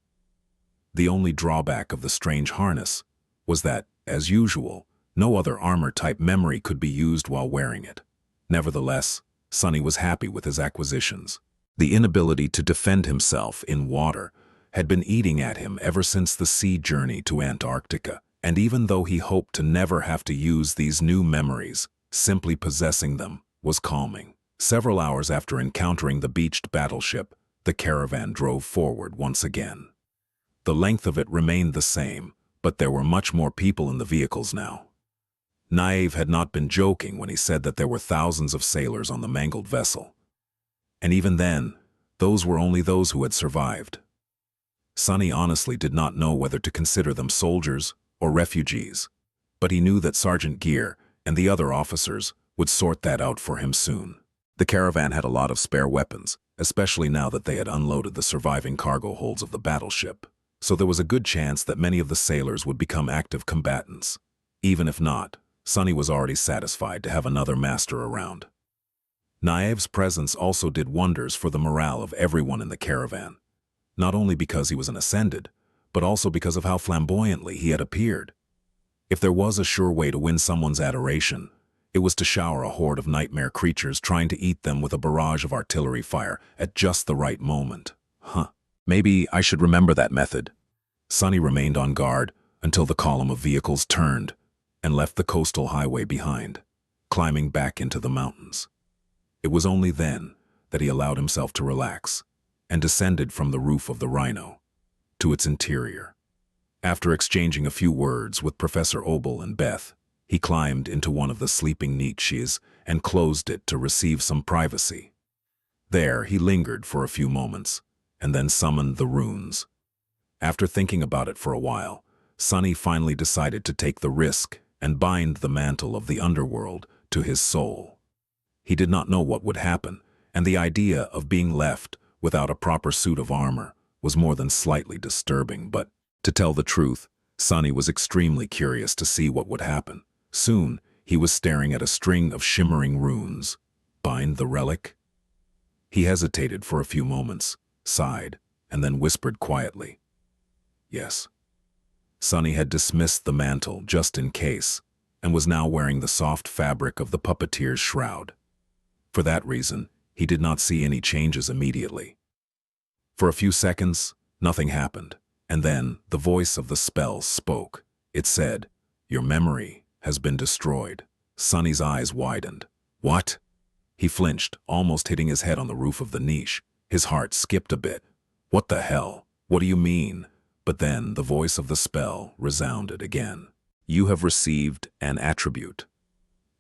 The only drawback of the strange harness was that, as usual, no other armor-type memory could be used while wearing it. Nevertheless, Sunny was happy with his acquisitions. The inability to defend himself in water had been eating at him ever since the sea journey to Antarctica, and even though he hoped to never have to use these new memories, simply possessing them was calming. Several hours after encountering the beached battleship, the caravan drove forward once again. The length of it remained the same, but there were much more people in the vehicles now. Naive had not been joking when he said that there were thousands of sailors on the mangled vessel. And even then, those were only those who had survived. Sunny honestly did not know whether to consider them soldiers or refugees, but he knew that Sergeant Gear and the other officers would sort that out for him soon. The caravan had a lot of spare weapons, especially now that they had unloaded the surviving cargo holds of the battleship, so there was a good chance that many of the sailors would become active combatants. Even if not, Sunny was already satisfied to have another master around. Naive's presence also did wonders for the morale of everyone in the caravan, not only because he was an ascended, but also because of how flamboyantly he had appeared. If there was a sure way to win someone's adoration, it was to shower a horde of nightmare creatures trying to eat them with a barrage of artillery fire at just the right moment. Maybe I should remember that method. Sunny remained on guard until the column of vehicles turned and left the coastal highway behind, climbing back into the mountains. It was only then that he allowed himself to relax and descended from the roof of the Rhino to its interior. After exchanging a few words with Professor Obel and Beth, he climbed into one of the sleeping niches and closed it to receive some privacy. There, he lingered for a few moments and then summoned the runes. After thinking about it for a while, Sunny finally decided to take the risk and bind the mantle of the underworld to his soul. He did not know what would happen, and the idea of being left without a proper suit of armor was more than slightly disturbing, but, to tell the truth, Sunny was extremely curious to see what would happen. Soon, he was staring at a string of shimmering runes. Bind the relic? He hesitated for a few moments, sighed, and then whispered quietly, "Yes." Sunny had dismissed the mantle just in case, and was now wearing the soft fabric of the puppeteer's shroud. For that reason, he did not see any changes immediately. For a few seconds, nothing happened, and then the voice of the spell spoke. It said, "Your memory has been destroyed." Sunny's eyes widened. What? He flinched, almost hitting his head on the roof of the niche. His heart skipped a bit. What the hell? What do you mean? But then the voice of the spell resounded again. You have received an attribute.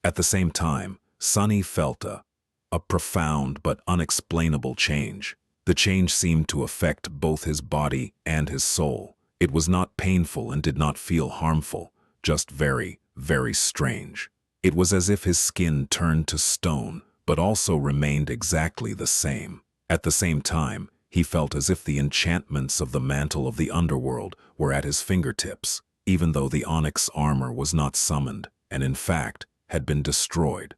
At the same time, Sunny felt a profound but unexplainable change. The change seemed to affect both his body and his soul. It was not painful and did not feel harmful, just very, very strange. It was as if his skin turned to stone, but also remained exactly the same. At the same time, he felt as if the enchantments of the mantle of the underworld were at his fingertips, even though the onyx armor was not summoned, and in fact, had been destroyed.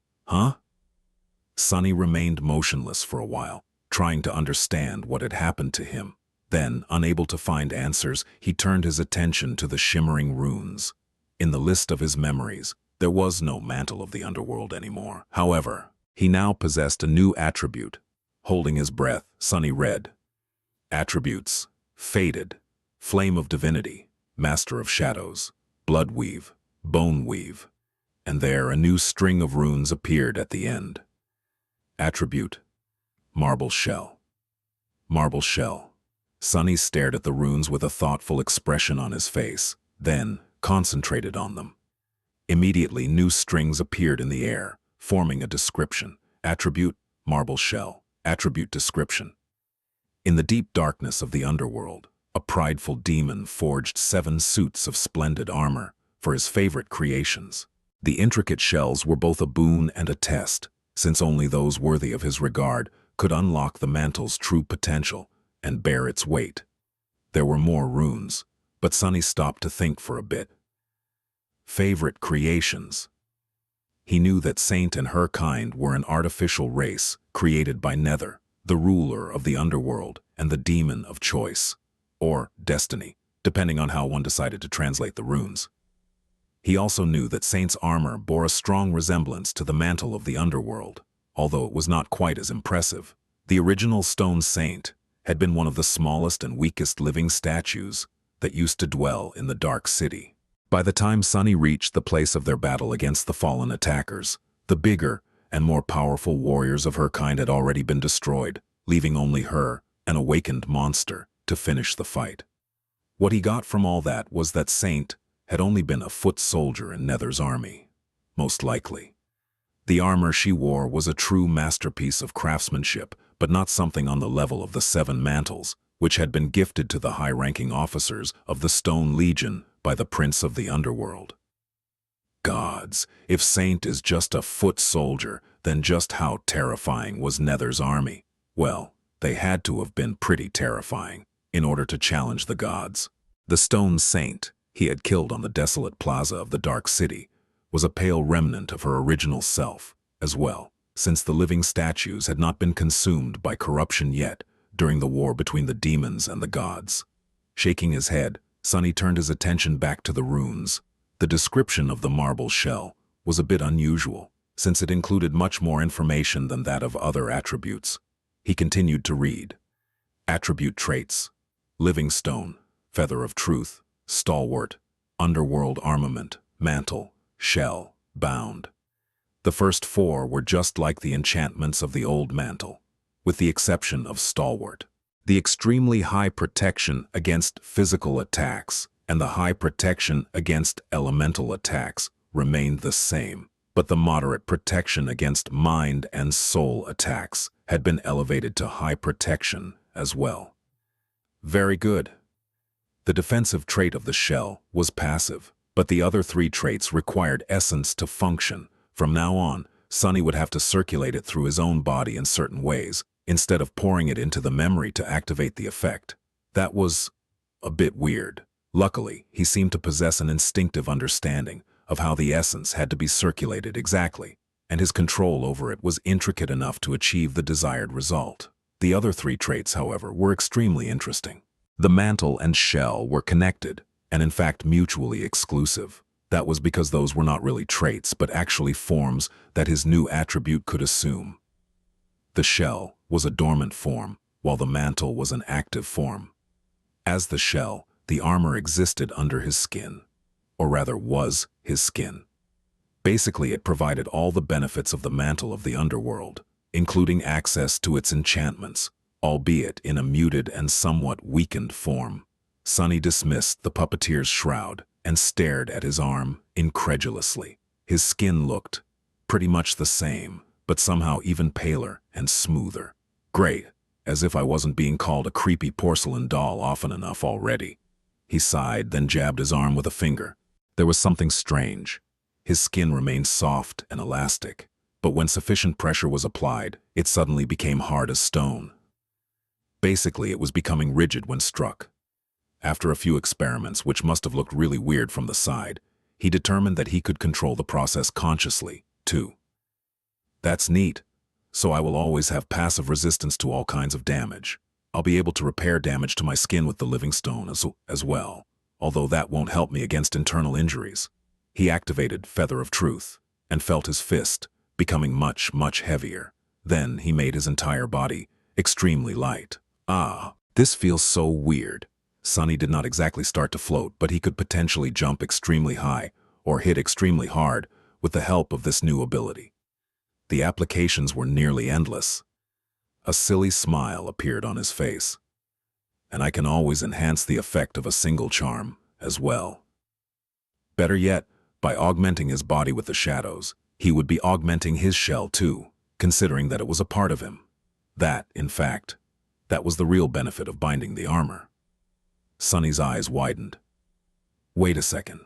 Sunny remained motionless for a while, trying to understand what had happened to him. Then, unable to find answers, he turned his attention to the shimmering runes. In the list of his memories, there was no mantle of the underworld anymore. However, he now possessed a new attribute. Holding his breath, Sunny read, Attributes: Faded, Flame of Divinity, Master of Shadows, Blood Weave, Bone Weave. And there a new string of runes appeared at the end. Attribute: Marble Shell. Marble Shell. Sunny stared at the runes with a thoughtful expression on his face, then concentrated on them. Immediately, new strings appeared in the air, forming a description. Attribute, marble shell. Attribute description. In the deep darkness of the underworld, a prideful demon forged 7 suits of splendid armor for his favorite creations. The intricate shells were both a boon and a test, since only those worthy of his regard could unlock the mantle's true potential and bear its weight. There were more runes, but Sunny stopped to think for a bit. Favorite creations. He knew that Saint and her kind were an artificial race created by Nether, the ruler of the underworld and the demon of choice, or destiny, depending on how one decided to translate the runes. He also knew that Saint's armor bore a strong resemblance to the mantle of the underworld, although it was not quite as impressive. The original stone saint had been one of the smallest and weakest living statues that used to dwell in the dark city. By the time Sunny reached the place of their battle against the fallen attackers, the bigger and more powerful warriors of her kind had already been destroyed, leaving only her, an awakened monster, to finish the fight. What he got from all that was that Saint had only been a foot soldier in Nether's army, most likely. The armor she wore was a true masterpiece of craftsmanship, but not something on the level of the 7 mantles, which had been gifted to the high-ranking officers of the Stone Legion by the Prince of the Underworld. Gods, if Saint is just a foot soldier, then just how terrifying was Nether's army? Well, they had to have been pretty terrifying in order to challenge the gods. The stone saint he had killed on the desolate plaza of the Dark City was a pale remnant of her original self as well, since the living statues had not been consumed by corruption yet during the war between the demons and the gods. Shaking his head, Sunny turned his attention back to the runes. The description of the marble shell was a bit unusual, since it included much more information than that of other attributes. He continued to read. Attribute traits: living stone, feather of truth, stalwart, underworld armament, mantle, shell, bound. The first 4 were just like the enchantments of the old mantle, with the exception of stalwart. The extremely high protection against physical attacks and the high protection against elemental attacks remained the same, but the moderate protection against mind and soul attacks had been elevated to high protection as well. Very good. The defensive trait of the shell was passive, but the other 3 traits required essence to function. From now on, Sunny would have to circulate it through his own body in certain ways, instead of pouring it into the memory to activate the effect. That was a bit weird. Luckily, he seemed to possess an instinctive understanding of how the essence had to be circulated exactly, and his control over it was intricate enough to achieve the desired result. The other 3 traits, however, were extremely interesting. The mantle and shell were connected, and in fact mutually exclusive. That was because those were not really traits, but actually forms that his new attribute could assume. The shell was a dormant form, while the mantle was an active form. As the shell, the armor existed under his skin, or rather was his skin. Basically, it provided all the benefits of the mantle of the underworld, including access to its enchantments, albeit in a muted and somewhat weakened form. Sunny dismissed the puppeteer's shroud and stared at his arm incredulously. His skin looked pretty much the same, but somehow even paler and smoother. Great, as if I wasn't being called a creepy porcelain doll often enough already. He sighed, then jabbed his arm with a finger. There was something strange. His skin remained soft and elastic, but when sufficient pressure was applied, it suddenly became hard as stone. Basically, it was becoming rigid when struck. After a few experiments, which must have looked really weird from the side, he determined that he could control the process consciously, too. That's neat. So I will always have passive resistance to all kinds of damage. I'll be able to repair damage to my skin with the living stone as well, although that won't help me against internal injuries. He activated Feather of Truth and felt his fist becoming much, much heavier. Then he made his entire body extremely light. Ah, this feels so weird. Sunny did not exactly start to float, but he could potentially jump extremely high or hit extremely hard with the help of this new ability. The applications were nearly endless. A silly smile appeared on his face. And I can always enhance the effect of a single charm as well. Better yet, By augmenting his body with the shadows, he would be augmenting his shell too, considering that it was a part of him. In fact, that was the real benefit of binding the armor. Sunny's eyes widened. Wait a second.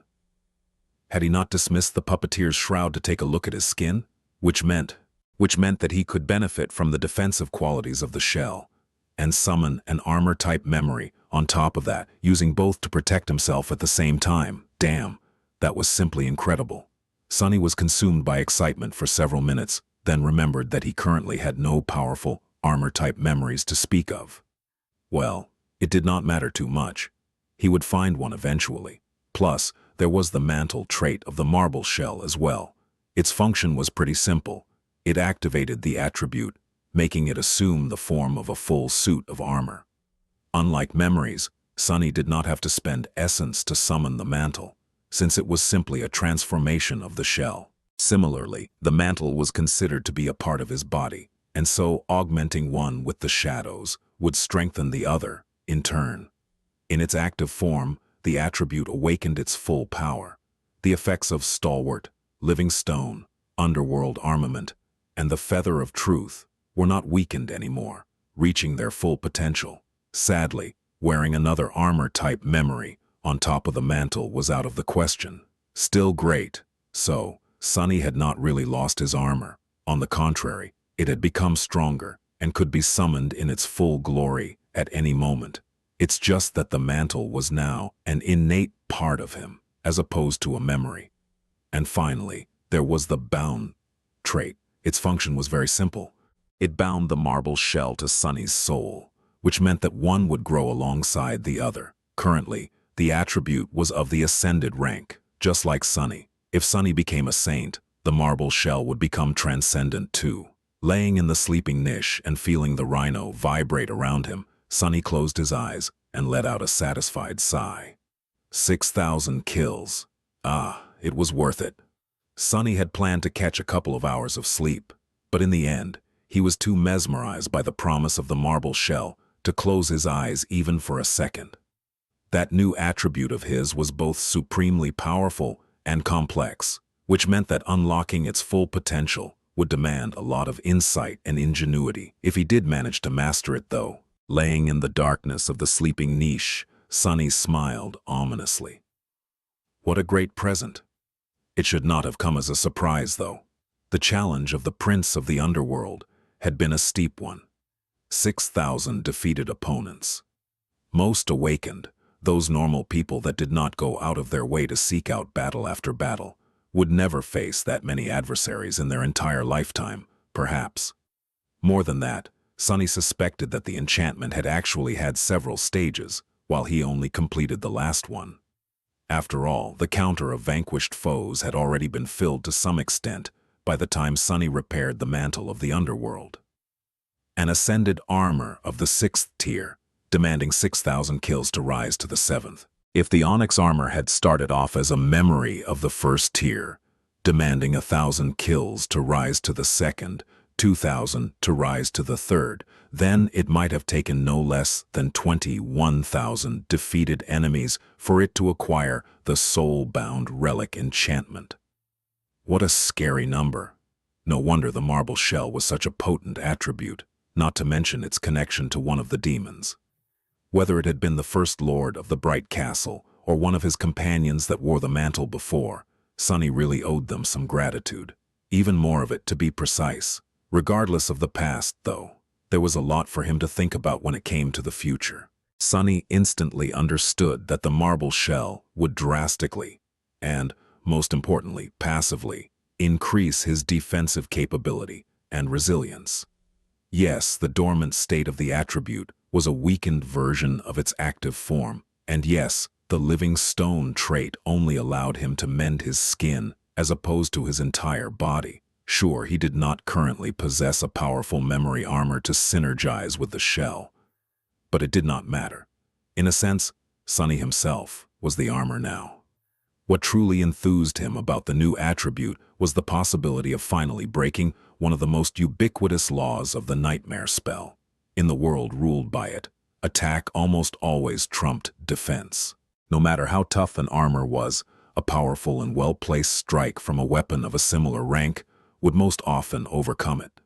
Had he not dismissed the puppeteer's shroud to take a look at his skin? Which meant that he could benefit from the defensive qualities of the shell, and summon an armor-type memory on top of that, using both to protect himself at the same time. Damn, that was simply incredible. Sunny was consumed by excitement for several minutes, then remembered that he currently had no powerful armor-type memories to speak of. Well, it did not matter too much. He would find one eventually. Plus, there was the mantle trait of the marble shell as well. Its function was pretty simple. It activated the attribute, making it assume the form of a full suit of armor. Unlike memories, Sunny did not have to spend essence to summon the mantle, since it was simply a transformation of the shell. Similarly, the mantle was considered to be a part of his body, and so augmenting one with the shadows would strengthen the other, in turn. In its active form, the attribute awakened its full power. The effects of stalwart, living stone, underworld armament, and the feather of truth were not weakened anymore, reaching their full potential. Sadly, wearing another armor-type memory on top of the mantle was out of the question. Still great. So, Sunny had not really lost his armor. On the contrary, it had become stronger and could be summoned in its full glory at any moment. It's just that the mantle was now an innate part of him, as opposed to a memory. And finally, there was the bound trait. Its function was very simple. It bound the marble shell to Sunny's soul, which meant that one would grow alongside the other. Currently, the attribute was of the ascended rank, just like Sunny. If Sunny became a saint, the marble shell would become transcendent too. Laying in the sleeping niche and feeling the rhino vibrate around him, Sunny closed his eyes and let out a satisfied sigh. 6,000 kills. It was worth it. Sunny had planned to catch a couple of hours of sleep, but in the end, he was too mesmerized by the promise of the marble shell to close his eyes even for a second. That new attribute of his was both supremely powerful and complex, which meant that unlocking its full potential would demand a lot of insight and ingenuity. If he did manage to master it, though, laying in the darkness of the sleeping niche, Sunny smiled ominously. What a great present. It should not have come as a surprise, though. The challenge of the Prince of the Underworld had been a steep one. 6,000 defeated opponents. Most awakened, those normal people that did not go out of their way to seek out battle after battle, would never face that many adversaries in their entire lifetime, perhaps. More than that, Sunny suspected that the enchantment had actually had several stages, while he only completed the last one. After all, the counter of vanquished foes had already been filled to some extent by the time Sunny repaired the mantle of the underworld. An ascended armor of the 6th tier, demanding 6,000 kills to rise to the 7th. If the onyx armor had started off as a memory of the 1st tier, demanding 1,000 kills to rise to the 2nd, 2,000 to rise to the 3rd, then it might have taken no less than 21,000 defeated enemies for it to acquire the soul-bound relic enchantment. What a scary number. No wonder the marble shell was such a potent attribute, not to mention its connection to one of the demons. Whether it had been the first lord of the Bright Castle or one of his companions that wore the mantle before, Sunny really owed them some gratitude. Even more of it, to be precise. Regardless of the past, though, there was a lot for him to think about when it came to the future. Sunny instantly understood that the marble shell would drastically, and, most importantly, passively, increase his defensive capability and resilience. Yes, the dormant state of the attribute was a weakened version of its active form, and yes, the living stone trait only allowed him to mend his skin as opposed to his entire body. Sure, he did not currently possess a powerful memory armor to synergize with the shell, but it did not matter. In a sense, Sunny himself was the armor now. What truly enthused him about the new attribute was the possibility of finally breaking one of the most ubiquitous laws of the nightmare spell. In the world ruled by it, attack almost always trumped defense. No matter how tough an armor was, a powerful and well-placed strike from a weapon of a similar rank would most often overcome it.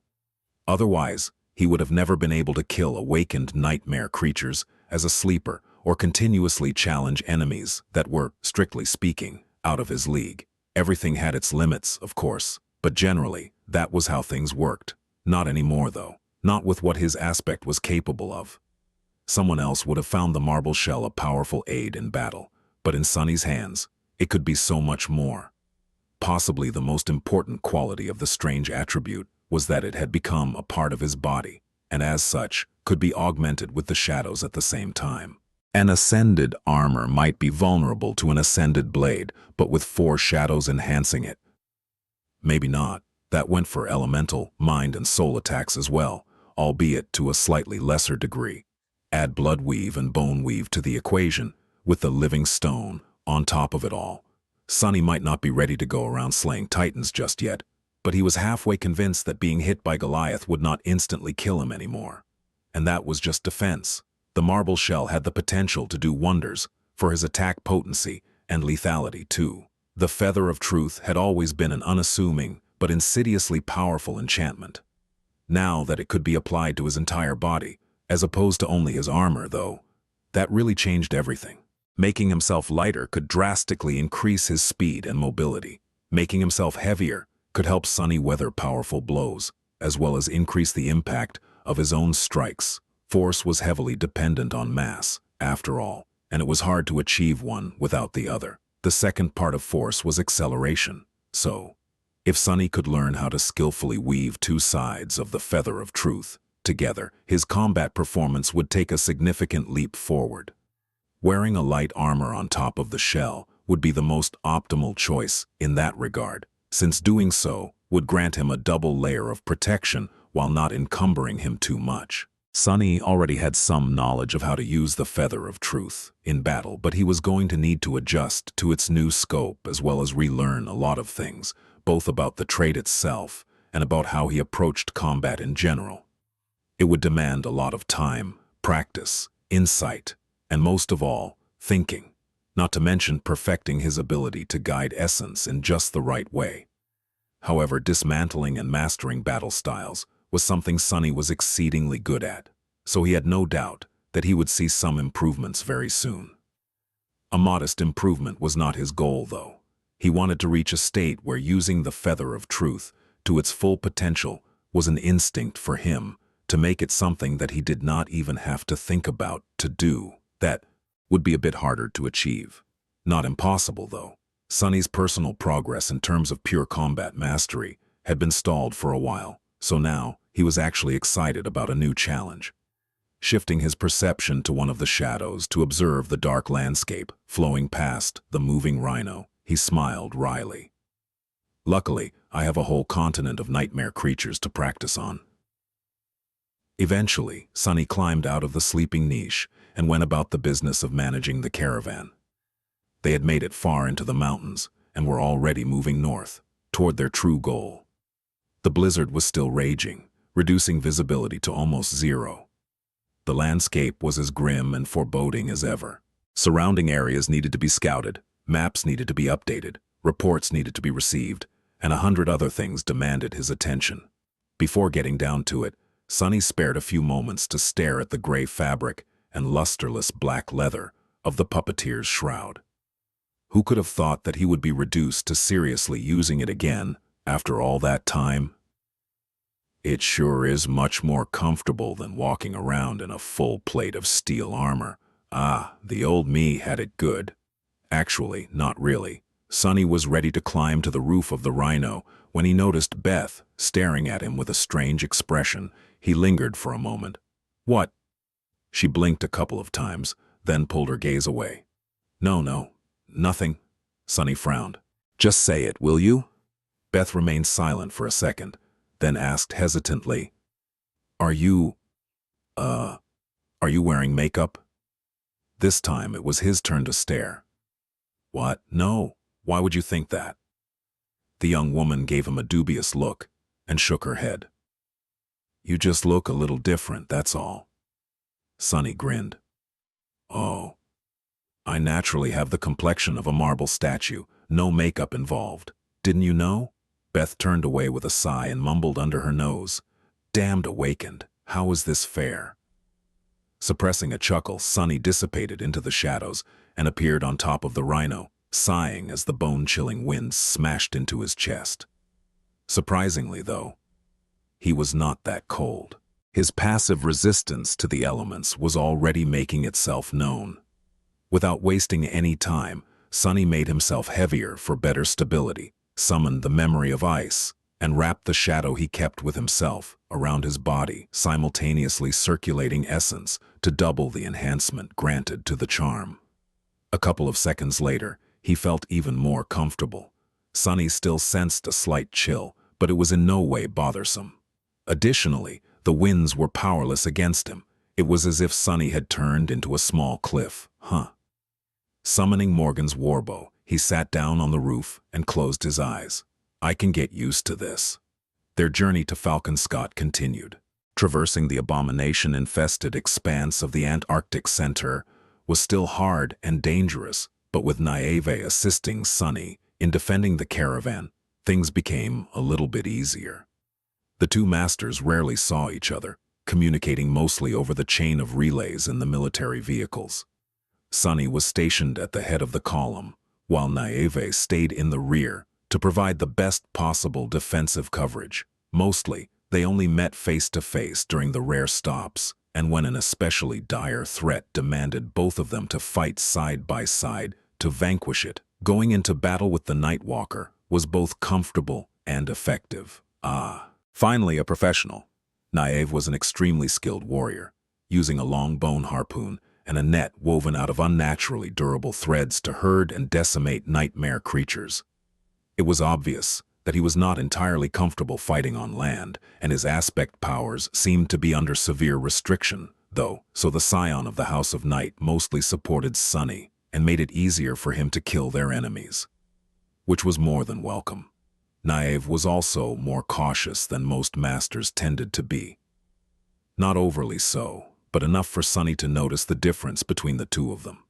Otherwise, he would have never been able to kill awakened nightmare creatures as a sleeper or continuously challenge enemies that were, strictly speaking, out of his league. Everything had its limits, of course, but generally, that was how things worked. Not anymore, though. Not with what his aspect was capable of. Someone else would have found the marble shell a powerful aid in battle, but in Sunny's hands, it could be so much more. Possibly the most important quality of the strange attribute was that it had become a part of his body, and as such, could be augmented with the shadows at the same time. An ascended armor might be vulnerable to an ascended blade, but with 4 shadows enhancing it. Maybe not. That went for elemental, mind and soul attacks as well, albeit to a slightly lesser degree. Add blood weave and bone weave to the equation, with the living stone on top of it all. Sunny might not be ready to go around slaying titans just yet, but he was halfway convinced that being hit by Goliath would not instantly kill him anymore. And that was just defense. The marble shell had the potential to do wonders for his attack potency and lethality too. The feather of truth had always been an unassuming but insidiously powerful enchantment. Now that it could be applied to his entire body, as opposed to only his armor, though, that really changed everything. Making himself lighter could drastically increase his speed and mobility. Making himself heavier could help Sunny weather powerful blows, as well as increase the impact of his own strikes. Force was heavily dependent on mass, after all, and it was hard to achieve one without the other. The second part of force was acceleration. So, if Sunny could learn how to skillfully weave 2 sides of the feather of truth together, his combat performance would take a significant leap forward. Wearing a light armor on top of the shell would be the most optimal choice in that regard, since doing so would grant him a double layer of protection while not encumbering him too much. Sunny already had some knowledge of how to use the feather of truth in battle, but he was going to need to adjust to its new scope as well as relearn a lot of things, both about the trait itself and about how he approached combat in general. It would demand a lot of time, practice, insight, and most of all, thinking, not to mention perfecting his ability to guide essence in just the right way. However, dismantling and mastering battle styles was something Sunny was exceedingly good at, so he had no doubt that he would see some improvements very soon. A modest improvement was not his goal, though. He wanted to reach a state where using the feather of truth to its full potential was an instinct for him, to make it something that he did not even have to think about to do. That would be a bit harder to achieve. Not impossible, though. Sunny's personal progress in terms of pure combat mastery had been stalled for a while, so now he was actually excited about a new challenge. Shifting his perception to one of the shadows to observe the dark landscape flowing past the moving rhino, he smiled wryly. Luckily, I have a whole continent of nightmare creatures to practice on. Eventually, Sunny climbed out of the sleeping niche and went about the business of managing the caravan. They had made it far into the mountains and were already moving north, toward their true goal. The blizzard was still raging, reducing visibility to almost zero. The landscape was as grim and foreboding as ever. Surrounding areas needed to be scouted, maps needed to be updated, reports needed to be received, and 100 other things demanded his attention. Before getting down to it, Sunny spared a few moments to stare at the gray fabric and lusterless black leather of the puppeteer's shroud. Who could have thought that he would be reduced to seriously using it again after all that time? It sure is much more comfortable than walking around in a full plate of steel armor. Ah, the old me had it good. Actually, not really. Sunny was ready to climb to the roof of the rhino when he noticed Beth staring at him with a strange expression. He lingered for a moment. What? She blinked a couple of times, then pulled her gaze away. No, nothing. Sunny frowned. Just say it, will you? Beth remained silent for a second, then asked hesitantly, Are you wearing makeup? This time it was his turn to stare. What? No. Why would you think that? The young woman gave him a dubious look and shook her head. You just look a little different, that's all. Sunny grinned. Oh. I naturally have the complexion of a marble statue, No makeup involved. Didn't you know? Beth turned away with a sigh and mumbled under her nose. Damned awakened. How is this fair? Suppressing a chuckle, Sunny dissipated into the shadows and appeared on top of the rhino, sighing as the bone-chilling wind smashed into his chest. Surprisingly, though, he was not that cold. His passive resistance to the elements was already making itself known. Without wasting any time, Sunny made himself heavier for better stability, summoned the memory of ice, and wrapped the shadow he kept with himself around his body, simultaneously circulating essence to double the enhancement granted to the charm. A couple of seconds later, he felt even more comfortable. Sunny still sensed a slight chill, but it was in no way bothersome. Additionally, the winds were powerless against him. It was as if Sunny had turned into a small cliff. Summoning Morgan's warbow, he sat down on the roof and closed his eyes. I can get used to this. Their journey to Falcon Scott continued. Traversing the abomination-infested expanse of the Antarctic Center was still hard and dangerous, but with Nieve assisting Sunny in defending the caravan, things became a little bit easier. The two masters rarely saw each other, communicating mostly over the chain of relays in the military vehicles. Sunny was stationed at the head of the column, while Nieve stayed in the rear to provide the best possible defensive coverage. Mostly, they only met face-to-face during the rare stops, and when an especially dire threat demanded both of them to fight side by side to vanquish it, going into battle with the Nightwalker was both comfortable and effective. Finally a professional. Nieve was an extremely skilled warrior, using a long bone harpoon and a net woven out of unnaturally durable threads to herd and decimate nightmare creatures. It was obvious that he was not entirely comfortable fighting on land, and his aspect powers seemed to be under severe restriction, though, so the scion of the House of Night mostly supported Sunny and made it easier for him to kill their enemies, which was more than welcome. Nieve was also more cautious than most masters tended to be. Not overly so, but enough for Sunny to notice the difference between the two of them.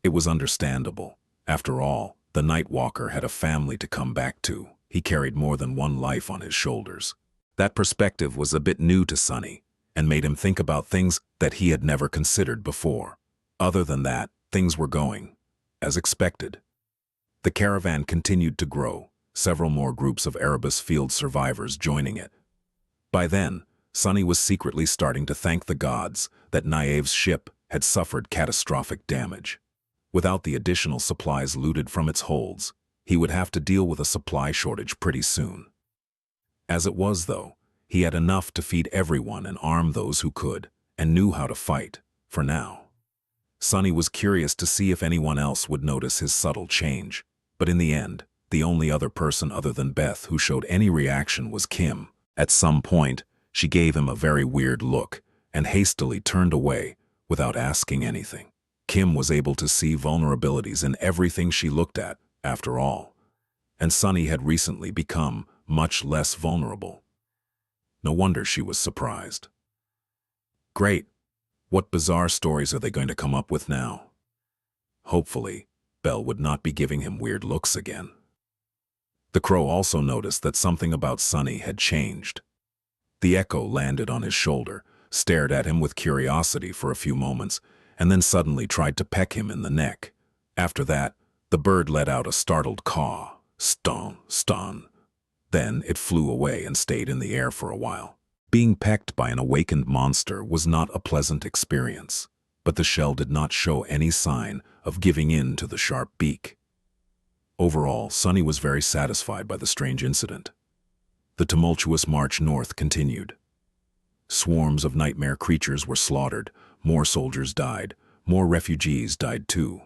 It was understandable. After all, the Nightwalker had a family to come back to. He carried more than one life on his shoulders. That perspective was a bit new to Sunny, and made him think about things that he had never considered before. Other than that, things were going as expected. The caravan continued to grow, several more groups of Erebus field survivors joining it. By then, Sunny was secretly starting to thank the gods that Nieve's ship had suffered catastrophic damage. Without the additional supplies looted from its holds, he would have to deal with a supply shortage pretty soon. As it was, though, he had enough to feed everyone and arm those who could, and knew how to fight, for now. Sunny was curious to see if anyone else would notice his subtle change, but in the end, the only other person other than Beth who showed any reaction was Kim. At some point, she gave him a very weird look and hastily turned away without asking anything. Kim was able to see vulnerabilities in everything she looked at, after all, and Sunny had recently become much less vulnerable. No wonder she was surprised. Great. What bizarre stories are they going to come up with now? Hopefully, Belle would not be giving him weird looks again. The crow also noticed that something about Sunny had changed. The echo landed on his shoulder, stared at him with curiosity for a few moments, and then suddenly tried to peck him in the neck. After that, the bird let out a startled caw. Stun. Then it flew away and stayed in the air for a while. Being pecked by an awakened monster was not a pleasant experience, but the shell did not show any sign of giving in to the sharp beak. Overall, Sunny was very satisfied by the strange incident. The tumultuous march north continued. Swarms of nightmare creatures were slaughtered, more soldiers died, more refugees died too.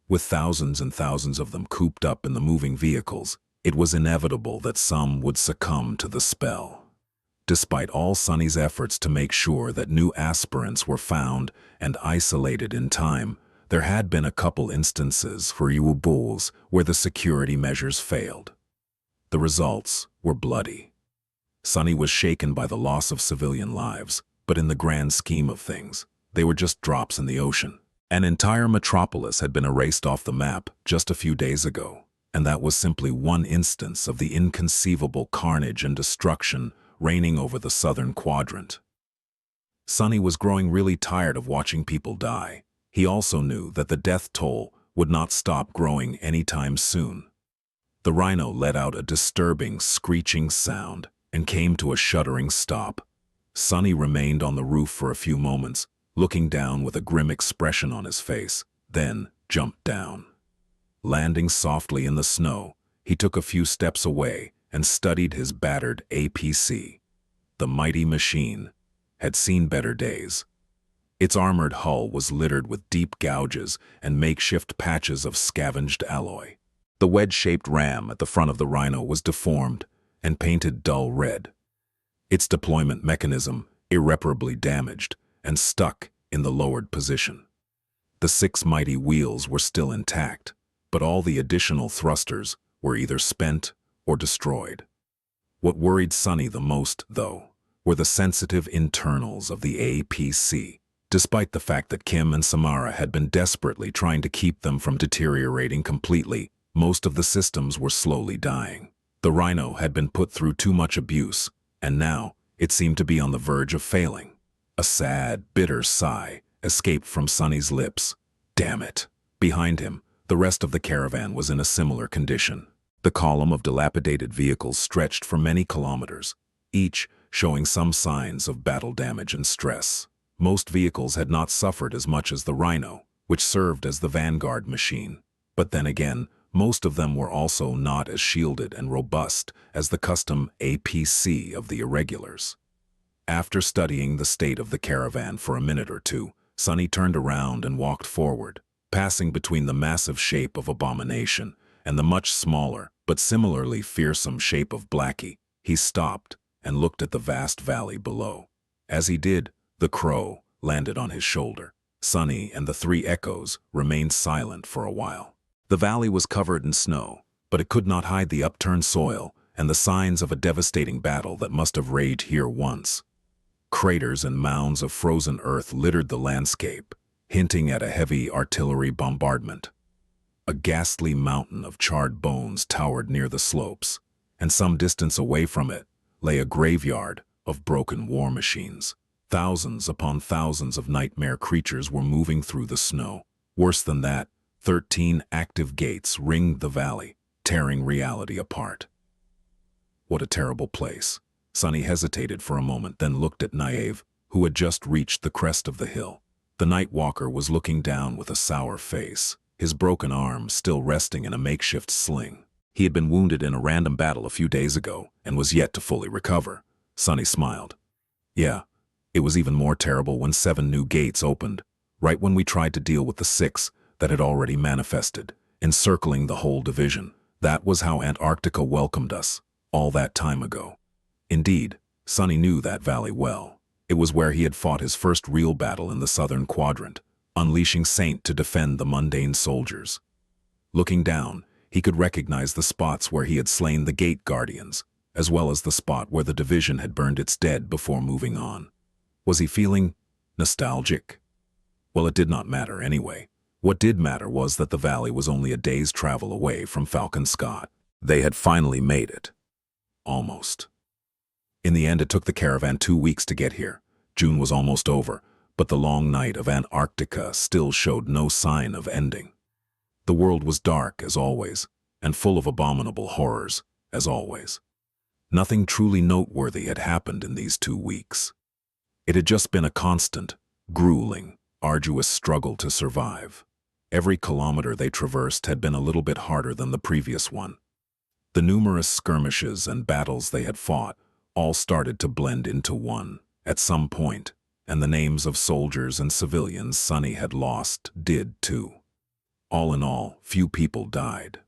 With thousands and thousands of them cooped up in the moving vehicles, it was inevitable that some would succumb to the spell. Despite all Sunny's efforts to make sure that new aspirants were found and isolated in time, there had been a couple instances for bulls where the security measures failed. The results were bloody. Sunny was shaken by the loss of civilian lives, but in the grand scheme of things, they were just drops in the ocean. An entire metropolis had been erased off the map just a few days ago. And that was simply one instance of the inconceivable carnage and destruction reigning over the southern quadrant. Sunny was growing really tired of watching people die. He also knew that the death toll would not stop growing anytime soon. The rhino let out a disturbing, screeching sound and came to a shuddering stop. Sunny remained on the roof for a few moments, looking down with a grim expression on his face, then jumped down. Landing softly in the snow, he took a few steps away and studied his battered APC. The mighty machine had seen better days. Its armored hull was littered with deep gouges and makeshift patches of scavenged alloy. The wedge-shaped ram at the front of the rhino was deformed and painted dull red. Its deployment mechanism irreparably damaged and stuck in the lowered position. The 6 mighty wheels were still intact, but all the additional thrusters were either spent or destroyed. What worried Sunny the most, though, were the sensitive internals of the APC. Despite the fact that Kim and Samara had been desperately trying to keep them from deteriorating completely, most of the systems were slowly dying. The rhino had been put through too much abuse, and now it seemed to be on the verge of failing. A sad, bitter sigh escaped from Sunny's lips. Damn it. Behind him, the rest of the caravan was in a similar condition. The column of dilapidated vehicles stretched for many kilometers, each showing some signs of battle damage and stress. Most vehicles had not suffered as much as the rhino, which served as the vanguard machine. But then again, most of them were also not as shielded and robust as the custom APC of the irregulars. After studying the state of the caravan for a minute or two, Sunny turned around and walked forward, passing between the massive shape of Abomination and the much smaller but similarly fearsome shape of Blackie. He stopped and looked at the vast valley below. As he did, the crow landed on his shoulder. Sunny and the 3 echoes remained silent for a while. The valley was covered in snow, but it could not hide the upturned soil and the signs of a devastating battle that must have raged here once. Craters and mounds of frozen earth littered the landscape, hinting at a heavy artillery bombardment. A ghastly mountain of charred bones towered near the slopes, and some distance away from it lay a graveyard of broken war machines. Thousands upon thousands of nightmare creatures were moving through the snow. Worse than that, 13 active gates ringed the valley, tearing reality apart. What a terrible place. Sunny hesitated for a moment, then looked at Naive, who had just reached the crest of the hill. The night walker was looking down with a sour face, his broken arm still resting in a makeshift sling. He had been wounded in a random battle a few days ago and was yet to fully recover. Sunny smiled. Yeah, it was even more terrible when 7 new gates opened, right when we tried to deal with the 6 that had already manifested, encircling the whole division. That was how Antarctica welcomed us, all that time ago. Indeed, Sunny knew that valley well. It was where he had fought his first real battle in the southern quadrant, unleashing Saint to defend the mundane soldiers. Looking down, he could recognize the spots where he had slain the gate guardians, as well as the spot where the division had burned its dead before moving on. Was he feeling nostalgic? Well, it did not matter anyway. What did matter was that the valley was only a day's travel away from Falcon Scott. They had finally made it. Almost. In the end, it took the caravan 2 weeks to get here. June was almost over, but the long night of Antarctica still showed no sign of ending. The world was dark, as always, and full of abominable horrors, as always. Nothing truly noteworthy had happened in these 2 weeks. It had just been a constant, grueling, arduous struggle to survive. Every kilometer they traversed had been a little bit harder than the previous one. The numerous skirmishes and battles they had fought all started to blend into one at some point, and the names of soldiers and civilians Sunny had lost did too. All in all, few people died.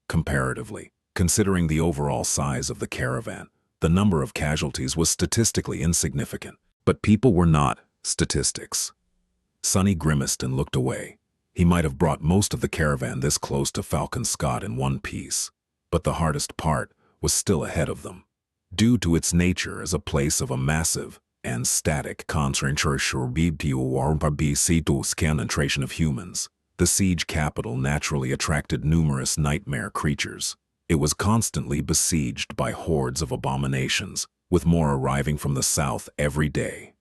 Comparatively, considering the overall size of the caravan, the number of casualties was statistically insignificant. But people were not statistics. Sunny grimaced and looked away. He might have brought most of the caravan this close to Falcon Scott in one piece, but the hardest part was still ahead of them. Due to its nature as a place of a massive and static concentration of humans, The siege capital naturally attracted numerous nightmare creatures. It was constantly besieged by hordes of abominations, with more arriving from the south every day.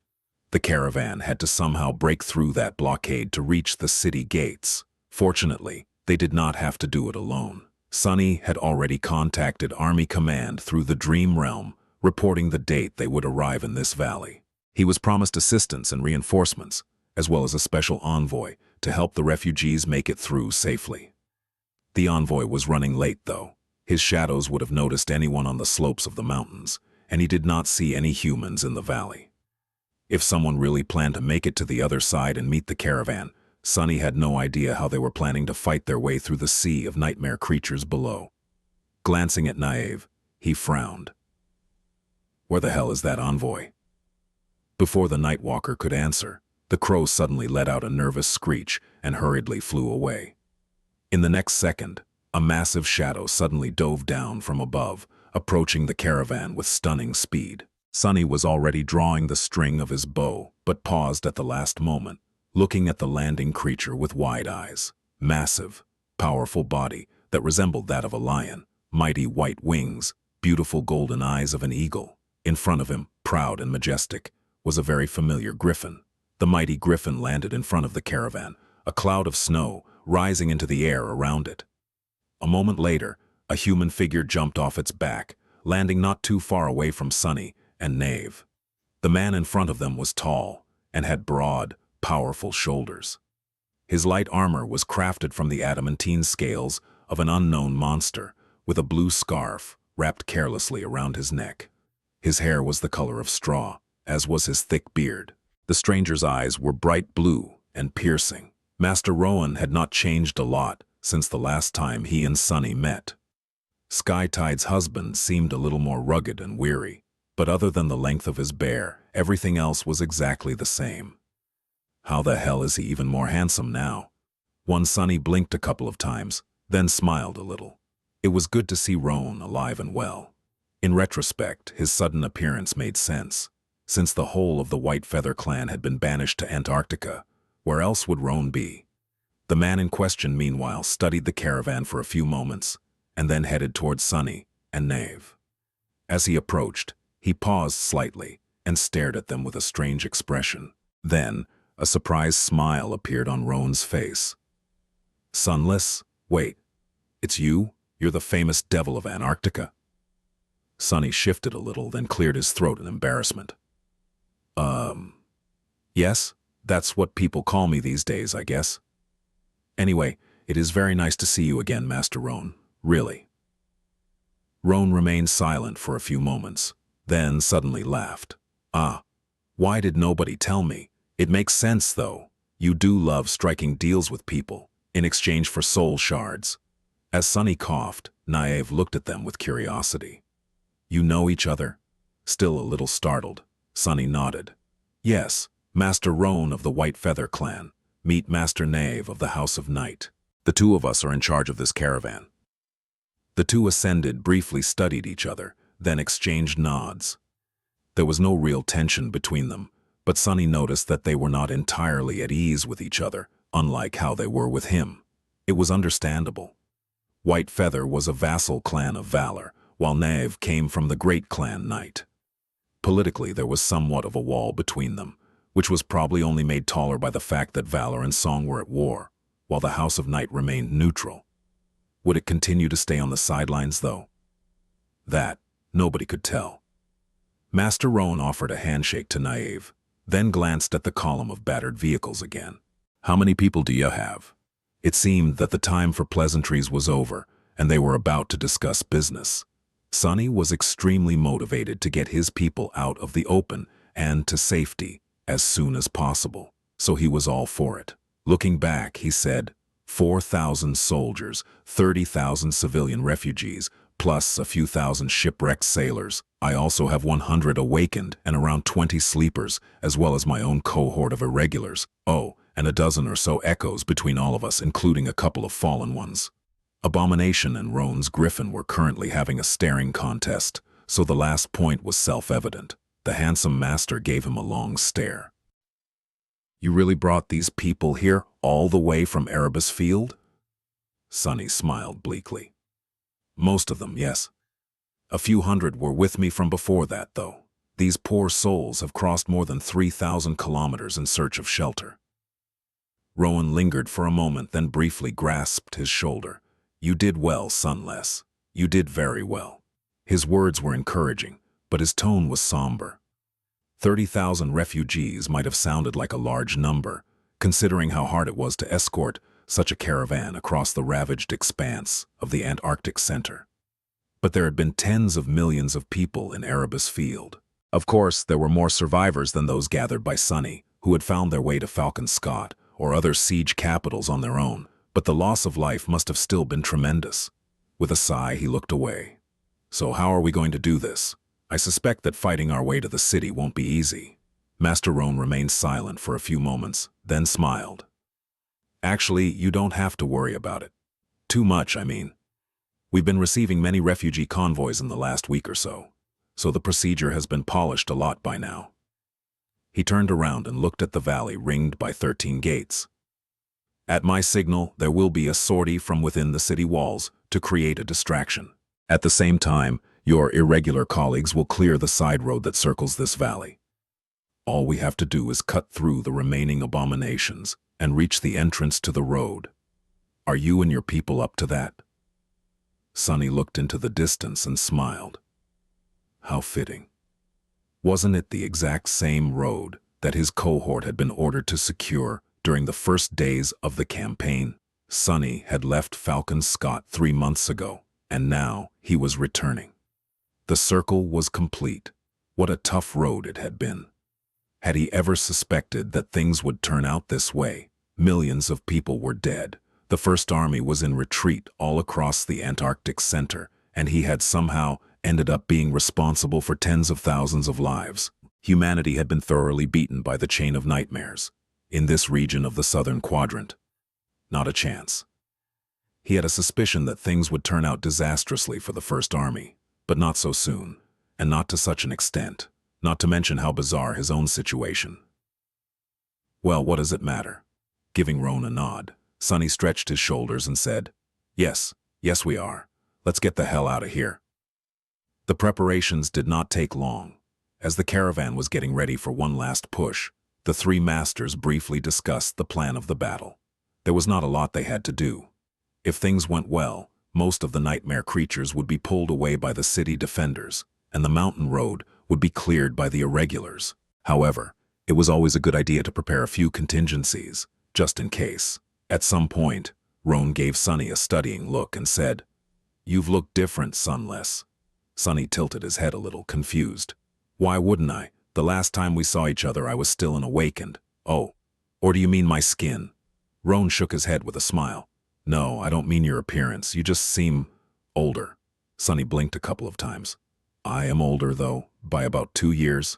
The caravan had to somehow break through that blockade to reach the city gates. Fortunately, they did not have to do it alone. Sunny had already contacted Army Command through the Dream Realm, reporting the date they would arrive in this valley. He was promised assistance and reinforcements, as well as a special envoy to help the refugees make it through safely. The envoy was running late, though. His shadows would have noticed anyone on the slopes of the mountains, and he did not see any humans in the valley. If someone really planned to make it to the other side and meet the caravan, Sunny had no idea how they were planning to fight their way through the sea of nightmare creatures below. Glancing at Naive, he frowned. Where the hell is that envoy? Before the Nightwalker could answer, the crow suddenly let out a nervous screech and hurriedly flew away. In the next second, a massive shadow suddenly dove down from above, approaching the caravan with stunning speed. Sunny was already drawing the string of his bow, but paused at the last moment, looking at the landing creature with wide eyes. Massive, powerful body that resembled that of a lion, mighty white wings, beautiful golden eyes of an eagle. In front of him, proud and majestic, was a very familiar griffin. The mighty griffin landed in front of the caravan, a cloud of snow rising into the air around it. A moment later, a human figure jumped off its back, landing not too far away from Sunny and Nave. The man in front of them was tall and had broad, powerful shoulders. His light armor was crafted from the adamantine scales of an unknown monster, with a blue scarf wrapped carelessly around his neck. His hair was the color of straw, as was his thick beard. The stranger's eyes were bright blue and piercing. Master Rowan had not changed a lot since the last time he and Sunny met. Skytide's husband seemed a little more rugged and weary, but other than the length of his bear, everything else was exactly the same. How the hell is he even more handsome now? One Sunny blinked a couple of times, then smiled a little. It was good to see Rowan alive and well. In retrospect, his sudden appearance made sense. Since the whole of the White Feather clan had been banished to Antarctica, where else would Rowan be? The man in question, meanwhile, studied the caravan for a few moments, and then headed towards Sunny and Nave. As he approached, he paused slightly and stared at them with a strange expression. Then, a surprised smile appeared on Rowan's face. Sunless? Wait, it's you? You're the famous devil of Antarctica? Sunny shifted a little, then cleared his throat in embarrassment. Yes, that's what people call me these days, I guess. Anyway, it is very nice to see you again, Master Rowan, really. Rowan remained silent for a few moments, then suddenly laughed. Ah, why did nobody tell me? It makes sense, though. You do love striking deals with people, in exchange for soul shards. As Sunny coughed, Naive looked at them with curiosity. You know each other? Still a little startled, Sunny nodded. Yes, Master Rowan of the White Feather clan. Meet Master Nave of the House of Night. The two of us are in charge of this caravan. The two ascended, briefly studied each other, then exchanged nods. There was no real tension between them, but Sunny noticed that they were not entirely at ease with each other, unlike how they were with him. It was understandable. White Feather was a vassal clan of valor, while Nave came from the great clan Night. Politically, there was somewhat of a wall between them, which was probably only made taller by the fact that Valor and Song were at war, while the House of Night remained neutral. Would it continue to stay on the sidelines, though? That, nobody could tell. Master Rowan offered a handshake to Naive, then glanced at the column of battered vehicles again. How many people do you have? It seemed that the time for pleasantries was over, and they were about to discuss business. Sunny was extremely motivated to get his people out of the open and to safety as soon as possible, so he was all for it. Looking back, he said, 4,000 soldiers, 30,000 civilian refugees, plus a few thousand shipwrecked sailors. I also have 100 awakened and around 20 sleepers, as well as my own cohort of irregulars. Oh, and a dozen or so echoes between all of us, including a couple of fallen ones. Abomination and Rowan's Griffin were currently having a staring contest, so the last point was self-evident. The handsome master gave him a long stare. You really brought these people here all the way from Erebus Field? Sunny smiled bleakly. Most of them, yes. A few hundred were with me from before that, though. These poor souls have crossed more than 3,000 kilometers in search of shelter. Rowan lingered for a moment, then briefly grasped his shoulder. You did well, Sunless. You did very well. His words were encouraging, but his tone was somber. 30,000 refugees might have sounded like a large number, considering how hard it was to escort such a caravan across the ravaged expanse of the Antarctic center. But there had been tens of millions of people in Erebus Field. Of course, there were more survivors than those gathered by Sunny, who had found their way to Falcon Scott or other siege capitals on their own, but the loss of life must have still been tremendous. With a sigh, he looked away. So how are we going to do this? I suspect that fighting our way to the city won't be easy. Master Roan remained silent for a few moments, then smiled. Actually, you don't have to worry about it. Too much, I mean. We've been receiving many refugee convoys in the last week or so the procedure has been polished a lot by now. He turned around and looked at the valley ringed by 13 gates. At my signal, there will be a sortie from within the city walls to create a distraction. At the same time, your irregular colleagues will clear the side road that circles this valley. All we have to do is cut through the remaining abominations and reach the entrance to the road. Are you and your people up to that? Sunny looked into the distance and smiled. How fitting. Wasn't it the exact same road that his cohort had been ordered to secure during the first days of the campaign? Sunny had left Falcon Scott 3 months ago, and now he was returning. The circle was complete. What a tough road it had been. Had he ever suspected that things would turn out this way? Millions of people were dead. The First Army was in retreat all across the Antarctic center, and he had somehow ended up being responsible for tens of thousands of lives. Humanity had been thoroughly beaten by the chain of nightmares in this region of the southern quadrant. Not a chance. He had a suspicion that things would turn out disastrously for the First Army, but not so soon, and not to such an extent, not to mention how bizarre his own situation. Well, what does it matter? Giving Roan a nod, Sunny stretched his shoulders and said, Yes, we are. Let's get the hell out of here. The preparations did not take long. As the caravan was getting ready for one last push, the three masters briefly discussed the plan of the battle. There was not a lot they had to do. If things went well, most of the nightmare creatures would be pulled away by the city defenders, and the mountain road would be cleared by the irregulars. However, it was always a good idea to prepare a few contingencies, just in case. At some point, Roan gave Sunny a studying look and said, You've looked different, Sunless. Sunny tilted his head a little, confused. Why wouldn't I? The last time we saw each other I was still an awakened. Oh, or do you mean my skin? Roan shook his head with a smile. No, I don't mean your appearance. You just seem older. Sunny blinked a couple of times. I am older, though, by about 2 years.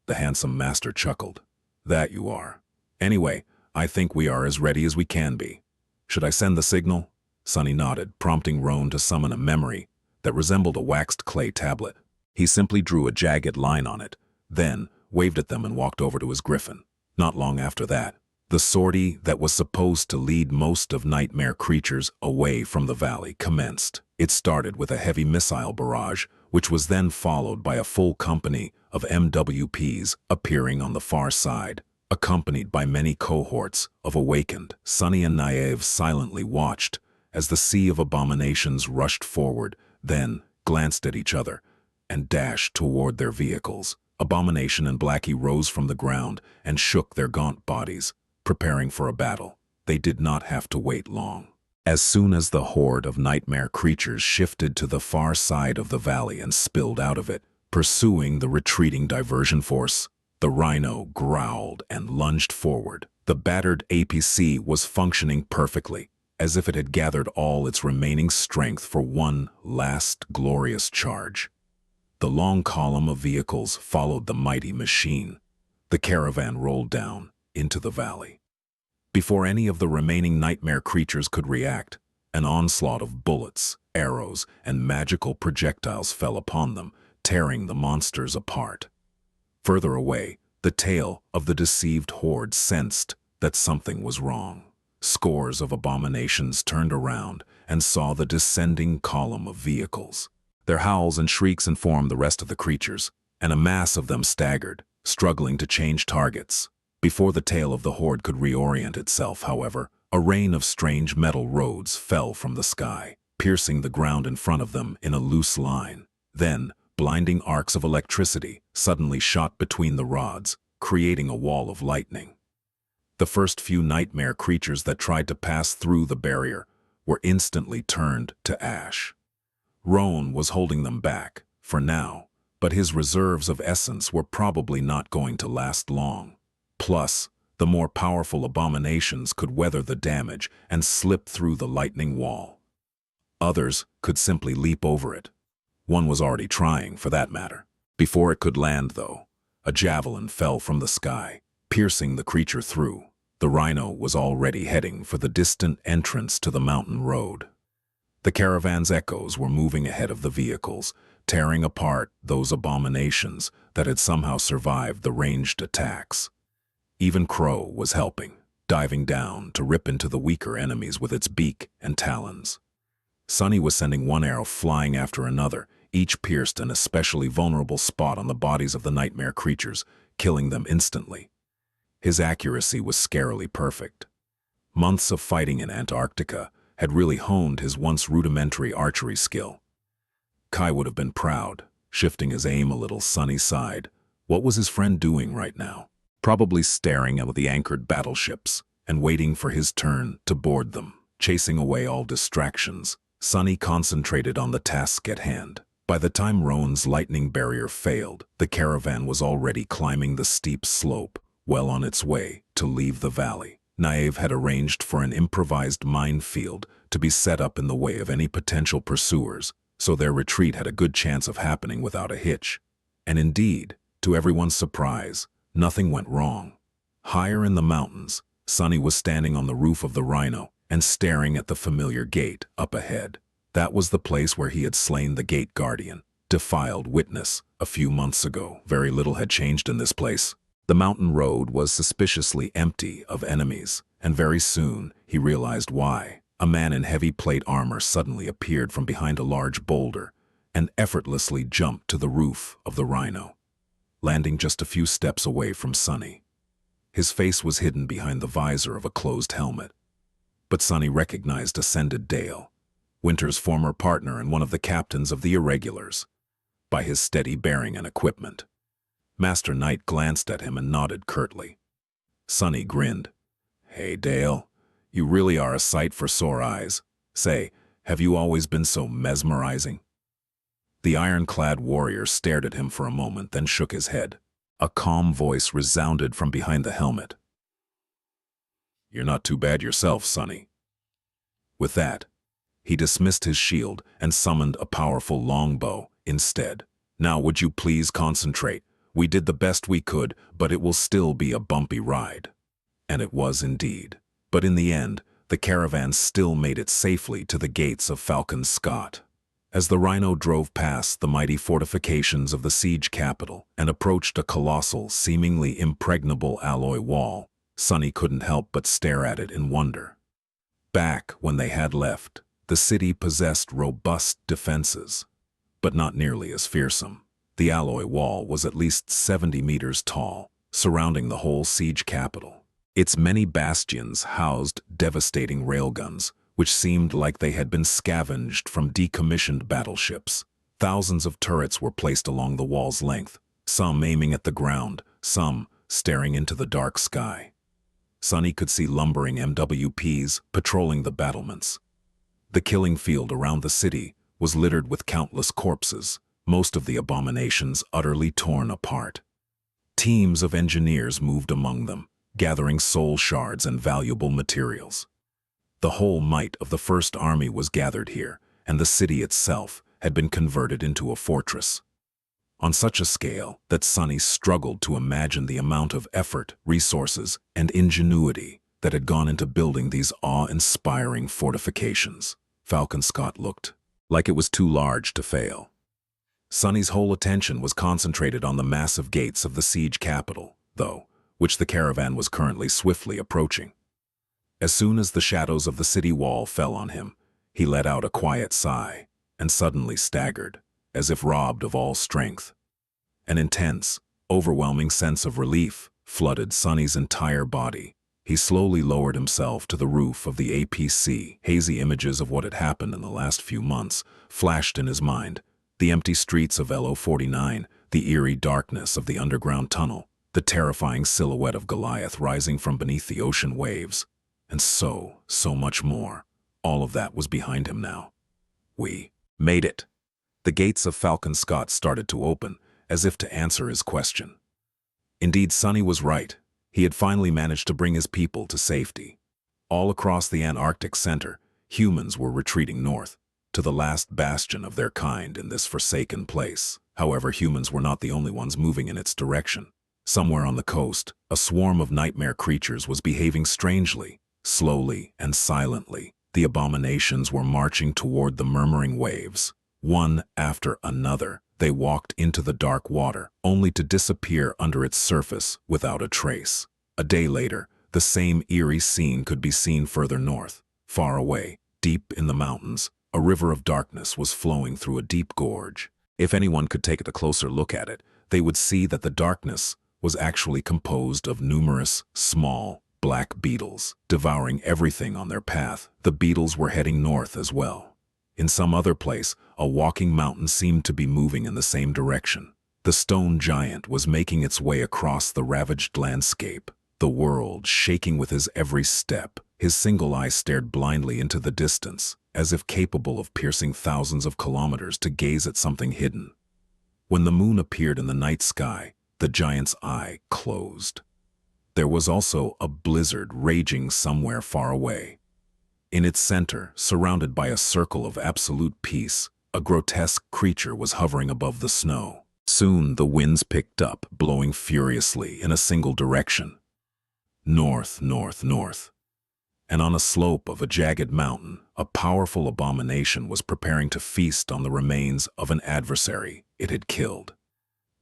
The handsome master chuckled. That you are. Anyway, I think we are as ready as we can be. Should I send the signal? Sunny nodded, prompting Roan to summon a memory that resembled a waxed clay tablet. He simply drew a jagged line on it, then waved at them and walked over to his griffin. Not long after that, the sortie that was supposed to lead most of nightmare creatures away from the valley commenced. It started with a heavy missile barrage, which was then followed by a full company of MWPs appearing on the far side, accompanied by many cohorts of awakened. Sunny and Naive silently watched as the sea of abominations rushed forward, then glanced at each other and dashed toward their vehicles. Abomination and Blackie rose from the ground and shook their gaunt bodies, preparing for a battle. They did not have to wait long. As soon as the horde of nightmare creatures shifted to the far side of the valley and spilled out of it, pursuing the retreating diversion force, the rhino growled and lunged forward. The battered APC was functioning perfectly, as if it had gathered all its remaining strength for one last glorious charge. The long column of vehicles followed the mighty machine. The caravan rolled down into the valley. Before any of the remaining nightmare creatures could react, an onslaught of bullets, arrows, and magical projectiles fell upon them, tearing the monsters apart. Further away, The tail of the deceived horde sensed that something was wrong. Scores of abominations turned around and saw the descending column of vehicles. Their howls and shrieks informed the rest of the creatures, and a mass of them staggered, struggling to change targets. Before the tail of the horde could reorient itself, however, a rain of strange metal rods fell from the sky, piercing the ground in front of them in a loose line. Then, blinding arcs of electricity suddenly shot between the rods, creating a wall of lightning. The first few nightmare creatures that tried to pass through the barrier were instantly turned to ash. Roan was holding them back, for now, but his reserves of essence were probably not going to last long. Plus, the more powerful abominations could weather the damage and slip through the lightning wall. Others could simply leap over it. One was already trying, for that matter. Before it could land, though, a javelin fell from the sky, piercing the creature through. The rhino was already heading for the distant entrance to the mountain road. The caravan's echoes were moving ahead of the vehicles, tearing apart those abominations that had somehow survived the ranged attacks. Even Crow was helping, diving down to rip into the weaker enemies with its beak and talons. Sunny was sending one arrow flying after another, each pierced an especially vulnerable spot on the bodies of the nightmare creatures, killing them instantly. His accuracy was scarily perfect. Months of fighting in Antarctica had really honed his once rudimentary archery skill. Kai would have been proud, shifting his aim a little. Sunny's side. What was his friend doing right now? Probably staring at the anchored battleships and waiting for his turn to board them. Chasing away all distractions, Sunny concentrated on the task at hand. By the time Roan's lightning barrier failed, the caravan was already climbing the steep slope, well on its way to leave the valley. Naive had arranged for an improvised minefield to be set up in the way of any potential pursuers, so their retreat had a good chance of happening without a hitch. And indeed, to everyone's surprise, nothing went wrong. Higher in the mountains, Sunny was standing on the roof of the rhino and staring at the familiar gate up ahead. That was the place where he had slain the gate guardian, defiled witness, a few months ago. Very little had changed in this place. The mountain road was suspiciously empty of enemies, and very soon he realized why. A man in heavy plate armor suddenly appeared from behind a large boulder and effortlessly jumped to the roof of the rhino, landing just a few steps away from Sunny. His face was hidden behind the visor of a closed helmet. But Sunny recognized Ascended Dale, Winter's former partner and one of the captains of the Irregulars, by his steady bearing and equipment. Master Knight glanced at him and nodded curtly. Sunny grinned. "Hey, Dale, you really are a sight for sore eyes. Say, have you always been so mesmerizing?" The ironclad warrior stared at him for a moment, then shook his head. A calm voice resounded from behind the helmet. "You're not too bad yourself, Sunny." With that, he dismissed his shield and summoned a powerful longbow instead. "Now would you please concentrate? We did the best we could, but it will still be a bumpy ride." And it was indeed. But in the end, the caravan still made it safely to the gates of Falcon Scott. As the rhino drove past the mighty fortifications of the siege capital and approached a colossal, seemingly impregnable alloy wall, Sunny couldn't help but stare at it in wonder. Back when they had left, the city possessed robust defenses, but not nearly as fearsome. The alloy wall was at least 70 meters tall, surrounding the whole siege capital. Its many bastions housed devastating railguns, which seemed like they had been scavenged from decommissioned battleships. Thousands of turrets were placed along the wall's length, some aiming at the ground, some staring into the dark sky. Sunny could see lumbering MWPs patrolling the battlements. The killing field around the city was littered with countless corpses, most of the abominations utterly torn apart. Teams of engineers moved among them, gathering soul shards and valuable materials. The whole might of the First Army was gathered here, and the city itself had been converted into a fortress. On such a scale that Sunny struggled to imagine the amount of effort, resources, and ingenuity that had gone into building these awe-inspiring fortifications. Falcon Scott looked like it was too large to fail. Sunny's whole attention was concentrated on the massive gates of the siege capital. though, which the caravan was currently swiftly approaching. As soon as the shadows of the city wall fell on him, he let out a quiet sigh and suddenly staggered, as if robbed of all strength. An intense, overwhelming sense of relief flooded Sonny's entire body. He slowly lowered himself to the roof of the APC. Hazy images of what had happened in the last few months flashed in his mind. The empty streets of LO49, the eerie darkness of the underground tunnel, the terrifying silhouette of Goliath rising from beneath the ocean waves, and so much more. All of that was behind him now. We made it. The gates of Falcon Scott started to open, as if to answer his question. Indeed, Sonny was right. He had finally managed to bring his people to safety. All across the Antarctic center, humans were retreating north, to the last bastion of their kind in this forsaken place. However, humans were not the only ones moving in its direction. Somewhere on the coast, a swarm of nightmare creatures was behaving strangely, slowly and silently. The abominations were marching toward the murmuring waves. One after another, they walked into the dark water, only to disappear under its surface without a trace. A day later, the same eerie scene could be seen further north. Far away, deep in the mountains, a river of darkness was flowing through a deep gorge. If anyone could take a closer look at it, they would see that the darkness was actually composed of numerous, small, black beetles, devouring everything on their path. The beetles were heading north as well. In some other place, a walking mountain seemed to be moving in the same direction. The stone giant was making its way across the ravaged landscape, the world shaking with his every step. His single eye stared blindly into the distance, as if capable of piercing thousands of kilometers to gaze at something hidden. When the moon appeared in the night sky, the giant's eye closed. There was also a blizzard raging somewhere far away. In its center, surrounded by a circle of absolute peace, a grotesque creature was hovering above the snow. Soon the winds picked up, blowing furiously in a single direction. North, north, north. And on a slope of a jagged mountain, a powerful abomination was preparing to feast on the remains of an adversary it had killed.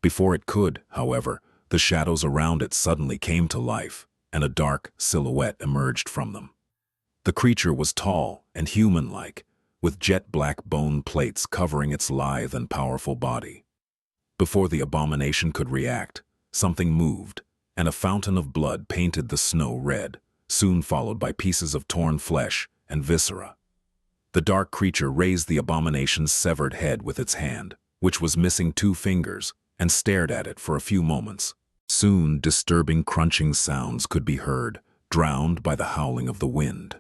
Before it could, however, the shadows around it suddenly came to life, and a dark silhouette emerged from them. The creature was tall and human-like, with jet-black bone plates covering its lithe and powerful body. Before the abomination could react, something moved, and a fountain of blood painted the snow red, soon followed by pieces of torn flesh and viscera. The dark creature raised the abomination's severed head with its hand, which was missing 2 fingers, and stared at it for a few moments. Soon, disturbing crunching sounds could be heard, drowned by the howling of the wind.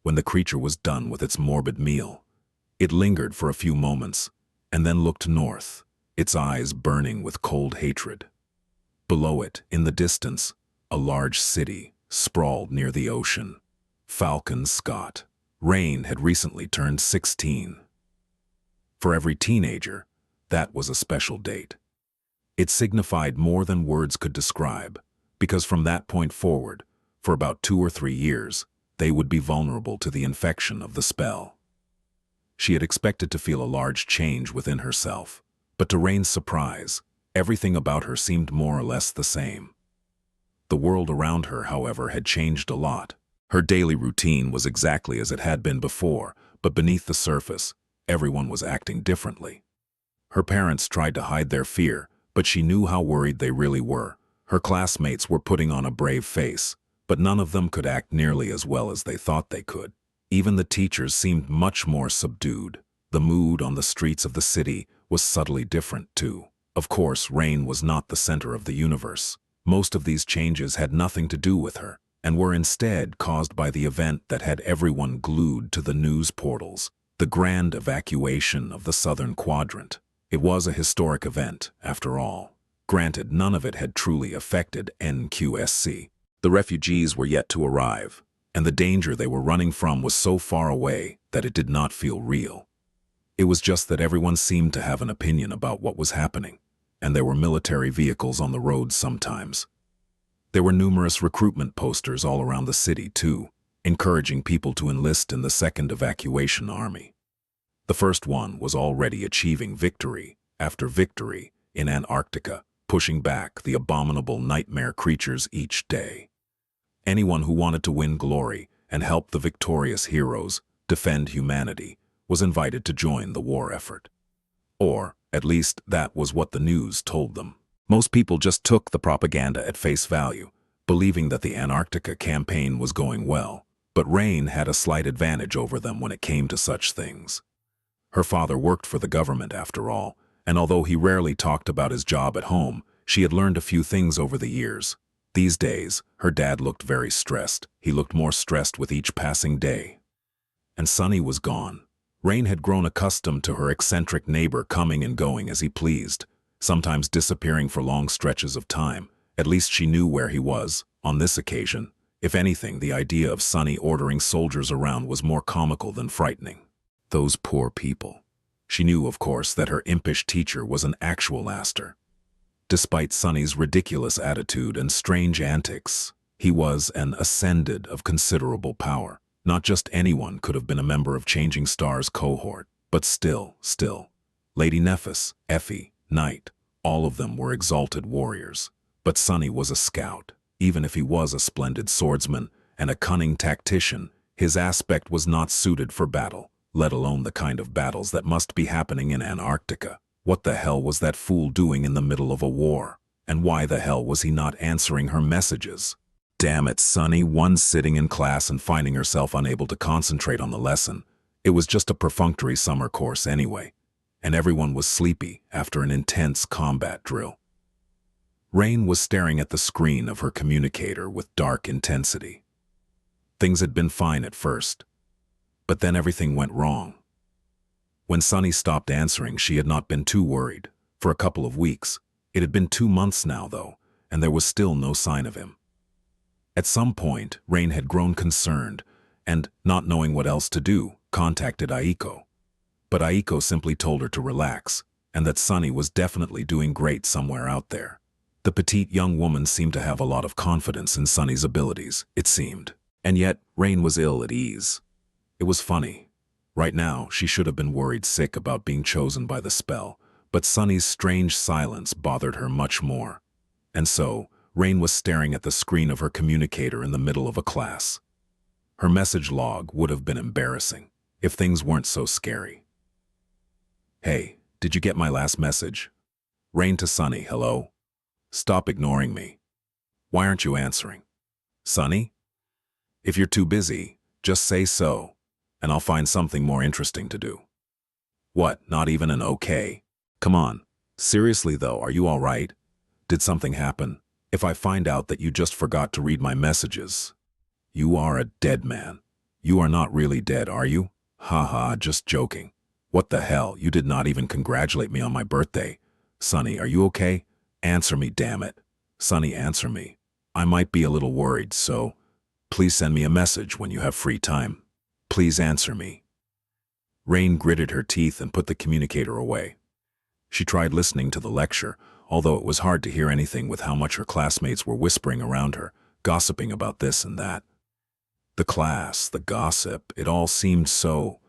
When the creature was done with its morbid meal, it lingered for a few moments, and then looked north, its eyes burning with cold hatred. Below it, in the distance, a large city sprawled near the ocean. Falcon Scott. Rain had recently turned 16. For every teenager, that was a special date. It signified more than words could describe, because from that point forward, for about 2 or 3 years, they would be vulnerable to the infection of the spell. She had expected to feel a large change within herself, but to Rain's surprise, everything about her seemed more or less the same. The world around her, however, had changed a lot. Her daily routine was exactly as it had been before, but beneath the surface, everyone was acting differently. Her parents tried to hide their fear, but she knew how worried they really were. Her classmates were putting on a brave face, but none of them could act nearly as well as they thought they could. Even the teachers seemed much more subdued. The mood on the streets of the city was subtly different, too. Of course, Rain was not the center of the universe. Most of these changes had nothing to do with her, and were instead caused by the event that had everyone glued to the news portals, the grand evacuation of the southern quadrant. It was a historic event, after all. Granted, none of it had truly affected NQSC. The refugees were yet to arrive, and the danger they were running from was so far away that it did not feel real. It was just that everyone seemed to have an opinion about what was happening, and there were military vehicles on the roads sometimes. There were numerous recruitment posters all around the city, too, encouraging people to enlist in the Second Evacuation Army. The first one was already achieving victory after victory in Antarctica, pushing back the abominable nightmare creatures each day. Anyone who wanted to win glory and help the victorious heroes defend humanity was invited to join the war effort. Or, at least, that was what the news told them. Most people just took the propaganda at face value, believing that the Antarctica campaign was going well. But Rain had a slight advantage over them when it came to such things. Her father worked for the government, after all, and although he rarely talked about his job at home, she had learned a few things over the years. These days, her dad looked very stressed. He looked more stressed with each passing day. And Sunny was gone. Rain had grown accustomed to her eccentric neighbor coming and going as he pleased, sometimes disappearing for long stretches of time. At least she knew where he was. On this occasion, if anything, the idea of Sunny ordering soldiers around was more comical than frightening. Those poor people. She knew, of course, that her impish teacher was an actual aster. Despite Sunny's ridiculous attitude and strange antics, he was an ascended of considerable power. Not just anyone could have been a member of Changing Star's cohort, but still, Lady Nephis, Effie, Knight, all of them were exalted warriors. But Sunny was a scout. Even if he was a splendid swordsman and a cunning tactician, his aspect was not suited for battle, let alone the kind of battles that must be happening in Antarctica. What the hell was that fool doing in the middle of a war? And why the hell was he not answering her messages? Damn it, Sunny, one sitting in class and finding herself unable to concentrate on the lesson. It was just a perfunctory summer course anyway, and everyone was sleepy after an intense combat drill. Rain was staring at the screen of her communicator with dark intensity. Things had been fine at first, but then everything went wrong. When Sunny stopped answering, she had not been too worried. For a couple of weeks. It had been 2 months now, though, and there was still no sign of him. At some point, Rain had grown concerned, and, not knowing what else to do, contacted Aiko. But Aiko simply told her to relax, and that Sunny was definitely doing great somewhere out there. The petite young woman seemed to have a lot of confidence in Sunny's abilities, it seemed. And yet, Rain was ill at ease. It was funny. Right now, she should have been worried sick about being chosen by the spell, but Sunny's strange silence bothered her much more. And so, Rain was staring at the screen of her communicator in the middle of a class. Her message log would have been embarrassing if things weren't so scary. Hey, did you get my last message? Rain to Sunny, hello? Stop ignoring me. Why aren't you answering? Sunny? If you're too busy, just say so, and I'll find something more interesting to do. What, not even an okay? Come on. Seriously though, are you all right? Did something happen? If I find out that you just forgot to read my messages, you are a dead man. You are not really dead, are you? Haha, just joking. What the hell, you did not even congratulate me on my birthday. Sunny, are you okay? Answer me, damn it. Sunny, answer me. I might be a little worried, so please send me a message when you have free time. Please answer me. Rain gritted her teeth and put the communicator away. She tried listening to the lecture, although it was hard to hear anything with how much her classmates were whispering around her, gossiping about this and that. The class, the gossip, it all seemed so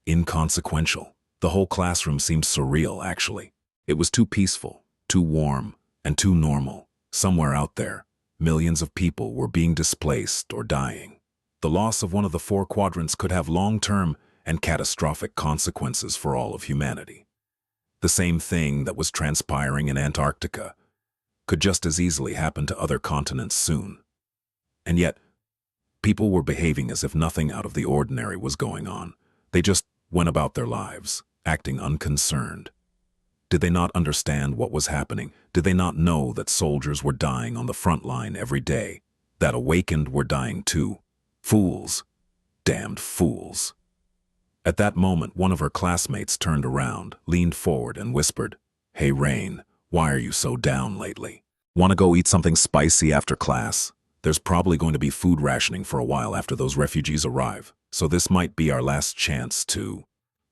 inconsequential. The whole classroom seemed surreal, actually. It was too peaceful, too warm, and too normal. Somewhere out there, millions of people were being displaced or dying. The loss of one of the 4 quadrants could have long-term and catastrophic consequences for all of humanity. The same thing that was transpiring in Antarctica could just as easily happen to other continents soon. And yet, people were behaving as if nothing out of the ordinary was going on. They just went about their lives, acting unconcerned. Did they not understand what was happening? Did they not know that soldiers were dying on the front line every day? That awakened were dying too? Fools. Damned fools. At that moment, one of her classmates turned around, leaned forward, and whispered, "Hey, Rain, why are you so down lately? Want to go eat something spicy after class? There's probably going to be food rationing for a while after those refugees arrive, so this might be our last chance to..."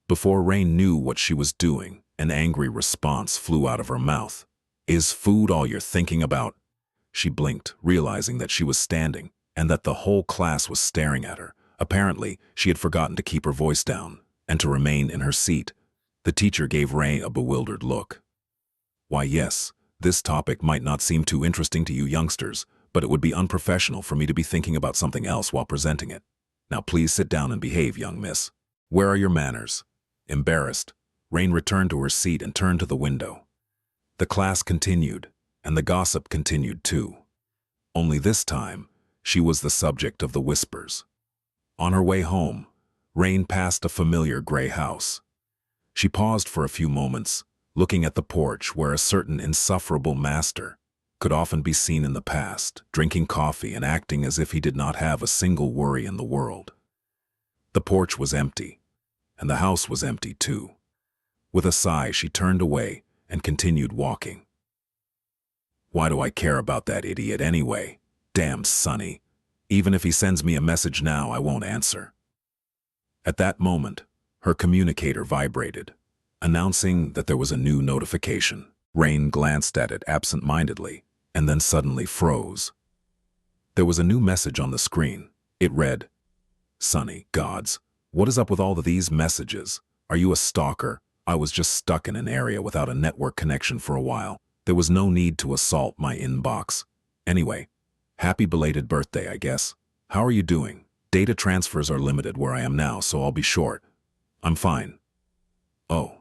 Before Rain knew what she was doing, an angry response flew out of her mouth. "Is food all you're thinking about?" She blinked, realizing that she was standing, and that the whole class was staring at her. Apparently, she had forgotten to keep her voice down, and to remain in her seat. The teacher gave Rain a bewildered look. "Why, yes, This topic might not seem too interesting to you youngsters, but it would be unprofessional for me to be thinking about something else while presenting it. Now please sit down and behave, young miss. Where are your manners? Embarrassed, Rain returned to her seat and turned to the window. The class continued, and the gossip continued too. Only this time, she was the subject of the whispers. On her way home, Rain passed a familiar gray house. She paused for a few moments, looking at the porch where a certain insufferable master could often be seen in the past, drinking coffee and acting as if he did not have a single worry in the world. The porch was empty, and the house was empty too. With a sigh, she turned away and continued walking. Why do I care about that idiot anyway? Damn Sonny. Even if he sends me a message now, I won't answer. At that moment, her communicator vibrated, announcing that there was a new notification. Rain glanced at it absent-mindedly, and then suddenly froze. There was a new message on the screen. It read, "Sonny, gods, what is up with all of these messages? Are you a stalker? I was just stuck in an area without a network connection for a while. There was no need to assault my inbox. Anyway, happy belated birthday, I guess. How are you doing? Data transfers are limited where I am now, so I'll be short. I'm fine. Oh,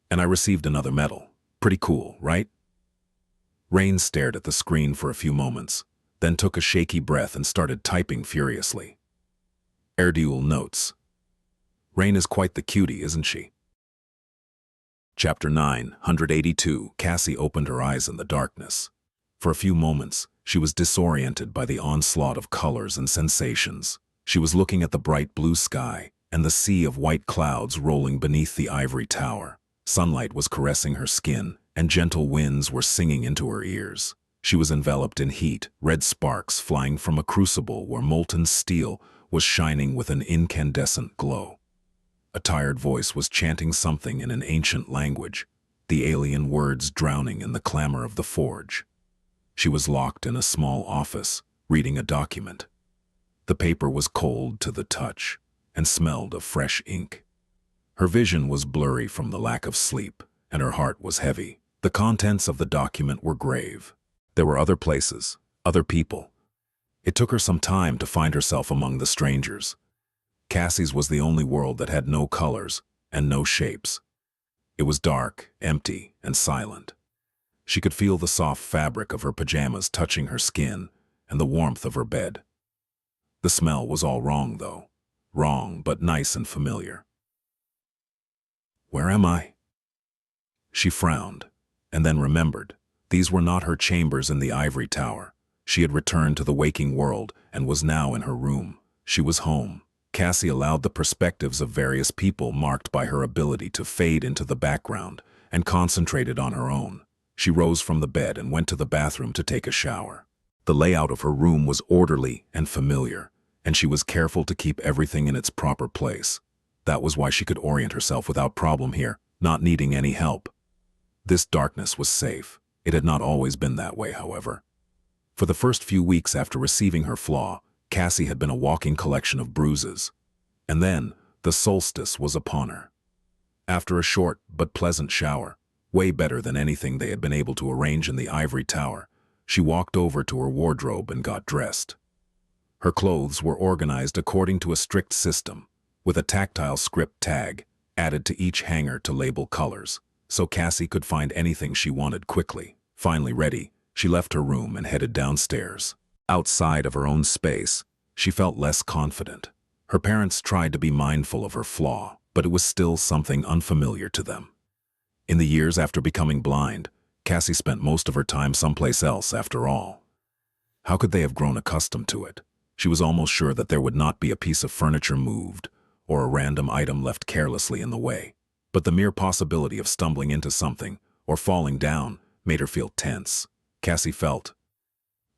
and I received another medal. Pretty cool, right?" Rain stared at the screen for a few moments, then took a shaky breath and started typing furiously. Airdual notes. Rain is quite the cutie, isn't she? Chapter 982. Cassie opened her eyes in the darkness. For a few moments, she was disoriented by the onslaught of colors and sensations. She was looking at the bright blue sky and the sea of white clouds rolling beneath the ivory tower. Sunlight was caressing her skin, and gentle winds were singing into her ears. She was enveloped in heat, red sparks flying from a crucible where molten steel was shining with an incandescent glow. A tired voice was chanting something in an ancient language, the alien words drowning in the clamor of the forge. She was locked in a small office, reading a document. The paper was cold to the touch and smelled of fresh ink. Her vision was blurry from the lack of sleep, and her heart was heavy. The contents of the document were grave. There were other places, other people. It took her some time to find herself among the strangers. Cassie's was the only world that had no colors and no shapes. It was dark, empty, and silent. She could feel the soft fabric of her pajamas touching her skin and the warmth of her bed. The smell was all wrong, though. Wrong, but nice and familiar. Where am I? She frowned, and then remembered. These were not her chambers in the ivory tower. She had returned to the waking world and was now in her room. She was home. Cassie allowed the perspectives of various people marked by her ability to fade into the background and concentrated on her own. She rose from the bed and went to the bathroom to take a shower. The layout of her room was orderly and familiar, and she was careful to keep everything in its proper place. That was why she could orient herself without problem here, not needing any help. This darkness was safe. It had not always been that way, however. For the first few weeks after receiving her flaw, Cassie had been a walking collection of bruises. And then, the solstice was upon her. After a short but pleasant shower, way better than anything they had been able to arrange in the ivory tower, she walked over to her wardrobe and got dressed. Her clothes were organized according to a strict system, with a tactile script tag added to each hanger to label colors, so Cassie could find anything she wanted quickly. Finally ready, she left her room and headed downstairs. Outside of her own space, she felt less confident. Her parents tried to be mindful of her flaw, but it was still something unfamiliar to them. In the years after becoming blind, Cassie spent most of her time someplace else after all. How could they have grown accustomed to it? She was almost sure that there would not be a piece of furniture moved or a random item left carelessly in the way. But the mere possibility of stumbling into something or falling down made her feel tense. Cassie felt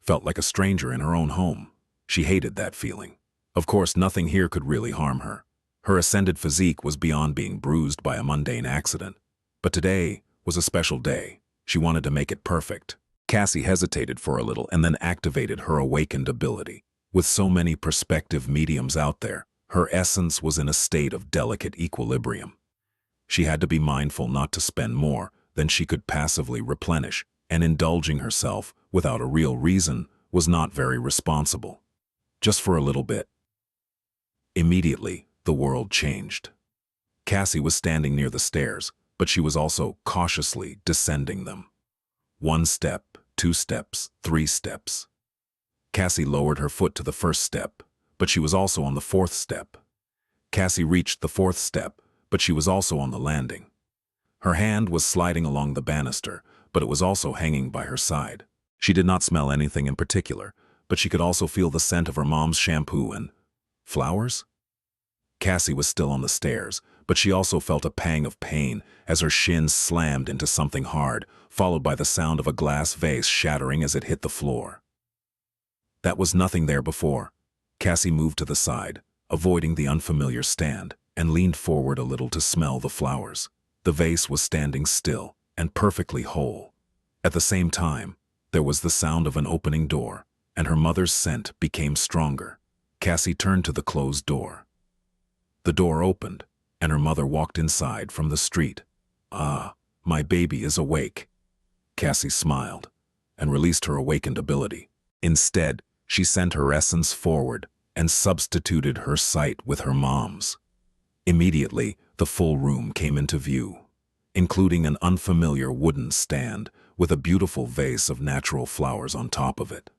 like a stranger in her own home. She hated that feeling. Of course, nothing here could really harm her. Her ascended physique was beyond being bruised by a mundane accident. But today was a special day. She wanted to make it perfect. Cassie hesitated for a little and then activated her awakened ability. With so many perspective mediums out there, her essence was in a state of delicate equilibrium. She had to be mindful not to spend more than she could passively replenish and indulging herself without a real reason was not very responsible. Just for a little bit. Immediately, the world changed. Cassie was standing near the stairs, but she was also cautiously descending them. 1 step, 2 steps, 3 steps. Cassie lowered her foot to the first step, but she was also on the 4th step. Cassie reached the 4th step, but she was also on the landing. Her hand was sliding along the banister, but it was also hanging by her side. She did not smell anything in particular, but she could also feel the scent of her mom's shampoo and flowers. Cassie was still on the stairs, but she also felt a pang of pain as her shins slammed into something hard, followed by the sound of a glass vase shattering as it hit the floor. That was nothing there before. Cassie moved to the side, avoiding the unfamiliar stand, and leaned forward a little to smell the flowers. The vase was standing still and perfectly whole. At the same time, there was the sound of an opening door, and her mother's scent became stronger. Cassie turned to the closed door. The door opened, and her mother walked inside from the street. "Ah, my baby is awake." Cassie smiled and released her awakened ability. Instead, she sent her essence forward and substituted her sight with her mom's. Immediately, the full room came into view, including an unfamiliar wooden stand with a beautiful vase of natural flowers on top of it.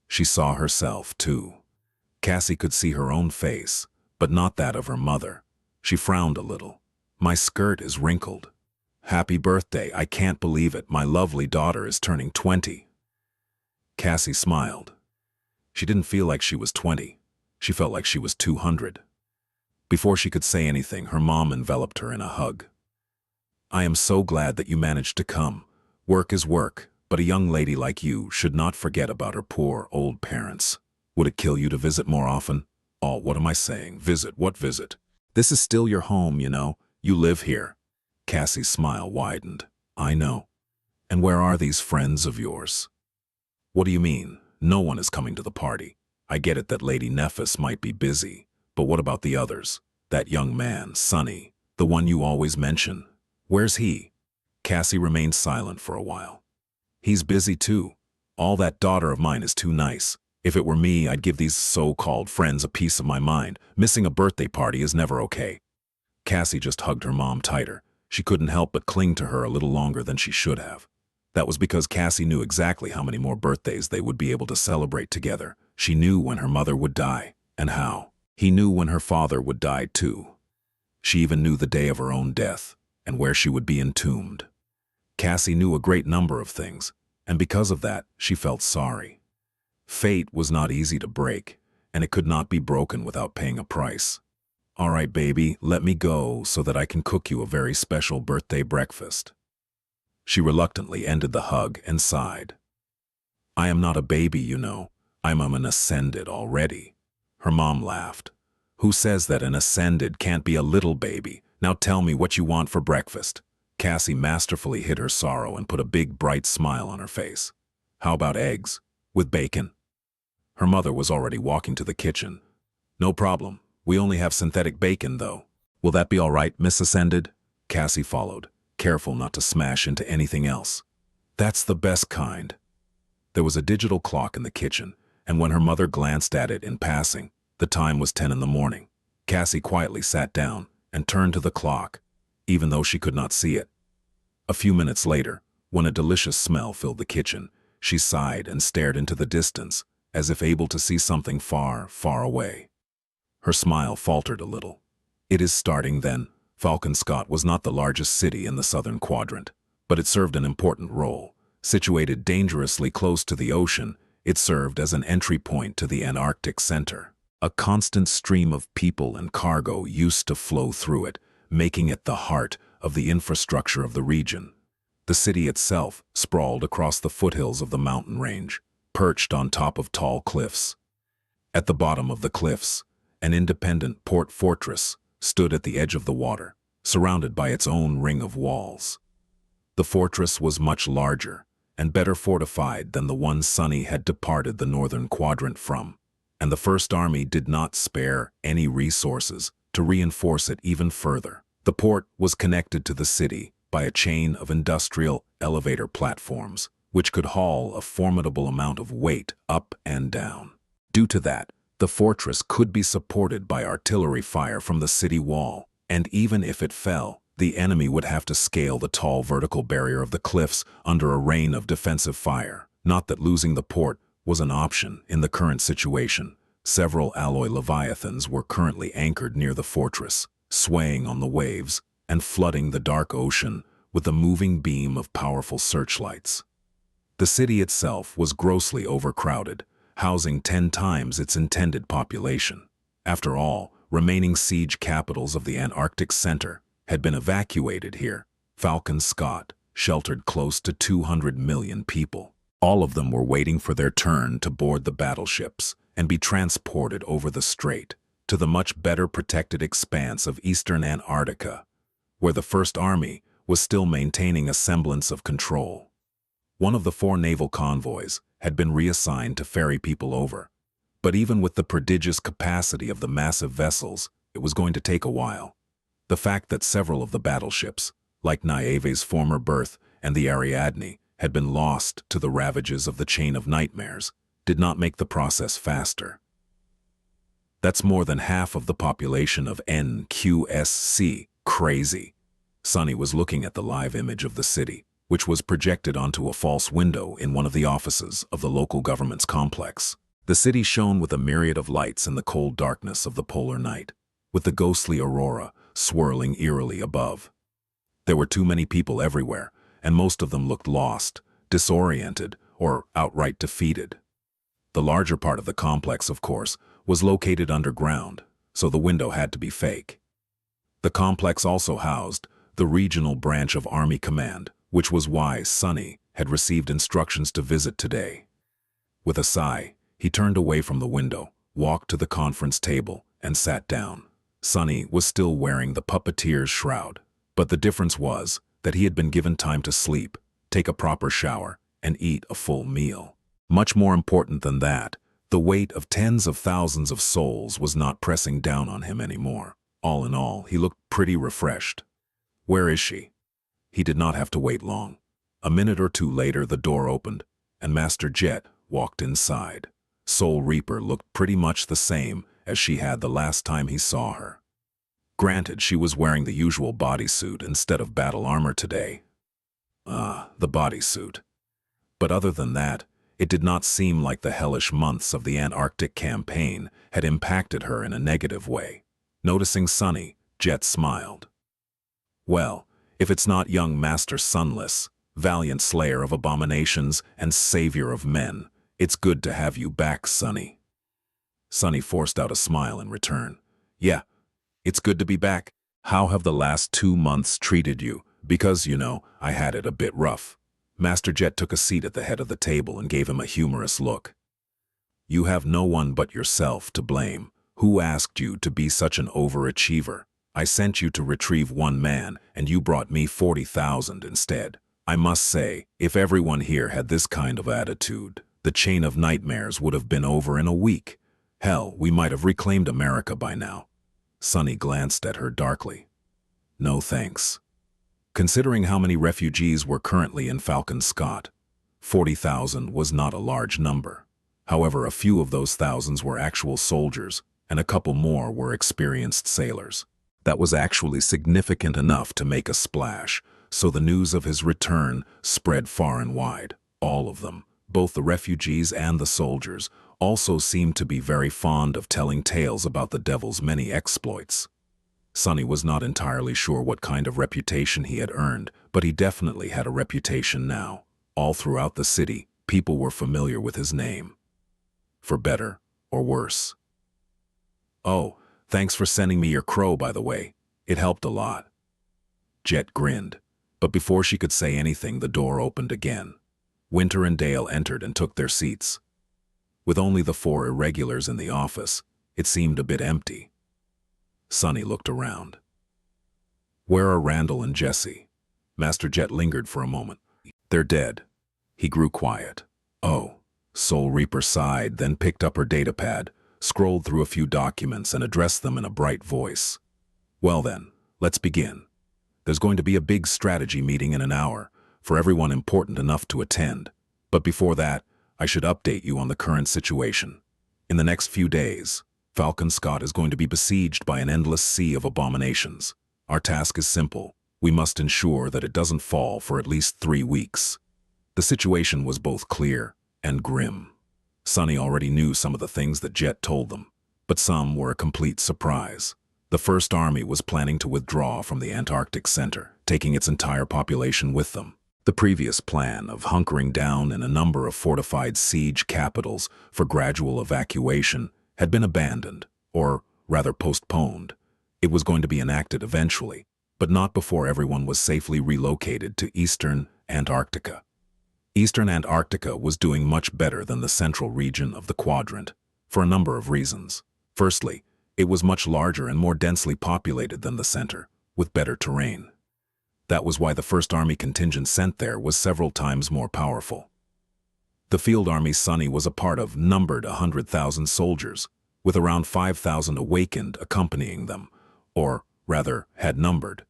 She saw herself, too. Cassie could see her own face, but not that of her mother. She frowned a little. "My skirt is wrinkled. Happy birthday, I can't believe it, my lovely daughter is turning 20. Cassie smiled. She didn't feel like she was 20. She felt like she was 200. Before she could say anything, her mom enveloped her in a hug. "I am so glad that you managed to come. Work is work, but a young lady like you should not forget about her poor old parents. Would it kill you to visit more often?" "Oh, what am I saying? Visit? What visit? This is still your home, you know. You live here." Cassie's smile widened. "I know. And where are these friends of yours?" "What do you mean? No one is coming to the party. I get it that Lady Nephis might be busy, but what about the others? That young man, Sonny, the one you always mention. Where's he?" Cassie remained silent for a while. "He's busy too. All that daughter of mine is too nice. If it were me, I'd give these so-called friends a piece of my mind. Missing a birthday party is never okay." Cassie just hugged her mom tighter. She couldn't help but cling to her a little longer than she should have. That was because Cassie knew exactly how many more birthdays they would be able to celebrate together. She knew when her mother would die, and how. He knew when her father would die too. She even knew the day of her own death, and where she would be entombed. Cassie knew a great number of things, and because of that, she felt sorry. Fate was not easy to break, and it could not be broken without paying a price. "All right, baby, let me go so that I can cook you a very special birthday breakfast." She reluctantly ended the hug and sighed. "I am not a baby, you know. I'm an ascended already." Her mom laughed. "Who says that an ascended can't be a little baby? Now tell me what you want for breakfast." Cassie masterfully hid her sorrow and put a big, bright smile on her face. "How about eggs? With bacon?" Her mother was already walking to the kitchen. "No problem. We only have synthetic bacon, though." "Will that be all right, Miss Ascended?" Cassie followed, careful not to smash into anything else. "That's the best kind." There was a digital clock in the kitchen, and when her mother glanced at it in passing, the time was 10 in the morning. Cassie quietly sat down and turned to the clock, even though she could not see it. A few minutes later, when a delicious smell filled the kitchen, she sighed and stared into the distance, as if able to see something far, far away. Her smile faltered a little. "It is starting then." Falcon Scott was not the largest city in the southern quadrant, but it served an important role. Situated dangerously close to the ocean, it served as an entry point to the Antarctic center. A constant stream of people and cargo used to flow through it, making it the heart of the infrastructure of the region. The city itself sprawled across the foothills of the mountain range, perched on top of tall cliffs. At the bottom of the cliffs, an independent port fortress stood at the edge of the water, surrounded by its own ring of walls. The fortress was much larger and better fortified than the one Sonny had departed the northern quadrant from, and the First Army did not spare any resources to reinforce it even further. The port was connected to the city by a chain of industrial elevator platforms, which could haul a formidable amount of weight up and down. Due to that, the fortress could be supported by artillery fire from the city wall, and even if it fell, the enemy would have to scale the tall vertical barrier of the cliffs under a rain of defensive fire. Not that losing the port was an option in the current situation. Several alloy leviathans were currently anchored near the fortress, swaying on the waves and flooding the dark ocean with a moving beam of powerful searchlights. The city itself was grossly overcrowded, housing 10 times its intended population. After all, remaining siege capitals of the Antarctic Center had been evacuated here. Falcon Scott sheltered close to 200 million people. All of them were waiting for their turn to board the battleships and be transported over the strait to the much better protected expanse of eastern Antarctica, where the First Army was still maintaining a semblance of control. One of the 4 naval convoys had been reassigned to ferry people over, but even with the prodigious capacity of the massive vessels, it was going to take a while. The fact that several of the battleships, like Nieve's former berth and the Ariadne, had been lost to the ravages of the Chain of Nightmares, did not make the process faster. That's more than half of the population of NQSC. Crazy. Sunny was looking at the live image of the city, which was projected onto a false window in one of the offices of the local government's complex. The city shone with a myriad of lights in the cold darkness of the polar night, with the ghostly aurora swirling eerily above. There were too many people everywhere, and most of them looked lost, disoriented, or outright defeated. The larger part of the complex, of course, was located underground, so the window had to be fake. The complex also housed the regional branch of Army Command, which was why Sunny had received instructions to visit today. With a sigh, he turned away from the window, walked to the conference table, and sat down. Sunny was still wearing the puppeteer's shroud, but the difference was that he had been given time to sleep, take a proper shower, and eat a full meal. Much more important than that, the weight of tens of thousands of souls was not pressing down on him anymore. All in all, he looked pretty refreshed. Where is she? He did not have to wait long. A minute or two later, the door opened, and Master Jet walked inside. Soul Reaper looked pretty much the same as she had the last time he saw her. Granted, she was wearing the usual bodysuit instead of battle armor today. The bodysuit. But other than that, it did not seem like the hellish months of the Antarctic campaign had impacted her in a negative way. Noticing Sunny, Jet smiled. Well, if it's not young Master Sunless, valiant slayer of abominations and savior of men, it's good to have you back, Sunny. Sunny forced out a smile in return. Yeah, it's good to be back. How have the last 2 months treated you? Because, I had it a bit rough. Master Jet took a seat at the head of the table and gave him a humorous look. You have no one but yourself to blame. Who asked you to be such an overachiever? I sent you to retrieve 1 man, and you brought me 40,000 instead. I must say, if everyone here had this kind of attitude, the Chain of Nightmares would have been over in a week. Hell, we might have reclaimed America by now. Sunny glanced at her darkly. No thanks. Considering how many refugees were currently in Falcon Scott, 40,000 was not a large number. However, a few of those thousands were actual soldiers, and a couple more were experienced sailors. That was actually significant enough to make a splash, so the news of his return spread far and wide. All of them, both the refugees and the soldiers, also seemed to be very fond of telling tales about the devil's many exploits. Sunny was not entirely sure what kind of reputation he had earned, but he definitely had a reputation now. All throughout the city, people were familiar with his name. For better or worse. Oh, thanks for sending me your crow, by the way. It helped a lot. Jet grinned, but before she could say anything, the door opened again. Winter and Dale entered and took their seats. With only the 4 irregulars in the office, it seemed a bit empty. Sunny looked around. Where are Randall and Jesse? Master Jet lingered for a moment. They're dead. He grew quiet. Oh. Soul Reaper sighed, then picked up her datapad, scrolled through a few documents, and addressed them in a bright voice. Well then, let's begin. There's going to be a big strategy meeting in an hour, for everyone important enough to attend. But before that, I should update you on the current situation. In the next few days, Falcon Scott is going to be besieged by an endless sea of abominations. Our task is simple. We must ensure that it doesn't fall for at least 3 weeks. The situation was both clear and grim. Sunny already knew some of the things that Jet told them, but some were a complete surprise. The First Army was planning to withdraw from the Antarctic Center, taking its entire population with them. The previous plan of hunkering down in a number of fortified siege capitals for gradual evacuation had been abandoned, or rather postponed. It was going to be enacted eventually, but not before everyone was safely relocated to eastern Antarctica. Eastern Antarctica was doing much better than the central region of the quadrant, for a number of reasons. Firstly, it was much larger and more densely populated than the center, with better terrain. That was why the First Army contingent sent there was several times more powerful. The Field Army Sunny was a part of numbered 100,000 soldiers, with around 5,000 awakened accompanying them, or rather had numbered.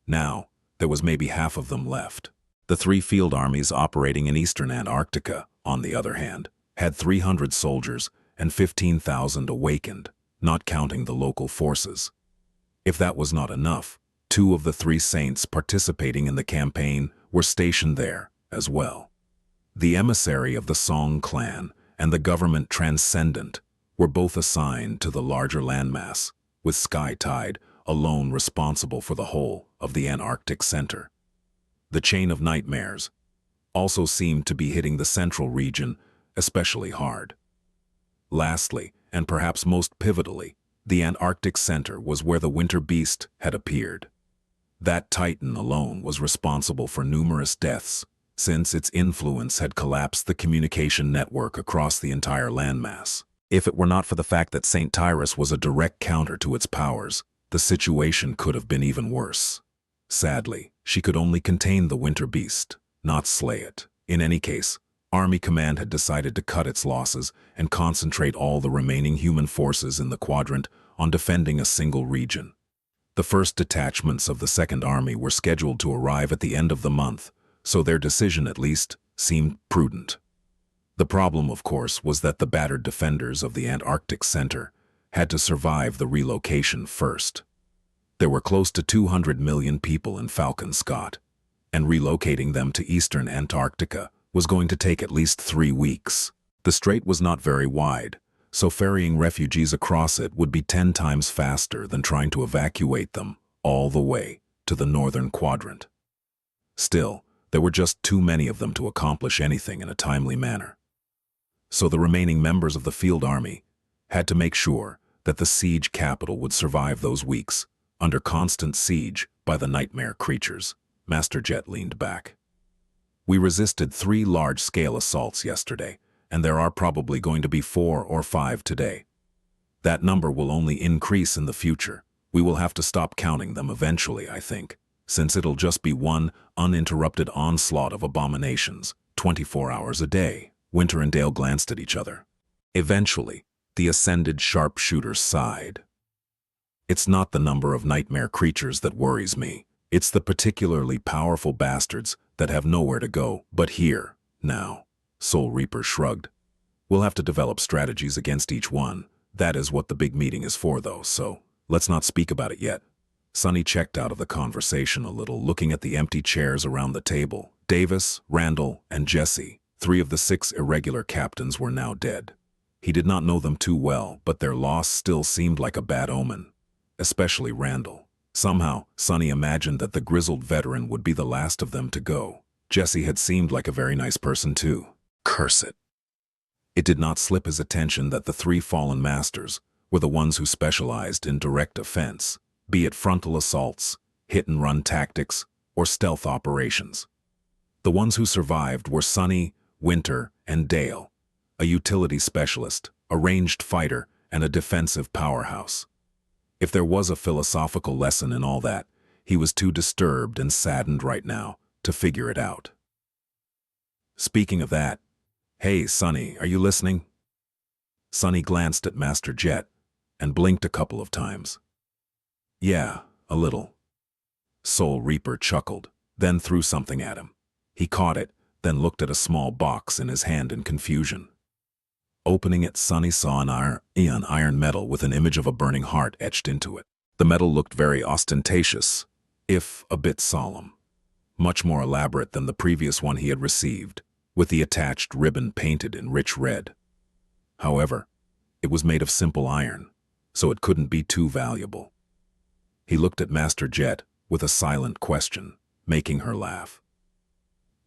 Now, there was maybe half of them left. The 3 field armies operating in eastern Antarctica, on the other hand, had 300 soldiers and 15,000 awakened, not counting the local forces. If that was not enough, 2 of the 3 saints participating in the campaign were stationed there as well. The emissary of the Song clan and the government Transcendent were both assigned to the larger landmass, with Sky Tide alone responsible for the whole of the Antarctic Center. The chain of nightmares also seemed to be hitting the central region especially hard. Lastly, and perhaps most pivotally, the Antarctic Center was where the winter beast had appeared. That titan alone was responsible for numerous deaths, since its influence had collapsed the communication network across the entire landmass. If it were not for the fact that St. Tyrus was a direct counter to its powers, the situation could have been even worse. Sadly, she could only contain the winter beast, not slay it. In any case, Army Command had decided to cut its losses and concentrate all the remaining human forces in the quadrant on defending a single region. The first detachments of the Second Army were scheduled to arrive at the end of the month, so their decision at least seemed prudent. The problem, of course, was that the battered defenders of the Antarctic Center had to survive the relocation first. There were close to 200 million people in Falcon Scott, and relocating them to eastern Antarctica was going to take at least 3 weeks. The strait was not very wide, so ferrying refugees across it would be 10 times faster than trying to evacuate them all the way to the northern quadrant. Still, there were just too many of them to accomplish anything in a timely manner. So the remaining members of the Field Army had to make sure that the siege capital would survive those weeks, under constant siege by the nightmare creatures. Master Jet leaned back. We resisted 3 large-scale assaults yesterday, and there are probably going to be 4 or 5 today. That number will only increase in the future. We will have to stop counting them eventually, I think, since it'll just be one uninterrupted onslaught of abominations, 24 hours a day. Winter and Dale glanced at each other. Eventually, the ascended sharpshooter sighed. It's not the number of nightmare creatures that worries me. It's the particularly powerful bastards that have nowhere to go but here, now. Soul Reaper shrugged. We'll have to develop strategies against each one. That is what the big meeting is for, though, so let's not speak about it yet. Sunny checked out of the conversation a little, looking at the empty chairs around the table. Davis, Randall, and Jesse, 3 of the 6 irregular captains, were now dead. He did not know them too well, but their loss still seemed like a bad omen, especially Randall. Somehow, Sunny imagined that the grizzled veteran would be the last of them to go. Jesse had seemed like a very nice person too. Curse it. It did not slip his attention that the 3 fallen masters were the ones who specialized in direct offense, be it frontal assaults, hit-and-run tactics, or stealth operations. The ones who survived were Sunny, Winter, and Dale, a utility specialist, a ranged fighter, and a defensive powerhouse. If there was a philosophical lesson in all that, he was too disturbed and saddened right now to figure it out. Speaking of that, hey, Sunny, are you listening? Sunny glanced at Master Jet and blinked a couple of times. Yeah, a little. Soul Reaper chuckled, then threw something at him. He caught it, then looked at a small box in his hand in confusion. Opening it, Sunny saw an iron metal with an image of a burning heart etched into it. The metal looked very ostentatious, if a bit solemn. Much more elaborate than the previous one he had received, with the attached ribbon painted in rich red. However, it was made of simple iron, so it couldn't be too valuable. He looked at Master Jet with a silent question, making her laugh.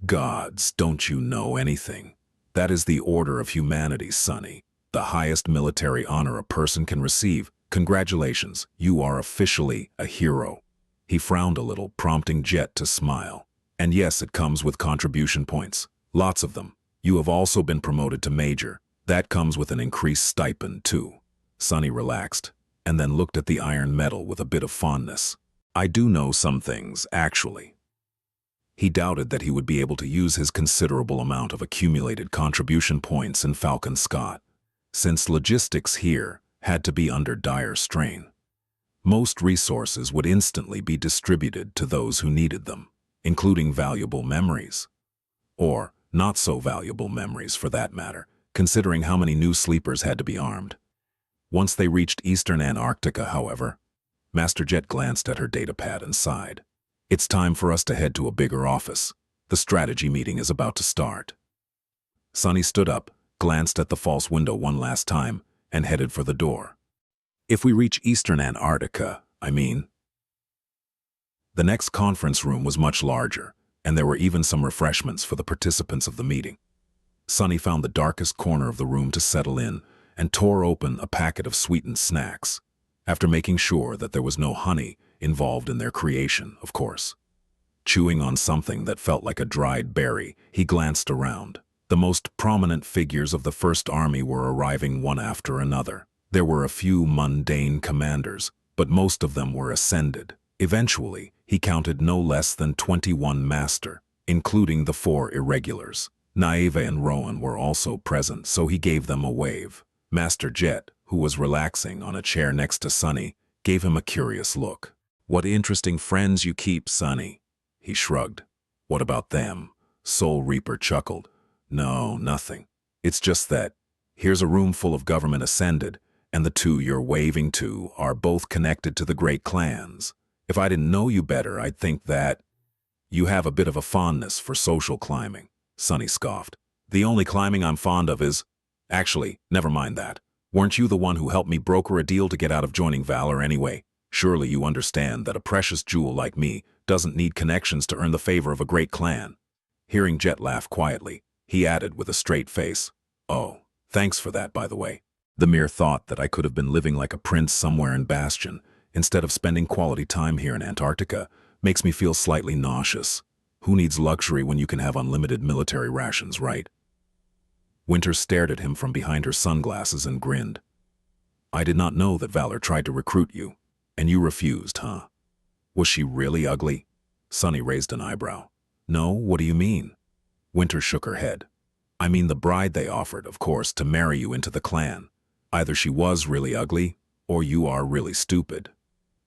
Gods, don't you know anything? That is the order of humanity, Sonny. The highest military honor a person can receive. Congratulations, you are officially a hero. He frowned a little, prompting Jet to smile. And yes, it comes with contribution points. Lots of them. You have also been promoted to Major. That comes with an increased stipend, too. Sonny relaxed, and then looked at the iron metal with a bit of fondness. I do know some things, actually. He doubted that he would be able to use his considerable amount of accumulated contribution points in Falcon Scott, since logistics here had to be under dire strain. Most resources would instantly be distributed to those who needed them, including valuable memories. Or not so valuable memories, for that matter, considering how many new sleepers had to be armed. Once they reached Eastern Antarctica, however, Master Jet glanced at her datapad and sighed. It's time for us to head to a bigger office. The strategy meeting is about to start. Sonny stood up, glanced at the false window one last time, and headed for the door. If we reach Eastern Antarctica, I mean. The next conference room was much larger, and there were even some refreshments for the participants of the meeting. Sonny found the darkest corner of the room to settle in and tore open a packet of sweetened snacks, after making sure that there was no honey involved in their creation, of course. Chewing on something that felt like a dried berry, he glanced around. The most prominent figures of the First Army were arriving one after another. There were a few mundane commanders, but most of them were ascended. Eventually, he counted no less than 21 master, including the 4 irregulars. Naive and Rowan were also present, so he gave them a wave. Master Jet, who was relaxing on a chair next to Sonny, gave him a curious look. What interesting friends you keep, Sonny. He shrugged. What about them? Soul Reaper chuckled. No, nothing. It's just that, here's a room full of government ascended, and the 2 you're waving to are both connected to the great clans. If I didn't know you better, I'd think that you have a bit of a fondness for social climbing, Sonny scoffed. The only climbing I'm fond of is… Actually, never mind that. Weren't you the one who helped me broker a deal to get out of joining Valor anyway? Surely you understand that a precious jewel like me doesn't need connections to earn the favor of a great clan. Hearing Jet laugh quietly, he added with a straight face, Oh, thanks for that, by the way. The mere thought that I could have been living like a prince somewhere in Bastion, instead of spending quality time here in Antarctica, makes me feel slightly nauseous. Who needs luxury when you can have unlimited military rations, right? Winter stared at him from behind her sunglasses and grinned. I did not know that Valor tried to recruit you, and you refused, huh? Was she really ugly? Sonny raised an eyebrow. No, what do you mean? Winter shook her head. I mean the bride they offered, of course, to marry you into the clan. Either she was really ugly, or you are really stupid.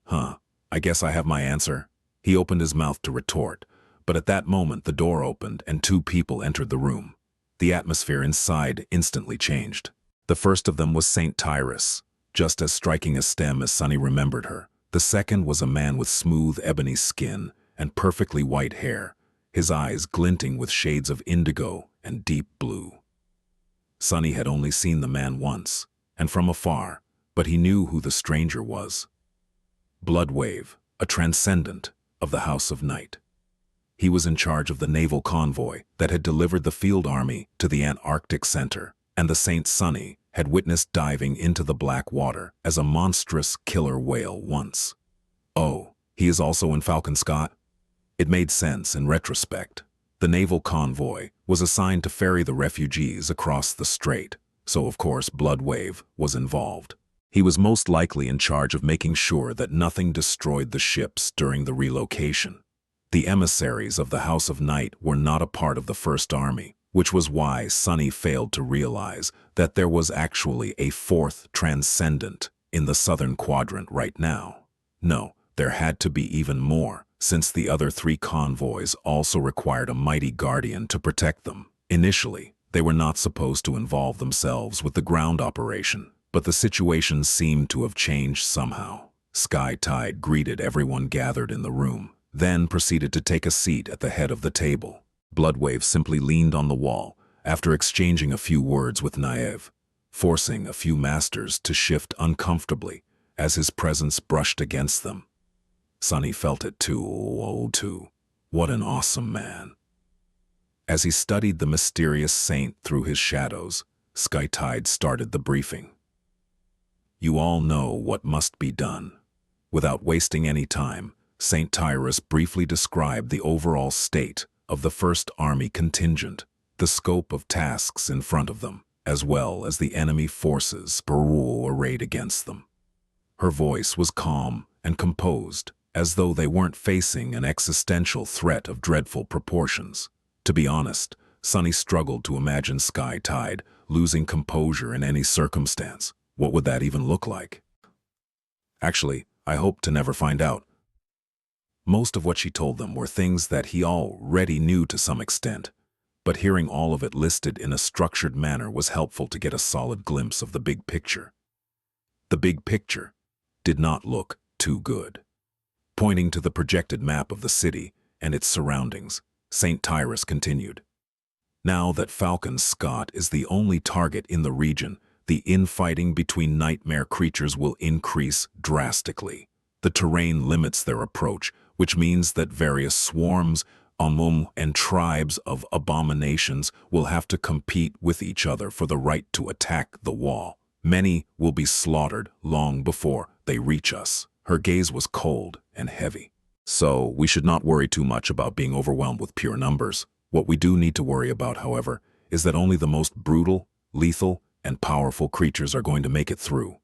Huh, I guess I have my answer. He opened his mouth to retort, but at that moment the door opened and 2 people entered the room. The atmosphere inside instantly changed. The first of them was Saint Tyrus, just as striking a stem as Sonny remembered her. The second was a man with smooth ebony skin and perfectly white hair, his eyes glinting with shades of indigo and deep blue. Sonny had only seen the man once, and from afar, but he knew who the stranger was. Bloodwave, a transcendent of the House of Night. He was in charge of the naval convoy that had delivered the field army to the Antarctic Center, and the Saint Sonny had witnessed diving into the black water as a monstrous killer whale once. Oh, he is also in Falcon Scott? It made sense in retrospect. The naval convoy was assigned to ferry the refugees across the strait, so of course Bloodwave was involved. He was most likely in charge of making sure that nothing destroyed the ships during the relocation. The emissaries of the House of Night were not a part of the First Army, which was why Sonny failed to realize that there was actually a 4th transcendent in the southern quadrant right now. No, there had to be even more, since the other 3 convoys also required a mighty guardian to protect them. Initially, they were not supposed to involve themselves with the ground operation, but the situation seemed to have changed somehow. Sky Tide greeted everyone gathered in the room, then proceeded to take a seat at the head of the table. Bloodwave simply leaned on the wall after exchanging a few words with Naive, forcing a few masters to shift uncomfortably as his presence brushed against them. Sunny felt it too. Oh, too. What an awesome man. As he studied the mysterious saint through his shadows, Sky Tide started the briefing. You all know what must be done. Without wasting any time, Saint Tyrus briefly described the overall state of the First Army contingent, the scope of tasks in front of them, as well as the enemy forces arrayed against them. Her voice was calm and composed, as though they weren't facing an existential threat of dreadful proportions. To be honest, Sunny struggled to imagine Sky Tide losing composure in any circumstance. What would that even look like? Actually, I hoped to never find out. Most of what she told them were things that he already knew to some extent, but hearing all of it listed in a structured manner was helpful to get a solid glimpse of the big picture. The big picture did not look too good. Pointing to the projected map of the city and its surroundings, St. Tyrus continued. Now that Falcon Scott is the only target in the region, the infighting between nightmare creatures will increase drastically. The terrain limits their approach, which means that various swarms, and tribes of abominations will have to compete with each other for the right to attack the wall. Many will be slaughtered long before they reach us. Her gaze was cold and heavy. So we should not worry too much about being overwhelmed with pure numbers. What we do need to worry about, however, is that only the most brutal, lethal, and powerful creatures are going to make it through.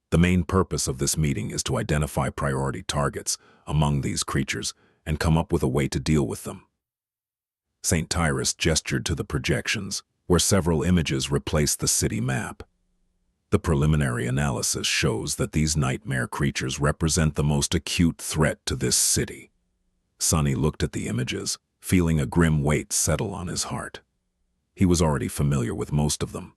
The main purpose of this meeting is to identify priority targets among these creatures and come up with a way to deal with them. St. Tyrus gestured to the projections, where several images replaced the city map. The preliminary analysis shows that these nightmare creatures represent the most acute threat to this city. Sunny looked at the images, feeling a grim weight settle on his heart. He was already familiar with most of them.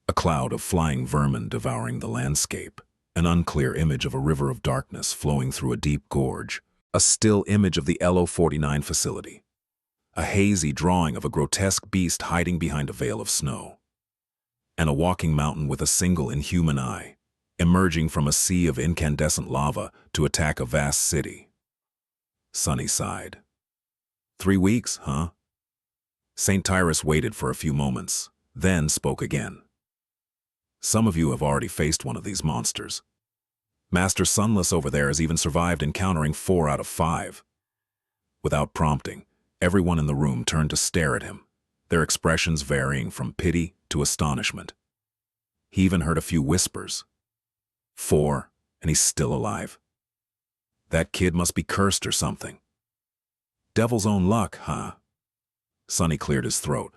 A cloud of flying vermin devouring the landscape, an unclear image of a river of darkness flowing through a deep gorge, a still image of the LO-49 facility, a hazy drawing of a grotesque beast hiding behind a veil of snow, and a walking mountain with a single inhuman eye, emerging from a sea of incandescent lava to attack a vast city. Sunny sighed. 3 weeks, huh? St. Tyrus waited for a few moments, then spoke again. Some of you have already faced one of these monsters. Master Sunless over there has even survived encountering 4 out of 5. Without prompting, everyone in the room turned to stare at him, their expressions varying from pity to astonishment. He even heard a few whispers. 4, and he's still alive. That kid must be cursed or something. Devil's own luck, huh? Sunny cleared his throat.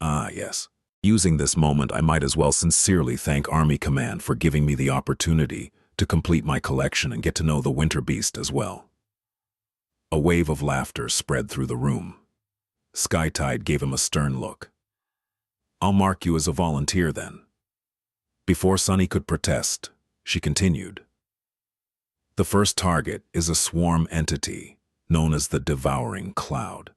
Ah, yes. Using this moment, I might as well sincerely thank Army Command for giving me the opportunity to complete my collection and get to know the winter beast as well. A wave of laughter spread through the room. Skytide gave him a stern look. I'll mark you as a volunteer then. Before Sunny could protest, she continued. The first target is a swarm entity known as the Devouring Cloud.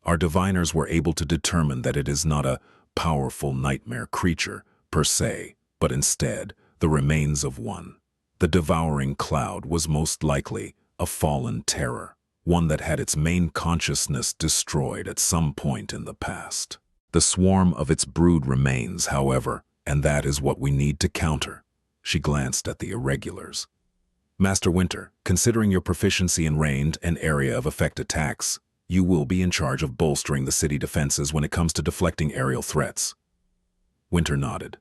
Our diviners were able to determine that it is not a powerful nightmare creature per se, but instead the remains of one. The Devouring Cloud was most likely a fallen terror, one that had its main consciousness destroyed at some point in the past. The swarm of its brood remains, however, and that is what we need to counter. She glanced at the irregulars. Master Winter, considering your proficiency in range and area of effect attacks, you will be in charge of bolstering the city defenses when it comes to deflecting aerial threats. Winter nodded.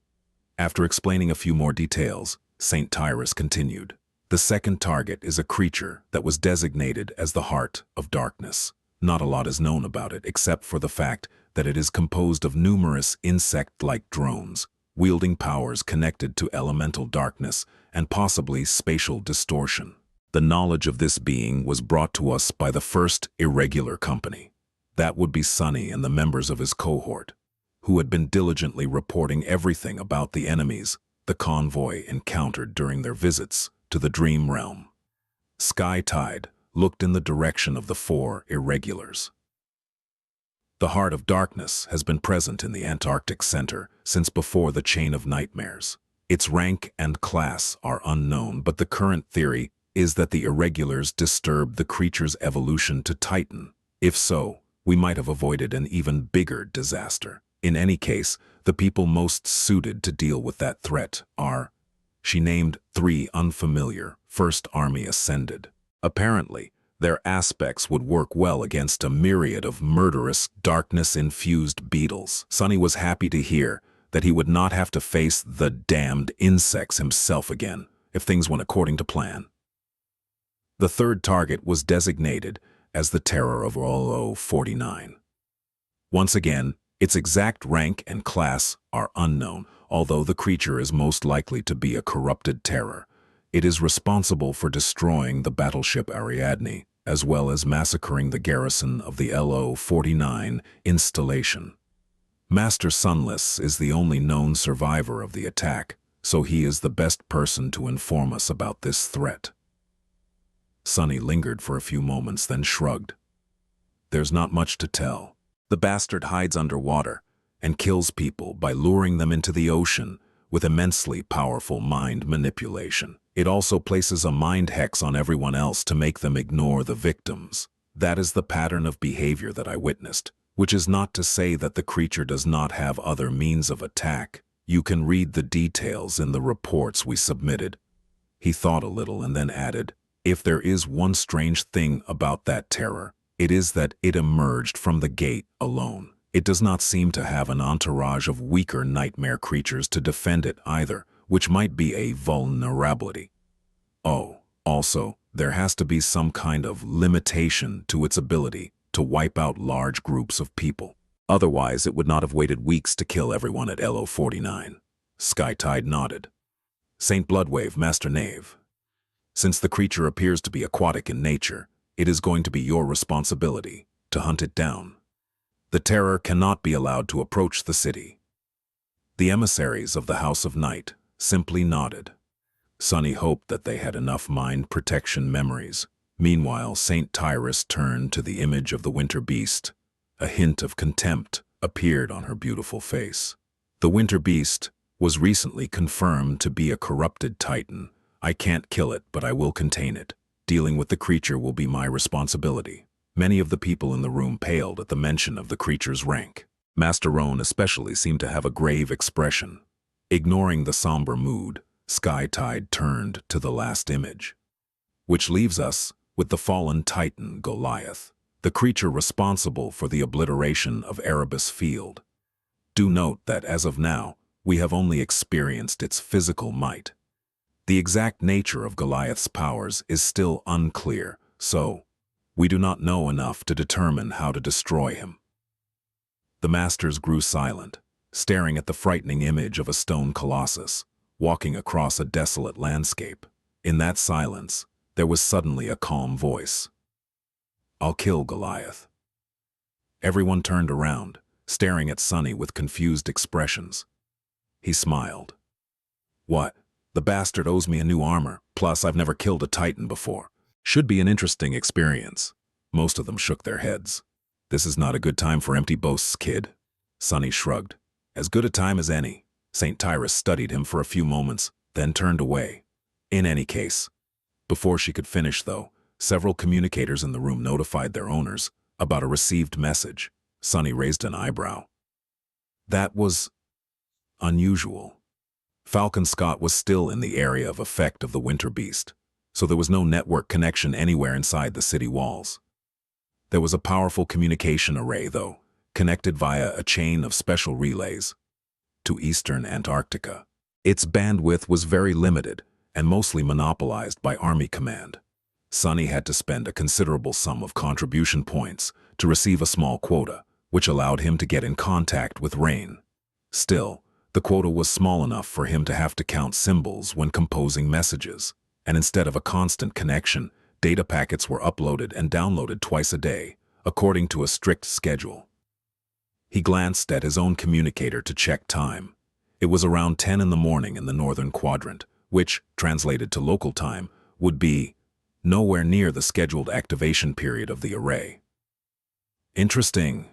After explaining a few more details, St. Tyrus continued. The second target is a creature that was designated as the Heart of Darkness. Not a lot is known about it except for the fact that it is composed of numerous insect-like drones, wielding powers connected to elemental darkness and possibly spatial distortion. The knowledge of this being was brought to us by the first irregular company. That would be Sunny and the members of his cohort, who had been diligently reporting everything about the enemies the convoy encountered during their visits to the Dream Realm. Sky Tide looked in the direction of the four irregulars. The Heart of Darkness has been present in the Antarctic Center since before the Chain of Nightmares. Its rank and class are unknown, but the current theory is that the irregulars disturbed the creature's evolution to Titan. If so, we might have avoided an even bigger disaster. In any case, the people most suited to deal with that threat are, she named 3 unfamiliar First Army Ascended. Apparently, their aspects would work well against a myriad of murderous, darkness-infused beetles. Sunny was happy to hear that he would not have to face the damned insects himself again if things went according to plan. The third target was designated as the Terror of LO-49. Once again, its exact rank and class are unknown, although the creature is most likely to be a corrupted terror. It is responsible for destroying the battleship Ariadne, as well as massacring the garrison of the LO-49 installation. Master Sunless is the only known survivor of the attack, so he is the best person to inform us about this threat. Sunny lingered for a few moments, then shrugged. There's not much to tell. The bastard hides underwater and kills people by luring them into the ocean with immensely powerful mind manipulation. It also places a mind hex on everyone else to make them ignore the victims. That is the pattern of behavior that I witnessed, which is not to say that the creature does not have other means of attack. You can read the details in the reports we submitted. He thought a little and then added, if there is one strange thing about that terror, it is that it emerged from the gate alone. It does not seem to have an entourage of weaker nightmare creatures to defend it either, which might be a vulnerability. Oh, also, there has to be some kind of limitation to its ability to wipe out large groups of people. Otherwise, it would not have waited weeks to kill everyone at LO-49. Skytide nodded. Saint Bloodwave, Master Knave. Since the creature appears to be aquatic in nature, it is going to be your responsibility to hunt it down. The terror cannot be allowed to approach the city. The emissaries of the House of Night simply nodded. Sunny hoped that they had enough mind protection memories. Meanwhile, Saint Tyrus turned to the image of the winter beast. A hint of contempt appeared on her beautiful face. The winter beast was recently confirmed to be a corrupted titan. I can't kill it, but I will contain it. Dealing with the creature will be my responsibility. Many of the people in the room paled at the mention of the creature's rank. Master Roan especially seemed to have a grave expression. Ignoring the somber mood, Skytide turned to the last image, which leaves us with the fallen titan Goliath, the creature responsible for the obliteration of Erebus Field. Do note that as of now, we have only experienced its physical might. The exact nature of Goliath's powers is still unclear, so we do not know enough to determine how to destroy him. The masters grew silent, staring at the frightening image of a stone colossus, walking across a desolate landscape. In that silence, there was suddenly a calm voice. I'll kill Goliath. Everyone turned around, staring at Sunny with confused expressions. He smiled. What? The bastard owes me a new armor, plus I've never killed a titan before. Should be an interesting experience. Most of them shook their heads. This is not a good time for empty boasts, kid. Sunny shrugged. As good a time as any. Saint Tyrus studied him for a few moments, then turned away. In any case. Before she could finish, though, several communicators in the room notified their owners about a received message. Sunny raised an eyebrow. That was unusual. Falcon Scott was still in the area of effect of the winter beast, so there was no network connection anywhere inside the city walls. There was a powerful communication array, though, connected via a chain of special relays to eastern Antarctica. Its bandwidth was very limited and mostly monopolized by Army Command. Sunny had to spend a considerable sum of contribution points to receive a small quota, which allowed him to get in contact with Rain. Still, the quota was small enough for him to have to count symbols when composing messages. and instead of a constant connection, data packets were uploaded and downloaded twice a day, according to a strict schedule. He glanced at his own communicator to check time. It was around 10 in the morning in the northern quadrant, which, translated to local time, would be nowhere near the scheduled activation period of the array. Interesting.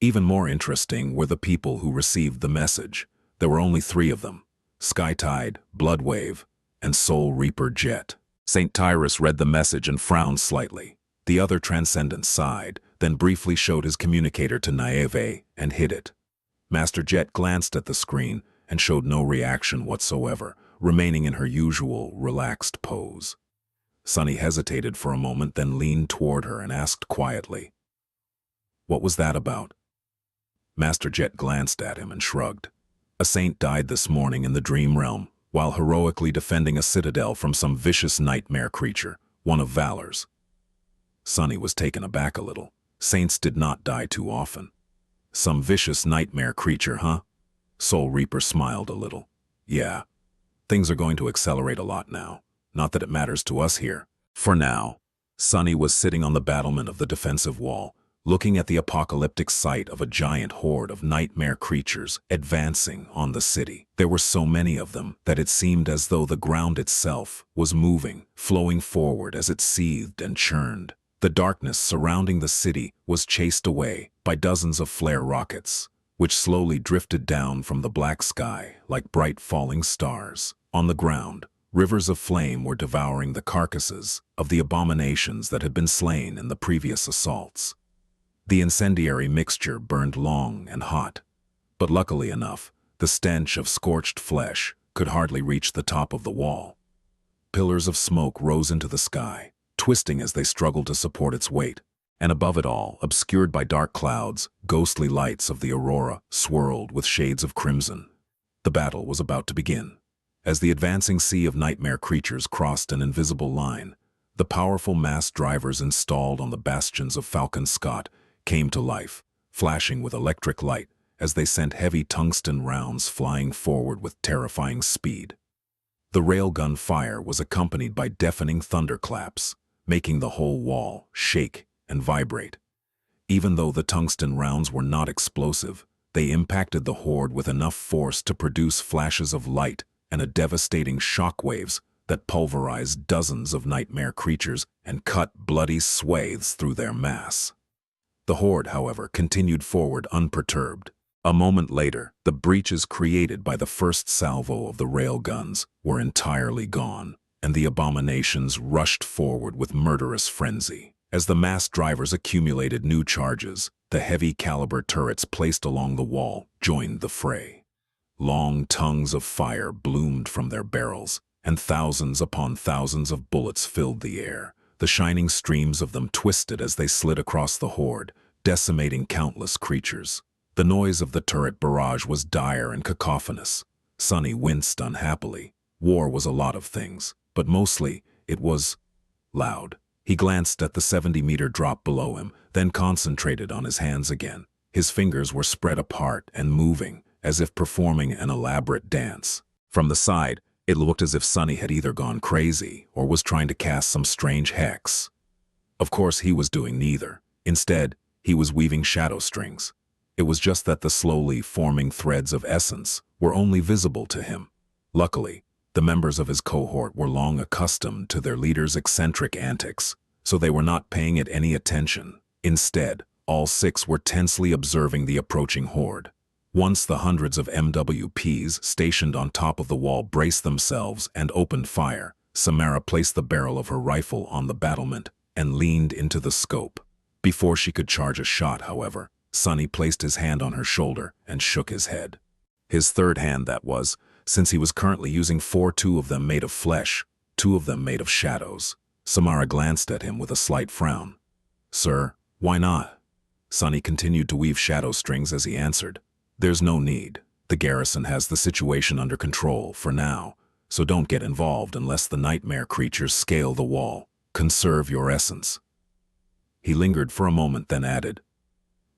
Even more interesting were the people who received the message. There were only 3 of them: Skytide, Bloodwave, and Soul Reaper Jet. St. Tyrus read the message and frowned slightly. The other Transcendent sighed, then briefly showed his communicator to Nieve and hid it. Master Jet glanced at the screen and showed no reaction whatsoever, remaining in her usual relaxed pose. Sunny hesitated for a moment, then leaned toward her and asked quietly, "What was that about?" Master Jet glanced at him and shrugged. "A saint died this morning in the dream realm, while heroically defending a citadel from some vicious nightmare creature, one of Valor's." Sunny was taken aback a little. Saints did not die too often. "Some vicious nightmare creature, huh?" Soul Reaper smiled a little. "Yeah. Things are going to accelerate a lot now. Not that it matters to us here. For now." Sunny was sitting on the battlement of the defensive wall, looking at the apocalyptic sight of a giant horde of nightmare creatures advancing on the city. There were so many of them that it seemed as though the ground itself was moving, flowing forward as it seethed and churned. The darkness surrounding the city was chased away by dozens of flare rockets, which slowly drifted down from the black sky like bright falling stars. On the ground, rivers of flame were devouring the carcasses of the abominations that had been slain in the previous assaults. The incendiary mixture burned long and hot, but luckily enough, the stench of scorched flesh could hardly reach the top of the wall. Pillars of smoke rose into the sky, twisting as they struggled to support its weight, and above it all, obscured by dark clouds, ghostly lights of the aurora swirled with shades of crimson. The battle was about to begin. As the advancing sea of nightmare creatures crossed an invisible line, the powerful mass drivers installed on the bastions of Falcon Scott came to life, flashing with electric light as they sent heavy tungsten rounds flying forward with terrifying speed. The railgun fire was accompanied by deafening thunderclaps, making the whole wall shake and vibrate. Even though the tungsten rounds were not explosive, they impacted the horde with enough force to produce flashes of light and a devastating shockwaves that pulverized dozens of nightmare creatures and cut bloody swathes through their mass. The horde, however, continued forward unperturbed. A moment later, the breaches created by the first salvo of the railguns were entirely gone, and the abominations rushed forward with murderous frenzy. As the mass drivers accumulated new charges, the heavy-caliber turrets placed along the wall joined the fray. Long tongues of fire bloomed from their barrels, and thousands upon thousands of bullets filled the air. The shining streams of them twisted as they slid across the horde, decimating countless creatures. The noise of the turret barrage was dire and cacophonous. Sunny winced unhappily. War was a lot of things, but mostly it was loud. He glanced at the 70-meter drop below him, then concentrated on his hands again. His fingers were spread apart and moving, as if performing an elaborate dance. From the side, it looked as if Sunny had either gone crazy or was trying to cast some strange hex. Of course, he was doing neither. Instead, he was weaving shadow strings. It was just that the slowly forming threads of essence were only visible to him. Luckily, the members of his cohort were long accustomed to their leader's eccentric antics, so they were not paying it any attention. Instead, all 6 were tensely observing the approaching horde. Once the hundreds of MWPs stationed on top of the wall braced themselves and opened fire, Samara placed the barrel of her rifle on the battlement and leaned into the scope. Before she could charge a shot, however, Sunny placed his hand on her shoulder and shook his head. His third hand, that was, since he was currently using 2 of them made of flesh, 2 of them made of shadows. Samara glanced at him with a slight frown. "Sir, why not?" Sunny continued to weave shadow strings as he answered. "There's no need. The garrison has the situation under control for now, so don't get involved unless the nightmare creatures scale the wall. Conserve your essence." He lingered for a moment, then added,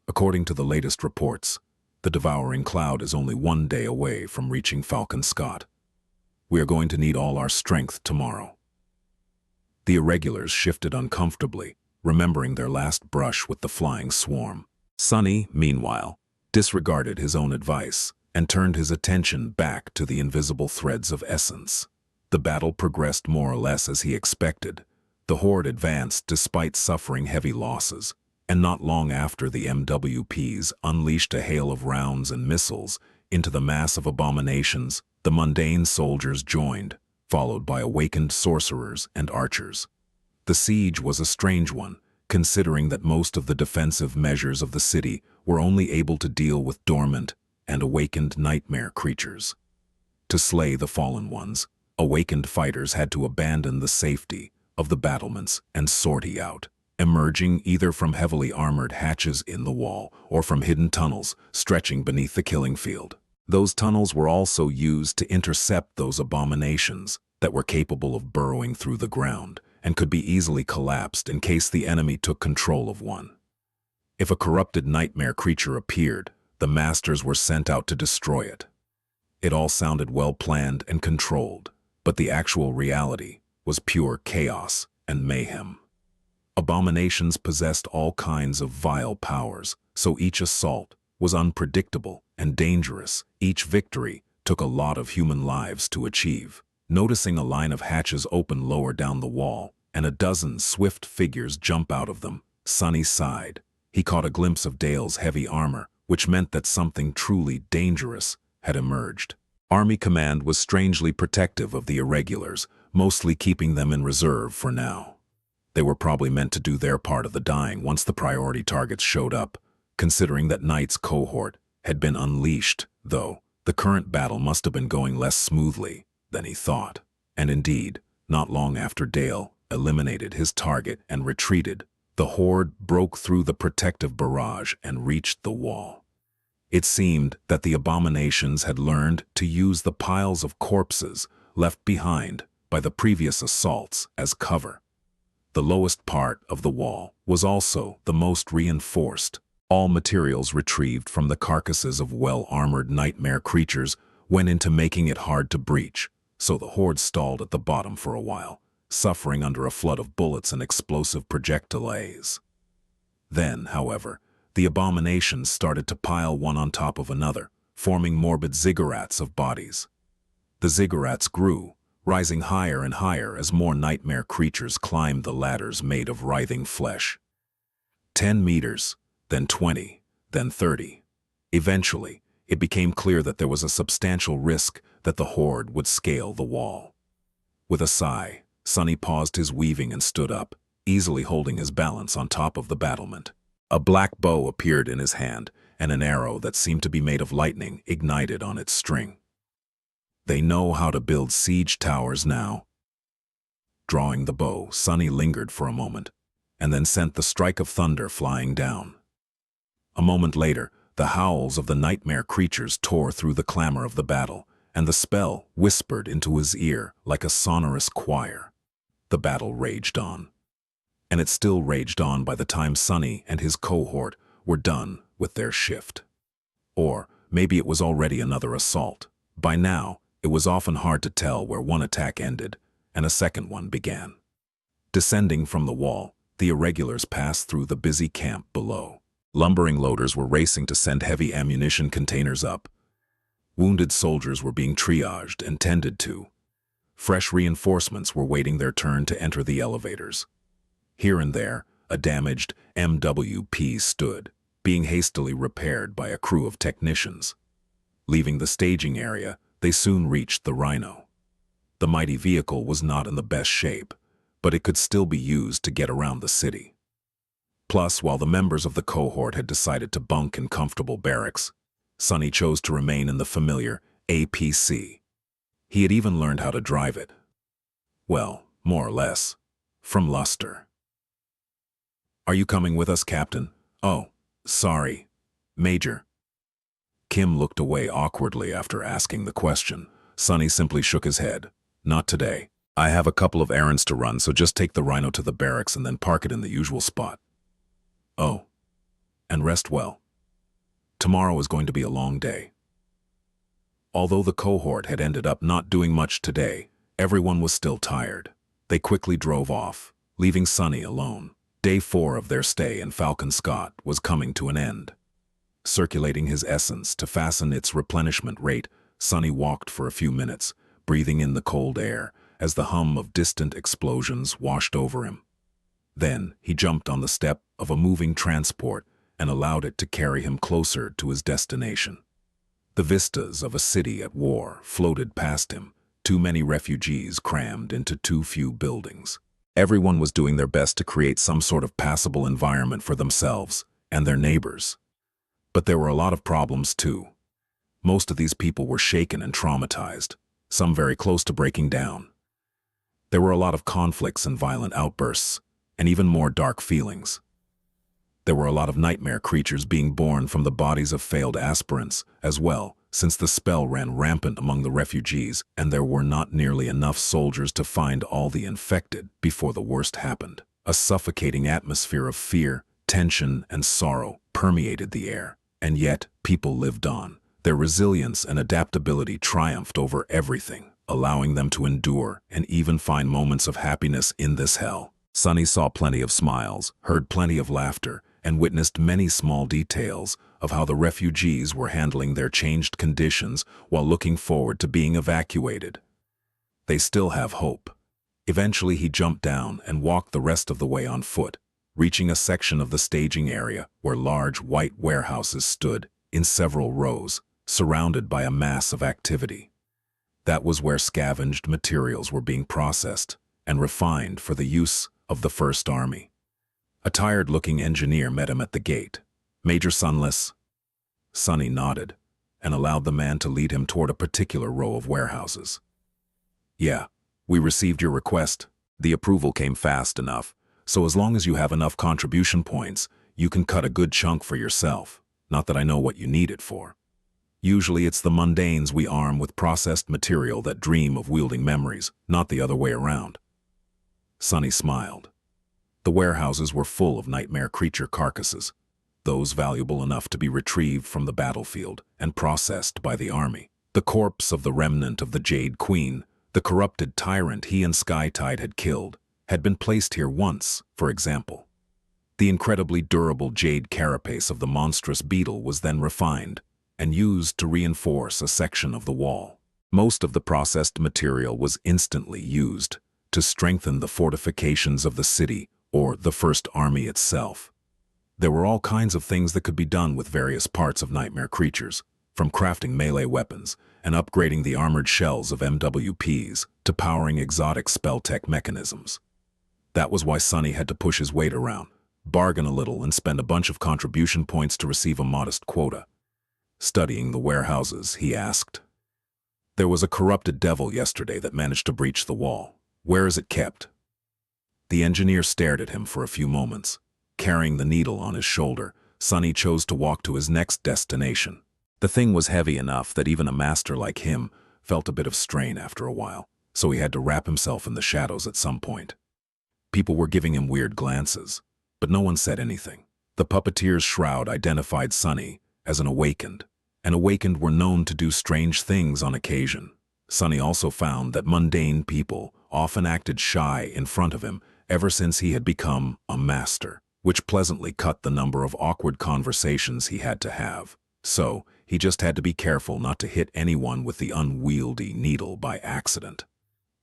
"According to the latest reports, the devouring cloud is only 1 day away from reaching Falcon Scott." We are going to need all our strength tomorrow." The irregulars shifted uncomfortably, remembering their last brush with the flying swarm. Sunny, meanwhile, disregarded his own advice and turned his attention back to the invisible threads of essence. The battle progressed more or less as he expected. The horde advanced despite suffering heavy losses, and not long after the MWPs unleashed a hail of rounds and missiles into the mass of abominations, the mundane soldiers joined, followed by awakened sorcerers and archers. The siege was a strange one, considering that most of the defensive measures of the city were only able to deal with dormant and awakened nightmare creatures. To slay the fallen ones, awakened fighters had to abandon the safety of the battlements and sortie out, emerging either from heavily armored hatches in the wall or from hidden tunnels stretching beneath the killing field. Those tunnels were also used to intercept those abominations that were capable of burrowing through the ground and could be easily collapsed in case the enemy took control of one. If a corrupted nightmare creature appeared, the masters were sent out to destroy it. It all sounded well planned and controlled, but the actual reality was pure chaos and mayhem. Abominations possessed all kinds of vile powers, so each assault was unpredictable and dangerous. Each victory took a lot of human lives to achieve. Noticing a line of hatches open lower down the wall and a dozen swift figures jump out of them, Sunny sighed. He caught a glimpse of Dale's heavy armor, which meant that something truly dangerous had emerged. Army Command was strangely protective of the irregulars, mostly keeping them in reserve for now. They were probably meant to do their part of the dying once the priority targets showed up. Considering that Knight's cohort had been unleashed, though, the current battle must have been going less smoothly than he thought. And indeed, not long after Dale eliminated his target and retreated, the horde broke through the protective barrage and reached the wall. It seemed that the abominations had learned to use the piles of corpses left behind by the previous assaults as cover. The lowest part of the wall was also the most reinforced. All materials retrieved from the carcasses of well-armored nightmare creatures went into making it hard to breach, so the horde stalled at the bottom for a while, suffering under a flood of bullets and explosive projectiles. Then, however, the abominations started to pile one on top of another, forming morbid ziggurats of bodies. The ziggurats grew, rising higher and higher as more nightmare creatures climbed the ladders made of writhing flesh. 10 meters, then 20, then 30. Eventually, it became clear that there was a substantial risk that the horde would scale the wall. With a sigh, Sunny paused his weaving and stood up, easily holding his balance on top of the battlement. A black bow appeared in his hand, and an arrow that seemed to be made of lightning ignited on its string. They know how to build siege towers now. Drawing the bow, Sunny lingered for a moment, and then sent the strike of thunder flying down. A moment later, the howls of the nightmare creatures tore through the clamor of the battle, and the spell whispered into his ear like a sonorous choir. The battle raged on. And it still raged on by the time Sunny and his cohort were done with their shift. Or maybe it was already another assault. By now, it was often hard to tell where one attack ended and a second one began. Descending from the wall, the irregulars passed through the busy camp below. Lumbering loaders were racing to send heavy ammunition containers up. Wounded soldiers were being triaged and tended to. Fresh reinforcements were waiting their turn to enter the elevators. Here and there, a damaged MWP stood, being hastily repaired by a crew of technicians. Leaving the staging area, they soon reached the Rhino. The mighty vehicle was not in the best shape, but it could still be used to get around the city. Plus, while the members of the cohort had decided to bunk in comfortable barracks, Sunny chose to remain in the familiar APC. He had even learned how to drive it. Well, more or less, from Luster. "Are you coming with us, Captain?" "Oh, sorry, Major." Kim looked away awkwardly after asking the question. Sunny simply shook his head. "Not today. I have a couple of errands to run, so just take the Rhino to the barracks and then park it in the usual spot." "Oh, and rest well. Tomorrow is going to be a long day." Although the cohort had ended up not doing much today, everyone was still tired. They quickly drove off, leaving Sunny alone. Day 4 of their stay in Falcon Scott was coming to an end. Circulating his essence to fasten its replenishment rate, Sunny walked for a few minutes, breathing in the cold air as the hum of distant explosions washed over him. Then he jumped on the step of a moving transport and allowed it to carry him closer to his destination. The vistas of a city at war floated past him, too many refugees crammed into too few buildings. Everyone was doing their best to create some sort of passable environment for themselves and their neighbors. But there were a lot of problems too. Most of these people were shaken and traumatized, some very close to breaking down. There were a lot of conflicts and violent outbursts, and even more dark feelings. There were a lot of nightmare creatures being born from the bodies of failed aspirants as well, since the spell ran rampant among the refugees and there were not nearly enough soldiers to find all the infected before the worst happened. A suffocating atmosphere of fear, tension, and sorrow permeated the air, and yet people lived on. Their resilience and adaptability triumphed over everything, allowing them to endure and even find moments of happiness in this hell. Sunny saw plenty of smiles, heard plenty of laughter, and witnessed many small details of how the refugees were handling their changed conditions while looking forward to being evacuated. They still have hope. Eventually he jumped down and walked the rest of the way on foot, reaching a section of the staging area where large white warehouses stood in several rows, surrounded by a mass of activity. That was where scavenged materials were being processed and refined for the use of the First Army. A tired-looking engineer met him at the gate. "Major Sunless?" Sunny nodded and allowed the man to lead him toward a particular row of warehouses. "Yeah, we received your request. The approval came fast enough, so as long as you have enough contribution points, you can cut a good chunk for yourself. Not that I know what you need it for. Usually it's the mundanes we arm with processed material that dream of wielding memories, not the other way around." Sunny smiled. The warehouses were full of nightmare creature carcasses, those valuable enough to be retrieved from the battlefield and processed by the army. The corpse of the remnant of the Jade Queen, the corrupted tyrant he and Skytide had killed, had been placed here once, for example. The incredibly durable jade carapace of the monstrous beetle was then refined and used to reinforce a section of the wall. Most of the processed material was instantly used to strengthen the fortifications of the city or the First Army itself. There were all kinds of things that could be done with various parts of nightmare creatures, from crafting melee weapons and upgrading the armored shells of MWPs to powering exotic spell tech mechanisms. That was why Sunny had to push his weight around, bargain a little, and spend a bunch of contribution points to receive a modest quota. Studying the warehouses, he asked, "There was a corrupted devil yesterday that managed to breach the wall. Where is it kept?" The engineer stared at him for a few moments. Carrying the needle on his shoulder, Sunny chose to walk to his next destination. The thing was heavy enough that even a master like him felt a bit of strain after a while, so he had to wrap himself in the shadows at some point. People were giving him weird glances, but no one said anything. The puppeteer's shroud identified Sunny as an awakened, and awakened were known to do strange things on occasion. Sunny also found that mundane people often acted shy in front of him ever since he had become a master, which pleasantly cut the number of awkward conversations he had to have. So, he just had to be careful not to hit anyone with the unwieldy needle by accident.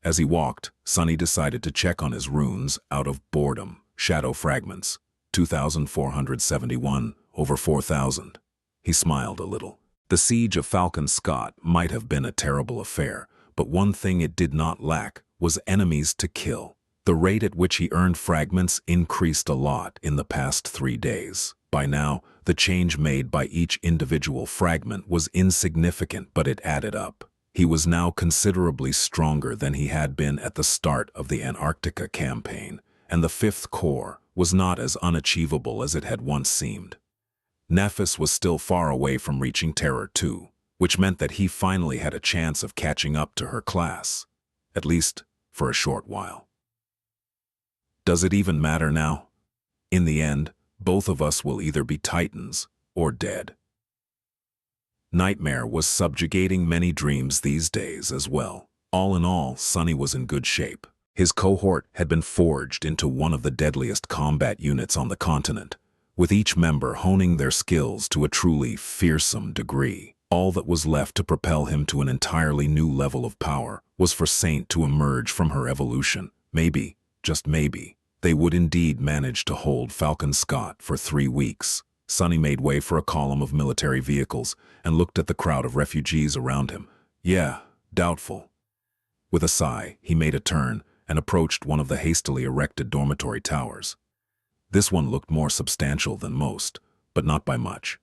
As he walked, Sunny decided to check on his runes out of boredom. Shadow fragments, 2,471 over 4,000. He smiled a little. The siege of Falcon Scott might have been a terrible affair, but one thing it did not lack was enemies to kill. The rate at which he earned fragments increased a lot in the past 3 days. By now, the change made by each individual fragment was insignificant, but it added up. He was now considerably stronger than he had been at the start of the Antarctica campaign, and the Fifth Corps was not as unachievable as it had once seemed. Nephis was still far away from reaching Terror 2, which meant that he finally had a chance of catching up to her class, at least for a short while. Does it even matter now? In the end, both of us will either be titans or dead. Nightmare was subjugating many dreams these days as well. All in all, Sunny was in good shape. His cohort had been forged into one of the deadliest combat units on the continent, with each member honing their skills to a truly fearsome degree. All that was left to propel him to an entirely new level of power was for Saint to emerge from her evolution. Maybe, just maybe, they would indeed manage to hold Falcon Scott for 3 weeks. Sunny made way for a column of military vehicles and looked at the crowd of refugees around him. Yeah, doubtful. With a sigh, he made a turn and approached one of the hastily erected dormitory towers. This one looked more substantial than most, but not by much.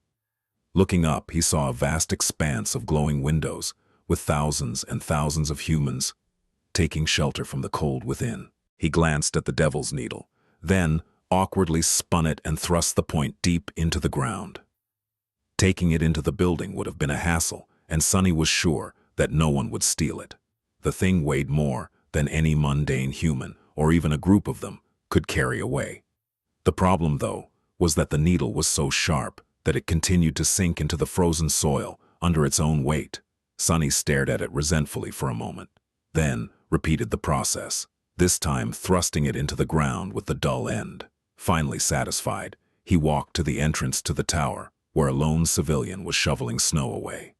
Looking up, he saw a vast expanse of glowing windows, with thousands and thousands of humans taking shelter from the cold within. He glanced at the Devil's Needle, then awkwardly spun it and thrust the point deep into the ground. Taking it into the building would have been a hassle, and Sunny was sure that no one would steal it. The thing weighed more than any mundane human, or even a group of them, could carry away. The problem, though, was that the needle was so sharp that it continued to sink into the frozen soil under its own weight. Sunny stared at it resentfully for a moment, then repeated the process, this time thrusting it into the ground with the dull end. Finally satisfied, he walked to the entrance to the tower, where a lone civilian was shoveling snow away.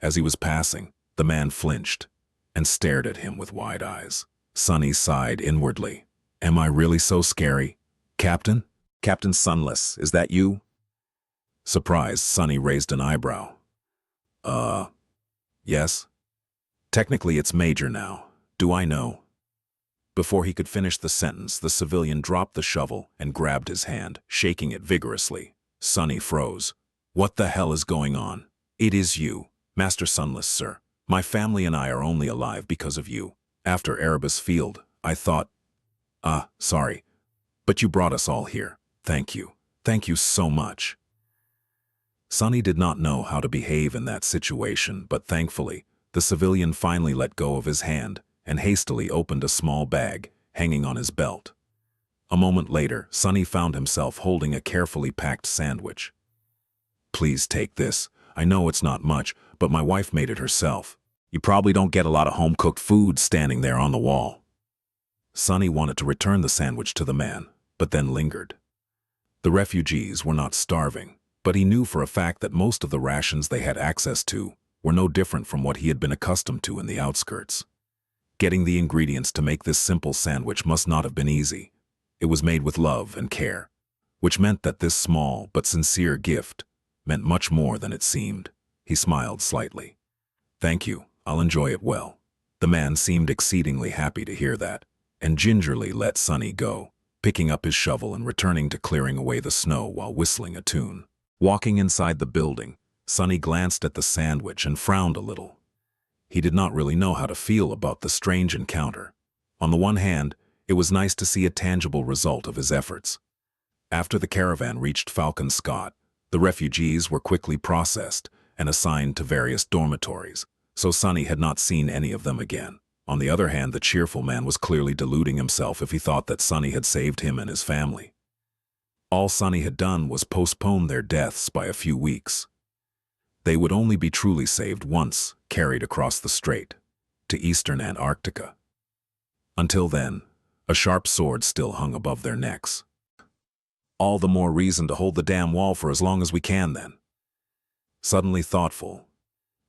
As he was passing, the man flinched and stared at him with wide eyes. Sunny sighed inwardly. Am I really so scary? Captain? Captain Sunless, is that you? Surprised, Sunny raised an eyebrow. Yes? Technically it's Major now. Do I know? Before he could finish the sentence, the civilian dropped the shovel and grabbed his hand, shaking it vigorously. Sunny froze. What the hell is going on? It is you, Master Sunless, sir. My family and I are only alive because of you. After Erebus Field, I thought... sorry. But you brought us all here. Thank you. Thank you so much. Sunny did not know how to behave in that situation, but thankfully, the civilian finally let go of his hand and hastily opened a small bag hanging on his belt. A moment later, Sunny found himself holding a carefully packed sandwich. Please take this. I know it's not much, but my wife made it herself. You probably don't get a lot of home-cooked food standing there on the wall. Sunny wanted to return the sandwich to the man, but then lingered. The refugees were not starving, but he knew for a fact that most of the rations they had access to were no different from what he had been accustomed to in the outskirts. Getting the ingredients to make this simple sandwich must not have been easy. It was made with love and care, which meant that this small but sincere gift meant much more than it seemed. He smiled slightly. Thank you, I'll enjoy it well. The man seemed exceedingly happy to hear that, and gingerly let Sunny go, picking up his shovel and returning to clearing away the snow while whistling a tune. Walking inside the building, Sunny glanced at the sandwich and frowned a little. He did not really know how to feel about the strange encounter. On the one hand, it was nice to see a tangible result of his efforts. After the caravan reached Falcon Scott, the refugees were quickly processed and assigned to various dormitories, so Sunny had not seen any of them again. On the other hand, the cheerful man was clearly deluding himself if he thought that Sunny had saved him and his family. All Sunny had done was postpone their deaths by a few weeks. They would only be truly saved once carried across the strait to eastern Antarctica. Until then, a sharp sword still hung above their necks. All the more reason to hold the damn wall for as long as we can, then. Suddenly thoughtful,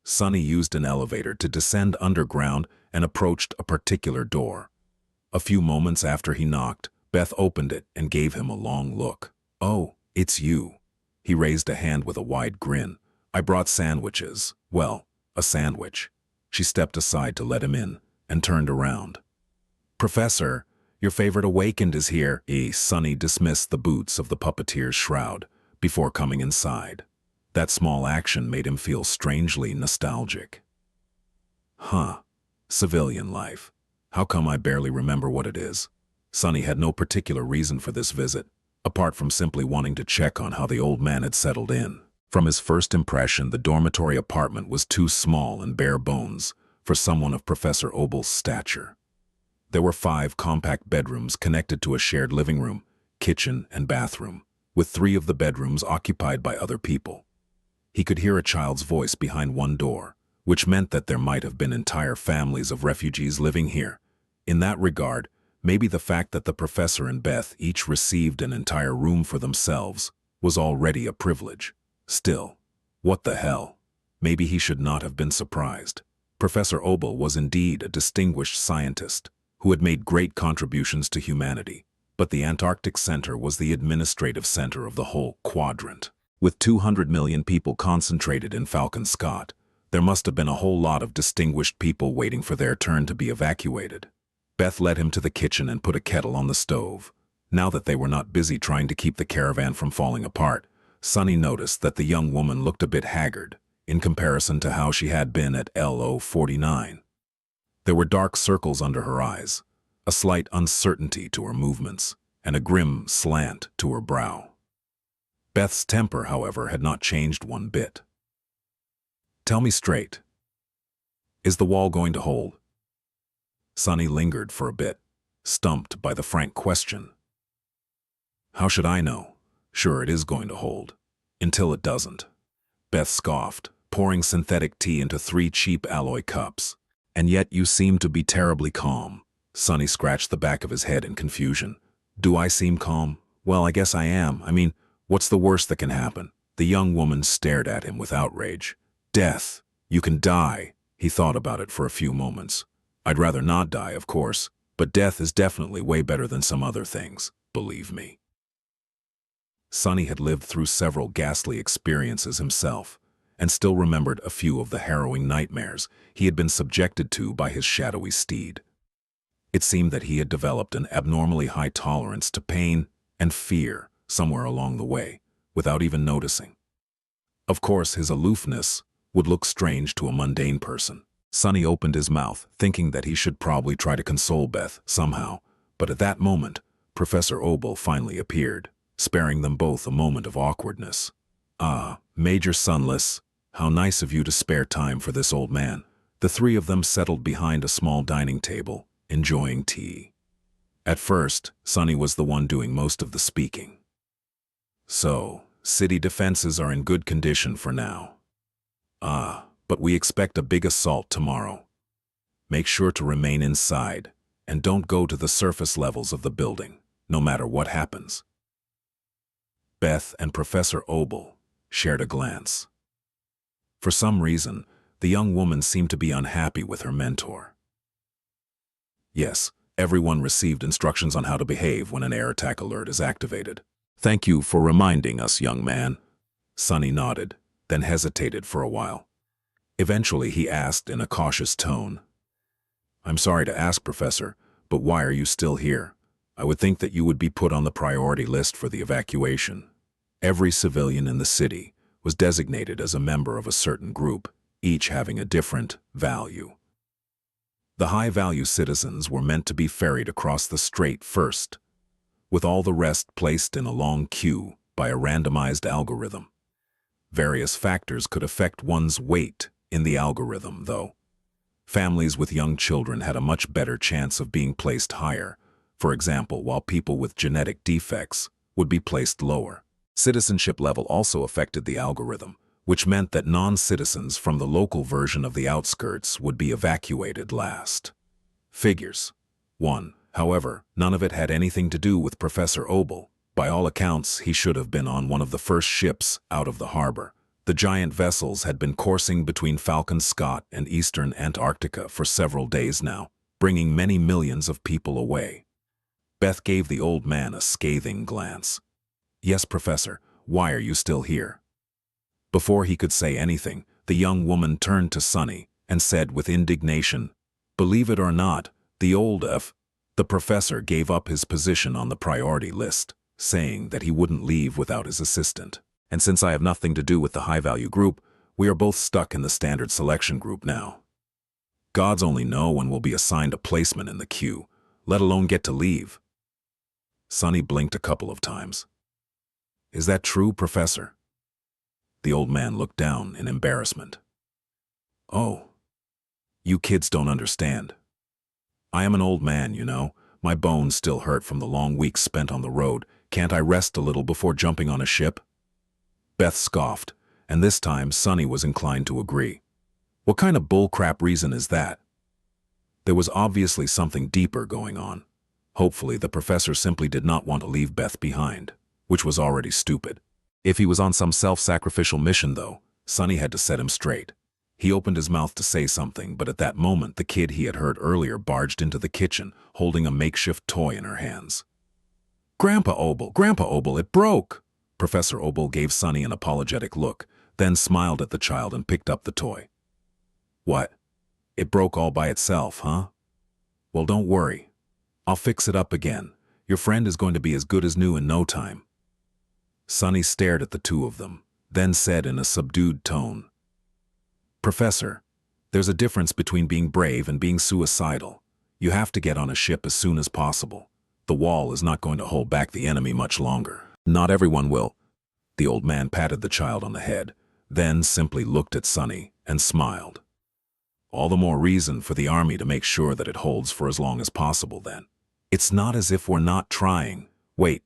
Sunny used an elevator to descend underground and approached a particular door. A few moments after he knocked, Beth opened it and gave him a long look. Oh, it's you. He raised a hand with a wide grin. I brought sandwiches. Well, a sandwich. She stepped aside to let him in and turned around. Professor, your favorite awakened is here. Sunny dismissed the boots of the puppeteer's shroud before coming inside. That small action made him feel strangely nostalgic. Civilian life. How come I barely remember what it is? Sunny had no particular reason for this visit, apart from simply wanting to check on how the old man had settled in. From his first impression, the dormitory apartment was too small and bare bones for someone of Professor Obel's stature. There were 5 compact bedrooms connected to a shared living room, kitchen, and bathroom, with 3 of the bedrooms occupied by other people. He could hear a child's voice behind one door, which meant that there might have been entire families of refugees living here. In that regard, maybe the fact that the professor and Beth each received an entire room for themselves was already a privilege. Still, what the hell? Maybe he should not have been surprised. Professor Obel was indeed a distinguished scientist who had made great contributions to humanity, but the Antarctic Center was the administrative center of the whole quadrant. With 200 million people concentrated in Falcon Scott, there must have been a whole lot of distinguished people waiting for their turn to be evacuated. Beth led him to the kitchen and put a kettle on the stove. Now that they were not busy trying to keep the caravan from falling apart, Sonny noticed that the young woman looked a bit haggard in comparison to how she had been at LO 49. There were dark circles under her eyes, a slight uncertainty to her movements, and a grim slant to her brow. Beth's temper, however, had not changed one bit. "Tell me straight. Is the wall going to hold?" Sonny lingered for a bit, stumped by the frank question. "How should I know? Sure, it is going to hold. Until it doesn't." Beth scoffed, pouring synthetic tea into 3 cheap alloy cups. "And yet you seem to be terribly calm." Sonny scratched the back of his head in confusion. "Do I seem calm? Well, I guess I am. I mean, what's the worst that can happen?" The young woman stared at him with outrage. "Death. You can die." He thought about it for a few moments. "I'd rather not die, of course, but death is definitely way better than some other things, believe me." Sonny had lived through several ghastly experiences himself, and still remembered a few of the harrowing nightmares he had been subjected to by his shadowy steed. It seemed that he had developed an abnormally high tolerance to pain and fear somewhere along the way, without even noticing. Of course, his aloofness would look strange to a mundane person. Sonny opened his mouth, thinking that he should probably try to console Beth somehow, but at that moment, Professor Obel finally appeared, sparing them both a moment of awkwardness. "Ah, Major Sunless, how nice of you to spare time for this old man." The 3 of them settled behind a small dining table, enjoying tea. At first, Sonny was the one doing most of the speaking. "So, city defenses are in good condition for now. But we expect a big assault tomorrow. Make sure to remain inside, and don't go to the surface levels of the building, no matter what happens." Beth and Professor Obel shared a glance. For some reason, the young woman seemed to be unhappy with her mentor. "Yes, everyone received instructions on how to behave when an air attack alert is activated." "Thank you for reminding us, young man." Sonny nodded, then hesitated for a while. Eventually, he asked in a cautious tone, "I'm sorry to ask, Professor, but why are you still here? I would think that you would be put on the priority list for the evacuation." Every civilian in the city was designated as a member of a certain group, each having a different value. The high-value citizens were meant to be ferried across the strait first, with all the rest placed in a long queue by a randomized algorithm. Various factors could affect one's weight in the algorithm, though. Families with young children had a much better chance of being placed higher, for example, while people with genetic defects would be placed lower. Citizenship level also affected the algorithm, which meant that non-citizens from the local version of the outskirts would be evacuated last. Figures. 1. However, none of it had anything to do with Professor Obel. By all accounts, he should have been on one of the first ships out of the harbor. The giant vessels had been coursing between Falcon Scott and eastern Antarctica for several days now, bringing many millions of people away. Beth gave the old man a scathing glance. "Yes, Professor, why are you still here?" Before he could say anything, the young woman turned to Sonny and said with indignation, "Believe it or not, the professor gave up his position on the priority list, saying that he wouldn't leave without his assistant. And since I have nothing to do with the high-value group, we are both stuck in the standard selection group now. Gods only know when we'll be assigned a placement in the queue, let alone get to leave." Sonny blinked a couple of times. "Is that true, Professor?" The old man looked down in embarrassment. "Oh, you kids don't understand. I am an old man, you know. My bones still hurt from the long weeks spent on the road. Can't I rest a little before jumping on a ship?" Beth scoffed, and this time Sonny was inclined to agree. What kind of bullcrap reason is that? There was obviously something deeper going on. Hopefully, the professor simply did not want to leave Beth behind, which was already stupid. If he was on some self-sacrificial mission, though, Sonny had to set him straight. He opened his mouth to say something, but at that moment the kid he had heard earlier barged into the kitchen, holding a makeshift toy in her hands. Grandpa Obel, it broke! Professor Obel gave Sonny an apologetic look, then smiled at the child and picked up the toy. What? It broke all by itself, huh? Well, don't worry. I'll fix it up again. Your friend is going to be as good as new in no time. Sonny stared at the two of them, then said in a subdued tone, Professor, there's a difference between being brave and being suicidal. You have to get on a ship as soon as possible. The wall is not going to hold back the enemy much longer. Not everyone will. The old man patted the child on the head, then simply looked at Sonny and smiled. All the more reason for the army to make sure that it holds for as long as possible then. It's not as if we're not trying. Wait,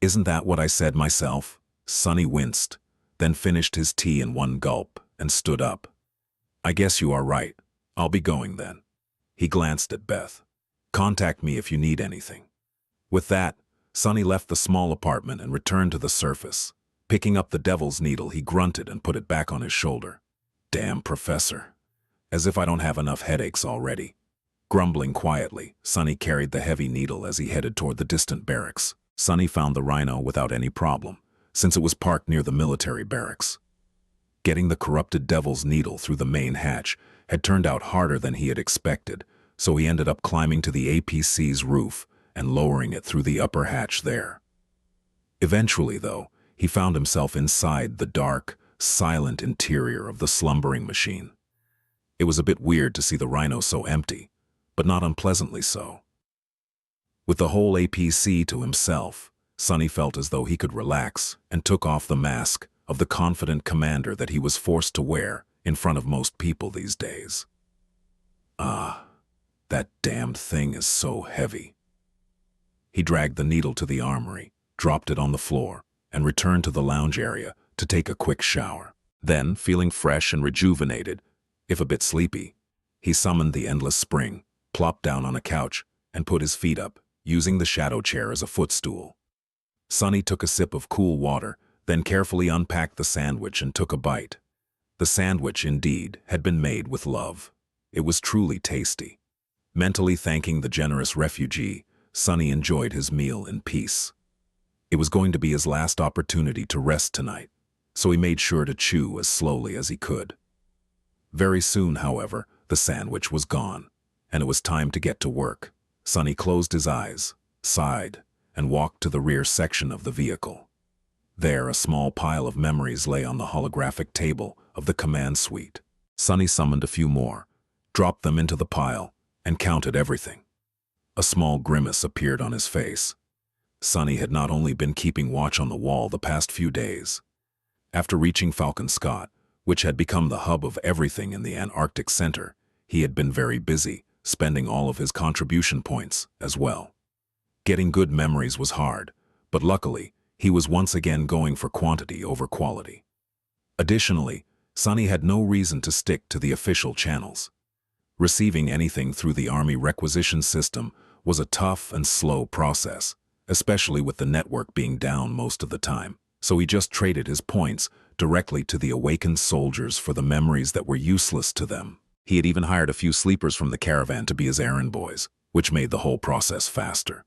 isn't that what I said myself? Sonny winced, then finished his tea in one gulp and stood up. I guess you are right. I'll be going then. He glanced at Beth. Contact me if you need anything. With that, Sonny left the small apartment and returned to the surface. Picking up the devil's needle, he grunted and put it back on his shoulder. Damn professor. As if I don't have enough headaches already. Grumbling quietly, Sonny carried the heavy needle as he headed toward the distant barracks. Sonny found the rhino without any problem, since it was parked near the military barracks. Getting the corrupted devil's needle through the main hatch had turned out harder than he had expected, so he ended up climbing to the APC's roof and lowering it through the upper hatch there. Eventually, though, he found himself inside the dark, silent interior of the slumbering machine. It was a bit weird to see the rhino so empty, but not unpleasantly so. With the whole APC to himself, Sonny felt as though he could relax and took off the mask of the confident commander that he was forced to wear in front of most people these days. Ah, that damned thing is so heavy. He dragged the needle to the armory, dropped it on the floor, and returned to the lounge area to take a quick shower. Then, feeling fresh and rejuvenated, if a bit sleepy, he summoned the endless spring, plopped down on a couch, and put his feet up, using the shadow chair as a footstool. Sonny took a sip of cool water, then carefully unpacked the sandwich and took a bite. The sandwich, indeed, had been made with love. It was truly tasty. Mentally thanking the generous refugee, Sonny enjoyed his meal in peace. It was going to be his last opportunity to rest tonight, so he made sure to chew as slowly as he could. Very soon, however, the sandwich was gone, and it was time to get to work. Sonny closed his eyes, sighed, and walked to the rear section of the vehicle. There, a small pile of memories lay on the holographic table of the command suite. Sonny summoned a few more, dropped them into the pile, and counted everything. A small grimace appeared on his face. Sonny had not only been keeping watch on the wall the past few days. After reaching Falcon Scott, which had become the hub of everything in the Antarctic Center, he had been very busy, spending all of his contribution points as well. Getting good memories was hard, but luckily, he was once again going for quantity over quality. Additionally, Sonny had no reason to stick to the official channels. Receiving anything through the Army requisition system was a tough and slow process, especially with the network being down most of the time, so he just traded his points directly to the awakened soldiers for the memories that were useless to them. He had even hired a few sleepers from the caravan to be his errand boys, which made the whole process faster.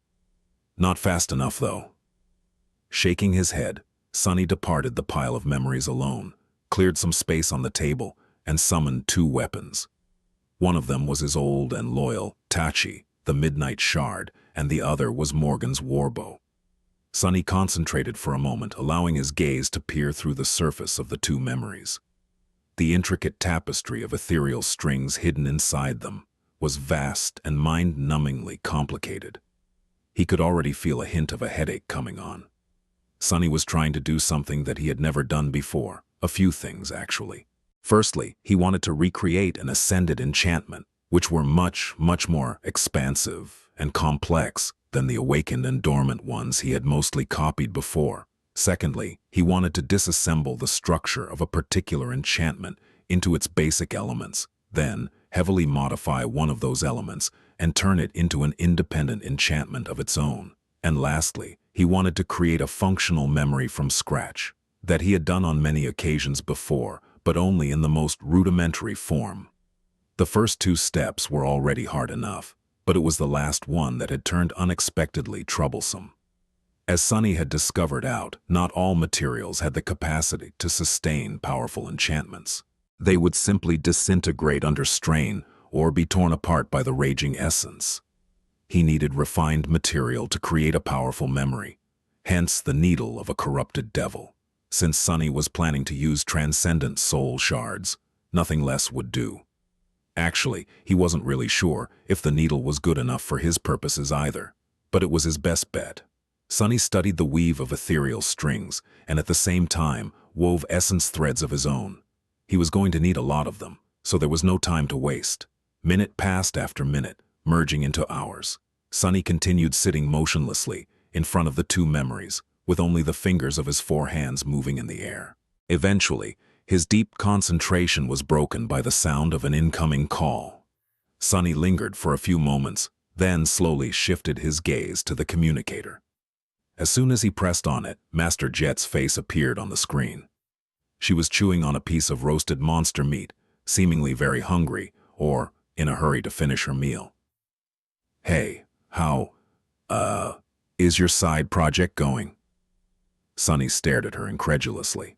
Not fast enough, though. Shaking his head, Sonny departed the pile of memories alone, cleared some space on the table, and summoned two weapons. One of them was his old and loyal Tachi, the Midnight Shard, and the other was Morgan's warbow. Sonny concentrated for a moment, allowing his gaze to peer through the surface of the two memories. The intricate tapestry of ethereal strings hidden inside them was vast and mind-numbingly complicated. He could already feel a hint of a headache coming on. Sonny was trying to do something that he had never done before, a few things actually. Firstly, he wanted to recreate an ascended enchantment, which were much more expansive and complex than the awakened and dormant ones he had mostly copied before. Secondly, he wanted to disassemble the structure of a particular enchantment into its basic elements, then heavily modify one of those elements and turn it into an independent enchantment of its own. And lastly, he wanted to create a functional memory from scratch, that he had done on many occasions before, but only in the most rudimentary form. The first two steps were already hard enough, but it was the last one that had turned unexpectedly troublesome. As Sunny had discovered out, not all materials had the capacity to sustain powerful enchantments. They would simply disintegrate under strain or be torn apart by the raging essence. He needed refined material to create a powerful memory, hence the needle of a corrupted devil. Since Sunny was planning to use transcendent soul shards, nothing less would do. Actually, he wasn't really sure if the needle was good enough for his purposes either, but it was his best bet. Sunny studied the weave of ethereal strings and at the same time wove essence threads of his own. He was going to need a lot of them, so there was no time to waste. Minute passed after minute, merging into hours. Sunny continued sitting motionlessly in front of the two memories, with only the fingers of his four hands moving in the air. Eventually, his deep concentration was broken by the sound of an incoming call. Sunny lingered for a few moments, then slowly shifted his gaze to the communicator. As soon as he pressed on it, Master Jet's face appeared on the screen. She was chewing on a piece of roasted monster meat, seemingly very hungry, or in a hurry to finish her meal. "Hey, how, is your side project going?" Sunny stared at her incredulously.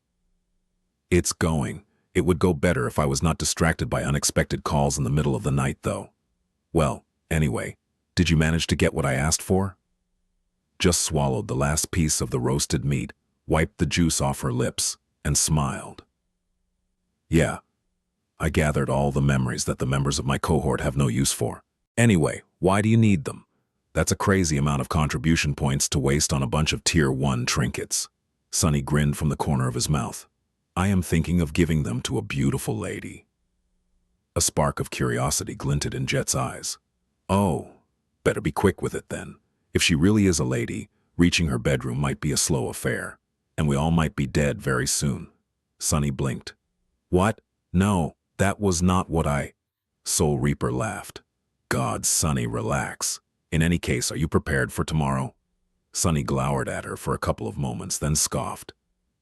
"It's going. It would go better if I was not distracted by unexpected calls in the middle of the night, though. Well, anyway, did you manage to get what I asked for?" Just swallowed the last piece of the roasted meat, wiped the juice off her lips, and smiled. "Yeah. I gathered all the memories that the members of my cohort have no use for. Anyway, why do you need them? That's a crazy amount of contribution points to waste on a bunch of Tier 1 trinkets." Sunny grinned from the corner of his mouth. "I am thinking of giving them to a beautiful lady." A spark of curiosity glinted in Jet's eyes. "Oh, better be quick with it then. If she really is a lady, reaching her bedroom might be a slow affair, and we all might be dead very soon." Sunny blinked. "What? No, that was not what I—" Soul Reaper laughed. "God, Sunny, relax. In any case, are you prepared for tomorrow?" Sunny glowered at her for a couple of moments, then scoffed.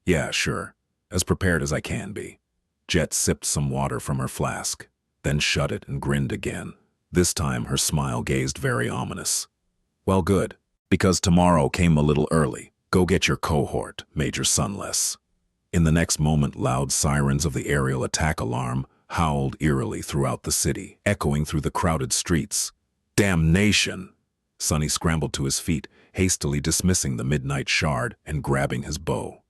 "Yeah, sure. As prepared as I can be." Jet sipped some water from her flask, then shut it and grinned again. This time her smile gazed very ominous. "Well, good, because tomorrow came a little early. Go get your cohort, Major Sunless." In the next moment, loud sirens of the aerial attack alarm howled eerily throughout the city, echoing through the crowded streets. "Damnation!" Sunny scrambled to his feet, hastily dismissing the midnight shard and grabbing his bow.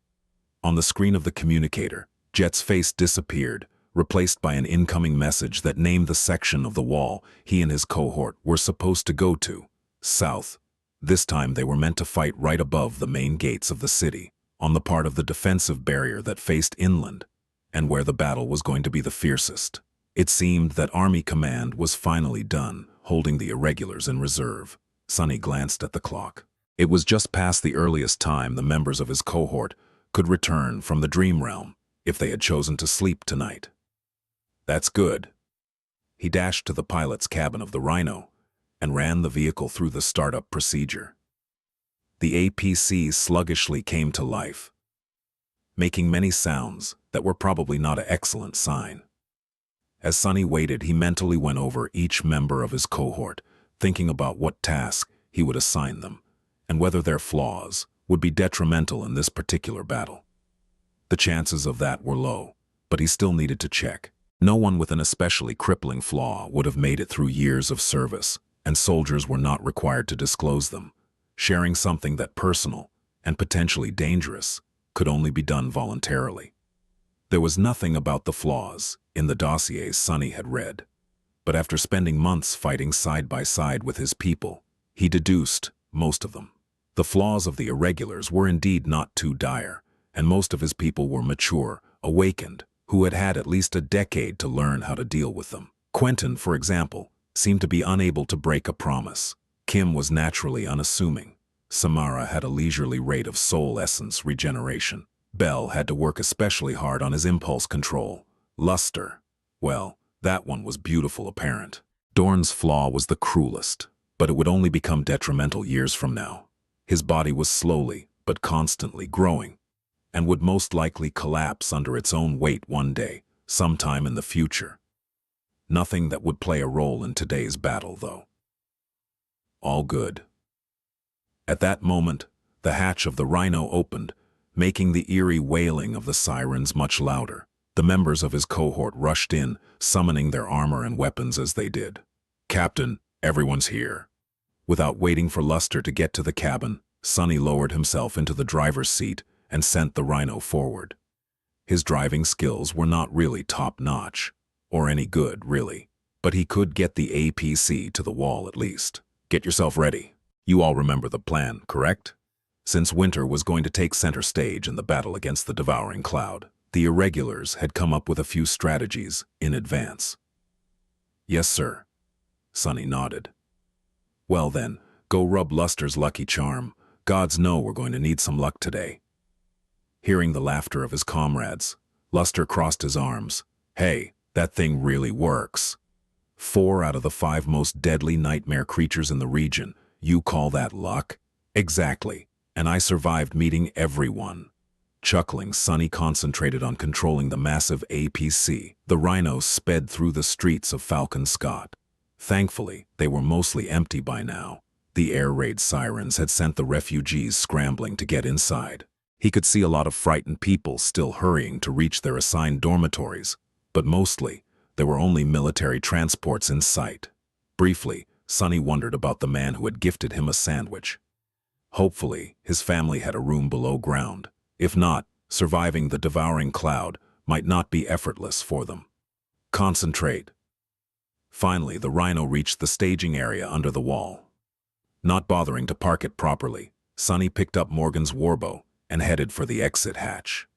On the screen of the communicator, Jet's face disappeared, replaced by an incoming message that named the section of the wall he and his cohort were supposed to go to. South. This time they were meant to fight right above the main gates of the city, on the part of the defensive barrier that faced inland, and where the battle was going to be the fiercest. It seemed that Army Command was finally done, holding the irregulars in reserve. Sunny glanced at the clock. It was just past the earliest time the members of his cohort could return from the dream realm, if they had chosen to sleep tonight. "That's good." He dashed to the pilot's cabin of the Rhino and ran the vehicle through the startup procedure. The APC sluggishly came to life, making many sounds that were probably not an excellent sign. As Sunny waited, he mentally went over each member of his cohort, thinking about what task he would assign them, and whether their flaws would be detrimental in this particular battle. The chances of that were low, but he still needed to check. No one with an especially crippling flaw would have made it through years of service, and soldiers were not required to disclose them. Sharing something that personal and potentially dangerous could only be done voluntarily. There was nothing about the flaws in the dossiers Sunny had read, but after spending months fighting side by side with his people, he deduced most of them. The flaws of the irregulars were indeed not too dire, and most of his people were mature, awakened, who had had at least a decade to learn how to deal with them. Quentin, for example, seemed to be unable to break a promise. Kim was naturally unassuming. Samara had a leisurely rate of soul essence regeneration. Bell had to work especially hard on his impulse control. Luster, well, that one was beautiful apparent. Dorn's flaw was the cruelest, but it would only become detrimental years from now. His body was slowly, but constantly growing, and would most likely collapse under its own weight one day, sometime in the future. Nothing that would play a role in today's battle, though. All good. At that moment, the hatch of the Rhino opened, making the eerie wailing of the sirens much louder. The members of his cohort rushed in, summoning their armor and weapons as they did. "Captain, everyone's here." Without waiting for Luster to get to the cabin, Sonny lowered himself into the driver's seat and sent the Rhino forward. His driving skills were not really top-notch, or any good, really, but he could get the APC to the wall at least. "Get yourself ready. You all remember the plan, correct?" Since Winter was going to take center stage in the battle against the devouring cloud, the irregulars had come up with a few strategies in advance. "Yes, sir." Sonny nodded. "Well then, go rub Luster's lucky charm. Gods know we're going to need some luck today." Hearing the laughter of his comrades, Luster crossed his arms. "Hey, that thing really works. 4 out of the 5 most deadly nightmare creatures in the region. You call that luck?" "Exactly. And I survived meeting everyone." Chuckling, Sonny concentrated on controlling the massive APC. The Rhinos sped through the streets of Falcon Scott. Thankfully, they were mostly empty by now. The air raid sirens had sent the refugees scrambling to get inside. He could see a lot of frightened people still hurrying to reach their assigned dormitories, but mostly, there were only military transports in sight. Briefly, Sonny wondered about the man who had gifted him a sandwich. Hopefully, his family had a room below ground. If not, surviving the devouring cloud might not be effortless for them. Concentrate. Finally, the Rhino reached the staging area under the wall. Not bothering to park it properly, Sonny picked up Morgan's warbow and headed for the exit hatch.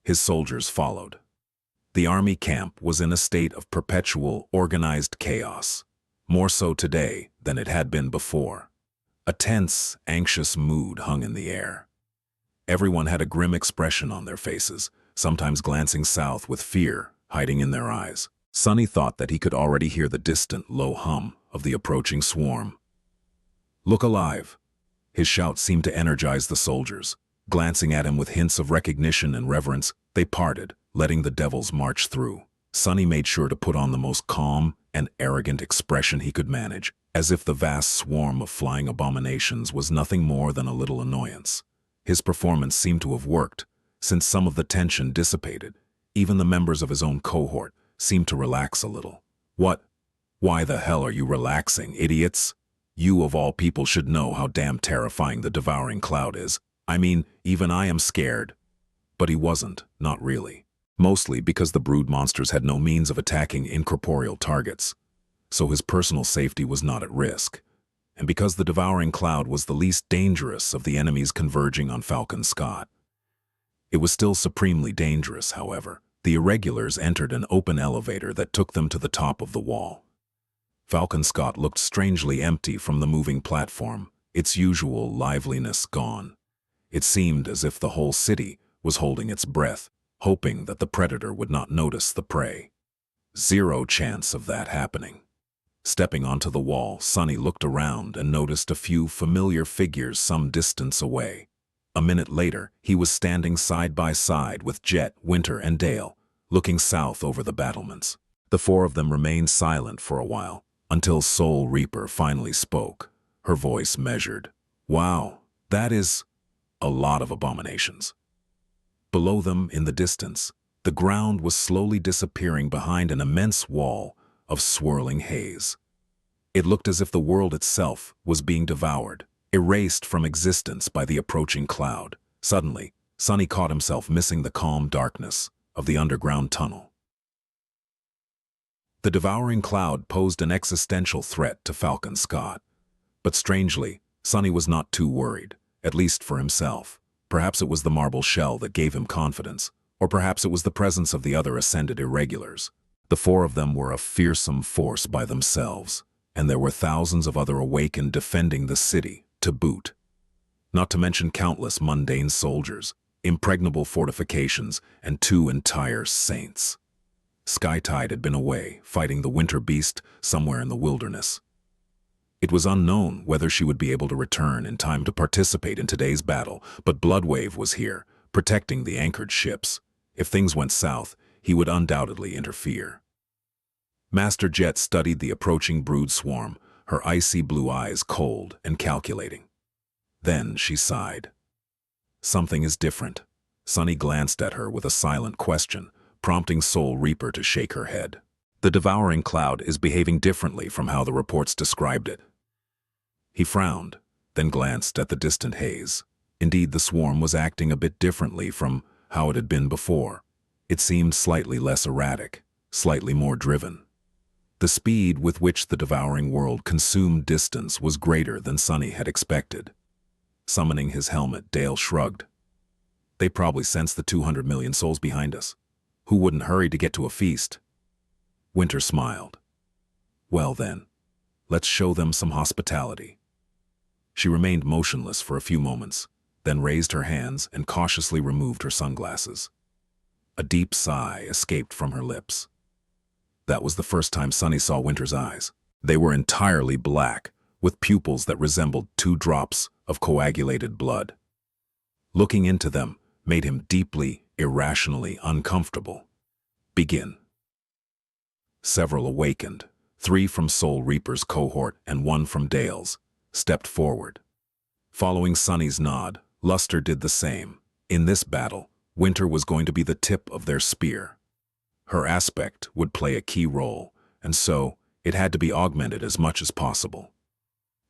His soldiers followed. The army camp was in a state of perpetual, organized chaos, more so today than it had been before. A tense, anxious mood hung in the air. Everyone had a grim expression on their faces, sometimes glancing south with fear hiding in their eyes. Sonny thought that he could already hear the distant, low hum of the approaching swarm. "Look alive!" His shout seemed to energize the soldiers. Glancing at him with hints of recognition and reverence, they parted, letting the devils march through. Sonny made sure to put on the most calm and arrogant expression he could manage, as if the vast swarm of flying abominations was nothing more than a little annoyance. His performance seemed to have worked, since some of the tension dissipated. Even the members of his own cohort seemed to relax a little. "What? Why the hell are you relaxing, idiots? You of all people should know how damn terrifying the devouring cloud is. I mean, even I am scared." But he wasn't, not really. Mostly because the brood monsters had no means of attacking incorporeal targets, so his personal safety was not at risk. And because the devouring cloud was the least dangerous of the enemies converging on Falcon Scott. It was still supremely dangerous, however. The irregulars entered an open elevator that took them to the top of the wall. Falcon Scott looked strangely empty from the moving platform, its usual liveliness gone. It seemed as if the whole city was holding its breath, hoping that the predator would not notice the prey. Zero chance of that happening. Stepping onto the wall, Sonny looked around and noticed a few familiar figures some distance away. A minute later, he was standing side by side with Jet, Winter, and Dale, looking south over the battlements. The 4 of them remained silent for a while, until Soul Reaper finally spoke, her voice measured. "Wow, that is a lot of abominations." Below them, in the distance, the ground was slowly disappearing behind an immense wall of swirling haze. It looked as if the world itself was being devoured, erased from existence by the approaching cloud. Suddenly, Sonny caught himself missing the calm darkness of the underground tunnel. The devouring cloud posed an existential threat to Falcon Scott. But strangely, Sonny was not too worried, at least for himself. Perhaps it was the marble shell that gave him confidence, or perhaps it was the presence of the other ascended irregulars. The 4 of them were a fearsome force by themselves, and there were thousands of other awakened defending the city, to boot. not to mention countless mundane soldiers, impregnable fortifications, and 2 entire saints. Skytide had been away, fighting the winter beast somewhere in the wilderness. It was unknown whether she would be able to return in time to participate in today's battle, but Bloodwave was here, protecting the anchored ships. If things went south, he would undoubtedly interfere. Master Jet studied the approaching brood swarm, her icy blue eyes cold and calculating. Then she sighed. Something is different. Sunny glanced at her with a silent question, prompting Soul Reaper to shake her head. The devouring cloud is behaving differently from how the reports described it. He frowned, then glanced at the distant haze. Indeed, the swarm was acting a bit differently from how it had been before. It seemed slightly less erratic, slightly more driven. The speed with which the devouring world consumed distance was greater than Sunny had expected. Summoning his helmet, Dale shrugged. They probably sensed the 200 million souls behind us. Who wouldn't hurry to get to a feast? Winter smiled. Well then, let's show them some hospitality. She remained motionless for a few moments, then raised her hands and cautiously removed her sunglasses. A deep sigh escaped from her lips. That was the first time Sunny saw Winter's eyes. They were entirely black, with pupils that resembled 2 drops of coagulated blood. Looking into them made him deeply, irrationally uncomfortable. Begin. Several awakened, 3 from Soul Reaper's cohort and 1 from Dale's, stepped forward. Following Sunny's nod, Luster did the same. In this battle, Winter was going to be the tip of their spear. Her aspect would play a key role, and so it had to be augmented as much as possible.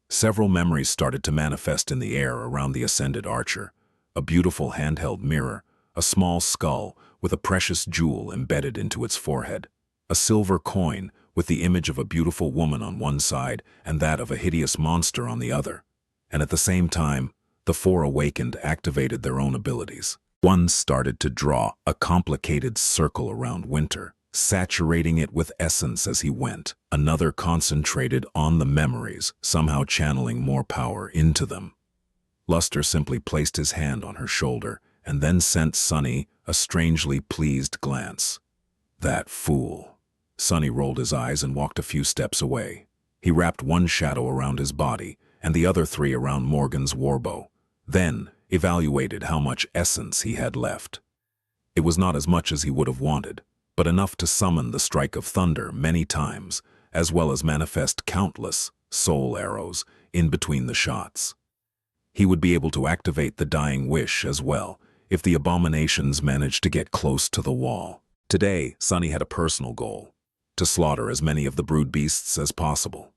Several memories started to manifest in the air around the ascended archer. A beautiful handheld mirror, a small skull with a precious jewel embedded into its forehead, a silver coin with the image of a beautiful woman on one side and that of a hideous monster on the other. And at the same time, the 4 awakened activated their own abilities. One started to draw a complicated circle around Winter, saturating it with essence as he went. Another concentrated on the memories, somehow channeling more power into them. Luster simply placed his hand on her shoulder and then sent Sunny a strangely pleased glance. That fool. Sunny rolled his eyes and walked a few steps away. He wrapped 1 shadow around his body and the other 3 around Morgan's warbow, then evaluated how much essence he had left. It was not as much as he would have wanted, but enough to summon the strike of thunder many times, as well as manifest countless soul arrows in between the shots. He would be able to activate the dying wish as well, if the abominations managed to get close to the wall. Today, Sunny had a personal goal: to slaughter as many of the brood beasts as possible.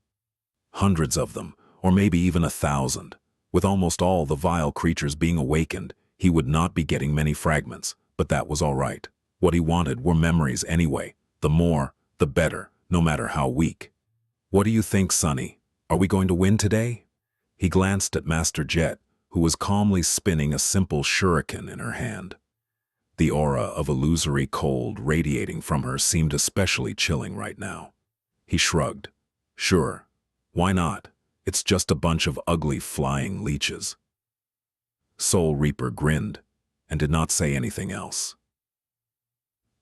Hundreds of them, or maybe even 1,000. With almost all the vile creatures being awakened, he would not be getting many fragments, but that was all right. What he wanted were memories anyway. The more, the better, no matter how weak. What do you think, Sunny? Are we going to win today? He glanced at Master Jet, who was calmly spinning a simple shuriken in her hand. The aura of illusory cold radiating from her seemed especially chilling right now. He shrugged. Sure. Why not? It's just a bunch of ugly flying leeches. Soul Reaper grinned and did not say anything else.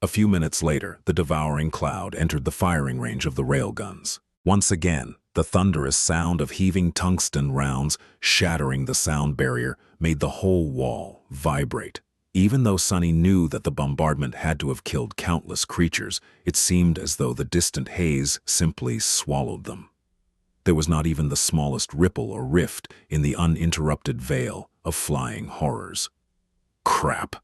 A few minutes later, the devouring cloud entered the firing range of the railguns. Once again, the thunderous sound of heaving tungsten rounds shattering the sound barrier made the whole wall vibrate. Even though Sunny knew that the bombardment had to have killed countless creatures, it seemed as though the distant haze simply swallowed them. There was not even the smallest ripple or rift in the uninterrupted veil of flying horrors. Crap!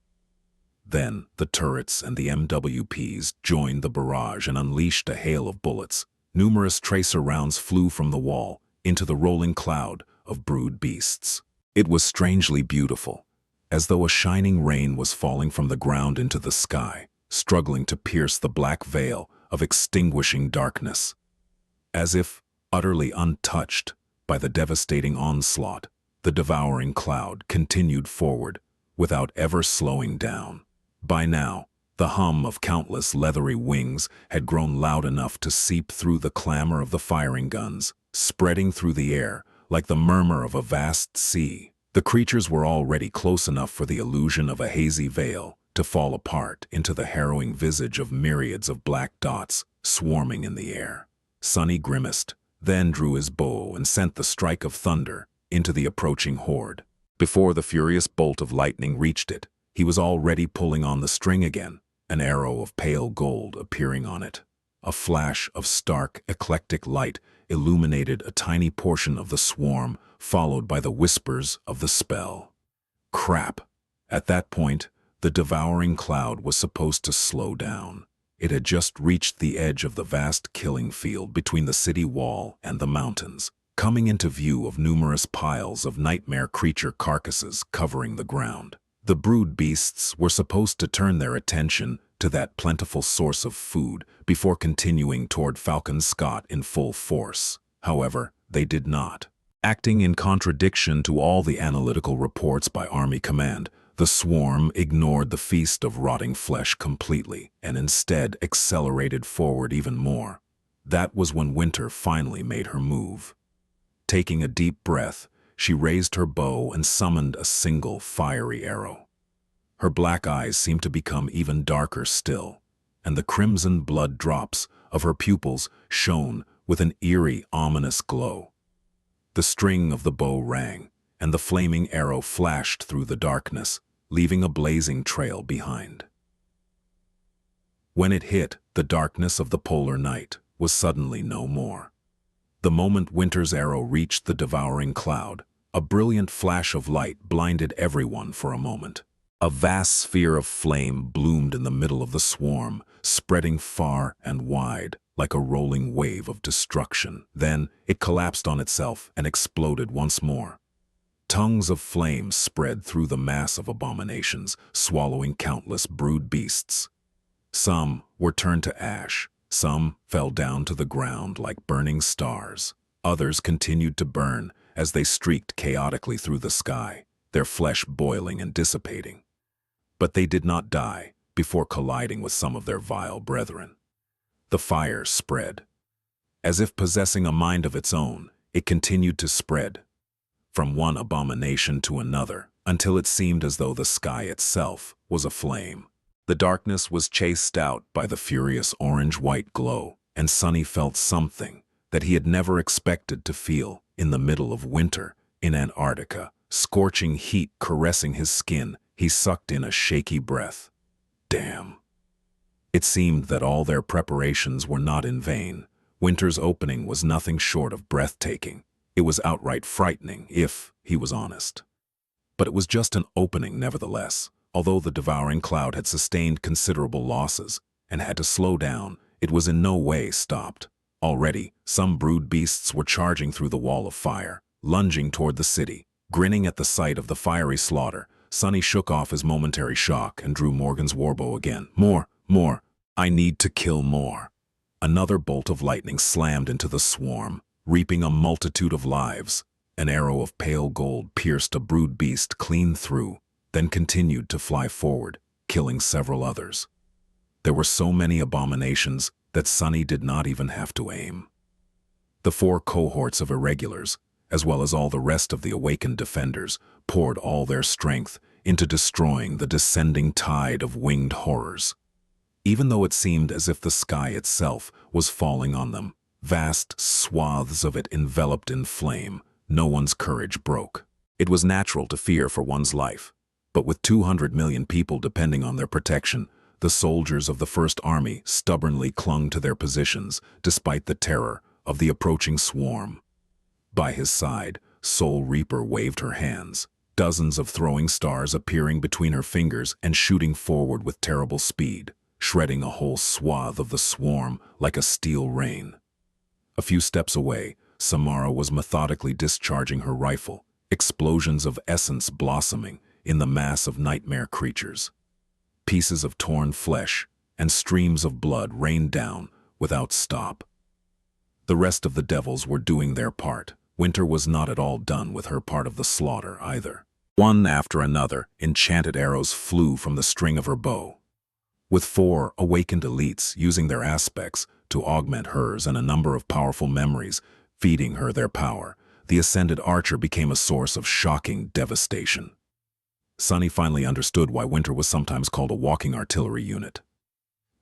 Then the turrets and the MWPs joined the barrage and unleashed a hail of bullets. Numerous tracer rounds flew from the wall into the rolling cloud of brood beasts. It was strangely beautiful, as though a shining rain was falling from the ground into the sky, struggling to pierce the black veil of extinguishing darkness. As if utterly untouched by the devastating onslaught, the devouring cloud continued forward without ever slowing down. By now, the hum of countless leathery wings had grown loud enough to seep through the clamor of the firing guns, spreading through the air like the murmur of a vast sea. The creatures were already close enough for the illusion of a hazy veil to fall apart into the harrowing visage of myriads of black dots swarming in the air. Sunny grimaced, then drew his bow and sent the strike of thunder into the approaching horde. Before the furious bolt of lightning reached it, he was already pulling on the string again, an arrow of pale gold appearing on it. A flash of stark, eclectic light illuminated a tiny portion of the swarm, followed by the whispers of the spell. Crap! At that point, the devouring cloud was supposed to slow down. It had just reached the edge of the vast killing field between the city wall and the mountains, coming into view of numerous piles of nightmare creature carcasses covering the ground. The brood beasts were supposed to turn their attention to that plentiful source of food before continuing toward Falcon Scott in full force. However, they did not. Acting in contradiction to all the analytical reports by Army Command, the swarm ignored the feast of rotting flesh completely and instead accelerated forward even more. That was when Winter finally made her move. Taking a deep breath, she raised her bow and summoned a single fiery arrow. Her black eyes seemed to become even darker still, and the crimson blood drops of her pupils shone with an eerie, ominous glow. The string of the bow rang, and the flaming arrow flashed through the darkness, leaving a blazing trail behind. When it hit, the darkness of the polar night was suddenly no more. The moment Winter's arrow reached the devouring cloud, a brilliant flash of light blinded everyone for a moment. A vast sphere of flame bloomed in the middle of the swarm, spreading far and wide like a rolling wave of destruction. Then it collapsed on itself and exploded once more. Tongues of flame spread through the mass of abominations, swallowing countless brood beasts. Some were turned to ash, some fell down to the ground like burning stars. Others continued to burn as they streaked chaotically through the sky, their flesh boiling and dissipating. But they did not die before colliding with some of their vile brethren. The fire spread. As if possessing a mind of its own, it continued to spread, from one abomination to another, until it seemed as though the sky itself was aflame. The darkness was chased out by the furious orange-white glow, and Sunny felt something that he had never expected to feel in the middle of winter in Antarctica. Scorching heat caressing his skin, he sucked in a shaky breath. Damn. It seemed that all their preparations were not in vain. Winter's opening was nothing short of breathtaking. It was outright frightening, if he was honest. But it was just an opening nevertheless. Although the devouring cloud had sustained considerable losses and had to slow down, it was in no way stopped. Already, some brood beasts were charging through the wall of fire, lunging toward the city. Grinning at the sight of the fiery slaughter, Sunny shook off his momentary shock and drew Morgan's warbow again. More. I need to kill more. Another bolt of lightning slammed into the swarm, reaping a multitude of lives. An arrow of pale gold pierced a brood beast clean through, then continued to fly forward, killing several others. There were so many abominations that Sunny did not even have to aim. The 4 cohorts of irregulars, as well as all the rest of the awakened defenders, poured all their strength into destroying the descending tide of winged horrors. Even though it seemed as if the sky itself was falling on them, vast swaths of it enveloped in flame, no one's courage broke. It was natural to fear for one's life, but with 200 million people depending on their protection, the soldiers of the First Army stubbornly clung to their positions despite the terror of the approaching swarm. By his side, Soul Reaper waved her hands, dozens of throwing stars appearing between her fingers and shooting forward with terrible speed, shredding a whole swath of the swarm like a steel rain. A few steps away, Samara was methodically discharging her rifle, explosions of essence blossoming in the mass of nightmare creatures. Pieces of torn flesh and streams of blood rained down without stop. The rest of the devils were doing their part. Winter was not at all done with her part of the slaughter either. One after another, enchanted arrows flew from the string of her bow. With 4 awakened elites using their aspects to augment hers and a number of powerful memories feeding her their power, the ascended archer became a source of shocking devastation. Sunny finally understood why Winter was sometimes called a walking artillery unit.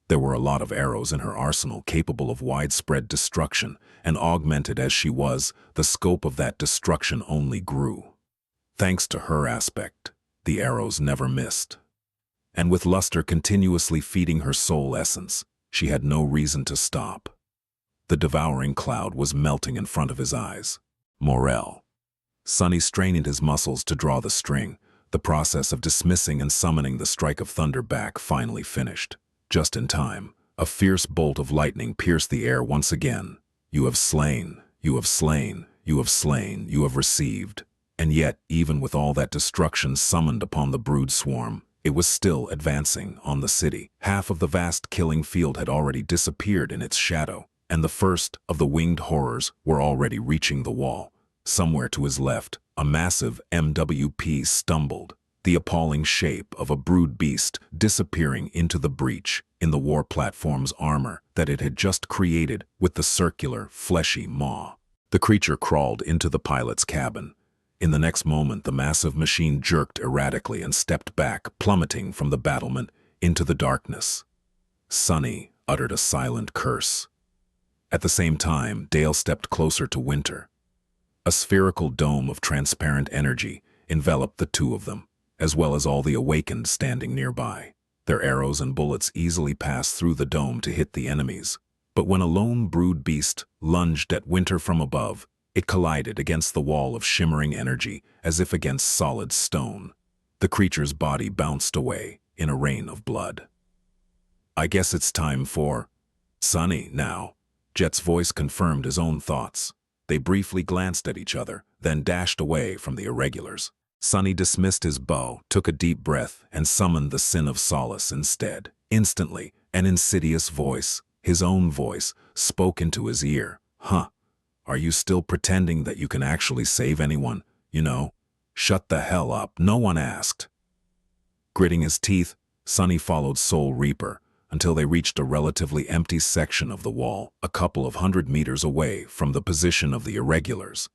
There were a lot of arrows in her arsenal capable of widespread destruction, and augmented as she was, the scope of that destruction only grew. Thanks to her aspect, the arrows never missed. And with luster continuously feeding her soul essence, she had no reason to stop. The devouring cloud was melting in front of his eyes. Morel. Sunny strained his muscles to draw the string. The process of dismissing and summoning the strike of thunder back finally finished. Just in time, a fierce bolt of lightning pierced the air once again. You have slain, you have slain, you have slain, you have received. And yet, even with all that destruction summoned upon the brood swarm, it was still advancing on the city. Half of the vast killing field had already disappeared in its shadow, and the first of the winged horrors were already reaching the wall. Somewhere to his left, a massive MWP stumbled, the appalling shape of a brood beast disappearing into the breach in the war platform's armor that it had just created with the circular, fleshy maw. The creature crawled into the pilot's cabin. In the next moment, the massive machine jerked erratically and stepped back, plummeting from the battlement into the darkness. Sunny uttered a silent curse. At the same time, Dale stepped closer to Winter. A spherical dome of transparent energy enveloped the two of them, as well as all the awakened standing nearby. Their arrows and bullets easily passed through the dome to hit the enemies. But when a lone brood beast lunged at Winter from above, it collided against the wall of shimmering energy as if against solid stone. The creature's body bounced away in a rain of blood. "I guess it's time for Sunny now." Jet's voice confirmed his own thoughts. They briefly glanced at each other, then dashed away from the irregulars. Sunny dismissed his bow, took a deep breath, and summoned the sin of solace instead. Instantly, an insidious voice, his own voice, spoke into his ear. "Huh, are you still pretending that you can actually save anyone? You know, shut the hell up, no one asked." Gritting his teeth, Sunny followed Soul Reaper until they reached a relatively empty section of the wall, a couple of 100 meters away from the position of the irregulars.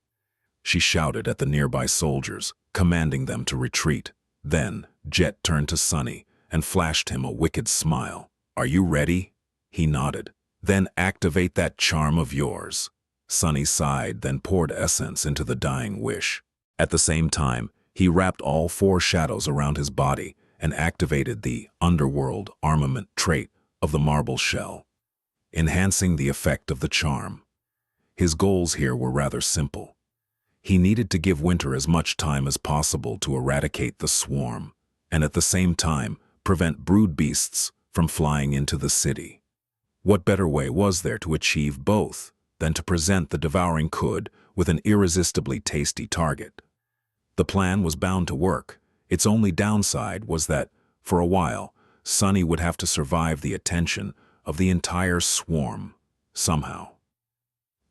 She shouted at the nearby soldiers, commanding them to retreat. Then, Jet turned to Sunny and flashed him a wicked smile. "Are you ready?" He nodded. "Then activate that charm of yours." Sunny sighed, then poured essence into the dying wish. At the same time, he wrapped all four shadows around his body and activated the underworld armament trait of the marble shell, enhancing the effect of the charm. His goals here were rather simple. He needed to give Winter as much time as possible to eradicate the swarm, and at the same time prevent brood beasts from flying into the city. What better way was there to achieve both than to present the devouring Khud with an irresistibly tasty target? The plan was bound to work. Its only downside was that, for a while, Sunny would have to survive the attention of the entire swarm, somehow.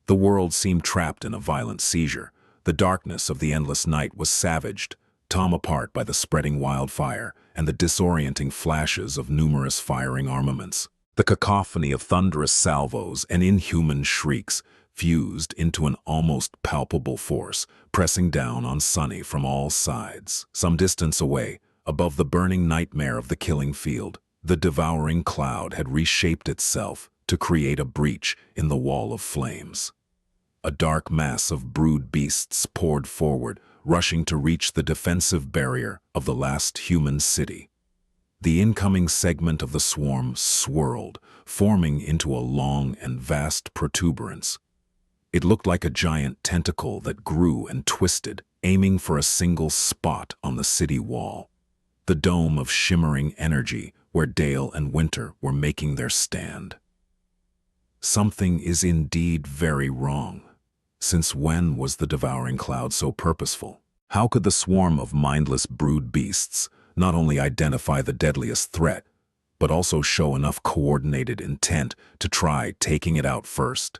The world seemed trapped in a violent seizure. The darkness of the endless night was savaged, torn apart by the spreading wildfire and the disorienting flashes of numerous firing armaments. The cacophony of thunderous salvos and inhuman shrieks fused into an almost palpable force, pressing down on Sunny from all sides. Some distance away, above the burning nightmare of the killing field, the devouring cloud had reshaped itself to create a breach in the wall of flames. A dark mass of brood beasts poured forward, rushing to reach the defensive barrier of the last human city. The incoming segment of the swarm swirled, forming into a long and vast protuberance. It looked like a giant tentacle that grew and twisted, aiming for a single spot on the city wall. The dome of shimmering energy where Dale and Winter were making their stand. Something is indeed very wrong. Since when was the devouring cloud so purposeful? How could the swarm of mindless brood beasts not only identify the deadliest threat, but also show enough coordinated intent to try taking it out first?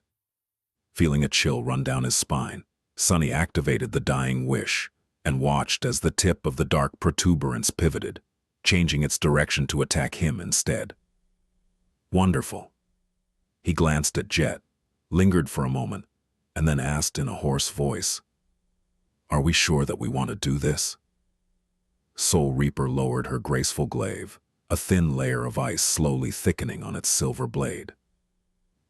Feeling a chill run down his spine, Sunny activated the dying wish and watched as the tip of the dark protuberance pivoted, changing its direction to attack him instead. Wonderful. He glanced at Jet, lingered for a moment, and then asked in a hoarse voice, Are we sure that we want to do this? Soul Reaper lowered her graceful glaive, a thin layer of ice slowly thickening on its silver blade.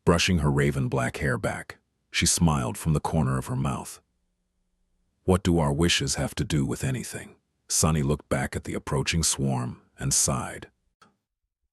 Brushing her raven-black hair back, she smiled from the corner of her mouth. What do our wishes have to do with anything? Sunny looked back at the approaching swarm and sighed.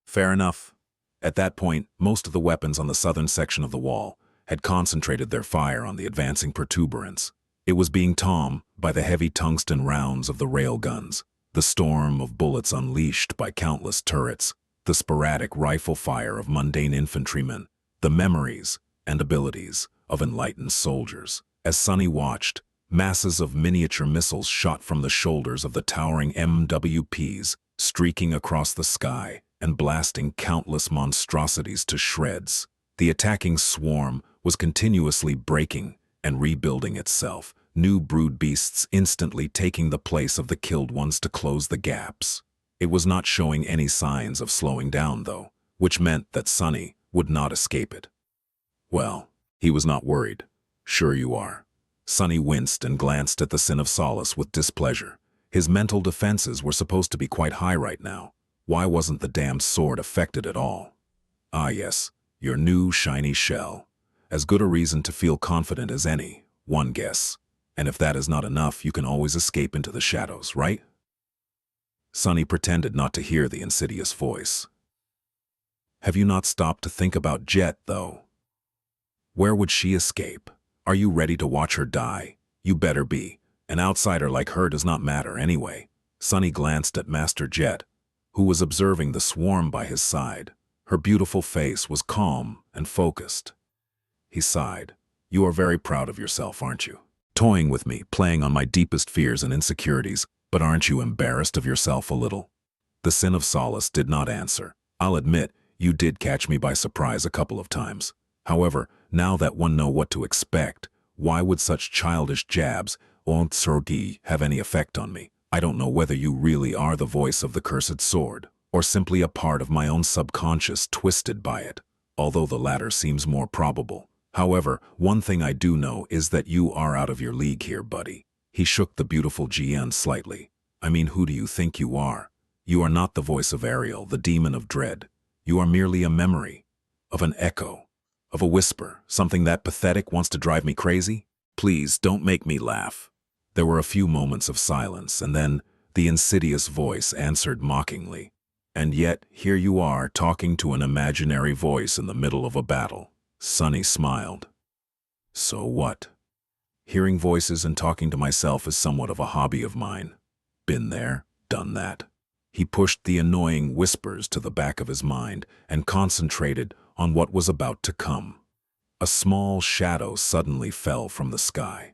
Fair enough. At that point, most of the weapons on the southern section of the wall had concentrated their fire on the advancing protuberance. It was being tomed by the heavy tungsten rounds of the railguns, the storm of bullets unleashed by countless turrets, the sporadic rifle fire of mundane infantrymen, the memories and abilities of enlightened soldiers. As Sunny watched, masses of miniature missiles shot from the shoulders of the towering MWPs, streaking across the sky and blasting countless monstrosities to shreds. The attacking swarm was continuously breaking and rebuilding itself, new brood beasts instantly taking the place of the killed ones to close the gaps. It was not showing any signs of slowing down, though, which meant that Sunny would not escape it. Well, he was not worried. Sure you are. Sunny winced and glanced at the Sin of Solace with displeasure. His mental defenses were supposed to be quite high right now. Why wasn't the damned sword affected at all? Ah yes, your new shiny shell. As good a reason to feel confident as any, one guess. And if that is not enough, you can always escape into the shadows, right? Sunny pretended not to hear the insidious voice. Have you not stopped to think about Jet, though? Where would she escape? Are you ready to watch her die? You better be. An outsider like her does not matter anyway. Sunny glanced at Master Jet, who was observing the swarm by his side. Her beautiful face was calm and focused. He sighed. You are very proud of yourself, aren't you? Toying with me, playing on my deepest fears and insecurities, but aren't you embarrassed of yourself a little? The Sin of Solace did not answer. I'll admit, you did catch me by surprise a couple of times. However, now that one knows what to expect, why would such childish jabs have any effect on me? I don't know whether you really are the voice of the cursed sword, or simply a part of my own subconscious twisted by it, although the latter seems more probable. However, one thing I do know is that you are out of your league here, buddy. He shook the beautiful GN slightly. I mean, who do you think you are? You are not the voice of Ariel, the demon of dread. You are merely a memory, of an echo, of a whisper, something that pathetic wants to drive me crazy? Please, don't make me laugh. There were a few moments of silence, and then the insidious voice answered mockingly. And yet, here you are, talking to an imaginary voice in the middle of a battle. Sunny smiled. So what? Hearing voices and talking to myself is somewhat of a hobby of mine. Been there, done that. He pushed the annoying whispers to the back of his mind and concentrated on what was about to come. A small shadow suddenly fell from the sky.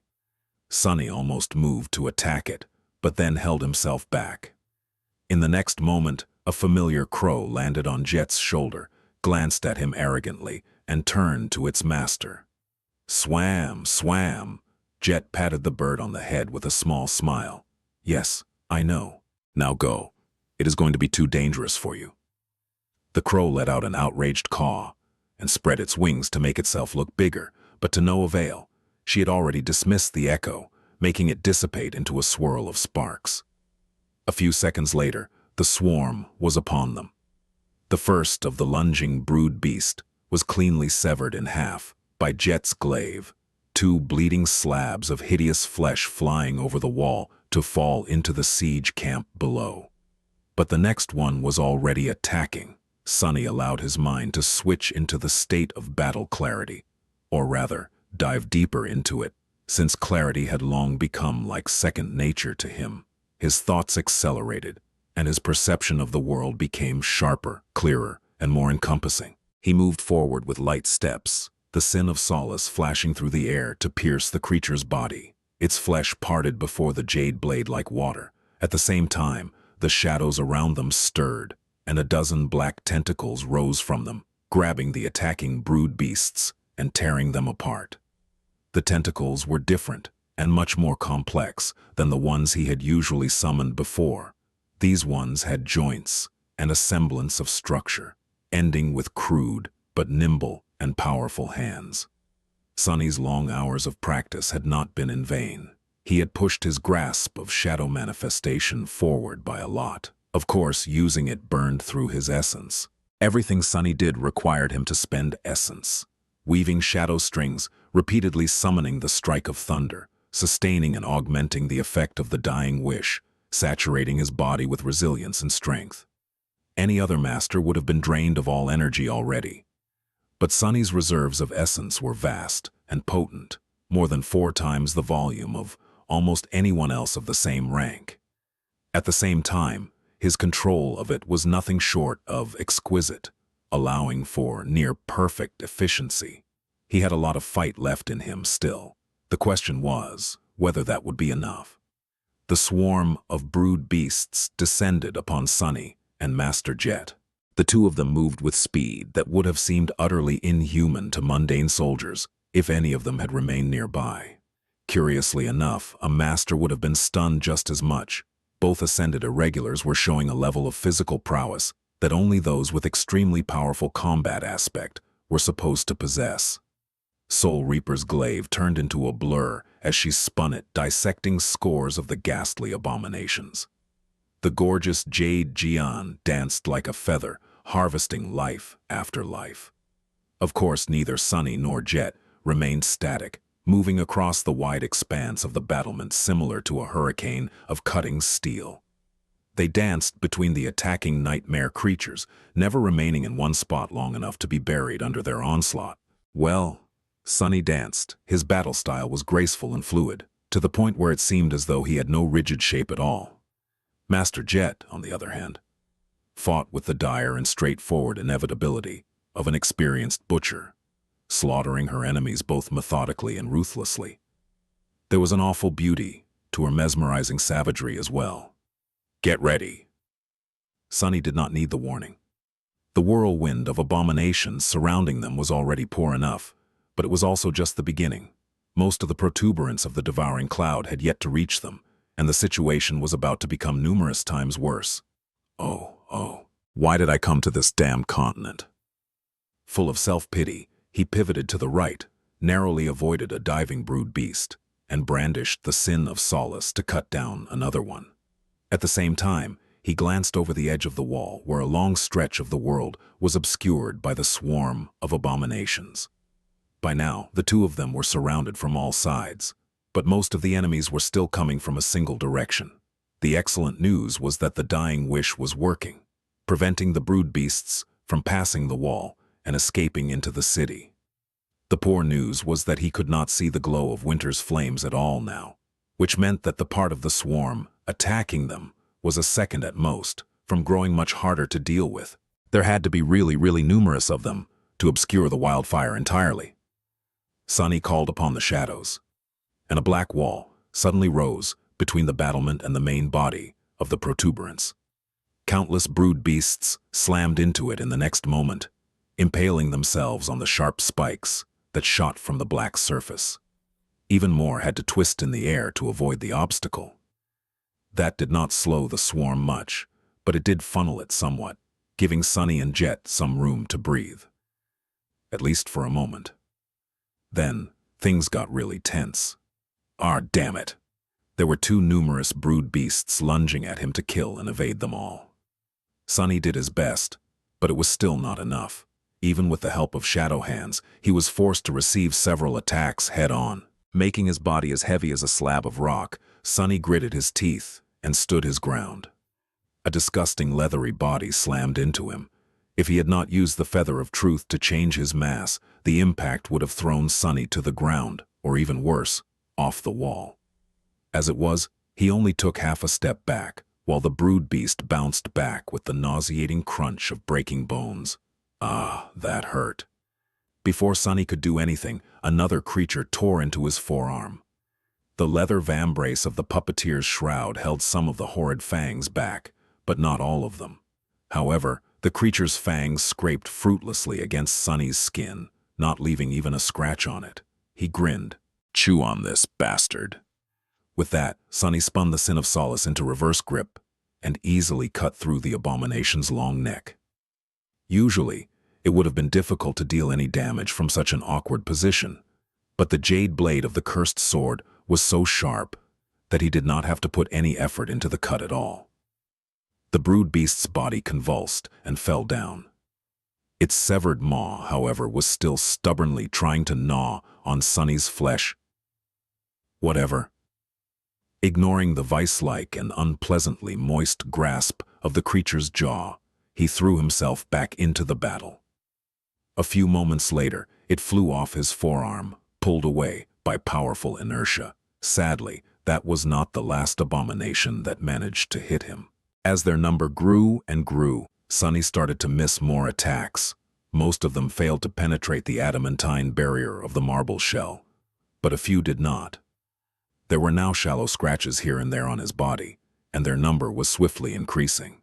Sunny almost moved to attack it, but then held himself back. In the next moment, a familiar crow landed on Jet's shoulder, glanced at him arrogantly, and turned to its master. Swam, swam. Jet patted the bird on the head with a small smile. Yes, I know. Now go. It is going to be too dangerous for you. The crow let out an outraged caw and spread its wings to make itself look bigger, but to no avail. She had already dismissed the echo, making it dissipate into a swirl of sparks. A few seconds later, the swarm was upon them. The first of the lunging brood beast was cleanly severed in half by Jet's glaive, two bleeding slabs of hideous flesh flying over the wall to fall into the siege camp below. But the next one was already attacking. Sunny allowed his mind to switch into the state of battle clarity, or rather, dive deeper into it, since clarity had long become like second nature to him. His thoughts accelerated, and his perception of the world became sharper, clearer, and more encompassing. He moved forward with light steps, the Sin of Solace flashing through the air to pierce the creature's body. Its flesh parted before the jade blade like water. At the same time, the shadows around them stirred, and a dozen black tentacles rose from them, grabbing the attacking brood beasts and tearing them apart. The tentacles were different and much more complex than the ones he had usually summoned before. These ones had joints and a semblance of structure, ending with crude but nimble and powerful hands. Sunny's long hours of practice had not been in vain. He had pushed his grasp of shadow manifestation forward by a lot. Of course, using it burned through his essence. Everything Sunny did required him to spend essence, weaving shadow strings, repeatedly summoning the strike of thunder, sustaining and augmenting the effect of the dying wish, saturating his body with resilience and strength. Any other master would have been drained of all energy already. But Sunny's reserves of essence were vast and potent, more than 4 times the volume of almost anyone else of the same rank. At the same time, his control of it was nothing short of exquisite, allowing for near-perfect efficiency. He had a lot of fight left in him still. The question was whether that would be enough. The swarm of brood beasts descended upon Sunny and Master Jet. The two of them moved with speed that would have seemed utterly inhuman to mundane soldiers if any of them had remained nearby. Curiously enough, a master would have been stunned just as much. Both ascended irregulars were showing a level of physical prowess that only those with extremely powerful combat aspect were supposed to possess. Soul Reaper's glaive turned into a blur as she spun it, dissecting scores of the ghastly abominations. The gorgeous Jade Jian danced like a feather, harvesting life after life. Of course, neither Sunny nor Jet remained static, moving across the wide expanse of the battlement similar to a hurricane of cutting steel. They danced between the attacking nightmare creatures, never remaining in one spot long enough to be buried under their onslaught. Well, Sunny danced. His battle style was graceful and fluid, to the point where it seemed as though he had no rigid shape at all. Master Jet, on the other hand, fought with the dire and straightforward inevitability of an experienced butcher, slaughtering her enemies both methodically and ruthlessly. There was an awful beauty to her mesmerizing savagery as well. Get ready. Sunny did not need the warning. The whirlwind of abominations surrounding them was already poor enough, but it was also just the beginning. Most of the protuberance of the devouring cloud had yet to reach them, and the situation was about to become numerous times worse. Oh, why did I come to this damn continent? Full of self-pity, he pivoted to the right, narrowly avoided a diving brood beast, and brandished the sin of solace to cut down another one. At the same time, he glanced over the edge of the wall where a long stretch of the world was obscured by the swarm of abominations. By now, the two of them were surrounded from all sides, but most of the enemies were still coming from a single direction. The excellent news was that the dying wish was working, preventing the brood beasts from passing the wall and escaping into the city. The poor news was that he could not see the glow of winter's flames at all now, which meant that the part of the swarm attacking them was a second at most from growing much harder to deal with. There had to be really numerous of them to obscure the wildfire entirely. Sunny called upon the shadows, and a black wall suddenly rose between the battlement and the main body of the protuberance. Countless brood beasts slammed into it in the next moment, impaling themselves on the sharp spikes that shot from the black surface. Even more had to twist in the air to avoid the obstacle. That did not slow the swarm much, but it did funnel it somewhat, giving Sunny and Jet some room to breathe. At least for a moment. Then, things got really tense. Damn it! There were too numerous brood beasts lunging at him to kill and evade them all. Sunny did his best, but it was still not enough. Even with the help of shadow hands, he was forced to receive several attacks head-on. Making his body as heavy as a slab of rock, Sunny gritted his teeth and stood his ground. A disgusting leathery body slammed into him. If he had not used the feather of truth to change his mass, the impact would have thrown Sunny to the ground, or even worse, off the wall. As it was, he only took half a step back, while the brood beast bounced back with the nauseating crunch of breaking bones. That hurt. Before Sunny could do anything, another creature tore into his forearm. The leather vambrace of the puppeteer's shroud held some of the horrid fangs back, but not all of them. However, the creature's fangs scraped fruitlessly against Sunny's skin, not leaving even a scratch on it. He grinned. "Chew on this, bastard." With that, Sunny spun the Sin of Solace into reverse grip and easily cut through the abomination's long neck. Usually, it would have been difficult to deal any damage from such an awkward position, but the jade blade of the cursed sword was so sharp that he did not have to put any effort into the cut at all. The brood beast's body convulsed and fell down. Its severed maw, however, was still stubbornly trying to gnaw on Sunny's flesh. Whatever. Ignoring the vice-like and unpleasantly moist grasp of the creature's jaw, he threw himself back into the battle. A few moments later, it flew off his forearm, pulled away by powerful inertia. Sadly, that was not the last abomination that managed to hit him. As their number grew and grew, Sunny started to miss more attacks. Most of them failed to penetrate the adamantine barrier of the marble shell, but a few did not. There were now shallow scratches here and there on his body, and their number was swiftly increasing.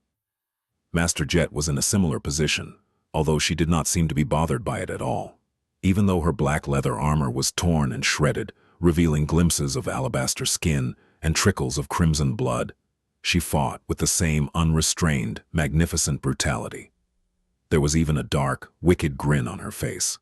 Master Jet was in a similar position, although she did not seem to be bothered by it at all. Even though her black leather armor was torn and shredded, revealing glimpses of alabaster skin and trickles of crimson blood, she fought with the same unrestrained, magnificent brutality. There was even a dark, wicked grin on her face.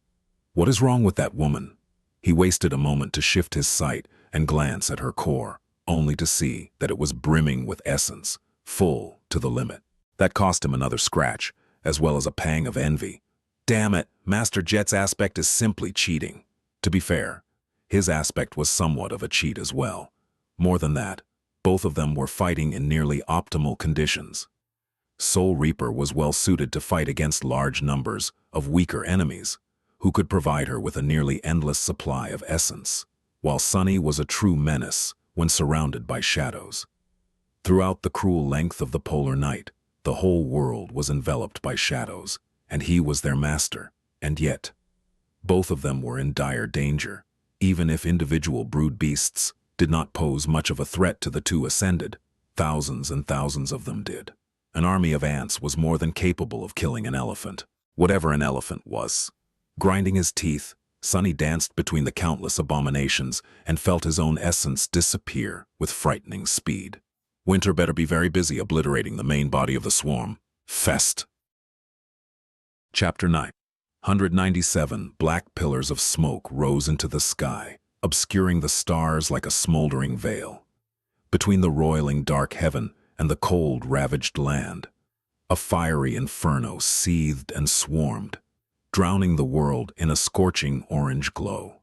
What is wrong with that woman? He wasted a moment to shift his sight and glance at her core, only to see that it was brimming with essence, full to the limit. That cost him another scratch, as well as a pang of envy. Damn it, Master Jet's aspect is simply cheating. To be fair, his aspect was somewhat of a cheat as well. More than that, both of them were fighting in nearly optimal conditions. Soul Reaper was well suited to fight against large numbers of weaker enemies, who could provide her with a nearly endless supply of essence, while Sunny was a true menace when surrounded by shadows. Throughout the cruel length of the polar night, the whole world was enveloped by shadows, and he was their master, and yet, both of them were in dire danger, even if individual brood beasts did not pose much of a threat to the two ascended. Thousands and thousands of them did. An army of ants was more than capable of killing an elephant, whatever an elephant was. Grinding his teeth, Sunny danced between the countless abominations and felt his own essence disappear with frightening speed. Winter better be very busy obliterating the main body of the swarm. Fest. Chapter 9. 197 black pillars of smoke rose into the sky, obscuring the stars like a smoldering veil. Between the roiling dark heaven and the cold, ravaged land, a fiery inferno seethed and swarmed, drowning the world in a scorching orange glow.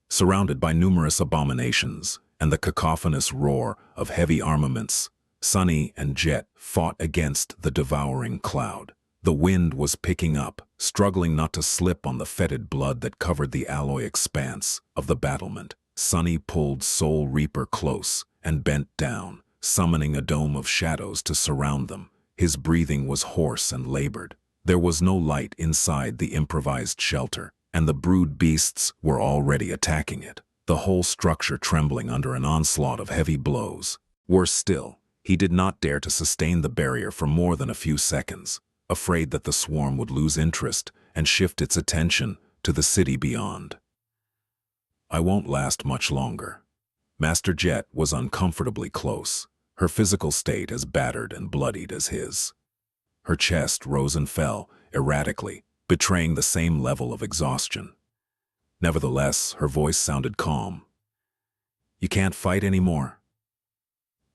Surrounded by numerous abominations and the cacophonous roar of heavy armaments, Sunny and Jet fought against the devouring cloud. The wind was picking up, struggling not to slip on the fetid blood that covered the alloy expanse of the battlement. Sunny pulled Soul Reaper close and bent down, summoning a dome of shadows to surround them. His breathing was hoarse and labored. There was no light inside the improvised shelter, and the brood beasts were already attacking it, the whole structure trembling under an onslaught of heavy blows. Worse still, he did not dare to sustain the barrier for more than a few seconds, afraid that the swarm would lose interest and shift its attention to the city beyond. I won't last much longer. Master Jet was uncomfortably close, her physical state as battered and bloodied as his. Her chest rose and fell erratically, betraying the same level of exhaustion. Nevertheless, her voice sounded calm. You can't fight anymore.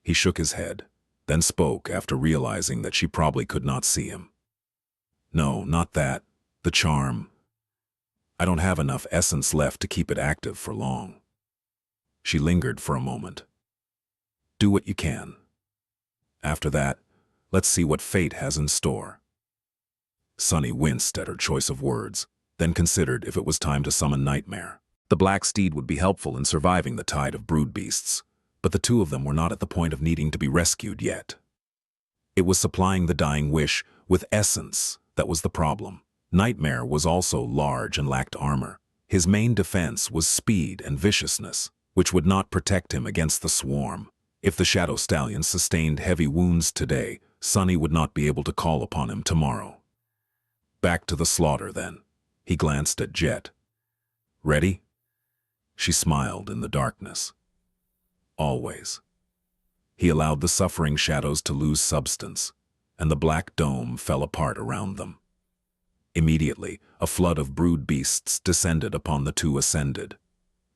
He shook his head, then spoke after realizing that she probably could not see him. No, not that. The charm. I don't have enough essence left to keep it active for long. She lingered for a moment. Do what you can. After that, let's see what fate has in store. Sunny winced at her choice of words, then considered if it was time to summon Nightmare. The black steed would be helpful in surviving the tide of brood beasts, but the two of them were not at the point of needing to be rescued yet. It was supplying the dying wish with essence that was the problem. Nightmare was also large and lacked armor. His main defense was speed and viciousness, which would not protect him against the swarm. If the Shadow Stallion sustained heavy wounds today, Sunny would not be able to call upon him tomorrow. Back to the slaughter, then. He glanced at Jet. Ready? She smiled in the darkness. Always. He allowed the suffering shadows to lose substance, and the black dome fell apart around them. Immediately, a flood of brood beasts descended upon the two ascended.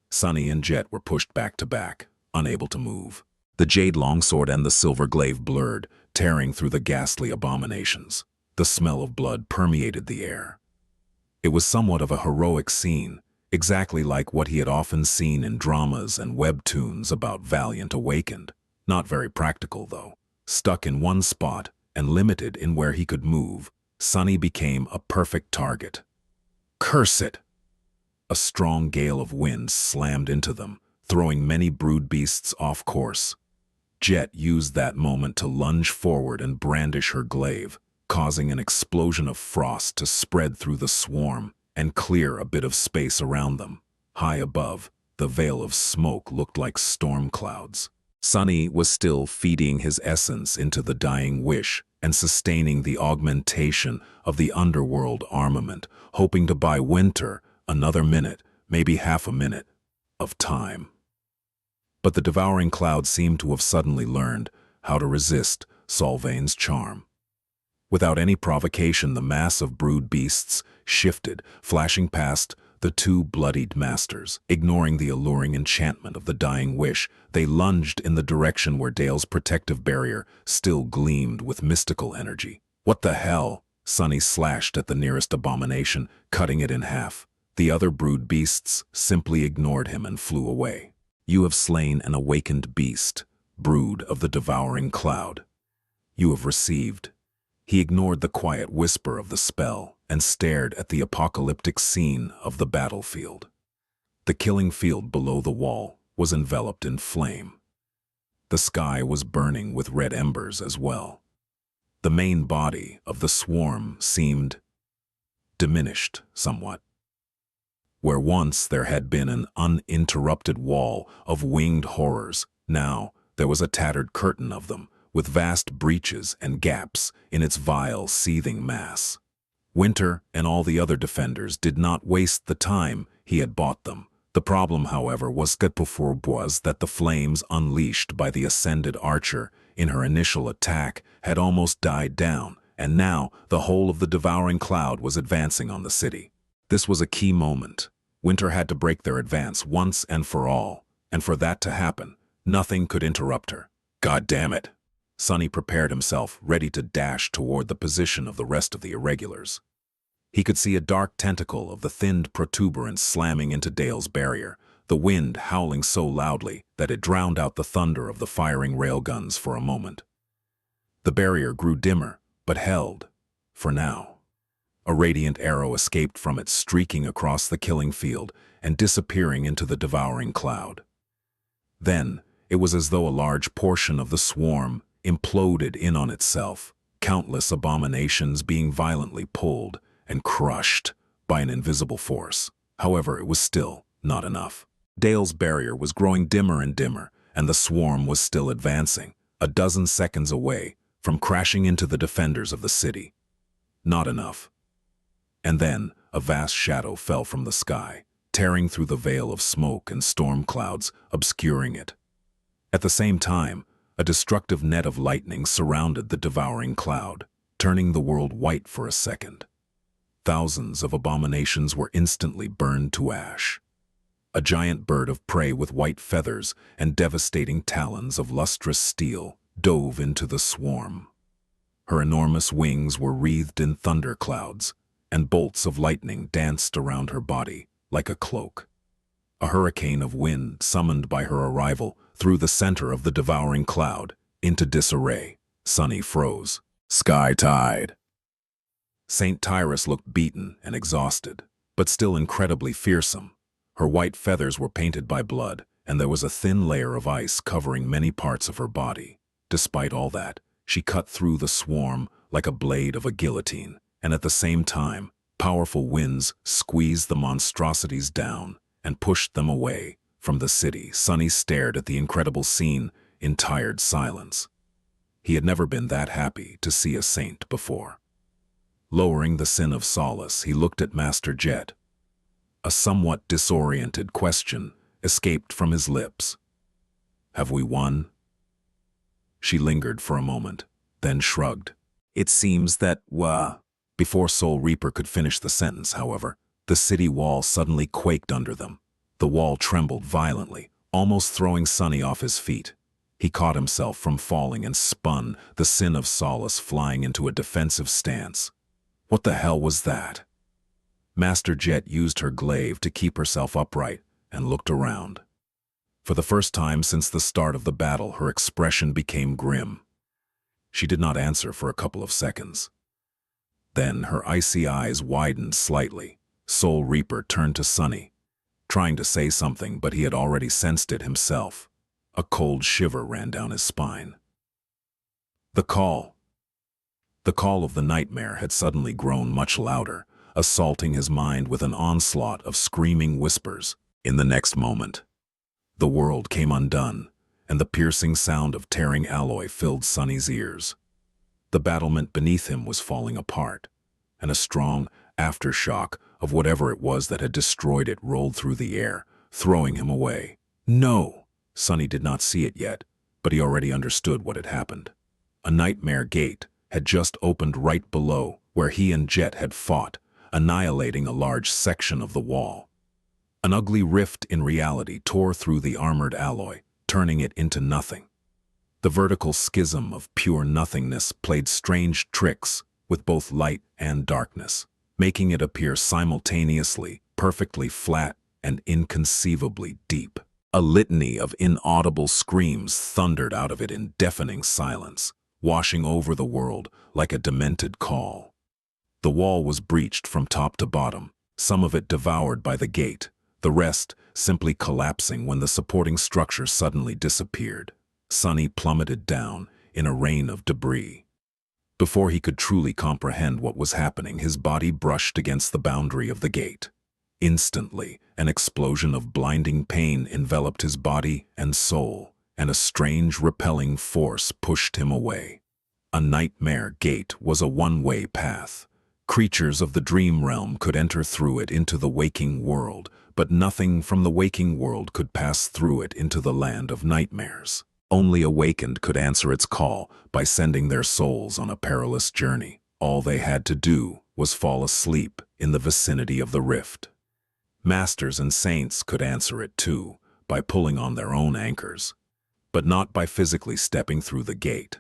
Sunny and Jet were pushed back to back, unable to move. The jade longsword and the silver glaive blurred, tearing through the ghastly abominations. The smell of blood permeated the air. It was somewhat of a heroic scene, exactly like what he had often seen in dramas and webtoons about Valiant Awakened. Not very practical, though. Stuck in one spot and limited in where he could move, Sunny became a perfect target. Curse it! A strong gale of wind slammed into them, throwing many brood beasts off course. Jet used that moment to lunge forward and brandish her glaive, causing an explosion of frost to spread through the swarm and clear a bit of space around them. High above, the veil of smoke looked like storm clouds. Sunny was still feeding his essence into the dying wish and sustaining the augmentation of the underworld armament, hoping to buy Winter another minute, maybe half a minute, of time. But the devouring cloud seemed to have suddenly learned how to resist Solvain's charm. Without any provocation, the mass of brood beasts shifted, flashing past the two bloodied masters. Ignoring the alluring enchantment of the dying wish, they lunged in the direction where Dale's protective barrier still gleamed with mystical energy. What the hell? Sunny slashed at the nearest abomination, cutting it in half. The other brood beasts simply ignored him and flew away. You have slain an awakened beast, brood of the devouring cloud. You have received. He ignored the quiet whisper of the spell and stared at the apocalyptic scene of the battlefield. The killing field below the wall was enveloped in flame. The sky was burning with red embers as well. The main body of the swarm seemed diminished somewhat. Where once there had been an uninterrupted wall of winged horrors, now there was a tattered curtain of them, with vast breaches and gaps in its vile, seething mass. Winter and all the other defenders did not waste the time he had bought them. The problem, however, was that the flames unleashed by the ascended archer in her initial attack had almost died down, and now the whole of the devouring cloud was advancing on the city. This was a key moment. Winter had to break their advance once and for all, and for that to happen, nothing could interrupt her. God damn it! Sunny prepared himself, ready to dash toward the position of the rest of the irregulars. He could see a dark tentacle of the thinned protuberance slamming into Dale's barrier, the wind howling so loudly that it drowned out the thunder of the firing railguns for a moment. The barrier grew dimmer, but held, for now. A radiant arrow escaped from it, streaking across the killing field and disappearing into the devouring cloud. Then, it was as though a large portion of the swarm imploded in on itself, countless abominations being violently pulled and crushed by an invisible force. However, it was still not enough. Dale's barrier was growing dimmer and dimmer, and the swarm was still advancing, a dozen seconds away from crashing into the defenders of the city. Not enough. And then a vast shadow fell from the sky, tearing through the veil of smoke and storm clouds, obscuring it. At the same time, a destructive net of lightning surrounded the devouring cloud, turning the world white for a second. Thousands of abominations were instantly burned to ash. A giant bird of prey with white feathers and devastating talons of lustrous steel dove into the swarm. Her enormous wings were wreathed in thunderclouds, and bolts of lightning danced around her body like a cloak. A hurricane of wind summoned by her arrival threw the center of the devouring cloud into disarray. Sunny froze. Sky tide. Saint Tyrus looked beaten and exhausted, but still incredibly fearsome. Her white feathers were painted by blood, and there was a thin layer of ice covering many parts of her body. Despite all that, she cut through the swarm like a blade of a guillotine, and at the same time, powerful winds squeezed the monstrosities down and pushed them away from the city. Sunny stared at the incredible scene in tired silence. He had never been that happy to see a saint before. Lowering the sin of solace, he looked at Master Jet. A somewhat disoriented question escaped from his lips. Have we won? She lingered for a moment, then shrugged. It seems that, Before Soul Reaper could finish the sentence, however, the city wall suddenly quaked under them. The wall trembled violently, almost throwing Sunny off his feet. He caught himself from falling and spun, the sin of solace flying into a defensive stance. What the hell was that? Master Jet used her glaive to keep herself upright and looked around. For the first time since the start of the battle, her expression became grim. She did not answer for a couple of seconds. Then her icy eyes widened slightly. Soul Reaper turned to Sunny, trying to say something, but he had already sensed it himself. A cold shiver ran down his spine. The call. The call of the nightmare had suddenly grown much louder, assaulting his mind with an onslaught of screaming whispers. In the next moment, the world came undone, and the piercing sound of tearing alloy filled Sunny's ears. The battlement beneath him was falling apart, and a strong aftershock of whatever it was that had destroyed it rolled through the air, throwing him away. No! Sunny did not see it yet, but he already understood what had happened. A nightmare gate had just opened right below where he and Jet had fought, annihilating a large section of the wall. An ugly rift in reality tore through the armored alloy, turning it into nothing. The vertical schism of pure nothingness played strange tricks with both light and darkness, making it appear simultaneously perfectly flat and inconceivably deep. A litany of inaudible screams thundered out of it in deafening silence, washing over the world like a demented call. The wall was breached from top to bottom, some of it devoured by the gate, the rest simply collapsing when the supporting structure suddenly disappeared. Sunny plummeted down in a rain of debris. Before he could truly comprehend what was happening, his body brushed against the boundary of the gate. Instantly, an explosion of blinding pain enveloped his body and soul, and a strange, repelling force pushed him away. A nightmare gate was a one-way path. Creatures of the dream realm could enter through it into the waking world, but nothing from the waking world could pass through it into the land of nightmares. Only awakened could answer its call by sending their souls on a perilous journey. All they had to do was fall asleep in the vicinity of the rift. Masters and saints could answer it too, by pulling on their own anchors, but not by physically stepping through the gate.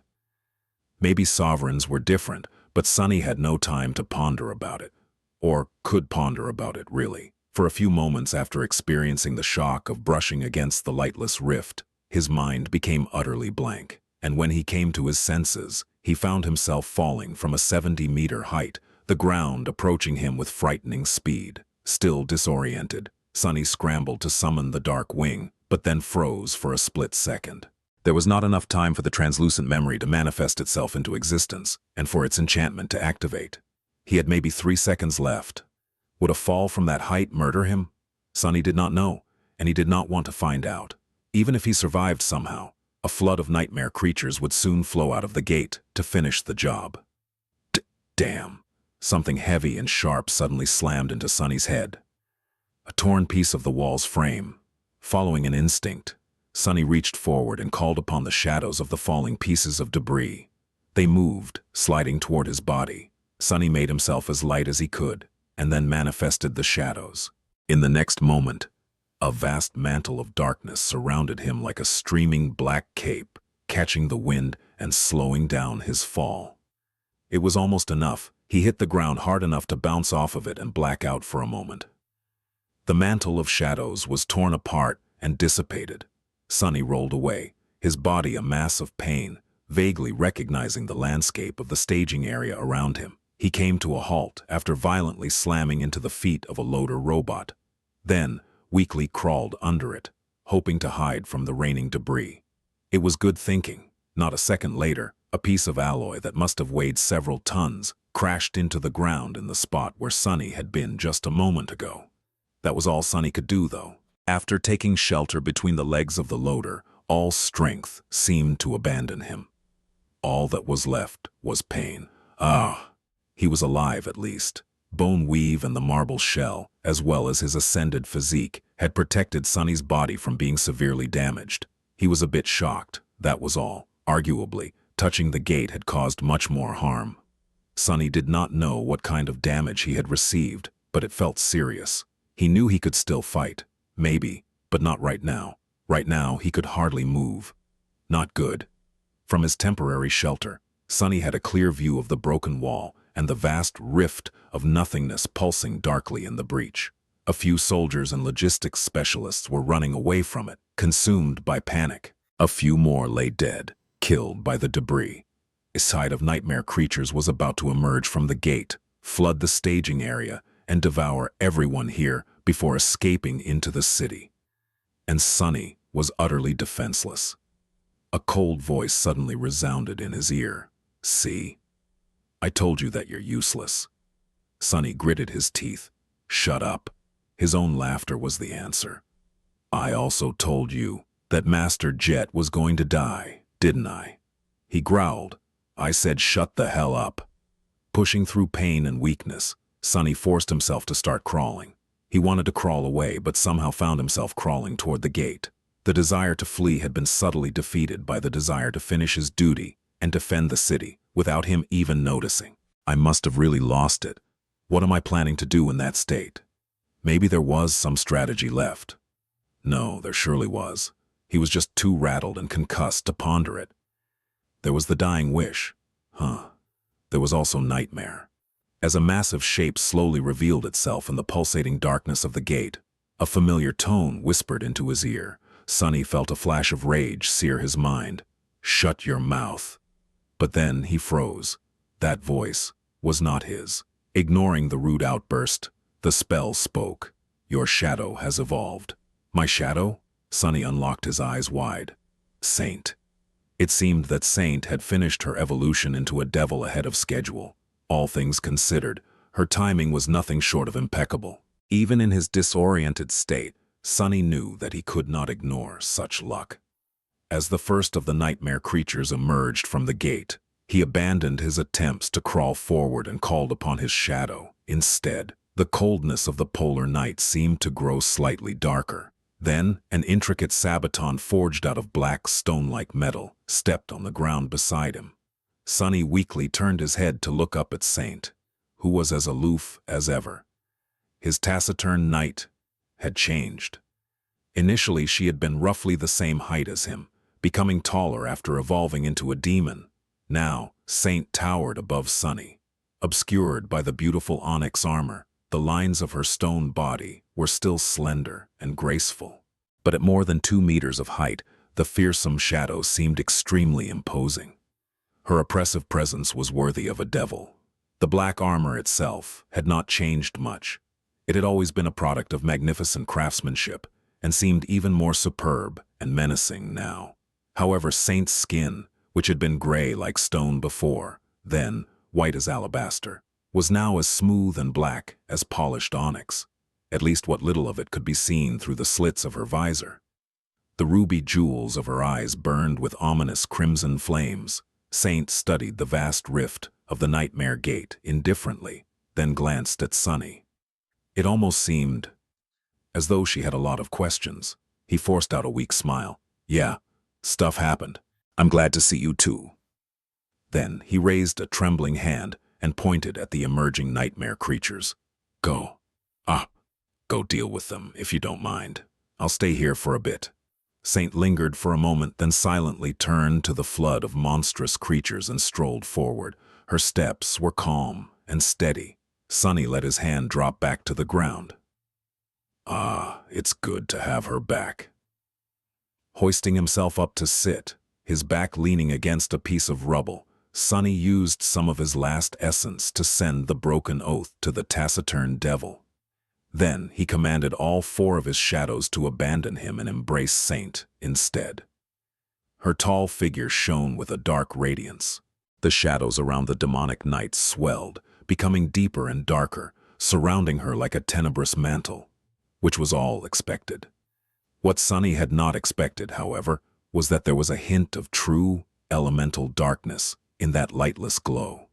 Maybe sovereigns were different, but Sunny had no time to ponder about it, or could ponder about it, really. For a few moments after experiencing the shock of brushing against the lightless rift, his mind became utterly blank, and when he came to his senses, he found himself falling from a 70-meter height, the ground approaching him with frightening speed. Still disoriented, Sunny scrambled to summon the dark wing, but then froze for a split second. There was not enough time for the translucent memory to manifest itself into existence, and for its enchantment to activate. He had maybe 3 seconds left. Would a fall from that height murder him? Sunny did not know, and he did not want to find out. Even if he survived somehow, a flood of nightmare creatures would soon flow out of the gate to finish the job. Damn! Something heavy and sharp suddenly slammed into Sunny's head. A torn piece of the wall's frame. Following an instinct, Sunny reached forward and called upon the shadows of the falling pieces of debris. They moved, sliding toward his body. Sunny made himself as light as he could, and then manifested the shadows. In the next moment, a vast mantle of darkness surrounded him like a streaming black cape, catching the wind and slowing down his fall. It was almost enough. He hit the ground hard enough to bounce off of it and black out for a moment. The mantle of shadows was torn apart and dissipated. Sunny rolled away, his body a mass of pain, vaguely recognizing the landscape of the staging area around him. He came to a halt after violently slamming into the feet of a loader robot, then weakly crawled under it, hoping to hide from the raining debris. It was good thinking. Not a second later, a piece of alloy that must have weighed several tons crashed into the ground in the spot where Sunny had been just a moment ago. That was all Sunny could do, though. After taking shelter between the legs of the loader, all strength seemed to abandon him. All that was left was pain. He was alive at least. Bone weave and the marble shell, as well as his ascended physique, had protected Sunny's body from being severely damaged. He was a bit shocked, that was all. Arguably, touching the gate had caused much more harm. Sunny did not know what kind of damage he had received, but it felt serious. He knew he could still fight. Maybe, but not right now. Right now, he could hardly move. Not good. From his temporary shelter, Sonny had a clear view of the broken wall and the vast rift of nothingness pulsing darkly in the breach. A few soldiers and logistics specialists were running away from it, consumed by panic. A few more lay dead, killed by the debris. A tide of nightmare creatures was about to emerge from the gate, flood the staging area, and devour everyone here before escaping into the city. And Sonny was utterly defenseless. A cold voice suddenly resounded in his ear. "See? I told you that you're useless." Sonny gritted his teeth. "Shut up." His own laughter was the answer. "I also told you that Master Jet was going to die, didn't I?" He growled. "I said shut the hell up." Pushing through pain and weakness, Sonny forced himself to start crawling. He wanted to crawl away, but somehow found himself crawling toward the gate. The desire to flee had been subtly defeated by the desire to finish his duty and defend the city without him even noticing. I must have really lost it. What am I planning to do in that state? Maybe there was some strategy left. No, there surely was. He was just too rattled and concussed to ponder it. There was the dying wish. There was also nightmare. As a massive shape slowly revealed itself in the pulsating darkness of the gate, a familiar tone whispered into his ear. Sonny felt a flash of rage sear his mind. "Shut your mouth." But then he froze. That voice was not his. Ignoring the rude outburst, the spell spoke. "Your shadow has evolved." "My shadow?" Sonny unlocked his eyes wide. Saint. It seemed that Saint had finished her evolution into a devil ahead of schedule. All things considered, her timing was nothing short of impeccable. Even in his disoriented state, Sonny knew that he could not ignore such luck. As the first of the nightmare creatures emerged from the gate, he abandoned his attempts to crawl forward and called upon his shadow. Instead, the coldness of the polar night seemed to grow slightly darker. Then, an intricate sabaton forged out of black stone-like metal stepped on the ground beside him. Sonny weakly turned his head to look up at Saint, who was as aloof as ever. His taciturn knight had changed. Initially, she had been roughly the same height as him, becoming taller after evolving into a demon. Now, Saint towered above Sonny. Obscured by the beautiful onyx armor, the lines of her stone body were still slender and graceful. But at more than 2 meters of height, the fearsome shadow seemed extremely imposing. Her oppressive presence was worthy of a devil. The black armor itself had not changed much. It had always been a product of magnificent craftsmanship and seemed even more superb and menacing now. However, Saint's skin, which had been gray like stone before, then white as alabaster, was now as smooth and black as polished onyx. At least what little of it could be seen through the slits of her visor. The ruby jewels of her eyes burned with ominous crimson flames. Saint studied the vast rift of the nightmare gate indifferently, then glanced at Sonny. It almost seemed as though she had a lot of questions. He forced out a weak smile. "Yeah, stuff happened. I'm glad to see you too." Then he raised a trembling hand and pointed at the emerging nightmare creatures. Go deal with them, if you don't mind. I'll stay here for a bit." Saint lingered for a moment, then silently turned to the flood of monstrous creatures and strolled forward. Her steps were calm and steady. Sonny let his hand drop back to the ground. It's good to have her back. Hoisting himself up to sit, his back leaning against a piece of rubble, Sonny used some of his last essence to send the broken oath to the taciturn devil. Then he commanded all 4 of his shadows to abandon him and embrace Saint instead. Her tall figure shone with a dark radiance. The shadows around the demonic knight swelled, becoming deeper and darker, surrounding her like a tenebrous mantle, which was all expected. What Sonny had not expected, however, was that there was a hint of true, elemental darkness in that lightless glow.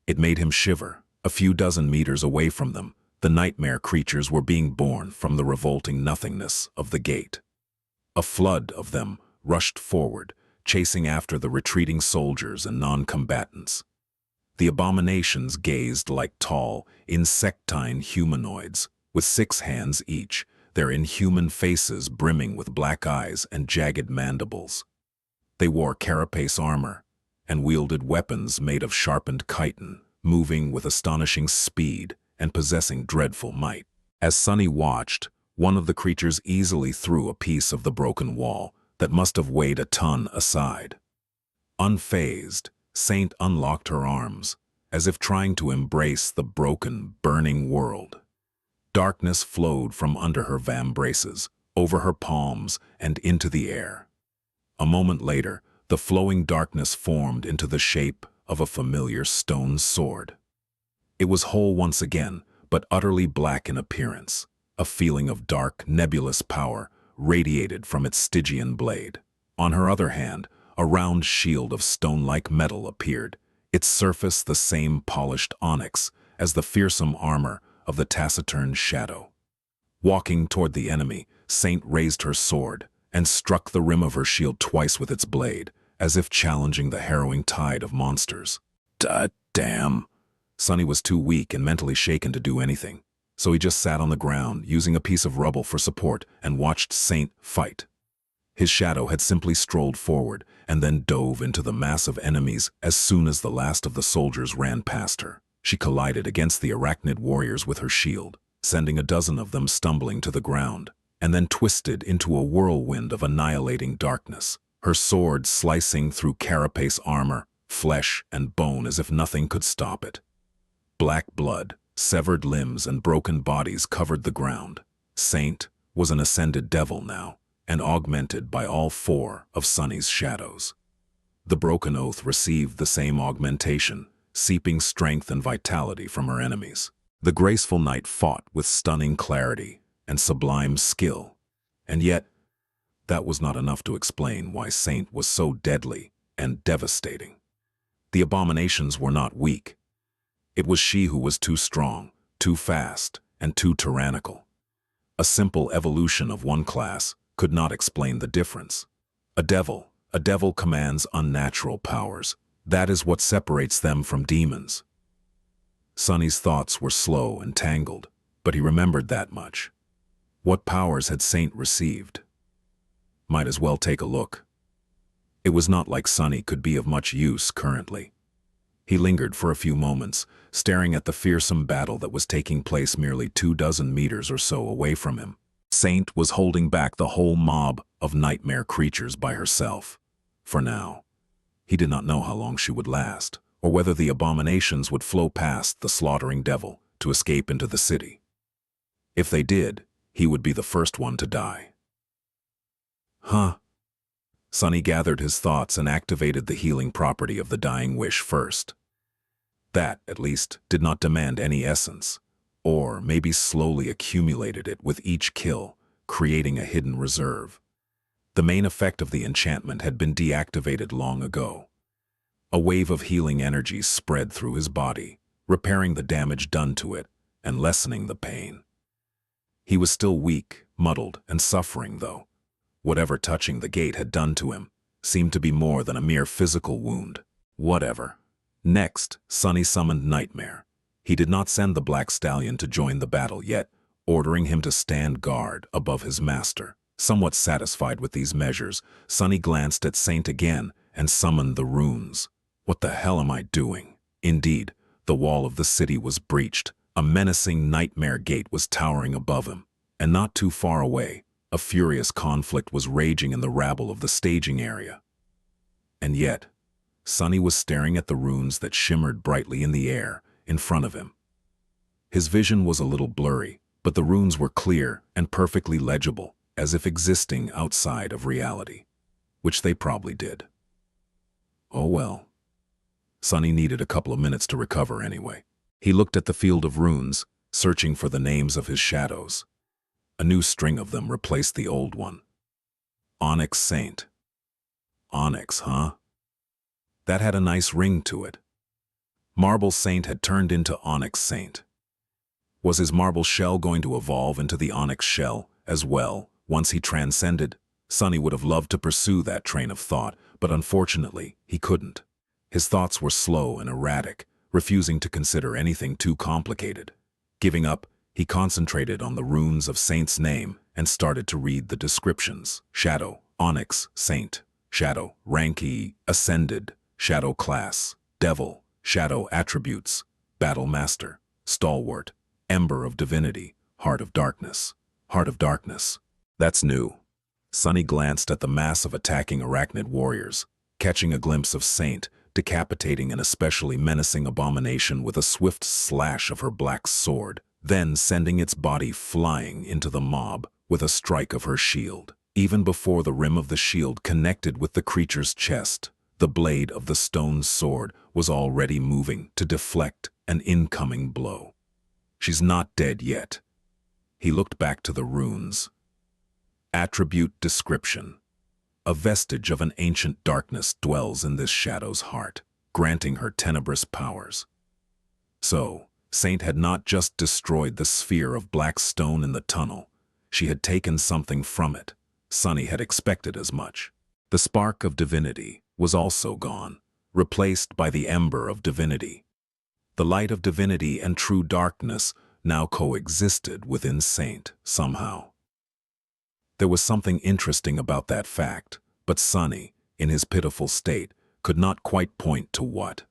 It made him shiver. A few dozen meters away from them, the nightmare creatures were being born from the revolting nothingness of the gate. A flood of them rushed forward, chasing after the retreating soldiers and non-combatants. The abominations gazed like tall, insectine humanoids, with 6 hands each, their inhuman faces brimming with black eyes and jagged mandibles. They wore carapace armor and wielded weapons made of sharpened chitin, moving with astonishing speed and possessing dreadful might. As Sunny watched, one of the creatures easily threw a piece of the broken wall that must have weighed a ton aside. Unfazed, Saint unlocked her arms, as if trying to embrace the broken, burning world. Darkness flowed from under her vambraces, over her palms, and into the air. A moment later, the flowing darkness formed into the shape of a familiar stone sword. It was whole once again, but utterly black in appearance. A feeling of dark, nebulous power radiated from its Stygian blade. On her other hand, a round shield of stone-like metal appeared, its surface the same polished onyx as the fearsome armor of the taciturn shadow. Walking toward the enemy, Saint raised her sword and struck the rim of her shield twice with its blade, as if challenging the harrowing tide of monsters. Damn! Sunny was too weak and mentally shaken to do anything, so he just sat on the ground, using a piece of rubble for support, and watched Saint fight. His shadow had simply strolled forward and then dove into the mass of enemies as soon as the last of the soldiers ran past her. She collided against the arachnid warriors with her shield, sending a dozen of them stumbling to the ground, and then twisted into a whirlwind of annihilating darkness, her sword slicing through carapace armor, flesh, and bone as if nothing could stop it. Black blood, severed limbs, and broken bodies covered the ground. Saint was an ascended devil now, and augmented by all four of Sunny's shadows. The broken oath received the same augmentation, seeping strength and vitality from her enemies. The graceful knight fought with stunning clarity and sublime skill, and yet that was not enough to explain why Saint was so deadly and devastating. The abominations were not weak. It was she who was too strong, too fast, and too tyrannical. A simple evolution of one class could not explain the difference. A devil commands unnatural powers. That is what separates them from demons. Sunny's thoughts were slow and tangled, but he remembered that much. What powers had Saint received? Might as well take a look. It was not like Sunny could be of much use currently. He lingered for a few moments, staring at the fearsome battle that was taking place merely 24 meters or so away from him. Saint was holding back the whole mob of nightmare creatures by herself. For now, he did not know how long she would last, or whether the abominations would flow past the slaughtering devil to escape into the city. If they did, he would be the first one to die. Sunny gathered his thoughts and activated the healing property of the dying wish first. That, at least, did not demand any essence, or maybe slowly accumulated it with each kill, creating a hidden reserve. The main effect of the enchantment had been deactivated long ago. A wave of healing energy spread through his body, repairing the damage done to it and lessening the pain. He was still weak, muddled, and suffering, though. Whatever touching the gate had done to him seemed to be more than a mere physical wound. Whatever. Next, Sunny summoned Nightmare. He did not send the Black Stallion to join the battle yet, ordering him to stand guard above his master. Somewhat satisfied with these measures, Sunny glanced at Saint again and summoned the runes. What the hell am I doing? Indeed, the wall of the city was breached. A menacing nightmare gate was towering above him, and not too far away, a furious conflict was raging in the rabble of the staging area. And yet, Sunny was staring at the runes that shimmered brightly in the air in front of him. His vision was a little blurry, but the runes were clear and perfectly legible, as if existing outside of reality, which they probably did. Oh well. Sunny needed a couple of minutes to recover anyway. He looked at the field of runes, searching for the names of his shadows. A new string of them replaced the old one. Onyx Saint. Onyx, huh? That had a nice ring to it. Marble Saint had turned into Onyx Saint. Was his marble shell going to evolve into the onyx shell as well once he transcended? Sunny would have loved to pursue that train of thought, but unfortunately, he couldn't. His thoughts were slow and erratic, refusing to consider anything too complicated. Giving up, he concentrated on the runes of Saint's name and started to read the descriptions. Shadow, Onyx, Saint. Shadow, rank E, Ascended, Shadow class, Devil, Shadow attributes, Battle Master, Stalwart, Ember of Divinity, Heart of Darkness. Heart of Darkness. That's new. Sunny glanced at the mass of attacking arachnid warriors, catching a glimpse of Saint decapitating an especially menacing abomination with a swift slash of her black sword, then sending its body flying into the mob with a strike of her shield. Even before the rim of the shield connected with the creature's chest, the blade of the stone sword was already moving to deflect an incoming blow. She's not dead yet. He looked back to the runes. Attribute description. A vestige of an ancient darkness dwells in this shadow's heart, granting her tenebrous powers. So, Saint had not just destroyed the sphere of black stone in the tunnel, she had taken something from it. Sunny had expected as much. The spark of divinity was also gone, replaced by the ember of divinity. The light of divinity and true darkness now coexisted within Saint somehow. There was something interesting about that fact, but Sunny, in his pitiful state, could not quite point to what.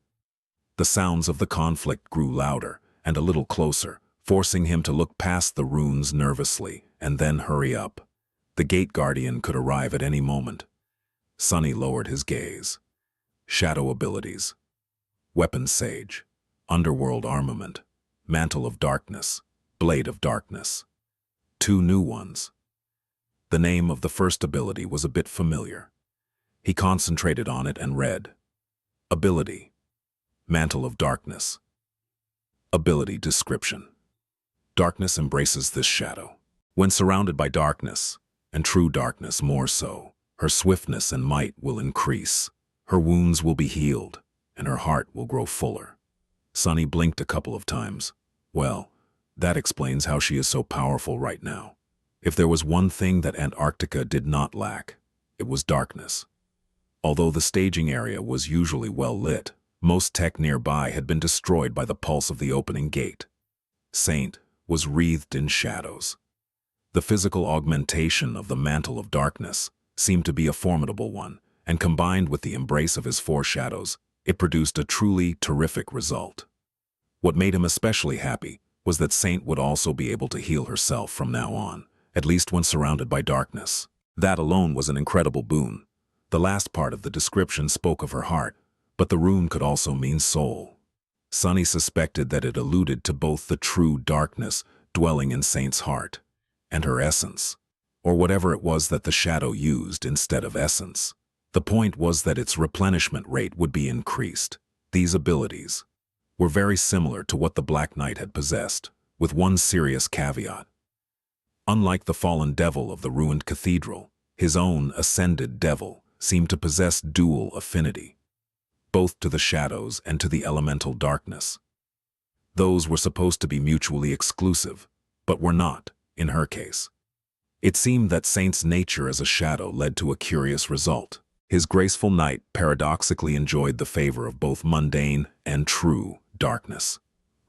The sounds of the conflict grew louder and a little closer, forcing him to look past the runes nervously and then hurry up. The gate guardian could arrive at any moment. Sunny lowered his gaze. Shadow abilities. Weapon Sage. Underworld armament. Mantle of Darkness. Blade of Darkness. 2 new ones. The name of the first ability was a bit familiar. He concentrated on it and read. Ability. Mantle of Darkness. Ability description. Darkness embraces this shadow. When surrounded by darkness, and true darkness more so, her swiftness and might will increase. Her wounds will be healed, and her heart will grow fuller. Sunny blinked a couple of times. Well, that explains how she is so powerful right now. If there was one thing that Antarctica did not lack, it was darkness. Although the staging area was usually well lit, most tech nearby had been destroyed by the pulse of the opening gate. Saint was wreathed in shadows. The physical augmentation of the mantle of darkness seemed to be a formidable one, and combined with the embrace of his 4 shadows, it produced a truly terrific result. What made him especially happy was that Saint would also be able to heal herself from now on, at least when surrounded by darkness. That alone was an incredible boon. The last part of the description spoke of her heart, but the rune could also mean soul. Sunny suspected that it alluded to both the true darkness dwelling in Saint's heart and her essence, or whatever it was that the shadow used instead of essence. The point was that its replenishment rate would be increased. These abilities were very similar to what the Black Knight had possessed, with one serious caveat. Unlike the fallen devil of the ruined cathedral, his own ascended devil seemed to possess dual affinity, both to the shadows and to the elemental darkness. Those were supposed to be mutually exclusive, but were not, in her case. It seemed that Saint's nature as a shadow led to a curious result. His graceful knight paradoxically enjoyed the favor of both mundane and true darkness.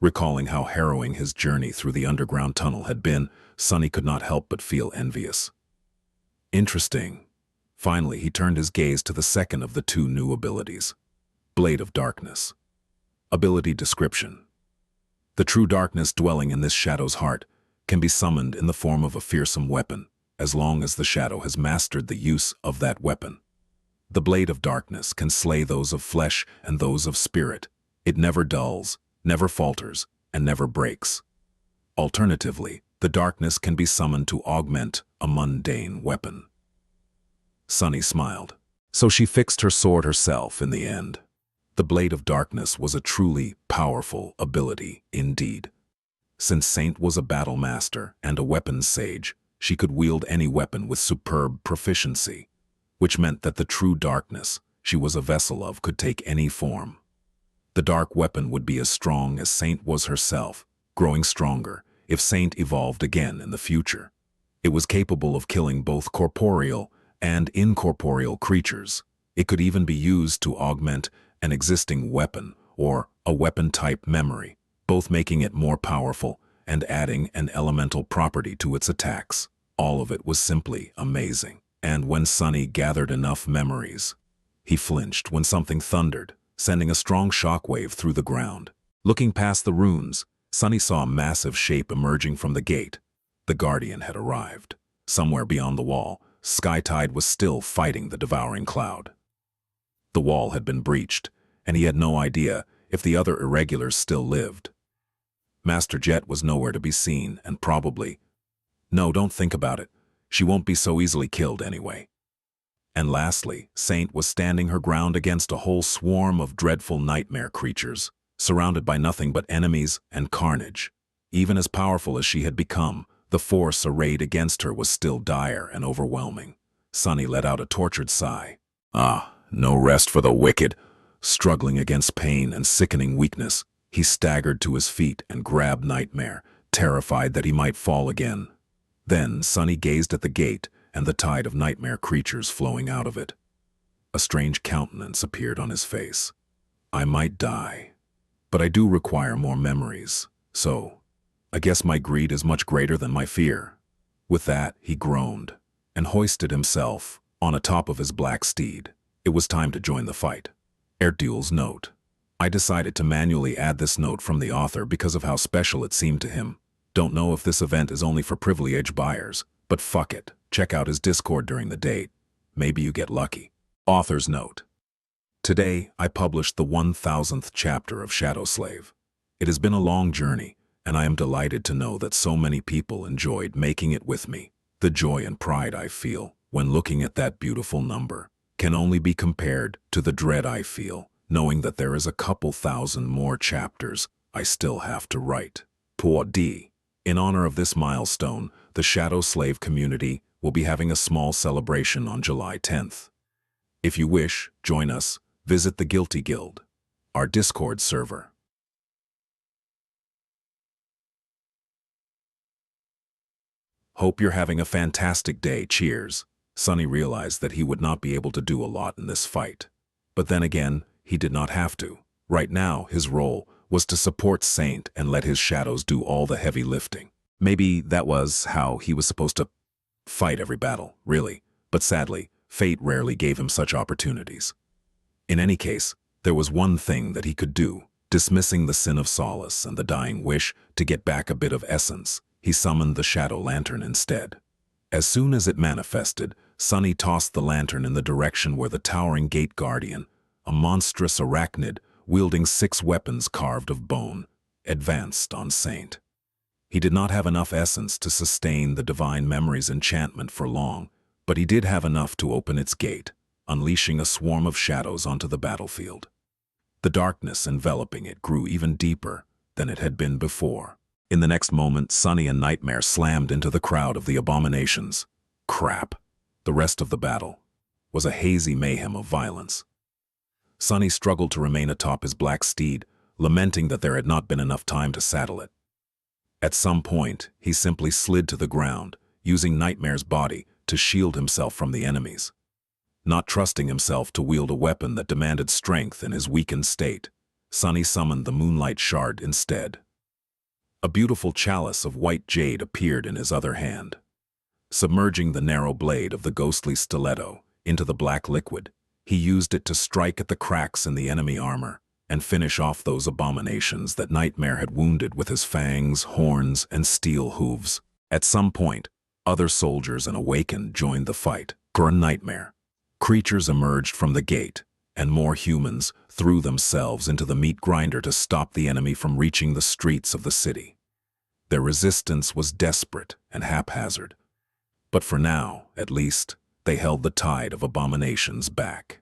Recalling how harrowing his journey through the underground tunnel had been, Sunny could not help but feel envious. Interesting. Finally, he turned his gaze to the second of the 2 new abilities. Blade of Darkness. Ability description. The true darkness dwelling in this shadow's heart can be summoned in the form of a fearsome weapon, as long as the shadow has mastered the use of that weapon. The Blade of Darkness can slay those of flesh and those of spirit. It never dulls, never falters, and never breaks. Alternatively, the darkness can be summoned to augment a mundane weapon. Sunny smiled. So she fixed her sword herself in the end. The Blade of Darkness was a truly powerful ability indeed. Since Saint was a battle master and a weapons sage, she could wield any weapon with superb proficiency, which meant that the true darkness she was a vessel of could take any form. The dark weapon would be as strong as Saint was herself, growing stronger if Saint evolved again in the future. It was capable of killing both corporeal and incorporeal creatures. It could even be used to augment an existing weapon or a weapon-type memory, both making it more powerful and adding an elemental property to its attacks. All of it was simply amazing. And when Sunny gathered enough memories, he flinched when something thundered, sending a strong shockwave through the ground. Looking past the runes, Sunny saw a massive shape emerging from the gate. The Guardian had arrived. Somewhere beyond the wall, Skytide was still fighting the devouring cloud. The wall had been breached, and he had no idea if the other irregulars still lived. Master Jet was nowhere to be seen, and probably— no, don't think about it. She won't be so easily killed anyway. And lastly, Saint was standing her ground against a whole swarm of dreadful nightmare creatures, surrounded by nothing but enemies and carnage. Even as powerful as she had become, the force arrayed against her was still dire and overwhelming. Sunny let out a tortured sigh. Ah, no rest for the wicked. Struggling against pain and sickening weakness, he staggered to his feet and grabbed Nightmare, terrified that he might fall again. Then Sunny gazed at the gate and the tide of nightmare creatures flowing out of it. A strange countenance appeared on his face. I might die, but I do require more memories, so I guess my greed is much greater than my fear. With that, he groaned and hoisted himself on atop of his black steed. It was time to join the fight. Ertuğrul's note. I decided to manually add this note from the author because of how special it seemed to him. Don't know if this event is only for privileged buyers, but fuck it. Check out his Discord during the date. Maybe you get lucky. Author's note. Today, I published the 1000th chapter of Shadow Slave. It has been a long journey, and I am delighted to know that so many people enjoyed making it with me. The joy and pride I feel when looking at that beautiful number can only be compared to the dread I feel knowing that there is a couple thousand more chapters I still have to write. Pour D. In honor of this milestone, the Shadow Slave community will be having a small celebration on July 10th. If you wish, join us. Visit the Guilty Guild, our Discord server. Hope you're having a fantastic day. Cheers. Sunny realized that he would not be able to do a lot in this fight. But then again, he did not have to. Right now, his role was to support Saint and let his shadows do all the heavy lifting. Maybe that was how he was supposed to fight every battle, really. But sadly, fate rarely gave him such opportunities. In any case, there was one thing that he could do. Dismissing the sin of solace and the dying wish to get back a bit of essence, he summoned the shadow lantern instead. As soon as it manifested, Sunny tossed the lantern in the direction where the towering gate guardian, a monstrous arachnid wielding 6 weapons carved of bone, advanced on Saint. He did not have enough essence to sustain the divine memory's enchantment for long, but he did have enough to open its gate, unleashing a swarm of shadows onto the battlefield. The darkness enveloping it grew even deeper than it had been before. In the next moment, Sunny and Nightmare slammed into the crowd of the abominations. Crap. The rest of the battle was a hazy mayhem of violence. Sunny struggled to remain atop his black steed, lamenting that there had not been enough time to saddle it. At some point, he simply slid to the ground, using Nightmare's body to shield himself from the enemies. Not trusting himself to wield a weapon that demanded strength in his weakened state, Sunny summoned the Moonlight Shard instead. A beautiful chalice of white jade appeared in his other hand. Submerging the narrow blade of the ghostly stiletto into the black liquid, he used it to strike at the cracks in the enemy armor and finish off those abominations that Nightmare had wounded with his fangs, horns, and steel hooves. At some point, other soldiers and Awakened joined the fight. For a Nightmare, creatures emerged from the gate, and more humans threw themselves into the meat grinder to stop the enemy from reaching the streets of the city. Their resistance was desperate and haphazard, but for now, at least, they held the tide of abominations back.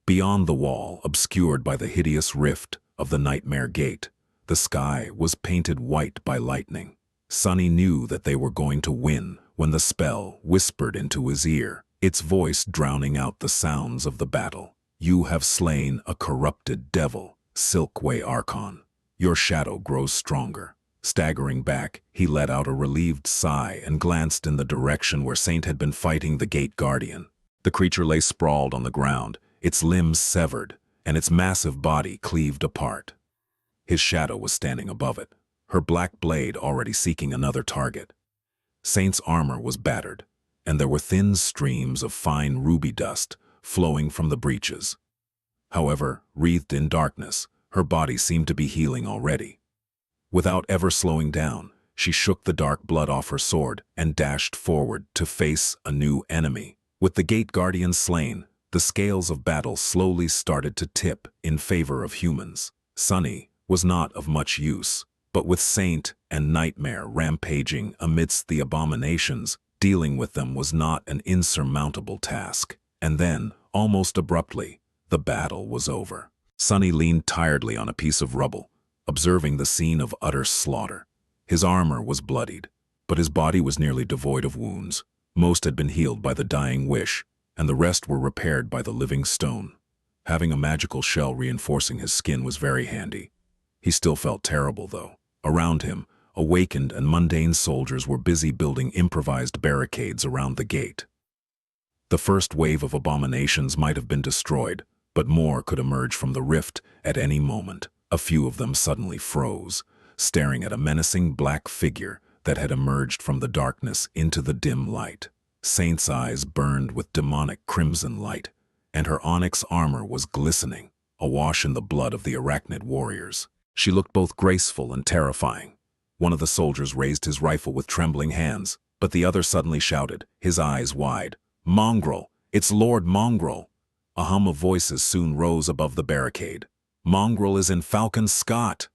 Beyond the wall, obscured by the hideous rift of the Nightmare Gate, the sky was painted white by lightning. Sunny knew that they were going to win when the spell whispered into his ear, its voice drowning out the sounds of the battle. You have slain a corrupted devil, Silkway Archon. Your shadow grows stronger. Staggering back, he let out a relieved sigh and glanced in the direction where Saint had been fighting the gate guardian. The creature lay sprawled on the ground, its limbs severed, and its massive body cleaved apart. His shadow was standing above it, her black blade already seeking another target. Saint's armor was battered, and there were thin streams of fine ruby dust flowing from the breaches. However, wreathed in darkness, her body seemed to be healing already. Without ever slowing down, she shook the dark blood off her sword and dashed forward to face a new enemy. With the gate guardian slain, the scales of battle slowly started to tip in favor of humans. Sunny was not of much use, but with Saint and Nightmare rampaging amidst the abominations, dealing with them was not an insurmountable task. And then, almost abruptly, the battle was over. Sunny leaned tiredly on a piece of rubble, observing the scene of utter slaughter. His armor was bloodied, but his body was nearly devoid of wounds. Most had been healed by the dying wish, and the rest were repaired by the living stone. Having a magical shell reinforcing his skin was very handy. He still felt terrible, though. Around him, awakened and mundane soldiers were busy building improvised barricades around the gate. The first wave of abominations might have been destroyed, but more could emerge from the rift at any moment. A few of them suddenly froze, staring at a menacing black figure that had emerged from the darkness into the dim light. Saint's eyes burned with demonic crimson light, and her onyx armor was glistening, awash in the blood of the arachnid warriors. She looked both graceful and terrifying. One of the soldiers raised his rifle with trembling hands, but the other suddenly shouted, his eyes wide, "Mongrel! It's Lord Mongrel!" A hum of voices soon rose above the barricade. "Mongrel is in Falcon Scott!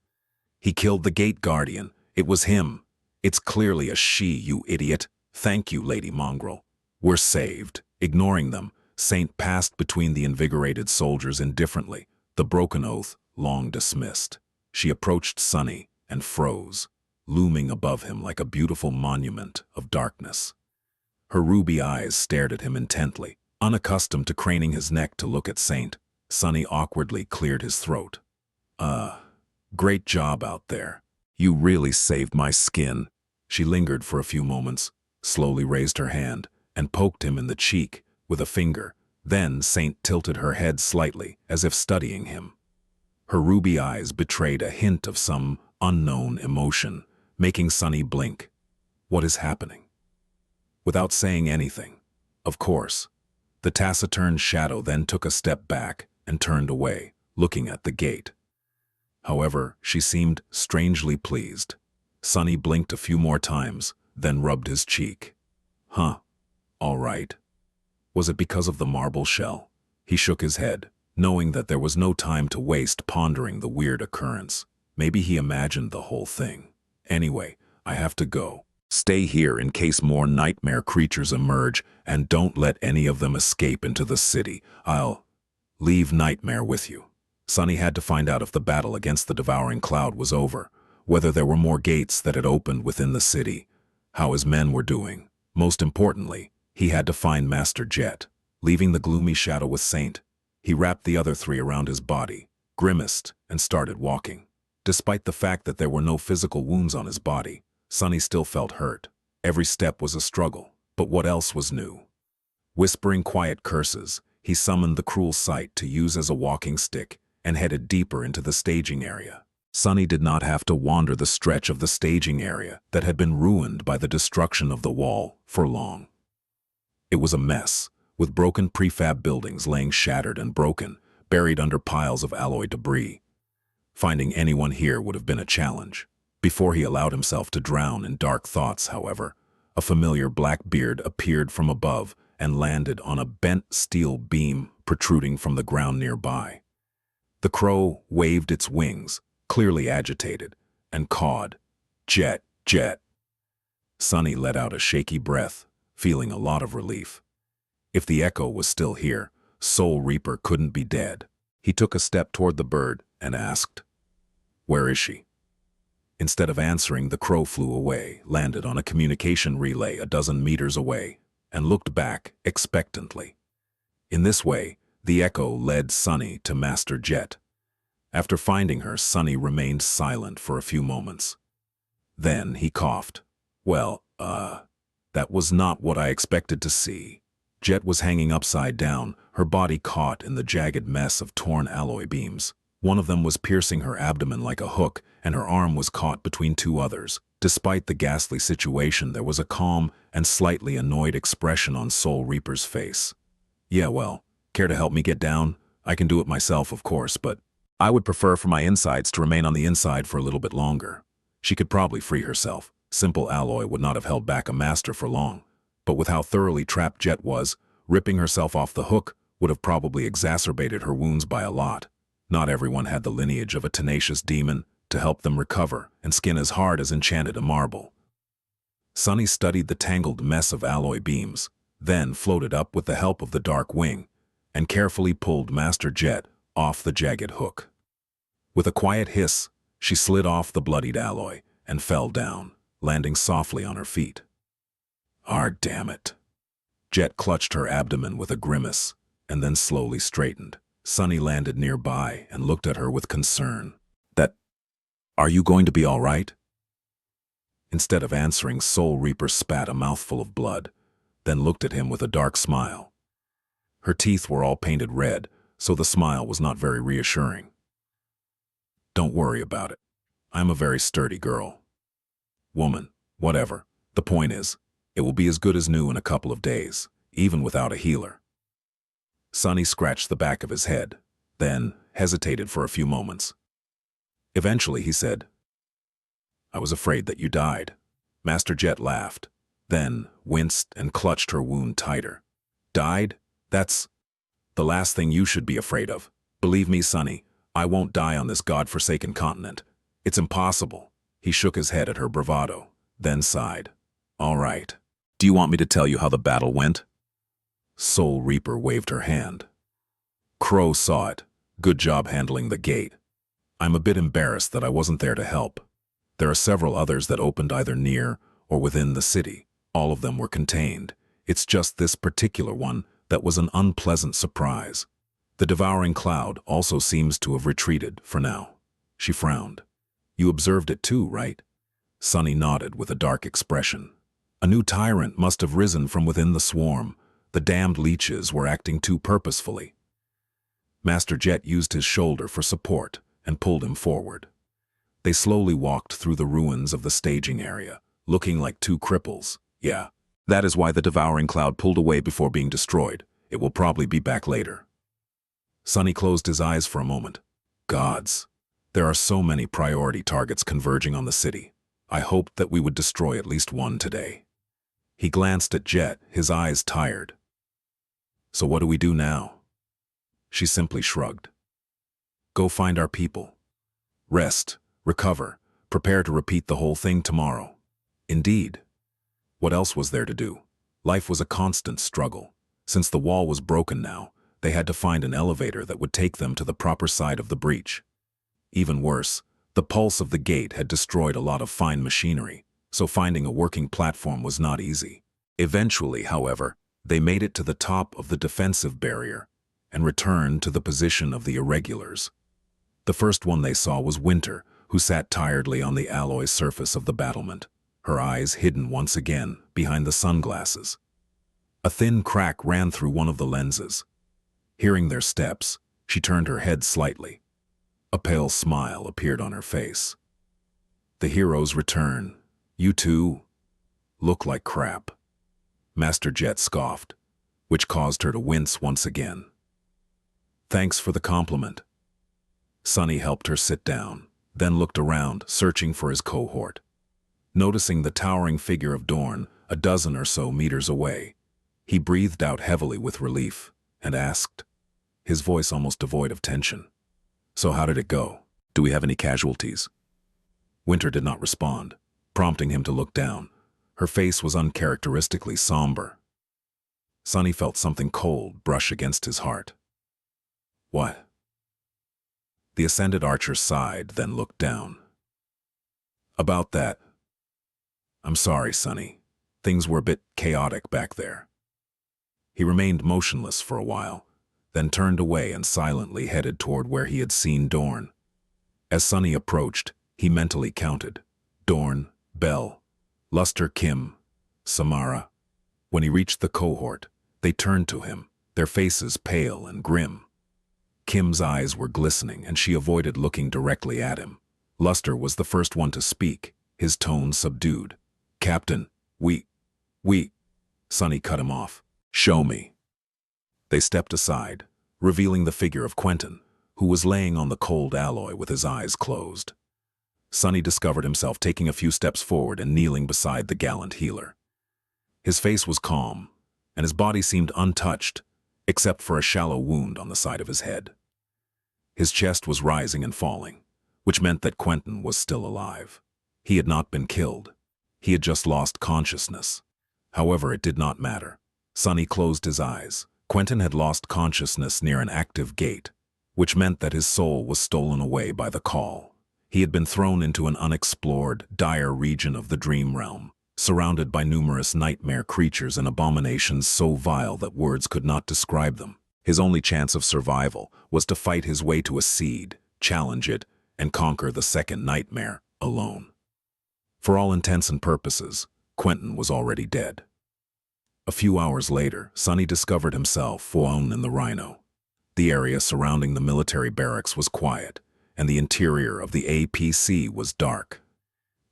He killed the gate guardian. It was him. It's clearly a she, you idiot. Thank you, Lady Mongrel. We're saved." Ignoring them, Saint passed between the invigorated soldiers indifferently, the broken oath long dismissed. She approached Sunny and froze, looming above him like a beautiful monument of darkness. Her ruby eyes stared at him intently. Unaccustomed to craning his neck to look at Saint, Sunny awkwardly cleared his throat. Great job out there. You really saved my skin." She lingered for a few moments, slowly raised her hand, and poked him in the cheek with a finger. Then Saint tilted her head slightly, as if studying him. Her ruby eyes betrayed a hint of some unknown emotion, making Sunny blink. What is happening? Without saying anything, of course, the taciturn shadow then took a step back and turned away, looking at the gate. However, she seemed strangely pleased. Sunny blinked a few more times, then rubbed his cheek. All right. Was it because of the marble shell? He shook his head, knowing that there was no time to waste pondering the weird occurrence. Maybe he imagined the whole thing. Anyway, I have to go. Stay here in case more nightmare creatures emerge, and don't let any of them escape into the city. I'll leave Nightmare with you. Sunny had to find out if the battle against the devouring cloud was over, whether there were more gates that had opened within the city, how his men were doing. Most importantly, he had to find Master Jet. Leaving the gloomy shadow with Saint, he wrapped the other three around his body, grimaced, and started walking. Despite the fact that there were no physical wounds on his body, Sunny still felt hurt. Every step was a struggle, but what else was new? Whispering quiet curses, he summoned the cruel sight to use as a walking stick and headed deeper into the staging area. Sunny did not have to wander the stretch of the staging area that had been ruined by the destruction of the wall for long. It was a mess, with broken prefab buildings laying shattered and broken, buried under piles of alloy debris. Finding anyone here would have been a challenge. Before he allowed himself to drown in dark thoughts, however, a familiar black beard appeared from above and landed on a bent steel beam protruding from the ground nearby. The crow waved its wings, clearly agitated, and cawed, "Jet, Jet." Sunny let out a shaky breath, feeling a lot of relief. If the echo was still here, Soul Reaper couldn't be dead. He took a step toward the bird and asked, "Where is she?" Instead of answering, the crow flew away, landed on a communication relay a dozen meters away, and looked back expectantly. In this way, the echo led Sunny to Master Jet. After finding her, Sunny remained silent for a few moments. Then he coughed. "Well, that was not what I expected to see." Jet was hanging upside down, her body caught in the jagged mess of torn alloy beams. One of them was piercing her abdomen like a hook, and her arm was caught between two others. Despite the ghastly situation, there was a calm and slightly annoyed expression on Soul Reaper's face. "Yeah, well, care to help me get down? I can do it myself, of course, but I would prefer for my insides to remain on the inside for a little bit longer." She could probably free herself. Simple alloy would not have held back a master for long. But with how thoroughly trapped Jet was, ripping herself off the hook would have probably exacerbated her wounds by a lot. Not everyone had the lineage of a tenacious demon to help them recover and skin as hard as enchanted a marble. Sunny studied the tangled mess of alloy beams, then floated up with the help of the dark wing, and carefully pulled Master Jet off the jagged hook. With a quiet hiss, she slid off the bloodied alloy and fell down, landing softly on her feet. Damn it. Jet clutched her abdomen with a grimace, and then slowly straightened. Sunny landed nearby and looked at her with concern. Are you going to be all right?" Instead of answering, Soul Reaper spat a mouthful of blood, then looked at him with a dark smile. Her teeth were all painted red, so the smile was not very reassuring. "Don't worry about it. I'm a very sturdy girl. Woman, whatever. The point is, it will be as good as new in a couple of days, even without a healer." Sunny scratched the back of his head, then hesitated for a few moments. Eventually he said, "I was afraid that you died." Master Jet laughed, then winced and clutched her wound tighter. "Died? That's the last thing you should be afraid of. Believe me, Sunny, I won't die on this god-forsaken continent. It's impossible." He shook his head at her bravado, then sighed. "All right. Do you want me to tell you how the battle went?" Soul Reaper waved her hand. "Crow saw it. Good job handling the gate. I'm a bit embarrassed that I wasn't there to help. There are several others that opened either near or within the city. All of them were contained. It's just this particular one that was an unpleasant surprise. The devouring cloud also seems to have retreated for now." She frowned. "You observed it too, right?" Sunny nodded with a dark expression. "A new tyrant must have risen from within the swarm. The damned leeches were acting too purposefully." Master Jet used his shoulder for support and pulled him forward. They slowly walked through the ruins of the staging area, looking like two cripples. "Yeah, that is why the devouring cloud pulled away before being destroyed. It will probably be back later." Sunny closed his eyes for a moment. "Gods, there are so many priority targets converging on the city. I hoped that we would destroy at least one today." He glanced at Jet, his eyes tired. "So what do we do now?" She simply shrugged. "Go find our people. Rest, recover, prepare to repeat the whole thing tomorrow." Indeed. What else was there to do? Life was a constant struggle. Since the wall was broken now, they had to find an elevator that would take them to the proper side of the breach. Even worse, the pulse of the gate had destroyed a lot of fine machinery, so finding a working platform was not easy. Eventually, however, they made it to the top of the defensive barrier and returned to the position of the irregulars. The first one they saw was Winter, who sat tiredly on the alloy surface of the battlement, her eyes hidden once again behind the sunglasses. A thin crack ran through one of the lenses. Hearing their steps, she turned her head slightly. A pale smile appeared on her face. "The heroes return. You two look like crap." Master Jet scoffed, which caused her to wince once again. "Thanks for the compliment." Sunny helped her sit down, then looked around, searching for his cohort. Noticing the towering figure of Dorn a dozen or so meters away, he breathed out heavily with relief and asked, his voice almost devoid of tension, "So how did it go? Do we have any casualties?" Winter did not respond, prompting him to look down. Her face was uncharacteristically somber. Sunny felt something cold brush against his heart. "What?" The ascended archer sighed, then looked down. "About that. I'm sorry, Sunny. Things were a bit chaotic back there." He remained motionless for a while, then turned away and silently headed toward where he had seen Dorn. As Sunny approached, he mentally counted: Dorn, Bell, Luster Kim, Samara. When he reached the cohort, they turned to him, their faces pale and grim. Kim's eyes were glistening, and she avoided looking directly at him. Luster was the first one to speak, his tone subdued. "Captain, we... Sonny cut him off. "Show me." They stepped aside, revealing the figure of Quentin, who was laying on the cold alloy with his eyes closed. Sonny discovered himself taking a few steps forward and kneeling beside the gallant healer. His face was calm, and his body seemed untouched, except for a shallow wound on the side of his head. His chest was rising and falling, which meant that Quentin was still alive. He had not been killed. He had just lost consciousness. However, it did not matter. Sonny closed his eyes. Quentin had lost consciousness near an active gate, which meant that his soul was stolen away by the call. He had been thrown into an unexplored, dire region of the dream realm, surrounded by numerous nightmare creatures and abominations so vile that words could not describe them. His only chance of survival was to fight his way to a seed, challenge it, and conquer the second nightmare alone. For all intents and purposes, Quentin was already dead. A few hours later, Sonny discovered himself alone in the Rhino. The area surrounding the military barracks was quiet, and the interior of the APC was dark.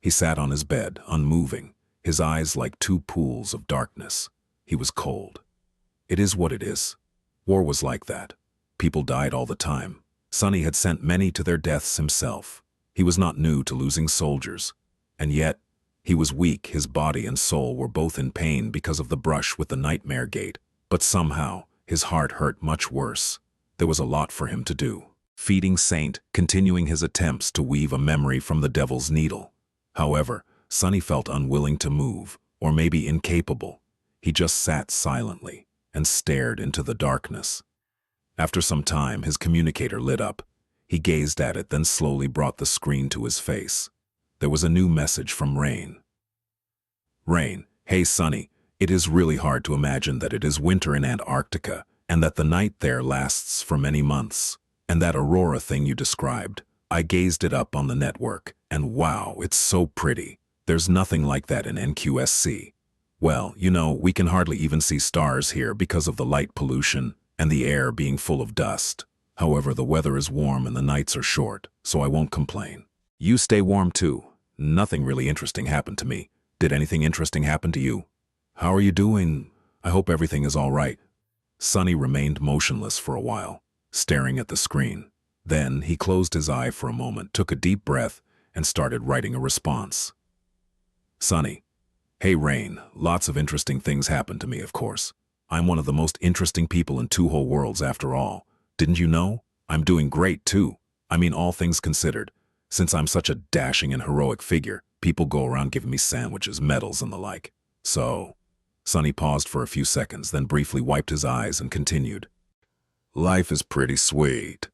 He sat on his bed, unmoving, his eyes like two pools of darkness. He was cold. It is what it is. War was like that. People died all the time. Sonny had sent many to their deaths himself. He was not new to losing soldiers. And yet, he was weak. His body and soul were both in pain because of the brush with the nightmare gate. But somehow, his heart hurt much worse. There was a lot for him to do. Feeding Saint, continuing his attempts to weave a memory from the devil's needle. However, Sonny felt unwilling to move, or maybe incapable. He just sat silently and stared into the darkness. After some time, his communicator lit up. He gazed at it, then slowly brought the screen to his face. There was a new message from Rain. "Rain, hey Sonny, it is really hard to imagine that it is winter in Antarctica, and that the night there lasts for many months. And that aurora thing you described, I gazed it up on the network, and wow, it's so pretty. There's nothing like that in NQSC. Well, you know, we can hardly even see stars here because of the light pollution and the air being full of dust. However, the weather is warm and the nights are short, so I won't complain. You stay warm too. Nothing really interesting happened to me. Did anything interesting happen to you? How are you doing? I hope everything is all right." Sonny remained motionless for a while, staring at the screen. Then he closed his eye for a moment, took a deep breath, and started writing a response. "Sonny, hey Rain, lots of interesting things happened to me, of course. I'm one of the most interesting people in two whole worlds after all. Didn't you know? I'm doing great too. I mean, all things considered. Since I'm such a dashing and heroic figure, people go around giving me sandwiches, medals, and the like. So..." Sonny paused for a few seconds, then briefly wiped his eyes and continued. "Life is pretty sweet."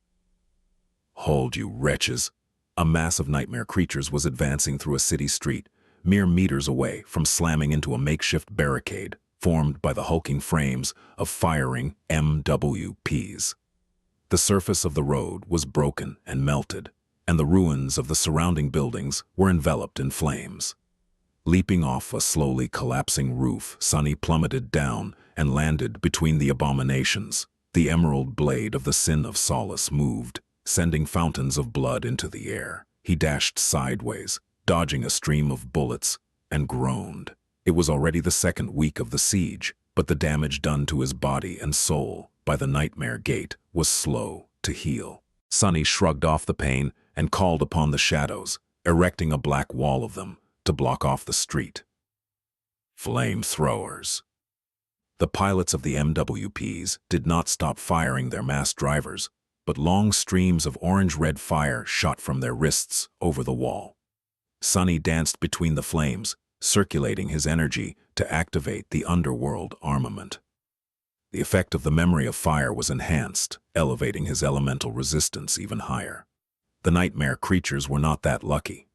Hold, you wretches. A mass of nightmare creatures was advancing through a city street, mere meters away from slamming into a makeshift barricade formed by the hulking frames of firing MWPs. The surface of the road was broken and melted, and the ruins of the surrounding buildings were enveloped in flames. Leaping off a slowly collapsing roof, Sonny plummeted down and landed between the abominations. The emerald blade of the Sin of Solace moved, sending fountains of blood into the air. He dashed sideways, dodging a stream of bullets, and groaned. It was already the second week of the siege, but the damage done to his body and soul by the nightmare gate was slow to heal. Sonny shrugged off the pain and called upon the shadows, erecting a black wall of them to block off the street. Flamethrowers. The pilots of the MWPs did not stop firing their mass drivers, but long streams of orange-red fire shot from their wrists over the wall. Sonny danced between the flames, circulating his energy to activate the underworld armament. The effect of the memory of fire was enhanced, elevating his elemental resistance even higher. The nightmare creatures were not that lucky.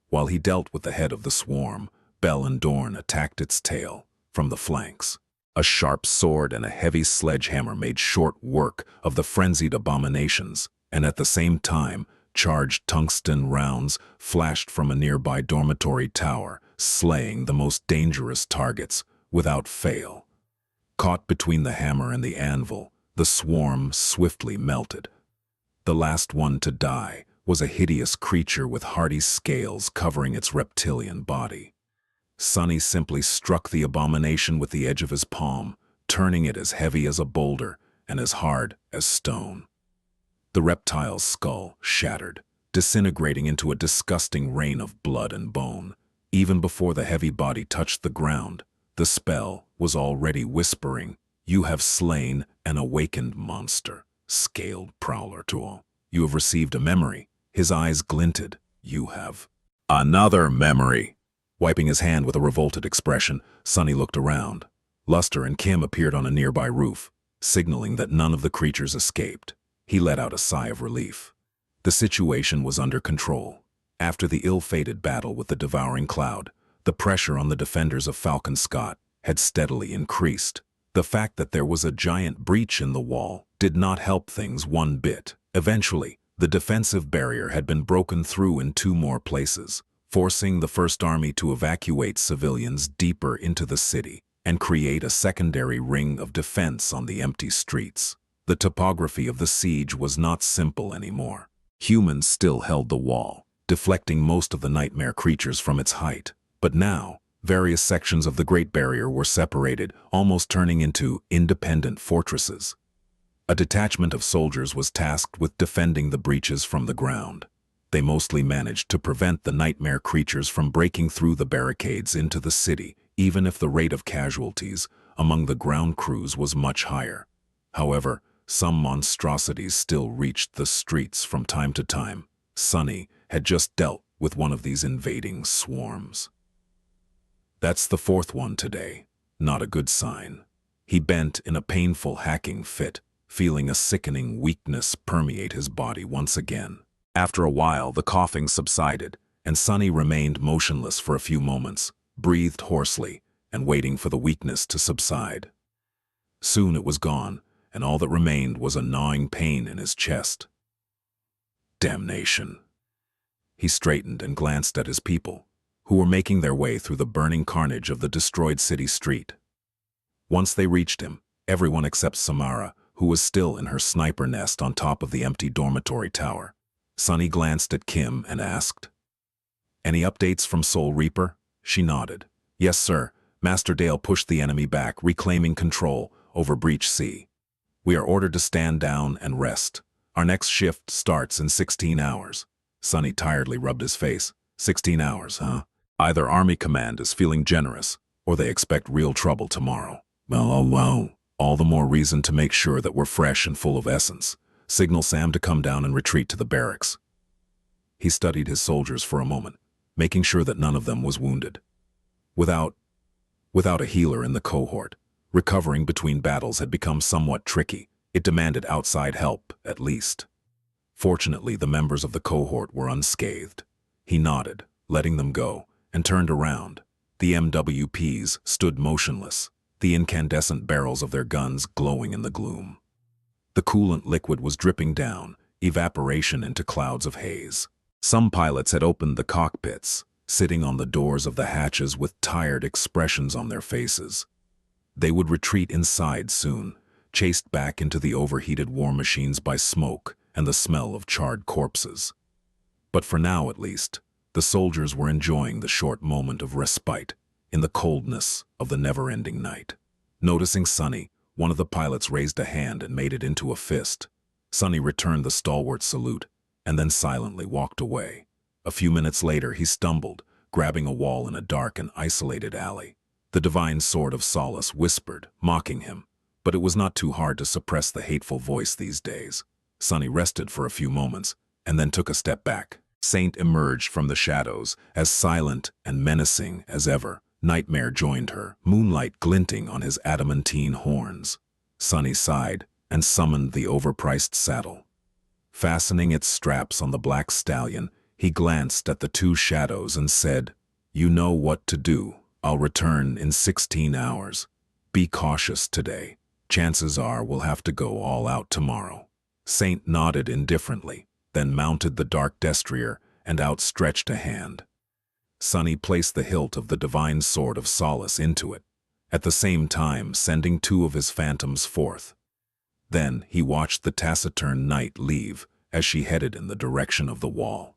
While he dealt with the head of the swarm, Bell and Dorn attacked its tail from the flanks. A sharp sword and a heavy sledgehammer made short work of the frenzied abominations, and at the same time, charged tungsten rounds flashed from a nearby dormitory tower, slaying the most dangerous targets without fail. Caught between the hammer and the anvil, the swarm swiftly melted. The last one to die was a hideous creature with hardy scales covering its reptilian body. Sunny simply struck the abomination with the edge of his palm, turning it as heavy as a boulder and as hard as stone. The reptile's skull shattered, disintegrating into a disgusting rain of blood and bone. Even before the heavy body touched the ground, the spell was already whispering, "You have slain an awakened monster, scaled prowler tool. You have received a memory." His eyes glinted. "You have another memory." Wiping his hand with a revolted expression, Sunny looked around. Luster and Kim appeared on a nearby roof, signaling that none of the creatures escaped. He let out a sigh of relief. The situation was under control. After the ill-fated battle with the devouring cloud, the pressure on the defenders of Falcon Scott had steadily increased. The fact that there was a giant breach in the wall did not help things one bit. Eventually, the defensive barrier had been broken through in 2 more places, forcing the First Army to evacuate civilians deeper into the city and create a secondary ring of defense on the empty streets. The topography of the siege was not simple anymore. Humans still held the wall, deflecting most of the nightmare creatures from its height. But now, various sections of the Great Barrier were separated, almost turning into independent fortresses. A detachment of soldiers was tasked with defending the breaches from the ground. They mostly managed to prevent the nightmare creatures from breaking through the barricades into the city, even if the rate of casualties among the ground crews was much higher. However, some monstrosities still reached the streets from time to time. Sunny had just dealt with one of these invading swarms. "That's the 4th one today. Not a good sign." He bent in a painful hacking fit, feeling a sickening weakness permeate his body once again. After a while, the coughing subsided, and Sunny remained motionless for a few moments, breathed hoarsely, and waiting for the weakness to subside. Soon it was gone, and all that remained was a gnawing pain in his chest. Damnation. He straightened and glanced at his people, who were making their way through the burning carnage of the destroyed city street. Once they reached him, everyone except Samara, who was still in her sniper nest on top of the empty dormitory tower. Sunny glanced at Kim and asked, "Any updates from Soul Reaper?" She nodded. "Yes, sir. Master Dale pushed the enemy back, reclaiming control over Breach C. We are ordered to stand down and rest. Our next shift starts in 16 hours. Sunny tiredly rubbed his face. 16 hours, huh? Either Army Command is feeling generous, or they expect real trouble tomorrow. Well, all the more reason to make sure that we're fresh and full of essence. Signal Sam to come down and retreat to the barracks." He studied his soldiers for a moment, making sure that none of them was wounded. Without a healer in the cohort, recovering between battles had become somewhat tricky. It demanded outside help, at least. Fortunately, the members of the cohort were unscathed. He nodded, letting them go, and turned around. The MWPs stood motionless, the incandescent barrels of their guns glowing in the gloom. The coolant liquid was dripping down, evaporation into clouds of haze. Some pilots had opened the cockpits, sitting on the doors of the hatches with tired expressions on their faces. They would retreat inside soon, chased back into the overheated war machines by smoke and the smell of charred corpses. But for now, at least, the soldiers were enjoying the short moment of respite in the coldness of the never-ending night. Noticing Sunny, one of the pilots raised a hand and made it into a fist. Sunny returned the stalwart salute, and then silently walked away. A few minutes later, he stumbled, grabbing a wall in a dark and isolated alley. The divine sword of solace whispered, mocking him, but it was not too hard to suppress the hateful voice these days. Sunny rested for a few moments, and then took a step back. Saint emerged from the shadows, as silent and menacing as ever. Nightmare joined her, moonlight glinting on his adamantine horns. Sunny sighed and summoned the overpriced saddle. Fastening its straps on the black stallion, he glanced at the 2 shadows and said, "You know what to do. I'll return in 16 hours. Be cautious today. Chances are we'll have to go all out tomorrow." Saint nodded indifferently, then mounted the dark destrier and outstretched a hand. Sunny placed the hilt of the divine sword of solace into it, at the same time sending 2 of his phantoms forth. Then he watched the taciturn night leave as she headed in the direction of the wall.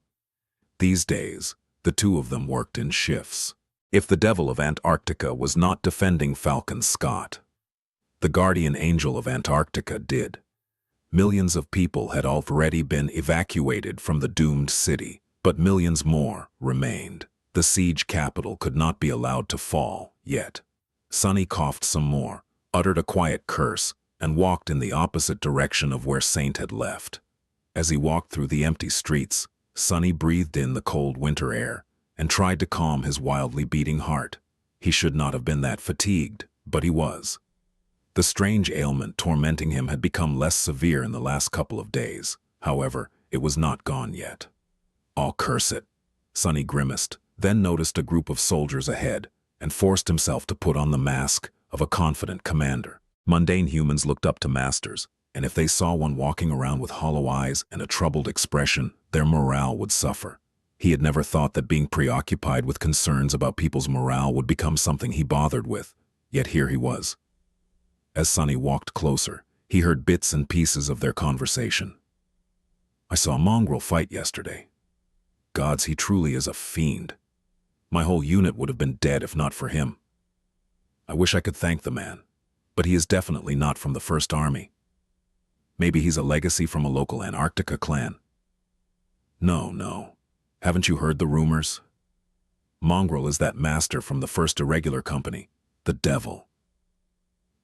These days, the two of them worked in shifts. If the Devil of Antarctica was not defending Falcon Scott, the Guardian Angel of Antarctica did. Millions of people had already been evacuated from the doomed city, but millions more remained. The siege capital could not be allowed to fall yet. Sunny coughed some more, uttered a quiet curse, and walked in the opposite direction of where Saint had left. As he walked through the empty streets, Sunny breathed in the cold winter air and tried to calm his wildly beating heart. He should not have been that fatigued, but he was. The strange ailment tormenting him had become less severe in the last couple of days. However, it was not gone yet. "I'll curse it," Sunny grimaced, then noticed a group of soldiers ahead and forced himself to put on the mask of a confident commander. Mundane humans looked up to masters, and if they saw one walking around with hollow eyes and a troubled expression, their morale would suffer. He had never thought that being preoccupied with concerns about people's morale would become something he bothered with, yet here he was. As Sunny walked closer, he heard bits and pieces of their conversation. "I saw a mongrel fight yesterday. Gods, he truly is a fiend. My whole unit would have been dead if not for him. I wish I could thank the man, but he is definitely not from the First Army. Maybe he's a legacy from a local Antarctica clan. No. Haven't you heard the rumors? Mongrel is that master from the First Irregular Company, the Devil.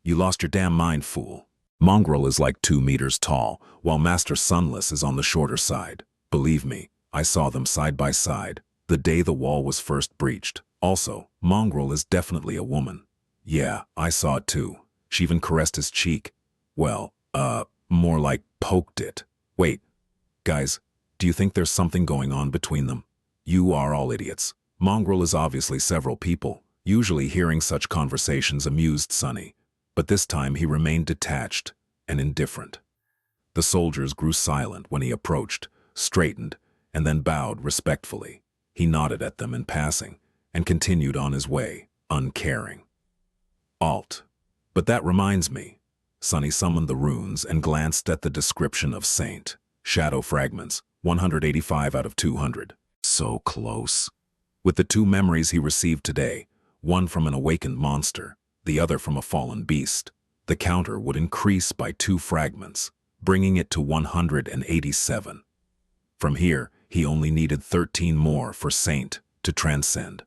You lost your damn mind, fool. Mongrel is like 2 meters tall, while Master Sunless is on the shorter side. Believe me, I saw them side by side, the day the wall was first breached. Also, Mongrel is definitely a woman. Yeah, I saw it too. She even caressed his cheek. Well, more like poked it. Wait, guys, do you think there's something going on between them? You are all idiots. Mongrel is obviously several people. Usually hearing such conversations amused Sunny, but this time he remained detached and indifferent. The soldiers grew silent when he approached, straightened, and then bowed respectfully. He nodded at them in passing and continued on his way, uncaring. Alt. But that reminds me. Sunny summoned the runes and glanced at the description of Saint. Shadow fragments, 185 out of 200. So close. With the 2 memories he received today, one from an awakened monster, the other from a fallen beast, the counter would increase by 2 fragments, bringing it to 187. From here, he only needed 13 more for Saint to transcend.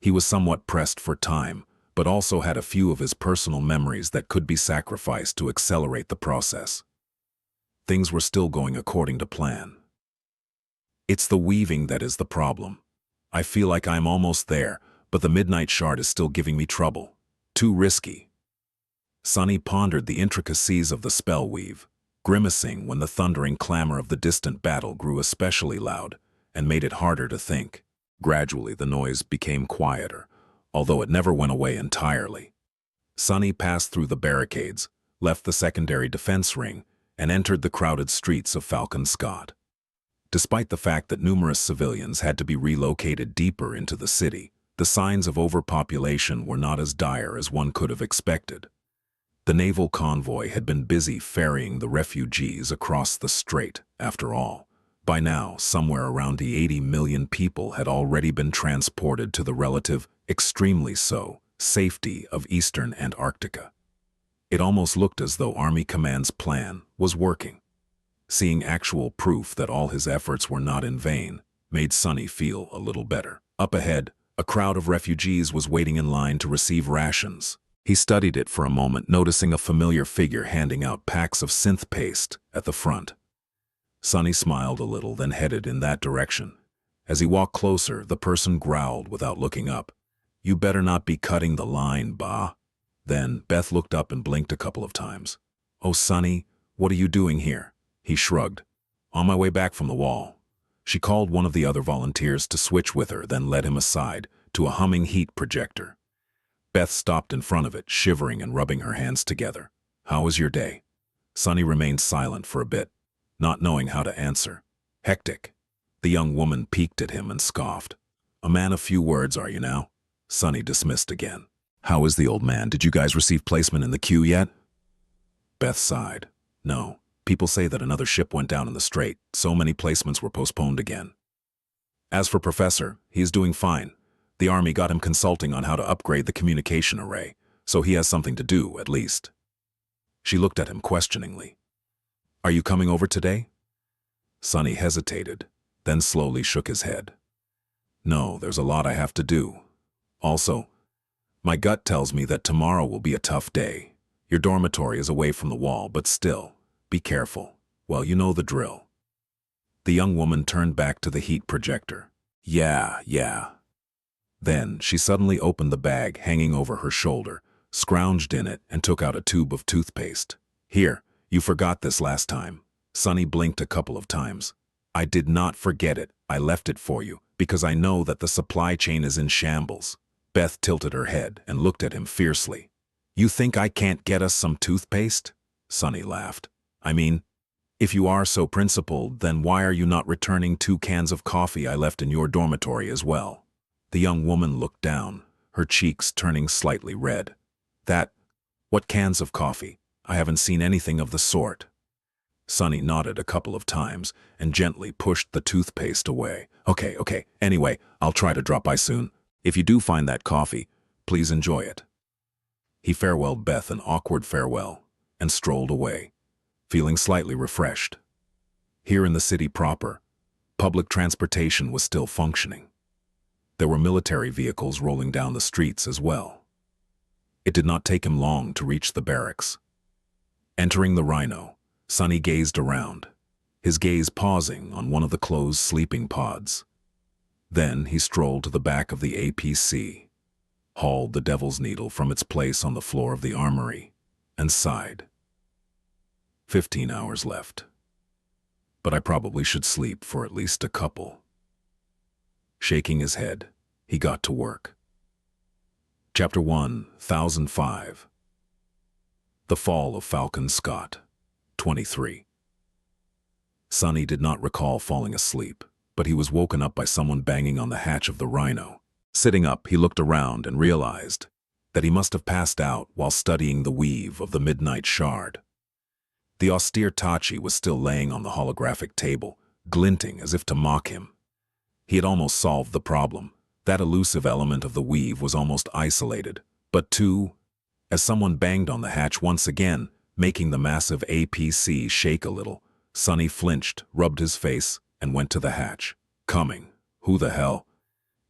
He was somewhat pressed for time, but also had a few of his personal memories that could be sacrificed to accelerate the process. Things were still going according to plan. It's the weaving that is the problem. I feel like I'm almost there, but the Midnight Shard is still giving me trouble. Too risky. Sunny pondered the intricacies of the spell weave, grimacing when the thundering clamor of the distant battle grew especially loud and made it harder to think. Gradually the noise became quieter, although it never went away entirely. Sunny passed through the barricades, left the secondary defense ring, and entered the crowded streets of Falcon Scott. Despite the fact that numerous civilians had to be relocated deeper into the city, the signs of overpopulation were not as dire as one could have expected. The naval convoy had been busy ferrying the refugees across the strait, after all. By now, somewhere around the 80 million people had already been transported to the relative, extremely so, safety of eastern Antarctica. It almost looked as though Army Command's plan was working. Seeing actual proof that all his efforts were not in vain made Sunny feel a little better. Up ahead, a crowd of refugees was waiting in line to receive rations. He studied it for a moment, noticing a familiar figure handing out packs of synth paste at the front. Sunny smiled a little, then headed in that direction. As he walked closer, the person growled without looking up. "You better not be cutting the line, bah." Then Beth looked up and blinked a couple of times. "Oh, Sunny, what are you doing here?" He shrugged. "On my way back from the wall." She called one of the other volunteers to switch with her, then led him aside to a humming heat projector. Beth stopped in front of it, shivering and rubbing her hands together. "How was your day?" Sunny remained silent for a bit, not knowing how to answer. "Hectic." The young woman peeked at him and scoffed. "A man of few words, are you now?" Sunny dismissed again. "How is the old man? Did you guys receive placement in the queue yet?" Beth sighed. "No, People say that another ship went down in the strait, so many placements were postponed again. As for Professor, he is doing fine. The Army got him consulting on how to upgrade the communication array, so he has something to do, at least. She looked at him questioningly. Are you coming over today? Sunny hesitated, then slowly shook his head. No, there's a lot I have to do. Also, my gut tells me that tomorrow will be a tough day. Your dormitory is away from the wall, but still, be careful. Well, you know the drill. The young woman turned back to the heat projector. Yeah. Then she suddenly opened the bag hanging over her shoulder, scrounged in it, and took out a tube of toothpaste. Here, you forgot this last time. Sunny blinked a couple of times. I did not forget it. I left it for you, because I know that the supply chain is in shambles. Beth tilted her head and looked at him fiercely. You think I can't get us some toothpaste? Sunny laughed. I mean, if you are so principled, then why are you not returning 2 cans of coffee I left in your dormitory as well? The young woman looked down, her cheeks turning slightly red. What cans of coffee? I haven't seen anything of the sort. Sunny nodded a couple of times and gently pushed the toothpaste away. Okay. Anyway, I'll try to drop by soon. If you do find that coffee, please enjoy it. He farewelled Beth an awkward farewell and strolled away, feeling slightly refreshed. Here in the city proper, public transportation was still functioning. There were military vehicles rolling down the streets as well. It did not take him long to reach the barracks. Entering the Rhino, Sunny gazed around, his gaze pausing on one of the closed sleeping pods. Then he strolled to the back of the APC, hauled the Devil's Needle from its place on the floor of the armory, and sighed. 15 hours left. But I probably should sleep for at least a couple. Shaking his head, he got to work. Chapter 1, 1005. The Fall of Falcon Scott, 23. Sunny did not recall falling asleep, but he was woken up by someone banging on the hatch of the Rhino. Sitting up, he looked around and realized that he must have passed out while studying the weave of the Midnight Shard. The austere Tachi was still laying on the holographic table, glinting as if to mock him. He had almost solved the problem. That elusive element of the weave was almost isolated. But as someone banged on the hatch once again, making the massive APC shake a little, Sunny flinched, rubbed his face, and went to the hatch. Coming. Who the hell?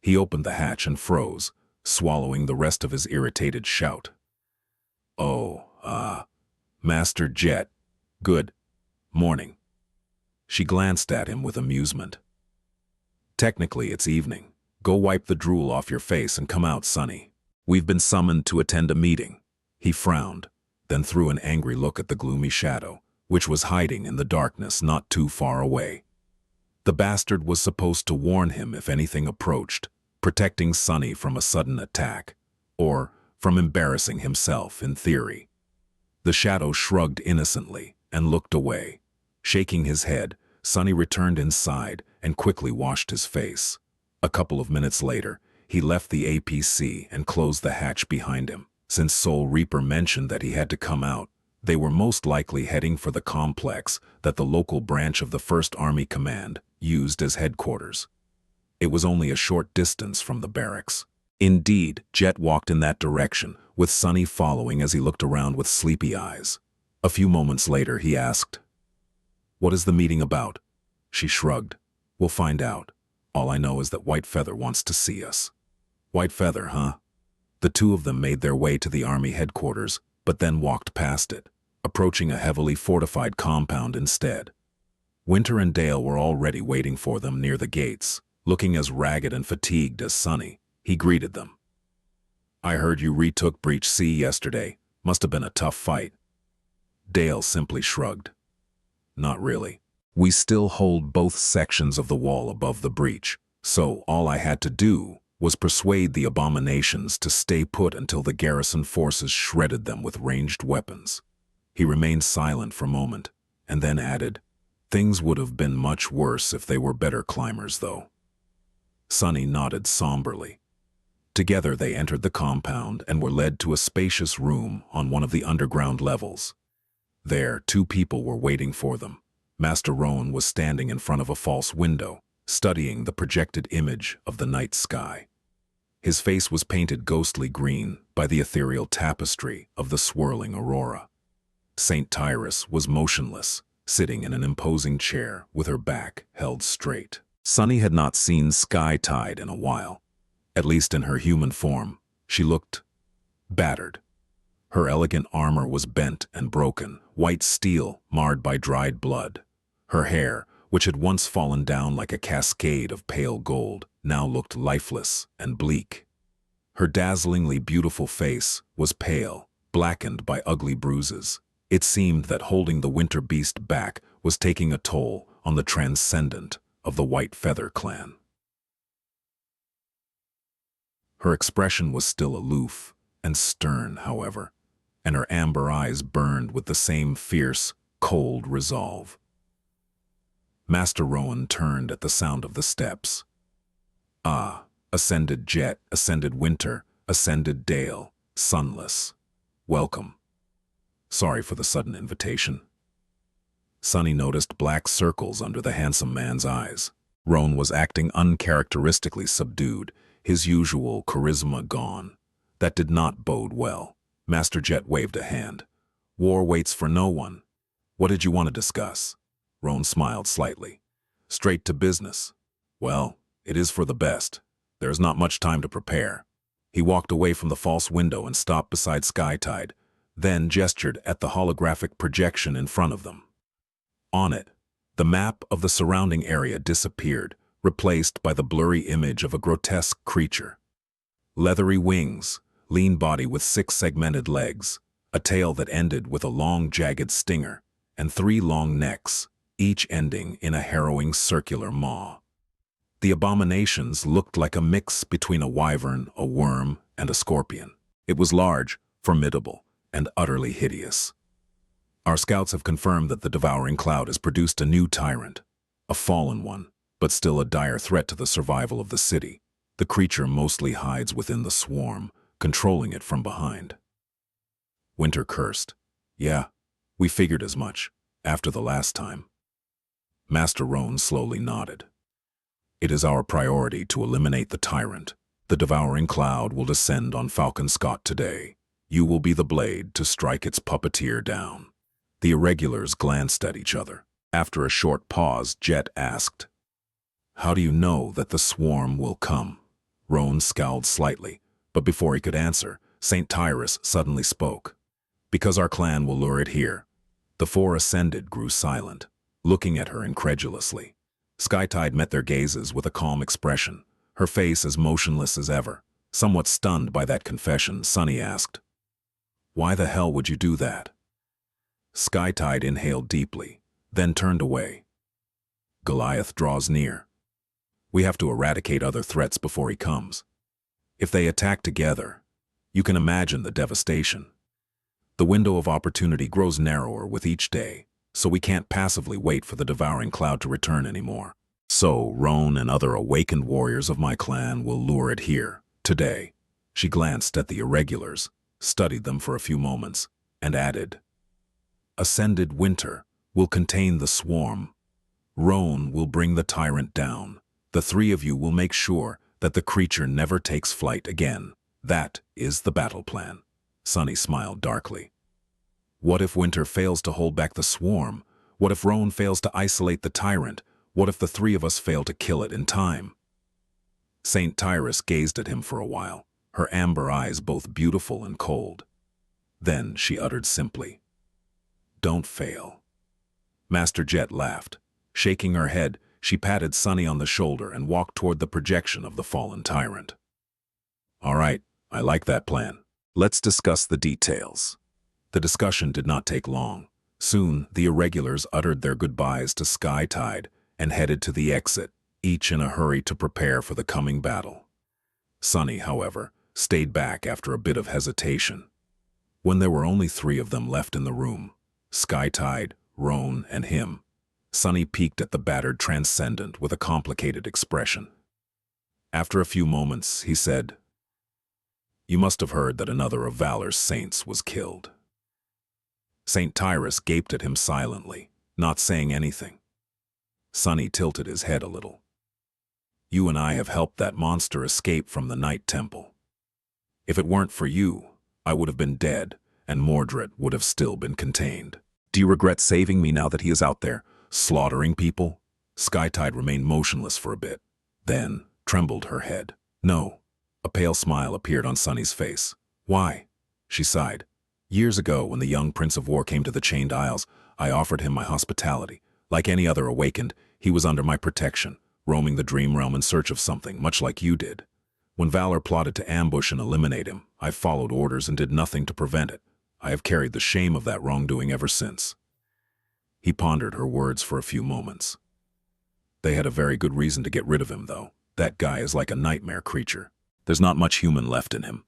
He opened the hatch and froze, swallowing the rest of his irritated shout. Master Jet. Good morning. She glanced at him with amusement. Technically, it's evening. Go wipe the drool off your face and come out, Sunny. We've been summoned to attend a meeting. He frowned, then threw an angry look at the gloomy shadow, which was hiding in the darkness not too far away. The bastard was supposed to warn him if anything approached, protecting Sunny from a sudden attack, or from embarrassing himself in theory. The shadow shrugged innocently and looked away. Shaking his head, Sunny returned inside and quickly washed his face. A couple of minutes later, he left the APC and closed the hatch behind him. Since Soul Reaper mentioned that he had to come out, they were most likely heading for the complex that the local branch of the 1st Army Command used as headquarters. It was only a short distance from the barracks. Indeed, Jet walked in that direction, with Sunny following as he looked around with sleepy eyes. A few moments later, he asked, "What is the meeting about?" She shrugged. "We'll find out. All I know is that White Feather wants to see us." White Feather, huh? The two of them made their way to the Army headquarters, but then walked past it, approaching a heavily fortified compound instead. Winter and Dale were already waiting for them near the gates. Looking as ragged and fatigued as Sunny, he greeted them. "I heard you retook Breach C yesterday. Must have been a tough fight." Dale simply shrugged. "Not really. We still hold both sections of the wall above the breach, so all I had to do was persuade the abominations to stay put until the garrison forces shredded them with ranged weapons." He remained silent for a moment, and then added, "Things would have been much worse if they were better climbers, though." Sunny nodded somberly. Together they entered the compound and were led to a spacious room on one of the underground levels. There, two people were waiting for them. Master Roan was standing in front of a false window, studying the projected image of the night sky. His face was painted ghostly green by the ethereal tapestry of the swirling aurora. Saint Tyrus was motionless, sitting in an imposing chair with her back held straight. Sunny had not seen Skytide in a while. At least in her human form, she looked battered. Her elegant armor was bent and broken, white steel marred by dried blood. Her hair, which had once fallen down like a cascade of pale gold, now looked lifeless and bleak. Her dazzlingly beautiful face was pale, blackened by ugly bruises. It seemed that holding the winter beast back was taking a toll on the transcendent of the White Feather clan. Her expression was still aloof and stern, however, and her amber eyes burned with the same fierce, cold resolve. Master Rowan turned at the sound of the steps. Ah, ascended jet, ascended winter, ascended dale, sunless. Welcome. Sorry for the sudden invitation. Sunny noticed black circles under the handsome man's eyes. Roan was acting uncharacteristically subdued, his usual charisma gone. That did not bode well. Master Jet waved a hand. War waits for no one. What did you want to discuss? Roan smiled slightly. Straight to business. Well, it is for the best. There is not much time to prepare. He walked away from the false window and stopped beside Skytide, then gestured at the holographic projection in front of them. On it, the map of the surrounding area disappeared, replaced by the blurry image of a grotesque creature. Leathery wings, lean body with 6 segmented legs, a tail that ended with a long jagged stinger, and 3 long necks, each ending in a harrowing circular maw. The abominations looked like a mix between a wyvern, a worm, and a scorpion. It was large, formidable, and utterly hideous. Our scouts have confirmed that the devouring cloud has produced a new tyrant, a fallen one, but still a dire threat to the survival of the city. The creature mostly hides within the swarm, controlling it from behind. Winter cursed. Yeah, we figured as much, after the last time. Master Roan slowly nodded. It is our priority to eliminate the tyrant. The devouring cloud will descend on Falcon Scott today. You will be the blade to strike its puppeteer down. The irregulars glanced at each other. After a short pause, Jet asked, How do you know that the swarm will come? Roan scowled slightly, but before he could answer, Saint Tyrus suddenly spoke. Because our clan will lure it here. The 4 ascended grew silent, looking at her incredulously. Skytide met their gazes with a calm expression, her face as motionless as ever. Somewhat stunned by that confession, Sunny asked, Why the hell would you do that? Skytide inhaled deeply, then turned away. Goliath draws near. We have to eradicate other threats before he comes. If they attack together, you can imagine the devastation. The window of opportunity grows narrower with each day, so we can't passively wait for the devouring cloud to return anymore. So Roan and other awakened warriors of my clan will lure it here, today. She glanced at the irregulars, studied them for a few moments, and added, Ascended winter will contain the swarm. Roan will bring the tyrant down. The 3 of you will make sure that the creature never takes flight again. That is the battle plan. Sunny smiled darkly. What if winter fails to hold back the swarm? What if Roan fails to isolate the tyrant? What if the 3 of us fail to kill it in time? Saint Tyrus gazed at him for a while, her amber eyes both beautiful and cold. Then she uttered simply, Don't fail. Master Jet laughed. Shaking her head, she patted Sunny on the shoulder and walked toward the projection of the fallen tyrant. All right, I like that plan. Let's discuss the details. The discussion did not take long. Soon, the irregulars uttered their goodbyes to Skytide and headed to the exit, each in a hurry to prepare for the coming battle. Sunny, however, stayed back after a bit of hesitation. When there were only 3 of them left in the room, Skytide, Roan, and him, Sunny peeked at the battered transcendent with a complicated expression. After a few moments, he said, You must have heard that another of Valor's saints was killed. St. Tyrus gaped at him silently, not saying anything. Sunny tilted his head a little. You and I have helped that monster escape from the Night Temple. If it weren't for you, I would have been dead, and Mordred would have still been contained. Do you regret saving me now that he is out there, slaughtering people? Skytide remained motionless for a bit, then trembled her head. No. A pale smile appeared on Sunny's face. Why? She sighed. Years ago, when the young Prince of War came to the Chained Isles, I offered him my hospitality. Like any other awakened, he was under my protection, roaming the dream realm in search of something, much like you did. When Valor plotted to ambush and eliminate him, I followed orders and did nothing to prevent it. I have carried the shame of that wrongdoing ever since. He pondered her words for a few moments. They had a very good reason to get rid of him, though. That guy is like a nightmare creature. There's not much human left in him.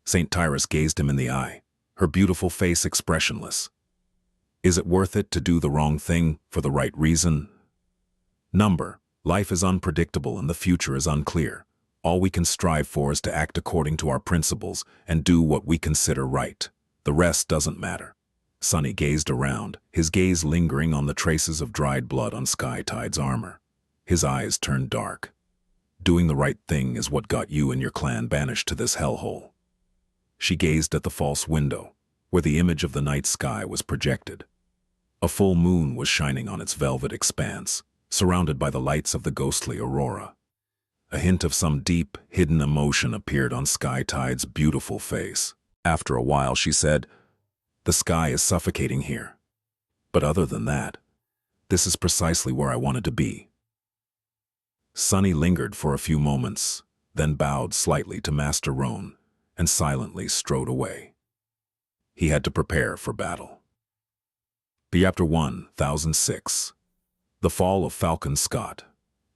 St. Tyrus gazed him in the eye, her beautiful face expressionless. Is it worth it to do the wrong thing for the right reason? Life is unpredictable and the future is unclear. All we can strive for is to act according to our principles and do what we consider right. The rest doesn't matter. Sunny gazed around, his gaze lingering on the traces of dried blood on Skytide's armor. His eyes turned dark. Doing the right thing is what got you and your clan banished to this hellhole. She gazed at the false window, where the image of the night sky was projected. A full moon was shining on its velvet expanse, surrounded by the lights of the ghostly aurora. A hint of some deep, hidden emotion appeared on Skytide's beautiful face. After a while, she said, "The sky is suffocating here. But other than that, this is precisely where I wanted to be." Sunny lingered for a few moments, then bowed slightly to Master Roan and silently strode away. He had to prepare for battle. Chapter 1006. The Fall of Falcon Scott.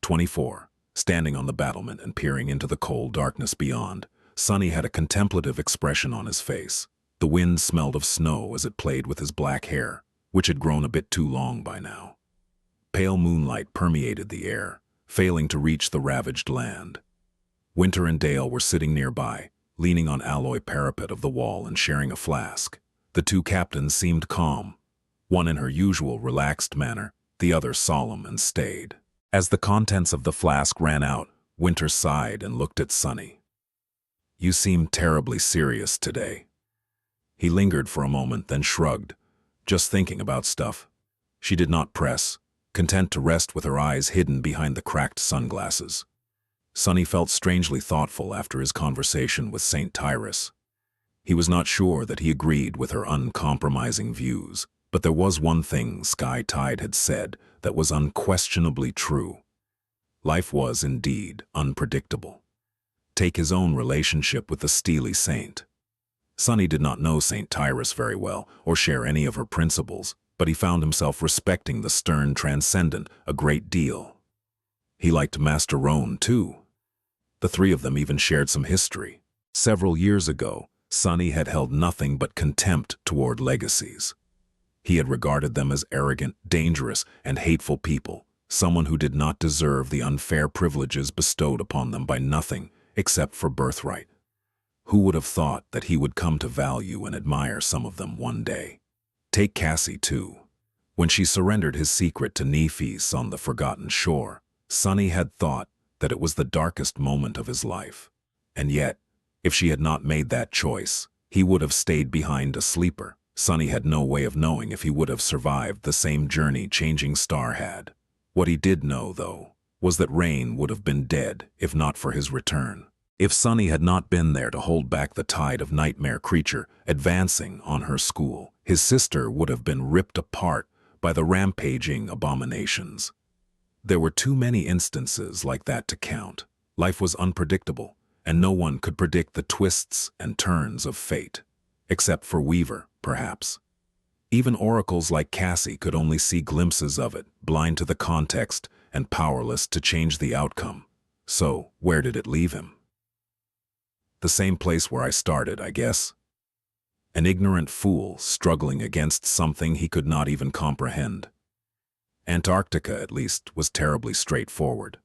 24. Standing on the battlement and peering into the cold darkness beyond, Sunny had a contemplative expression on his face. The wind smelled of snow as it played with his black hair, which had grown a bit too long by now. Pale moonlight permeated the air, failing to reach the ravaged land. Winter and Dale were sitting nearby, leaning on alloy parapet of the wall and sharing a flask. The two captains seemed calm, one in her usual relaxed manner, the other solemn and staid. As the contents of the flask ran out, Winter sighed and looked at Sunny. "You seem terribly serious today." He lingered for a moment, then shrugged, just thinking about stuff. She did not press, content to rest with her eyes hidden behind the cracked sunglasses. Sunny felt strangely thoughtful after his conversation with St. Tyrus. He was not sure that he agreed with her uncompromising views, but there was one thing Skytide had said that was unquestionably true. Life was indeed unpredictable. Take his own relationship with the Steely Saint. Sunny did not know St. Tyrus very well or share any of her principles, but he found himself respecting the stern transcendent a great deal. He liked Master Roan, too. The three of them even shared some history. Several years ago, Sunny had held nothing but contempt toward legacies. He had regarded them as arrogant, dangerous, and hateful people, someone who did not deserve the unfair privileges bestowed upon them by nothing except for birthright. Who would have thought that he would come to value and admire some of them one day? Take Cassie, too. When she surrendered his secret to Nephis on the Forgotten Shore, Sunny had thought that it was the darkest moment of his life. And yet, if she had not made that choice, he would have stayed behind a sleeper. Sunny had no way of knowing if he would have survived the same journey Changing Star had. What he did know, though, was that Rain would have been dead if not for his return. If Sunny had not been there to hold back the tide of nightmare creature advancing on her school, his sister would have been ripped apart by the rampaging abominations. There were too many instances like that to count. Life was unpredictable, and no one could predict the twists and turns of fate. Except for Weaver, perhaps. Even oracles like Cassie could only see glimpses of it, blind to the context and powerless to change the outcome. So, where did it leave him? The same place where I started, I guess. An ignorant fool struggling against something he could not even comprehend. Antarctica, at least, was terribly straightforward.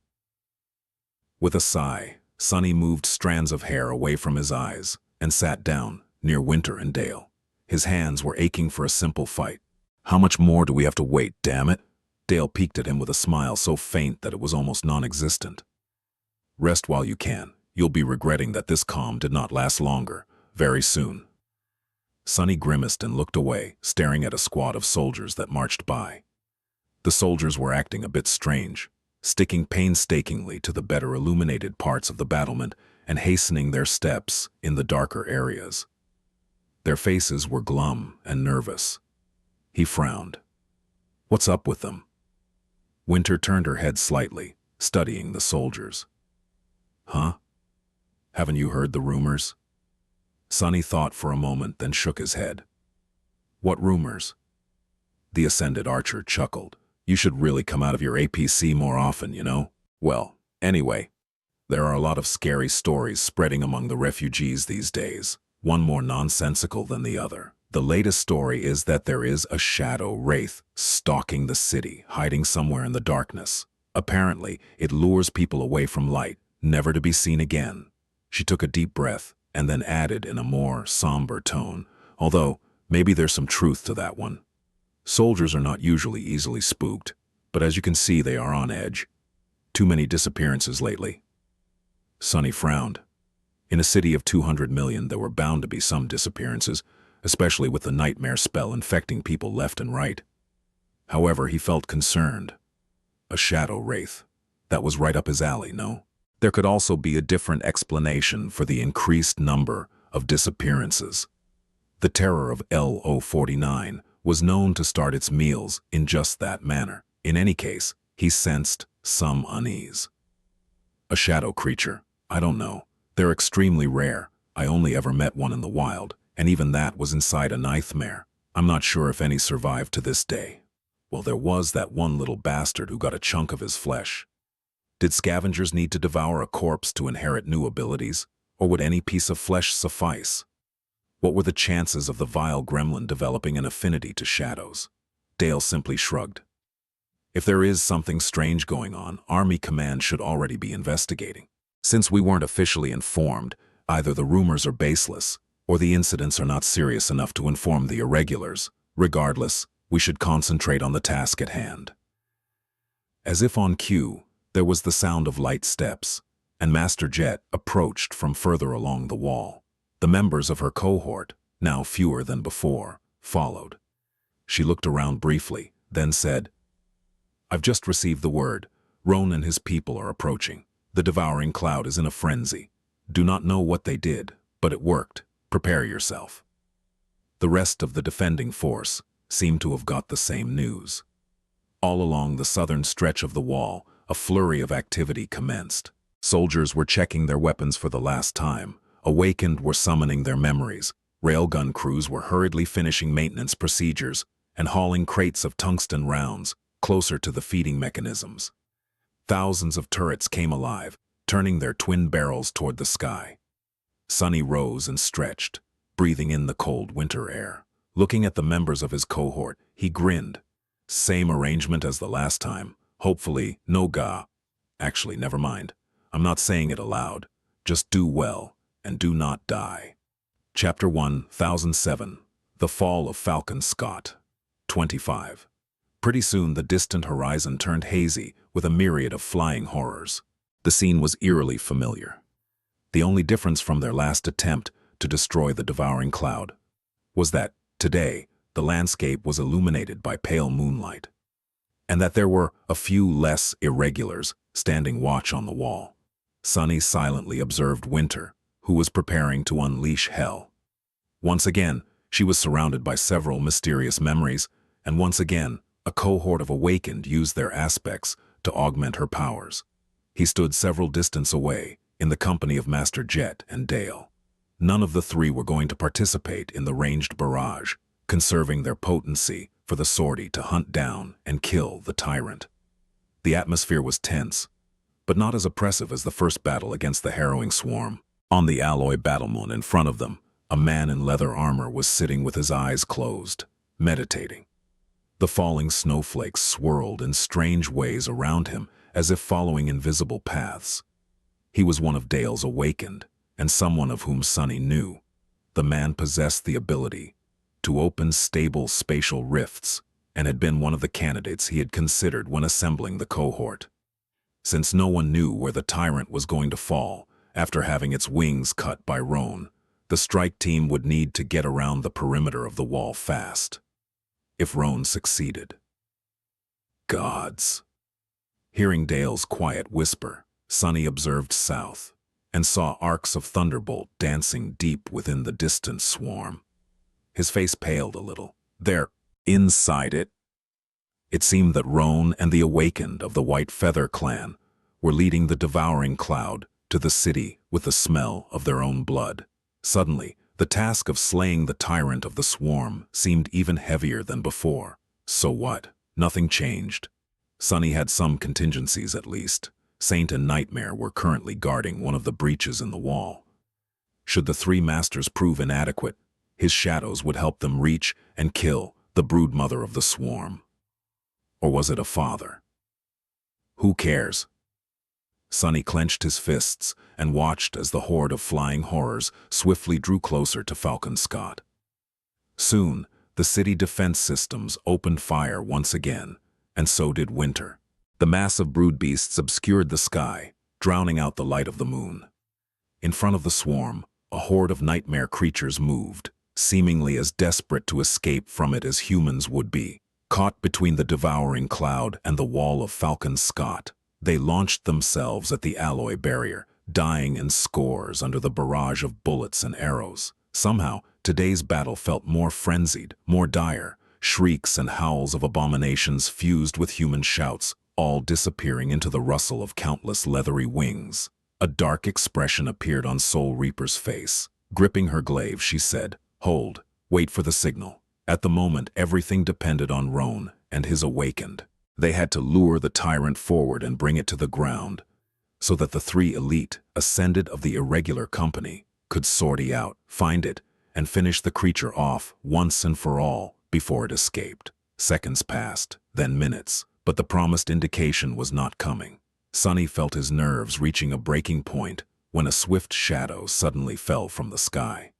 With a sigh, Sunny moved strands of hair away from his eyes and sat down near Winter and Dale. His hands were aching for a simple fight. How much more do we have to wait, damn it? Dale peeked at him with a smile so faint that it was almost non-existent. Rest while you can. You'll be regretting that this calm did not last longer, very soon. Sonny grimaced and looked away, staring at a squad of soldiers that marched by. The soldiers were acting a bit strange, sticking painstakingly to the better illuminated parts of the battlement and hastening their steps in the darker areas. Their faces were glum and nervous. He frowned. What's up with them? Winter turned her head slightly, studying the soldiers. Huh? Haven't you heard the rumors? Sonny thought for a moment, then shook his head. What rumors? The ascended archer chuckled. You should really come out of your APC more often, you know? Well, anyway, there are a lot of scary stories spreading among the refugees these days, one more nonsensical than the other. The latest story is that there is a shadow wraith stalking the city, hiding somewhere in the darkness. Apparently, it lures people away from light, never to be seen again. She took a deep breath and then added in a more somber tone, although maybe there's some truth to that one. Soldiers are not usually easily spooked, but as you can see, they are on edge. Too many disappearances lately. Sonny frowned. In a city of 200 million, there were bound to be some disappearances, especially with the nightmare spell infecting people left and right. However, he felt concerned. A shadow wraith. That was right up his alley, no? There could also be a different explanation for the increased number of disappearances. The terror of LO49 was known to start its meals in just that manner. In any case, he sensed some unease. A shadow creature? I don't know. They're extremely rare. I only ever met one in the wild, and even that was inside a nightmare. I'm not sure if any survived to this day. Well, there was that one little bastard who got a chunk of his flesh. Did scavengers need to devour a corpse to inherit new abilities, or would any piece of flesh suffice? What were the chances of the vile gremlin developing an affinity to shadows? Dale simply shrugged. If there is something strange going on, Army Command should already be investigating. Since we weren't officially informed, either the rumors are baseless, or the incidents are not serious enough to inform the irregulars. Regardless, we should concentrate on the task at hand. As if on cue, there was the sound of light steps, and Master Jet approached from further along the wall. The members of her cohort, now fewer than before, followed. She looked around briefly, then said, I've just received the word. Roan and his people are approaching. The devouring cloud is in a frenzy. Do not know what they did, but it worked. Prepare yourself. The rest of the defending force seemed to have got the same news. All along the southern stretch of the wall, a flurry of activity commenced. Soldiers were checking their weapons for the last time. Awakened were summoning their memories. Railgun crews were hurriedly finishing maintenance procedures and hauling crates of tungsten rounds closer to the feeding mechanisms. Thousands of turrets came alive, turning their twin barrels toward the sky. Sonny rose and stretched, breathing in the cold winter air. Looking at the members of his cohort, he grinned. Same arrangement as the last time. Hopefully, no ga. Actually, never mind. I'm not saying it aloud. Just do well, and do not die. Chapter 1007. The Fall of Falcon Scott. 25. Pretty soon the distant horizon turned hazy with a myriad of flying horrors. The scene was eerily familiar. The only difference from their last attempt to destroy the devouring cloud was that, today, the landscape was illuminated by pale moonlight, and that there were a few less irregulars standing watch on the wall. Sonny silently observed Winter, who was preparing to unleash hell. Once again, she was surrounded by several mysterious memories, and once again, a cohort of awakened used their aspects to augment her powers. He stood several distance away, in the company of Master Jet and Dale. None of the three were going to participate in the ranged barrage, conserving their potency for the sortie to hunt down and kill the tyrant. The atmosphere was tense, but not as oppressive as the first battle against the harrowing swarm. On the alloy battlemoon in front of them, a man in leather armor was sitting with his eyes closed, meditating. The falling snowflakes swirled in strange ways around him as if following invisible paths. He was one of Dale's awakened, and someone of whom Sonny knew. The man possessed the ability to open stable spatial rifts, and had been one of the candidates he had considered when assembling the cohort. Since no one knew where the tyrant was going to fall after having its wings cut by Roan, the strike team would need to get around the perimeter of the wall fast. If Roan succeeded. Gods. Hearing Dale's quiet whisper, Sunny observed south and saw arcs of thunderbolt dancing deep within the distant swarm. His face paled a little. There, inside it, it seemed that Roan and the awakened of the White Feather clan were leading the devouring cloud to the city with the smell of their own blood. Suddenly, the task of slaying the tyrant of the swarm seemed even heavier than before. So what? Nothing changed. Sunny had some contingencies at least. Saint and Nightmare were currently guarding one of the breaches in the wall. Should the three masters prove inadequate, his shadows would help them reach and kill the broodmother of the swarm. Or was it a father? Who cares? Sunny clenched his fists and watched as the horde of flying horrors swiftly drew closer to Falcon Scott. Soon, the city defense systems opened fire once again, and so did Winter. The mass of brood beasts obscured the sky, drowning out the light of the moon. In front of the swarm, a horde of nightmare creatures moved, seemingly as desperate to escape from it as humans would be. Caught between the devouring cloud and the wall of Falcon Scott, they launched themselves at the alloy barrier, dying in scores under the barrage of bullets and arrows. Somehow, today's battle felt more frenzied, more dire. Shrieks and howls of abominations fused with human shouts, all disappearing into the rustle of countless leathery wings. A dark expression appeared on Soul Reaper's face. Gripping her glaive, she said, "Hold, wait for the signal." At the moment, everything depended on Roan and his awakened. They had to lure the tyrant forward and bring it to the ground, so that the three elite, ascended of the irregular company, could sortie out, find it, and finish the creature off once and for all before it escaped. Seconds passed, then minutes, but the promised indication was not coming. Sunny felt his nerves reaching a breaking point when a swift shadow suddenly fell from the sky.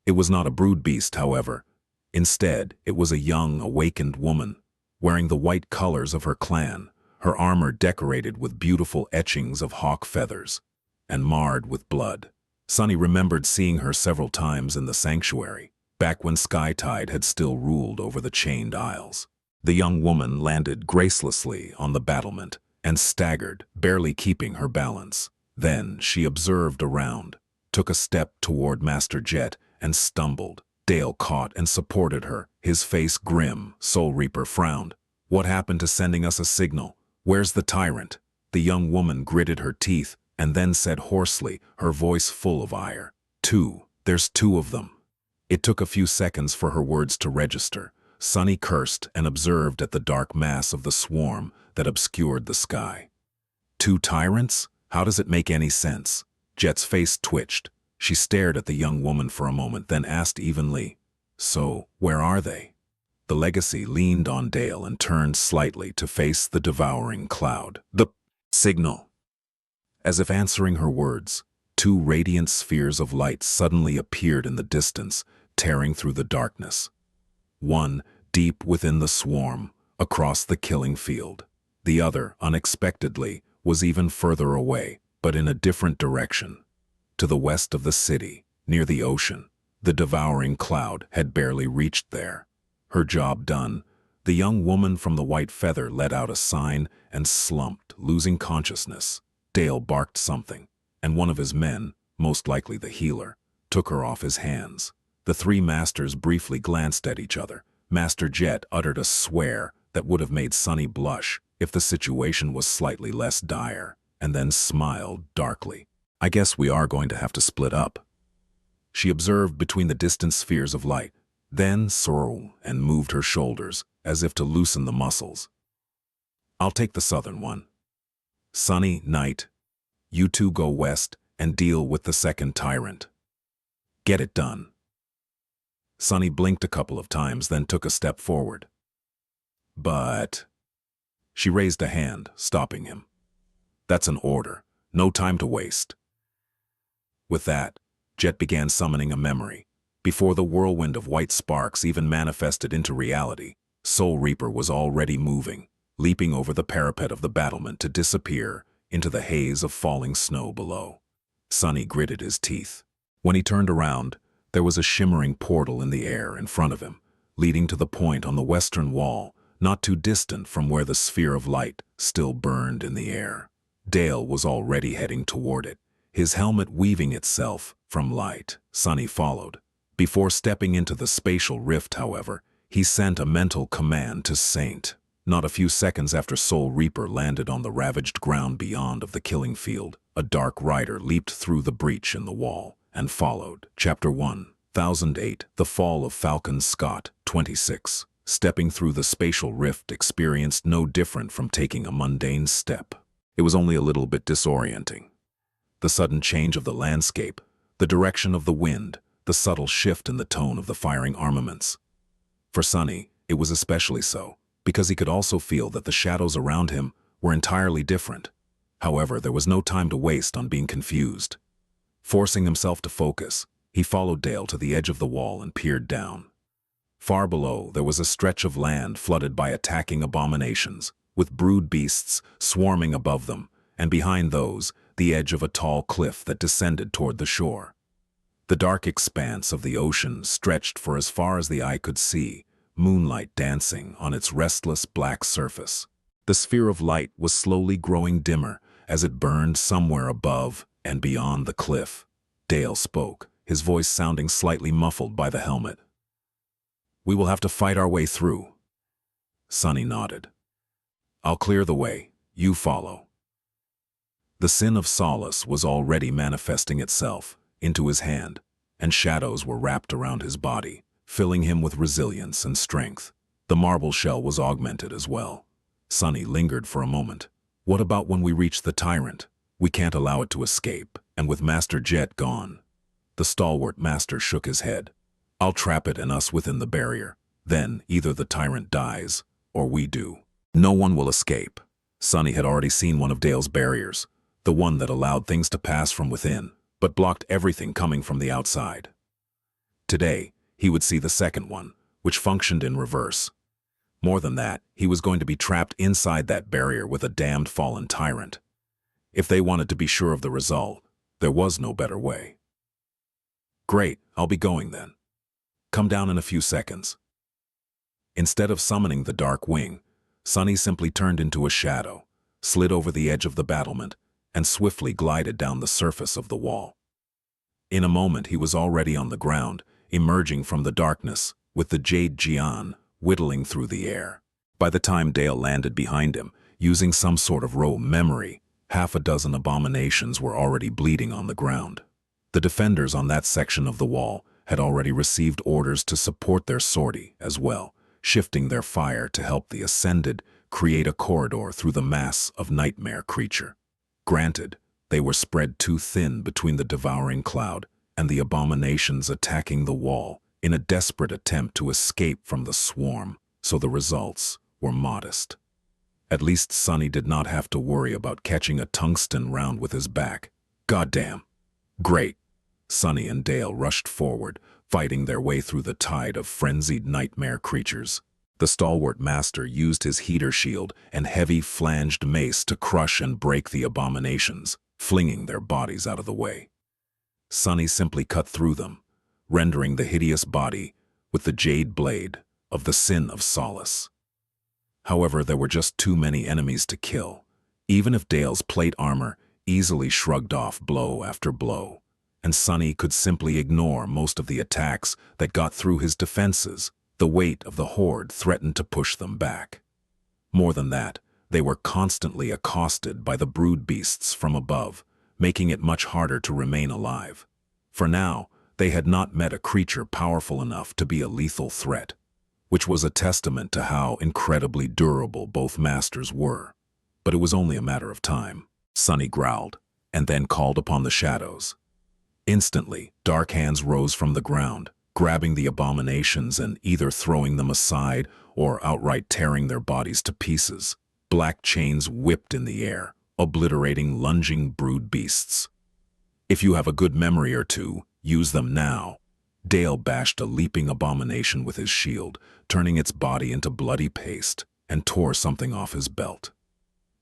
It was not a brood beast, however. Instead, it was a young, awakened woman, wearing the white colors of her clan, her armor decorated with beautiful etchings of hawk feathers, and marred with blood. Sunny remembered seeing her several times in the sanctuary, back when Skytide had still ruled over the chained isles. The young woman landed gracelessly on the battlement and staggered, barely keeping her balance. Then she observed around, took a step toward Master Jet, and stumbled. Dale caught and supported her, his face grim. Soul Reaper frowned. "What happened to sending us a signal? Where's the tyrant?" The young woman gritted her teeth and then said hoarsely, her voice full of ire, There's two of them." It took a few seconds for her words to register. Sunny cursed and observed at the dark mass of the swarm that obscured the sky. 2 tyrants? How does it make any sense? Jet's face twitched. She stared at the young woman for a moment, then asked evenly, "So, where are they?" The legacy leaned on Dale and turned slightly to face the devouring cloud. "The signal." As if answering her words, 2 radiant spheres of light suddenly appeared in the distance, tearing through the darkness. One, deep within the swarm, across the killing field. The other, unexpectedly, was even further away, but in a different direction. To the west of the city, near the ocean, the devouring cloud had barely reached there. Her job done, the young woman from the White Feather let out a sign and slumped, losing consciousness. Dale barked something, and one of his men, most likely the healer, took her off his hands. The 3 masters briefly glanced at each other. Master Jet uttered a swear that would have made Sunny blush if the situation was slightly less dire, and then smiled darkly. "I guess we are going to have to split up." She observed between the distant spheres of light, then swirled and moved her shoulders as if to loosen the muscles. "I'll take the southern one. Sunny, Night, you 2 go west and deal with the second tyrant. Get it done." Sunny blinked a couple of times, then took a step forward. "But..." She raised a hand, stopping him. "That's an order. No time to waste." With that, Jet began summoning a memory. Before the whirlwind of white sparks even manifested into reality, Soul Reaper was already moving, leaping over the parapet of the battlement to disappear into the haze of falling snow below. Sunny gritted his teeth. When he turned around, there was a shimmering portal in the air in front of him, leading to the point on the western wall, not too distant from where the sphere of light still burned in the air. Dale was already heading toward it, his helmet weaving itself from light. Sunny followed. Before stepping into the spatial rift, however, he sent a mental command to Saint. Not a few seconds after Soul Reaper landed on the ravaged ground beyond of the killing field, a dark rider leaped through the breach in the wall and followed. Chapter 1008, The Fall of Falcon Scott, 26. Stepping through the spatial rift experienced no different from taking a mundane step. It was only a little bit disorienting. The sudden change of the landscape, the direction of the wind, the subtle shift in the tone of the firing armaments. For Sunny, it was especially so, because he could also feel that the shadows around him were entirely different. However, there was no time to waste on being confused. Forcing himself to focus, he followed Dale to the edge of the wall and peered down. Far below, there was a stretch of land flooded by attacking abominations, with brood beasts swarming above them, and behind those, the edge of a tall cliff that descended toward the shore. The dark expanse of the ocean stretched for as far as the eye could see, moonlight dancing on its restless black surface. The sphere of light was slowly growing dimmer as it burned somewhere above and beyond the cliff. Dale spoke, his voice sounding slightly muffled by the helmet. "We will have to fight our way through." Sunny nodded. "I'll clear the way. You follow." The sin of solace was already manifesting itself into his hand, and shadows were wrapped around his body, filling him with resilience and strength. The marble shell was augmented as well. Sunny lingered for a moment. "What about when we reach the tyrant? We can't allow it to escape, and with Master Jet gone." The stalwart master shook his head. "I'll trap it and us within the barrier. Then either the tyrant dies, or we do. No one will escape." Sunny had already seen one of Dale's barriers, the one that allowed things to pass from within, but blocked everything coming from the outside. Today, he would see the second one, which functioned in reverse. More than that, he was going to be trapped inside that barrier with a damned fallen tyrant. If they wanted to be sure of the result, there was no better way. "Great, I'll be going then. Come down in a few seconds." Instead of summoning the dark wing, Sunny simply turned into a shadow, slid over the edge of the battlement, and swiftly glided down the surface of the wall. In a moment he was already on the ground, emerging from the darkness, with the Jade Jian whittling through the air. By the time Dale landed behind him, using some sort of row memory, half a dozen abominations were already bleeding on the ground. The defenders on that section of the wall had already received orders to support their sortie as well, shifting their fire to help the Ascended create a corridor through the mass of nightmare creature. Granted, they were spread too thin between the devouring cloud and the abominations attacking the wall in a desperate attempt to escape from the swarm, so the results were modest. At least Sunny did not have to worry about catching a tungsten round with his back. Goddamn. Great. Sunny and Dale rushed forward, fighting their way through the tide of frenzied nightmare creatures. The stalwart master used his heater shield and heavy flanged mace to crush and break the abominations, flinging their bodies out of the way. Sunny simply cut through them, rendering the hideous body with the jade blade of the sin of solace. However, there were just too many enemies to kill, even if Dale's plate armor easily shrugged off blow after blow, and Sunny could simply ignore most of the attacks that got through his defenses. The weight of the horde threatened to push them back. More than that, they were constantly accosted by the brood beasts from above, making it much harder to remain alive. For now, they had not met a creature powerful enough to be a lethal threat, which was a testament to how incredibly durable both masters were. But it was only a matter of time. Sunny growled, and then called upon the shadows. Instantly, dark hands rose from the ground, grabbing the abominations and either throwing them aside or outright tearing their bodies to pieces. Black chains whipped in the air, obliterating lunging brood beasts. "If you have a good memory or two, use them now," Dale bashed a leaping abomination with his shield, turning its body into bloody paste, and tore something off his belt.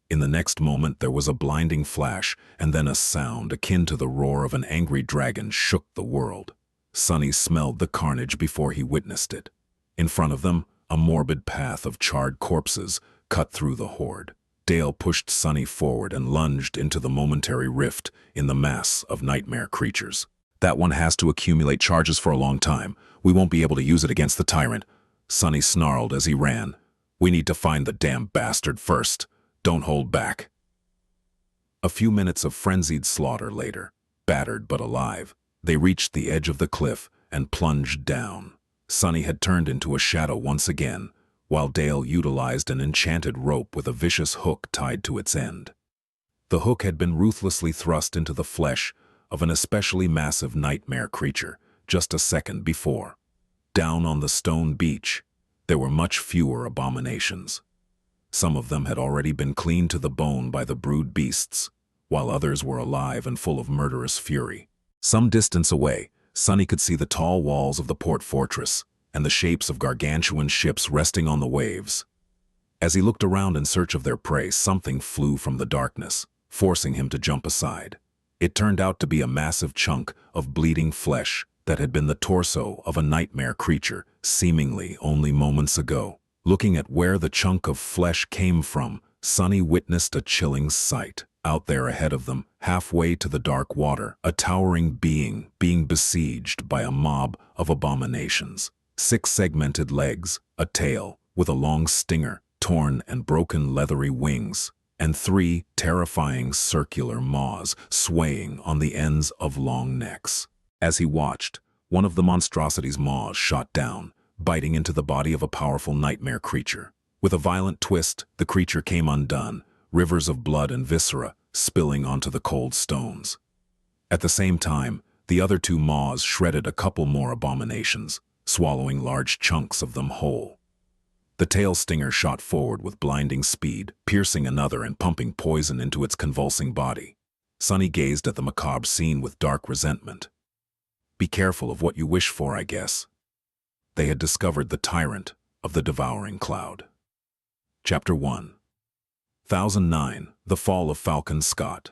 In the next moment there was a blinding flash, and then a sound akin to the roar of an angry dragon shook the world. Sonny smelled the carnage before he witnessed it. In front of them, a morbid path of charred corpses cut through the horde. Dale pushed Sonny forward and lunged into the momentary rift in the mass of nightmare creatures. "That one has to accumulate charges for a long time. We won't be able to use it against the tyrant," Sonny snarled as he ran. "We need to find the damn bastard first. Don't hold back." A few minutes of frenzied slaughter later, battered but alive, they reached the edge of the cliff and plunged down. Sonny had turned into a shadow once again, while Dale utilized an enchanted rope with a vicious hook tied to its end. The hook had been ruthlessly thrust into the flesh of an especially massive nightmare creature just a second before. Down on the stone beach, there were much fewer abominations. Some of them had already been cleaned to the bone by the brood beasts, while others were alive and full of murderous fury. Some distance away, Sonny could see the tall walls of the port fortress and the shapes of gargantuan ships resting on the waves. As he looked around in search of their prey, something flew from the darkness, forcing him to jump aside. It turned out to be a massive chunk of bleeding flesh that had been the torso of a nightmare creature seemingly only moments ago. Looking at where the chunk of flesh came from, Sonny witnessed a chilling sight. Out there ahead of them, halfway to the dark water, a towering being besieged by a mob of abominations. 6 segmented legs, a tail with a long stinger, torn and broken leathery wings, and 3 terrifying circular maws swaying on the ends of long necks. As he watched, one of the monstrosity's maws shot down, biting into the body of a powerful nightmare creature. With a violent twist, the creature came undone, rivers of blood and viscera spilling onto the cold stones. At the same time, the other 2 maws shredded a couple more abominations, swallowing large chunks of them whole. The tail stinger shot forward with blinding speed, piercing another and pumping poison into its convulsing body. Sonny gazed at the macabre scene with dark resentment. Be careful of what you wish for, I guess. They had discovered the tyrant of the devouring cloud. Chapter 1. 1009, The Fall of Falcon Scott.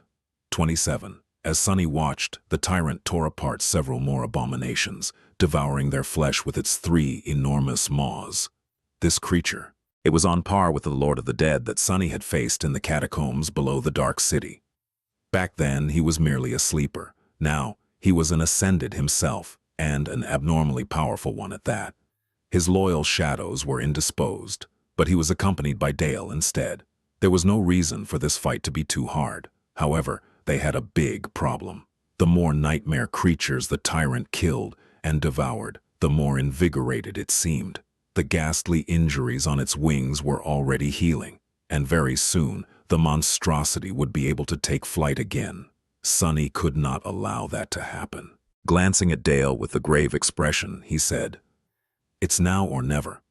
27. As Sonny watched, the tyrant tore apart several more abominations, devouring their flesh with its 3 enormous maws. This creature, it was on par with the Lord of the Dead that Sonny had faced in the catacombs below the Dark City. Back then, he was merely a sleeper. Now, he was an ascended himself, and an abnormally powerful one at that. His loyal shadows were indisposed, but he was accompanied by Dale instead. There was no reason for this fight to be too hard. However, they had a big problem. The more nightmare creatures the tyrant killed and devoured, the more invigorated it seemed. The ghastly injuries on its wings were already healing, and very soon the monstrosity would be able to take flight again. Sonny could not allow that to happen. Glancing at Dale with a grave expression, he said, "It's now or never."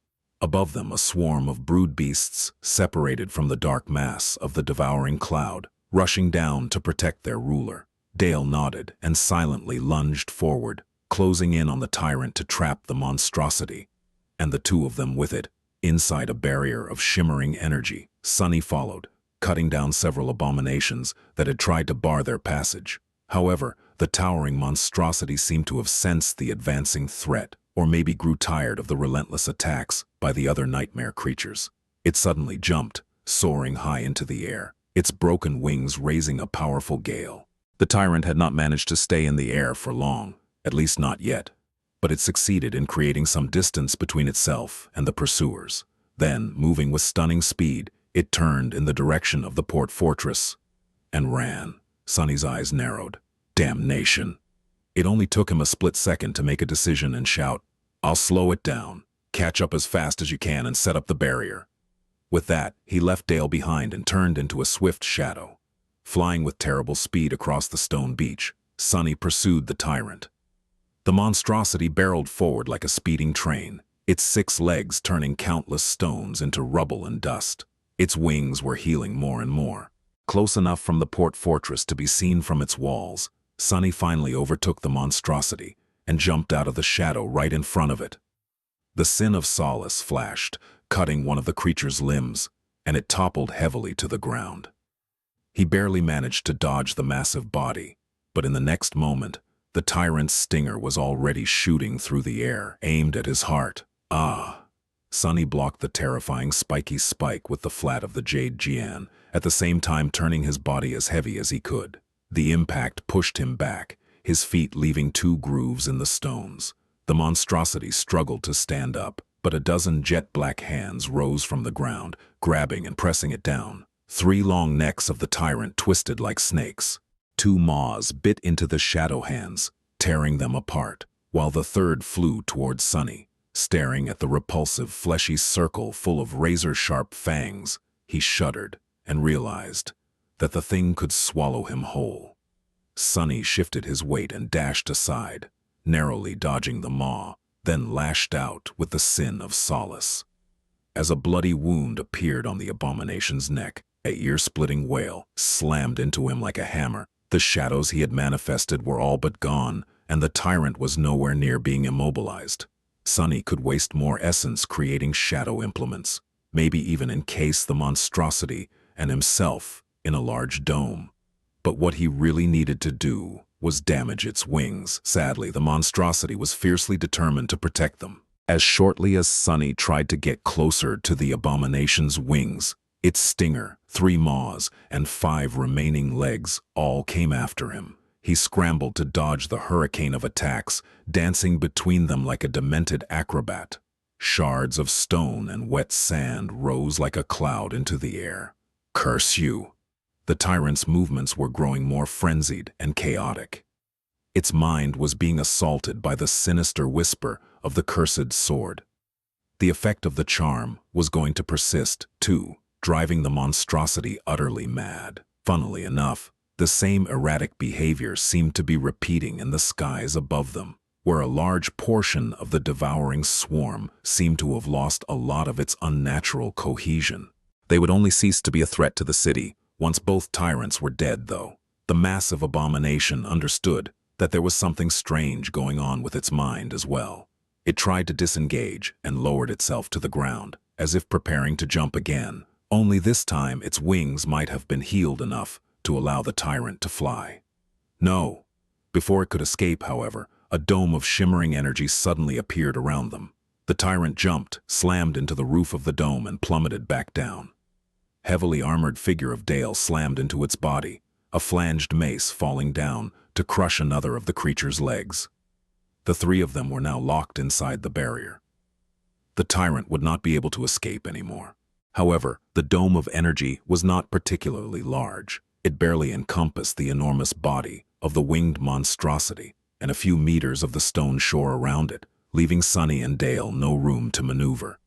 Above them, a swarm of brood beasts separated from the dark mass of the devouring cloud, rushing down to protect their ruler. Dale nodded and silently lunged forward, closing in on the tyrant to trap the monstrosity, and the 2 of them with it, inside a barrier of shimmering energy. Sonny followed, cutting down several abominations that had tried to bar their passage. However, the towering monstrosity seemed to have sensed the advancing threat, or maybe grew tired of the relentless attacks by the other nightmare creatures. It suddenly jumped, soaring high into the air, its broken wings raising a powerful gale. The tyrant had not managed to stay in the air for long, at least not yet, but it succeeded in creating some distance between itself and the pursuers. Then, moving with stunning speed, it turned in the direction of the port fortress and ran. Sonny's eyes narrowed. Damnation! It only took him a split second to make a decision and shout, "I'll slow it down. Catch up as fast as you can and set up the barrier." With that, he left Dale behind and turned into a swift shadow. Flying with terrible speed across the stone beach, Sonny pursued the tyrant. The monstrosity barreled forward like a speeding train, its 6 legs turning countless stones into rubble and dust. Its wings were healing more and more. Close enough from the port fortress to be seen from its walls, Sonny finally overtook the monstrosity and jumped out of the shadow right in front of it. The sin of solace flashed, cutting one of the creature's limbs, and it toppled heavily to the ground. He barely managed to dodge the massive body, but in the next moment, the tyrant's stinger was already shooting through the air, aimed at his heart. Ah! Sunny blocked the terrifying spiky spike with the flat of the jade jian, at the same time turning his body as heavy as he could. The impact pushed him back, his feet leaving 2 grooves in the stones. The monstrosity struggled to stand up, but a dozen jet-black hands rose from the ground, grabbing and pressing it down. 3 long necks of the tyrant twisted like snakes. 2 maws bit into the shadow hands, tearing them apart, while the third flew towards Sunny. Staring at the repulsive, fleshy circle full of razor-sharp fangs, he shuddered and realized that the thing could swallow him whole. Sunny shifted his weight and dashed aside, narrowly dodging the maw, then lashed out with the sin of solace. As a bloody wound appeared on the abomination's neck, a ear-splitting wail slammed into him like a hammer. The shadows he had manifested were all but gone, and the tyrant was nowhere near being immobilized. Sunny could waste more essence creating shadow implements, maybe even encase the monstrosity and himself in a large dome. But what he really needed to do was damage its wings. Sadly, the monstrosity was fiercely determined to protect them. As shortly as Sunny tried to get closer to the abomination's wings, its stinger, 3 maws, and 5 remaining legs all came after him. He scrambled to dodge the hurricane of attacks, dancing between them like a demented acrobat. Shards of stone and wet sand rose like a cloud into the air. Curse you! The tyrant's movements were growing more frenzied and chaotic. Its mind was being assaulted by the sinister whisper of the cursed sword. The effect of the charm was going to persist, too, driving the monstrosity utterly mad. Funnily enough, the same erratic behavior seemed to be repeating in the skies above them, where a large portion of the devouring swarm seemed to have lost a lot of its unnatural cohesion. They would only cease to be a threat to the city once both tyrants were dead, though. The massive abomination understood that there was something strange going on with its mind as well. It tried to disengage and lowered itself to the ground, as if preparing to jump again. Only this time its wings might have been healed enough to allow the tyrant to fly. No. Before it could escape, however, a dome of shimmering energy suddenly appeared around them. The tyrant jumped, slammed into the roof of the dome, and plummeted back down. Heavily armored figure of Dale slammed into its body, a flanged mace falling down to crush another of the creature's legs. The 3 of them were now locked inside the barrier. The tyrant would not be able to escape anymore. However, the dome of energy was not particularly large. It barely encompassed the enormous body of the winged monstrosity and a few meters of the stone shore around it, leaving Sunny and Dale no room to maneuver.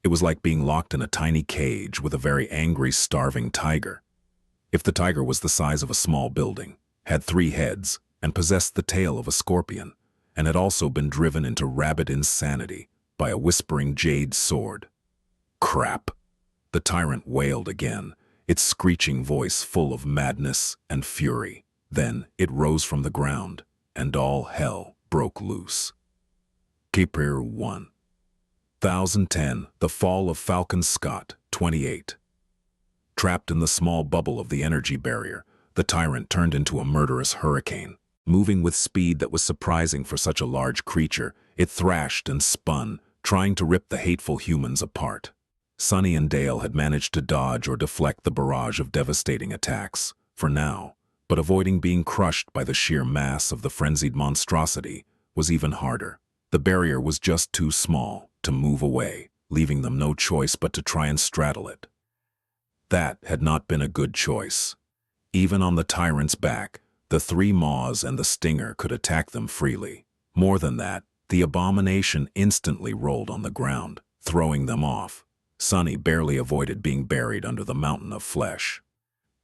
It was like being locked in a tiny cage with a very angry, starving tiger. If the tiger was the size of a small building, had 3 heads, and possessed the tail of a scorpion, and had also been driven into rabid insanity by a whispering jade sword. Crap! The tyrant wailed again, its screeching voice full of madness and fury. Then it rose from the ground, and all hell broke loose. Chapter 1. 1010, The Fall of Falcon Scott, 28. Trapped in the small bubble of the energy barrier, the tyrant turned into a murderous hurricane. Moving with speed that was surprising for such a large creature, it thrashed and spun, trying to rip the hateful humans apart. Sunny and Dale had managed to dodge or deflect the barrage of devastating attacks, for now, but avoiding being crushed by the sheer mass of the frenzied monstrosity was even harder. The barrier was just too small to move away, leaving them no choice but to try and straddle it. That had not been a good choice. Even on the tyrant's back, the 3 maws and the stinger could attack them freely. More than that, the abomination instantly rolled on the ground, throwing them off. Sunny barely avoided being buried under the mountain of flesh.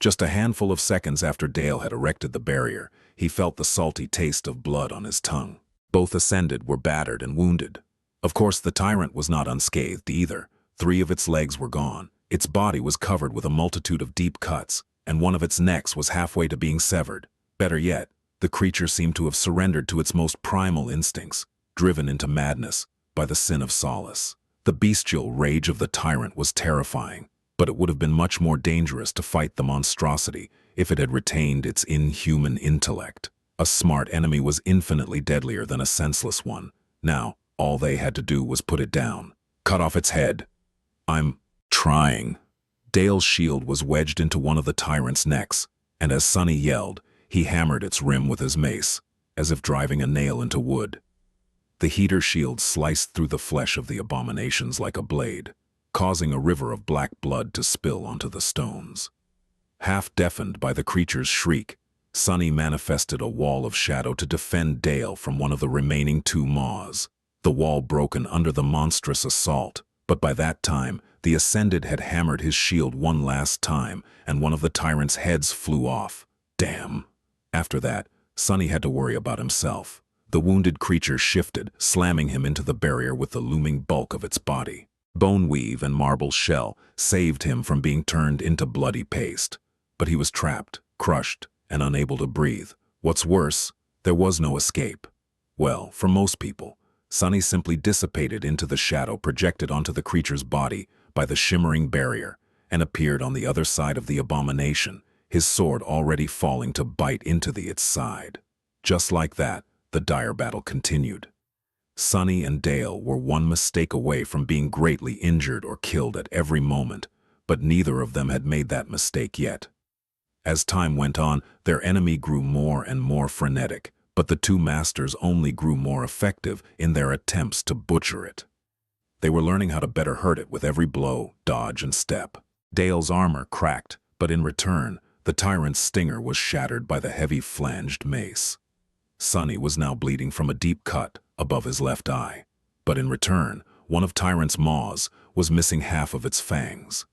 Just a handful of seconds after Dale had erected the barrier, he felt the salty taste of blood on his tongue. Both Ascended were battered and wounded. Of course, the tyrant was not unscathed either. 3 of its legs were gone. Its body was covered with a multitude of deep cuts, and one of its necks was halfway to being severed. Better yet, The creature seemed to have surrendered to its most primal instincts, driven into madness by the sin of solace. The bestial rage of the tyrant was terrifying, but it would have been much more dangerous to fight the monstrosity if it had retained its inhuman intellect. A smart enemy was infinitely deadlier than a senseless one. Now, all they had to do was put it down. Cut off its head. I'm trying. Dale's shield was wedged into one of the tyrant's necks, and as Sonny yelled, he hammered its rim with his mace, as if driving a nail into wood. The heater shield sliced through the flesh of the abominations like a blade, causing a river of black blood to spill onto the stones. Half deafened by the creature's shriek, Sonny manifested a wall of shadow to defend Dale from one of the remaining two maws. The wall broken under the monstrous assault, but by that time, the Ascended had hammered his shield one last time, and one of the tyrant's heads flew off. Damn. After that, Sonny had to worry about himself. The wounded creature shifted, slamming him into the barrier with the looming bulk of its body. Bone weave and marble shell saved him from being turned into bloody paste. But he was trapped, crushed, and unable to breathe. What's worse, there was no escape. Well, for most people, Sonny simply dissipated into the shadow projected onto the creature's body by the shimmering barrier and appeared on the other side of the abomination, his sword already falling to bite into its side. Just like that, the dire battle continued. Sonny and Dale were one mistake away from being greatly injured or killed at every moment, but neither of them had made that mistake yet. As time went on, their enemy grew more and more frenetic, but the two masters only grew more effective in their attempts to butcher it. They were learning how to better hurt it with every blow, dodge, and step. Dale's armor cracked, but in return, the tyrant's stinger was shattered by the heavy flanged mace. Sonny was now bleeding from a deep cut above his left eye, but in return, one of Tyrant's maws was missing half of its fangs.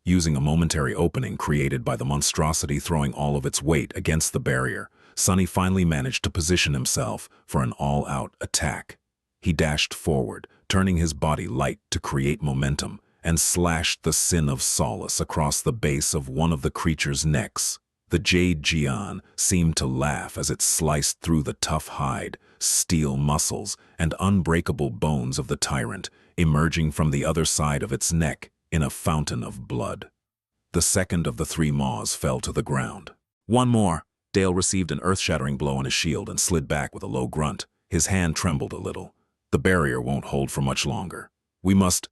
Using a momentary opening created by the monstrosity throwing all of its weight against the barrier, Sonny finally managed to position himself for an all-out attack. He dashed forward, turning his body light to create momentum, and slashed the sin of solace across the base of one of the creature's necks. The jade Jian seemed to laugh as it sliced through the tough hide, steel muscles, and unbreakable bones of the tyrant, emerging from the other side of its neck in a fountain of blood. The second of the three maws fell to the ground. One more. Dale received an earth-shattering blow on his shield and slid back with a low grunt. His hand trembled a little. The barrier won't hold for much longer. We must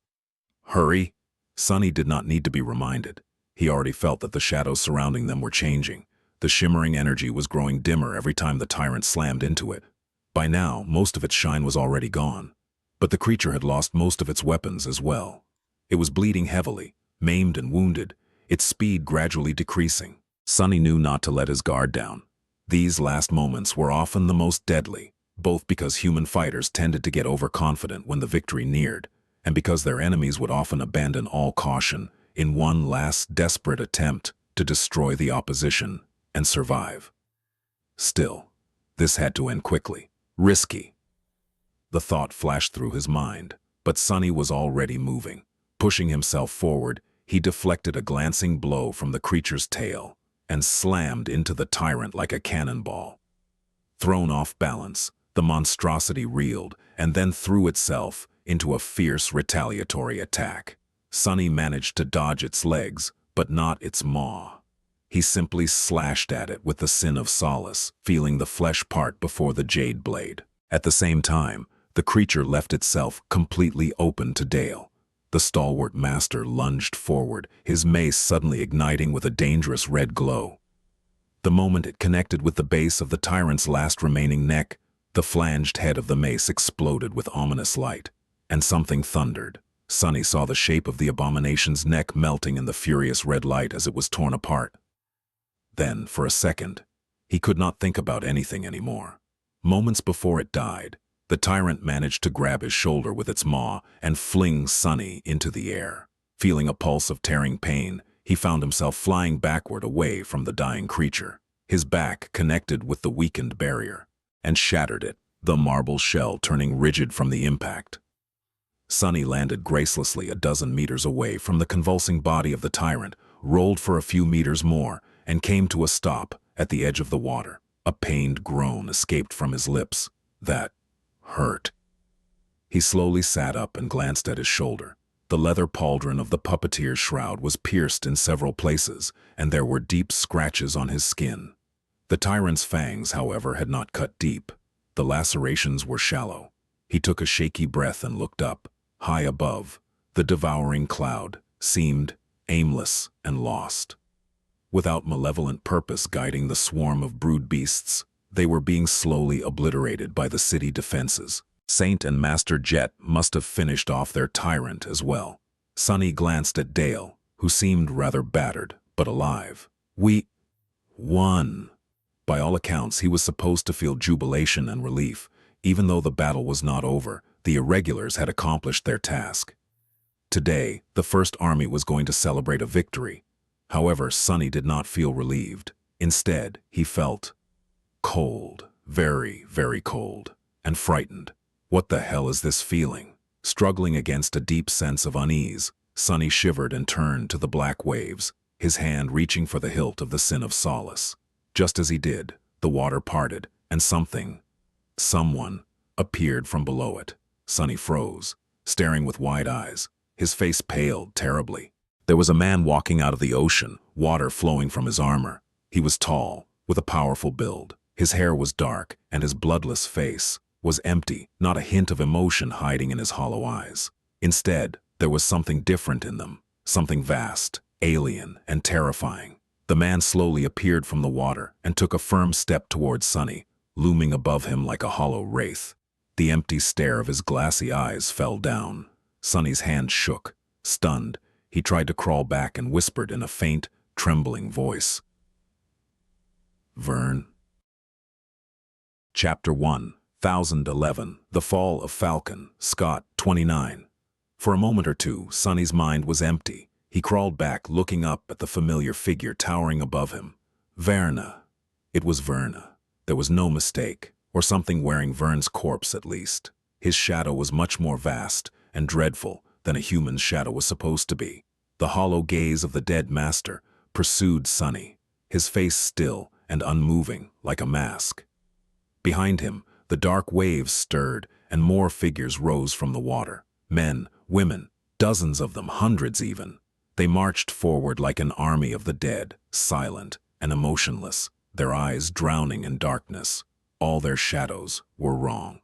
hurry. Sonny did not need to be reminded. He already felt that the shadows surrounding them were changing. The shimmering energy was growing dimmer every time the tyrant slammed into it. By now, most of its shine was already gone. But the creature had lost most of its weapons as well. It was bleeding heavily, maimed and wounded, its speed gradually decreasing. Sonny knew not to let his guard down. These last moments were often the most deadly, both because human fighters tended to get overconfident when the victory neared, and because their enemies would often abandon all caution in one last desperate attempt to destroy the opposition and survive. Still, this had to end quickly. Risky. The thought flashed through his mind, but Sonny was already moving. Pushing himself forward, he deflected a glancing blow from the creature's tail and slammed into the tyrant like a cannonball. Thrown off balance, the monstrosity reeled and then threw itself into a fierce retaliatory attack. Sonny managed to dodge its legs, but not its maw. He simply slashed at it with the sin of solace, feeling the flesh part before the jade blade. At the same time, the creature left itself completely open to Dale. The stalwart master lunged forward, his mace suddenly igniting with a dangerous red glow. The moment it connected with the base of the tyrant's last remaining neck, the flanged head of the mace exploded with ominous light, and something thundered. Sonny saw the shape of the abomination's neck melting in the furious red light as it was torn apart. Then, for a second, he could not think about anything anymore. Moments before it died, the tyrant managed to grab his shoulder with its maw and fling Sonny into the air. Feeling a pulse of tearing pain, he found himself flying backward away from the dying creature. His back connected with the weakened barrier and shattered it, the marble shell turning rigid from the impact. Sonny landed gracelessly a dozen meters away from the convulsing body of the tyrant, rolled for a few meters more, and came to a stop at the edge of the water. A pained groan escaped from his lips. That hurt. He slowly sat up and glanced at his shoulder. The leather pauldron of the puppeteer's shroud was pierced in several places, and there were deep scratches on his skin. The tyrant's fangs, however, had not cut deep. The lacerations were shallow. He took a shaky breath and looked up. High above, the devouring cloud seemed aimless and lost. Without malevolent purpose guiding the swarm of brood beasts, they were being slowly obliterated by the city defenses. Saint and Master Jet must have finished off their tyrant as well. Sunny glanced at Dale, who seemed rather battered, but alive. We won. By all accounts, he was supposed to feel jubilation and relief. Even though the battle was not over, the irregulars had accomplished their task. Today, the First Army was going to celebrate a victory. However, Sunny did not feel relieved. Instead, he felt cold, very, very cold, and frightened. What the hell is this feeling? Struggling against a deep sense of unease, Sunny shivered and turned to the black waves, his hand reaching for the hilt of the Sin of Solace. Just as he did, the water parted, and someone, appeared from below it. Sunny froze, staring with wide eyes. His face paled terribly. There was a man walking out of the ocean, water flowing from his armor. He was tall, with a powerful build. His hair was dark, and his bloodless face was empty, not a hint of emotion hiding in his hollow eyes. Instead, there was something different in them, something vast, alien, and terrifying. The man slowly appeared from the water and took a firm step towards Sunny, looming above him like a hollow wraith. The empty stare of his glassy eyes fell down. Sunny's hand shook. Stunned, he tried to crawl back and whispered in a faint, trembling voice. Vern. Chapter 1. 1011. The Fall of Falcon. Scott, 29. For a moment or two, Sunny's mind was empty. He crawled back, looking up at the familiar figure towering above him. Verna. It was Verna. There was no mistake, or something wearing Vern's corpse at least. His shadow was much more vast and dreadful than a human's shadow was supposed to be. The hollow gaze of the dead master pursued Sunny, his face still and unmoving like a mask. Behind him, the dark waves stirred, and more figures rose from the water. Men, women, dozens of them, hundreds even. They marched forward like an army of the dead, silent and emotionless, their eyes drowning in darkness. All their shadows were wrong.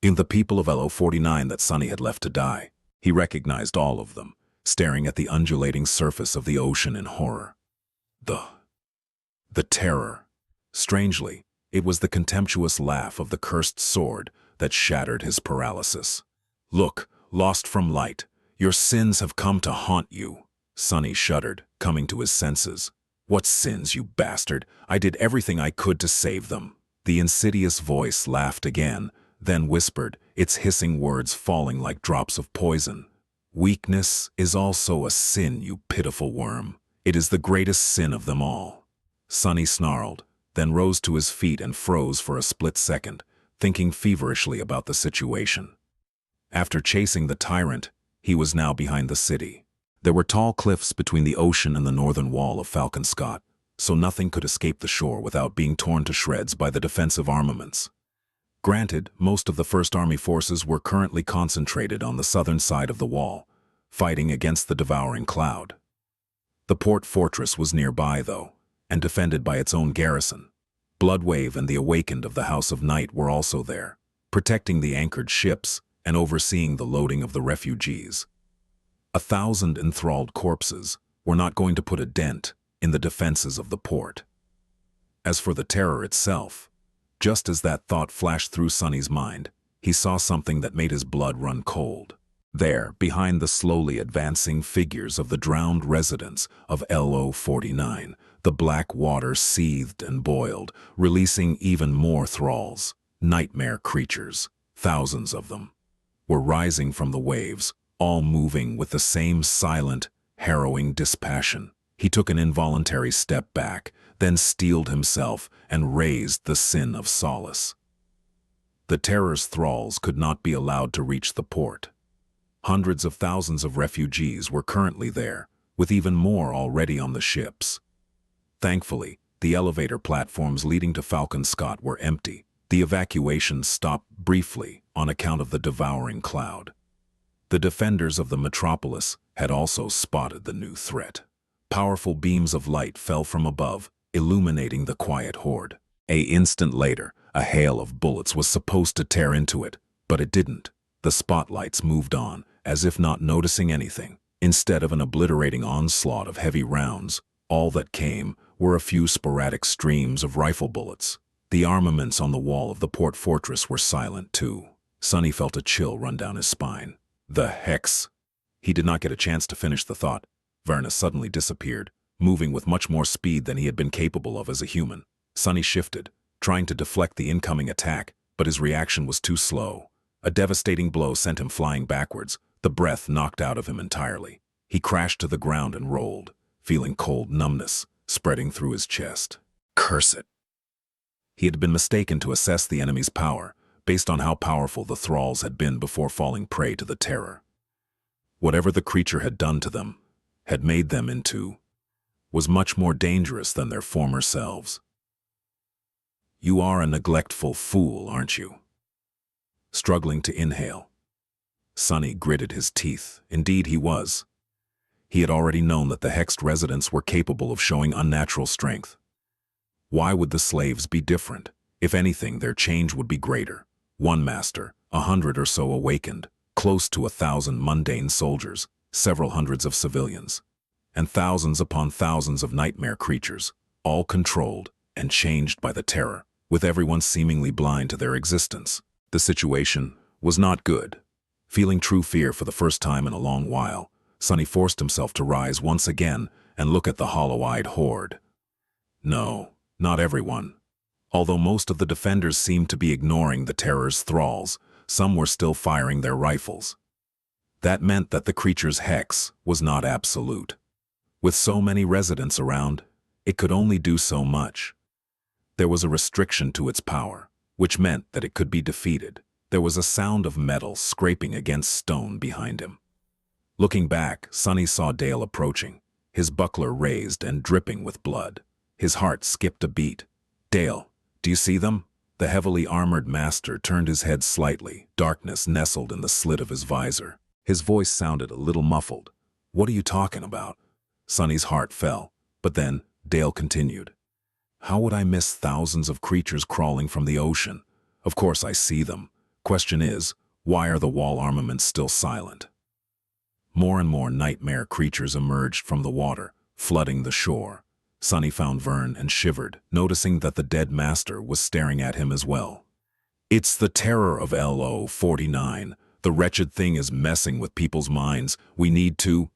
In the people of LO-49 that Sunny had left to die, he recognized all of them, staring at the undulating surface of the ocean in horror. The terror. Strangely, it was the contemptuous laugh of the cursed sword that shattered his paralysis. Look, lost from light, your sins have come to haunt you. Sunny shuddered, coming to his senses. What sins, you bastard? I did everything I could to save them. The insidious voice laughed again, then whispered, its hissing words falling like drops of poison. Weakness is also a sin, you pitiful worm. It is the greatest sin of them all. Sunny snarled, then rose to his feet and froze for a split second, thinking feverishly about the situation. After chasing the tyrant, he was now behind the city. There were tall cliffs between the ocean and the northern wall of Falcon Scott, so nothing could escape the shore without being torn to shreds by the defensive armaments. Granted, most of the First Army forces were currently concentrated on the southern side of the wall, fighting against the devouring cloud. The port fortress was nearby, though, and defended by its own garrison. Bloodwave and the Awakened of the House of Night were also there, protecting the anchored ships and overseeing the loading of the refugees. 1,000 enthralled corpses were not going to put a dent in the defenses of the port. As for the terror itself, just as that thought flashed through Sunny's mind, he saw something that made his blood run cold. There, behind the slowly advancing figures of the drowned residents of LO-49, the black water seethed and boiled, releasing even more thralls. Nightmare creatures, thousands of them, were rising from the waves, all moving with the same silent, harrowing dispassion. He took an involuntary step back, then steeled himself and raised the Sin of Solace. The terror's thralls could not be allowed to reach the port. Hundreds of thousands of refugees were currently there, with even more already on the ships. Thankfully, The elevator platforms leading to Falcon Scott were empty. The evacuation stopped briefly on account of the devouring cloud. The defenders of the metropolis had also spotted the new threat. Powerful beams of light fell from above, illuminating the quiet horde. An instant later, a hail of bullets was supposed to tear into it, but it didn't. The spotlights moved on, as if not noticing anything. Instead of an obliterating onslaught of heavy rounds, all that came were a few sporadic streams of rifle bullets. The armaments on the wall of the port fortress were silent too. Sonny felt a chill run down his spine. The hex! He did not get a chance to finish the thought. Verna suddenly disappeared, moving with much more speed than he had been capable of as a human. Sonny shifted, trying to deflect the incoming attack, but his reaction was too slow. A devastating blow sent him flying backwards, the breath knocked out of him entirely. He crashed to the ground and rolled, feeling cold numbness spreading through his chest. Curse it! He had been mistaken to assess the enemy's power, based on how powerful the thralls had been before falling prey to the terror. Whatever the creature had done to them, had made them into, was much more dangerous than their former selves. You are a neglectful fool, aren't you? Struggling to inhale. Sonny gritted his teeth. Indeed he was. He had already known that the hexed residents were capable of showing unnatural strength. Why would the slaves be different? If anything, their change would be greater. One master, 100 or so awakened, close to 1,000 mundane soldiers, several hundreds of civilians, and thousands upon thousands of nightmare creatures, all controlled and changed by the terror, with everyone seemingly blind to their existence. The situation was not good. Feeling true fear for the first time in a long while, Sonny forced himself to rise once again and look at the hollow-eyed horde. No, not everyone. Although most of the defenders seemed to be ignoring the terror's thralls, some were still firing their rifles. That meant that the creature's hex was not absolute. With so many residents around, it could only do so much. There was a restriction to its power, which meant that it could be defeated. There was a sound of metal scraping against stone behind him. Looking back, Sonny saw Dale approaching, his buckler raised and dripping with blood. His heart skipped a beat. Dale, do you see them? The heavily armored master turned his head slightly. Darkness nestled in the slit of his visor. His voice sounded a little muffled. What are you talking about? Sonny's heart fell, but then Dale continued. How would I miss thousands of creatures crawling from the ocean? Of course I see them. Question is, why are the wall armaments still silent? More and more nightmare creatures emerged from the water, flooding the shore. Sonny found Vern and shivered, noticing that the dead master was staring at him as well. It's the terror of LO-49. The wretched thing is messing with people's minds. We need to...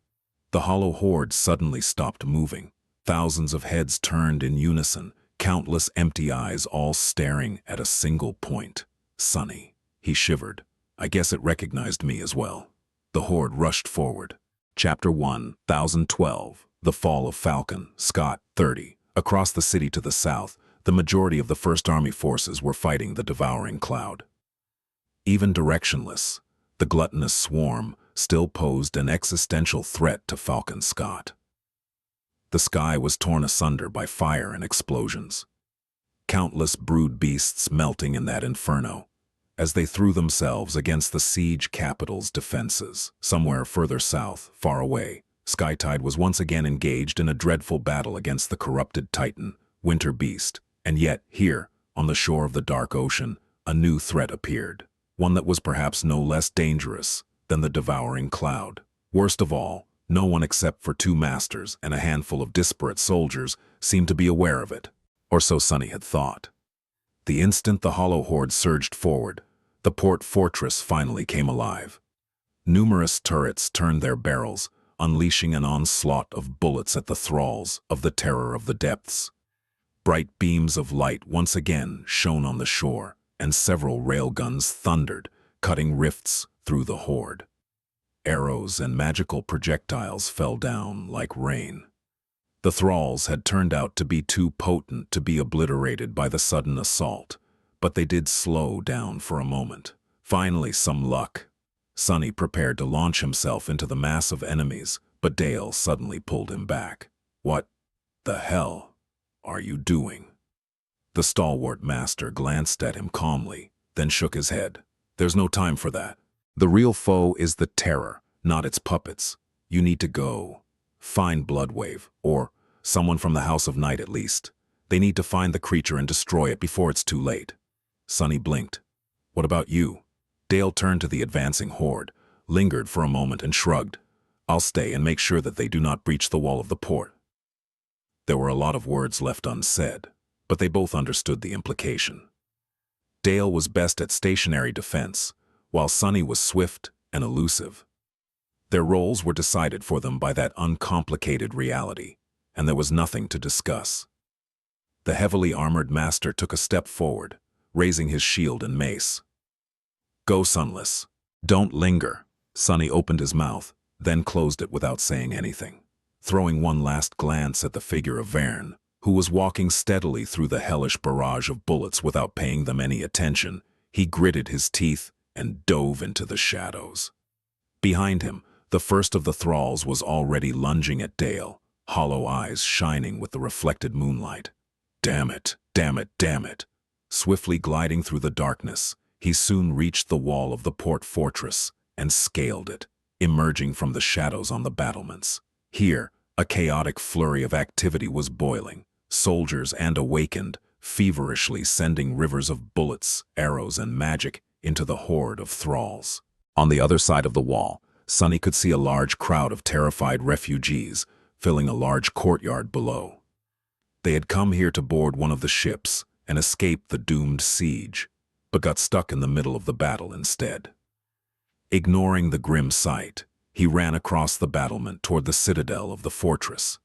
The hollow horde suddenly stopped moving. Thousands of heads turned in unison, countless empty eyes all staring at a single point. Sonny. He shivered. I guess it recognized me as well. The horde rushed forward. Chapter 1, 1012. The Fall of Falcon, Scott, 30. Across the city to the south, the majority of the First Army forces were fighting the devouring cloud. Even directionless, the gluttonous swarm still posed an existential threat to Falcon Scott. The sky was torn asunder by fire and explosions. Countless brood beasts melting in that inferno, as they threw themselves against the siege capital's defenses. Somewhere further south, far away, Skytide was once again engaged in a dreadful battle against the corrupted Titan, Winter Beast, and yet, here, on the shore of the dark ocean, a new threat appeared, one that was perhaps no less dangerous than the devouring cloud. Worst of all, no one except for two masters and a handful of disparate soldiers seemed to be aware of it, or so Sonny had thought. The instant the hollow horde surged forward, the port fortress finally came alive. Numerous turrets turned their barrels, unleashing an onslaught of bullets at the thralls of the terror of the depths. Bright beams of light once again shone on the shore, and several railguns thundered, cutting rifts through the horde. Arrows and magical projectiles fell down like rain. The thralls had turned out to be too potent to be obliterated by the sudden assault, but they did slow down for a moment. Finally, some luck. Sonny prepared to launch himself into the mass of enemies, but Dale suddenly pulled him back. What the hell are you doing?" The stalwart master glanced at him calmly, then shook his head. "There's no time for that. The real foe is the terror, not its puppets. You need to go. Find Bloodwave, or someone from the House of Night at least. They need to find the creature and destroy it before it's too late." Sonny blinked. "What about you?" Dale turned to the advancing horde, lingered for a moment and shrugged. "I'll stay and make sure that they do not breach the wall of the port." There were a lot of words left unsaid, but they both understood the implication. Dale was best at stationary defense, while Sonny was swift and elusive. Their roles were decided for them by that uncomplicated reality, and there was nothing to discuss. The heavily armored master took a step forward, raising his shield and mace. "Go, Sunless. Don't linger." Sonny opened his mouth, then closed it without saying anything. Throwing one last glance at the figure of Vern, who was walking steadily through the hellish barrage of bullets without paying them any attention, he gritted his teeth and dove into the shadows. Behind him, the first of the thralls was already lunging at Dale, hollow eyes shining with the reflected moonlight. Damn it, damn it, damn it. Swiftly gliding through the darkness, he soon reached the wall of the port fortress and scaled it, emerging from the shadows on the battlements. Here, a chaotic flurry of activity was boiling, soldiers and awakened, feverishly sending rivers of bullets, arrows, and magic into the horde of thralls. On the other side of the wall, Sonny could see a large crowd of terrified refugees filling a large courtyard below. They had come here to board one of the ships and escape the doomed siege, but got stuck in the middle of the battle instead. Ignoring the grim sight, he ran across the battlement toward the citadel of the fortress.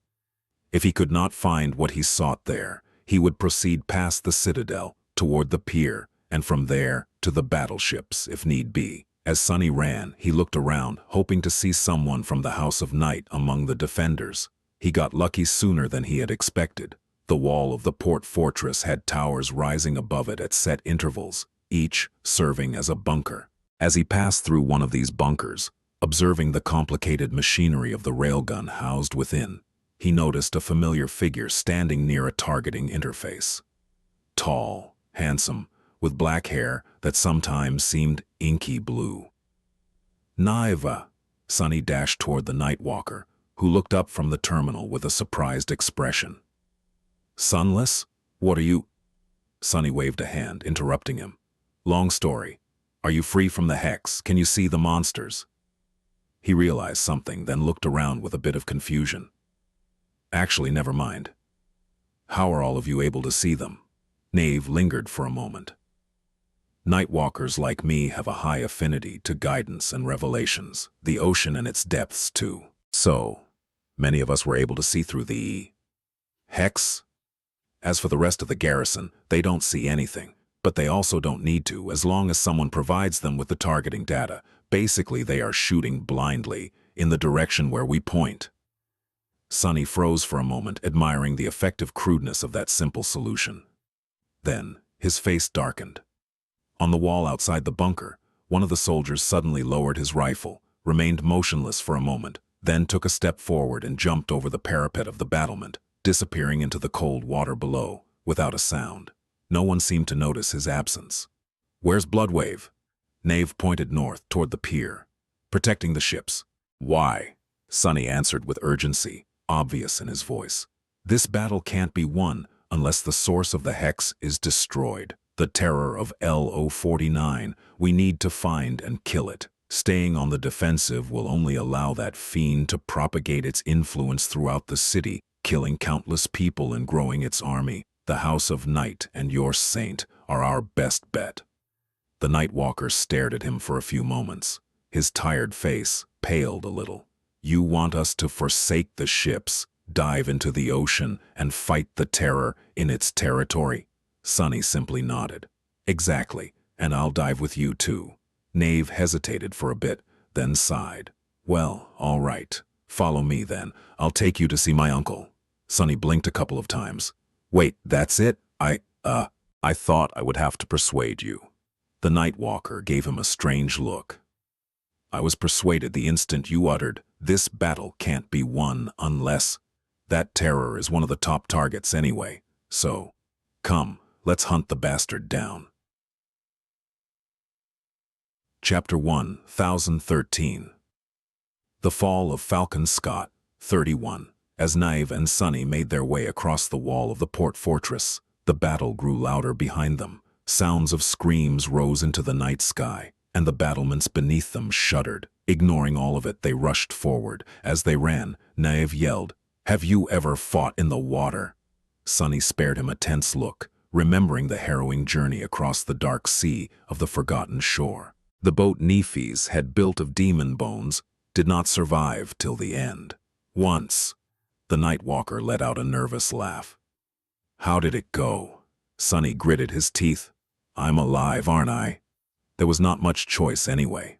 If he could not find what he sought there, he would proceed past the citadel toward the pier, and from there to the battleships if need be. As Sonny ran, he looked around, hoping to see someone from the House of Night among the defenders. He got lucky sooner than he had expected. The wall of the port fortress had towers rising above it at set intervals, each serving as a bunker. As he passed through one of these bunkers, observing the complicated machinery of the railgun housed within, he noticed a familiar figure standing near a targeting interface. Tall, handsome, with black hair that sometimes seemed inky blue. "Naiva," Sonny dashed toward the Nightwalker, who looked up from the terminal with a surprised expression. "Sunless? What are you—" Sonny waved a hand, interrupting him. "Long story. Are you free from the hex? Can you see the monsters?" He realized something, then looked around with a bit of confusion. "Actually, never mind. How are all of you able to see them?" Nave lingered for a moment. "Nightwalkers like me have a high affinity to guidance and revelations, the ocean and its depths too. So, many of us were able to see through the hex. As for the rest of the garrison, they don't see anything, but they also don't need to as long as someone provides them with the targeting data. Basically, they are shooting blindly in the direction where we point." Sonny froze for a moment, admiring the effective crudeness of that simple solution. Then, his face darkened. On the wall outside the bunker, one of the soldiers suddenly lowered his rifle, remained motionless for a moment, then took a step forward and jumped over the parapet of the battlement, disappearing into the cold water below, without a sound. No one seemed to notice his absence. "Where's Bloodwave?" Nave pointed north toward the pier. "Protecting the ships." "Why?" Sonny answered with urgency, obvious in his voice. "This battle can't be won unless the source of the hex is destroyed. The terror of LO-49. We need to find and kill it. Staying on the defensive will only allow that fiend to propagate its influence throughout the city, killing countless people and growing its army. The House of Night and your saint are our best bet." The Nightwalker stared at him for a few moments. His tired face paled a little. "You want us to forsake the ships, dive into the ocean, and fight the terror in its territory?" Sonny simply nodded. "Exactly, and I'll dive with you too." Nave hesitated for a bit, then sighed. "Well, all right. Follow me then. I'll take you to see my uncle." Sonny blinked a couple of times. "Wait, that's it? I thought I would have to persuade you." The Nightwalker gave him a strange look. "I was persuaded the instant you uttered, 'This battle can't be won unless—' That terror is one of the top targets anyway. So, come, let's hunt the bastard down. Chapter 1013. The Fall of Falcon Scott, 31. As Naive and Sunny made their way across the wall of the port fortress, the battle grew louder behind them. Sounds of screams rose into the night sky, and the battlements beneath them shuddered. Ignoring all of it, they rushed forward. As they ran, Naive yelled, "Have you ever fought in the water?" Sunny spared him a tense look, remembering the harrowing journey across the dark sea of the forgotten shore. The boat Nephes had built of demon bones did not survive till the end. Once, the night walker let out a nervous laugh. "How did it go?" Sunny gritted his teeth. "I'm alive, aren't I?" There was not much choice anyway.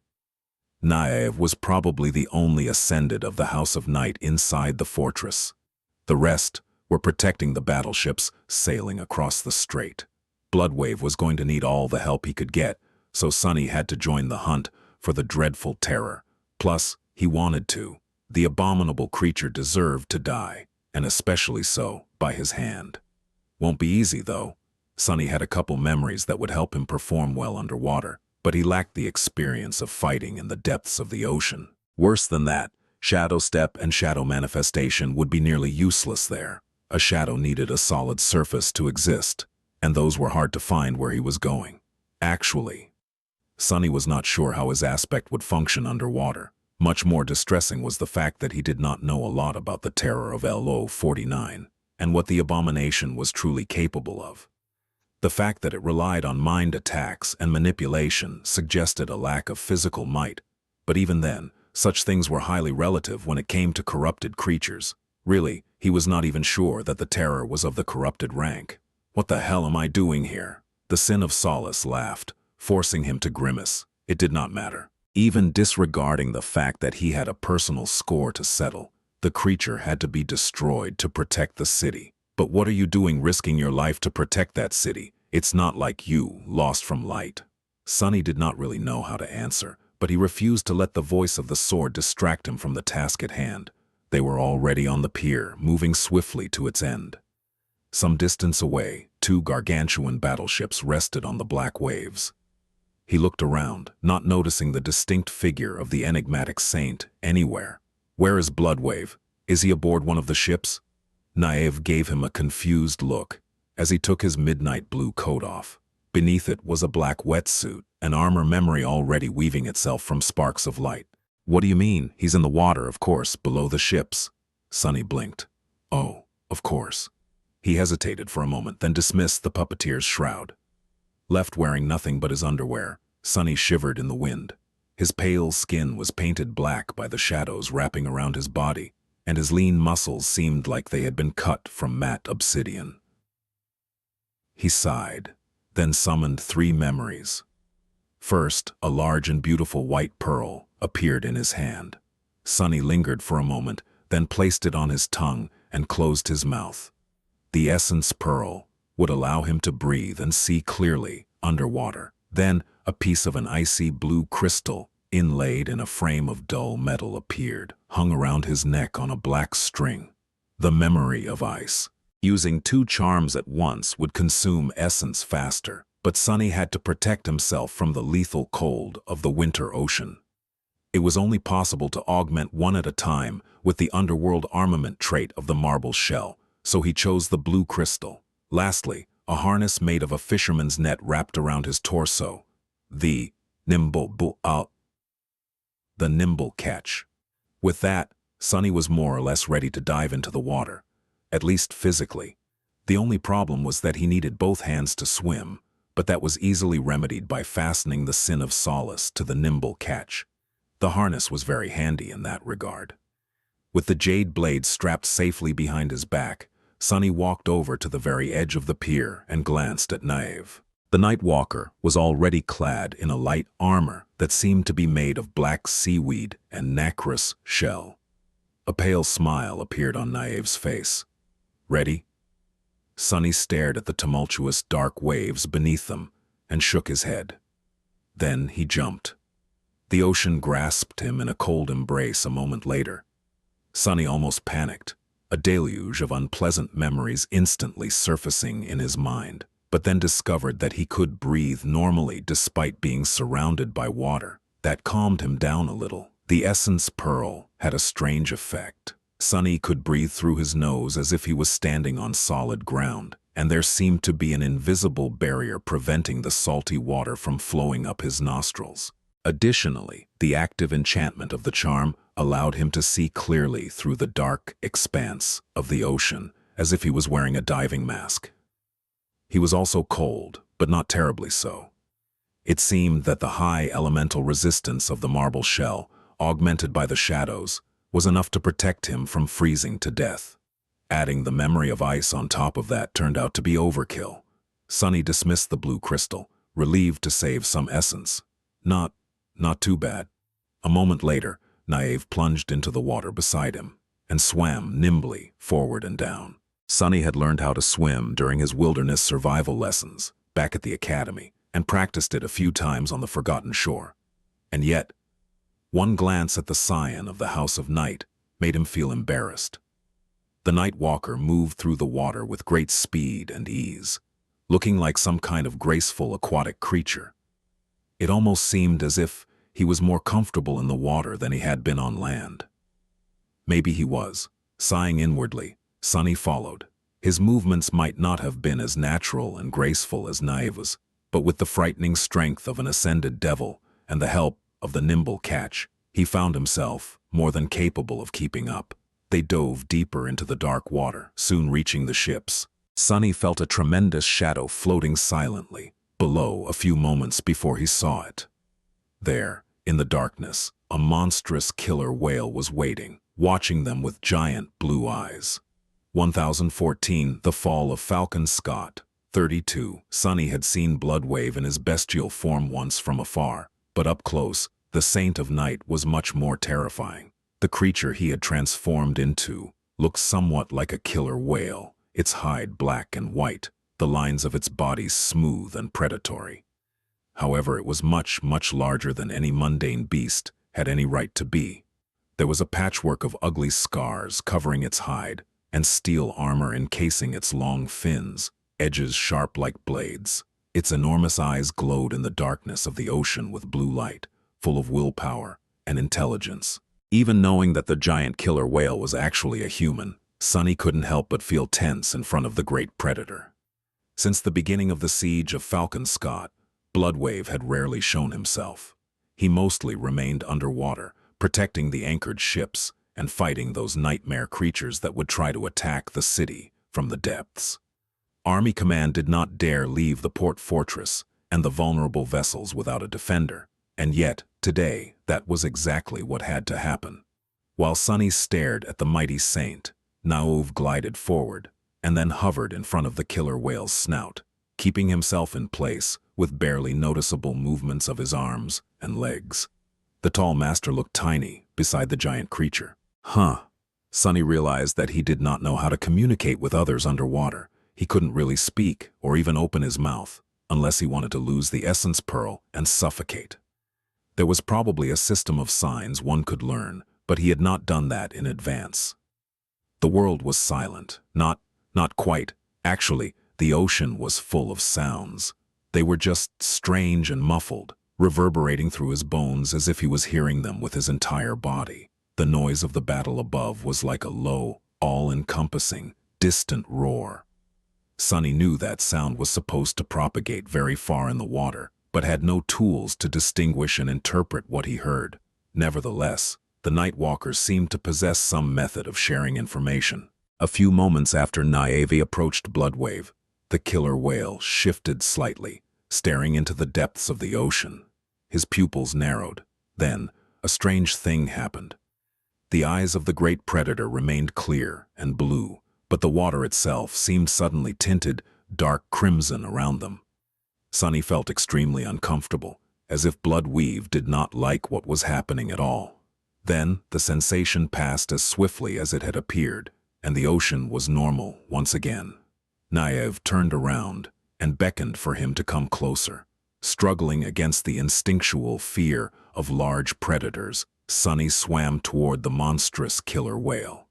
Naive was probably the only ascendant of the House of Night inside the fortress. The rest were protecting the battleships sailing across the strait. Bloodwave was going to need all the help he could get, so Sunny had to join the hunt for the dreadful terror. Plus, he wanted to. The abominable creature deserved to die, and especially so by his hand. Won't be easy, though. Sunny had a couple memories that would help him perform well underwater, but he lacked the experience of fighting in the depths of the ocean. Worse than that, Shadow Step and Shadow Manifestation would be nearly useless there. A shadow needed a solid surface to exist, and those were hard to find where he was going. Actually, Sunny was not sure how his aspect would function underwater. Much more distressing was the fact that he did not know a lot about the terror of LO-49 and what the abomination was truly capable of. The fact that it relied on mind attacks and manipulation suggested a lack of physical might, but even then, such things were highly relative when it came to corrupted creatures. Really, he was not even sure that the terror was of the corrupted rank. "What the hell am I doing here?" The Sin of Solace laughed, forcing him to grimace. It did not matter. Even disregarding the fact that he had a personal score to settle, the creature had to be destroyed to protect the city. But what are you doing risking your life to protect that city? It's not like you, lost from light. Sunny did not really know how to answer, but he refused to let the voice of the sword distract him from the task at hand. They were already on the pier, moving swiftly to its end. Some distance away, two gargantuan battleships rested on the black waves. He looked around, not noticing the distinct figure of the enigmatic saint anywhere. "Where is Bloodwave? Is he aboard one of the ships?" Naive gave him a confused look as he took his midnight blue coat off. Beneath it was a black wetsuit, an armor memory already weaving itself from sparks of light. "What do you mean? He's in the water, of course, below the ships." Sunny blinked. "Oh, of course." He hesitated for a moment, then dismissed the puppeteer's shroud. Left wearing nothing but his underwear, Sunny shivered in the wind. His pale skin was painted black by the shadows wrapping around his body, and his lean muscles seemed like they had been cut from matte obsidian. He sighed, then summoned three memories. First, a large and beautiful white pearl appeared in his hand. Sunny lingered for a moment, then placed it on his tongue and closed his mouth. The essence pearl would allow him to breathe and see clearly underwater. Then, a piece of an icy blue crystal, inlaid in a frame of dull metal, appeared, hung around his neck on a black string. The memory of ice. Using two charms at once would consume essence faster, but Sunny had to protect himself from the lethal cold of the winter ocean. It was only possible to augment one at a time with the underworld armament trait of the marble shell, so he chose the blue crystal. Lastly, a harness made of a fisherman's net wrapped around his torso. The nimble catch. With that, Sunny was more or less ready to dive into the water, at least physically. The only problem was that he needed both hands to swim, but that was easily remedied by fastening the Sin of Solace to the nimble catch. The harness was very handy in that regard. With the jade blade strapped safely behind his back, Sunny walked over to the very edge of the pier and glanced at Naive. The Night Walker was already clad in a light armor that seemed to be made of black seaweed and nacreous shell. A pale smile appeared on Naive's face. "Ready?" Sunny stared at the tumultuous dark waves beneath them and shook his head. Then he jumped. The ocean grasped him in a cold embrace a moment later. Sunny almost panicked. a deluge of unpleasant memories instantly surfacing in his mind, but then discovered that he could breathe normally despite being surrounded by water. That calmed him down a little. The essence pearl had a strange effect. Sunny could breathe through his nose as if he was standing on solid ground, and there seemed to be an invisible barrier preventing the salty water from flowing up his nostrils. Additionally, the active enchantment of the charm allowed him to see clearly through the dark expanse of the ocean, as if he was wearing a diving mask. He was also cold, but not terribly so. It seemed that the high elemental resistance of the marble shell, augmented by the shadows, was enough to protect him from freezing to death. Adding the memory of ice on top of that turned out to be overkill. Sunny dismissed the blue crystal, relieved to save some essence. Not too bad. A moment later, Naive plunged into the water beside him and swam nimbly forward and down. Sunny had learned how to swim during his wilderness survival lessons back at the academy and practiced it a few times on the forgotten shore. And yet, one glance at the scion of the House of Night made him feel embarrassed. The night walker moved through the water with great speed and ease, looking like some kind of graceful aquatic creature. It almost seemed as if he was more comfortable in the water than he had been on land. Maybe he was. Sighing inwardly, Sunny followed. His movements might not have been as natural and graceful as Naive's, but with the frightening strength of an ascended devil and the help of the nimble catch, he found himself more than capable of keeping up. They dove deeper into the dark water, soon reaching the ships. Sunny felt a tremendous shadow floating silently below a few moments before he saw it. There, in the darkness, a monstrous killer whale was waiting, watching them with giant blue eyes. 1014, The Fall of Falcon Scott. 32. Sunny had seen Bloodwave in his bestial form once from afar, but up close, the Saint of Night was much more terrifying. The creature he had transformed into looked somewhat like a killer whale, its hide black and white, the lines of its body smooth and predatory. However, it was much, much larger than any mundane beast had any right to be. There was a patchwork of ugly scars covering its hide, and steel armor encasing its long fins, edges sharp like blades. Its enormous eyes glowed in the darkness of the ocean with blue light, full of willpower and intelligence. Even knowing that the giant killer whale was actually a human, Sunny couldn't help but feel tense in front of the great predator. Since the beginning of the siege of Falcon Scott, Bloodwave had rarely shown himself. He mostly remained underwater, protecting the anchored ships and fighting those nightmare creatures that would try to attack the city from the depths. Army Command did not dare leave the port fortress and the vulnerable vessels without a defender, and yet, today, that was exactly what had to happen. While Sunny stared at the mighty Saint, Nauv glided forward and then hovered in front of the killer whale's snout, keeping himself in place with barely noticeable movements of his arms and legs. The tall master looked tiny beside the giant creature. Sunny realized that he did not know how to communicate with others underwater. He couldn't really speak or even open his mouth unless he wanted to lose the essence pearl and suffocate. There was probably a system of signs one could learn, but he had not done that in advance. The world was silent. Not quite. Actually, the ocean was full of sounds. They were just strange and muffled, reverberating through his bones as if he was hearing them with his entire body. The noise of the battle above was like a low, all-encompassing, distant roar. Sunny knew that sound was supposed to propagate very far in the water, but had no tools to distinguish and interpret what he heard. Nevertheless, the Nightwalkers seemed to possess some method of sharing information. A few moments after Naive approached Bloodwave, the killer whale shifted slightly, staring into the depths of the ocean. His pupils narrowed. Then, a strange thing happened. The eyes of the great predator remained clear and blue, but the water itself seemed suddenly tinted dark crimson around them. Sunny felt extremely uncomfortable, as if Bloodweave did not like what was happening at all. Then, the sensation passed as swiftly as it had appeared, and the ocean was normal once again. Naive turned around and beckoned for him to come closer. Struggling against the instinctual fear of large predators, Sunny swam toward the monstrous killer whale.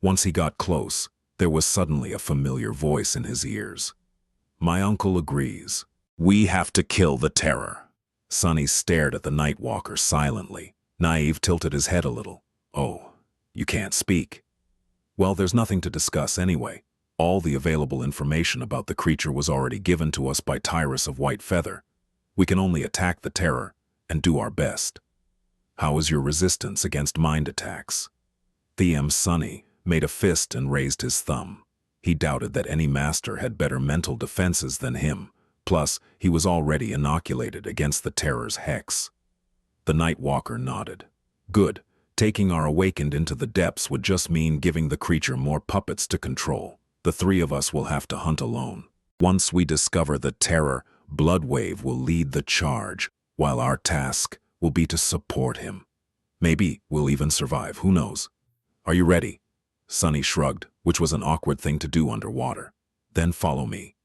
Once he got close, there was suddenly a familiar voice in his ears. My uncle agrees. We have to kill the terror. Sonny stared at the Nightwalker silently. Naive tilted his head a little. Oh, you can't speak. Well, there's nothing to discuss anyway. All the available information about the creature was already given to us by Tyrus of White Feather. We can only attack the terror and do our best. How is your resistance against mind attacks? TM Sonny made a fist and raised his thumb. He doubted that any master had better mental defenses than him. Plus, he was already inoculated against the terror's hex. The Nightwalker nodded. Good. Taking our awakened into the depths would just mean giving the creature more puppets to control. The three of us will have to hunt alone. Once we discover the terror, Bloodwave will lead the charge, while our task will be to support him. Maybe we'll even survive, who knows? Are you ready? Sonny shrugged, which was an awkward thing to do underwater. Then follow me.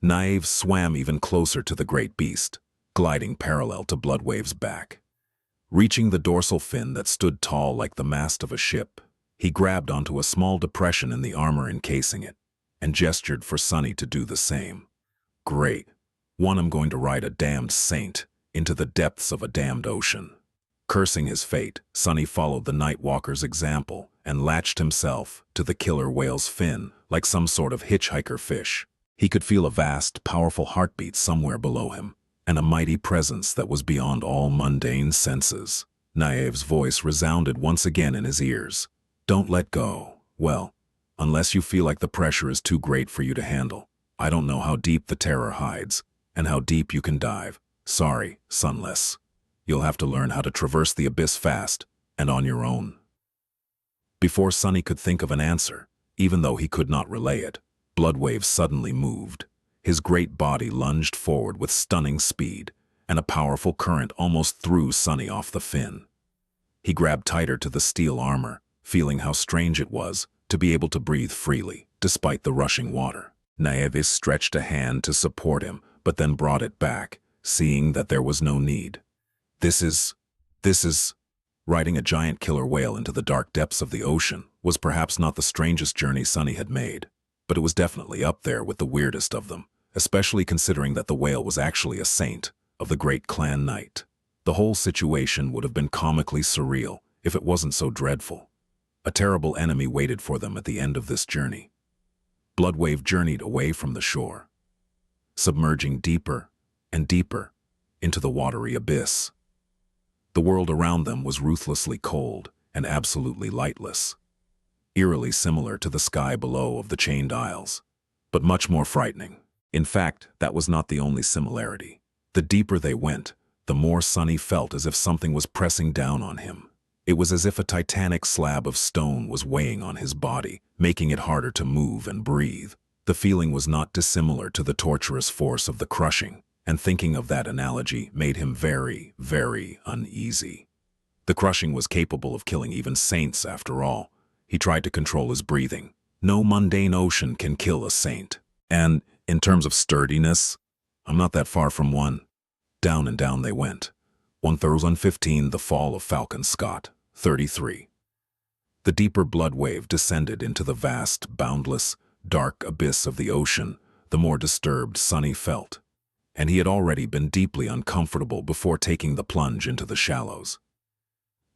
Naive swam even closer to the great beast, gliding parallel to Bloodwave's back. Reaching the dorsal fin that stood tall like the mast of a ship, he grabbed onto a small depression in the armor encasing it, and gestured for Sonny to do the same. Great. I'm going to ride a damned saint into the depths of a damned ocean. Cursing his fate, Sonny followed the Nightwalker's example and latched himself to the killer whale's fin like some sort of hitchhiker fish. He could feel a vast, powerful heartbeat somewhere below him, and a mighty presence that was beyond all mundane senses. Naive's voice resounded once again in his ears. Don't let go. Well, unless you feel like the pressure is too great for you to handle. I don't know how deep the terror hides, and how deep you can dive. Sorry, Sunless. You'll have to learn how to traverse the abyss fast, and on your own. Before Sonny could think of an answer, even though he could not relay it, Bloodwave suddenly moved. His great body lunged forward with stunning speed, and a powerful current almost threw Sonny off the fin. He grabbed tighter to the steel armor, feeling how strange it was to be able to breathe freely, despite the rushing water. Naive stretched a hand to support him, but then brought it back, seeing that there was no need. This is... Riding a giant killer whale into the dark depths of the ocean was perhaps not the strangest journey Sonny had made, but it was definitely up there with the weirdest of them, especially considering that the whale was actually a saint of the great clan Knight. The whole situation would have been comically surreal if it wasn't so dreadful. A terrible enemy waited for them at the end of this journey. Bloodwave journeyed away from the shore, submerging deeper and deeper into the watery abyss. The world around them was ruthlessly cold and absolutely lightless, eerily similar to the sky below of the Chained Isles, but much more frightening. In fact, that was not the only similarity. The deeper they went, the more Sonny felt as if something was pressing down on him. It was as if a titanic slab of stone was weighing on his body, making it harder to move and breathe. The feeling was not dissimilar to the torturous force of the crushing, and thinking of that analogy made him very, very uneasy. The crushing was capable of killing even saints after all. He tried to control his breathing. No mundane ocean can kill a saint. And, in terms of sturdiness, I'm not that far from one. Down and down they went. 1015 The Fall of Falcon Scott, 33. The deeper Bloodwave descended into the vast, boundless, dark abyss of the ocean, the more disturbed Sonny felt. And he had already been deeply uncomfortable before taking the plunge into the shallows.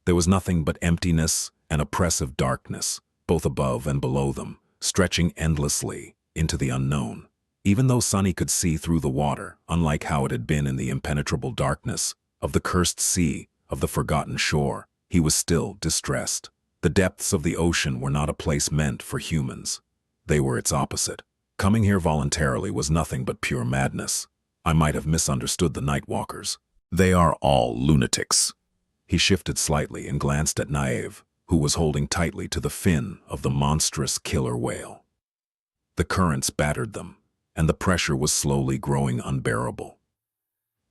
There was nothing but emptiness and oppressive darkness, both above and below them, stretching endlessly into the unknown. Even though Sonny could see through the water, unlike how it had been in the impenetrable darkness of the cursed sea, of the forgotten shore, he was still distressed. The depths of the ocean were not a place meant for humans. They were its opposite. Coming here voluntarily was nothing but pure madness. I might have misunderstood the Nightwalkers. They are all lunatics. He shifted slightly and glanced at Naive, who was holding tightly to the fin of the monstrous killer whale. The currents battered them, and the pressure was slowly growing unbearable.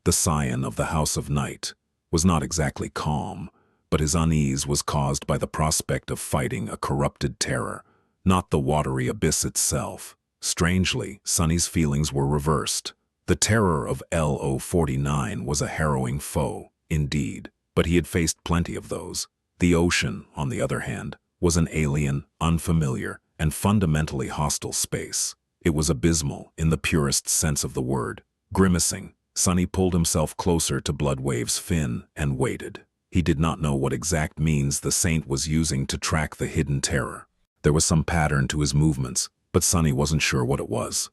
The scion of the House of Night was not exactly calm, but his unease was caused by the prospect of fighting a corrupted terror, not the watery abyss itself. Strangely, Sonny's feelings were reversed. The terror of LO-49 was a harrowing foe, indeed, but he had faced plenty of those. The ocean, on the other hand, was an alien, unfamiliar, and fundamentally hostile space. It was abysmal in the purest sense of the word. Grimacing, Sunny pulled himself closer to Bloodwave's fin and waited. He did not know what exact means the saint was using to track the hidden terror. There was some pattern to his movements, but Sunny wasn't sure what it was.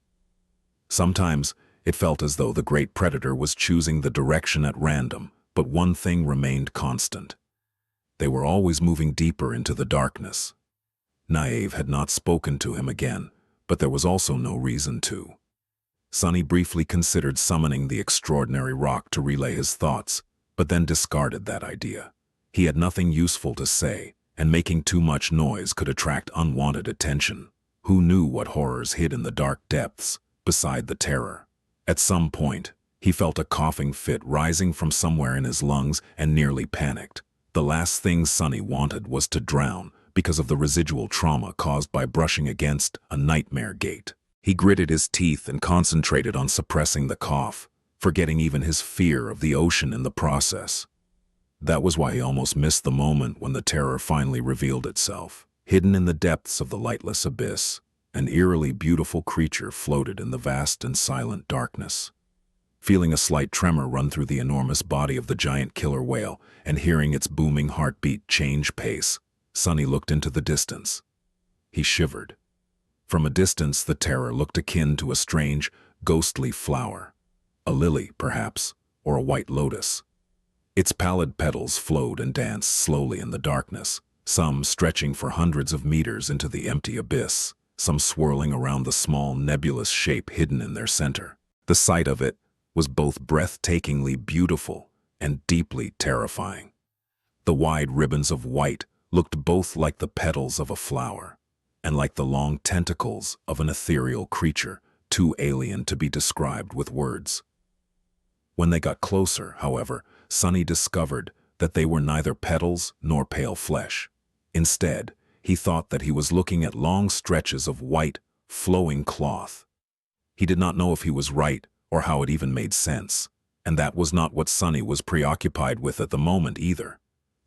Sometimes, it felt as though the great predator was choosing the direction at random, but one thing remained constant. They were always moving deeper into the darkness. Naive had not spoken to him again, but there was also no reason to. Sunny briefly considered summoning the extraordinary rock to relay his thoughts, but then discarded that idea. He had nothing useful to say, and making too much noise could attract unwanted attention. Who knew what horrors hid in the dark depths, beside the terror? At some point, he felt a coughing fit rising from somewhere in his lungs and nearly panicked. The last thing Sunny wanted was to drown because of the residual trauma caused by brushing against a nightmare gate. He gritted his teeth and concentrated on suppressing the cough, forgetting even his fear of the ocean in the process. That was why he almost missed the moment when the terror finally revealed itself. Hidden in the depths of the lightless abyss, an eerily beautiful creature floated in the vast and silent darkness. Feeling a slight tremor run through the enormous body of the giant killer whale and hearing its booming heartbeat change pace, Sunny looked into the distance. He shivered. From a distance, the terror looked akin to a strange, ghostly flower. A lily, perhaps, or a white lotus. Its pallid petals flowed and danced slowly in the darkness, some stretching for hundreds of meters into the empty abyss, some swirling around the small nebulous shape hidden in their center. The sight of it was both breathtakingly beautiful and deeply terrifying. The wide ribbons of white looked both like the petals of a flower and like the long tentacles of an ethereal creature, too alien to be described with words. When they got closer, however, Sunny discovered that they were neither petals nor pale flesh. Instead, he thought that he was looking at long stretches of white, flowing cloth. He did not know if he was right or how it even made sense, and that was not what Sunny was preoccupied with at the moment either.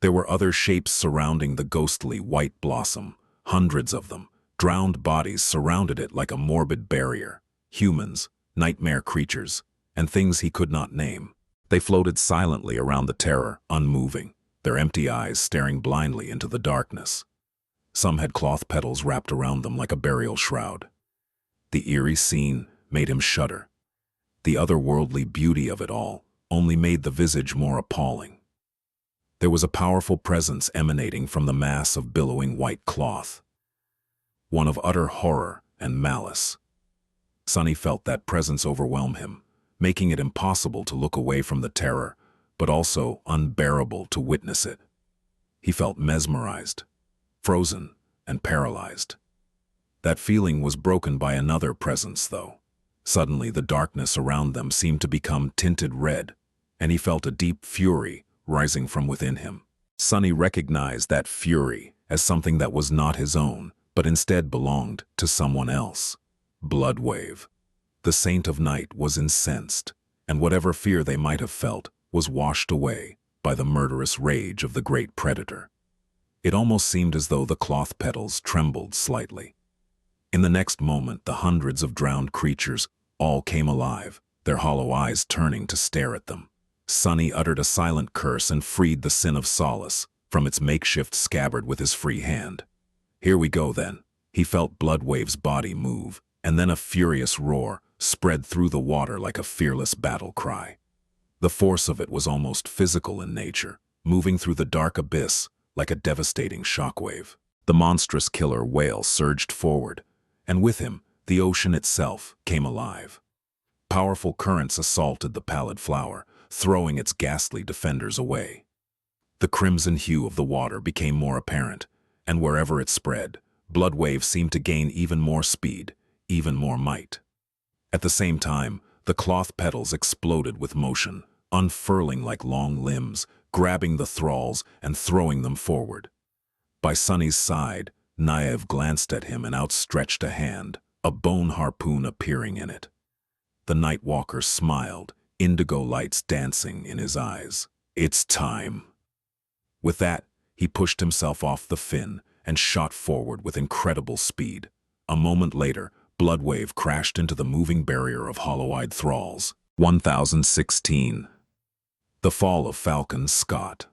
There were other shapes surrounding the ghostly white blossom, hundreds of them. Drowned bodies surrounded it like a morbid barrier. Humans, nightmare creatures, and things he could not name. They floated silently around the terror, unmoving, their empty eyes staring blindly into the darkness. Some had cloth petals wrapped around them like a burial shroud. The eerie scene made him shudder. The otherworldly beauty of it all only made the visage more appalling. There was a powerful presence emanating from the mass of billowing white cloth. One of utter horror and malice. Sunny felt that presence overwhelm him, making it impossible to look away from the terror, but also unbearable to witness it. He felt mesmerized, frozen, and paralyzed. That feeling was broken by another presence, though. Suddenly, the darkness around them seemed to become tinted red, and he felt a deep fury rising from within him. Sunny recognized that fury as something that was not his own, but instead belonged to someone else. Bloodwave. The Saint of Night was incensed, and whatever fear they might have felt was washed away by the murderous rage of the great predator. It almost seemed as though the cloth petals trembled slightly. In the next moment, the hundreds of drowned creatures all came alive, their hollow eyes turning to stare at them. Sunny uttered a silent curse and freed the Sin of Solace from its makeshift scabbard with his free hand. Here we go, then. He felt Bloodwave's body move, and then a furious roar spread through the water like a fearless battle cry. The force of it was almost physical in nature, moving through the dark abyss like a devastating shockwave. The monstrous killer whale surged forward, and with him, the ocean itself came alive. Powerful currents assaulted the pallid flower, throwing its ghastly defenders away. The crimson hue of the water became more apparent, and wherever it spread, Bloodwave seemed to gain even more speed, even more might. At the same time, the cloth petals exploded with motion, unfurling like long limbs, grabbing the thralls and throwing them forward. By Sunny's side, Naive glanced at him and outstretched a hand, a bone harpoon appearing in it. The Night Walker smiled, indigo lights dancing in his eyes. It's time. With that, he pushed himself off the fin and shot forward with incredible speed. A moment later, Bloodwave crashed into the moving barrier of hollow-eyed thralls. 1016. The Fall of Falcon Scott.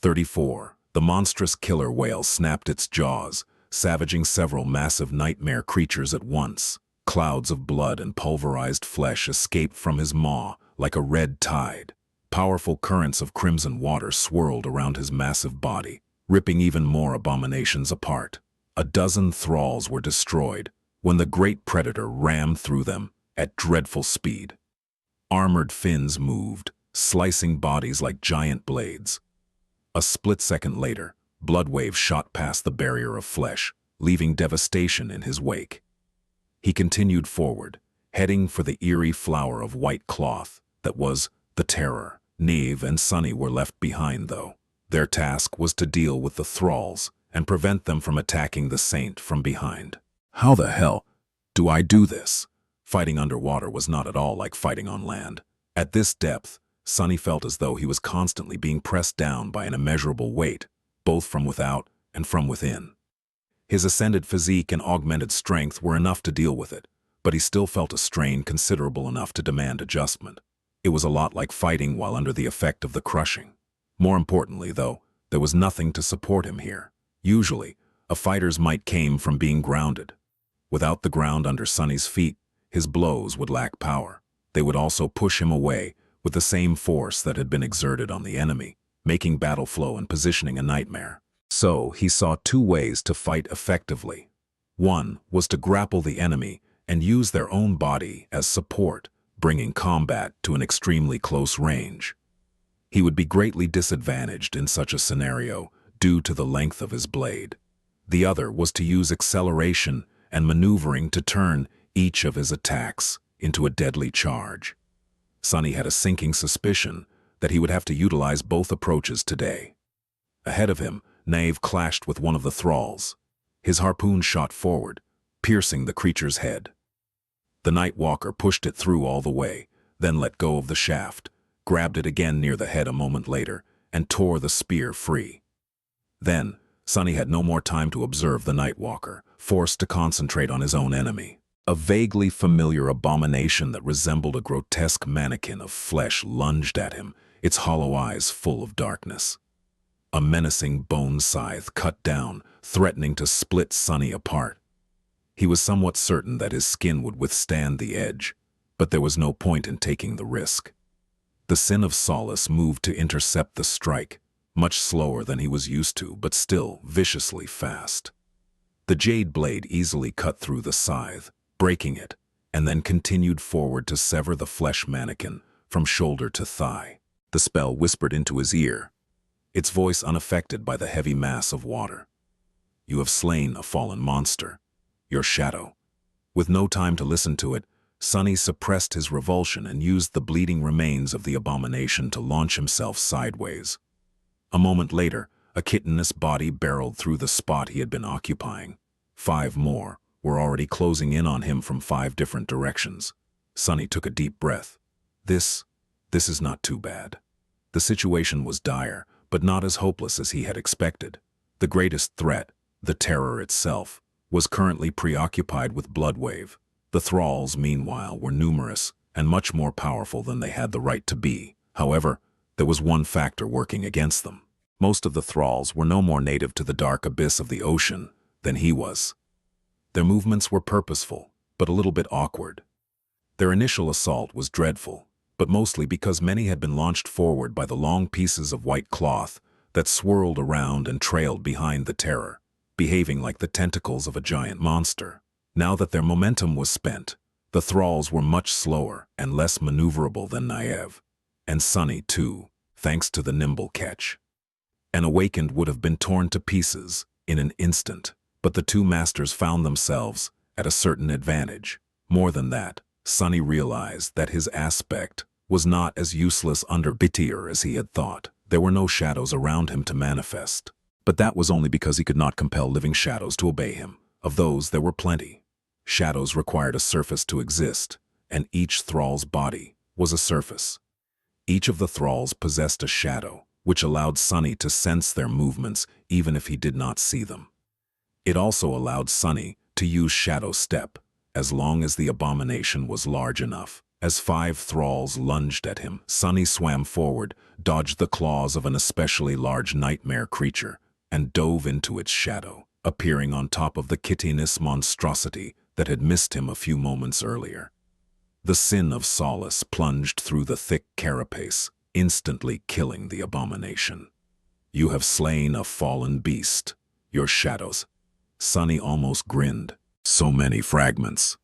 34. The monstrous killer whale snapped its jaws, savaging several massive nightmare creatures at once. Clouds of blood and pulverized flesh escaped from his maw like a red tide. Powerful currents of crimson water swirled around his massive body, ripping even more abominations apart. A dozen thralls were destroyed when the great predator rammed through them at dreadful speed. Armored fins moved, slicing bodies like giant blades. A split second later, Bloodwave shot past the barrier of flesh, leaving devastation in his wake. He continued forward, heading for the eerie flower of white cloth that was the Terror. Neve and Sunny were left behind, though. Their task was to deal with the thralls and prevent them from attacking the Saint from behind. How the hell do I do this? Fighting underwater was not at all like fighting on land. At this depth, Sunny felt as though he was constantly being pressed down by an immeasurable weight, both from without and from within. His ascended physique and augmented strength were enough to deal with it, but he still felt a strain considerable enough to demand adjustment. It was a lot like fighting while under the effect of the crushing. More importantly, though, there was nothing to support him here. Usually, a fighter's might came from being grounded. Without the ground under Sunny's feet, his blows would lack power. They would also push him away with the same force that had been exerted on the enemy, making battle flow and positioning a nightmare. So he saw two ways to fight effectively. One was to grapple the enemy and use their own body as support, bringing combat to an extremely close range. He would be greatly disadvantaged in such a scenario due to the length of his blade. The other was to use acceleration and maneuvering to turn each of his attacks into a deadly charge. Sunny had a sinking suspicion that he would have to utilize both approaches today. Ahead of him, Nave clashed with one of the thralls. His harpoon shot forward, piercing the creature's head. The Night Walker pushed it through all the way, then let go of the shaft, grabbed it again near the head a moment later, and tore the spear free. Then, Sunny had no more time to observe the Night Walker, forced to concentrate on his own enemy. A vaguely familiar abomination that resembled a grotesque mannequin of flesh lunged at him, its hollow eyes full of darkness. A menacing bone scythe cut down, threatening to split Sunny apart. He was somewhat certain that his skin would withstand the edge, but there was no point in taking the risk. The Sin of Solace moved to intercept the strike, much slower than he was used to, but still viciously fast. The jade blade easily cut through the scythe, breaking it, and then continued forward to sever the flesh mannequin from shoulder to thigh. The spell whispered into his ear, its voice unaffected by the heavy mass of water. "You have slain a fallen monster, your shadow." With no time to listen to it, Sunny suppressed his revulsion and used the bleeding remains of the abomination to launch himself sideways. A moment later, a chitinous body barreled through the spot he had been occupying. 5 more were already closing in on him from 5 different directions. Sunny took a deep breath. This is not too bad. The situation was dire, but not as hopeless as he had expected. The greatest threat, the Terror itself, was currently preoccupied with Bloodwave. The thralls, meanwhile, were numerous and much more powerful than they had the right to be. However, there was one factor working against them. Most of the thralls were no more native to the dark abyss of the ocean than he was. Their movements were purposeful, but a little bit awkward. Their initial assault was dreadful, but mostly because many had been launched forward by the long pieces of white cloth that swirled around and trailed behind the Terror, behaving like the tentacles of a giant monster. Now that their momentum was spent, the thralls were much slower and less maneuverable than Naive. And Sunny, too, thanks to the nimble catch. An awakened would have been torn to pieces in an instant, but the two masters found themselves at a certain advantage. More than that, Sunny realized that his aspect was not as useless under Bittier as he had thought. There were no shadows around him to manifest. But that was only because he could not compel living shadows to obey him. Of those, there were plenty. Shadows required a surface to exist, and each thrall's body was a surface. Each of the thralls possessed a shadow, which allowed Sunny to sense their movements even if he did not see them. It also allowed Sunny to use Shadow Step, as long as the abomination was large enough. As 5 thralls lunged at him, Sunny swam forward, dodged the claws of an especially large nightmare creature, and dove into its shadow, appearing on top of the chitinous monstrosity that had missed him a few moments earlier. The sin of Solace plunged through the thick carapace, instantly killing the abomination. "You have slain a fallen beast. Your shadows." Sunny almost grinned. So many fragments.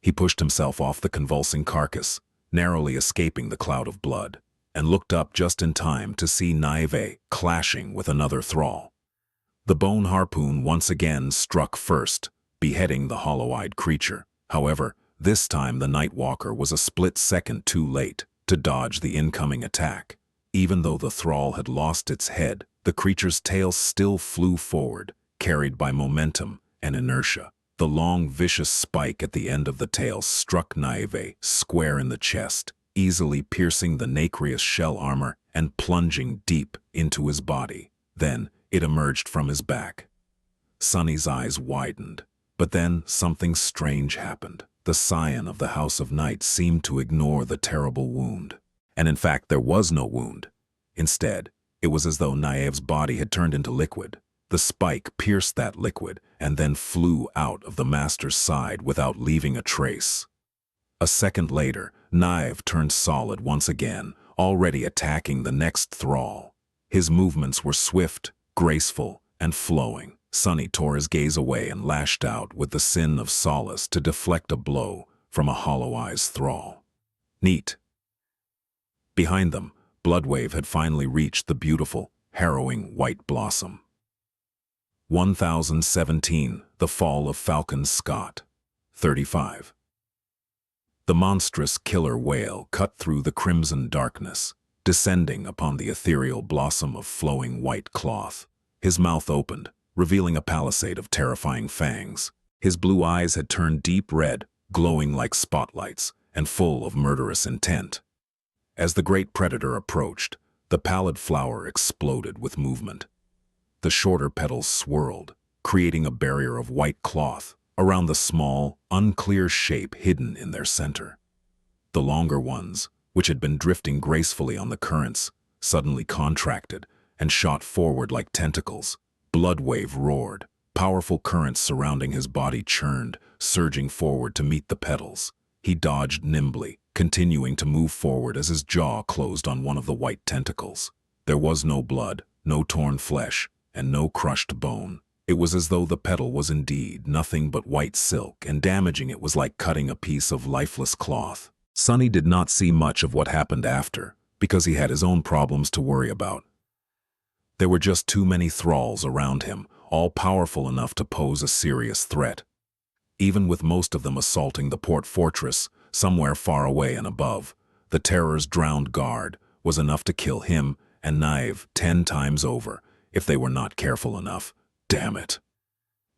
He pushed himself off the convulsing carcass, narrowly escaping the cloud of blood, and looked up just in time to see Naive clashing with another thrall. The bone harpoon once again struck first, beheading the hollow-eyed creature. However, this time the Nightwalker was a split second too late to dodge the incoming attack. Even though the thrall had lost its head, the creature's tail still flew forward, carried by momentum and inertia. The long, vicious spike at the end of the tail struck Naive square in the chest, easily piercing the nacreous shell armor and plunging deep into his body. Then it emerged from his back. Sunny's eyes widened, but then something strange happened. The scion of the House of Night seemed to ignore the terrible wound. And in fact, there was no wound. Instead, it was as though Naive's body had turned into liquid. The spike pierced that liquid and then flew out of the master's side without leaving a trace. A second later, Naive turned solid once again, already attacking the next thrall. His movements were swift, graceful, and flowing. Sunny tore his gaze away and lashed out with the sin of Solace to deflect a blow from a hollow-eyed thrall. Neat. Behind them, Bloodwave had finally reached the beautiful, harrowing white blossom. 1017. The Fall of Falcon Scott. 35. The monstrous killer whale cut through the crimson darkness, descending upon the ethereal blossom of flowing white cloth. His mouth opened, revealing a palisade of terrifying fangs. His blue eyes had turned deep red, glowing like spotlights, and full of murderous intent. As the great predator approached, the pallid flower exploded with movement. The shorter petals swirled, creating a barrier of white cloth around the small, unclear shape hidden in their center. The longer ones, which had been drifting gracefully on the currents, suddenly contracted and shot forward like tentacles. Bloodwave roared. Powerful currents surrounding his body churned, surging forward to meet the petals. He dodged nimbly, continuing to move forward as his jaw closed on one of the white tentacles. There was no blood, no torn flesh, and no crushed bone. It was as though the petal was indeed nothing but white silk, and damaging it was like cutting a piece of lifeless cloth. Sunny did not see much of what happened after, because he had his own problems to worry about. There were just too many thralls around him, all powerful enough to pose a serious threat. Even with most of them assaulting the port fortress, somewhere far away and above, the terror's drowned guard was enough to kill him and Naive 10 times over, if they were not careful enough. Damn it.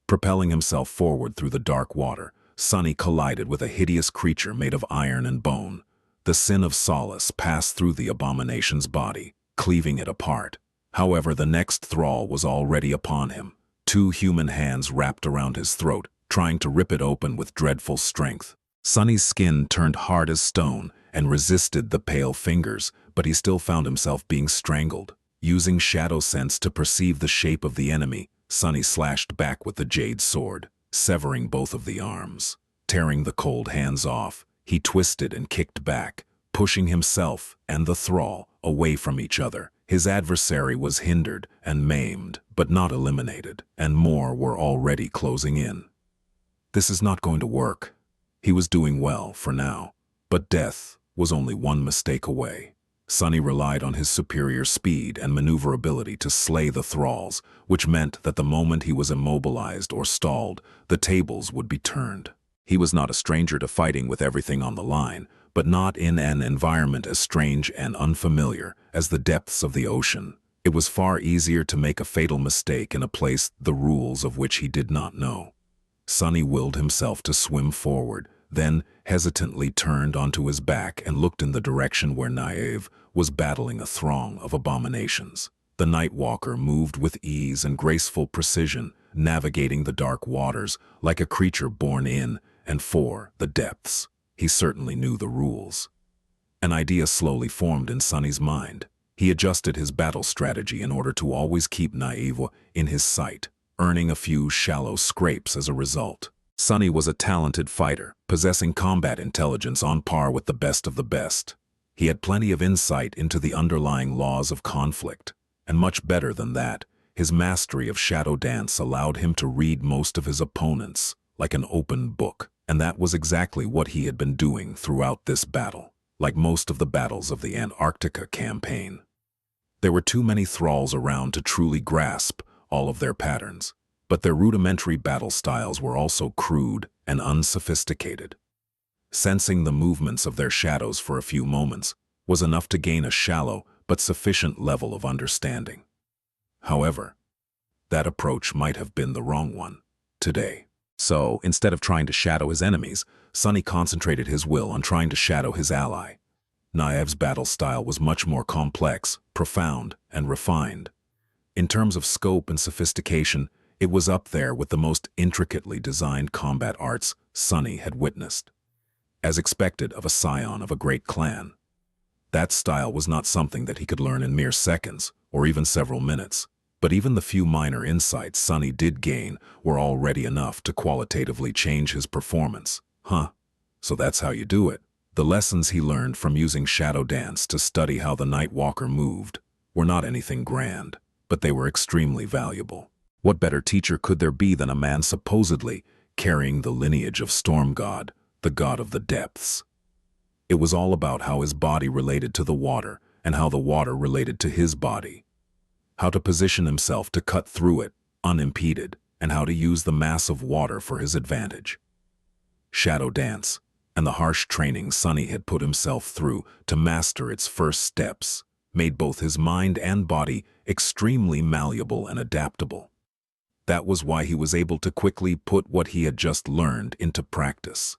Propelling himself forward through the dark water, Sunny collided with a hideous creature made of iron and bone. The sin of Solace passed through the abomination's body, cleaving it apart. However, the next thrall was already upon him. 2 human hands wrapped around his throat, trying to rip it open with dreadful strength. Sunny's skin turned hard as stone and resisted the pale fingers, but he still found himself being strangled. Using shadow sense to perceive the shape of the enemy, Sunny slashed back with the jade sword, severing both of the arms. Tearing the cold hands off, he twisted and kicked back, pushing himself and the thrall away from each other. His adversary was hindered and maimed, but not eliminated, and more were already closing in. This is not going to work. He was doing well for now, but death was only one mistake away. Sunny relied on his superior speed and maneuverability to slay the thralls, which meant that the moment he was immobilized or stalled, the tables would be turned. He was not a stranger to fighting with everything on the line, but not in an environment as strange and unfamiliar as the depths of the ocean. It was far easier to make a fatal mistake in a place the rules of which he did not know. Sunny willed himself to swim forward, then hesitantly turned onto his back and looked in the direction where Naive was battling a throng of abominations. The Night Walker moved with ease and graceful precision, navigating the dark waters like a creature born in and for the depths. He certainly knew the rules. An idea slowly formed in Sunny's mind. He adjusted his battle strategy in order to always keep Naive in his sight, earning a few shallow scrapes as a result. Sunny was a talented fighter, possessing combat intelligence on par with the best of the best. He had plenty of insight into the underlying laws of conflict, and much better than that, his mastery of shadow dance allowed him to read most of his opponents like an open book, and that was exactly what he had been doing throughout this battle, like most of the battles of the Antarctica campaign. There were too many thralls around to truly grasp all of their patterns, but their rudimentary battle styles were also crude and unsophisticated. Sensing the movements of their shadows for a few moments was enough to gain a shallow but sufficient level of understanding. However, that approach might have been the wrong one today. So, instead of trying to shadow his enemies, Sunny concentrated his will on trying to shadow his ally. Naive's battle style was much more complex, profound, and refined. In terms of scope and sophistication, it was up there with the most intricately designed combat arts Sunny had witnessed. As expected of a scion of a great clan, that style was not something that he could learn in mere seconds or even several minutes, but even the few minor insights Sunny did gain were already enough to qualitatively change his performance. So that's how you do it. The lessons he learned from using shadow dance to study how the Night Walker moved were not anything grand, but they were extremely valuable. What better teacher could there be than a man supposedly carrying the lineage of Storm God, the god of the depths? It was all about how his body related to the water and how the water related to his body. How to position himself to cut through it unimpeded, and how to use the mass of water for his advantage. Shadow dance, and the harsh training Sunny had put himself through to master its first steps, made both his mind and body extremely malleable and adaptable. That was why he was able to quickly put what he had just learned into practice,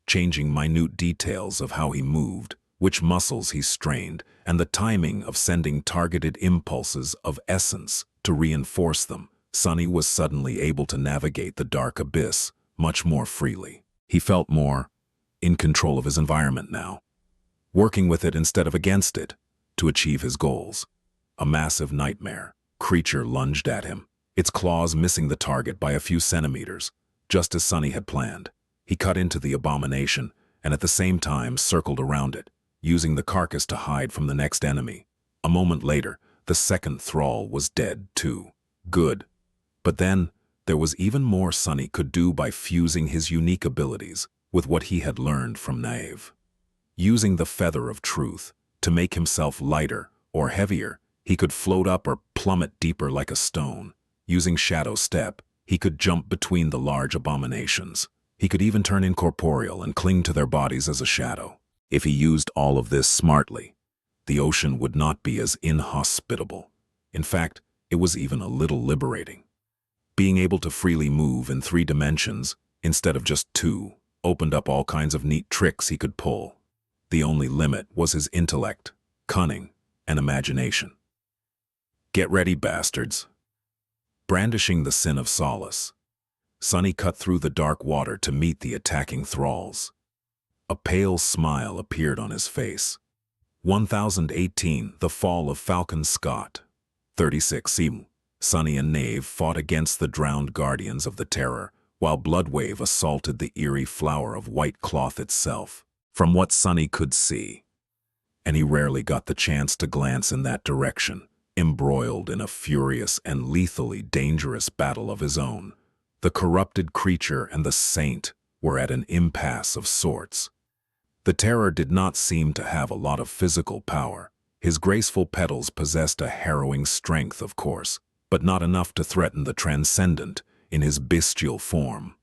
changing minute details of how he moved, which muscles he strained, and the timing of sending targeted impulses of essence to reinforce them. Sunny was suddenly able to navigate the dark abyss much more freely. He felt more in control of his environment now, working with it instead of against it to achieve his goals. A massive nightmare creature lunged at him, its claws missing the target by a few centimeters, just as Sunny had planned. He cut into the abomination and at the same time circled around it, using the carcass to hide from the next enemy. A moment later, the second thrall was dead too. Good. But then, there was even more Sunny could do by fusing his unique abilities with what he had learned from Naive. Using the feather of truth to make himself lighter or heavier, he could float up or plummet deeper like a stone. Using shadow step, he could jump between the large abominations. He could even turn incorporeal and cling to their bodies as a shadow. If he used all of this smartly, the ocean would not be as inhospitable. In fact, it was even a little liberating. Being able to freely move in 3 dimensions, instead of just 2, opened up all kinds of neat tricks he could pull. The only limit was his intellect, cunning, and imagination. Get ready, bastards. Brandishing the sin of solace, Sunny cut through the dark water to meet the attacking thralls. A pale smile appeared on his face. 1018, The Fall of Falcon Scott. 36. Sunny and Naive fought against the drowned guardians of the terror, while Bloodwave assaulted the eerie flower of white cloth itself. From what Sunny could see, and he rarely got the chance to glance in that direction, embroiled in a furious and lethally dangerous battle of his own, the corrupted creature and the saint were at an impasse of sorts. The terror did not seem to have a lot of physical power. His graceful petals possessed a harrowing strength, of course, but not enough to threaten the transcendent in his bestial form.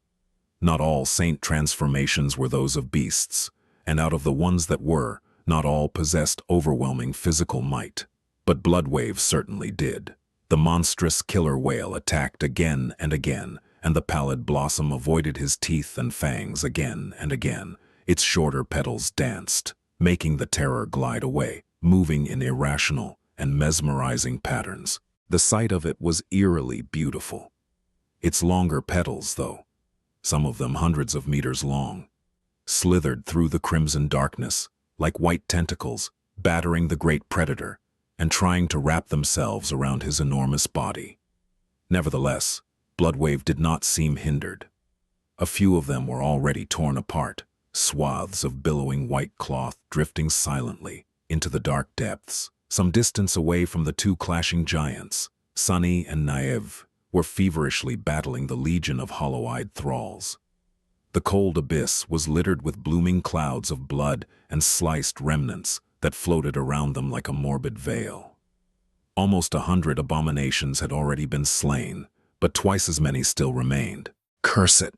Not all saint transformations were those of beasts, and out of the ones that were, not all possessed overwhelming physical might. But Bloodwave certainly did. The monstrous killer whale attacked again and again, and the pallid blossom avoided his teeth and fangs again and again. Its shorter petals danced, making the terror glide away, moving in irrational and mesmerizing patterns. The sight of it was eerily beautiful. Its longer petals, though, some of them hundreds of meters long, slithered through the crimson darkness like white tentacles, battering the great predator and trying to wrap themselves around his enormous body. Nevertheless, Bloodwave did not seem hindered. A few of them were already torn apart, swaths of billowing white cloth drifting silently into the dark depths. Some distance away from the two clashing giants, Sunny and Naive were feverishly battling the legion of hollow-eyed thralls. The cold abyss was littered with blooming clouds of blood and sliced remnants that floated around them like a morbid veil. Almost 100 abominations had already been slain, but twice as many still remained. Curse it!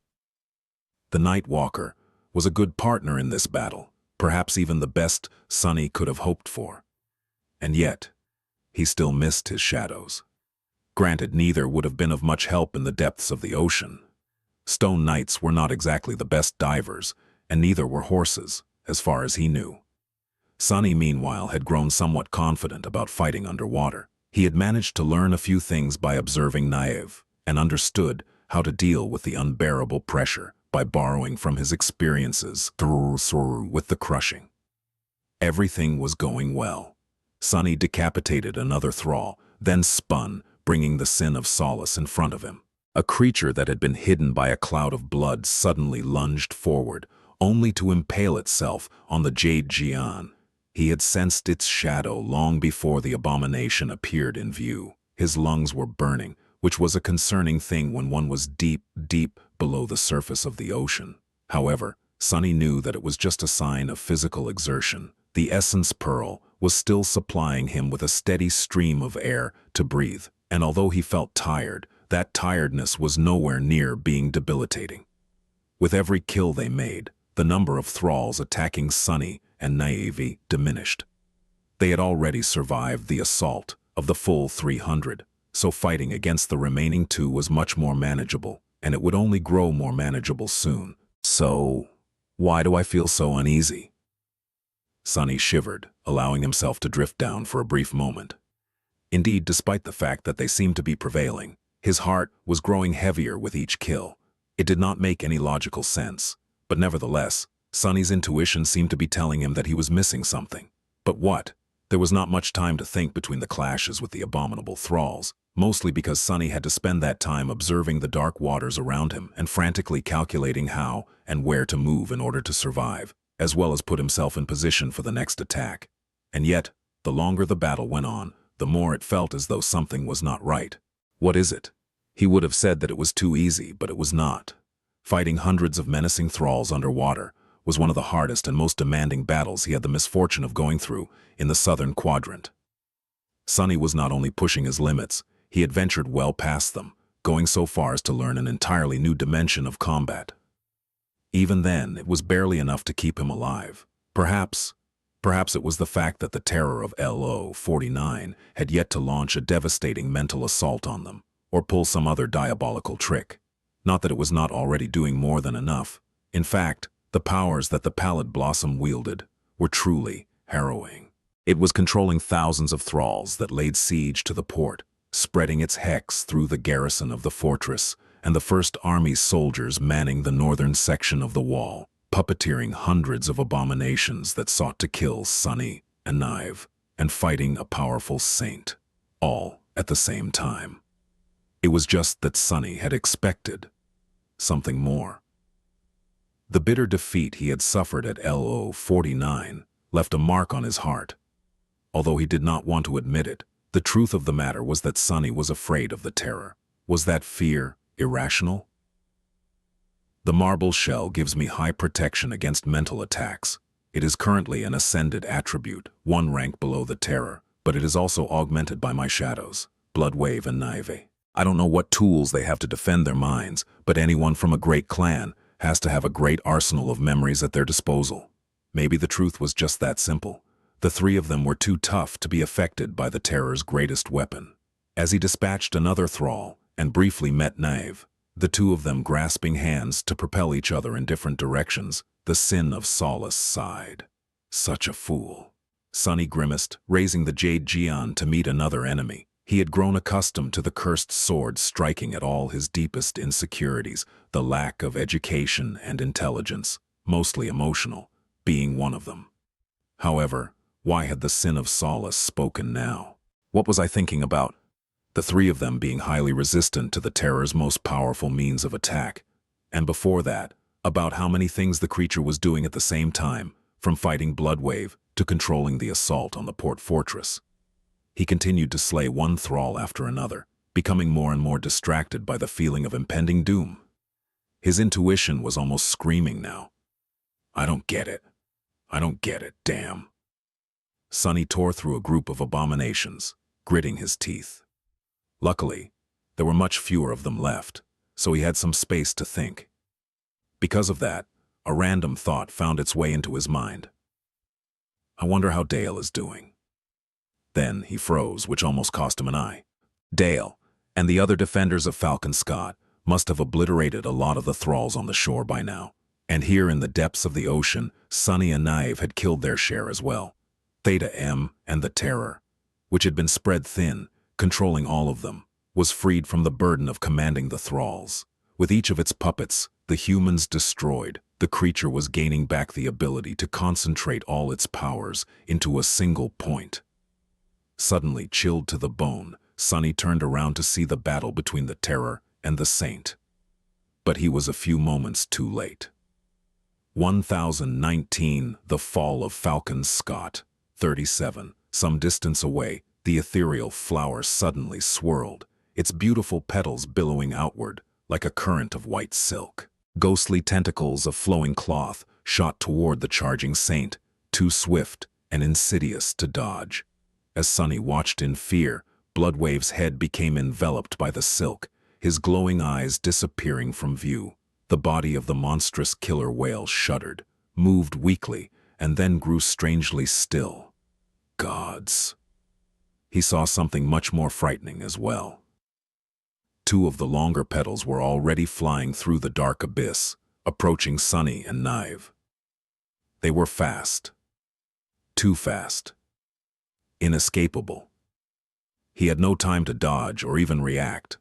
The Night Walker was a good partner in this battle, perhaps even the best Sunny could have hoped for. And yet, he still missed his shadows. Granted, neither would have been of much help in the depths of the ocean. Stone Knights were not exactly the best divers, and neither were horses, as far as he knew. Sunny, meanwhile, had grown somewhat confident about fighting underwater. He had managed to learn a few things by observing Naive, and understood how to deal with the unbearable pressure by borrowing from his experiences with the crushing. Everything was going well. Sunny decapitated another thrall, then spun, bringing the sin of Solace in front of him. A creature that had been hidden by a cloud of blood suddenly lunged forward, only to impale itself on the Jade Jian. He had sensed its shadow long before the abomination appeared in view. His lungs were burning, which was a concerning thing when one was deep, deep below the surface of the ocean. However, Sunny knew that it was just a sign of physical exertion. The Essence Pearl was still supplying him with a steady stream of air to breathe, and although he felt tired, that tiredness was nowhere near being debilitating. With every kill they made, the number of thralls attacking Sunny and Naive diminished. They had already survived the assault of the full 300, so fighting against the remaining two was much more manageable, and it would only grow more manageable soon. So, why do I feel so uneasy? Sunny shivered, allowing himself to drift down for a brief moment. Indeed, despite the fact that they seemed to be prevailing, his heart was growing heavier with each kill. It did not make any logical sense, but nevertheless, Sunny's intuition seemed to be telling him that he was missing something. But what? There was not much time to think between the clashes with the abominable thralls, mostly because Sunny had to spend that time observing the dark waters around him and frantically calculating how and where to move in order to survive, as well as put himself in position for the next attack. And yet, the longer the battle went on, the more it felt as though something was not right. What is it? He would have said that it was too easy, but it was not. Fighting hundreds of menacing thralls underwater was one of the hardest and most demanding battles he had the misfortune of going through in the southern quadrant. Sunny was not only pushing his limits, he had ventured well past them, going so far as to learn an entirely new dimension of combat. Even then, it was barely enough to keep him alive. Perhaps it was the fact that the terror of LO-49 had yet to launch a devastating mental assault on them, or pull some other diabolical trick. Not that it was not already doing more than enough. In fact, the powers that the Pallid Blossom wielded were truly harrowing. It was controlling thousands of thralls that laid siege to the port, spreading its hex through the garrison of the fortress, and the First Army's soldiers manning the northern section of the wall, puppeteering hundreds of abominations that sought to kill Sunny and Naive, and fighting a powerful saint, all at the same time. It was just that Sunny had expected something more. The bitter defeat he had suffered at LO-49 left a mark on his heart. Although he did not want to admit it, the truth of the matter was that Sunny was afraid of the terror. Was that fear irrational? The marble shell gives me high protection against mental attacks. It is currently an ascended attribute, one rank below the terror, but it is also augmented by my shadows, Bloodwave and Naive. I don't know what tools they have to defend their minds, but anyone from a great clan has to have a great arsenal of memories at their disposal. Maybe the truth was just that simple. The three of them were too tough to be affected by the terror's greatest weapon. As he dispatched another thrall and briefly met Naive, the two of them grasping hands to propel each other in different directions, the sin of Solace sighed. Such a fool. Sunny grimaced, raising the jade Jian to meet another enemy. He had grown accustomed to the cursed sword striking at all his deepest insecurities, the lack of education and intelligence, mostly emotional, being one of them. However, why had the sin of solace spoken now? What was I thinking about? The three of them being highly resistant to the terror's most powerful means of attack. And before that, about how many things the creature was doing at the same time, from fighting Bloodwave to controlling the assault on the port fortress. He continued to slay one thrall after another, becoming more and more distracted by the feeling of impending doom. His intuition was almost screaming now. I don't get it. I don't get it, damn. Sunny tore through a group of abominations, gritting his teeth. Luckily, there were much fewer of them left, so he had some space to think. Because of that, a random thought found its way into his mind. I wonder how Dale is doing. Then he froze, which almost cost him an eye. Dale and the other defenders of Falcon Scott must have obliterated a lot of the thralls on the shore by now. And here in the depths of the ocean, Sunny and Naive had killed their share as well. Theta M and the Terror, which had been spread thin, controlling all of them, was freed from the burden of commanding the thralls. With each of its puppets, the humans destroyed, the creature was gaining back the ability to concentrate all its powers into a single point. Suddenly chilled to the bone, Sunny turned around to see the battle between the Terror and the Saint. But he was a few moments too late. 1019, The Fall of Falcon Scott, 37. Some distance away, the ethereal flower suddenly swirled, its beautiful petals billowing outward like a current of white silk. Ghostly tentacles of flowing cloth shot toward the charging Saint, too swift and insidious to dodge. As Sunny watched in fear, Bloodwave's head became enveloped by the silk, his glowing eyes disappearing from view. The body of the monstrous killer whale shuddered, moved weakly, and then grew strangely still. Gods. He saw something much more frightening as well. Two of the longer petals were already flying through the dark abyss, approaching Sunny and Naive. They were fast. Too fast. Inescapable. He had no time to dodge or even react.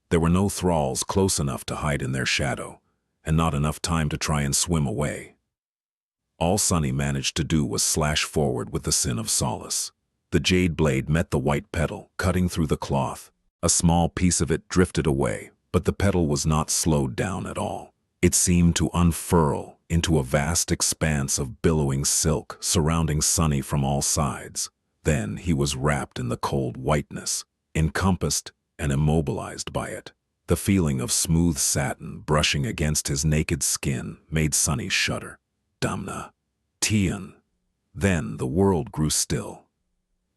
There were no thralls close enough to hide in their shadow, and not enough time to try and swim away. All Sunny managed to do was slash forward with the Sin of Solace. The jade blade met the white petal, cutting through the cloth. A small piece of it drifted away, but the petal was not slowed down at all. It seemed to unfurl into a vast expanse of billowing silk surrounding Sunny from all sides. Then he was wrapped in the cold whiteness, encompassed and immobilized by it. The feeling of smooth satin brushing against his naked skin made Sunny shudder. Damna. Tian. Then the world grew still.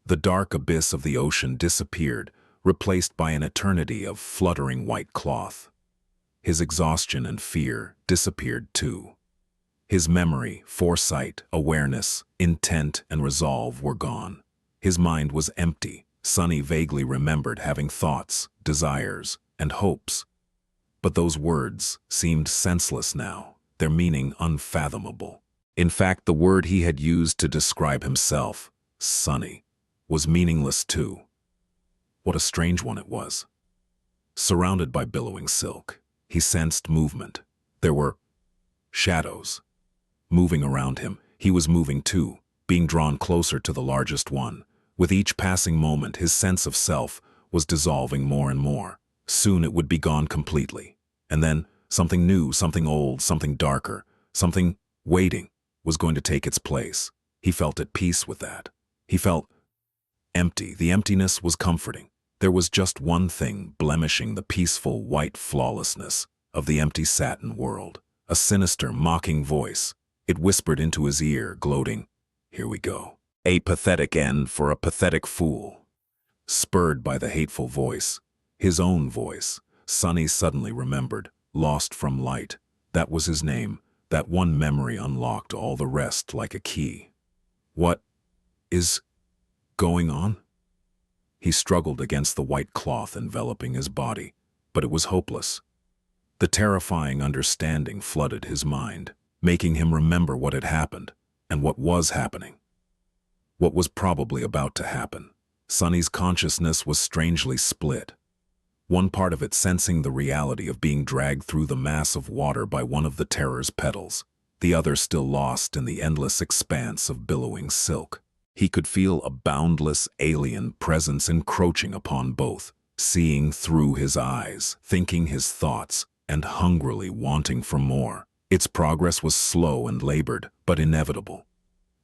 The dark abyss of the ocean disappeared, replaced by an eternity of fluttering white cloth. His exhaustion and fear disappeared too. His memory, foresight, awareness, intent, and resolve were gone. His mind was empty. Sunny vaguely remembered having thoughts, desires, and hopes. But those words seemed senseless now, their meaning unfathomable. In fact, the word he had used to describe himself, Sunny, was meaningless too. What a strange one it was. Surrounded by billowing silk, he sensed movement. There were shadows. Moving around him, he was moving too, being drawn closer to the largest one. With each passing moment, his sense of self was dissolving more and more. Soon it would be gone completely. And then something new, something old, something darker, something waiting was going to take its place. He felt at peace with that. He felt empty. The emptiness was comforting. There was just one thing blemishing the peaceful white flawlessness of the empty satin world. A sinister, mocking voice. It whispered into his ear, gloating, "Here we go. A pathetic end for a pathetic fool." Spurred by the hateful voice, his own voice, Sunny suddenly remembered, Lost from Light. That was his name. That one memory unlocked all the rest like a key. What is going on? He struggled against the white cloth enveloping his body, but it was hopeless. The terrifying understanding flooded his mind, making him remember what had happened and what was happening. what was probably about to happen. Sunny's consciousness was strangely split. One part of it sensing the reality of being dragged through the mass of water by one of the terror's petals, the other still lost in the endless expanse of billowing silk. He could feel a boundless alien presence encroaching upon both, seeing through his eyes, thinking his thoughts, and hungrily wanting for more. Its progress was slow and labored, but inevitable.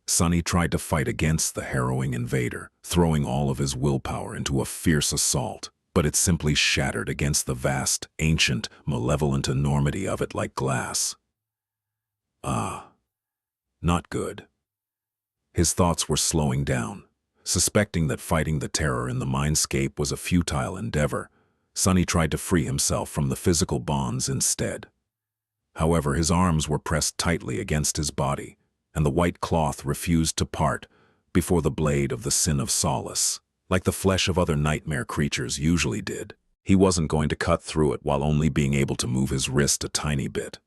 Sunny tried to fight against the harrowing invader, throwing all of his willpower into a fierce assault, but it simply shattered against the vast, ancient, malevolent enormity of it like glass. Not good. His thoughts were slowing down. Suspecting that fighting the terror in the mindscape was a futile endeavor, Sunny tried to free himself from the physical bonds instead. However, his arms were pressed tightly against his body, and the white cloth refused to part before the blade of the sin of solace, like the flesh of other nightmare creatures usually did. He wasn't going to cut through it while only being able to move his wrist a tiny bit.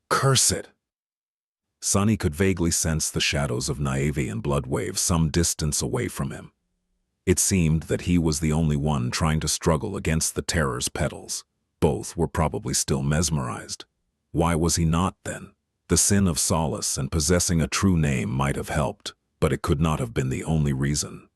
Curse it! Sunny could vaguely sense the shadows of Naive and Bloodwave some distance away from him. It seemed that he was the only one trying to struggle against the terror's petals. Both were probably still mesmerized. Why was he not, then? The sin of solace and possessing a true name might have helped, but it could not have been the only reason.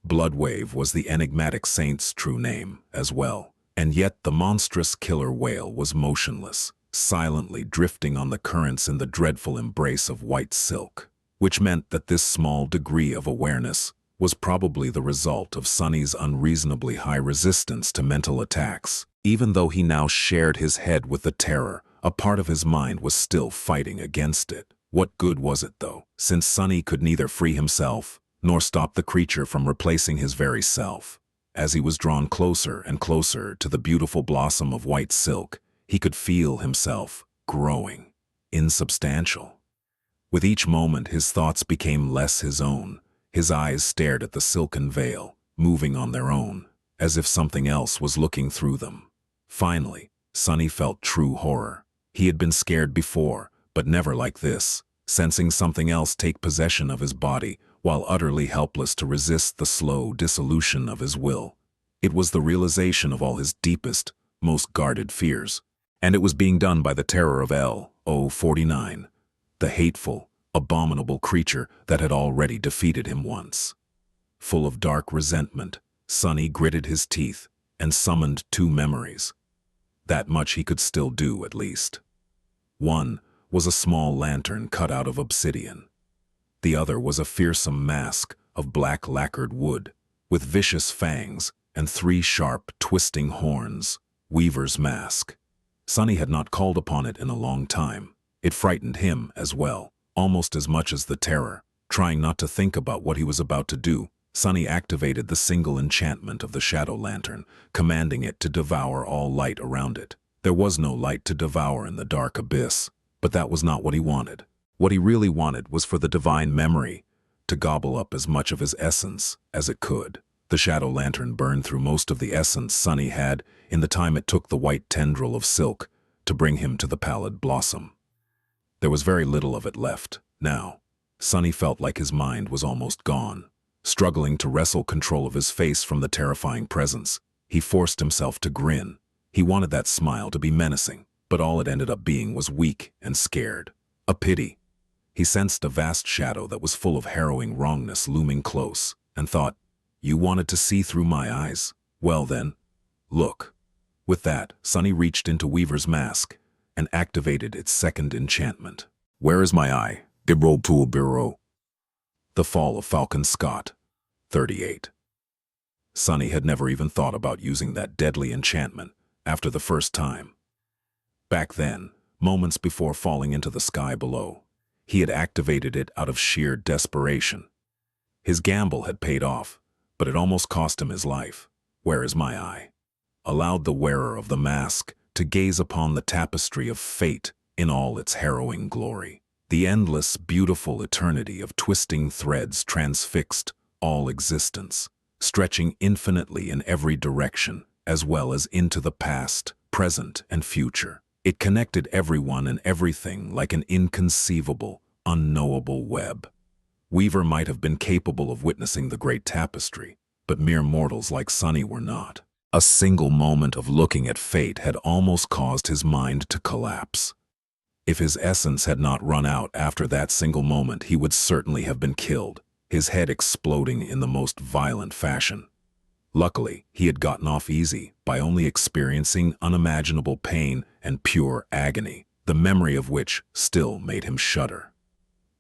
Bloodwave was the enigmatic saint's true name, as well, and yet the monstrous killer whale was motionless, silently drifting on the currents in the dreadful embrace of white silk, which meant that this small degree of awareness was probably the result of Sunny's unreasonably high resistance to mental attacks. Even though he now shared his head with the terror, a part of his mind was still fighting against it. What good was it, though, since Sunny could neither free himself nor stop the creature from replacing his very self? As he was drawn closer and closer to the beautiful blossom of white silk, he could feel himself growing, insubstantial. With each moment, his thoughts became less his own. His eyes stared at the silken veil, moving on their own, as if something else was looking through them. Finally, Sunny felt true horror. He had been scared before, but never like this, sensing something else take possession of his body while utterly helpless to resist the slow dissolution of his will. It was the realization of all his deepest, most guarded fears, and it was being done by the terror of L-49, the hateful, abominable creature that had already defeated him once. Full of dark resentment, Sunny gritted his teeth and summoned two memories. That much he could still do, at least. One was a small lantern cut out of obsidian. The other was a fearsome mask of black lacquered wood, with vicious fangs and 3 sharp, twisting horns. Weaver's mask. Sunny had not called upon it in a long time. It frightened him as well, almost as much as the terror. Trying not to think about what he was about to do, Sunny activated the single enchantment of the shadow lantern, commanding it to devour all light around it. There was no light to devour in the dark abyss, but that was not what he wanted. What he really wanted was for the divine memory to gobble up as much of his essence as it could. The shadow lantern burned through most of the essence Sunny had in the time it took the white tendril of silk to bring him to the pallid blossom. There was very little of it left now. Sunny felt like his mind was almost gone. Struggling to wrestle control of his face from the terrifying presence, he forced himself to grin. He wanted that smile to be menacing, but all it ended up being was weak and scared. A pity. He sensed a vast shadow that was full of harrowing wrongness looming close, and thought, "You wanted to see through my eyes? Well then, look." With that, Sunny reached into Weaver's mask and activated its second enchantment. Where is my eye? Gibro to Bureau. The Fall of Falcon Scott, 38. Sunny had never even thought about using that deadly enchantment after the first time. Back then, moments before falling into the sky below, he had activated it out of sheer desperation. His gamble had paid off, but it almost cost him his life. Where is my eye? Allowed the wearer of the mask to gaze upon the tapestry of fate in all its harrowing glory. The endless, beautiful eternity of twisting threads transfixed all existence, stretching infinitely in every direction, as well as into the past, present, and future. It connected everyone and everything like an inconceivable, unknowable web. Weaver might have been capable of witnessing the great tapestry, but mere mortals like Sunny were not. A single moment of looking at fate had almost caused his mind to collapse. If his essence had not run out after that single moment, he would certainly have been killed, his head exploding in the most violent fashion. Luckily, he had gotten off easy by only experiencing unimaginable pain and pure agony, the memory of which still made him shudder.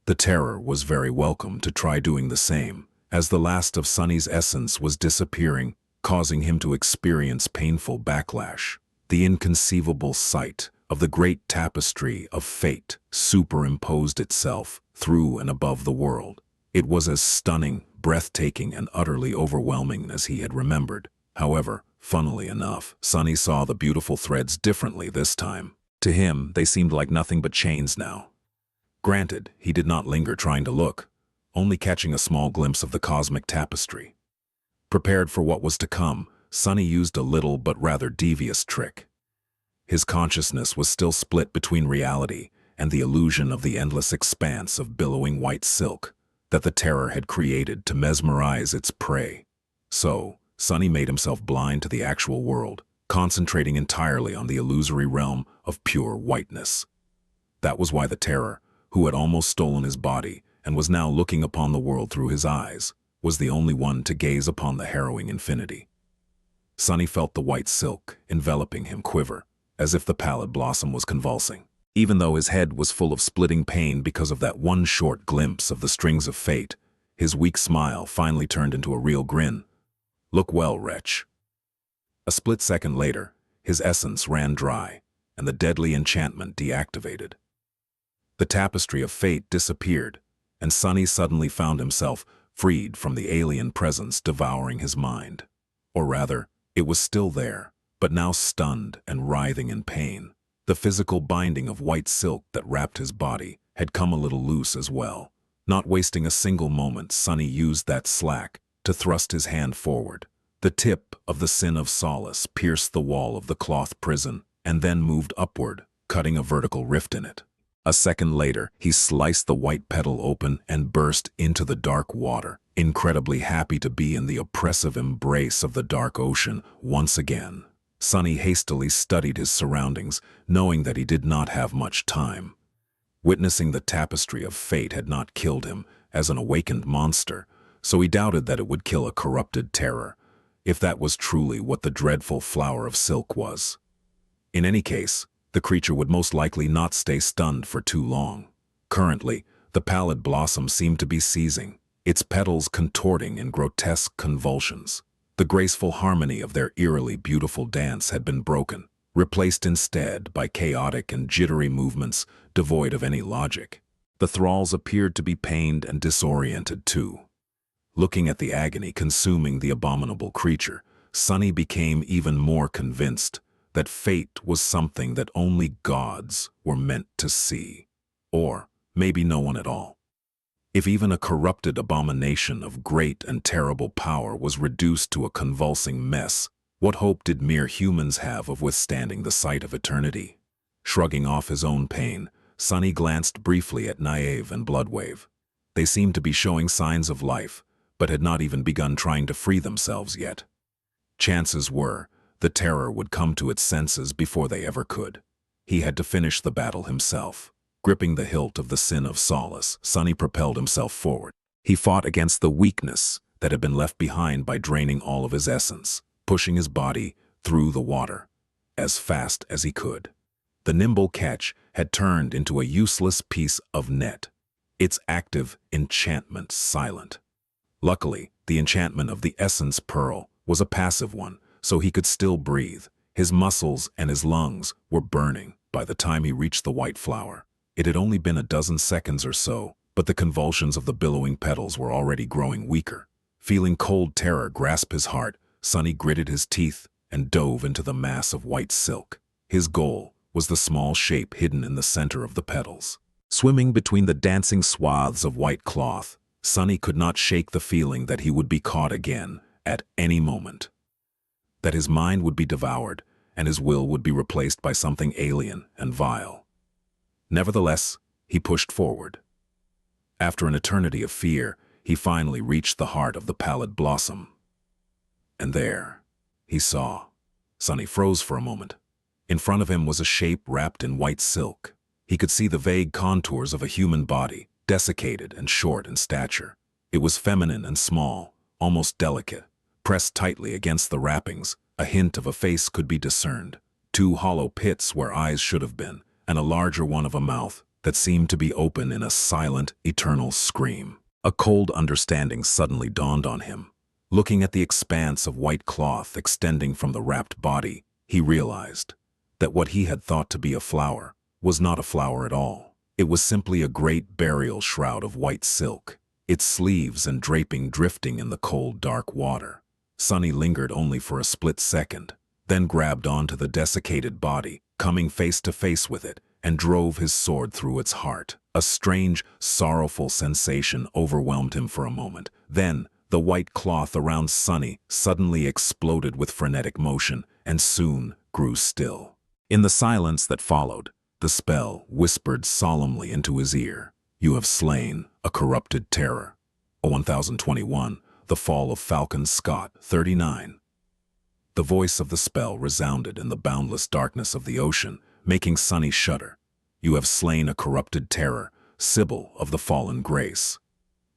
The terror was very welcome to try doing the same, as the last of Sunny's essence was disappearing, causing him to experience painful backlash. The inconceivable sight of the great tapestry of fate superimposed itself through and above the world. It was as stunning, breathtaking, and utterly overwhelming as he had remembered. However, funnily enough, Sunny saw the beautiful threads differently this time. To him, they seemed like nothing but chains now. Granted, he did not linger trying to look, only catching a small glimpse of the cosmic tapestry. Prepared for what was to come, Sunny used a little but rather devious trick. His consciousness was still split between reality and the illusion of the endless expanse of billowing white silk that the terror had created to mesmerize its prey. So, Sunny made himself blind to the actual world, concentrating entirely on the illusory realm of pure whiteness. That was why the terror, who had almost stolen his body and was now looking upon the world through his eyes, was the only one to gaze upon the harrowing infinity. Sunny felt the white silk enveloping him quiver, as if the pallid blossom was convulsing. Even though his head was full of splitting pain because of that one short glimpse of the strings of fate, his weak smile finally turned into a real grin. "Look well, wretch." A split second later, his essence ran dry, and the deadly enchantment deactivated. The tapestry of fate disappeared, and Sunny suddenly found himself freed from the alien presence devouring his mind. Or rather, it was still there, but now stunned and writhing in pain. The physical binding of white silk that wrapped his body had come a little loose as well. Not wasting a single moment, Sunny used that slack to thrust his hand forward. The tip of the sin of solace pierced the wall of the cloth prison and then moved upward, cutting a vertical rift in it. A second later, he sliced the white petal open and burst into the dark water, incredibly happy to be in the oppressive embrace of the dark ocean once again. Sunny hastily studied his surroundings, knowing that he did not have much time. Witnessing the tapestry of fate had not killed him as an awakened monster, so he doubted that it would kill a corrupted terror, if that was truly what the dreadful flower of silk was. In any case, the creature would most likely not stay stunned for too long. Currently, the pallid blossom seemed to be seizing, its petals contorting in grotesque convulsions. The graceful harmony of their eerily beautiful dance had been broken, replaced instead by chaotic and jittery movements devoid of any logic. The thralls appeared to be pained and disoriented too. Looking at the agony consuming the abominable creature, Sunny became even more convinced that fate was something that only gods were meant to see. Or maybe no one at all. If even a corrupted abomination of great and terrible power was reduced to a convulsing mess, what hope did mere humans have of withstanding the sight of eternity? Shrugging off his own pain, Sunny glanced briefly at Naive and Bloodwave. They seemed to be showing signs of life, but had not even begun trying to free themselves yet. Chances were, the terror would come to its senses before they ever could. He had to finish the battle himself. Gripping the hilt of the sin of solace, Sunny propelled himself forward. He fought against the weakness that had been left behind by draining all of his essence, pushing his body through the water as fast as he could. The nimble catch had turned into a useless piece of net, its active enchantment silent. Luckily, the enchantment of the essence pearl was a passive one, so he could still breathe. His muscles and his lungs were burning by the time he reached the white flower. It had only been a dozen seconds or so, but the convulsions of the billowing petals were already growing weaker. Feeling cold terror grasp his heart, Sunny gritted his teeth and dove into the mass of white silk. His goal was the small shape hidden in the center of the petals. Swimming between the dancing swaths of white cloth, Sunny could not shake the feeling that he would be caught again at any moment. That his mind would be devoured and his will would be replaced by something alien and vile. Nevertheless, he pushed forward. After an eternity of fear, he finally reached the heart of the pallid blossom. And there, he saw. Sunny froze for a moment. In front of him was a shape wrapped in white silk. He could see the vague contours of a human body, desiccated and short in stature. It was feminine and small, almost delicate. Pressed tightly against the wrappings, a hint of a face could be discerned. 2 hollow pits where eyes should have been, and a larger one of a mouth that seemed to be open in a silent, eternal scream. A cold understanding suddenly dawned on him. Looking at the expanse of white cloth extending from the wrapped body, he realized that what he had thought to be a flower was not a flower at all. It was simply a great burial shroud of white silk, its sleeves and draping drifting in the cold, dark water. Sunny lingered only for a split second, then grabbed onto the desiccated body, coming face to face with it, and drove his sword through its heart. A strange, sorrowful sensation overwhelmed him for a moment. Then, the white cloth around Sunny suddenly exploded with frenetic motion and soon grew still. In the silence that followed, the spell whispered solemnly into his ear, "You have slain a corrupted terror." 1021, The Fall of Falcon Scott, 39. The voice of the spell resounded in the boundless darkness of the ocean, making Sunny shudder. "You have slain a corrupted terror, Sibyl of the fallen grace.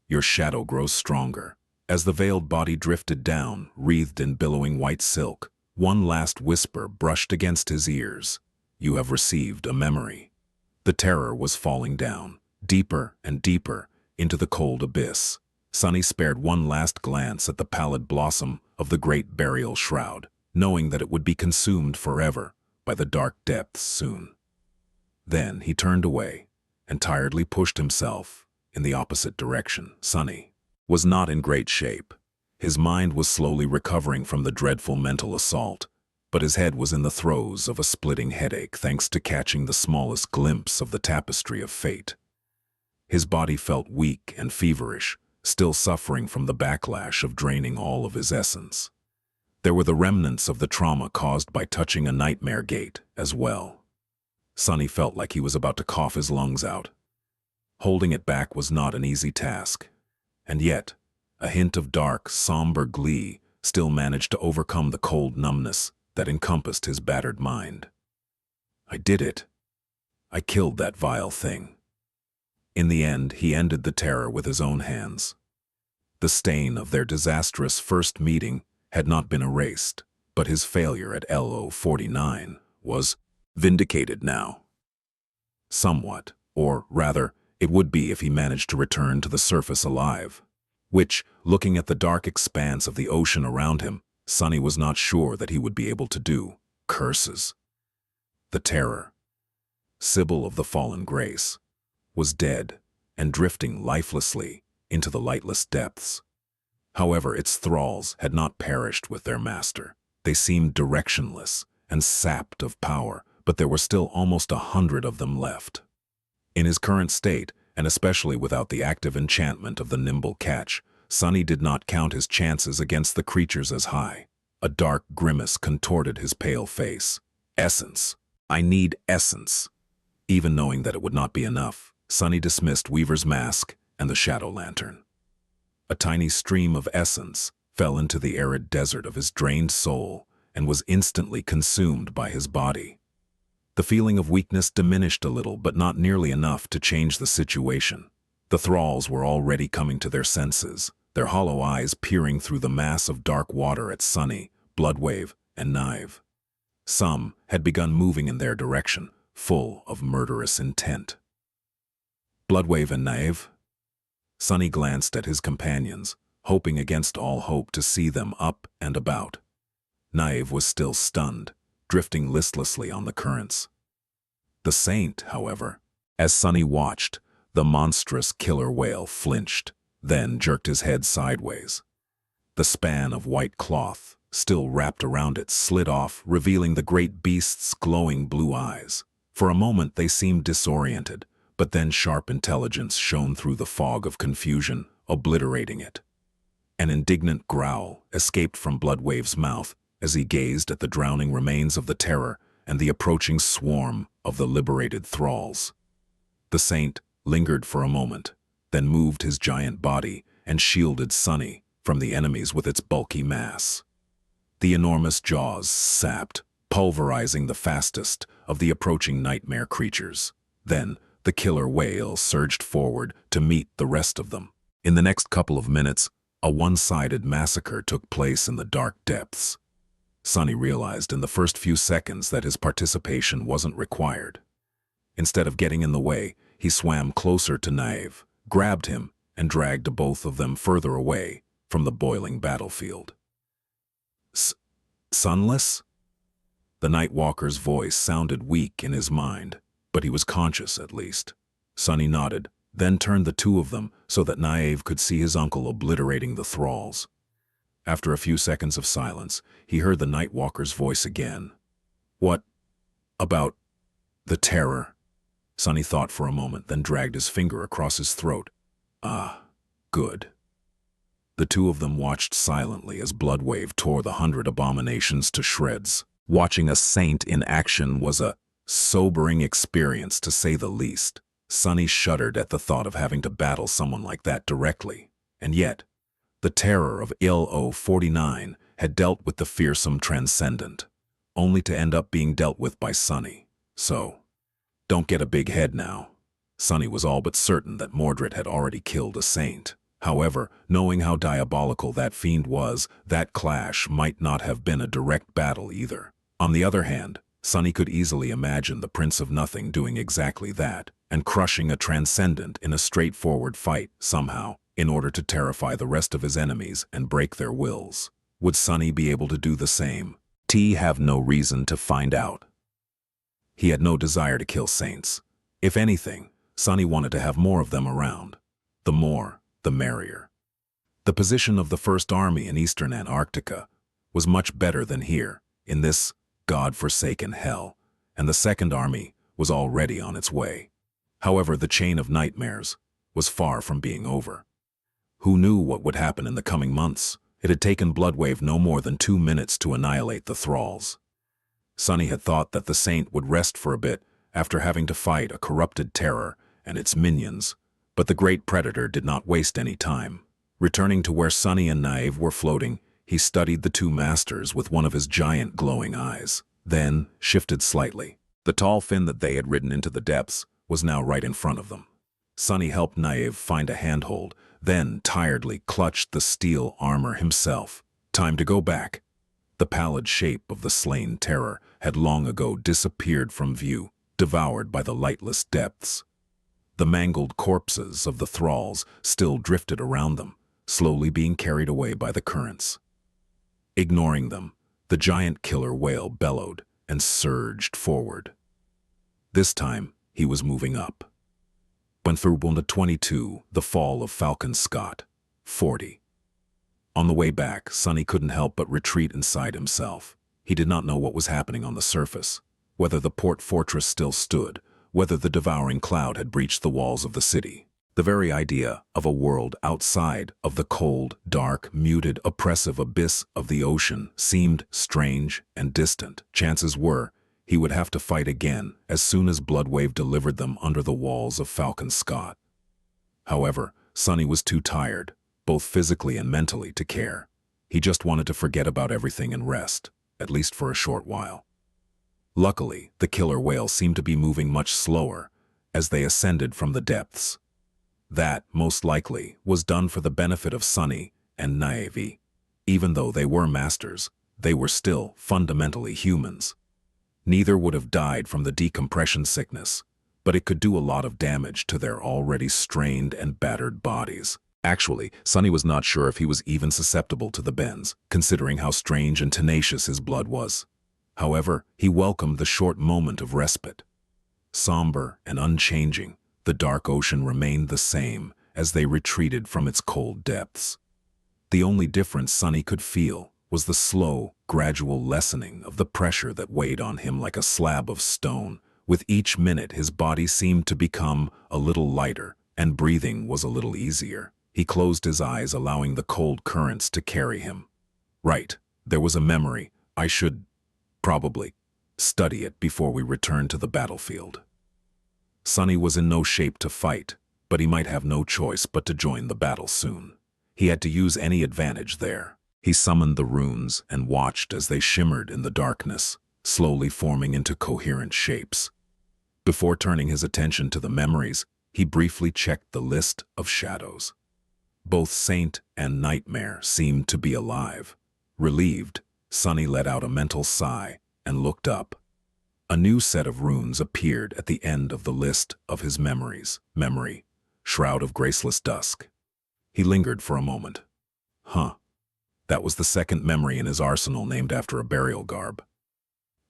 Your shadow grows stronger." As the veiled body drifted down, wreathed in billowing white silk, one last whisper brushed against his ears. "You have received a memory." The terror was falling down, deeper and deeper, into the cold abyss. Sunny spared one last glance at the pallid blossom of the great burial shroud, knowing that it would be consumed forever by the dark depths soon. Then he turned away and tiredly pushed himself in the opposite direction. Sunny was not in great shape. His mind was slowly recovering from the dreadful mental assault, but his head was in the throes of a splitting headache thanks to catching the smallest glimpse of the tapestry of fate. His body felt weak and feverish, still suffering from the backlash of draining all of his essence. There were the remnants of the trauma caused by touching a nightmare gate as well. Sunny felt like he was about to cough his lungs out. Holding it back was not an easy task. And yet, a hint of dark, somber glee still managed to overcome the cold numbness that encompassed his battered mind. "I did it. I killed that vile thing." In the end, he ended the terror with his own hands. The stain of their disastrous first meeting had not been erased, but his failure at LO 49 was vindicated now. Somewhat, or rather, it would be if he managed to return to the surface alive. Which, looking at the dark expanse of the ocean around him, Sunny was not sure that he would be able to do. Curses. The terror, Sibyl of the fallen grace, was dead and drifting lifelessly into the lightless depths. However, its thralls had not perished with their master. They seemed directionless and sapped of power, but there were still almost 100 of them left. In his current state, and especially without the active enchantment of the nimble catch, Sunny did not count his chances against the creatures as high. A dark grimace contorted his pale face. Essence. I need essence. Even knowing that it would not be enough, Sunny dismissed Weaver's mask and the shadow lantern. A tiny stream of essence fell into the arid desert of his drained soul and was instantly consumed by his body. The feeling of weakness diminished a little, but not nearly enough to change the situation. The thralls were already coming to their senses, their hollow eyes peering through the mass of dark water at Sunny, Bloodwave, and Knive. Some had begun moving in their direction, full of murderous intent. Bloodwave and Knive? Sunny glanced at his companions, hoping against all hope to see them up and about. Knive was still stunned, drifting listlessly on the currents. The Saint, however, as Sunny watched, the monstrous killer whale flinched, then jerked his head sideways. The span of white cloth, still wrapped around it, slid off, revealing the great beast's glowing blue eyes. For a moment they seemed disoriented, but then sharp intelligence shone through the fog of confusion, obliterating it. An indignant growl escaped from Bloodwave's mouth as he gazed at the drowning remains of the terror and the approaching swarm of the liberated thralls. The Saint lingered for a moment, then moved his giant body and shielded Sunny from the enemies with its bulky mass. The enormous jaws sapped, pulverizing the fastest of the approaching nightmare creatures. Then, the killer whale surged forward to meet the rest of them. In the next couple of minutes, a one-sided massacre took place in the dark depths. Sunny realized in the first few seconds that his participation wasn't required. Instead of getting in the way, he swam closer to Naive, grabbed him, and dragged both of them further away from the boiling battlefield. Sunless? The Nightwalker's voice sounded weak in his mind, but he was conscious at least. Sunny nodded, then turned the two of them so that Naive could see his uncle obliterating the thralls. After a few seconds of silence, he heard the Nightwalker's voice again. What about the terror? Sunny thought for a moment, then dragged his finger across his throat. Ah, good. The two of them watched silently as Bloodwave tore the 100 abominations to shreds. Watching a saint in action was a sobering experience, to say the least. Sunny shuddered at the thought of having to battle someone like that directly. And yet, the terror of IL-49 had dealt with the fearsome transcendent, only to end up being dealt with by Sunny. So, don't get a big head now. Sunny was all but certain that Mordred had already killed a saint. However, knowing how diabolical that fiend was, that clash might not have been a direct battle either. On the other hand, Sunny could easily imagine the Prince of Nothing doing exactly that, and crushing a transcendent in a straightforward fight, somehow, in order to terrify the rest of his enemies and break their wills. Would Sunny be able to do the same? Have no reason to find out. He had no desire to kill saints. If anything, Sunny wanted to have more of them around. The more, the merrier. The position of the First Army in eastern Antarctica was much better than here, in this God-forsaken hell, and the Second Army was already on its way. However, the chain of nightmares was far from being over. Who knew what would happen in the coming months? It had taken Bloodwave no more than 2 minutes to annihilate the thralls. Sunny had thought that the saint would rest for a bit after having to fight a corrupted terror and its minions, but the great predator did not waste any time. Returning to where Sunny and Naive were floating, he studied the two masters with one of his giant glowing eyes, then shifted slightly. The tall fin that they had ridden into the depths was now right in front of them. Sunny helped Naive find a handhold, then tiredly clutched the steel armor himself. Time to go back. The pallid shape of the slain terror had long ago disappeared from view, devoured by the lightless depths. The mangled corpses of the thralls still drifted around them, slowly being carried away by the currents. Ignoring them, the giant killer whale bellowed and surged forward. This time, he was moving up. When through 22, the fall of Falcon Scott, 40. On the way back, Sunny couldn't help but retreat inside himself. He did not know what was happening on the surface, whether the port fortress still stood, whether the devouring cloud had breached the walls of the city. The very idea of a world outside of the cold, dark, muted, oppressive abyss of the ocean seemed strange and distant. Chances were he would have to fight again as soon as Bloodwave delivered them under the walls of Falcon Scott. However, Sunny was too tired, both physically and mentally, to care. He just wanted to forget about everything and rest, at least for a short while. Luckily, the killer whale seemed to be moving much slower as they ascended from the depths. That, most likely, was done for the benefit of Sunny and Naive. Even though they were masters, they were still fundamentally humans. Neither would have died from the decompression sickness, but it could do a lot of damage to their already strained and battered bodies. Actually, Sunny was not sure if he was even susceptible to the bends, considering how strange and tenacious his blood was. However, he welcomed the short moment of respite. Somber and unchanging, the dark ocean remained the same as they retreated from its cold depths. The only difference Sunny could feel was the slow, gradual lessening of the pressure that weighed on him like a slab of stone. With each minute, his body seemed to become a little lighter, and breathing was a little easier. He closed his eyes, allowing the cold currents to carry him. Right, there was a memory. I should probably study it before we return to the battlefield. Sunny was in no shape to fight, but he might have no choice but to join the battle soon. He had to use any advantage there. He summoned the runes and watched as they shimmered in the darkness, slowly forming into coherent shapes. Before turning his attention to the memories, he briefly checked the list of shadows. Both Saint and Nightmare seemed to be alive. Relieved, Sunny let out a mental sigh and looked up. A new set of runes appeared at the end of the list of his memories. Memory, Shroud of Graceless Dusk. He lingered for a moment. That was the second memory in his arsenal named after a burial garb.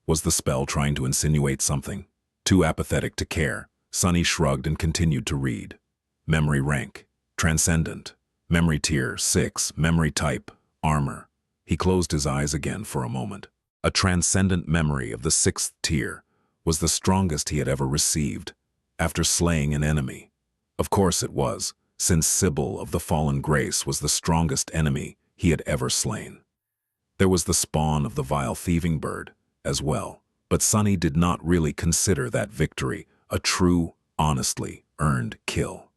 Was the spell trying to insinuate something? Too apathetic to care, Sunny shrugged and continued to read. Memory rank, Transcendent. Memory tier, 6. Memory type, Armor. He closed his eyes again for a moment. A transcendent memory of the 6th tier was the strongest he had ever received, after slaying an enemy. Of course it was, since Sybil of the Fallen Grace was the strongest enemy he had ever slain. There was the spawn of the vile thieving bird, as well, but Sunny did not really consider that victory a true, honestly earned kill.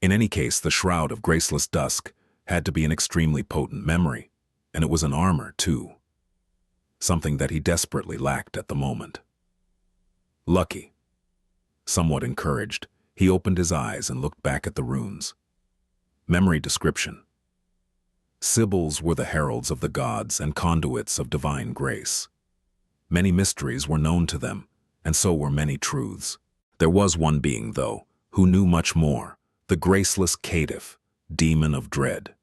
In any case, the Shroud of Graceless Dusk had to be an extremely potent memory, and it was an armor, too. Something that he desperately lacked at the moment. Lucky. Somewhat encouraged, he opened his eyes and looked back at the runes. Memory description. Sibyls were the heralds of the gods and conduits of divine grace. Many mysteries were known to them, and so were many truths. There was one being, though, who knew much more, the graceless caitiff, demon of dread.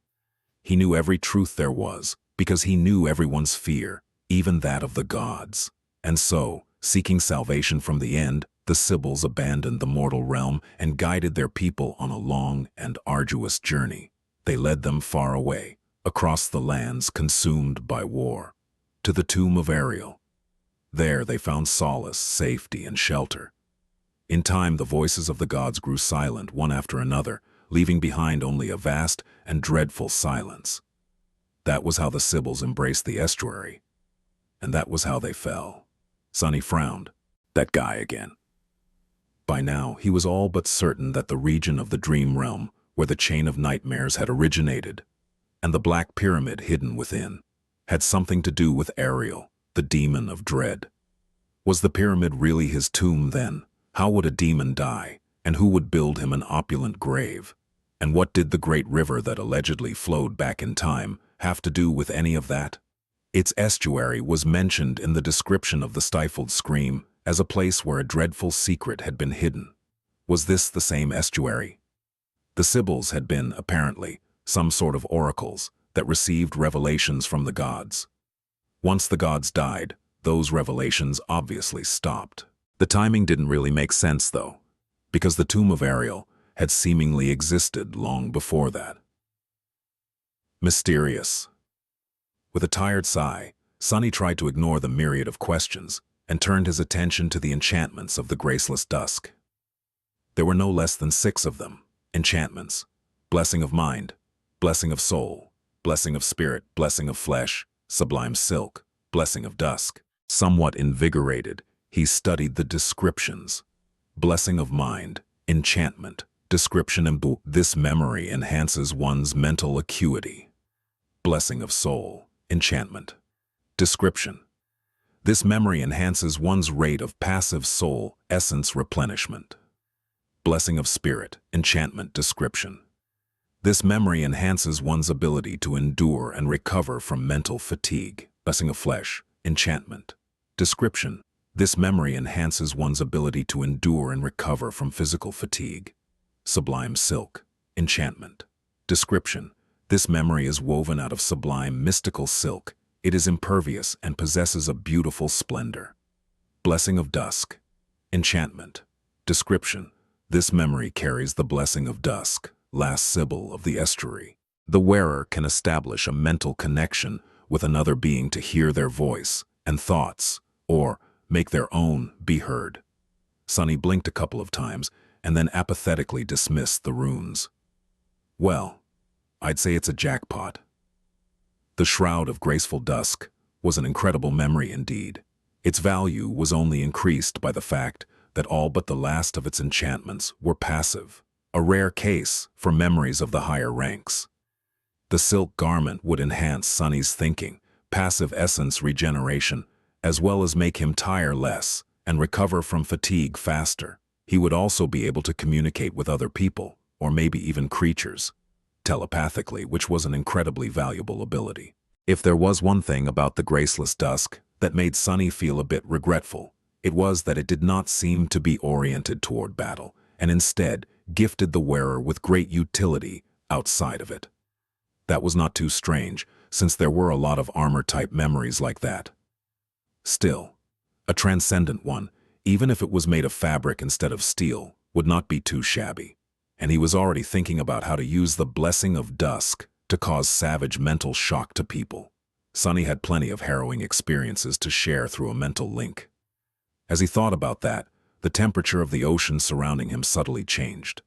He knew every truth there was, because he knew everyone's fear, even that of the gods. And so, seeking salvation from the end, the Sibyls abandoned the mortal realm and guided their people on a long and arduous journey. They led them far away, across the lands consumed by war, to the tomb of Ariel. There they found solace, safety, and shelter. In time, the voices of the gods grew silent, one after another, leaving behind only a vast and dreadful silence. That was how the Sibyls embraced the estuary. And that was how they fell. Sunny frowned. That guy again. By now, he was all but certain that the region of the dream realm, where the chain of nightmares had originated, and the black pyramid hidden within, had something to do with Ariel, the demon of dread. Was the pyramid really his tomb then? How would a demon die, and who would build him an opulent grave? And what did the great river that allegedly flowed back in time have to do with any of that? Its estuary was mentioned in the description of the stifled scream as a place where a dreadful secret had been hidden. Was this the same estuary? The Sibyls had been, apparently, some sort of oracles that received revelations from the gods. Once the gods died, those revelations obviously stopped. The timing didn't really make sense, though, because the tomb of Ariel had seemingly existed long before that. Mysterious. With a tired sigh, Sunny tried to ignore the myriad of questions and turned his attention to the enchantments of the Graceless Dusk. There were no less than 6 of them. Enchantments: Blessing of Mind, Blessing of Soul, Blessing of Spirit, Blessing of Flesh, Sublime Silk, Blessing of Dusk. Somewhat invigorated, he studied the descriptions. Blessing of Mind, enchantment, description and this memory enhances one's mental acuity. Blessing of Soul, enchantment, description. This memory enhances one's rate of passive soul essence replenishment. Blessing of Spirit, enchantment, description. This memory enhances one's ability to endure and recover from mental fatigue. Blessing of Flesh, enchantment, description. This memory enhances one's ability to endure and recover from physical fatigue. Sublime Silk, enchantment, description. This memory is woven out of sublime mystical silk. It is impervious and possesses a beautiful splendor. Blessing of Dusk, enchantment, description. This memory carries the blessing of dusk, last Sibyl of the estuary. The wearer can establish a mental connection with another being to hear their voice and thoughts, or make their own be heard. Sunny blinked a couple of times and then apathetically dismissed the runes. Well, I'd say it's a jackpot. The Shroud of Graceful Dusk was an incredible memory indeed. Its value was only increased by the fact that all but the last of its enchantments were passive. a rare case for memories of the higher ranks. The silk garment would enhance Sunny's thinking, passive essence regeneration, as well as make him tire less and recover from fatigue faster. He would also be able to communicate with other people, or maybe even creatures, telepathically, which was an incredibly valuable ability. If there was one thing about the graceless dusk that made Sunny feel a bit regretful, it was that it did not seem to be oriented toward battle, and instead gifted the wearer with great utility outside of it. That was not too strange, since there were a lot of armor-type memories like that. Still, a transcendent one, even if it was made of fabric instead of steel, would not be too shabby. And he was already thinking about how to use the blessing of dusk to cause savage mental shock to people. Sunny had plenty of harrowing experiences to share through a mental link. As he thought about that, the temperature of the ocean surrounding him subtly changed.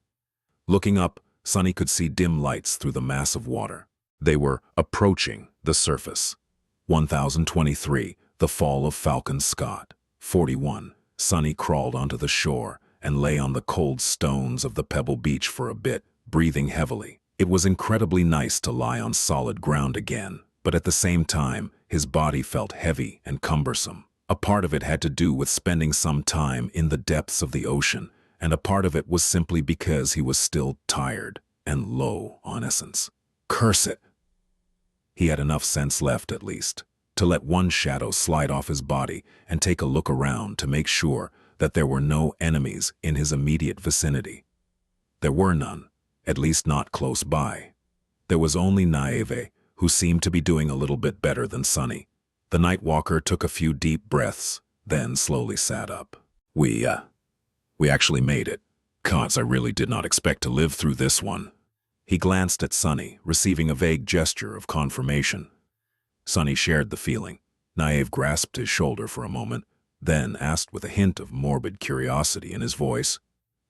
Looking up, Sunny could see dim lights through the mass of water. They were approaching the surface. 1023, the fall of Falcon Scott. 41, Sunny crawled onto the shore and lay on the cold stones of the pebble beach for a bit, breathing heavily. It was incredibly nice to lie on solid ground again, but at the same time, his body felt heavy and cumbersome. A part of it had to do with spending some time in the depths of the ocean, and a part of it was simply because he was still tired and low on essence. Curse it! He had enough sense left, at least, to let one shadow slide off his body and take a look around to make sure that there were no enemies in his immediate vicinity. There were none, at least not close by. There was only Naeve, who seemed to be doing a little bit better than Sunny. The night walker took a few deep breaths, then slowly sat up. We actually made it. Gods, I really did not expect to live through this one. He glanced at Sunny, receiving a vague gesture of confirmation. Sunny shared the feeling. Naeve grasped his shoulder for a moment, then asked with a hint of morbid curiosity in his voice,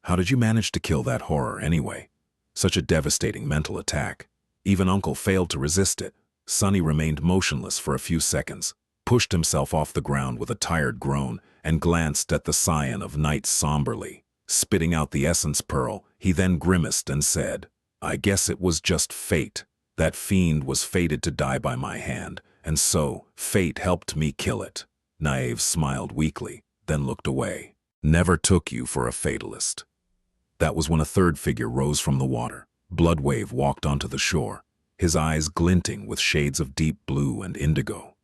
"How did you manage to kill that horror anyway? Such a devastating mental attack. Even Uncle failed to resist it." Sunny remained motionless for a few seconds, pushed himself off the ground with a tired groan, and glanced at the scion of night somberly. Spitting out the essence pearl, he then grimaced and said, "I guess it was just fate. That fiend was fated to die by my hand, and so fate helped me kill it." Naeve smiled weakly, then looked away. "Never took you for a fatalist." That was when a third figure rose from the water. Bloodwave walked onto the shore, his eyes glinting with shades of deep blue and indigo.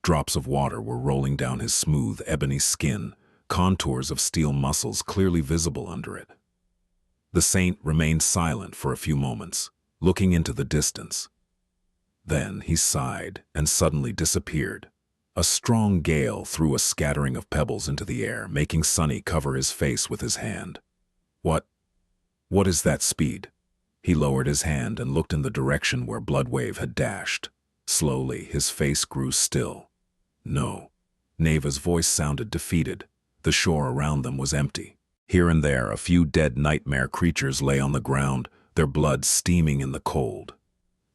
Drops of water were rolling down his smooth, ebony skin, contours of steel muscles clearly visible under it. The saint remained silent for a few moments, looking into the distance. Then he sighed and suddenly disappeared. A strong gale threw a scattering of pebbles into the air, making Sunny cover his face with his hand. What is that speed?" He lowered his hand and looked in the direction where Bloodwave had dashed. Slowly, his face grew still. "No." Naeva's voice sounded defeated. The shore around them was empty. Here and there, a few dead nightmare creatures lay on the ground, their blood steaming in the cold.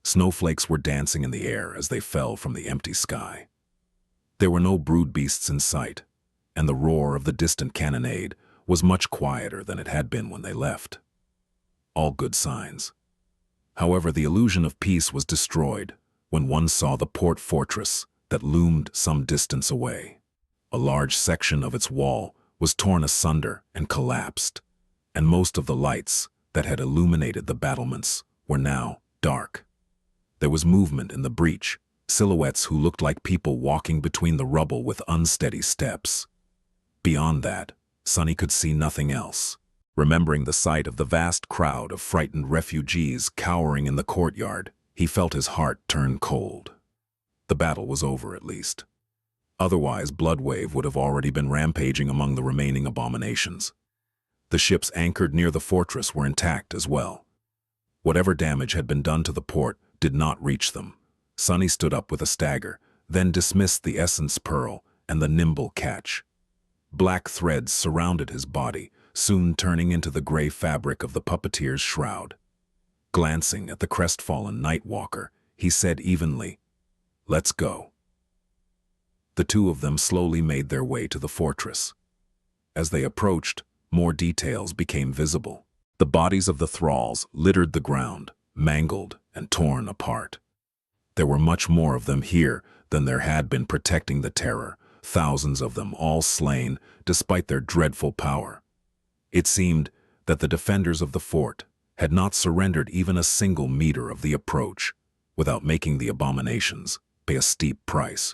Snowflakes were dancing in the air as they fell from the empty sky. There were no brood beasts in sight, and the roar of the distant cannonade was much quieter than it had been when they left. All good signs. However, the illusion of peace was destroyed when one saw the port fortress that loomed some distance away. A large section of its wall was torn asunder and collapsed, and most of the lights that had illuminated the battlements were now dark. There was movement in the breach, silhouettes who looked like people walking between the rubble with unsteady steps. Beyond that, Sunny could see nothing else. Remembering the sight of the vast crowd of frightened refugees cowering in the courtyard, he felt his heart turn cold. The battle was over, at least. Otherwise, Bloodwave would have already been rampaging among the remaining abominations. The ships anchored near the fortress were intact as well. Whatever damage had been done to the port did not reach them. Sunny stood up with a stagger, then dismissed the essence pearl and the nimble catch. Black threads surrounded his body, soon turning into the gray fabric of the puppeteer's shroud. Glancing at the crestfallen Nightwalker, he said evenly, "Let's go." The two of them slowly made their way to the fortress. As they approached, more details became visible. The bodies of the thralls littered the ground, mangled and torn apart. There were much more of them here than there had been protecting the terror, thousands of them all slain despite their dreadful power. It seemed that the defenders of the fort had not surrendered even a single meter of the approach without making the abominations pay a steep price.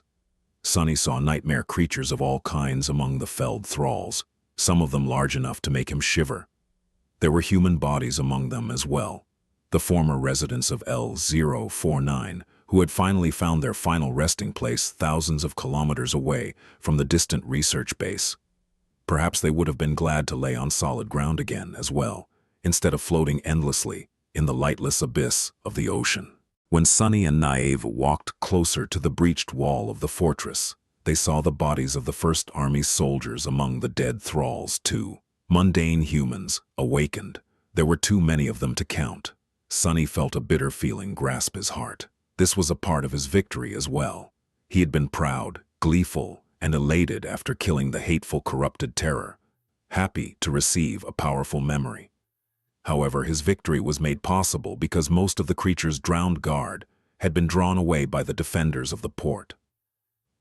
Sunny saw nightmare creatures of all kinds among the felled thralls, some of them large enough to make him shiver. There were human bodies among them as well, the former residents of L049, who had finally found their final resting place thousands of kilometers away from the distant research base. Perhaps they would have been glad to lay on solid ground again as well, instead of floating endlessly in the lightless abyss of the ocean. When Sunny and Naive walked closer to the breached wall of the fortress, they saw the bodies of the First Army's soldiers among the dead thralls too. Mundane humans, awakened. There were too many of them to count. Sunny felt a bitter feeling grasp his heart. This was a part of his victory as well. He had been proud, gleeful, and elated after killing the hateful, corrupted terror, happy to receive a powerful memory. However, his victory was made possible because most of the creature's drowned guard had been drawn away by the defenders of the port.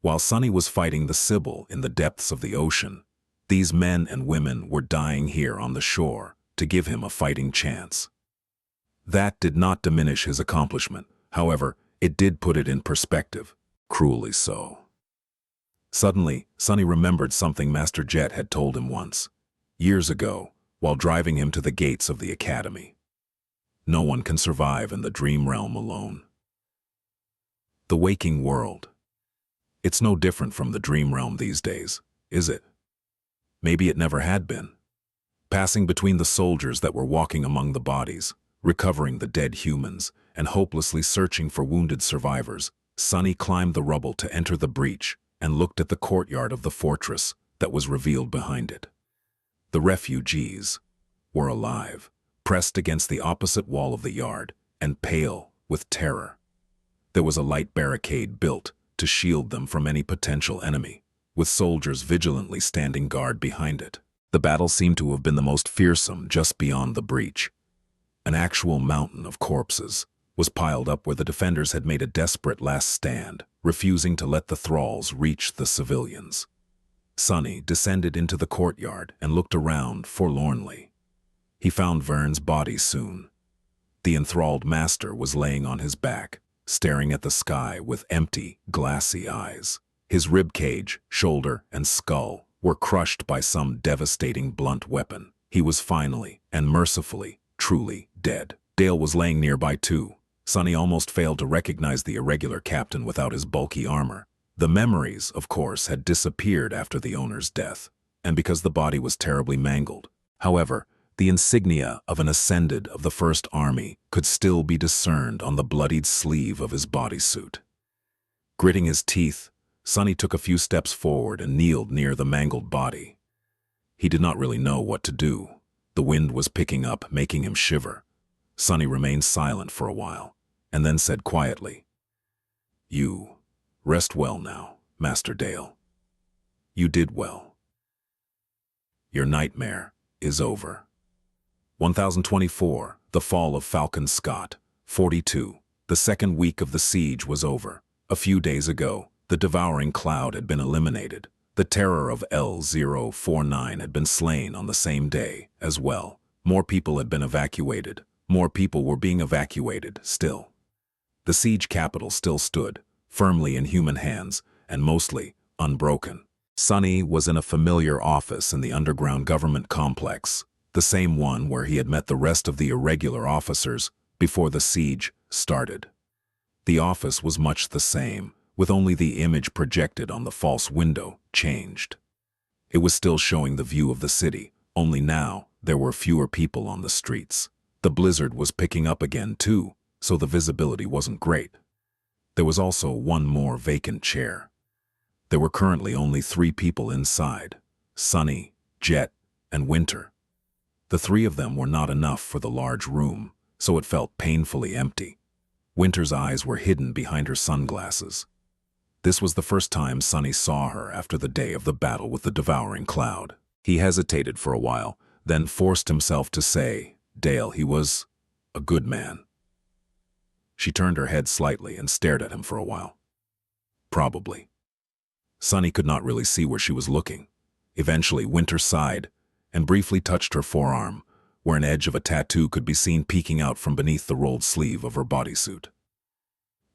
While Sunny was fighting the Sibyl in the depths of the ocean, these men and women were dying here on the shore to give him a fighting chance. That did not diminish his accomplishment. However, it did put it in perspective, cruelly so. Suddenly, Sunny remembered something Master Jet had told him once, years ago, while driving him to the gates of the academy. No one can survive in the dream realm alone. The waking world. It's no different from the dream realm these days, is it? Maybe it never had been. Passing between the soldiers that were walking among the bodies, recovering the dead humans, and hopelessly searching for wounded survivors, Sunny climbed the rubble to enter the breach and looked at the courtyard of the fortress that was revealed behind it. The refugees were alive, pressed against the opposite wall of the yard, and pale with terror. There was a light barricade built to shield them from any potential enemy, with soldiers vigilantly standing guard behind it. The battle seemed to have been the most fearsome just beyond the breach. An actual mountain of corpses was piled up where the defenders had made a desperate last stand, refusing to let the thralls reach the civilians. Sunny descended into the courtyard and looked around forlornly. He found Vern's body soon. The enthralled master was laying on his back, staring at the sky with empty, glassy eyes. His ribcage, shoulder, and skull were crushed by some devastating blunt weapon. He was finally, and mercifully, truly dead. Dale was laying nearby too. Sunny almost failed to recognize the irregular captain without his bulky armor. The memories, of course, had disappeared after the owner's death, and because the body was terribly mangled. However, the insignia of an ascended of the First Army could still be discerned on the bloodied sleeve of his bodysuit. Gritting his teeth, Sunny took a few steps forward and kneeled near the mangled body. He did not really know what to do. The wind was picking up, making him shiver. Sunny remained silent for a while, and then said quietly, "You rest well now, Master Dale. You did well. Your nightmare is over." 1024, the fall of Falcon Scott. 42, the second week of the siege was over. A few days ago, the devouring cloud had been eliminated. The terror of L049 had been slain on the same day as well. More people had been evacuated. More people were being evacuated still. The siege capital still stood, firmly in human hands, and mostly unbroken. Sunny was in a familiar office in the underground government complex, the same one where he had met the rest of the irregular officers before the siege started. The office was much the same, with only the image projected on the false window changed. It was still showing the view of the city, only now there were fewer people on the streets. The blizzard was picking up again too, so the visibility wasn't great. There was also one more vacant chair. There were currently only 3 people inside: Sunny, Jet, and Winter. The 3 of them were not enough for the large room, so it felt painfully empty. Winter's eyes were hidden behind her sunglasses. This was the first time Sunny saw her after the day of the battle with the devouring cloud. He hesitated for a while, then forced himself to say, Dale, he was a good man. She turned her head slightly and stared at him for a while. Probably. Sunny could not really see where she was looking. Eventually, Winter sighed and briefly touched her forearm, where an edge of a tattoo could be seen peeking out from beneath the rolled sleeve of her bodysuit.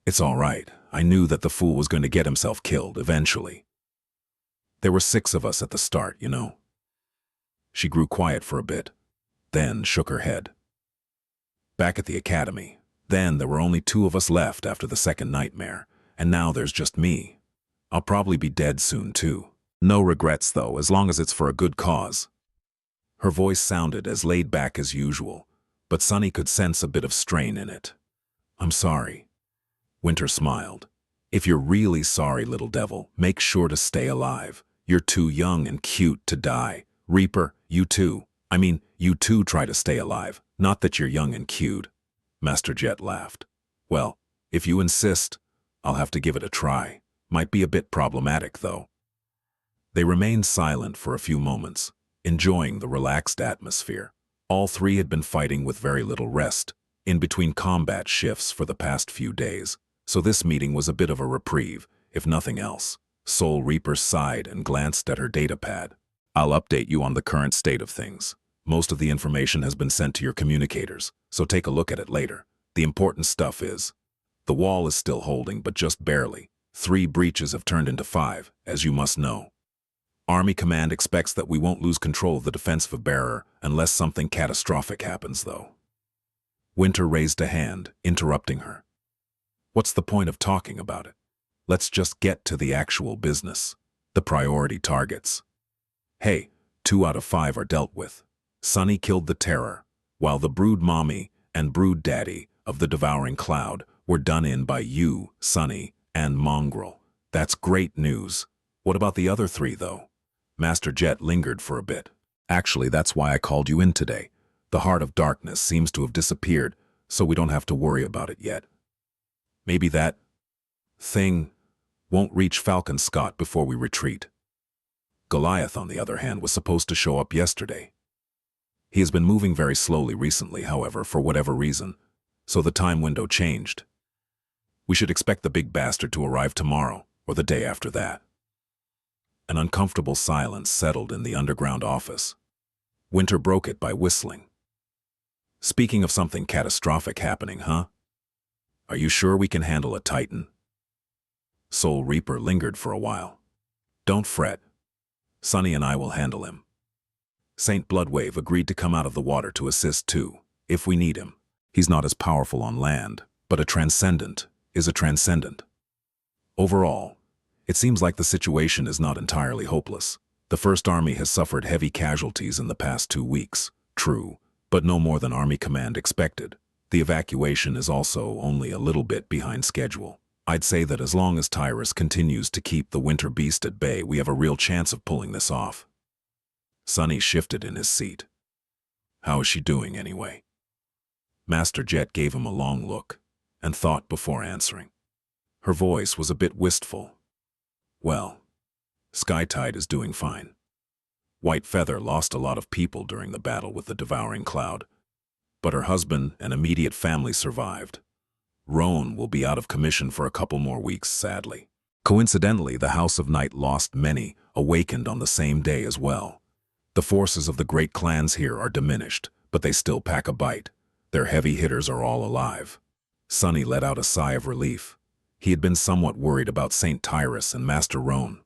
It's all right. I knew that the fool was going to get himself killed eventually. There were 6 of us at the start, you know. She grew quiet for a bit, then shook her head. Back at the academy, then there were only 2 of us left after the second nightmare, and now there's just me. I'll probably be dead soon, too. No regrets, though, as long as it's for a good cause. Her voice sounded as laid back as usual, but Sunny could sense a bit of strain in it. I'm sorry. Winter smiled. If you're really sorry, little devil, make sure to stay alive. You're too young and cute to die. Reaper, you too. You too try to stay alive. Not that you're young and cute. Master Jet laughed. Well, if you insist, I'll have to give it a try. Might be a bit problematic, though. They remained silent for a few moments, enjoying the relaxed atmosphere. All 3 had been fighting with very little rest, in between combat shifts for the past few days, so this meeting was a bit of a reprieve, if nothing else. Soul Reaper sighed and glanced at her datapad. I'll update you on the current state of things. Most of the information has been sent to your communicators, so take a look at it later. The important stuff is, the wall is still holding, but just barely. 3 breaches have turned into 5, as you must know. Army Command expects that we won't lose control of the defensive barrier unless something catastrophic happens, though. Winter raised a hand, interrupting her. What's the point of talking about it? Let's just get to the actual business. The priority targets. Hey, 2 out of 5 are dealt with. Sunny killed the Terror, while the Brood Mommy and Brood Daddy of the Devouring Cloud were done in by you, Sunny, and Mongrel. That's great news. What about the other 3, though? Master Jet lingered for a bit. Actually, that's why I called you in today. The Heart of Darkness seems to have disappeared, so we don't have to worry about it yet. Maybe that thing won't reach Falcon Scott before we retreat. Goliath, on the other hand, was supposed to show up yesterday. He has been moving very slowly recently, however, for whatever reason, so the time window changed. We should expect the big bastard to arrive tomorrow, or the day after that. An uncomfortable silence settled in the underground office. Winter broke it by whistling. Speaking of something catastrophic happening, huh? Are you sure we can handle a Titan? Soul Reaper lingered for a while. Don't fret. Sunny and I will handle him. Saint Bloodwave agreed to come out of the water to assist too, if we need him. He's not as powerful on land, but a transcendent is a transcendent. Overall, it seems like the situation is not entirely hopeless. The First Army has suffered heavy casualties in the past 2 weeks, true, but no more than Army Command expected. The evacuation is also only a little bit behind schedule. I'd say that as long as Tyrus continues to keep the Winter Beast at bay, we have a real chance of pulling this off. Sunny shifted in his seat. How is she doing anyway? Master Jet gave him a long look and thought before answering. Her voice was a bit wistful. Well, Skytide is doing fine. White Feather lost a lot of people during the battle with the Devouring Cloud, but her husband and immediate family survived. Roan will be out of commission for a couple more weeks, sadly. Coincidentally, the House of Night lost many, awakened on the same day as well. The forces of the great clans here are diminished, but they still pack a bite. Their heavy hitters are all alive. Sunny let out a sigh of relief. He had been somewhat worried about Saint Tyrus and Master Roan.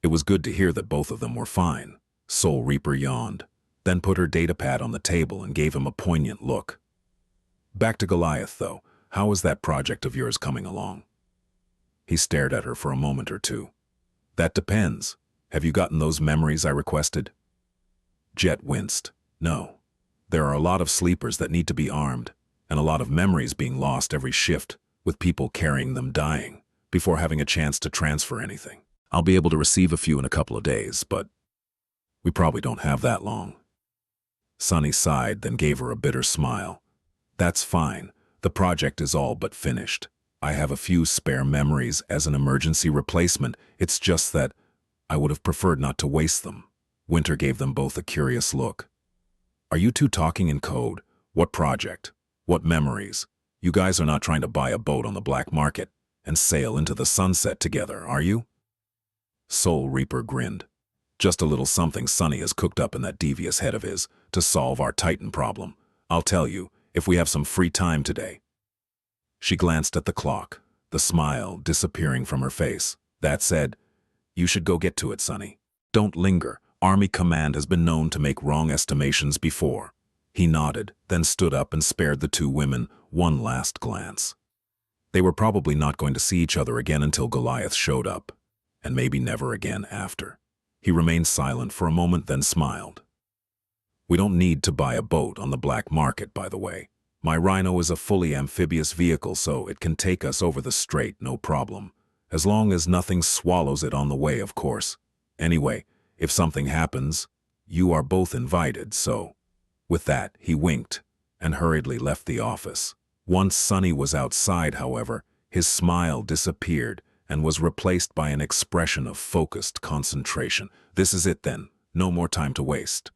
It was good to hear that both of them were fine. Soul Reaper yawned, then put her datapad on the table and gave him a poignant look. Back to Goliath, though. How is that project of yours coming along? He stared at her for a moment or two. That depends. Have you gotten those memories I requested? Jet winced. No. There are a lot of sleepers that need to be armed, and a lot of memories being lost every shift, with people carrying them dying, before having a chance to transfer anything. I'll be able to receive a few in a couple of days, but we probably don't have that long. Sunny sighed, then gave her a bitter smile. That's fine. The project is all but finished. I have a few spare memories as an emergency replacement. It's just that I would have preferred not to waste them. Winter gave them both a curious look. Are you two talking in code, What project? What memories? You guys are not trying to buy a boat on the black market and sail into the sunset together, are you? Soul Reaper grinned. Just a little something Sonny has cooked up in that devious head of his to solve our Titan problem. I'll tell you, if we have some free time today. She glanced at the clock, the smile disappearing from her face. That said, you should go get to it, Sonny. Don't linger. Army Command has been known to make wrong estimations before. He nodded, then stood up and spared the two women one last glance. They were probably not going to see each other again until Goliath showed up, and maybe never again after. He remained silent for a moment, then smiled. We don't need to buy a boat on the black market, by the way. My Rhino is a fully amphibious vehicle, so it can take us over the strait, no problem. As long as nothing swallows it on the way, of course. Anyway, if something happens, you are both invited, so... With that, he winked and hurriedly left the office. Once Sonny was outside, however, his smile disappeared and was replaced by an expression of focused concentration. This is it then. No more time to waste.